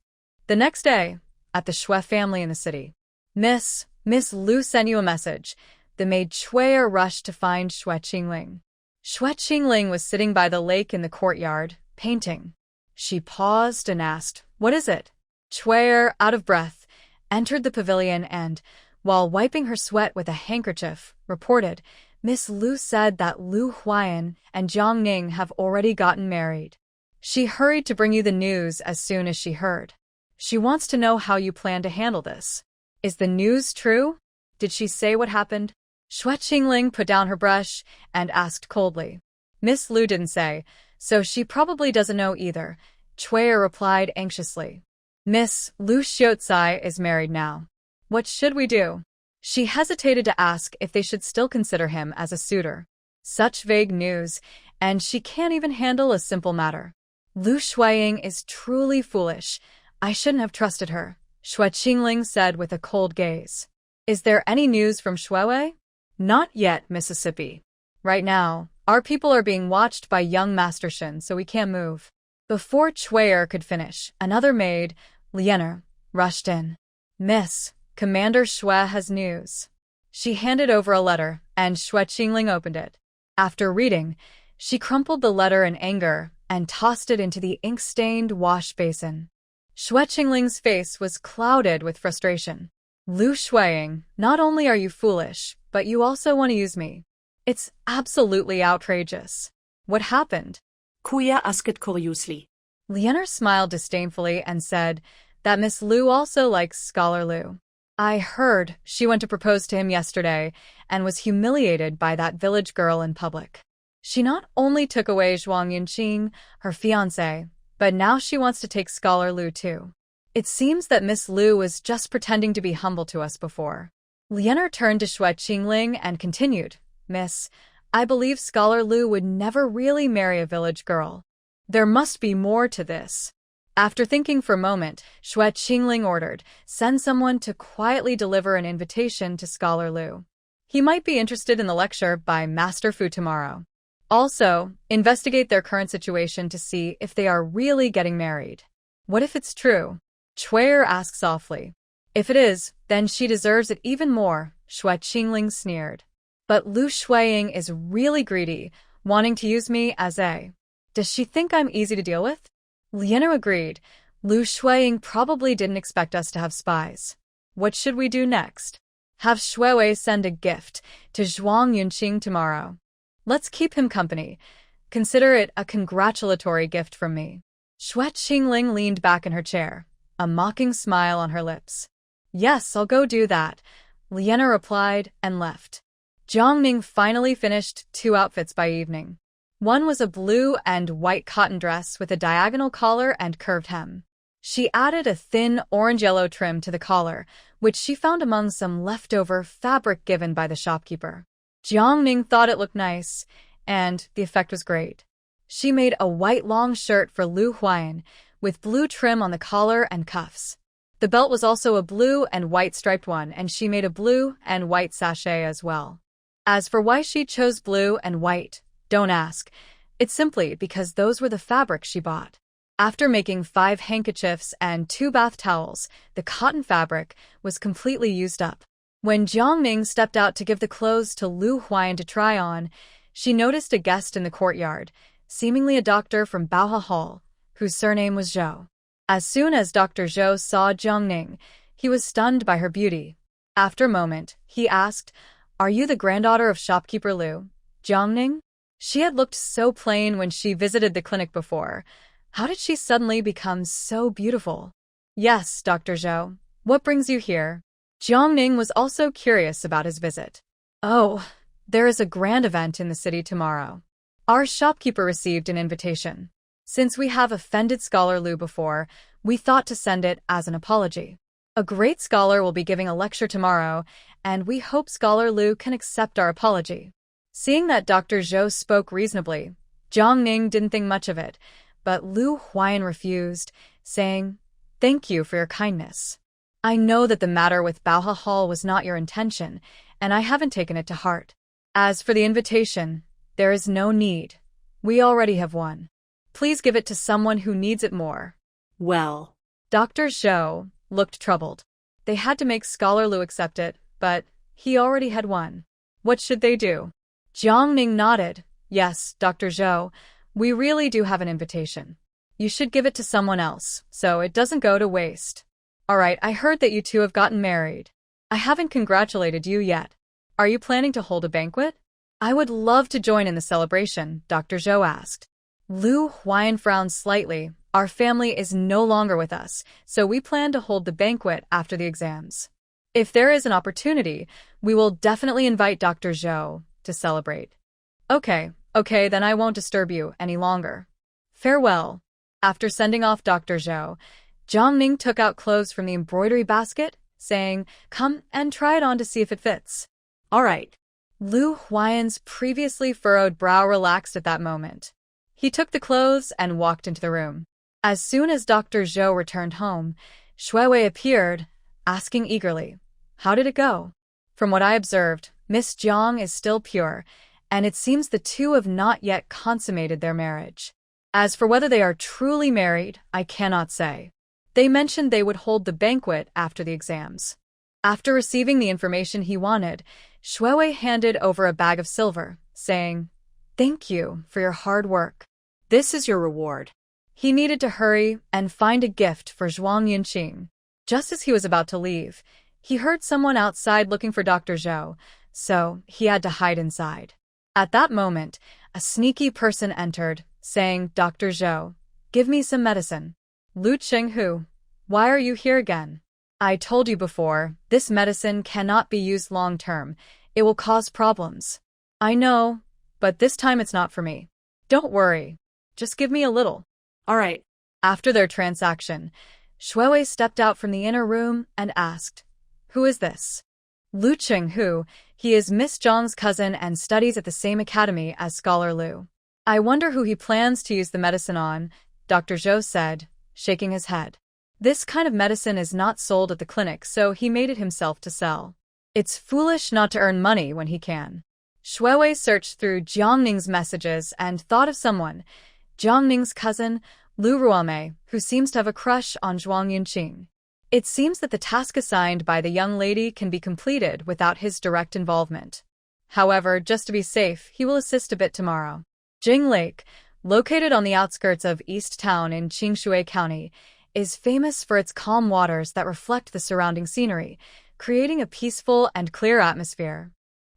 The next day, at the Shui family in the city, Miss Lu sent you a message." The maid Chui'er rushed to find Shui Qingling. Shui Qingling was sitting by the lake in the courtyard, painting. She paused and asked, "What is it?" Chui'er, out of breath, entered the pavilion and, while wiping her sweat with a handkerchief, reported, "Miss Lu said that Lu Huai'an and Jiang Ning have already gotten married. She hurried to bring you the news as soon as she heard. She wants to know how you plan to handle this. Is the news true? Did she say what happened?" Shui Qingling put down her brush and asked coldly. "Miss Lu didn't say, so she probably doesn't know either," Chui'er replied anxiously. "Miss Lu Xiaozai is married now. What should we do?" She hesitated to ask if they should still consider him as a suitor. Such vague news, and she can't even handle a simple matter. "Lu Huai'an is truly foolish. I shouldn't have trusted her," Shui Qingling said with a cold gaze. "Is there any news from Shuiwei?" "Not yet, Mississippi. Right now, our people are being watched by young Master Shin, so we can't move." Before Chui'er could finish, another maid, Lianer, rushed in. "Miss, Commander Shui has news." She handed over a letter, and Shui Qingling opened it. After reading, she crumpled the letter in anger and tossed it into the ink-stained wash basin. Shui Qingling's face was clouded with frustration. "Lu Huai'an, not only are you foolish, but you also want to use me. It's absolutely outrageous. What happened?" Kuya asked curiously. Lianer smiled disdainfully and said that Miss Lu also likes Scholar Lu. "I heard she went to propose to him yesterday and was humiliated by that village girl in public. She not only took away Zhuang Yunqing, her fiancé, but now she wants to take Scholar Lu too. It seems that Miss Lu was just pretending to be humble to us before." Lianer turned to Xue Qingling and continued, Miss, I believe Scholar Lu would never really marry a village girl. There must be more to this. After thinking for a moment, Xue Qingling ordered, send someone to quietly deliver an invitation to Scholar Lu. He might be interested in the lecture by Master Fu tomorrow. Also, investigate their current situation to see if they are really getting married. What if it's true? Chuer asked softly. If it is, then she deserves it even more, Xue Qingling sneered. But Lu Huai'an is really greedy, wanting to use me as a... Does she think I'm easy to deal with? Lianer agreed. Lu Huai'an probably didn't expect us to have spies. What should we do next? Have Shuewei send a gift to Zhuang Yunqing tomorrow. Let's keep him company. Consider it a congratulatory gift from me. Xue Qingling leaned back in her chair, a mocking smile on her lips. Yes, I'll go do that, Lianer replied and left. Jiang Ning finally finished 2 outfits by evening. One was a blue and white cotton dress with a diagonal collar and curved hem. She added a thin orange-yellow trim to the collar, which she found among some leftover fabric given by the shopkeeper. Jiang Ning thought it looked nice, and the effect was great. She made a white long shirt for Lu Huai'an, with blue trim on the collar and cuffs. The belt was also a blue and white striped one, and she made a blue and white sachet as well. As for why she chose blue and white, don't ask. It's simply because those were the fabrics she bought. After making 5 handkerchiefs and 2 bath towels, the cotton fabric was completely used up. When Jiang Ning stepped out to give the clothes to Lu Huai'an to try on, she noticed a guest in the courtyard, seemingly a doctor from Baohe Hall, whose surname was Zhou. As soon as Dr. Zhou saw Jiang Ning, he was stunned by her beauty. After a moment, he asked, Are you the granddaughter of shopkeeper Lu, Jiang Ning? She had looked so plain when she visited the clinic before. How did she suddenly become so beautiful? Yes, Dr. Zhou. What brings you here? Jiang Ning was also curious about his visit. Oh, there is a grand event in the city tomorrow. Our shopkeeper received an invitation. Since we have offended Scholar Lu before, we thought to send it as an apology. A great scholar will be giving a lecture tomorrow, and we hope Scholar Lu can accept our apology. Seeing that Dr. Zhou spoke reasonably, Jiang Ning didn't think much of it, but Lu Huai'an refused, saying, Thank you for your kindness. I know that the matter with Baohe Hall was not your intention, and I haven't taken it to heart. As for the invitation, there is no need. We already have one. Please give it to someone who needs it more. Well, Dr. Zhou looked troubled. They had to make Scholar Lu accept it, but he already had one. What should they do? Jiang Ning nodded. Yes, Dr. Zhou, we really do have an invitation. You should give it to someone else, so it doesn't go to waste. All right, I heard that you two have gotten married. I haven't congratulated you yet. Are you planning to hold a banquet? I would love to join in the celebration, Dr. Zhou asked. Lu Huai'an frowned slightly. Our family is no longer with us, so we plan to hold the banquet after the exams. If there is an opportunity, we will definitely invite Dr. Zhou to celebrate. Okay, then I won't disturb you any longer. Farewell. After sending off Dr. Zhou, Jiang Ning took out clothes from the embroidery basket, saying, Come and try it on to see if it fits. All right. Lu Huai'an's previously furrowed brow relaxed at that moment. He took the clothes and walked into the room. As soon as Dr. Zhou returned home, Shuewei appeared, asking eagerly, How did it go? From what I observed, Miss Jiang is still pure, and it seems the two have not yet consummated their marriage. As for whether they are truly married, I cannot say. They mentioned they would hold the banquet after the exams. After receiving the information he wanted, Shuewei handed over a bag of silver, saying, Thank you for your hard work. This is your reward. He needed to hurry and find a gift for Zhuang Yunqing. Just as he was about to leave, he heard someone outside looking for Dr. Zhou, so he had to hide inside. At that moment, a sneaky person entered, saying, Dr. Zhou, give me some medicine. Lu Chenghu, why are you here again? I told you before, this medicine cannot be used long-term. It will cause problems. I know, but this time it's not for me. Don't worry. Just give me a little. all right. After their transaction, Shuewei stepped out from the inner room and asked, Who is this? Lu Huai'an. He is Miss Zhang's cousin and studies at the same academy as Scholar Lu. I wonder who he plans to use the medicine on, Dr. Zhou said, shaking his head. This kind of medicine is not sold at the clinic, so he made it himself to sell. It's foolish not to earn money when he can. Shuiwei searched through Jiang Ning's messages and thought of someone, Jiang Ning's cousin, Lu Huai'an, who seems to have a crush on Yunqing. It seems that the task assigned by the young lady can be completed without his direct involvement. However, just to be safe, he will assist a bit tomorrow. Jing Lake, located on the outskirts of East Town in Qingshui County, is famous for its calm waters that reflect the surrounding scenery, creating a peaceful and clear atmosphere.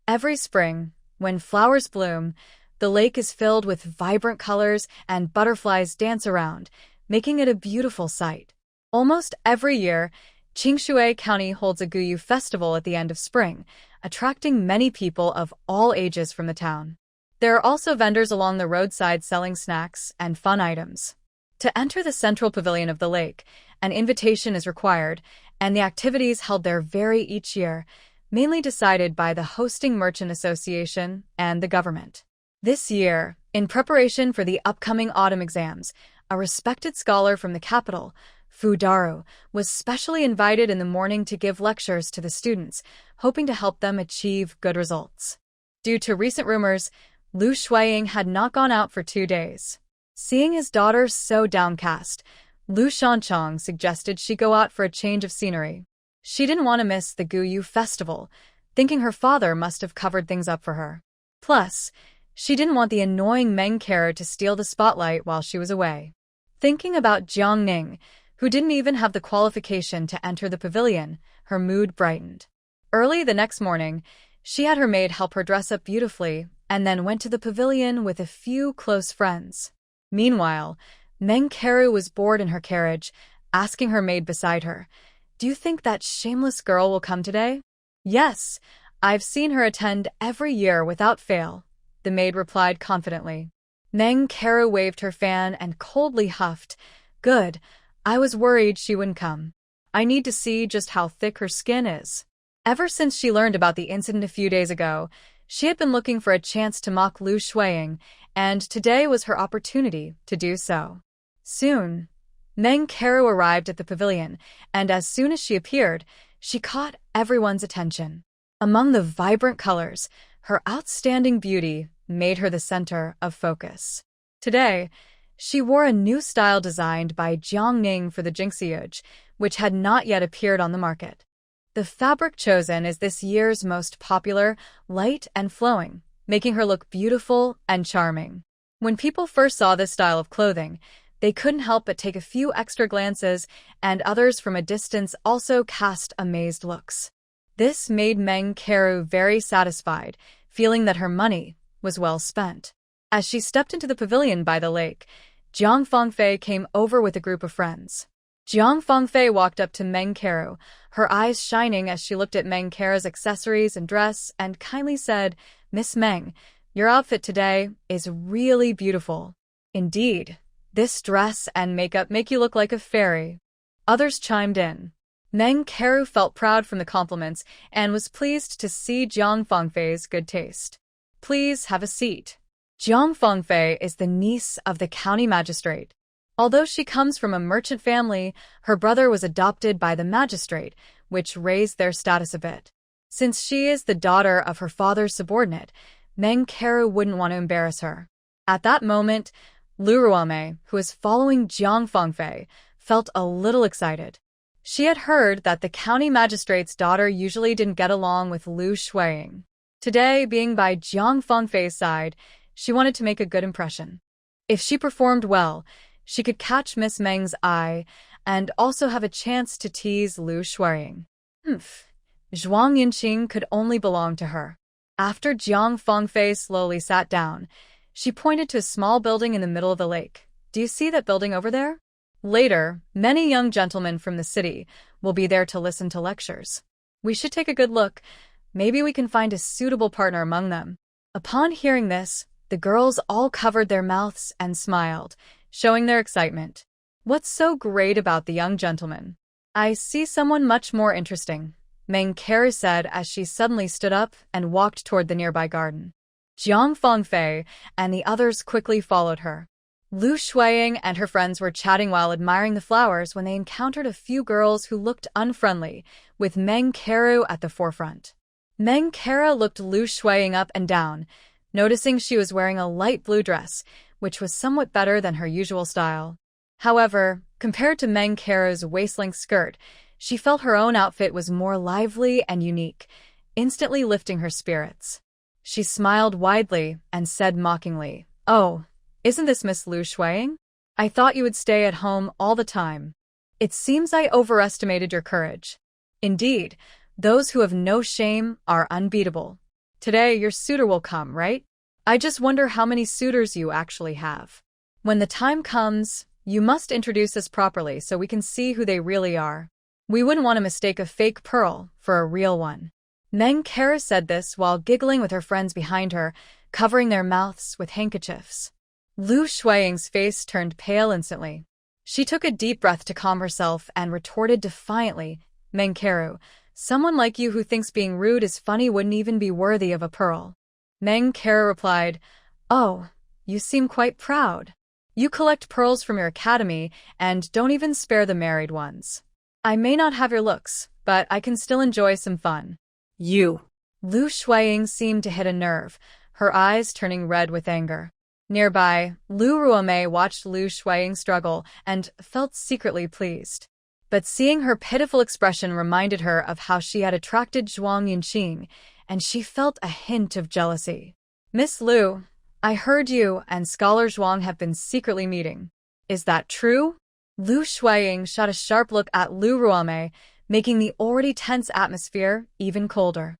Every spring, when flowers bloom, the lake is filled with vibrant colors and butterflies dance around, making it a beautiful sight. Almost every year, Qingshui County holds a Guyu festival at the end of spring, attracting many people of all ages from the town. There are also vendors along the roadside selling snacks and fun items. To enter the central pavilion of the lake, an invitation is required, and the activities held there vary each year, mainly decided by the hosting merchant association and the government. This year, in preparation for the upcoming autumn exams, a respected scholar from the capital, Fu Daru, was specially invited in the morning to give lectures to the students, hoping to help them achieve good results. Due to recent rumors, Lu Huai'an had not gone out for 2 days. Seeing his daughter so downcast, Lu Shanchong suggested she go out for a change of scenery. She didn't want to miss the Guyu festival, thinking her father must have covered things up for her. Plus, she didn't want the annoying Meng Kara to steal the spotlight while she was away. Thinking about Jiang Ning, who didn't even have the qualification to enter the pavilion, her mood brightened. Early the next morning, she had her maid help her dress up beautifully and then went to the pavilion with a few close friends. Meanwhile, Meng Kara was bored in her carriage, asking her maid beside her, "Do you think that shameless girl will come today?" "Yes, I've seen her attend every year without fail," the maid replied confidently. Meng Kara waved her fan and coldly huffed, "Good, I was worried she wouldn't come. I need to see just how thick her skin is." Ever since she learned about the incident a few days ago, she had been looking for a chance to mock Lu Huai'an, and today was her opportunity to do so. Soon, Meng Kara arrived at the pavilion, and as soon as she appeared, she caught everyone's attention. Among the vibrant colors, her outstanding beauty made her the center of focus. Today, she wore a new style designed by Jiang Ning for the Jinxiuge, which had not yet appeared on the market. The fabric chosen is this year's most popular, light and flowing, making her look beautiful and charming. When people first saw this style of clothing, they couldn't help but take a few extra glances, and others from a distance also cast amazed looks. This made Meng Kara very satisfied, feeling that her money was well spent. As she stepped into the pavilion by the lake, Jiang Fengfei came over with a group of friends. Jiang Fengfei walked up to Meng Kara, her eyes shining as she looked at Meng Kara's accessories and dress, and kindly said, "Miss Meng, your outfit today is really beautiful. Indeed, this dress and makeup make you look like a fairy." Others chimed in. Meng Kara felt proud from the compliments and was pleased to see Jiang Fengfei's good taste. "Please have a seat." Jiang Fengfei is the niece of the county magistrate. Although she comes from a merchant family, her brother was adopted by the magistrate, which raised their status a bit. Since she is the daughter of her father's subordinate, Meng Kara wouldn't want to embarrass her. At that moment, Lu Huai'an, who was following Jiang Fengfei, felt a little excited. She had heard that the county magistrate's daughter usually didn't get along with Lu Huai'an. Today, being by Jiang Fengfei's side, she wanted to make a good impression. If she performed well, she could catch Miss Meng's eye and also have a chance to tease Lu Huai'an. Zhuang Yunqing could only belong to her. After Jiang Fengfei slowly sat down, she pointed to a small building in the middle of the lake. "Do you see that building over there? Later, many young gentlemen from the city will be there to listen to lectures. We should take a good look. Maybe we can find a suitable partner among them." Upon hearing this, the girls all covered their mouths and smiled, showing their excitement. "What's so great about the young gentleman?" "I see someone much more interesting," Meng Kara said as she suddenly stood up and walked toward the nearby garden. Jiang Fengfei and the others quickly followed her. Lu Huai'an and her friends were chatting while admiring the flowers when they encountered a few girls who looked unfriendly, with Meng Kara at the forefront. Meng Kara looked Lu Huai'an up and down, noticing she was wearing a light blue dress, which was somewhat better than her usual style. However, compared to Meng Kara's waist-length skirt, she felt her own outfit was more lively and unique, instantly lifting her spirits. She smiled widely and said mockingly, "Oh, isn't this Miss Lu Huai'an? I thought you would stay at home all the time. It seems I overestimated your courage. Indeed, those who have no shame are unbeatable. Today your suitor will come, right? I just wonder how many suitors you actually have. When the time comes, you must introduce us properly so we can see who they really are. We wouldn't want to mistake a fake pearl for a real one." Meng Kara said this while giggling with her friends behind her, covering their mouths with handkerchiefs. Lu Huai'an's face turned pale instantly. She took a deep breath to calm herself and retorted defiantly, "Meng Kara, someone like you who thinks being rude is funny wouldn't even be worthy of a pearl." Meng Kara replied, "Oh, you seem quite proud. You collect pearls from your academy and don't even spare the married ones. I may not have your looks, but I can still enjoy some fun." "You." Lu Huai'an seemed to hit a nerve, her eyes turning red with anger. Nearby, Lu Huai'an watched Lu Huai'an struggle and felt secretly pleased. But seeing her pitiful expression reminded her of how she had attracted Yunqing, and she felt a hint of jealousy. "Miss Lu, I heard you and Scholar Zhuang have been secretly meeting. Is that true?" Lu Huai'an shot a sharp look at Lu Huai'an, making the already tense atmosphere even colder.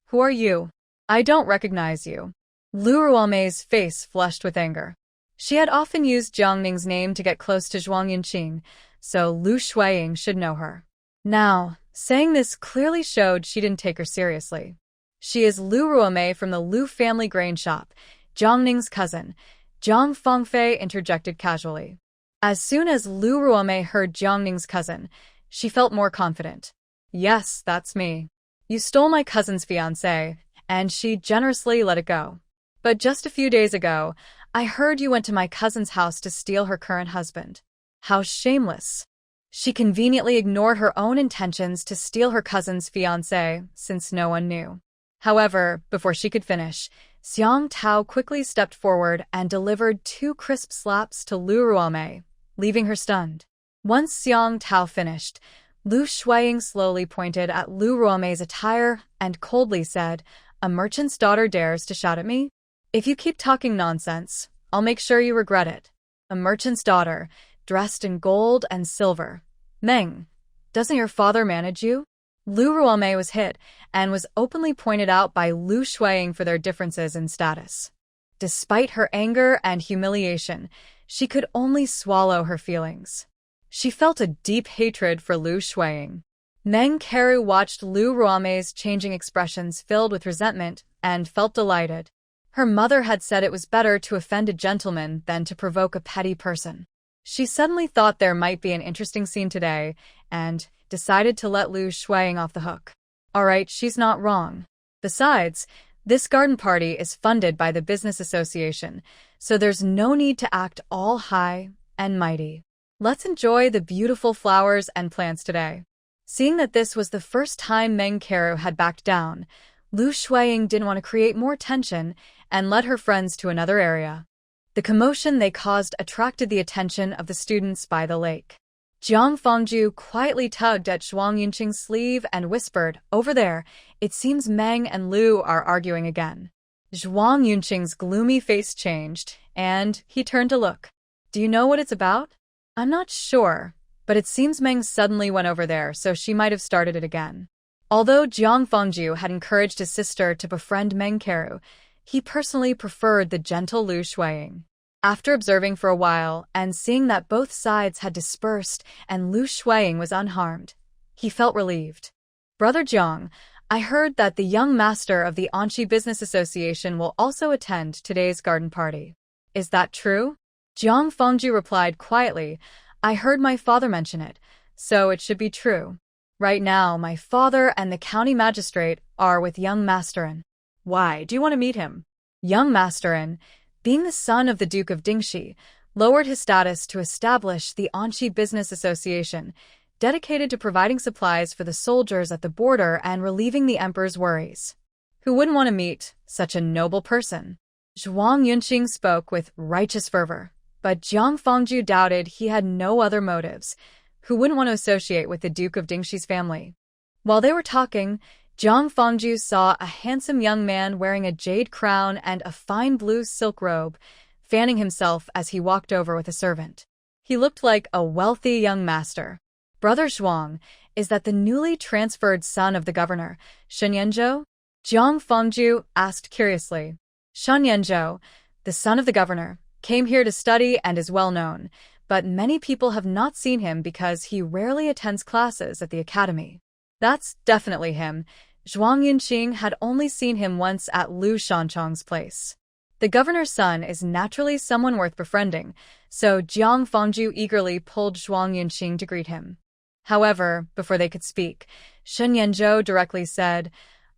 "Who are you? I don't recognize you." Lu Huai'an's face flushed with anger. She had often used Jiangning's name to get close to Yunqing, so Lu Huai'an should know her. Now, saying this clearly showed she didn't take her seriously. "She is Lu Huai'an from the Lu family grain shop, Jiangning's cousin," Jiang Fengfei interjected casually. As soon as Lu Huai'an heard Jiangning's cousin, she felt more confident. "Yes, that's me. You stole my cousin's fiancé, and she generously let it go. But just a few days ago, I heard you went to my cousin's house to steal her current husband. How shameless." She conveniently ignored her own intentions to steal her cousin's fiancé, since no one knew. However, before she could finish, Xiang Tao quickly stepped forward and delivered 2 crisp slaps to Lu Huai'an, leaving her stunned. Once Xiang Tao finished, Lu Huai'an slowly pointed at Lu Huai'an's attire and coldly said, "A merchant's daughter dares to shout at me? If you keep talking nonsense, I'll make sure you regret it. A merchant's daughter, dressed in gold and silver. Meng, doesn't your father manage you?" Lu Huai'an was hit and was openly pointed out by Lu Huai'an for their differences in status. Despite her anger and humiliation, she could only swallow her feelings. She felt a deep hatred for Lu Huai'an. Meng Kara watched Lu Huai'an's changing expressions filled with resentment and felt delighted. Her mother had said it was better to offend a gentleman than to provoke a petty person. She suddenly thought there might be an interesting scene today and decided to let Lu Huai'an off the hook. Alright, she's not wrong. Besides, this garden party is funded by the business association, so there's no need to act all high and mighty. Let's enjoy the beautiful flowers and plants today. Seeing that this was the first time Meng Kara had backed down, Lu Huai'an didn't want to create more tension and led her friends to another area. The commotion they caused attracted the attention of the students by the lake. Jiang Fengju quietly tugged at Yunqing's sleeve and whispered, "Over there, it seems Meng and Lu are arguing again." Yunqing's gloomy face changed, and he turned to look. "Do you know what it's about?" "I'm not sure, but it seems Meng suddenly went over there, so she might have started it again." Although Jiang Fengju had encouraged his sister to befriend Meng Kara, he personally preferred the gentle Lu Huai'an. After observing for a while and seeing that both sides had dispersed and Lu Huai'an was unharmed, he felt relieved. "Brother Jiang, I heard that the young master of the Anqi Business Association will also attend today's garden party. Is that true?" Jiang Fengju replied quietly, "I heard my father mention it, so it should be true." Right now, my father and the county magistrate are with young Masterin. Why, do you want to meet him? Young Masterin, being the son of the Duke of Dingxi, lowered his status to establish the Anqi Business Association, dedicated to providing supplies for the soldiers at the border and relieving the emperor's worries. Who wouldn't want to meet such a noble person? Zhuang Yunqing spoke with righteous fervor, but Jiang Fangju doubted he had no other motives. Who wouldn't want to associate with the Duke of Dingxi's family? While they were talking, Jiang Fangju saw a handsome young man wearing a jade crown and a fine blue silk robe, fanning himself as he walked over with a servant. He looked like a wealthy young master. Brother Zhuang, is that the newly transferred son of the governor, Shen Yanzhou? Jiang Fangju asked curiously. Shen Yanzhou, the son of the governor, came here to study and is well known, but many people have not seen him because he rarely attends classes at the academy. That's definitely him. Zhuang Yunqing had only seen him once at Lu Shanchong's place. The governor's son is naturally someone worth befriending, so Jiang Fangju eagerly pulled Zhuang Yunqing to greet him. However, before they could speak, Shen Yanzhou directly said,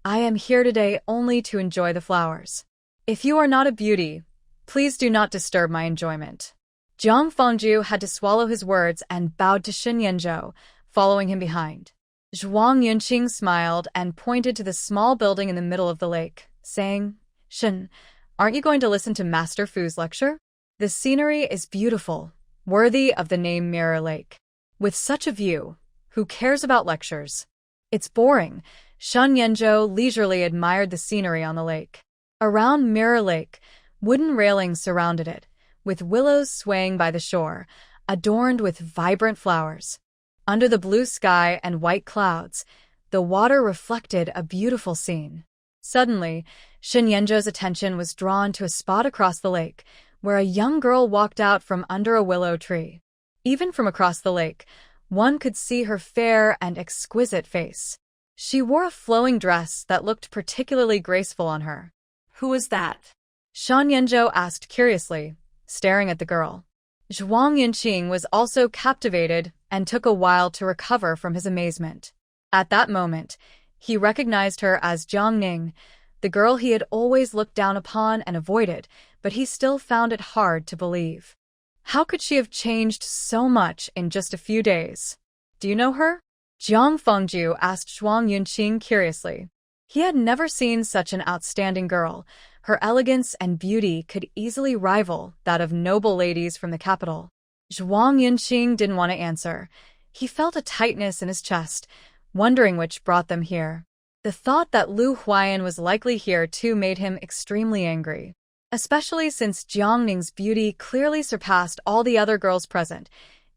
"I am here today only to enjoy the flowers. If you are not a beauty, please do not disturb my enjoyment." Jiang Fangju had to swallow his words and bowed to Shen Yanzhou, following him behind. Zhuang Yunqing smiled and pointed to the small building in the middle of the lake, saying, "Shen, aren't you going to listen to Master Fu's lecture? The scenery is beautiful, worthy of the name Mirror Lake. With such a view, who cares about lectures? It's boring." Shen Yanzhou leisurely admired the scenery on the lake. Around Mirror Lake, wooden railings surrounded it, with willows swaying by the shore, adorned with vibrant flowers. Under the blue sky and white clouds, the water reflected a beautiful scene. Suddenly, Shen Yanzhou's attention was drawn to a spot across the lake, where a young girl walked out from under a willow tree. Even from across the lake, one could see her fair and exquisite face. She wore a flowing dress that looked particularly graceful on her. Who is that? Shen Yanzhou asked curiously, staring at the girl. Zhuang Yunqing was also captivated and took a while to recover from his amazement. At that moment, he recognized her as Jiang Ning, the girl he had always looked down upon and avoided, but he still found it hard to believe. How could she have changed so much in just a few days? Do you know her? Jiang Fangju asked Zhuang Yunqing curiously. He had never seen such an outstanding girl. Her elegance and beauty could easily rival that of noble ladies from the capital. Zhuang Yunqing didn't want to answer. He felt a tightness in his chest, wondering which brought them here. The thought that Lu Huai'an was likely here too made him extremely angry, especially since Jiang Ning's beauty clearly surpassed all the other girls present.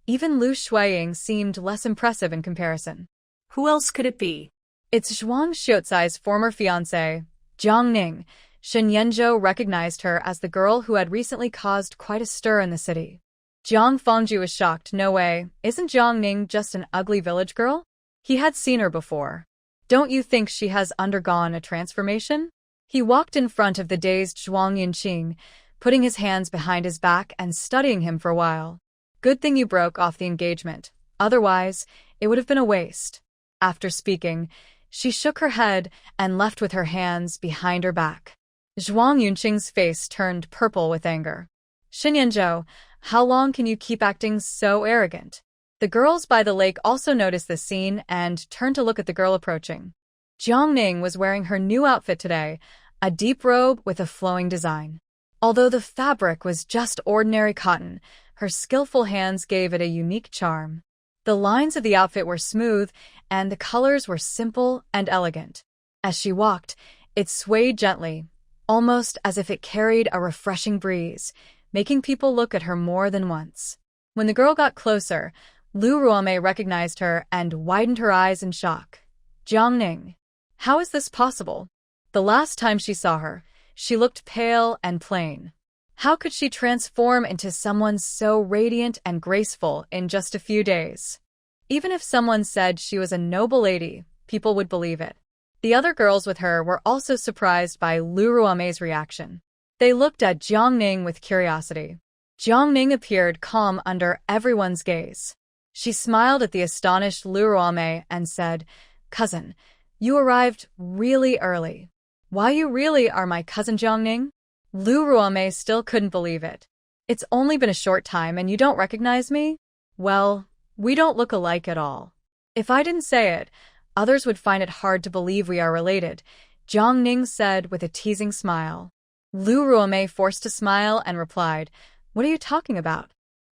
Even Lu Huai'an seemed less impressive in comparison. Who else could it be? It's Zhuang Xiucai's former fiancée, Jiang Ning. Shen Yanzhou recognized her as the girl who had recently caused quite a stir in the city. Jiang Fangju was shocked. No way, isn't Jiang Ning just an ugly village girl? He had seen her before. Don't you think she has undergone a transformation? He walked in front of the dazed Zhuang Yunqing, putting his hands behind his back and studying him for a while. Good thing you broke off the engagement. Otherwise, it would have been a waste. After speaking, she shook her head and left with her hands behind her back. Zhuang Yunqing's face turned purple with anger. Shen Yanzhou, how long can you keep acting so arrogant? The girls by the lake also noticed this scene and turned to look at the girl approaching. Jiang Ning was wearing her new outfit today, a deep robe with a flowing design. Although the fabric was just ordinary cotton, her skillful hands gave it a unique charm. The lines of the outfit were smooth, and the colors were simple and elegant. As she walked, it swayed gently, almost as if it carried a refreshing breeze, making people look at her more than once. When the girl got closer, Lu Huai'an recognized her and widened her eyes in shock. Jiang Ning. How is this possible? The last time she saw her, she looked pale and plain. How could she transform into someone so radiant and graceful in just a few days? Even if someone said she was a noble lady, people would believe it. The other girls with her were also surprised by Lu Huai'an's reaction. They looked at Jiang Ning with curiosity. Jiang Ning appeared calm under everyone's gaze. She smiled at the astonished Lu Huai'an and said, "Cousin, you arrived really early. Why, you really are my cousin Jiang? Lu Huai'an still couldn't believe it. "It's only been a short time and you don't recognize me? Well, we don't look alike at all. If I didn't say it, others would find it hard to believe we are related," Jiang said with a teasing smile. Lu Huai'an forced a smile and replied, "What are you talking about?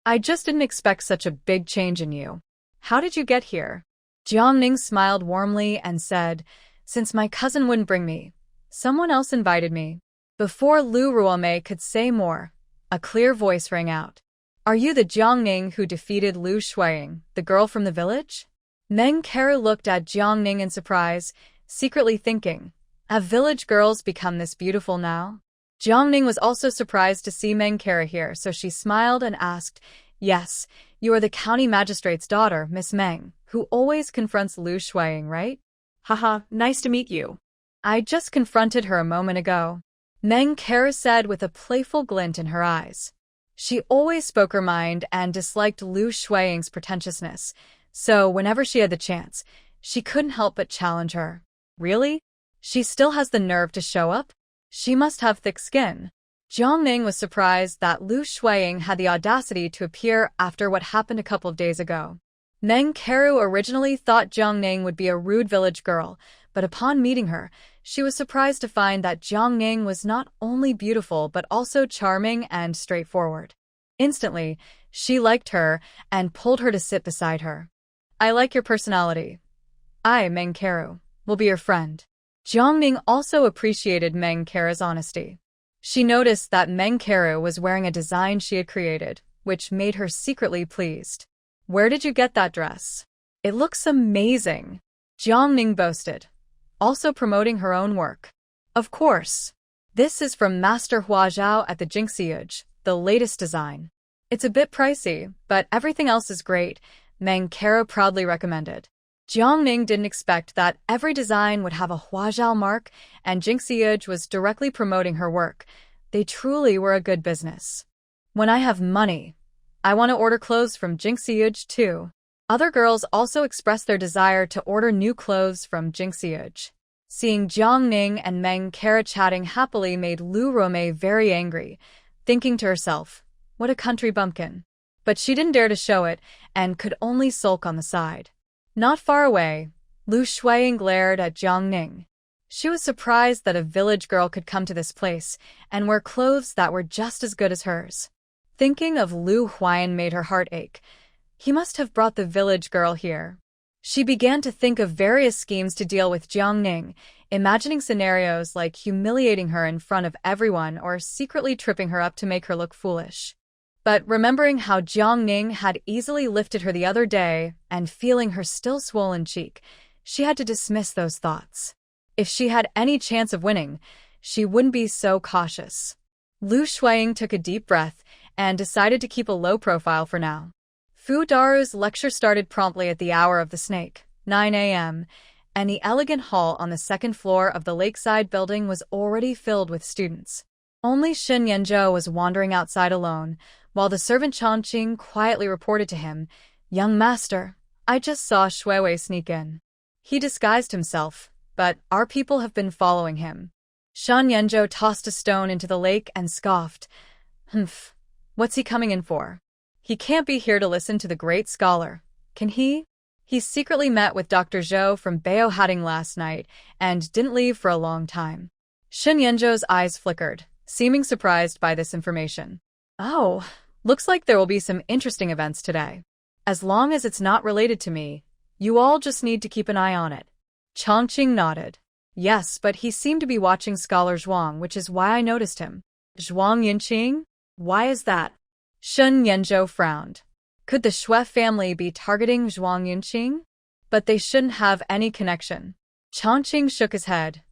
I just didn't expect such a big change in you. How did you get here?" Jiang smiled warmly and said, "Since my cousin wouldn't bring me, someone else invited me." Before Lu Huai'an could say more, a clear voice rang out. "Are you the Jiang who defeated Lu Huai'an, the girl from the village?" Meng Kara looked at Jiang in surprise, secretly thinking, have village girls become this beautiful now? Jiang was also surprised to see Meng Kara here, so she smiled and asked, "Yes, you are the county magistrate's daughter, Miss Meng, who always confronts Lu Huai'an, right?" Haha, nice to meet you. "I just confronted her a moment ago," Meng Kara said with a playful glint in her eyes. She always spoke her mind and disliked Lu Huai'an's pretentiousness, so whenever she had the chance, she couldn't help but challenge her. Really? She still has the nerve to show up? She must have thick skin. Jiang was surprised that Lu Huai'an had the audacity to appear after what happened a couple of days ago. Meng Kara originally thought Jiang would be a rude village girl, but upon meeting her, she was surprised to find that Jiang was not only beautiful but also charming and straightforward. Instantly, she liked her and pulled her to sit beside her. "I like your personality. I, Meng Kara, will be your friend." Jiang also appreciated Meng Kara's honesty. She noticed that Meng Kara was wearing a design she had created, which made her secretly pleased. "Where did you get that dress? It looks amazing," Jiang boasted, also promoting her own work. "Of course. This is from Master Hua Zhao at the Yunqing, the latest design. It's a bit pricey, but everything else is great," Meng Kara proudly recommended. Jiang didn't expect that every design would have a Hua Zhao mark, and Yunqing was directly promoting her work. They truly were a good business. "When I have money, I want to order clothes from Yunqing too." Other girls also expressed their desire to order new clothes from Yunqing. Seeing Jiang and Meng Kara chatting happily made Lu Huai'an very angry, thinking to herself, what a country bumpkin. But she didn't dare to show it and could only sulk on the side. Not far away, Lu Huai'an glared at Jiang. She was surprised that a village girl could come to this place and wear clothes that were just as good as hers. Thinking of Lu Huai'an made her heart ache. He must have brought the village girl here. She began to think of various schemes to deal with Jiang, imagining scenarios like humiliating her in front of everyone or secretly tripping her up to make her look foolish. But remembering how Jiang had easily lifted her the other day and feeling her still swollen cheek, she had to dismiss those thoughts. If she had any chance of winning, she wouldn't be so cautious. Lu Huai'an took a deep breath and decided to keep a low profile for now. Fu Daru's lecture started promptly at the hour of the snake, 9 a.m., and the elegant hall on the second floor of the lakeside building was already filled with students. Only Shen Yanzhou was wandering outside alone, while the servant Chongqing quietly reported to him, "Young master, I just saw Shui Wei sneak in. He disguised himself, but our people have been following him." Shen Yanzhou tossed a stone into the lake and scoffed, "Humph, what's he coming in for? He can't be here to listen to the great scholar, can he? He secretly met with Dr. Zhou from Baohating last night and didn't leave for a long time." Shen Yanzhou's eyes flickered, seeming surprised by this information. "Oh, looks like there will be some interesting events today. As long as it's not related to me, you all just need to keep an eye on it." Chongqing nodded. "Yes, but he seemed to be watching Scholar Zhuang, which is why I noticed him." "Zhuang Yunqing? Why is that?" Shen Yanzhou frowned. Could the Shui family be targeting Zhuang Yunqing? But they shouldn't have any connection. Chongqing shook his head,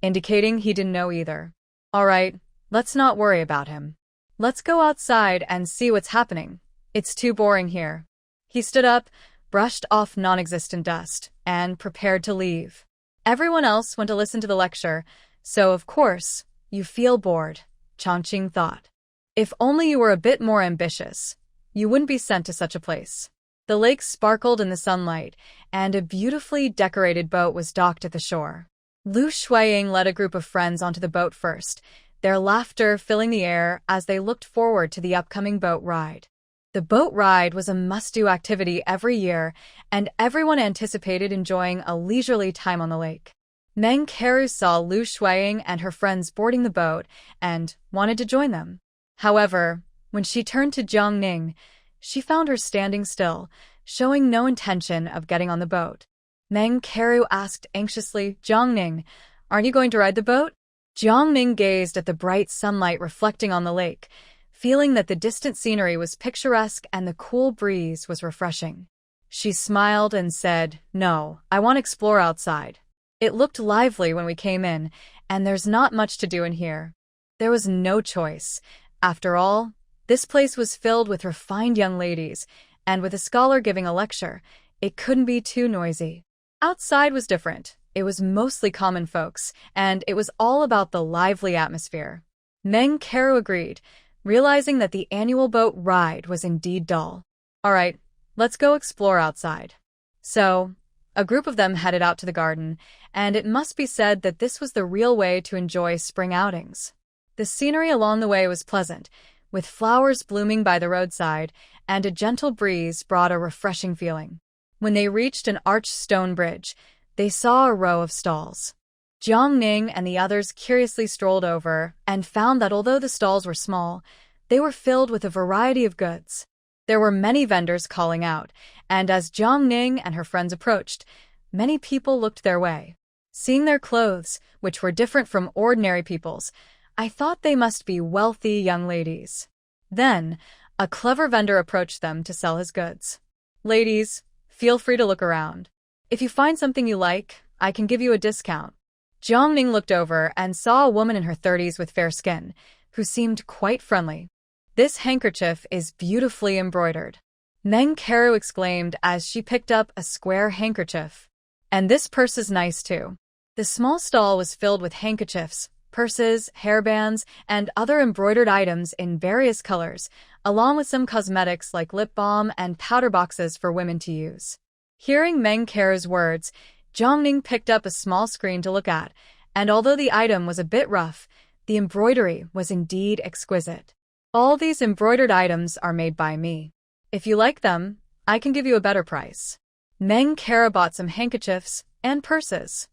indicating he didn't know either. "All right, let's not worry about him. Let's go outside and see what's happening. It's too boring here." He stood up, brushed off non-existent dust, and prepared to leave. Everyone else went to listen to the lecture, so of course, you feel bored, Chongqing thought. If only you were a bit more ambitious, you wouldn't be sent to such a place. The lake sparkled in the sunlight, and a beautifully decorated boat was docked at the shore. Lu Huai'an led a group of friends onto the boat first, their laughter filling the air as they looked forward to the upcoming boat ride. The boat ride was a must-do activity every year, and everyone anticipated enjoying a leisurely time on the lake. Meng Keru saw Lu Huai'an and her friends boarding the boat and wanted to join them. However, when she turned to Yunqing, she found her standing still, showing no intention of getting on the boat. Meng Keru asked anxiously, "Yunqing, aren't you going to ride the boat?" Yunqing gazed at the bright sunlight reflecting on the lake, feeling that the distant scenery was picturesque and the cool breeze was refreshing. She smiled and said, "No, I want to explore outside. It looked lively when we came in, and there's not much to do in here." There was no choice. After all, this place was filled with refined young ladies, and with a scholar giving a lecture, it couldn't be too noisy. Outside was different. It was mostly common folks, and it was all about the lively atmosphere. Meng Keru agreed, realizing that the annual boat ride was indeed dull. "All right, let's go explore outside." So, a group of them headed out to the garden, and it must be said that this was the real way to enjoy spring outings. The scenery along the way was pleasant, with flowers blooming by the roadside, and a gentle breeze brought a refreshing feeling. When they reached an arched stone bridge, they saw a row of stalls. Yunqing and the others curiously strolled over and found that although the stalls were small, they were filled with a variety of goods. There were many vendors calling out, and as Yunqing and her friends approached, many people looked their way. Seeing their clothes, which were different from ordinary people's, I thought they must be wealthy young ladies. Then, a clever vendor approached them to sell his goods. "Ladies, feel free to look around. If you find something you like, I can give you a discount." Yunqing looked over and saw a woman in her 30s with fair skin, who seemed quite friendly. "This handkerchief is beautifully embroidered," Meng Keru exclaimed as she picked up a square handkerchief. "And this purse is nice too." The small stall was filled with handkerchiefs, purses, hairbands, and other embroidered items in various colors, along with some cosmetics like lip balm and powder boxes for women to use. Hearing Meng Keru's words, Yunqing picked up a small screen to look at, and although the item was a bit rough, the embroidery was indeed exquisite. "All these embroidered items are made by me. If you like them, I can give you a better price." Meng Keru bought some handkerchiefs and purses.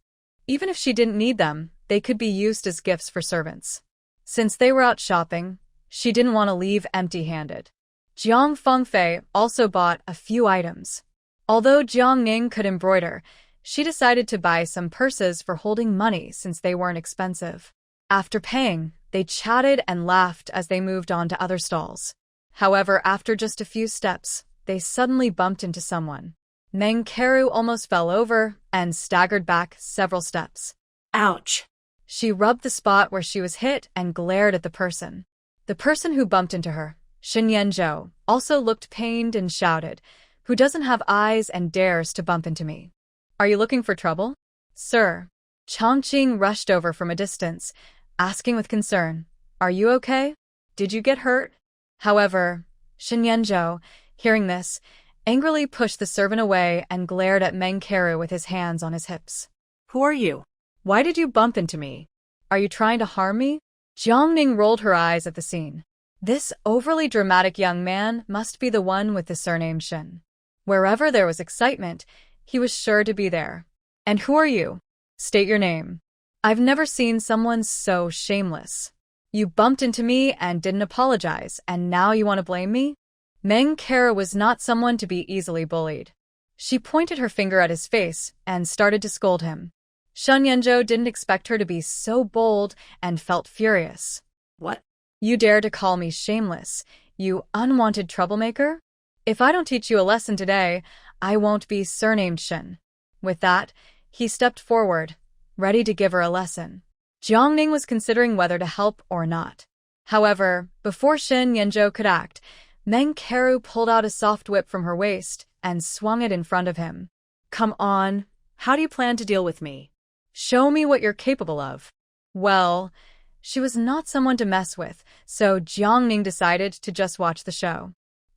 Even if she didn't need them, they could be used as gifts for servants. Since they were out shopping, she didn't want to leave empty-handed. Jiang Fengfei also bought a few items. Although Yunqing could embroider, she decided to buy some purses for holding money since they weren't expensive. After paying, they chatted and laughed as they moved on to other stalls. However, after just a few steps, they suddenly bumped into someone. Meng Keru almost fell over and staggered back several steps. Ouch! She rubbed the spot where she was hit and glared at the person. The person who bumped into her, Shenyanzhou, also looked pained and shouted, "Who doesn't have eyes and dares to bump into me? Are you looking for trouble?" "Sir." Chongqing rushed over from a distance, asking with concern, "Are you okay? Did you get hurt?" However, Shenyanzhou, hearing this, angrily pushed the servant away and glared at Meng Keru with his hands on his hips. "Who are you? "Why did you bump into me? Are you trying to harm me?" Yunqing rolled her eyes at the scene. This overly dramatic young man must be the one with the surname Shen. Wherever there was excitement, he was sure to be there. "And who are you? State your name." "I've never seen someone so shameless. You bumped into me and didn't apologize, and now you want to blame me?" Meng Keru was not someone to be easily bullied. She pointed her finger at his face and started to scold him. Shenyanzhou didn't expect her to be so bold and felt furious. "What? You dare to call me shameless, you unwanted troublemaker? If I don't teach you a lesson today, I won't be surnamed Shen." With that, he stepped forward, ready to give her a lesson. Yunqing was considering whether to help or not. However, before Shenyanzhou could act, Meng Keru pulled out a soft whip from her waist and swung it in front of him. Come on, how do you plan to deal with me? Show me what you're capable of. Well, she was not someone to mess with, so Yunqing decided to just watch the show.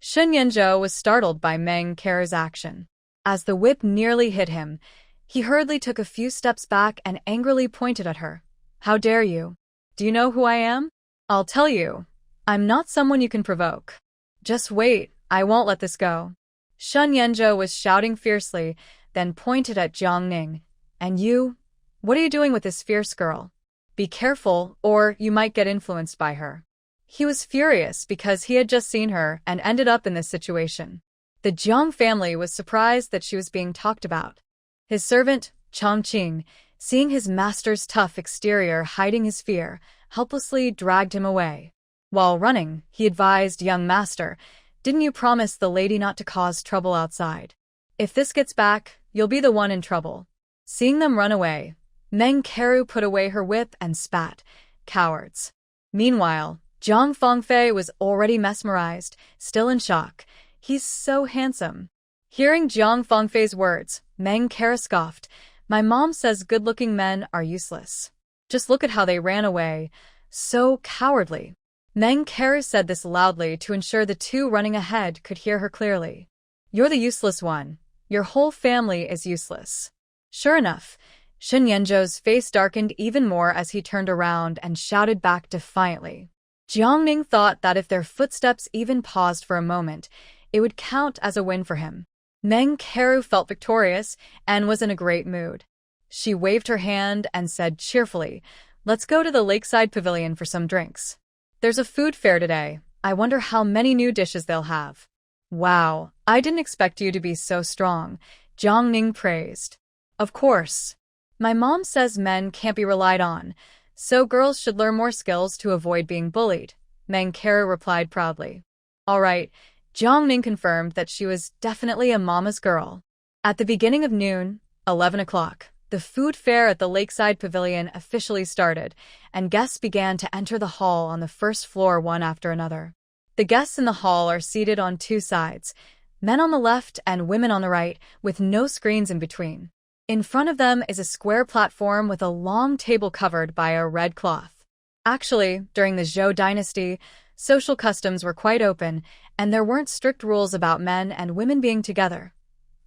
Sun Yanzhou was startled by Meng Keru's action. As the whip nearly hit him, he hurriedly took a few steps back and angrily pointed at her. How dare you? Do you know who I am? I'll tell you. I'm not someone you can provoke. Just wait, I won't let this go. Sun Yanzhou was shouting fiercely, then pointed at Jiang Ning. And you? What are you doing with this fierce girl? Be careful, or you might get influenced by her. He was furious because he had just seen her and ended up in this situation. The Jiang family was surprised that she was being talked about. His servant, Chongqing, seeing his master's tough exterior hiding his fear, helplessly dragged him away. While running, he advised young master, "Didn't you promise the lady not to cause trouble outside? If this gets back, you'll be the one in trouble." Seeing them run away, Meng Keru put away her whip and spat, "Cowards." Meanwhile, Zhang Fengfei was already mesmerized, still in shock. He's so handsome. Hearing Zhang Fengfei's words, Meng Keru scoffed, "My mom says good-looking men are useless. Just look at how they ran away. So cowardly." Meng Keru said this loudly to ensure the two running ahead could hear her clearly. "You're the useless one. Your whole family is useless." Sure enough, Sun Yanzhou's face darkened even more as he turned around and shouted back defiantly. Jiang Ning thought that if their footsteps even paused for a moment, it would count as a win for him. Meng Keru felt victorious and was in a great mood. She waved her hand and said cheerfully, "Let's go to the lakeside pavilion for some drinks. There's a food fair today. I wonder how many new dishes they'll have." "Wow, I didn't expect you to be so strong," Jiang Ning praised. "Of course. My mom says men can't be relied on, so girls should learn more skills to avoid being bullied," Meng Keru replied proudly. All right, Jiang Ning confirmed that she was definitely a mama's girl. At the beginning of noon, 11 o'clock, the food fair at the Lakeside Pavilion officially started, and guests began to enter the hall on the first floor one after another. The guests in the hall are seated on two sides, men on the left and women on the right, with no screens in between. In front of them is a square platform with a long table covered by a red cloth. Actually, during the Zhou dynasty, social customs were quite open, and there weren't strict rules about men and women being together.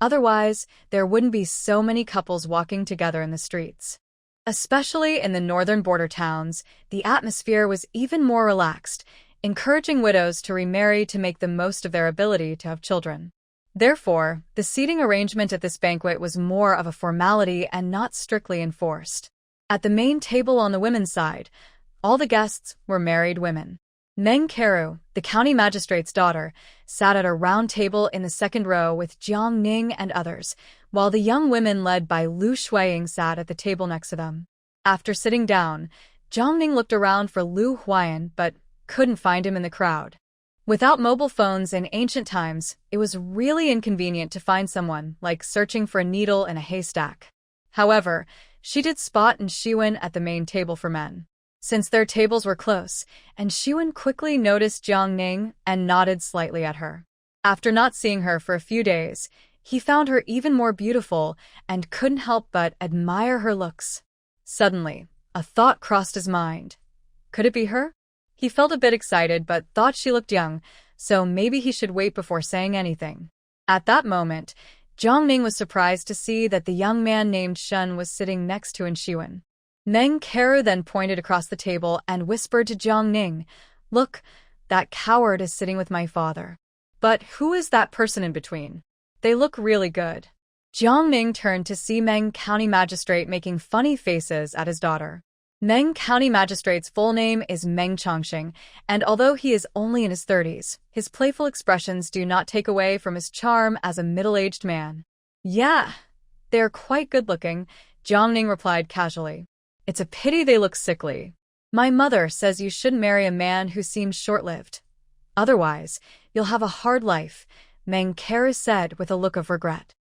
Otherwise, there wouldn't be so many couples walking together in the streets. Especially in the northern border towns, the atmosphere was even more relaxed, encouraging widows to remarry to make the most of their ability to have children. Therefore, the seating arrangement at this banquet was more of a formality and not strictly enforced. At the main table on the women's side, all the guests were married women. Meng Keru, the county magistrate's daughter, sat at a round table in the second row with Jiang Ning and others, while the young women led by Lu Huai'an sat at the table next to them. After sitting down, Jiang Ning looked around for Lu Huai'an but couldn't find him in the crowd. Without mobile phones in ancient times, it was really inconvenient to find someone, like searching for a needle in a haystack. However, she did spot Shiwen at the main table for men. Since their tables were close, and Shiwen quickly noticed Jiang Ning and nodded slightly at her. After not seeing her for a few days, he found her even more beautiful and couldn't help but admire her looks. Suddenly, a thought crossed his mind. Could it be her? He felt a bit excited but thought she looked young, so maybe he should wait before saying anything. At that moment, Jiang Ning was surprised to see that the young man named Shun was sitting next to Shiwen. Meng Keru then pointed across the table and whispered to Jiang Ning, "Look, that coward is sitting with my father. But who is that person in between? They look really good." Jiang Ning turned to see Meng County Magistrate making funny faces at his daughter. Meng County Magistrate's full name is Meng Chongqing, and although he is only in his 30s, his playful expressions do not take away from his charm as a middle-aged man. "Yeah, they're quite good-looking," Jiang Ning replied casually. "It's a pity they look sickly. My mother says you shouldn't marry a man who seems short-lived. Otherwise, you'll have a hard life," Meng Keru said with a look of regret.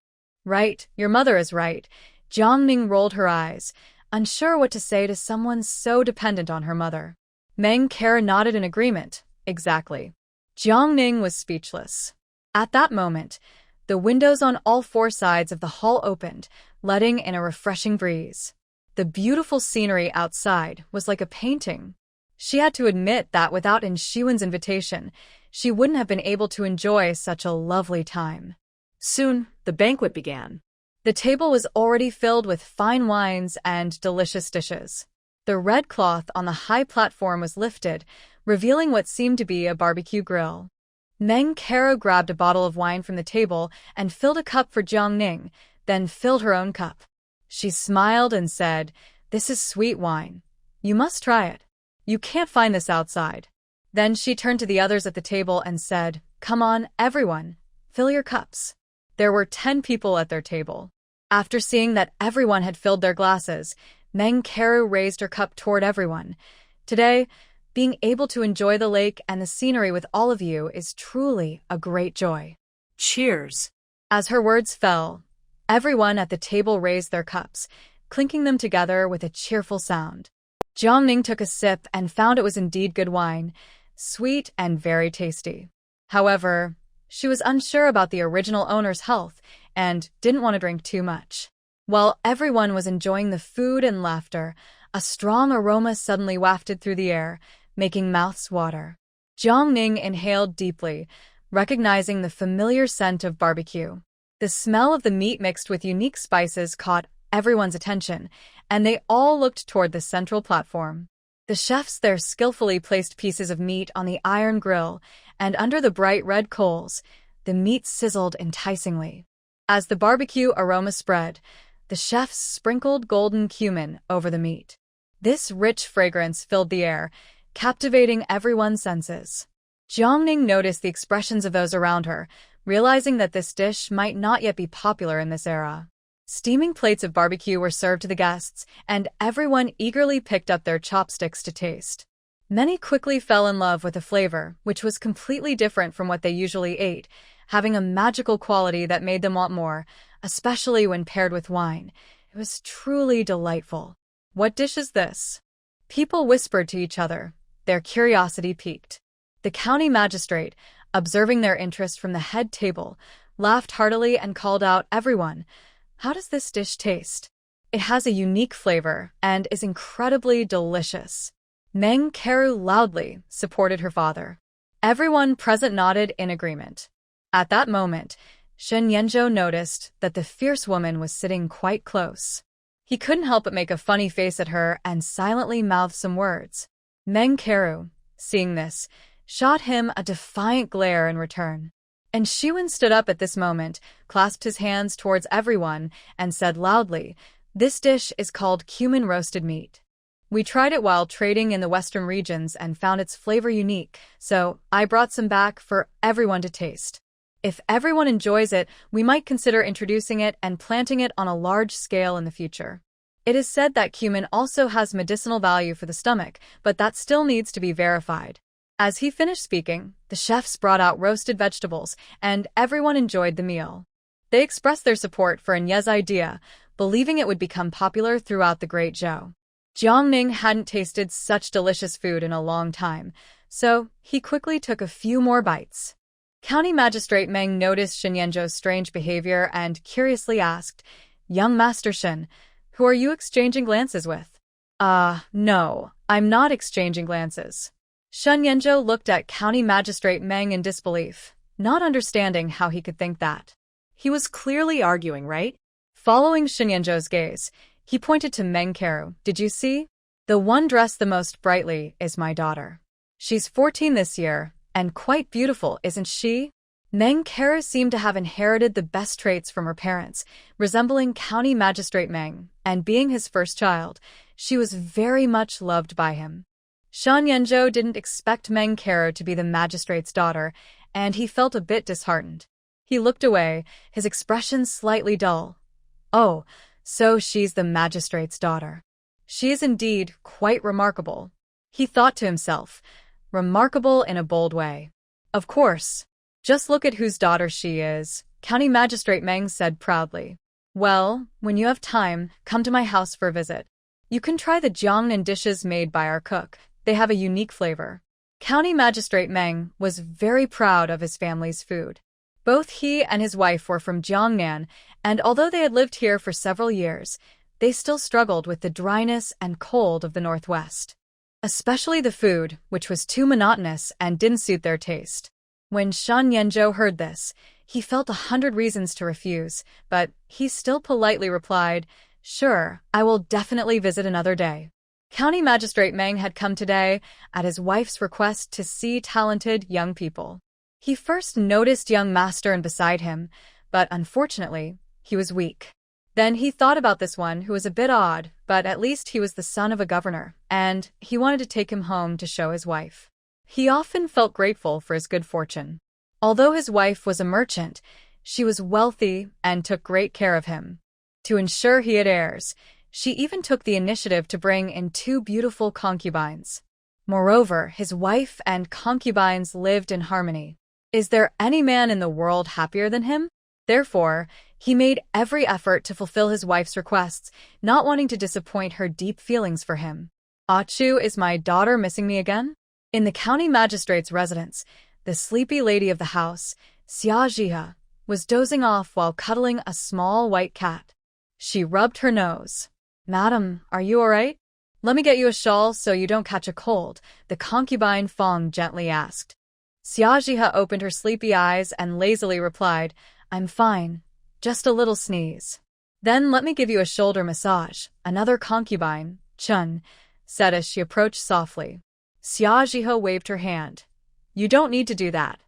"Right, your mother is right." Jiang Ning rolled her eyes, unsure what to say to someone so dependent on her mother. Meng Keru nodded in agreement. Exactly. Jiang Ning was speechless. At that moment, the windows on all four sides of the hall opened, letting in a refreshing breeze. The beautiful scenery outside was like a painting. She had to admit that without Shiwen's invitation, she wouldn't have been able to enjoy such a lovely time. Soon, the banquet began. The table was already filled with fine wines and delicious dishes. The red cloth on the high platform was lifted, revealing what seemed to be a barbecue grill. Meng Kero grabbed a bottle of wine from the table and filled a cup for Jiang, then filled her own cup. She smiled and said, "This is sweet wine. You must try it. You can't find this outside." Then she turned to the others at the table and said, "Come on, everyone, fill your cups." There were 10 people at their table. After seeing that everyone had filled their glasses, Meng Kero raised her cup toward everyone. "Today, being able to enjoy the lake and the scenery with all of you is truly a great joy." Cheers. As her words fell, everyone at the table raised their cups, clinking them together with a cheerful sound. Jiang took a sip and found it was indeed good wine, sweet and very tasty. However, she was unsure about the original owner's health and didn't want to drink too much. While everyone was enjoying the food and laughter, a strong aroma suddenly wafted through the air, making mouths water. Jiang inhaled deeply, recognizing the familiar scent of barbecue. The smell of the meat mixed with unique spices caught everyone's attention, and they all looked toward the central platform. The chefs there skillfully placed pieces of meat on the iron grill, and under the bright red coals, the meat sizzled enticingly. As the barbecue aroma spread, the chefs sprinkled golden cumin over the meat. This rich fragrance filled the air, captivating everyone's senses. Jiang noticed the expressions of those around her, realizing that this dish might not yet be popular in this era. Steaming plates of barbecue were served to the guests, and everyone eagerly picked up their chopsticks to taste. Many quickly fell in love with the flavor, which was completely different from what they usually ate, having a magical quality that made them want more, especially when paired with wine. It was truly delightful. "What dish is this?" People whispered to each other, their curiosity piqued. The county magistrate, observing their interest from the head table, laughed heartily and called out, "Everyone, how does this dish taste? It has a unique flavor and is incredibly delicious." Meng Kero loudly supported her father. Everyone present nodded in agreement. At that moment, Shen Yanzhou noticed that the fierce woman was sitting quite close. He couldn't help but make a funny face at her and silently mouth some words. Meng Kero, seeing this, shot him a defiant glare in return. And Shiwen stood up at this moment, clasped his hands towards everyone, and said loudly, "This dish is called cumin roasted meat. We tried it while trading in the western regions and found its flavor unique, so I brought some back for everyone to taste. If everyone enjoys it, we might consider introducing it and planting it on a large scale in the future. It is said that cumin also has medicinal value for the stomach, but that still needs to be verified." As he finished speaking, the chefs brought out roasted vegetables, and everyone enjoyed the meal. They expressed their support for Anye's idea, believing it would become popular throughout the Great Zhou. Jiang hadn't tasted such delicious food in a long time, so he quickly took a few more bites. County Magistrate Meng noticed Shen Yanzhou's strange behavior and curiously asked, "Young Master Shen, who are you exchanging glances with?" No, I'm not exchanging glances." Shen Yanzhou looked at County Magistrate Meng in disbelief, not understanding how he could think that. He was clearly arguing, right? Following Shen Yanzhou's gaze, he pointed to Meng Kero. "Did you see? The one dressed the most brightly is my daughter. She's 14 this year, and quite beautiful, isn't she?" Meng Kero seemed to have inherited the best traits from her parents, resembling County Magistrate Meng, and being his first child, she was very much loved by him. Shen Yanzhou didn't expect Meng Kero to be the magistrate's daughter, and he felt a bit disheartened. He looked away, his expression slightly dull. "Oh, so she's the magistrate's daughter. She is indeed quite remarkable," he thought to himself, remarkable in a bold way. "Of course. Just look at whose daughter she is," County Magistrate Meng said proudly. "Well, when you have time, come to my house for a visit. You can try the Jiangnan dishes made by our cook. They have a unique flavor." County Magistrate Meng was very proud of his family's food. Both he and his wife were from Jiangnan, and although they had lived here for several years, they still struggled with the dryness and cold of the Northwest. Especially the food, which was too monotonous and didn't suit their taste. When Shan Yanzhou heard this, he felt 100 reasons to refuse, but he still politely replied, "Sure, I will definitely visit another day." County Magistrate Meng had come today, at his wife's request, to see talented young people. He first noticed young master and beside him, but unfortunately, he was weak. Then he thought about this one who was a bit odd, but at least he was the son of a governor, and he wanted to take him home to show his wife. He often felt grateful for his good fortune. Although his wife was a merchant, she was wealthy and took great care of him. To ensure he had heirs, she even took the initiative to bring in 2 beautiful concubines. Moreover, his wife and concubines lived in harmony. Is there any man in the world happier than him? Therefore, he made every effort to fulfill his wife's requests, not wanting to disappoint her deep feelings for him. "Achu, is my daughter missing me again?" In the county magistrate's residence, the sleepy lady of the house, Xia Zhihe, was dozing off while cuddling a small white cat. She rubbed her nose. "Madam, are you all right? Let me get you a shawl so you don't catch a cold," the concubine Fong gently asked. Xia Zhihe opened her sleepy eyes and lazily replied, "I'm fine, just a little sneeze." "Then let me give you a shoulder massage," another concubine, Chun, said as she approached softly. Xia Zhihe waved her hand. "You don't need to do that.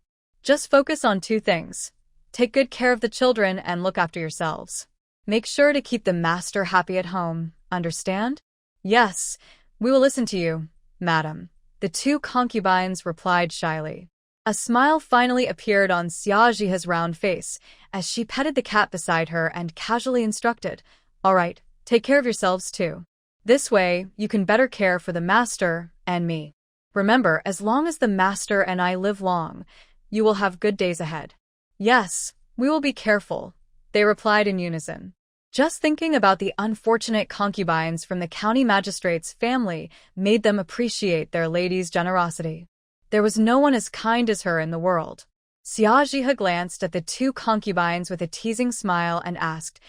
Just focus on 2 things. Take good care of the children and look after yourselves. Make sure to keep the master happy at home, understand?" "Yes, we will listen to you, madam," the 2 concubines replied shyly. A smile finally appeared on Xia Zhihe's round face as she petted the cat beside her and casually instructed, "All right, take care of yourselves too. This way, you can better care for the master and me. Remember, as long as the master and I live long, you will have good days ahead." "Yes, we will be careful," they replied in unison. Just thinking about the unfortunate concubines from the county magistrate's family made them appreciate their lady's generosity. There was no one as kind as her in the world. Xia Zhihe glanced at the 2 concubines with a teasing smile and asked,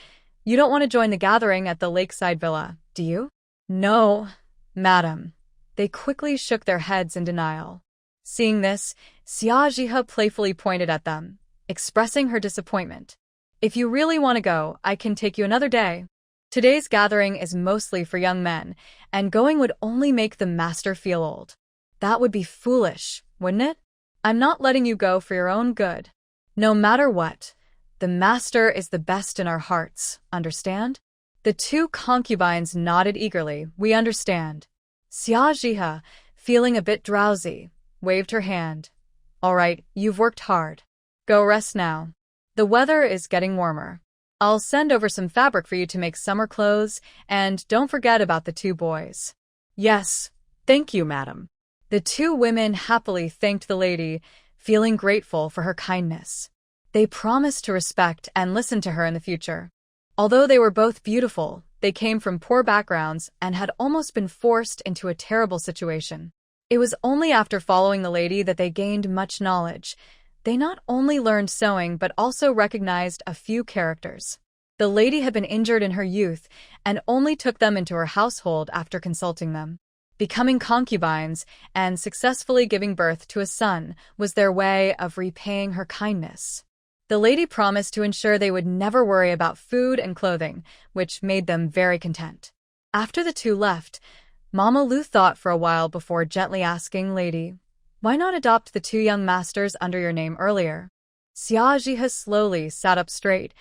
"You don't want to join the gathering at the lakeside villa, do you?" "No, madam." They quickly shook their heads in denial. Seeing this, Xia Zhihe playfully pointed at them, expressing her disappointment. "If you really want to go, I can take you another day. Today's gathering is mostly for young men, and going would only make the master feel old." "That would be foolish, wouldn't it? I'm not letting you go for your own good. No matter what, the master is the best in our hearts, understand?" The 2 concubines nodded eagerly. "We understand." Xia Zhihe, feeling a bit drowsy, waved her hand. "All right, you've worked hard. Go rest now. The weather is getting warmer. I'll send over some fabric for you to make summer clothes, and don't forget about the 2 boys." "Yes, thank you, madam." The 2 women happily thanked the lady, feeling grateful for her kindness. They promised to respect and listen to her in the future. Although they were both beautiful, they came from poor backgrounds and had almost been forced into a terrible situation. It was only after following the lady that they gained much knowledge. They not only learned sewing but also recognized a few characters. The lady had been injured in her youth and only took them into her household after consulting them. Becoming concubines and successfully giving birth to a son was their way of repaying her kindness. The lady promised to ensure they would never worry about food and clothing, which made them very content. After the 2 left, Mama Lu thought for a while before gently asking, "Lady, why not adopt the 2 young masters under your name earlier?" Xia Zhihe slowly sat up straight,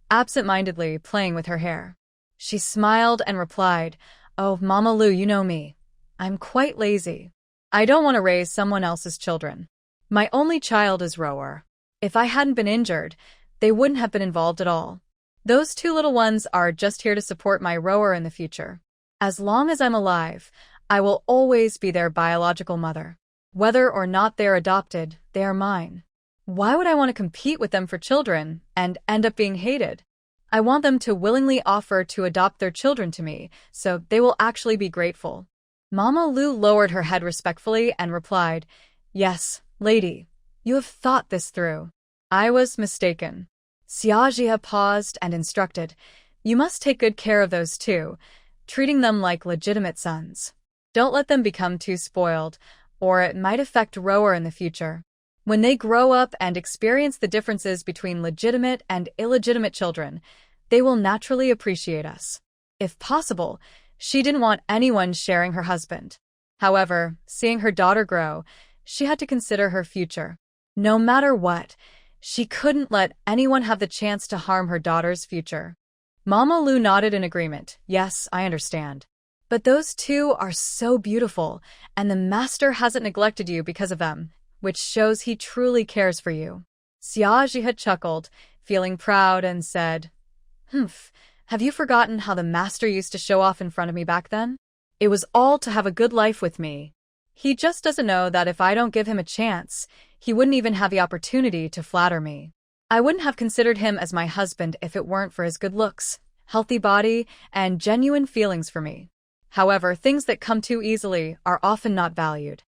absent-mindedly playing with her hair. She smiled and replied, "Oh, Mama Lu, you know me. I'm quite lazy. I don't want to raise someone else's children. My only child is Rower. If I hadn't been injured, they wouldn't have been involved at all. Those 2 little ones are just here to support my Rower in the future. As long as I'm alive, I will always be their biological mother. Whether or not they're adopted, they are mine. Why would I want to compete with them for children and end up being hated? I want them to willingly offer to adopt their children to me, so they will actually be grateful." Mama Lu lowered her head respectfully and replied, "Yes, lady, you have thought this through. I was mistaken." Xia Zhihe paused and instructed, "You must take good care of those 2, treating them like legitimate sons. Don't let them become too spoiled, or it might affect Rower in the future." When they grow up and experience the differences between legitimate and illegitimate children, they will naturally appreciate us. If possible, she didn't want anyone sharing her husband. However, seeing her daughter grow, she had to consider her future. No matter what, she couldn't let anyone have the chance to harm her daughter's future. Mama Lu nodded in agreement. Yes, I understand. But those two are so beautiful, and the master hasn't neglected you because of them, which shows he truly cares for you. Xiaji had chuckled, feeling proud, and said, have you forgotten how the master used to show off in front of me back then? It was all to have a good life with me. He just doesn't know that if I don't give him a chance, he wouldn't even have the opportunity to flatter me. I wouldn't have considered him as my husband if it weren't for his good looks, healthy body, and genuine feelings for me. However, things that come too easily are often not valued.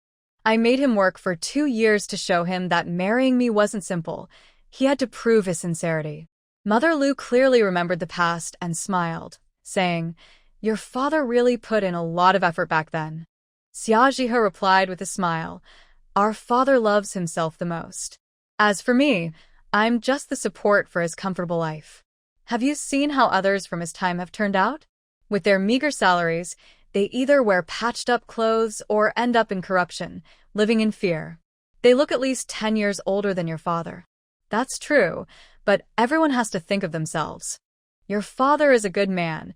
I made him work for 2 years to show him that marrying me wasn't simple. He had to prove his sincerity. Mother Lu clearly remembered the past and smiled, saying, "Your father really put in a lot of effort back then." Xiajihe replied with a smile, "Our father loves himself the most. As for me, I'm just the support for his comfortable life. Have you seen how others from his time have turned out? With their meager salaries, they either wear patched-up clothes or end up in corruption, living in fear. They look at least 10 years older than your father." That's true, but everyone has to think of themselves. Your father is a good man.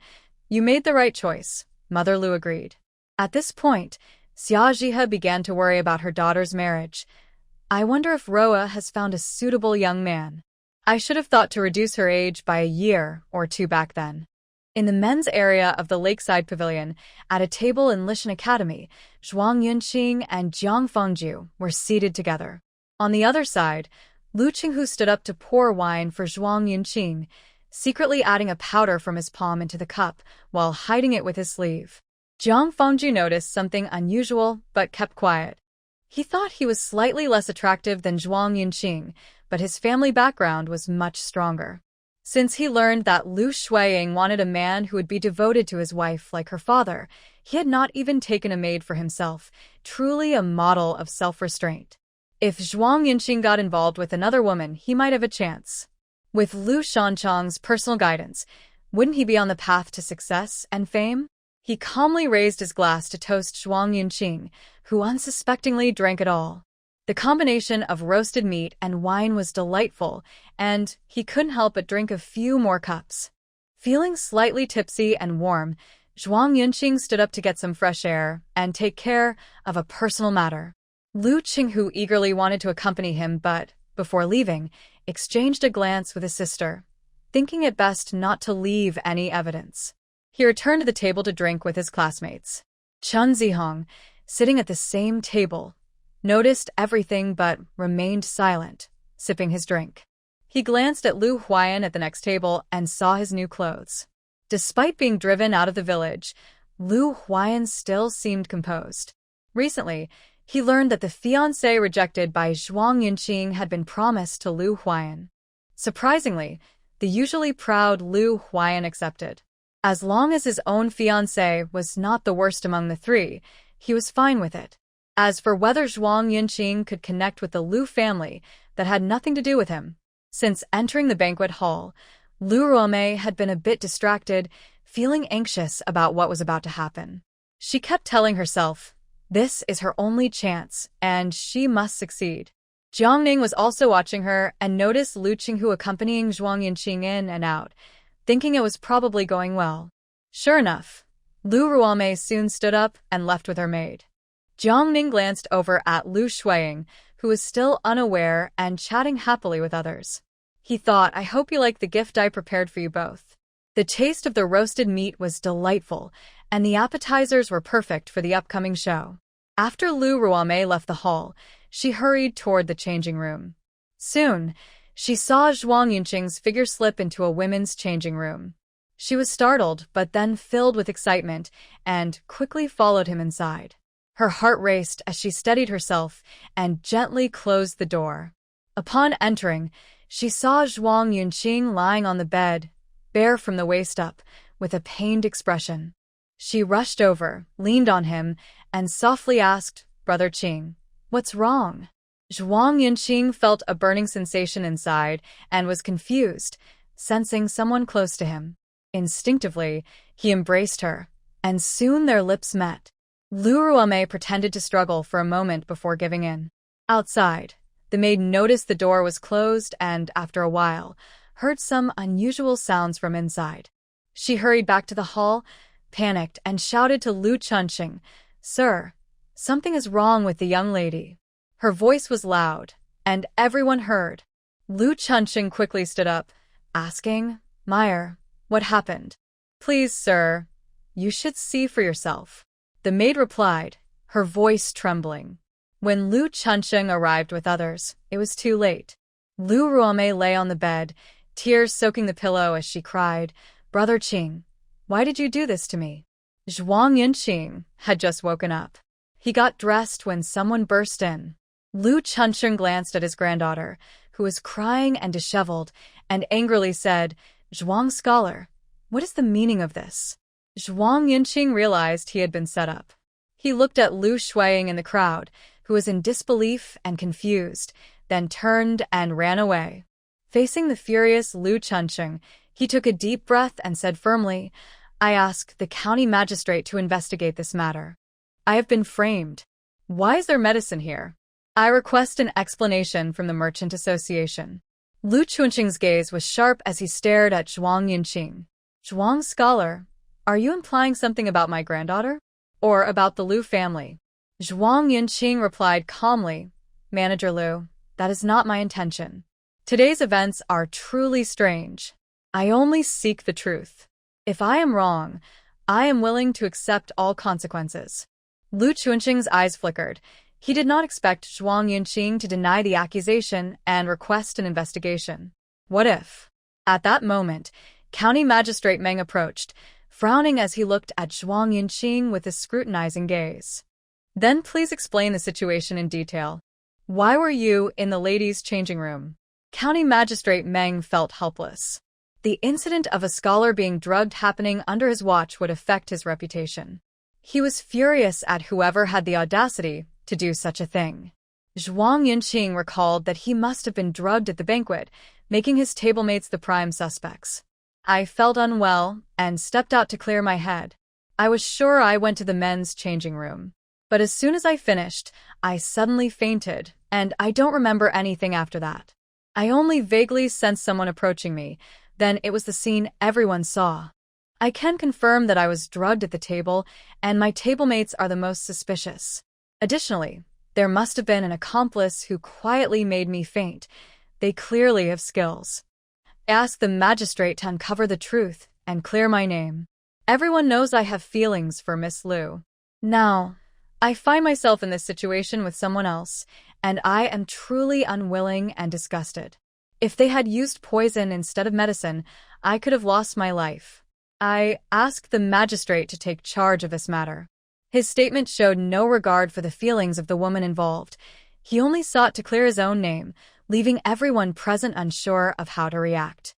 You made the right choice, Mother Lu agreed. At this point, Xiajihe began to worry about her daughter's marriage. I wonder if Roa has found a suitable young man. I should have thought to reduce her age by a year or 2 back then. In the men's area of the lakeside pavilion, at a table in Lishan Academy, Zhuang Yunqing and Jiang Fengju were seated together. On the other side, Lu Qinghu stood up to pour wine for Zhuang Yunqing, secretly adding a powder from his palm into the cup while hiding it with his sleeve. Jiang Fengju noticed something unusual but kept quiet. He thought he was slightly less attractive than Zhuang Yunqing, but his family background was much stronger. Since he learned that Lu Huai'an wanted a man who would be devoted to his wife like her father, he had not even taken a maid for himself, truly a model of self-restraint. If Zhuang Yunqing got involved with another woman, he might have a chance. With Lu Shanchang's personal guidance, wouldn't he be on the path to success and fame? He calmly raised his glass to toast Zhuang Yunqing, who unsuspectingly drank it all. The combination of roasted meat and wine was delightful, and he couldn't help but drink a few more cups. Feeling slightly tipsy and warm, Zhuang Yunqing stood up to get some fresh air and take care of a personal matter. Lu Qinghu eagerly wanted to accompany him, but, before leaving, exchanged a glance with his sister, thinking it best not to leave any evidence. He returned to the table to drink with his classmates. Chun Zihong, sitting at the same table, noticed everything but remained silent, sipping his drink. He glanced at Lu Huai'an at the next table and saw his new clothes. Despite being driven out of the village, Lu Huai'an still seemed composed. Recently, he learned that the fiancé rejected by Zhuang Yunqing had been promised to Lu Huai'an. Surprisingly, the usually proud Lu Huai'an accepted. As long as his own fiancé was not the worst among the three, he was fine with it. As for whether Zhuang Yunqing could connect with the Lu family, that had nothing to do with him. Since entering the banquet hall, Lu Huai'an had been a bit distracted, feeling anxious about what was about to happen. She kept telling herself, this is her only chance, and she must succeed. Jiang Ning was also watching her and noticed Lu Qinghu accompanying Zhuang Yunqing in and out, thinking it was probably going well. Sure enough, Lu Huai'an soon stood up and left with her maid. Jiang Ning glanced over at Lu Huai'an, who was still unaware and chatting happily with others. He thought, I hope you like the gift I prepared for you both. The taste of the roasted meat was delightful, and the appetizers were perfect for the upcoming show. After Lu Huai'an left the hall, she hurried toward the changing room. Soon, she saw Zhuang Yunqing's figure slip into a women's changing room. She was startled, but then filled with excitement, and quickly followed him inside. Her heart raced as she steadied herself and gently closed the door. Upon entering, she saw Zhuang Yunqing lying on the bed, bare from the waist up, with a pained expression. She rushed over, leaned on him, and softly asked, Brother Qing, what's wrong? Zhuang Yunqing felt a burning sensation inside and was confused, sensing someone close to him. Instinctively, he embraced her, and soon their lips met. Lu Huai'an pretended to struggle for a moment before giving in. Outside, the maid noticed the door was closed and, after a while, heard some unusual sounds from inside. She hurried back to the hall, panicked, and shouted to Lu Chunqing, "Sir, something is wrong with the young lady." Her voice was loud, and everyone heard. Lu Chunqing quickly stood up, asking, "Meyer, what happened?" "Please, sir, you should see for yourself," the maid replied, her voice trembling. When Lu Chunqing arrived with others, it was too late. Lu Huai'an lay on the bed, tears soaking the pillow as she cried, "Brother Qing, why did you do this to me?" Zhuang Yunqing had just woken up. He got dressed when someone burst in. Lu Chunqing glanced at his granddaughter, who was crying and disheveled, and angrily said, "Zhuang scholar, what is the meaning of this?" Zhuang Yunqing realized he had been set up. He looked at Lu Huai'an in the crowd, who was in disbelief and confused, then turned and ran away. Facing the furious Lu Chunqing, he took a deep breath and said firmly, "I ask the county magistrate to investigate this matter. I have been framed. Why is there medicine here? I request an explanation from the Merchant Association." Lu Chunqing's gaze was sharp as he stared at Zhuang Yunqing. "Zhuang scholar, are you implying something about my granddaughter? Or about the Lu family?" Zhuang Yunqing replied calmly, "Manager Lu, that is not my intention. Today's events are truly strange. I only seek the truth. If I am wrong, I am willing to accept all consequences." Lu Chunqing's eyes flickered. He did not expect Zhuang Yunqing to deny the accusation and request an investigation. What if? At that moment, County Magistrate Meng approached, frowning as he looked at Zhuang Yunqing with a scrutinizing gaze. "Then please explain the situation in detail. Why were you in the ladies' changing room?" County Magistrate Meng felt helpless. The incident of a scholar being drugged happening under his watch would affect his reputation. He was furious at whoever had the audacity to do such a thing. Zhuang Yunqing recalled that he must have been drugged at the banquet, making his tablemates the prime suspects. "I felt unwell and stepped out to clear my head. I was sure I went to the men's changing room. But as soon as I finished, I suddenly fainted, and I don't remember anything after that. I only vaguely sensed someone approaching me, then it was the scene everyone saw. I can confirm that I was drugged at the table, and my tablemates are the most suspicious. Additionally, there must have been an accomplice who quietly made me faint. They clearly have skills. I ask the magistrate to uncover the truth and clear my name. Everyone knows I have feelings for Miss Lu. Now, I find myself in this situation with someone else, and I am truly unwilling and disgusted. If they had used poison instead of medicine, I could have lost my life. I ask the magistrate to take charge of this matter." His statement showed no regard for the feelings of the woman involved. He only sought to clear his own name, leaving everyone present unsure of how to react.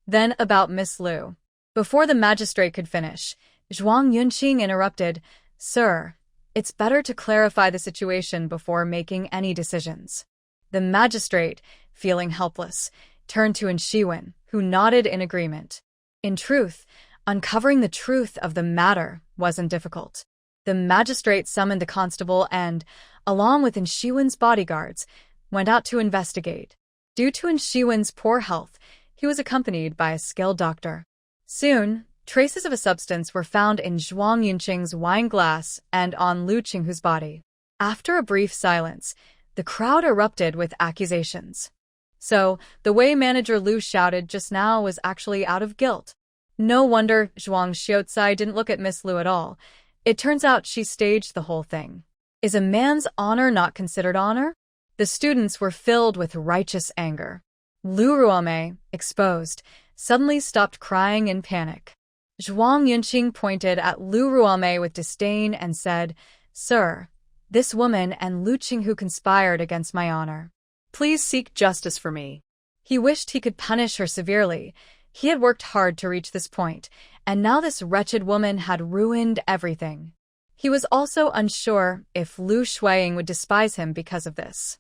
Then about Miss Lu. Before the magistrate could finish, Zhuang Yunqing interrupted, "Sir, it's better to clarify the situation before making any decisions." The magistrate, feeling helpless, turned to Shiwen, who nodded in agreement. In truth, uncovering the truth of the matter wasn't difficult. The magistrate summoned the constable and, along with Shiwen's bodyguards, went out to investigate. Due to Shiwen's poor health, he was accompanied by a skilled doctor. Soon, traces of a substance were found in Zhuang Yunqing's wine glass and on Lu Qinghu's body. After a brief silence, the crowd erupted with accusations. So, the way Manager Lu shouted just now was actually out of guilt. No wonder Zhuang Xiaocai didn't look at Miss Lu at all. It turns out she staged the whole thing. Is a man's honor not considered honor? The students were filled with righteous anger. Lu Huai'an, exposed, suddenly stopped crying in panic. Zhuang Yunqing pointed at Lu Huai'an with disdain and said, "Sir, this woman and Lu Qinghu conspired against my honor. Please seek justice for me." He wished he could punish her severely. He had worked hard to reach this point, and now this wretched woman had ruined everything. He was also unsure if Lu Huai'an would despise him because of this.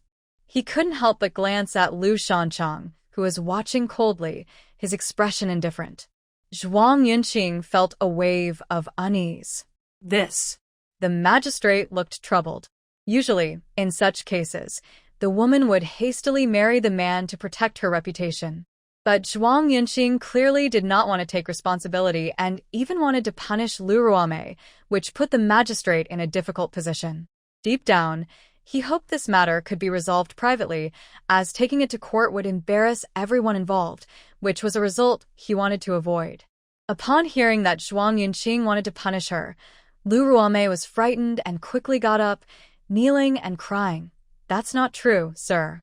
He couldn't help but glance at Lu Huai'an, who was watching coldly, his expression indifferent. Yunqing felt a wave of unease. This. The magistrate looked troubled. Usually, in such cases, the woman would hastily marry the man to protect her reputation. But Yunqing clearly did not want to take responsibility and even wanted to punish Lu Huai'an, which put the magistrate in a difficult position. Deep down, he hoped this matter could be resolved privately, as taking it to court would embarrass everyone involved, which was a result he wanted to avoid. Upon hearing that Yunqing wanted to punish her, Lu Huai'an was frightened and quickly got up, kneeling and crying. "That's not true, sir.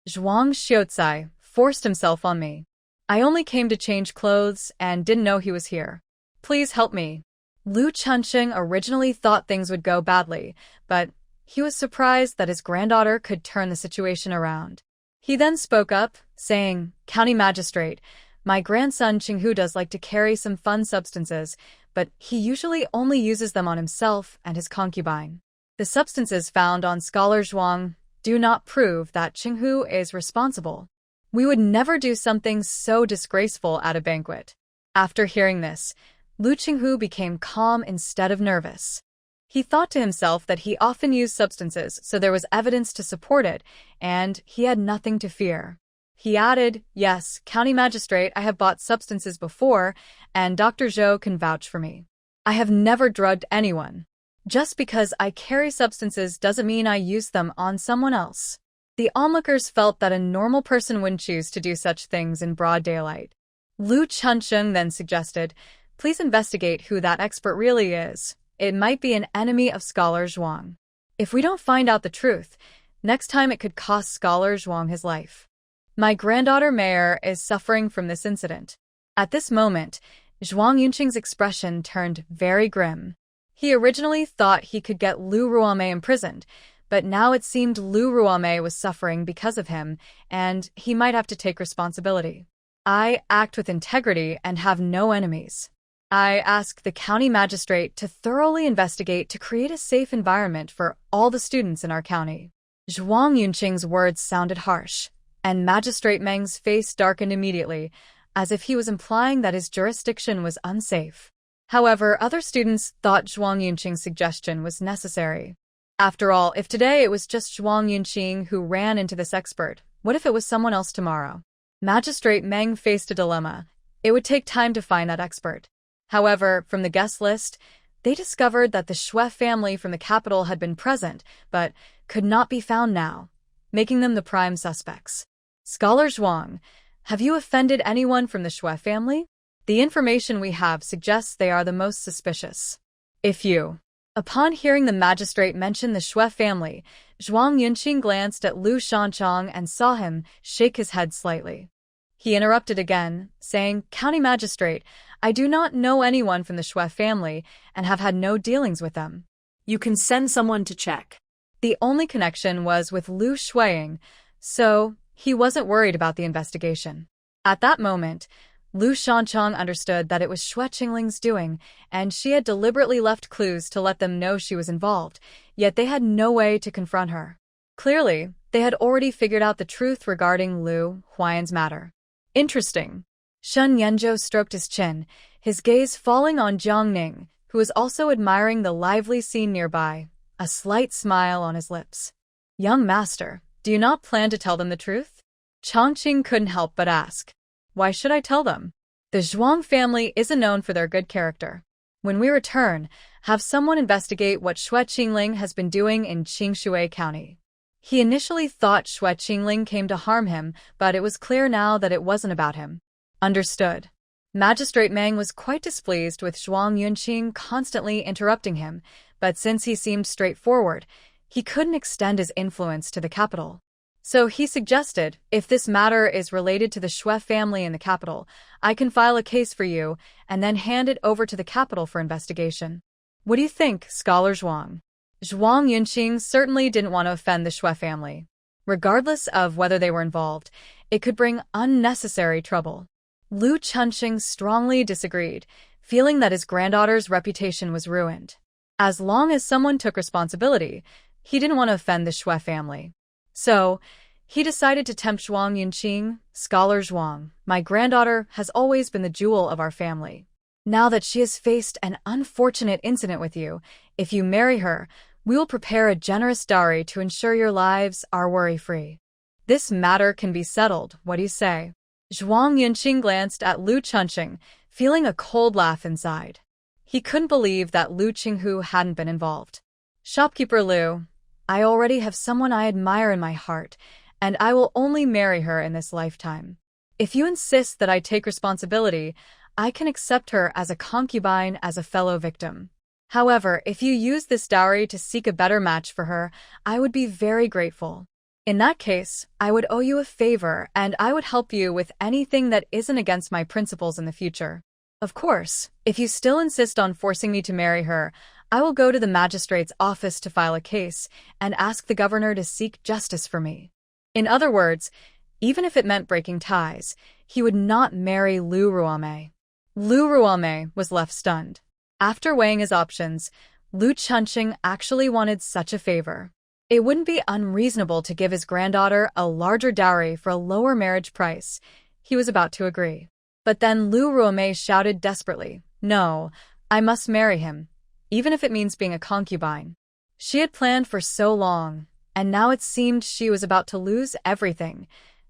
Zhuang Xiaozai forced himself on me. I only came to change clothes and didn't know he was here. Please help me." Lu Chunsheng originally thought things would go badly, but he was surprised that his granddaughter could turn the situation around. He then spoke up, saying, "County Magistrate, my grandson Qinghu does like to carry some fun substances, but he usually only uses them on himself and his concubine. The substances found on Scholar Zhuang do not prove that Qinghu is responsible. We would never do something so disgraceful at a banquet." After hearing this, Lu Qinghu became calm instead of nervous. He thought to himself that he often used substances, so there was evidence to support it, and he had nothing to fear. He added, "Yes, County Magistrate, I have bought substances before, and Dr. Zhou can vouch for me. I have never drugged anyone. Just because I carry substances doesn't mean I use them on someone else." The onlookers felt that a normal person wouldn't choose to do such things in broad daylight. Lu Chunsheng then suggested, "Please investigate who that expert really is. It might be an enemy of Scholar Zhuang. If we don't find out the truth, next time it could cost Scholar Zhuang his life. My granddaughter Mayor is suffering from this incident." At this moment, Yunqing's expression turned very grim. He originally thought he could get Lu Huai'an imprisoned, but now it seemed Lu Huai'an was suffering because of him, and he might have to take responsibility. "I act with integrity and have no enemies. I ask the county magistrate to thoroughly investigate to create a safe environment for all the students in our county." Yunqing's words sounded harsh, and Magistrate Meng's face darkened immediately, as if he was implying that his jurisdiction was unsafe. However, other students thought Yunqing's suggestion was necessary. After all, if today it was just Yunqing who ran into this expert, what if it was someone else tomorrow? Magistrate Meng faced a dilemma. It would take time to find that expert. However, from the guest list, they discovered that the Shui family from the capital had been present, but could not be found now, making them the prime suspects. "Scholar Zhuang, have you offended anyone from the Shui family? The information we have suggests they are the most suspicious. If you..." Upon hearing the magistrate mention the Shui family, Yunqing glanced at Lu Huai'an and saw him shake his head slightly. He interrupted again, saying, "County Magistrate, I do not know anyone from the Shui family and have had no dealings with them." "You can send someone to check." The only connection was with Lu Huai'an, so he wasn't worried about the investigation. At that moment, Lu Huai'an understood that it was Shui Qingling's doing, and she had deliberately left clues to let them know she was involved, yet they had no way to confront her. Clearly, they had already figured out the truth regarding Lu Huai'an's matter. "Interesting." Shen Yanzhou stroked his chin, his gaze falling on Jiang Ning, who was also admiring the lively scene nearby, a slight smile on his lips. "Young master, do you not plan to tell them the truth?" Chongqing couldn't help but ask. "Why should I tell them? The Zhuang family isn't known for their good character. When we return, have someone investigate what Shui Qingling has been doing in Qingshui County." He initially thought Shui Qingling came to harm him, but it was clear now that it wasn't about him. Understood. Magistrate Meng was quite displeased with Yunqing constantly interrupting him, but since he seemed straightforward, he couldn't extend his influence to the capital. So he suggested, "If this matter is related to the Shui family in the capital, I can file a case for you and then hand it over to the capital for investigation. What do you think, Scholar Zhuang?" Yunqing certainly didn't want to offend the Shui family. Regardless of whether they were involved, it could bring unnecessary trouble. Lu Chunsheng strongly disagreed, feeling that his granddaughter's reputation was ruined. As long as someone took responsibility, he didn't want to offend the Shui family. So, He decided to tempt Zhuang Yunqing. Scholar Zhuang, my granddaughter has always been the jewel of our family. Now that she has faced an unfortunate incident with you, if you marry her, we will prepare a generous dowry to ensure your lives are worry-free. This matter can be settled, what do you say? Zhuang Yunqing glanced at Lu Chunqing, feeling a cold laugh inside. He couldn't believe that Lu Qinghu hadn't been involved. Shopkeeper Lu, I already have someone I admire in my heart, and I will only marry her in this lifetime. If you insist that I take responsibility, I can accept her as a concubine as a fellow victim. However, if you use this dowry to seek a better match for her, I would be very grateful. In that case, I would owe you a favor and I would help you with anything that isn't against my principles in the future. Of course, if you still insist on forcing me to marry her, I will go to the magistrate's office to file a case and ask the governor to seek justice for me. In other words, even if it meant breaking ties, he would not marry Lu Huai'an. Lu Huai'an was left stunned. After weighing his options, Lu Chunqing actually wanted such a favor. It wouldn't be unreasonable to give his granddaughter a larger dowry for a lower marriage price. He was about to agree. But then Lu Huai'an shouted desperately, "No, I must marry him, even if it means being a concubine." She had planned for so long, and now it seemed she was about to lose everything.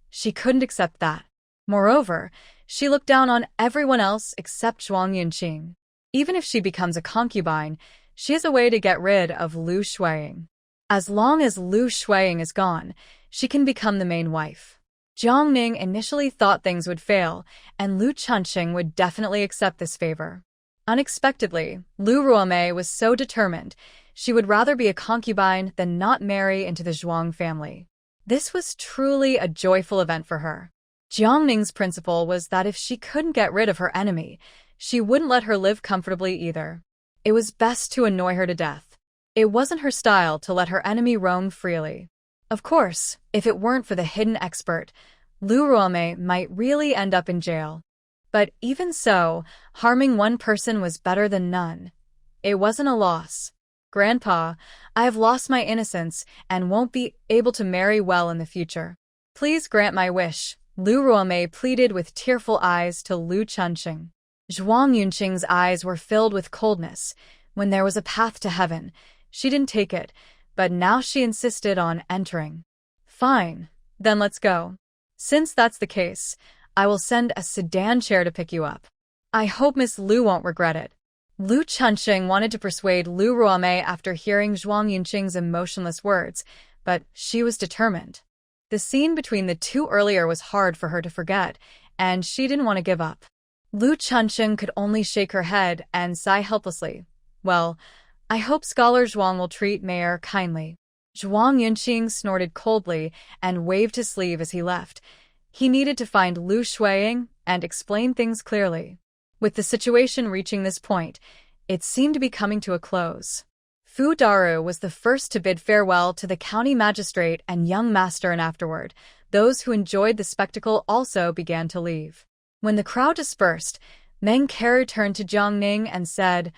She couldn't accept that. Moreover, she looked down on everyone else except Zhuang Yunqing. Even if she becomes a concubine, she has a way to get rid of Lu Huai'an. As long as Lu Huai'an is gone, she can become the main wife. Jiang Ning initially thought things would fail, and Lu Chunqing would definitely accept this favor. Unexpectedly, Lu Huai'an was so determined, she would rather be a concubine than not marry into the Zhuang family. This was truly a joyful event for her. Jiang Ning's principle was that if she couldn't get rid of her enemy, she wouldn't let her live comfortably either. It was best to annoy her to death. It wasn't her style to let her enemy roam freely. Of course, if it weren't for the hidden expert, Lu Huai'an might really end up in jail. But even so, harming one person was better than none. It wasn't a loss. Grandpa, I have lost my innocence and won't be able to marry well in the future. Please grant my wish, Lu Huai'an pleaded with tearful eyes to Lu Chunqing. Zhuang Yunqing's eyes were filled with coldness. When there was a path to heaven, she didn't take it, but now she insisted on entering. Fine, then let's go. Since that's the case, I will send a sedan chair to pick you up. I hope Miss Lu won't regret it. Lu Chunqing wanted to persuade Lu Huai'an after hearing Zhuang Yunqing's emotionless words, but she was determined. The scene between the two earlier was hard for her to forget, and she didn't want to give up. Lu Chunqing could only shake her head and sigh helplessly. Well, I hope Scholar Zhuang will treat Mayor kindly. Zhuang Yunqing snorted coldly and waved his sleeve as he left. He needed to find Lu Huai'an and explain things clearly. With the situation reaching this point, it seemed to be coming to a close. Fu Daru was the first to bid farewell to the county magistrate and young master, and afterward, those who enjoyed the spectacle also began to leave. When the crowd dispersed, Meng Ke turned to Jiang Ning and said,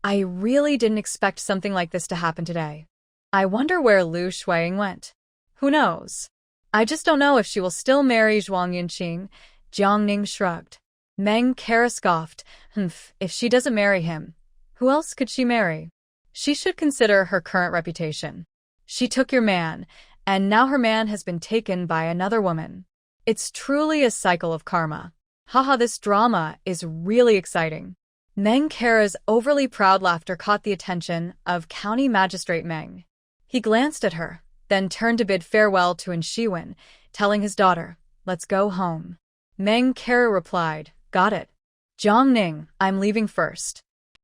I really didn't expect something like this to happen today. I wonder where Lu Huai'an went. Who knows? I just don't know if she will still marry Zhuang Yunqing. Jiang Ning shrugged. Meng Ke scoffed. If she doesn't marry him, who else could she marry? She should consider her current reputation. She took your man, and now her man has been taken by another woman. It's truly a cycle of karma. Haha, this drama is really exciting. Meng Ke's overly proud laughter caught the attention of County Magistrate Meng. He glanced at her, then turned to bid farewell to An Shiwen, telling his daughter, let's go home. Meng Ke replied, got it. Jiang Ning, I'm leaving first.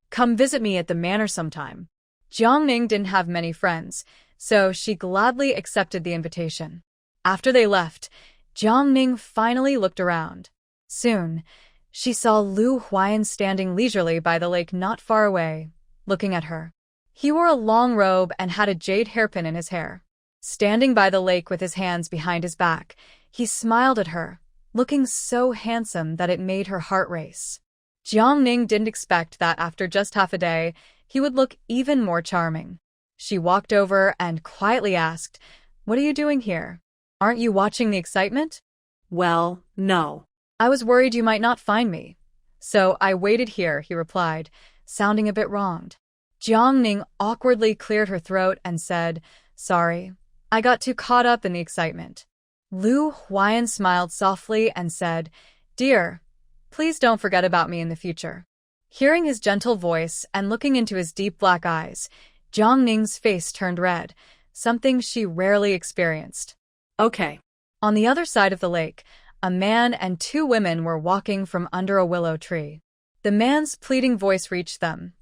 Come visit me at the manor sometime. Jiang Ning didn't have many friends, so she gladly accepted the invitation. After they left, Jiang Ning finally looked around. Soon, she saw Lu Huai'an standing leisurely by the lake not far away, looking at her. He wore a long robe and had a jade hairpin in his hair. Standing by the lake with his hands behind his back, he smiled at her, looking so handsome that it made her heart race. Jiang Ning didn't expect that after just half a day, he would look even more charming. She walked over and quietly asked, what are you doing here? Aren't you watching the excitement? Well, no. I was worried you might not find me. So I waited here, he replied, sounding a bit wronged. Jiang awkwardly cleared her throat and said, Sorry, I got too caught up in the excitement. Lu Huai'an smiled softly and said, Dear, please don't forget about me in the future. Hearing his gentle voice and looking into his deep black eyes, Jiang face turned red, something she rarely experienced. Okay. On the other side of the lake, a man and two women were walking from under a willow tree. The man's pleading voice reached them.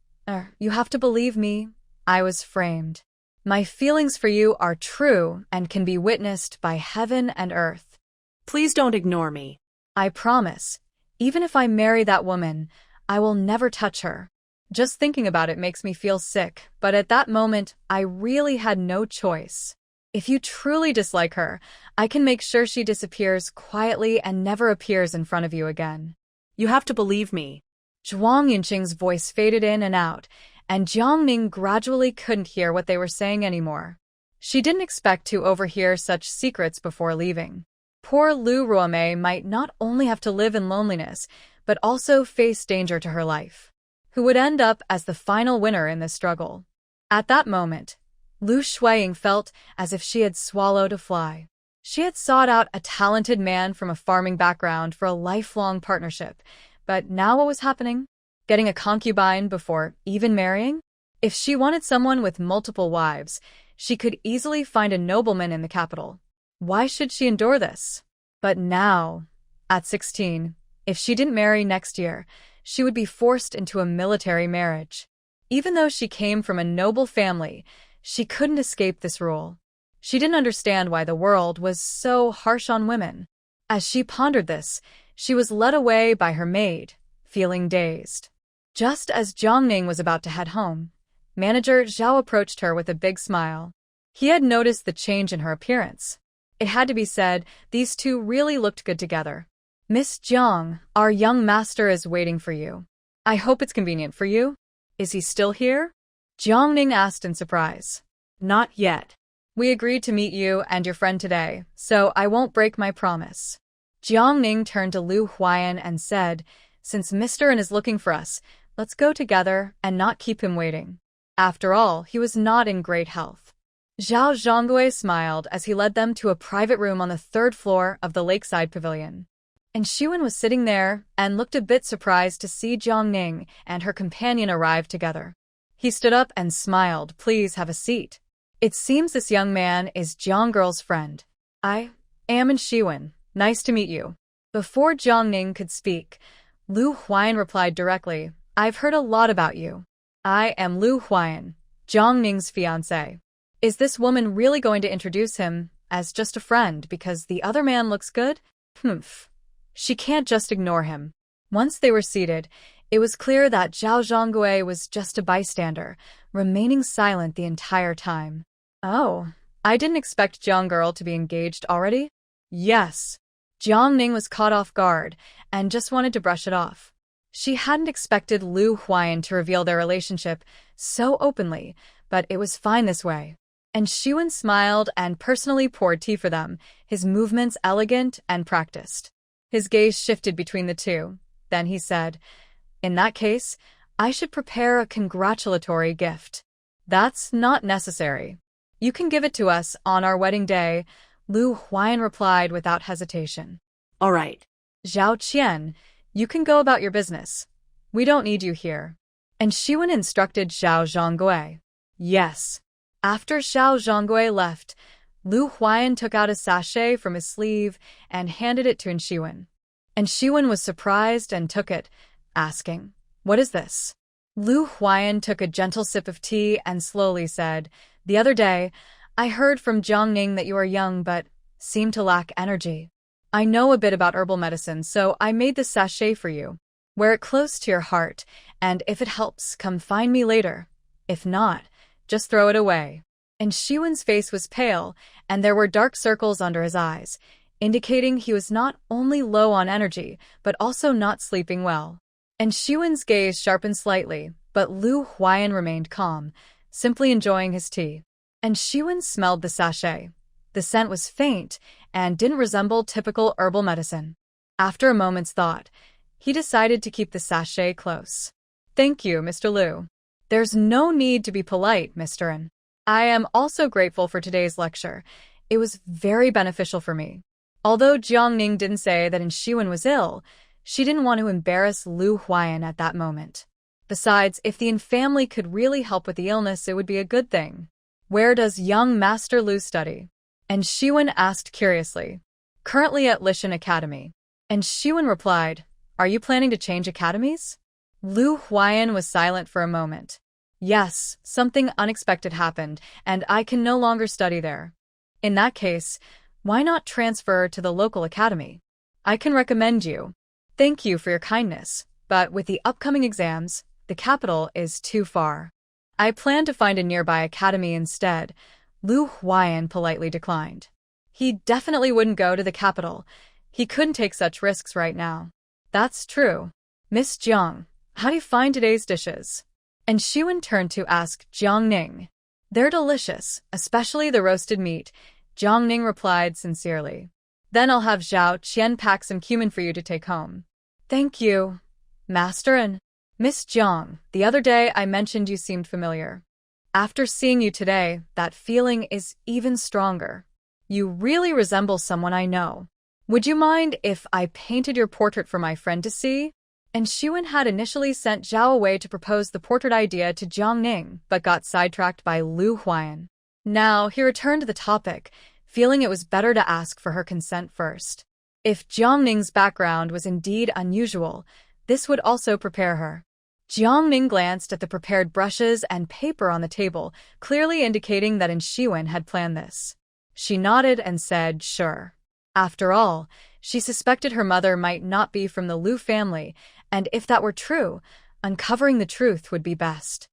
You have to believe me. I was framed. My feelings for you are true and can be witnessed by heaven and earth. Please don't ignore me. I promise. Even if I marry that woman, I will never touch her. Just thinking about it makes me feel sick, but at that moment, I really had no choice. If you truly dislike her, I can make sure she disappears quietly and never appears in front of you again. You have to believe me. Zhuang Yunqing's voice faded in and out, and Jiang gradually couldn't hear what they were saying anymore. She didn't expect to overhear such secrets before leaving. Poor Lu Huai'an might not only have to live in loneliness, but also face danger to her life. Who would end up as the final winner in this struggle? At that moment, Lu Huai'an felt as if she had swallowed a fly. She had sought out a talented man from a farming background for a lifelong partnership, but now what was happening? Getting a concubine before even marrying? If she wanted someone with multiple wives, she could easily find a nobleman in the capital. Why should she endure this? But now, at 16, if she didn't marry next year, she would be forced into a military marriage. Even though she came from a noble family, she couldn't escape this rule. She didn't understand why the world was so harsh on women. As she pondered this, she was led away by her maid, feeling dazed. Just as Jiang was about to head home, manager Zhao approached her with a big smile. He had noticed the change in her appearance. It had to be said, these two really looked good together. Miss Jiang, our young master is waiting for you. I hope it's convenient for you. Is he still here? Jiang asked in surprise. Not yet. We agreed to meet you and your friend today, so I won't break my promise. Jiang turned to Lu Huai'an and said, Since Mr. N is looking for us, let's go together and not keep him waiting. After all, he was not in great health. Zhao Zhonggui smiled as he led them to a private room on the third floor of the lakeside pavilion. And Xiwen was sitting there and looked a bit surprised to see Jiang and her companion arrive together. He stood up and smiled, Please have a seat. It seems this young man is Jiang Girl's friend. I am Xiwen. Nice to meet you. Before Jiang could speak, Lu Huai'an replied directly, I've heard a lot about you. I am Lu Huai'an, Jiang fiancé. Is this woman really going to introduce him as just a friend because the other man looks good? Humph. She can't just ignore him. Once they were seated, it was clear that Zhao Zhonggui was just a bystander, remaining silent the entire time. Oh, I didn't expect Jiang Girl to be engaged already? Yes. Jiang was caught off guard and just wanted to brush it off. She hadn't expected Lu Huai'an to reveal their relationship so openly, but it was fine this way. And Xiwen smiled and personally poured tea for them, his movements elegant and practiced. His gaze shifted between the two. Then he said, In that case, I should prepare a congratulatory gift. That's not necessary. You can give it to us on our wedding day, Lu Huai'an replied without hesitation. All right. Zhao Qian, you can go about your business. We don't need you here. And Xiwen instructed Zhao Zhonggui. Yes. After Zhao Zhonggui left, Lu Huai'an took out a sachet from his sleeve and handed it to Xiwen. And Xiwen was surprised and took it, asking, What is this? Lu Huai'an took a gentle sip of tea and slowly said, The other day, I heard from Jiang that you are young but seem to lack energy. I know a bit about herbal medicine, so I made this sachet for you. Wear it close to your heart, and if it helps, come find me later. If not, just throw it away. And Xiwen's face was pale, and there were dark circles under his eyes, indicating he was not only low on energy, but also not sleeping well. And Xiwen's gaze sharpened slightly, but Lu Huai'an remained calm, simply enjoying his tea. And Xiwen smelled the sachet. The scent was faint and didn't resemble typical herbal medicine. After a moment's thought, he decided to keep the sachet close. Thank you, Mr. Lu. There's no need to be polite, Mr. N. I am also grateful for today's lecture. It was very beneficial for me. Although Jiang didn't say that Yunqing was ill, she didn't want to embarrass Lu Huai'an at that moment. Besides, if the Yin family could really help with the illness, it would be a good thing. Where does young Master Lu study? And Yunqing asked curiously. Currently at Lishan Academy. And Yunqing replied, Are you planning to change academies? Lu Huai'an was silent for a moment. Yes, something unexpected happened, and I can no longer study there. In that case, why not transfer to the local academy? I can recommend you. Thank you for your kindness, but with the upcoming exams, the capital is too far. I plan to find a nearby academy instead. Lu Huai'an politely declined. He definitely wouldn't go to the capital. He couldn't take such risks right now. That's true. Miss Jiang, how do you find today's dishes? And Yunqing turned to ask Jiang. They're delicious, especially the roasted meat. Jiang replied sincerely. Then I'll have Zhao Qian pack some cumin for you to take home. Thank you, Master. And Miss Jiang, the other day I mentioned you seemed familiar. After seeing you today, that feeling is even stronger. You really resemble someone I know. Would you mind if I painted your portrait for my friend to see? And Yunqing had initially sent Zhao away to propose the portrait idea to Jiang, but got sidetracked by Lu Huai'an. Now he returned to the topic, feeling it was better to ask for her consent first. If Jiang's background was indeed unusual, this would also prepare her. Jiang glanced at the prepared brushes and paper on the table, clearly indicating that Yunqing had planned this. She nodded and said, sure. After all, she suspected her mother might not be from the Lu family, and if that were true, uncovering the truth would be best.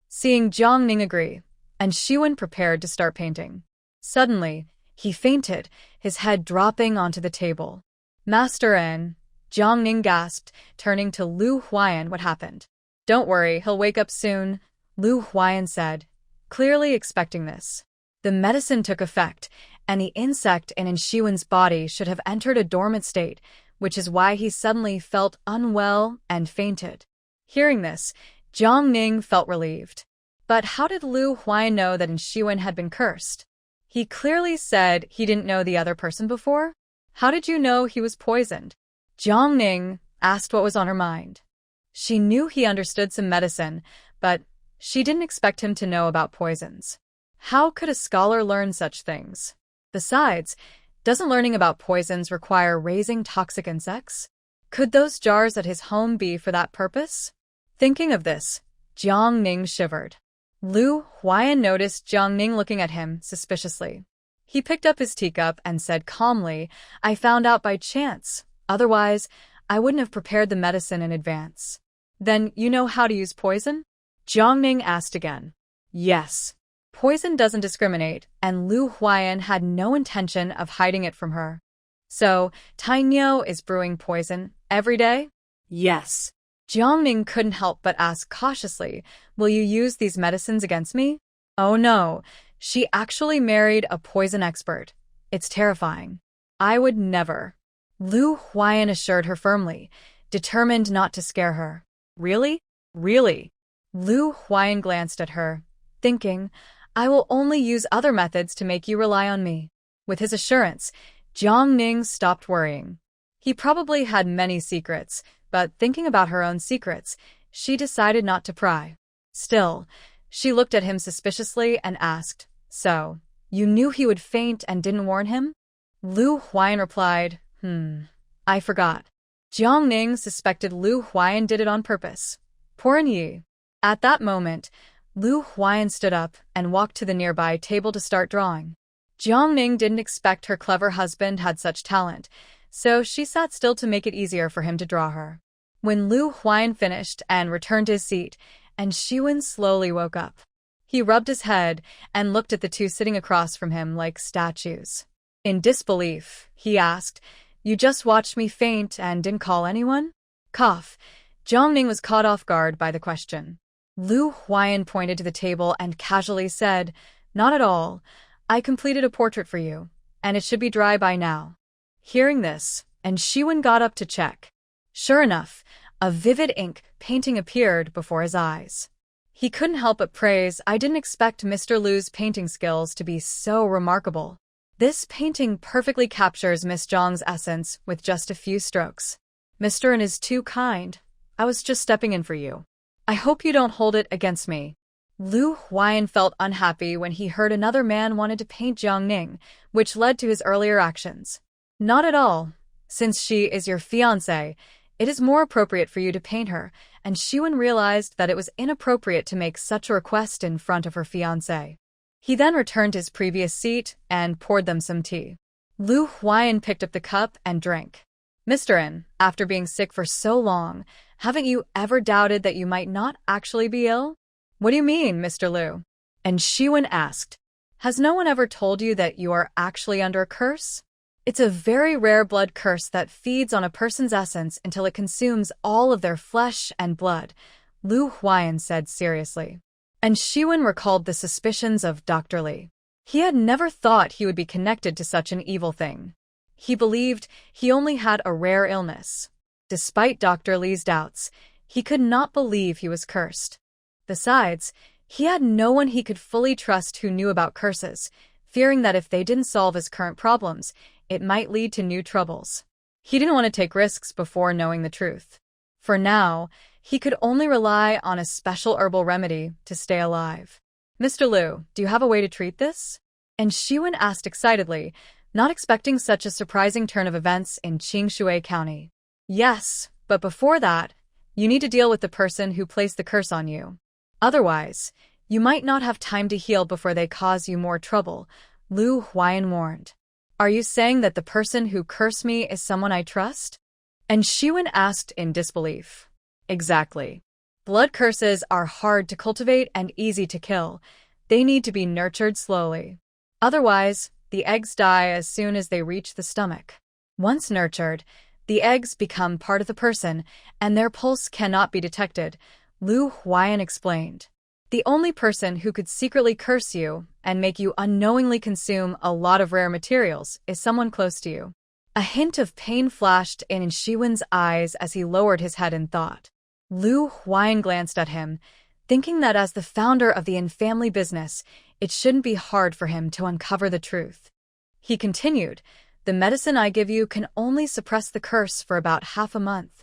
Seeing Jiang agree, and Yunqing prepared to start painting. Suddenly, he fainted, his head dropping onto the table. Master N, Jiang gasped, turning to Lu Huai'an. What happened? Don't worry, he'll wake up soon, Lu Huai'an said, clearly expecting this. The medicine took effect, and the insect in Yunqing's body should have entered a dormant state, which is why he suddenly felt unwell and fainted. Hearing this, Jiang felt relieved. But how did Lu Huai'an know that Yunqing had been cursed? He clearly said he didn't know the other person before. How did you know he was poisoned? Jiang asked what was on her mind. She knew he understood some medicine, but she didn't expect him to know about poisons. How could a scholar learn such things? Besides, doesn't learning about poisons require raising toxic insects? Could those jars at his home be for that purpose? Thinking of this, Jiang shivered. Lu Huai'an noticed Jiang looking at him suspiciously. He picked up his teacup and said calmly, I found out by chance. Otherwise, I wouldn't have prepared the medicine in advance. Then you know how to use poison? Jiang asked again. Yes. Poison doesn't discriminate, and Lu Huai'an had no intention of hiding it from her. So, Tainyo is brewing poison every day? Yes. Jiang couldn't help but ask cautiously, will you use these medicines against me? Oh no, she actually married a poison expert. It's terrifying. I would never. Lu Huai'an assured her firmly, determined not to scare her. Really? Really? Lu Huai'an glanced at her, thinking, I will only use other methods to make you rely on me. With his assurance, Jiang stopped worrying. He probably had many secrets, but thinking about her own secrets, she decided not to pry. Still, she looked at him suspiciously and asked, so, you knew he would faint and didn't warn him? Lu Huai'an replied, I forgot. Jiang suspected Lu Huai'an did it on purpose. Poor Yi. At that moment, Lu Huai'an stood up and walked to the nearby table to start drawing. Jiang didn't expect her clever husband had such talent, so she sat still to make it easier for him to draw her. When Lu Huai'an finished and returned to his seat, and Yunqing slowly woke up. He rubbed his head and looked at the two sitting across from him like statues. In disbelief, he asked, You just watched me faint and didn't call anyone? Cough. Jiang was caught off guard by the question. Lu Huai'an pointed to the table and casually said, Not at all. I completed a portrait for you, and it should be dry by now. Hearing this, and Shiwen got up to check. Sure enough, a vivid ink painting appeared before his eyes. He couldn't help but praise, I didn't expect Mr. Lu's painting skills to be so remarkable. This painting perfectly captures Miss Zhang's essence with just a few strokes. Mr. N is too kind. I was just stepping in for you. I hope you don't hold it against me. Lu Huai'an felt unhappy when he heard another man wanted to paint Yunqing, which led to his earlier actions. Not at all. Since she is your fiancée, it is more appropriate for you to paint her, and Shiwen realized that it was inappropriate to make such a request in front of her fiancé. He then returned to his previous seat and poured them some tea. Lu Huai'an picked up the cup and drank. Mr. N, after being sick for so long, haven't you ever doubted that you might not actually be ill? What do you mean, Mr. Lu? And Shiwen asked, has no one ever told you that you are actually under a curse? It's a very rare blood curse that feeds on a person's essence until it consumes all of their flesh and blood, Lu Huai'an said seriously. And Shiwen recalled the suspicions of Dr. Li. He had never thought he would be connected to such an evil thing. He believed he only had a rare illness. Despite Dr. Li's doubts, he could not believe he was cursed. Besides, he had no one he could fully trust who knew about curses, fearing that if they didn't solve his current problems, it might lead to new troubles. He didn't want to take risks before knowing the truth. For now, he could only rely on a special herbal remedy to stay alive. Mr. Lu, do you have a way to treat this? And Shiwen asked excitedly, not expecting such a surprising turn of events in Qingshui County. Yes, but before that, you need to deal with the person who placed the curse on you. Otherwise, you might not have time to heal before they cause you more trouble, Lu Huai'an warned. Are you saying that the person who cursed me is someone I trust? And Shiwen asked in disbelief. Exactly. Blood curses are hard to cultivate and easy to kill. They need to be nurtured slowly. Otherwise, the eggs die as soon as they reach the stomach. Once nurtured, the eggs become part of the person, and their pulse cannot be detected, Lu Huai'an explained. The only person who could secretly curse you and make you unknowingly consume a lot of rare materials is someone close to you. A hint of pain flashed in Shiwen's eyes as he lowered his head in thought. Lu Huai'an glanced at him, thinking that as the founder of the Yin family business, it shouldn't be hard for him to uncover the truth. He continued, the medicine I give you can only suppress the curse for about half a month.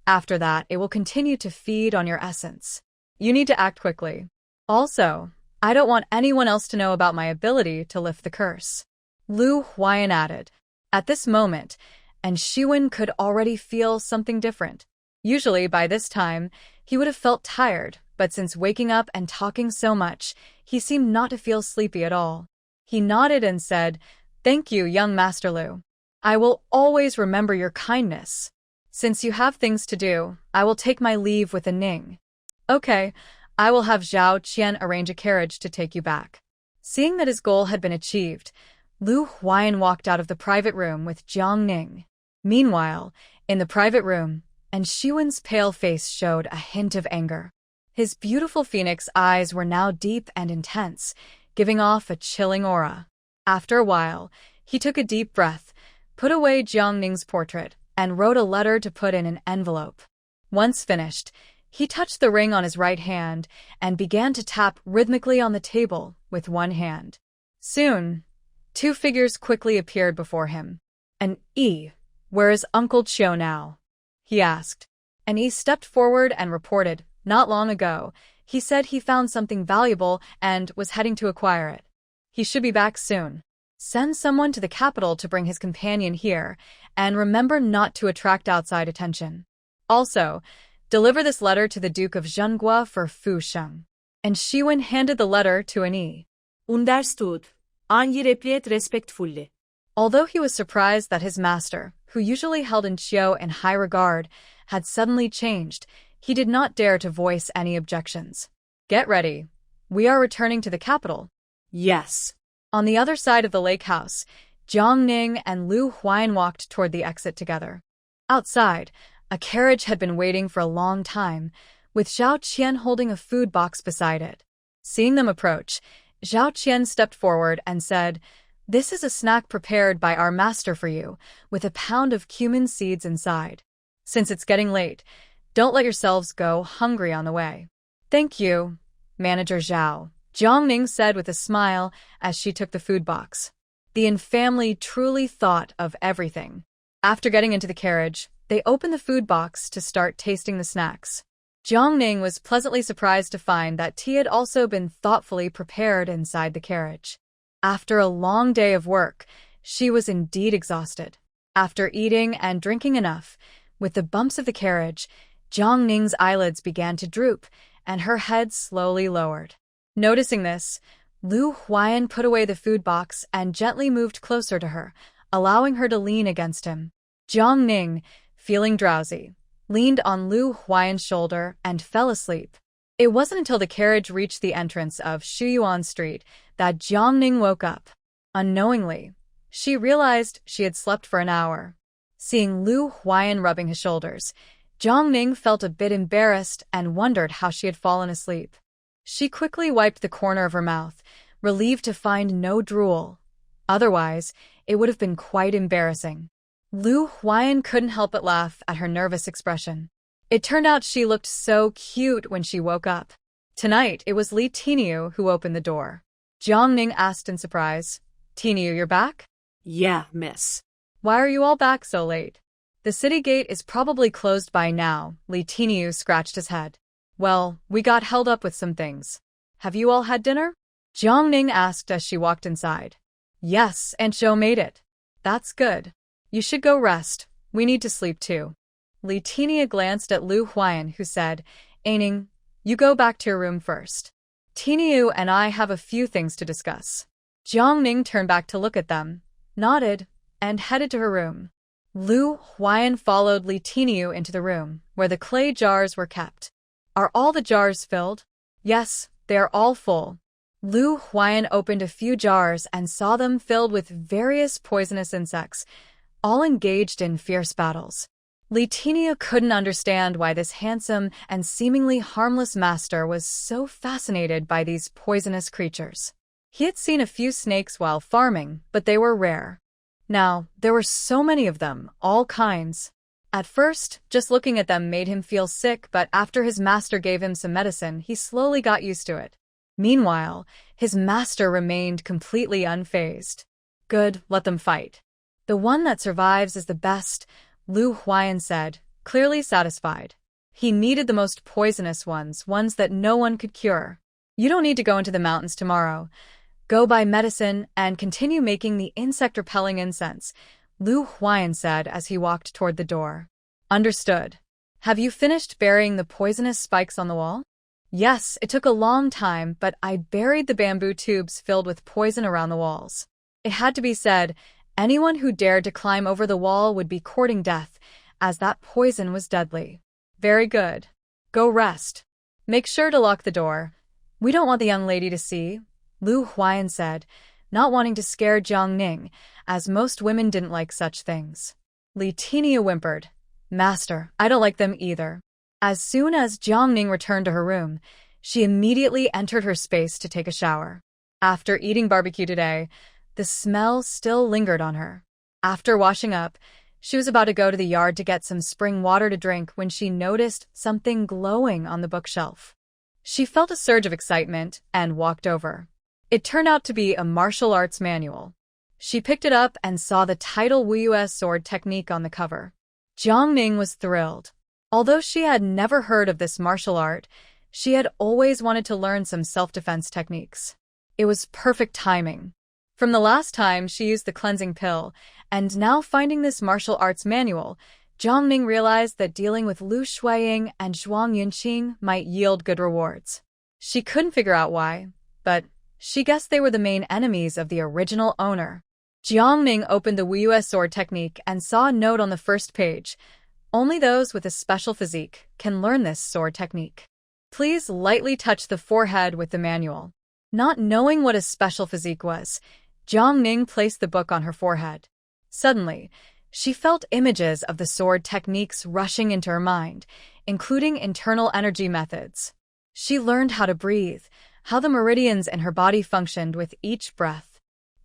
After that, it will continue to feed on your essence. You need to act quickly. Also, I don't want anyone else to know about my ability to lift the curse. Lu Huai'an added. At this moment, and Shiwen could already feel something different. Usually, by this time, he would have felt tired, but since waking up and talking so much, he seemed not to feel sleepy at all. He nodded and said, Thank you, young Master Lu. I will always remember your kindness. Since you have things to do, I will take my leave with a Ning. Okay, I will have Zhao Qian arrange a carriage to take you back. Seeing that his goal had been achieved, Lu Huai'an walked out of the private room with Jiang Ning. Meanwhile, in the private room, and Shiwen's pale face showed a hint of anger. His beautiful phoenix eyes were now deep and intense, giving off a chilling aura. After a while, he took a deep breath, put away Jiang Ning's portrait, and wrote a letter to put in an envelope. Once finished, he touched the ring on his right hand and began to tap rhythmically on the table with one hand. Soon, two figures quickly appeared before him. An E, where is Uncle Chiu now? He asked. An E stepped forward and reported, not long ago, he said he found something valuable and was heading to acquire it. He should be back soon. Send someone to the capital to bring his companion here, and remember not to attract outside attention. Also, deliver this letter to the Duke of Zhenghua for Fu Sheng. And Shiwen handed the letter to an E. Understood. Anyi replied respectfully. Although he was surprised that his master, who usually held in Chiu in high regard, had suddenly changed, he did not dare to voice any objections. Get ready. We are returning to the capital. Yes. On the other side of the lake house, Jiang Ning and Lu Huai'an walked toward the exit together. Outside, a carriage had been waiting for a long time, with Zhao Qian holding a food box beside it. Seeing them approach, Zhao Qian stepped forward and said, This is a snack prepared by our master for you, with a pound of cumin seeds inside. Since it's getting late, don't let yourselves go hungry on the way. Thank you, Manager Zhao, Jiang Ning said with a smile as she took the food box. The Yin family truly thought of everything. After getting into the carriage, they opened the food box to start tasting the snacks. Jiang Ning was pleasantly surprised to find that tea had also been thoughtfully prepared inside the carriage. After a long day of work, she was indeed exhausted. After eating and drinking enough, with the bumps of the carriage, Jiang Ning's eyelids began to droop, and her head slowly lowered. Noticing this, Lu Huai'an put away the food box and gently moved closer to her, allowing her to lean against him. Jiang Ning, feeling drowsy, leaned on Lu Huai'an's shoulder and fell asleep. It wasn't until the carriage reached the entrance of Shuyuan Street that Jiang Ning woke up. Unknowingly, she realized she had slept for an hour. Seeing Lu Huai'an rubbing his shoulders, Jiang Ning felt a bit embarrassed and wondered how she had fallen asleep. She quickly wiped the corner of her mouth, relieved to find no drool. Otherwise, it would have been quite embarrassing. Lu Huai'an couldn't help but laugh at her nervous expression. It turned out she looked so cute when she woke up. Tonight, it was Li Tiniu who opened the door. Jiang Ning asked in surprise, "Tiniu, you're back?" Yeah, miss. "Why are you all back so late?" "The city gate is probably closed by now," Li Tiniu scratched his head. "Well, we got held up with some things. Have you all had dinner?" Jiang Ning asked as she walked inside. "Yes, Aunt Zhou made it." "That's good. You should go rest. We need to sleep too." Li Tiniu glanced at Lu Huai'an, who said, "Aining, you go back to your room first. Tiniu and I have a few things to discuss." Jiang Ning turned back to look at them, nodded, and headed to her room. Lu Huai'an followed Li Tiniu into the room, where the clay jars were kept. "Are all the jars filled?" "Yes, they are all full." Lu Huai'an opened a few jars and saw them filled with various poisonous insects, all engaged in fierce battles. Li Tiniu couldn't understand why this handsome and seemingly harmless master was so fascinated by these poisonous creatures. He had seen a few snakes while farming, but they were rare. Now, there were so many of them, all kinds. At first, just looking at them made him feel sick, but after his master gave him some medicine, he slowly got used to it. Meanwhile, his master remained completely unfazed. "Good, let them fight. The one that survives is the best," Lu Huai'an said, clearly satisfied. He needed the most poisonous ones that no one could cure. "You don't need to go into the mountains tomorrow. Go buy medicine and continue making the insect-repelling incense," Lu Huai'an said as he walked toward the door. "Understood. Have you finished burying the poisonous spikes on the wall?" "Yes, it took a long time, but I buried the bamboo tubes filled with poison around the walls. It had to be said, anyone who dared to climb over the wall would be courting death, as that poison was deadly." "Very good. Go rest. Make sure to lock the door. We don't want the young lady to see," Lu Huai'an said, not wanting to scare Jiang Ning, as most women didn't like such things. Li Tiniu whimpered, "Master, I don't like them either." As soon as Jiang Ning returned to her room, she immediately entered her space to take a shower. After eating barbecue today, the smell still lingered on her. After washing up, she was about to go to the yard to get some spring water to drink when she noticed something glowing on the bookshelf. She felt a surge of excitement and walked over. It turned out to be a martial arts manual. She picked it up and saw the title Wu Yu's sword technique on the cover. Jiang Ning was thrilled. Although she had never heard of this martial art, she had always wanted to learn some self-defense techniques. It was perfect timing. From the last time she used the cleansing pill, and now finding this martial arts manual, Jiang Ning realized that dealing with Lu Huai'an and Zhuang Yunqing might yield good rewards. She couldn't figure out why, but she guessed they were the main enemies of the original owner. Jiang Ning opened the Wu Yu's sword technique and saw a note on the first page. "Only those with a special physique can learn this sword technique. Please lightly touch the forehead with the manual." Not knowing what a special physique was, Jiang Ning placed the book on her forehead. Suddenly, she felt images of the sword techniques rushing into her mind, including internal energy methods. She learned how to breathe, how the meridians in her body functioned with each breath.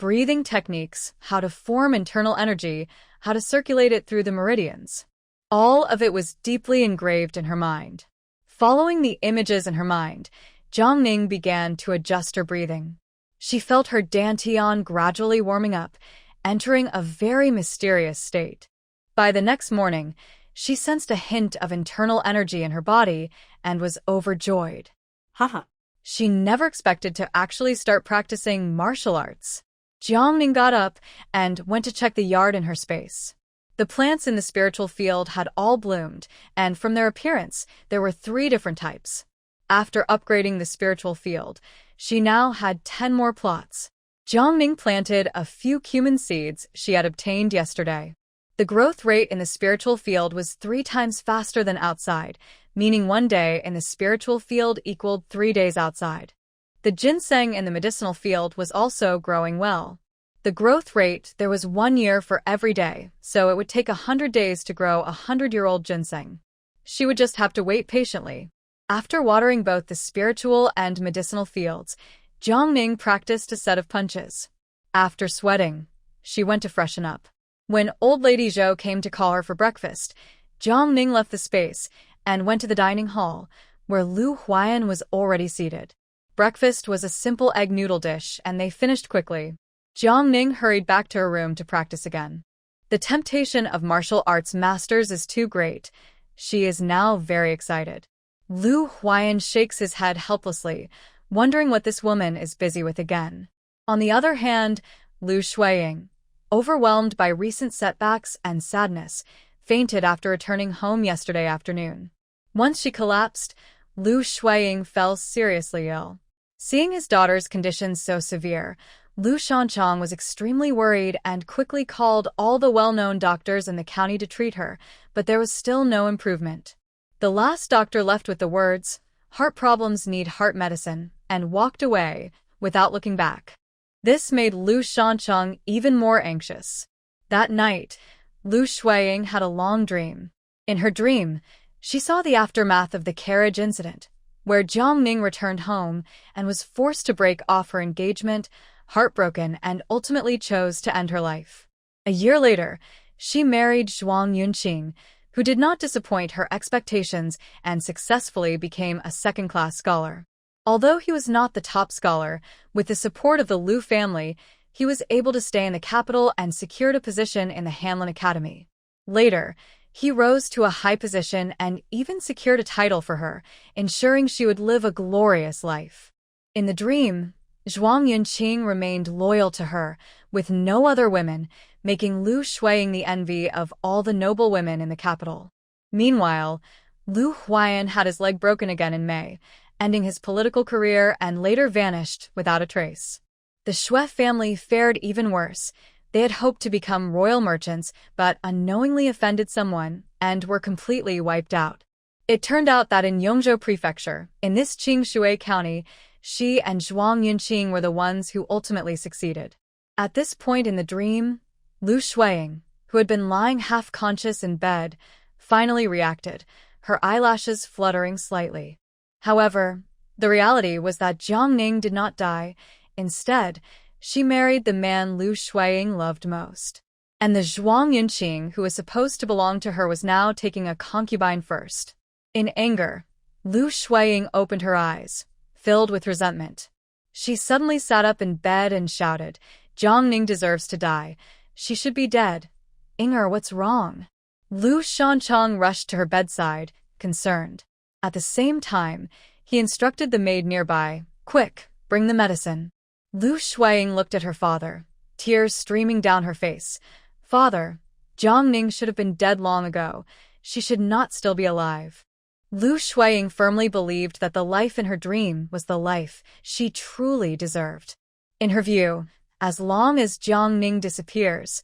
breathing techniques, how to form internal energy, how to circulate it through the meridians. All of it was deeply engraved in her mind. Following the images in her mind, Jiang Ning began to adjust her breathing. She felt her dantian gradually warming up, entering a very mysterious state. By the next morning, she sensed a hint of internal energy in her body and was overjoyed. Haha. She never expected to actually start practicing martial arts. Jiang Ning got up and went to check the yard in her space. The plants in the spiritual field had all bloomed, and from their appearance, there were 3 different types. After upgrading the spiritual field, she now had 10 more plots. Jiang Ning planted a few cumin seeds she had obtained yesterday. The growth rate in the spiritual field was 3 times faster than outside, meaning 1 day in the spiritual field equaled 3 days outside. The ginseng in the medicinal field was also growing well. The growth rate there was 1 year for every day, so it would take 100 days to grow a 100-year-old ginseng. She would just have to wait patiently. After watering both the spiritual and medicinal fields, Jiang Ning practiced a set of punches. After sweating, she went to freshen up. When old lady Zhou came to call her for breakfast, Jiang Ning left the space and went to the dining hall, where Lu Huai'an was already seated. Breakfast was a simple egg noodle dish, and they finished quickly. Jiang Ning hurried back to her room to practice again. The temptation of martial arts masters is too great. She is now very excited. Lu Huai'an shakes his head helplessly, wondering what this woman is busy with again. On the other hand, Lu Huai'an, overwhelmed by recent setbacks and sadness, fainted after returning home yesterday afternoon. Once she collapsed, Lu Huai'an fell seriously ill. Seeing his daughter's condition so severe, Lu Shanchang was extremely worried and quickly called all the well-known doctors in the county to treat her, but there was still no improvement. The last doctor left with the words, "Heart problems need heart medicine," and walked away without looking back. This made Lu Shanchang even more anxious. That night, Lu Huai'an had a long dream. In her dream, she saw the aftermath of the carriage incident, where Jiang Ning returned home and was forced to break off her engagement, heartbroken, and ultimately chose to end her life. A year later, she married Yunqing, who did not disappoint her expectations and successfully became a second-class scholar. Although he was not the top scholar, with the support of the Lu family, he was able to stay in the capital and secured a position in the Hanlin Academy. Later, he rose to a high position and even secured a title for her, ensuring she would live a glorious life. In the dream, Yunqing remained loyal to her, with no other women, making Lu Huai'an the envy of all the noble women in the capital. Meanwhile, Lu Huai'an had his leg broken again in May, ending his political career and later vanished without a trace. The Shui family fared even worse. They had hoped to become royal merchants, but unknowingly offended someone and were completely wiped out. It turned out that in Yongzhou Prefecture, in this Qingshui County, she and Yunqing were the ones who ultimately succeeded. At this point in the dream, Lu Huai'an, who had been lying half-conscious in bed, finally reacted, her eyelashes fluttering slightly. However, the reality was that Jiang Ning did not die. Instead, she married the man Lu Huai'an loved most. And the Yunqing, who was supposed to belong to her, was now taking a concubine first. In anger, Lu Huai'an opened her eyes, filled with resentment. She suddenly sat up in bed and shouted, "Jiang Ning deserves to die. She should be dead. Inger, what's wrong?" Lu Shanchang rushed to her bedside, concerned. At the same time, he instructed the maid nearby, "Quick, bring the medicine." Lu Huai'an looked at her father, tears streaming down her face. "Father, Jiang Ning should have been dead long ago. She should not still be alive." Lu Huai'an firmly believed that the life in her dream was the life she truly deserved. In her view, as long as Jiang Ning disappears,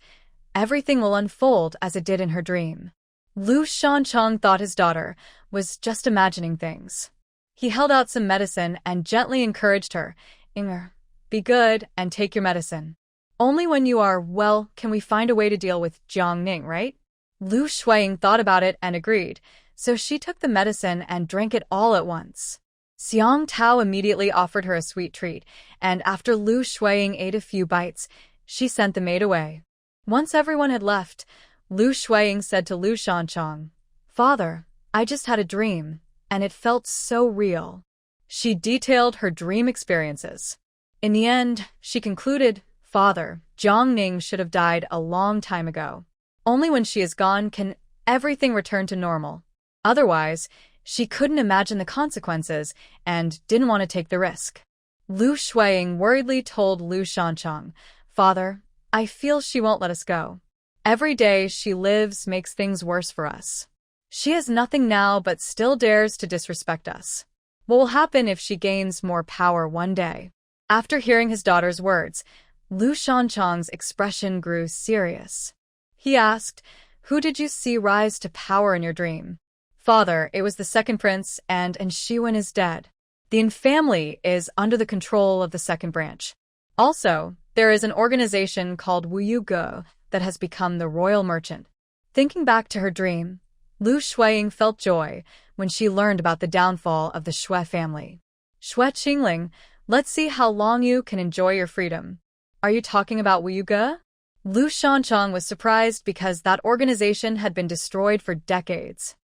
everything will unfold as it did in her dream. Lu Shanchang thought his daughter was just imagining things. He held out some medicine and gently encouraged her, "Inger, be good and take your medicine. Only when you are well can we find a way to deal with Jiang Ning, right?" Lu Huai'an thought about it and agreed, so she took the medicine and drank it all at once. Xiang Tao immediately offered her a sweet treat, and after Lu Huai'an ate a few bites, She sent the maid away. Once everyone had left, Lu Huai'an said to Lu Shanchang, "Father, I just had a dream, and it felt so real." She detailed her dream experiences. In the end, she concluded, "Father, Jiang should have died a long time ago. Only when she is gone can everything return to normal. Otherwise, she couldn't imagine the consequences and didn't want to take the risk." Lu Huai'an worriedly told Lu Shanchang, "Father, I feel she won't let us go. Every day she lives makes things worse for us. She has nothing now but still dares to disrespect us. What will happen if she gains more power one day?" After hearing his daughter's words, Lu Shanchang's expression grew serious. He asked, "Who did you see rise to power in your dream?" "Father, it was the second prince, and Shiwen is dead. The Yin family is under the control of the second branch. Also, there is an organization called Wu Ge that has become the royal merchant." Thinking back to her dream, Lu Huai'an felt joy when she learned about the downfall of the Xue family. "Xue Qingling, let's see how long you can enjoy your freedom. Are you talking about Wu Ge?" Lu Shanchang was surprised because that organization had been destroyed for decades.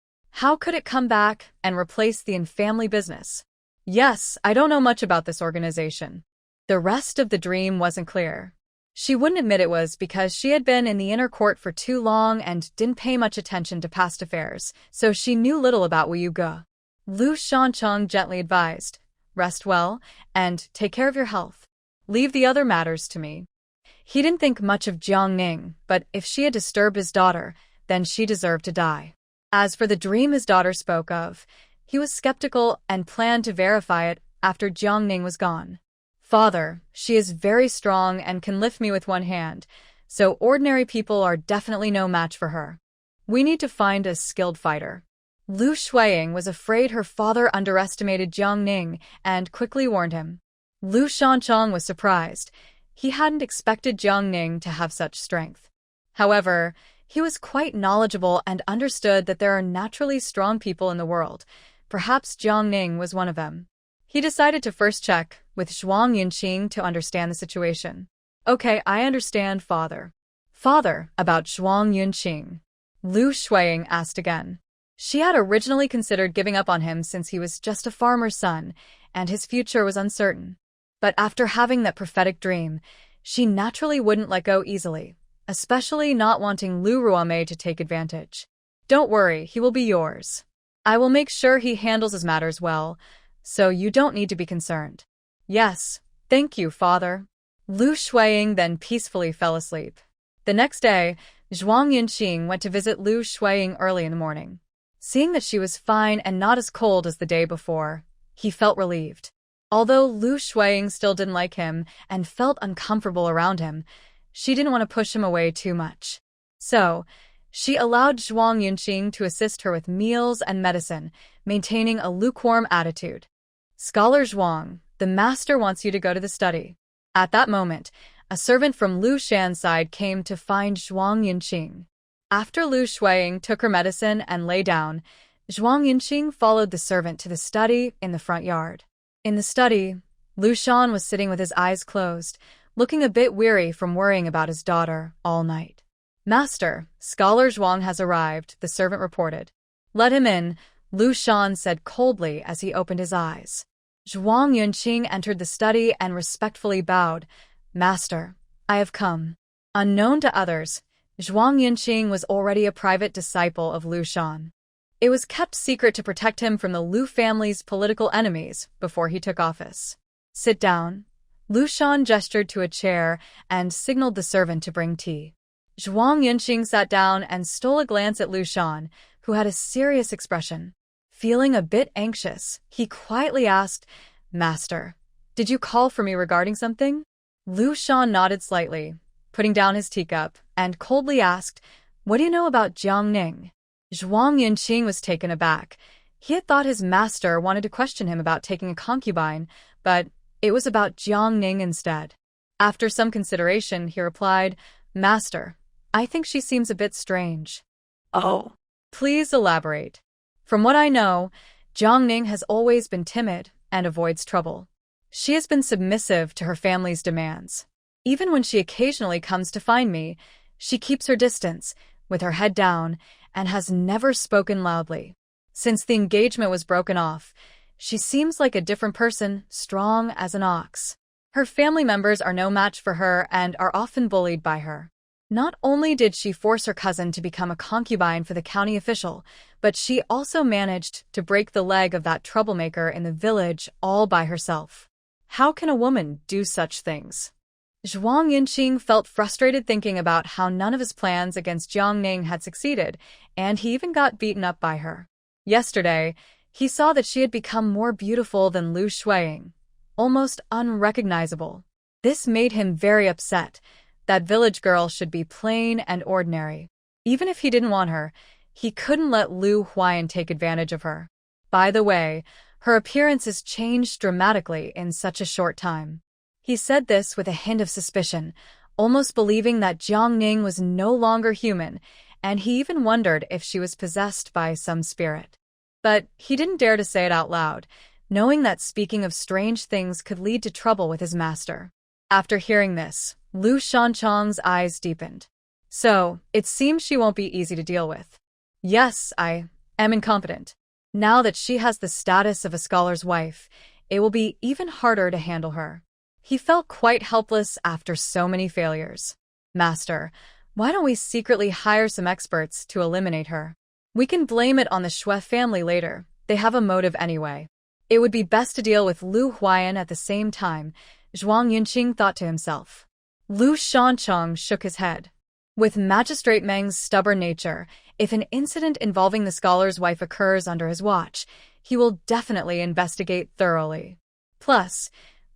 How could it come back and replace the Yin family business? "Yes, I don't know much about this organization." The rest of the dream wasn't clear. She wouldn't admit it was because she had been in the inner court for too long and didn't pay much attention to past affairs, so she knew little about Wu Ge. Lu Shanchang gently advised, "Rest well, and take care of your health. Leave the other matters to me." He didn't think much of Jiang, but if she had disturbed his daughter, then she deserved to die. As for the dream his daughter spoke of, he was skeptical and planned to verify it after Jiang was gone. "Father, she is very strong and can lift me with one hand, so ordinary people are definitely no match for her. We need to find a skilled fighter." Lu Huai'an was afraid her father underestimated Jiang and quickly warned him. Lu Shanchang was surprised. He hadn't expected Jiang to have such strength. However, he was quite knowledgeable and understood that there are naturally strong people in the world. Perhaps Jiang was one of them. He decided to first check with Yunqing to understand the situation. "Okay, I understand, Father." "Father, about Yunqing?" Lu Huai'an asked again. She had originally considered giving up on him since he was just a farmer's son, and his future was uncertain. But after having that prophetic dream, she naturally wouldn't let go easily, especially not wanting Lu Huai'an to take advantage. "Don't worry, he will be yours. I will make sure he handles his matters well, so you don't need to be concerned." "Yes, thank you, Father." Lu Huai'an then peacefully fell asleep. The next day, Yunqing went to visit Lu Huai'an early in the morning. Seeing that she was fine and not as cold as the day before, he felt relieved. Although Lu Huai'an still didn't like him and felt uncomfortable around him, she didn't want to push him away too much. So, she allowed Yunqing to assist her with meals and medicine, maintaining a lukewarm attitude. "Scholar Zhuang, the master wants you to go to the study." At that moment, a servant from Lu Shan's side came to find Yunqing. After Lu Huai'an took her medicine and lay down, Yunqing followed the servant to the study in the front yard. In the study, Lu Shan was sitting with his eyes closed, looking a bit weary from worrying about his daughter all night. "Master, Scholar Zhuang has arrived," the servant reported. "Let him in," Lu Shan said coldly as he opened his eyes. Yunqing entered the study and respectfully bowed. "Master, I have come." Unknown to others, Yunqing was already a private disciple of Lu Shan. It was kept secret to protect him from the Lu family's political enemies before he took office. "Sit down." Lu Shan gestured to a chair and signaled the servant to bring tea. Yunqing sat down and stole a glance at Lu Shan, who had a serious expression. Feeling a bit anxious, he quietly asked, "Master, did you call for me regarding something?" Lu Shan nodded slightly, putting down his teacup, and coldly asked, "What do you know about Jiang?" Yunqing was taken aback. He had thought his master wanted to question him about taking a concubine, but it was about Jiang instead. After some consideration, he replied, "Master, I think she seems a bit strange." "Oh." "Please elaborate." "From what I know, Jiang has always been timid and avoids trouble. She has been submissive to her family's demands. Even when she occasionally comes to find me, she keeps her distance, with her head down, and has never spoken loudly. Since the engagement was broken off, she seems like a different person, strong as an ox. Her family members are no match for her and are often bullied by her. Not only did she force her cousin to become a concubine for the county official, but she also managed to break the leg of that troublemaker in the village all by herself. How can a woman do such things? Yunqing felt frustrated thinking about how none of his plans against Jiang Ning had succeeded, and he even got beaten up by her. Yesterday, he saw that she had become more beautiful than Lu Huai'an, almost unrecognizable. This made him very upset. That village girl should be plain and ordinary. Even if he didn't want her, he couldn't let Lu Huai'an take advantage of her. By the way, her appearance has changed dramatically in such a short time. He said this with a hint of suspicion, almost believing that Jiang Ning was no longer human, and he even wondered if she was possessed by some spirit. But he didn't dare to say it out loud, knowing that speaking of strange things could lead to trouble with his master. After hearing this, Lu Shanchang's eyes deepened. So, it seems she won't be easy to deal with. Yes, I am incompetent. Now that she has the status of a scholar's wife, it will be even harder to handle her. He felt quite helpless after so many failures. Master, why don't we secretly hire some experts to eliminate her? We can blame it on the Shui family later. They have a motive anyway. It would be best to deal with Lu Huai'an at the same time, Yunqing thought to himself. Lu Shanchang shook his head. With Magistrate Meng's stubborn nature, if an incident involving the scholar's wife occurs under his watch, he will definitely investigate thoroughly. Plus,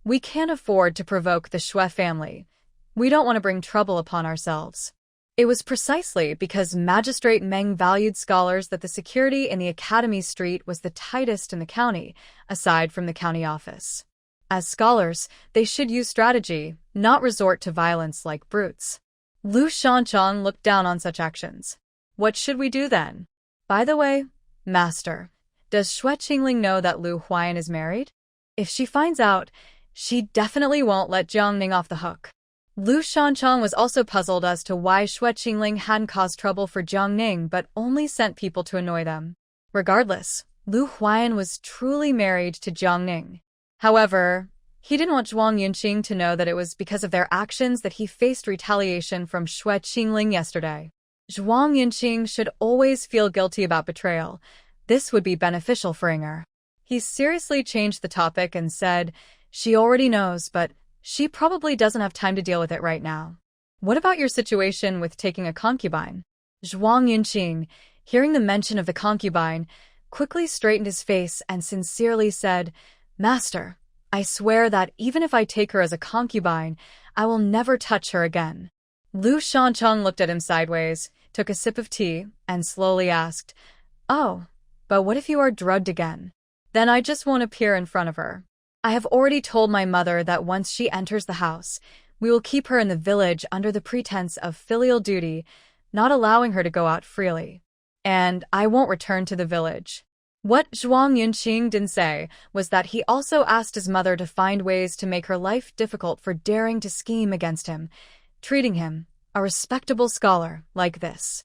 we can't afford to provoke the Shui family. We don't want to bring trouble upon ourselves. It was precisely because Magistrate Meng valued scholars that the security in the Academy Street was the tightest in the county, aside from the county office. As scholars, they should use strategy, not resort to violence like brutes. Lu Shanchang looked down on such actions. What should we do then? By the way, Master, does Shui Qingling know that Lu Huai'an is married? If she finds out, she definitely won't let Jiang Ning off the hook. Lu Shanchang was also puzzled as to why Shui Qingling hadn't caused trouble for Jiang Ning but only sent people to annoy them. Regardless, Lu Huai'an was truly married to Jiang Ning. However, he didn't want Yunqing to know that it was because of their actions that he faced retaliation from Shui Qingling yesterday. Yunqing should always feel guilty about betrayal. This would be beneficial for Inger. He seriously changed the topic and said, "She already knows, but she probably doesn't have time to deal with it right now. What about your situation with taking a concubine?" Yunqing, hearing the mention of the concubine, quickly straightened his face and sincerely said, "Master, I swear that even if I take her as a concubine, I will never touch her again." Lu Shanchang looked at him sideways, took a sip of tea, and slowly asked, "Oh, but what if you are drugged again? Then I just won't appear in front of her. I have already told my mother that once she enters the house, we will keep her in the village under the pretense of filial duty, not allowing her to go out freely. And I won't return to the village." What Yunqing didn't say was that he also asked his mother to find ways to make her life difficult for daring to scheme against him, treating him, a respectable scholar, like this.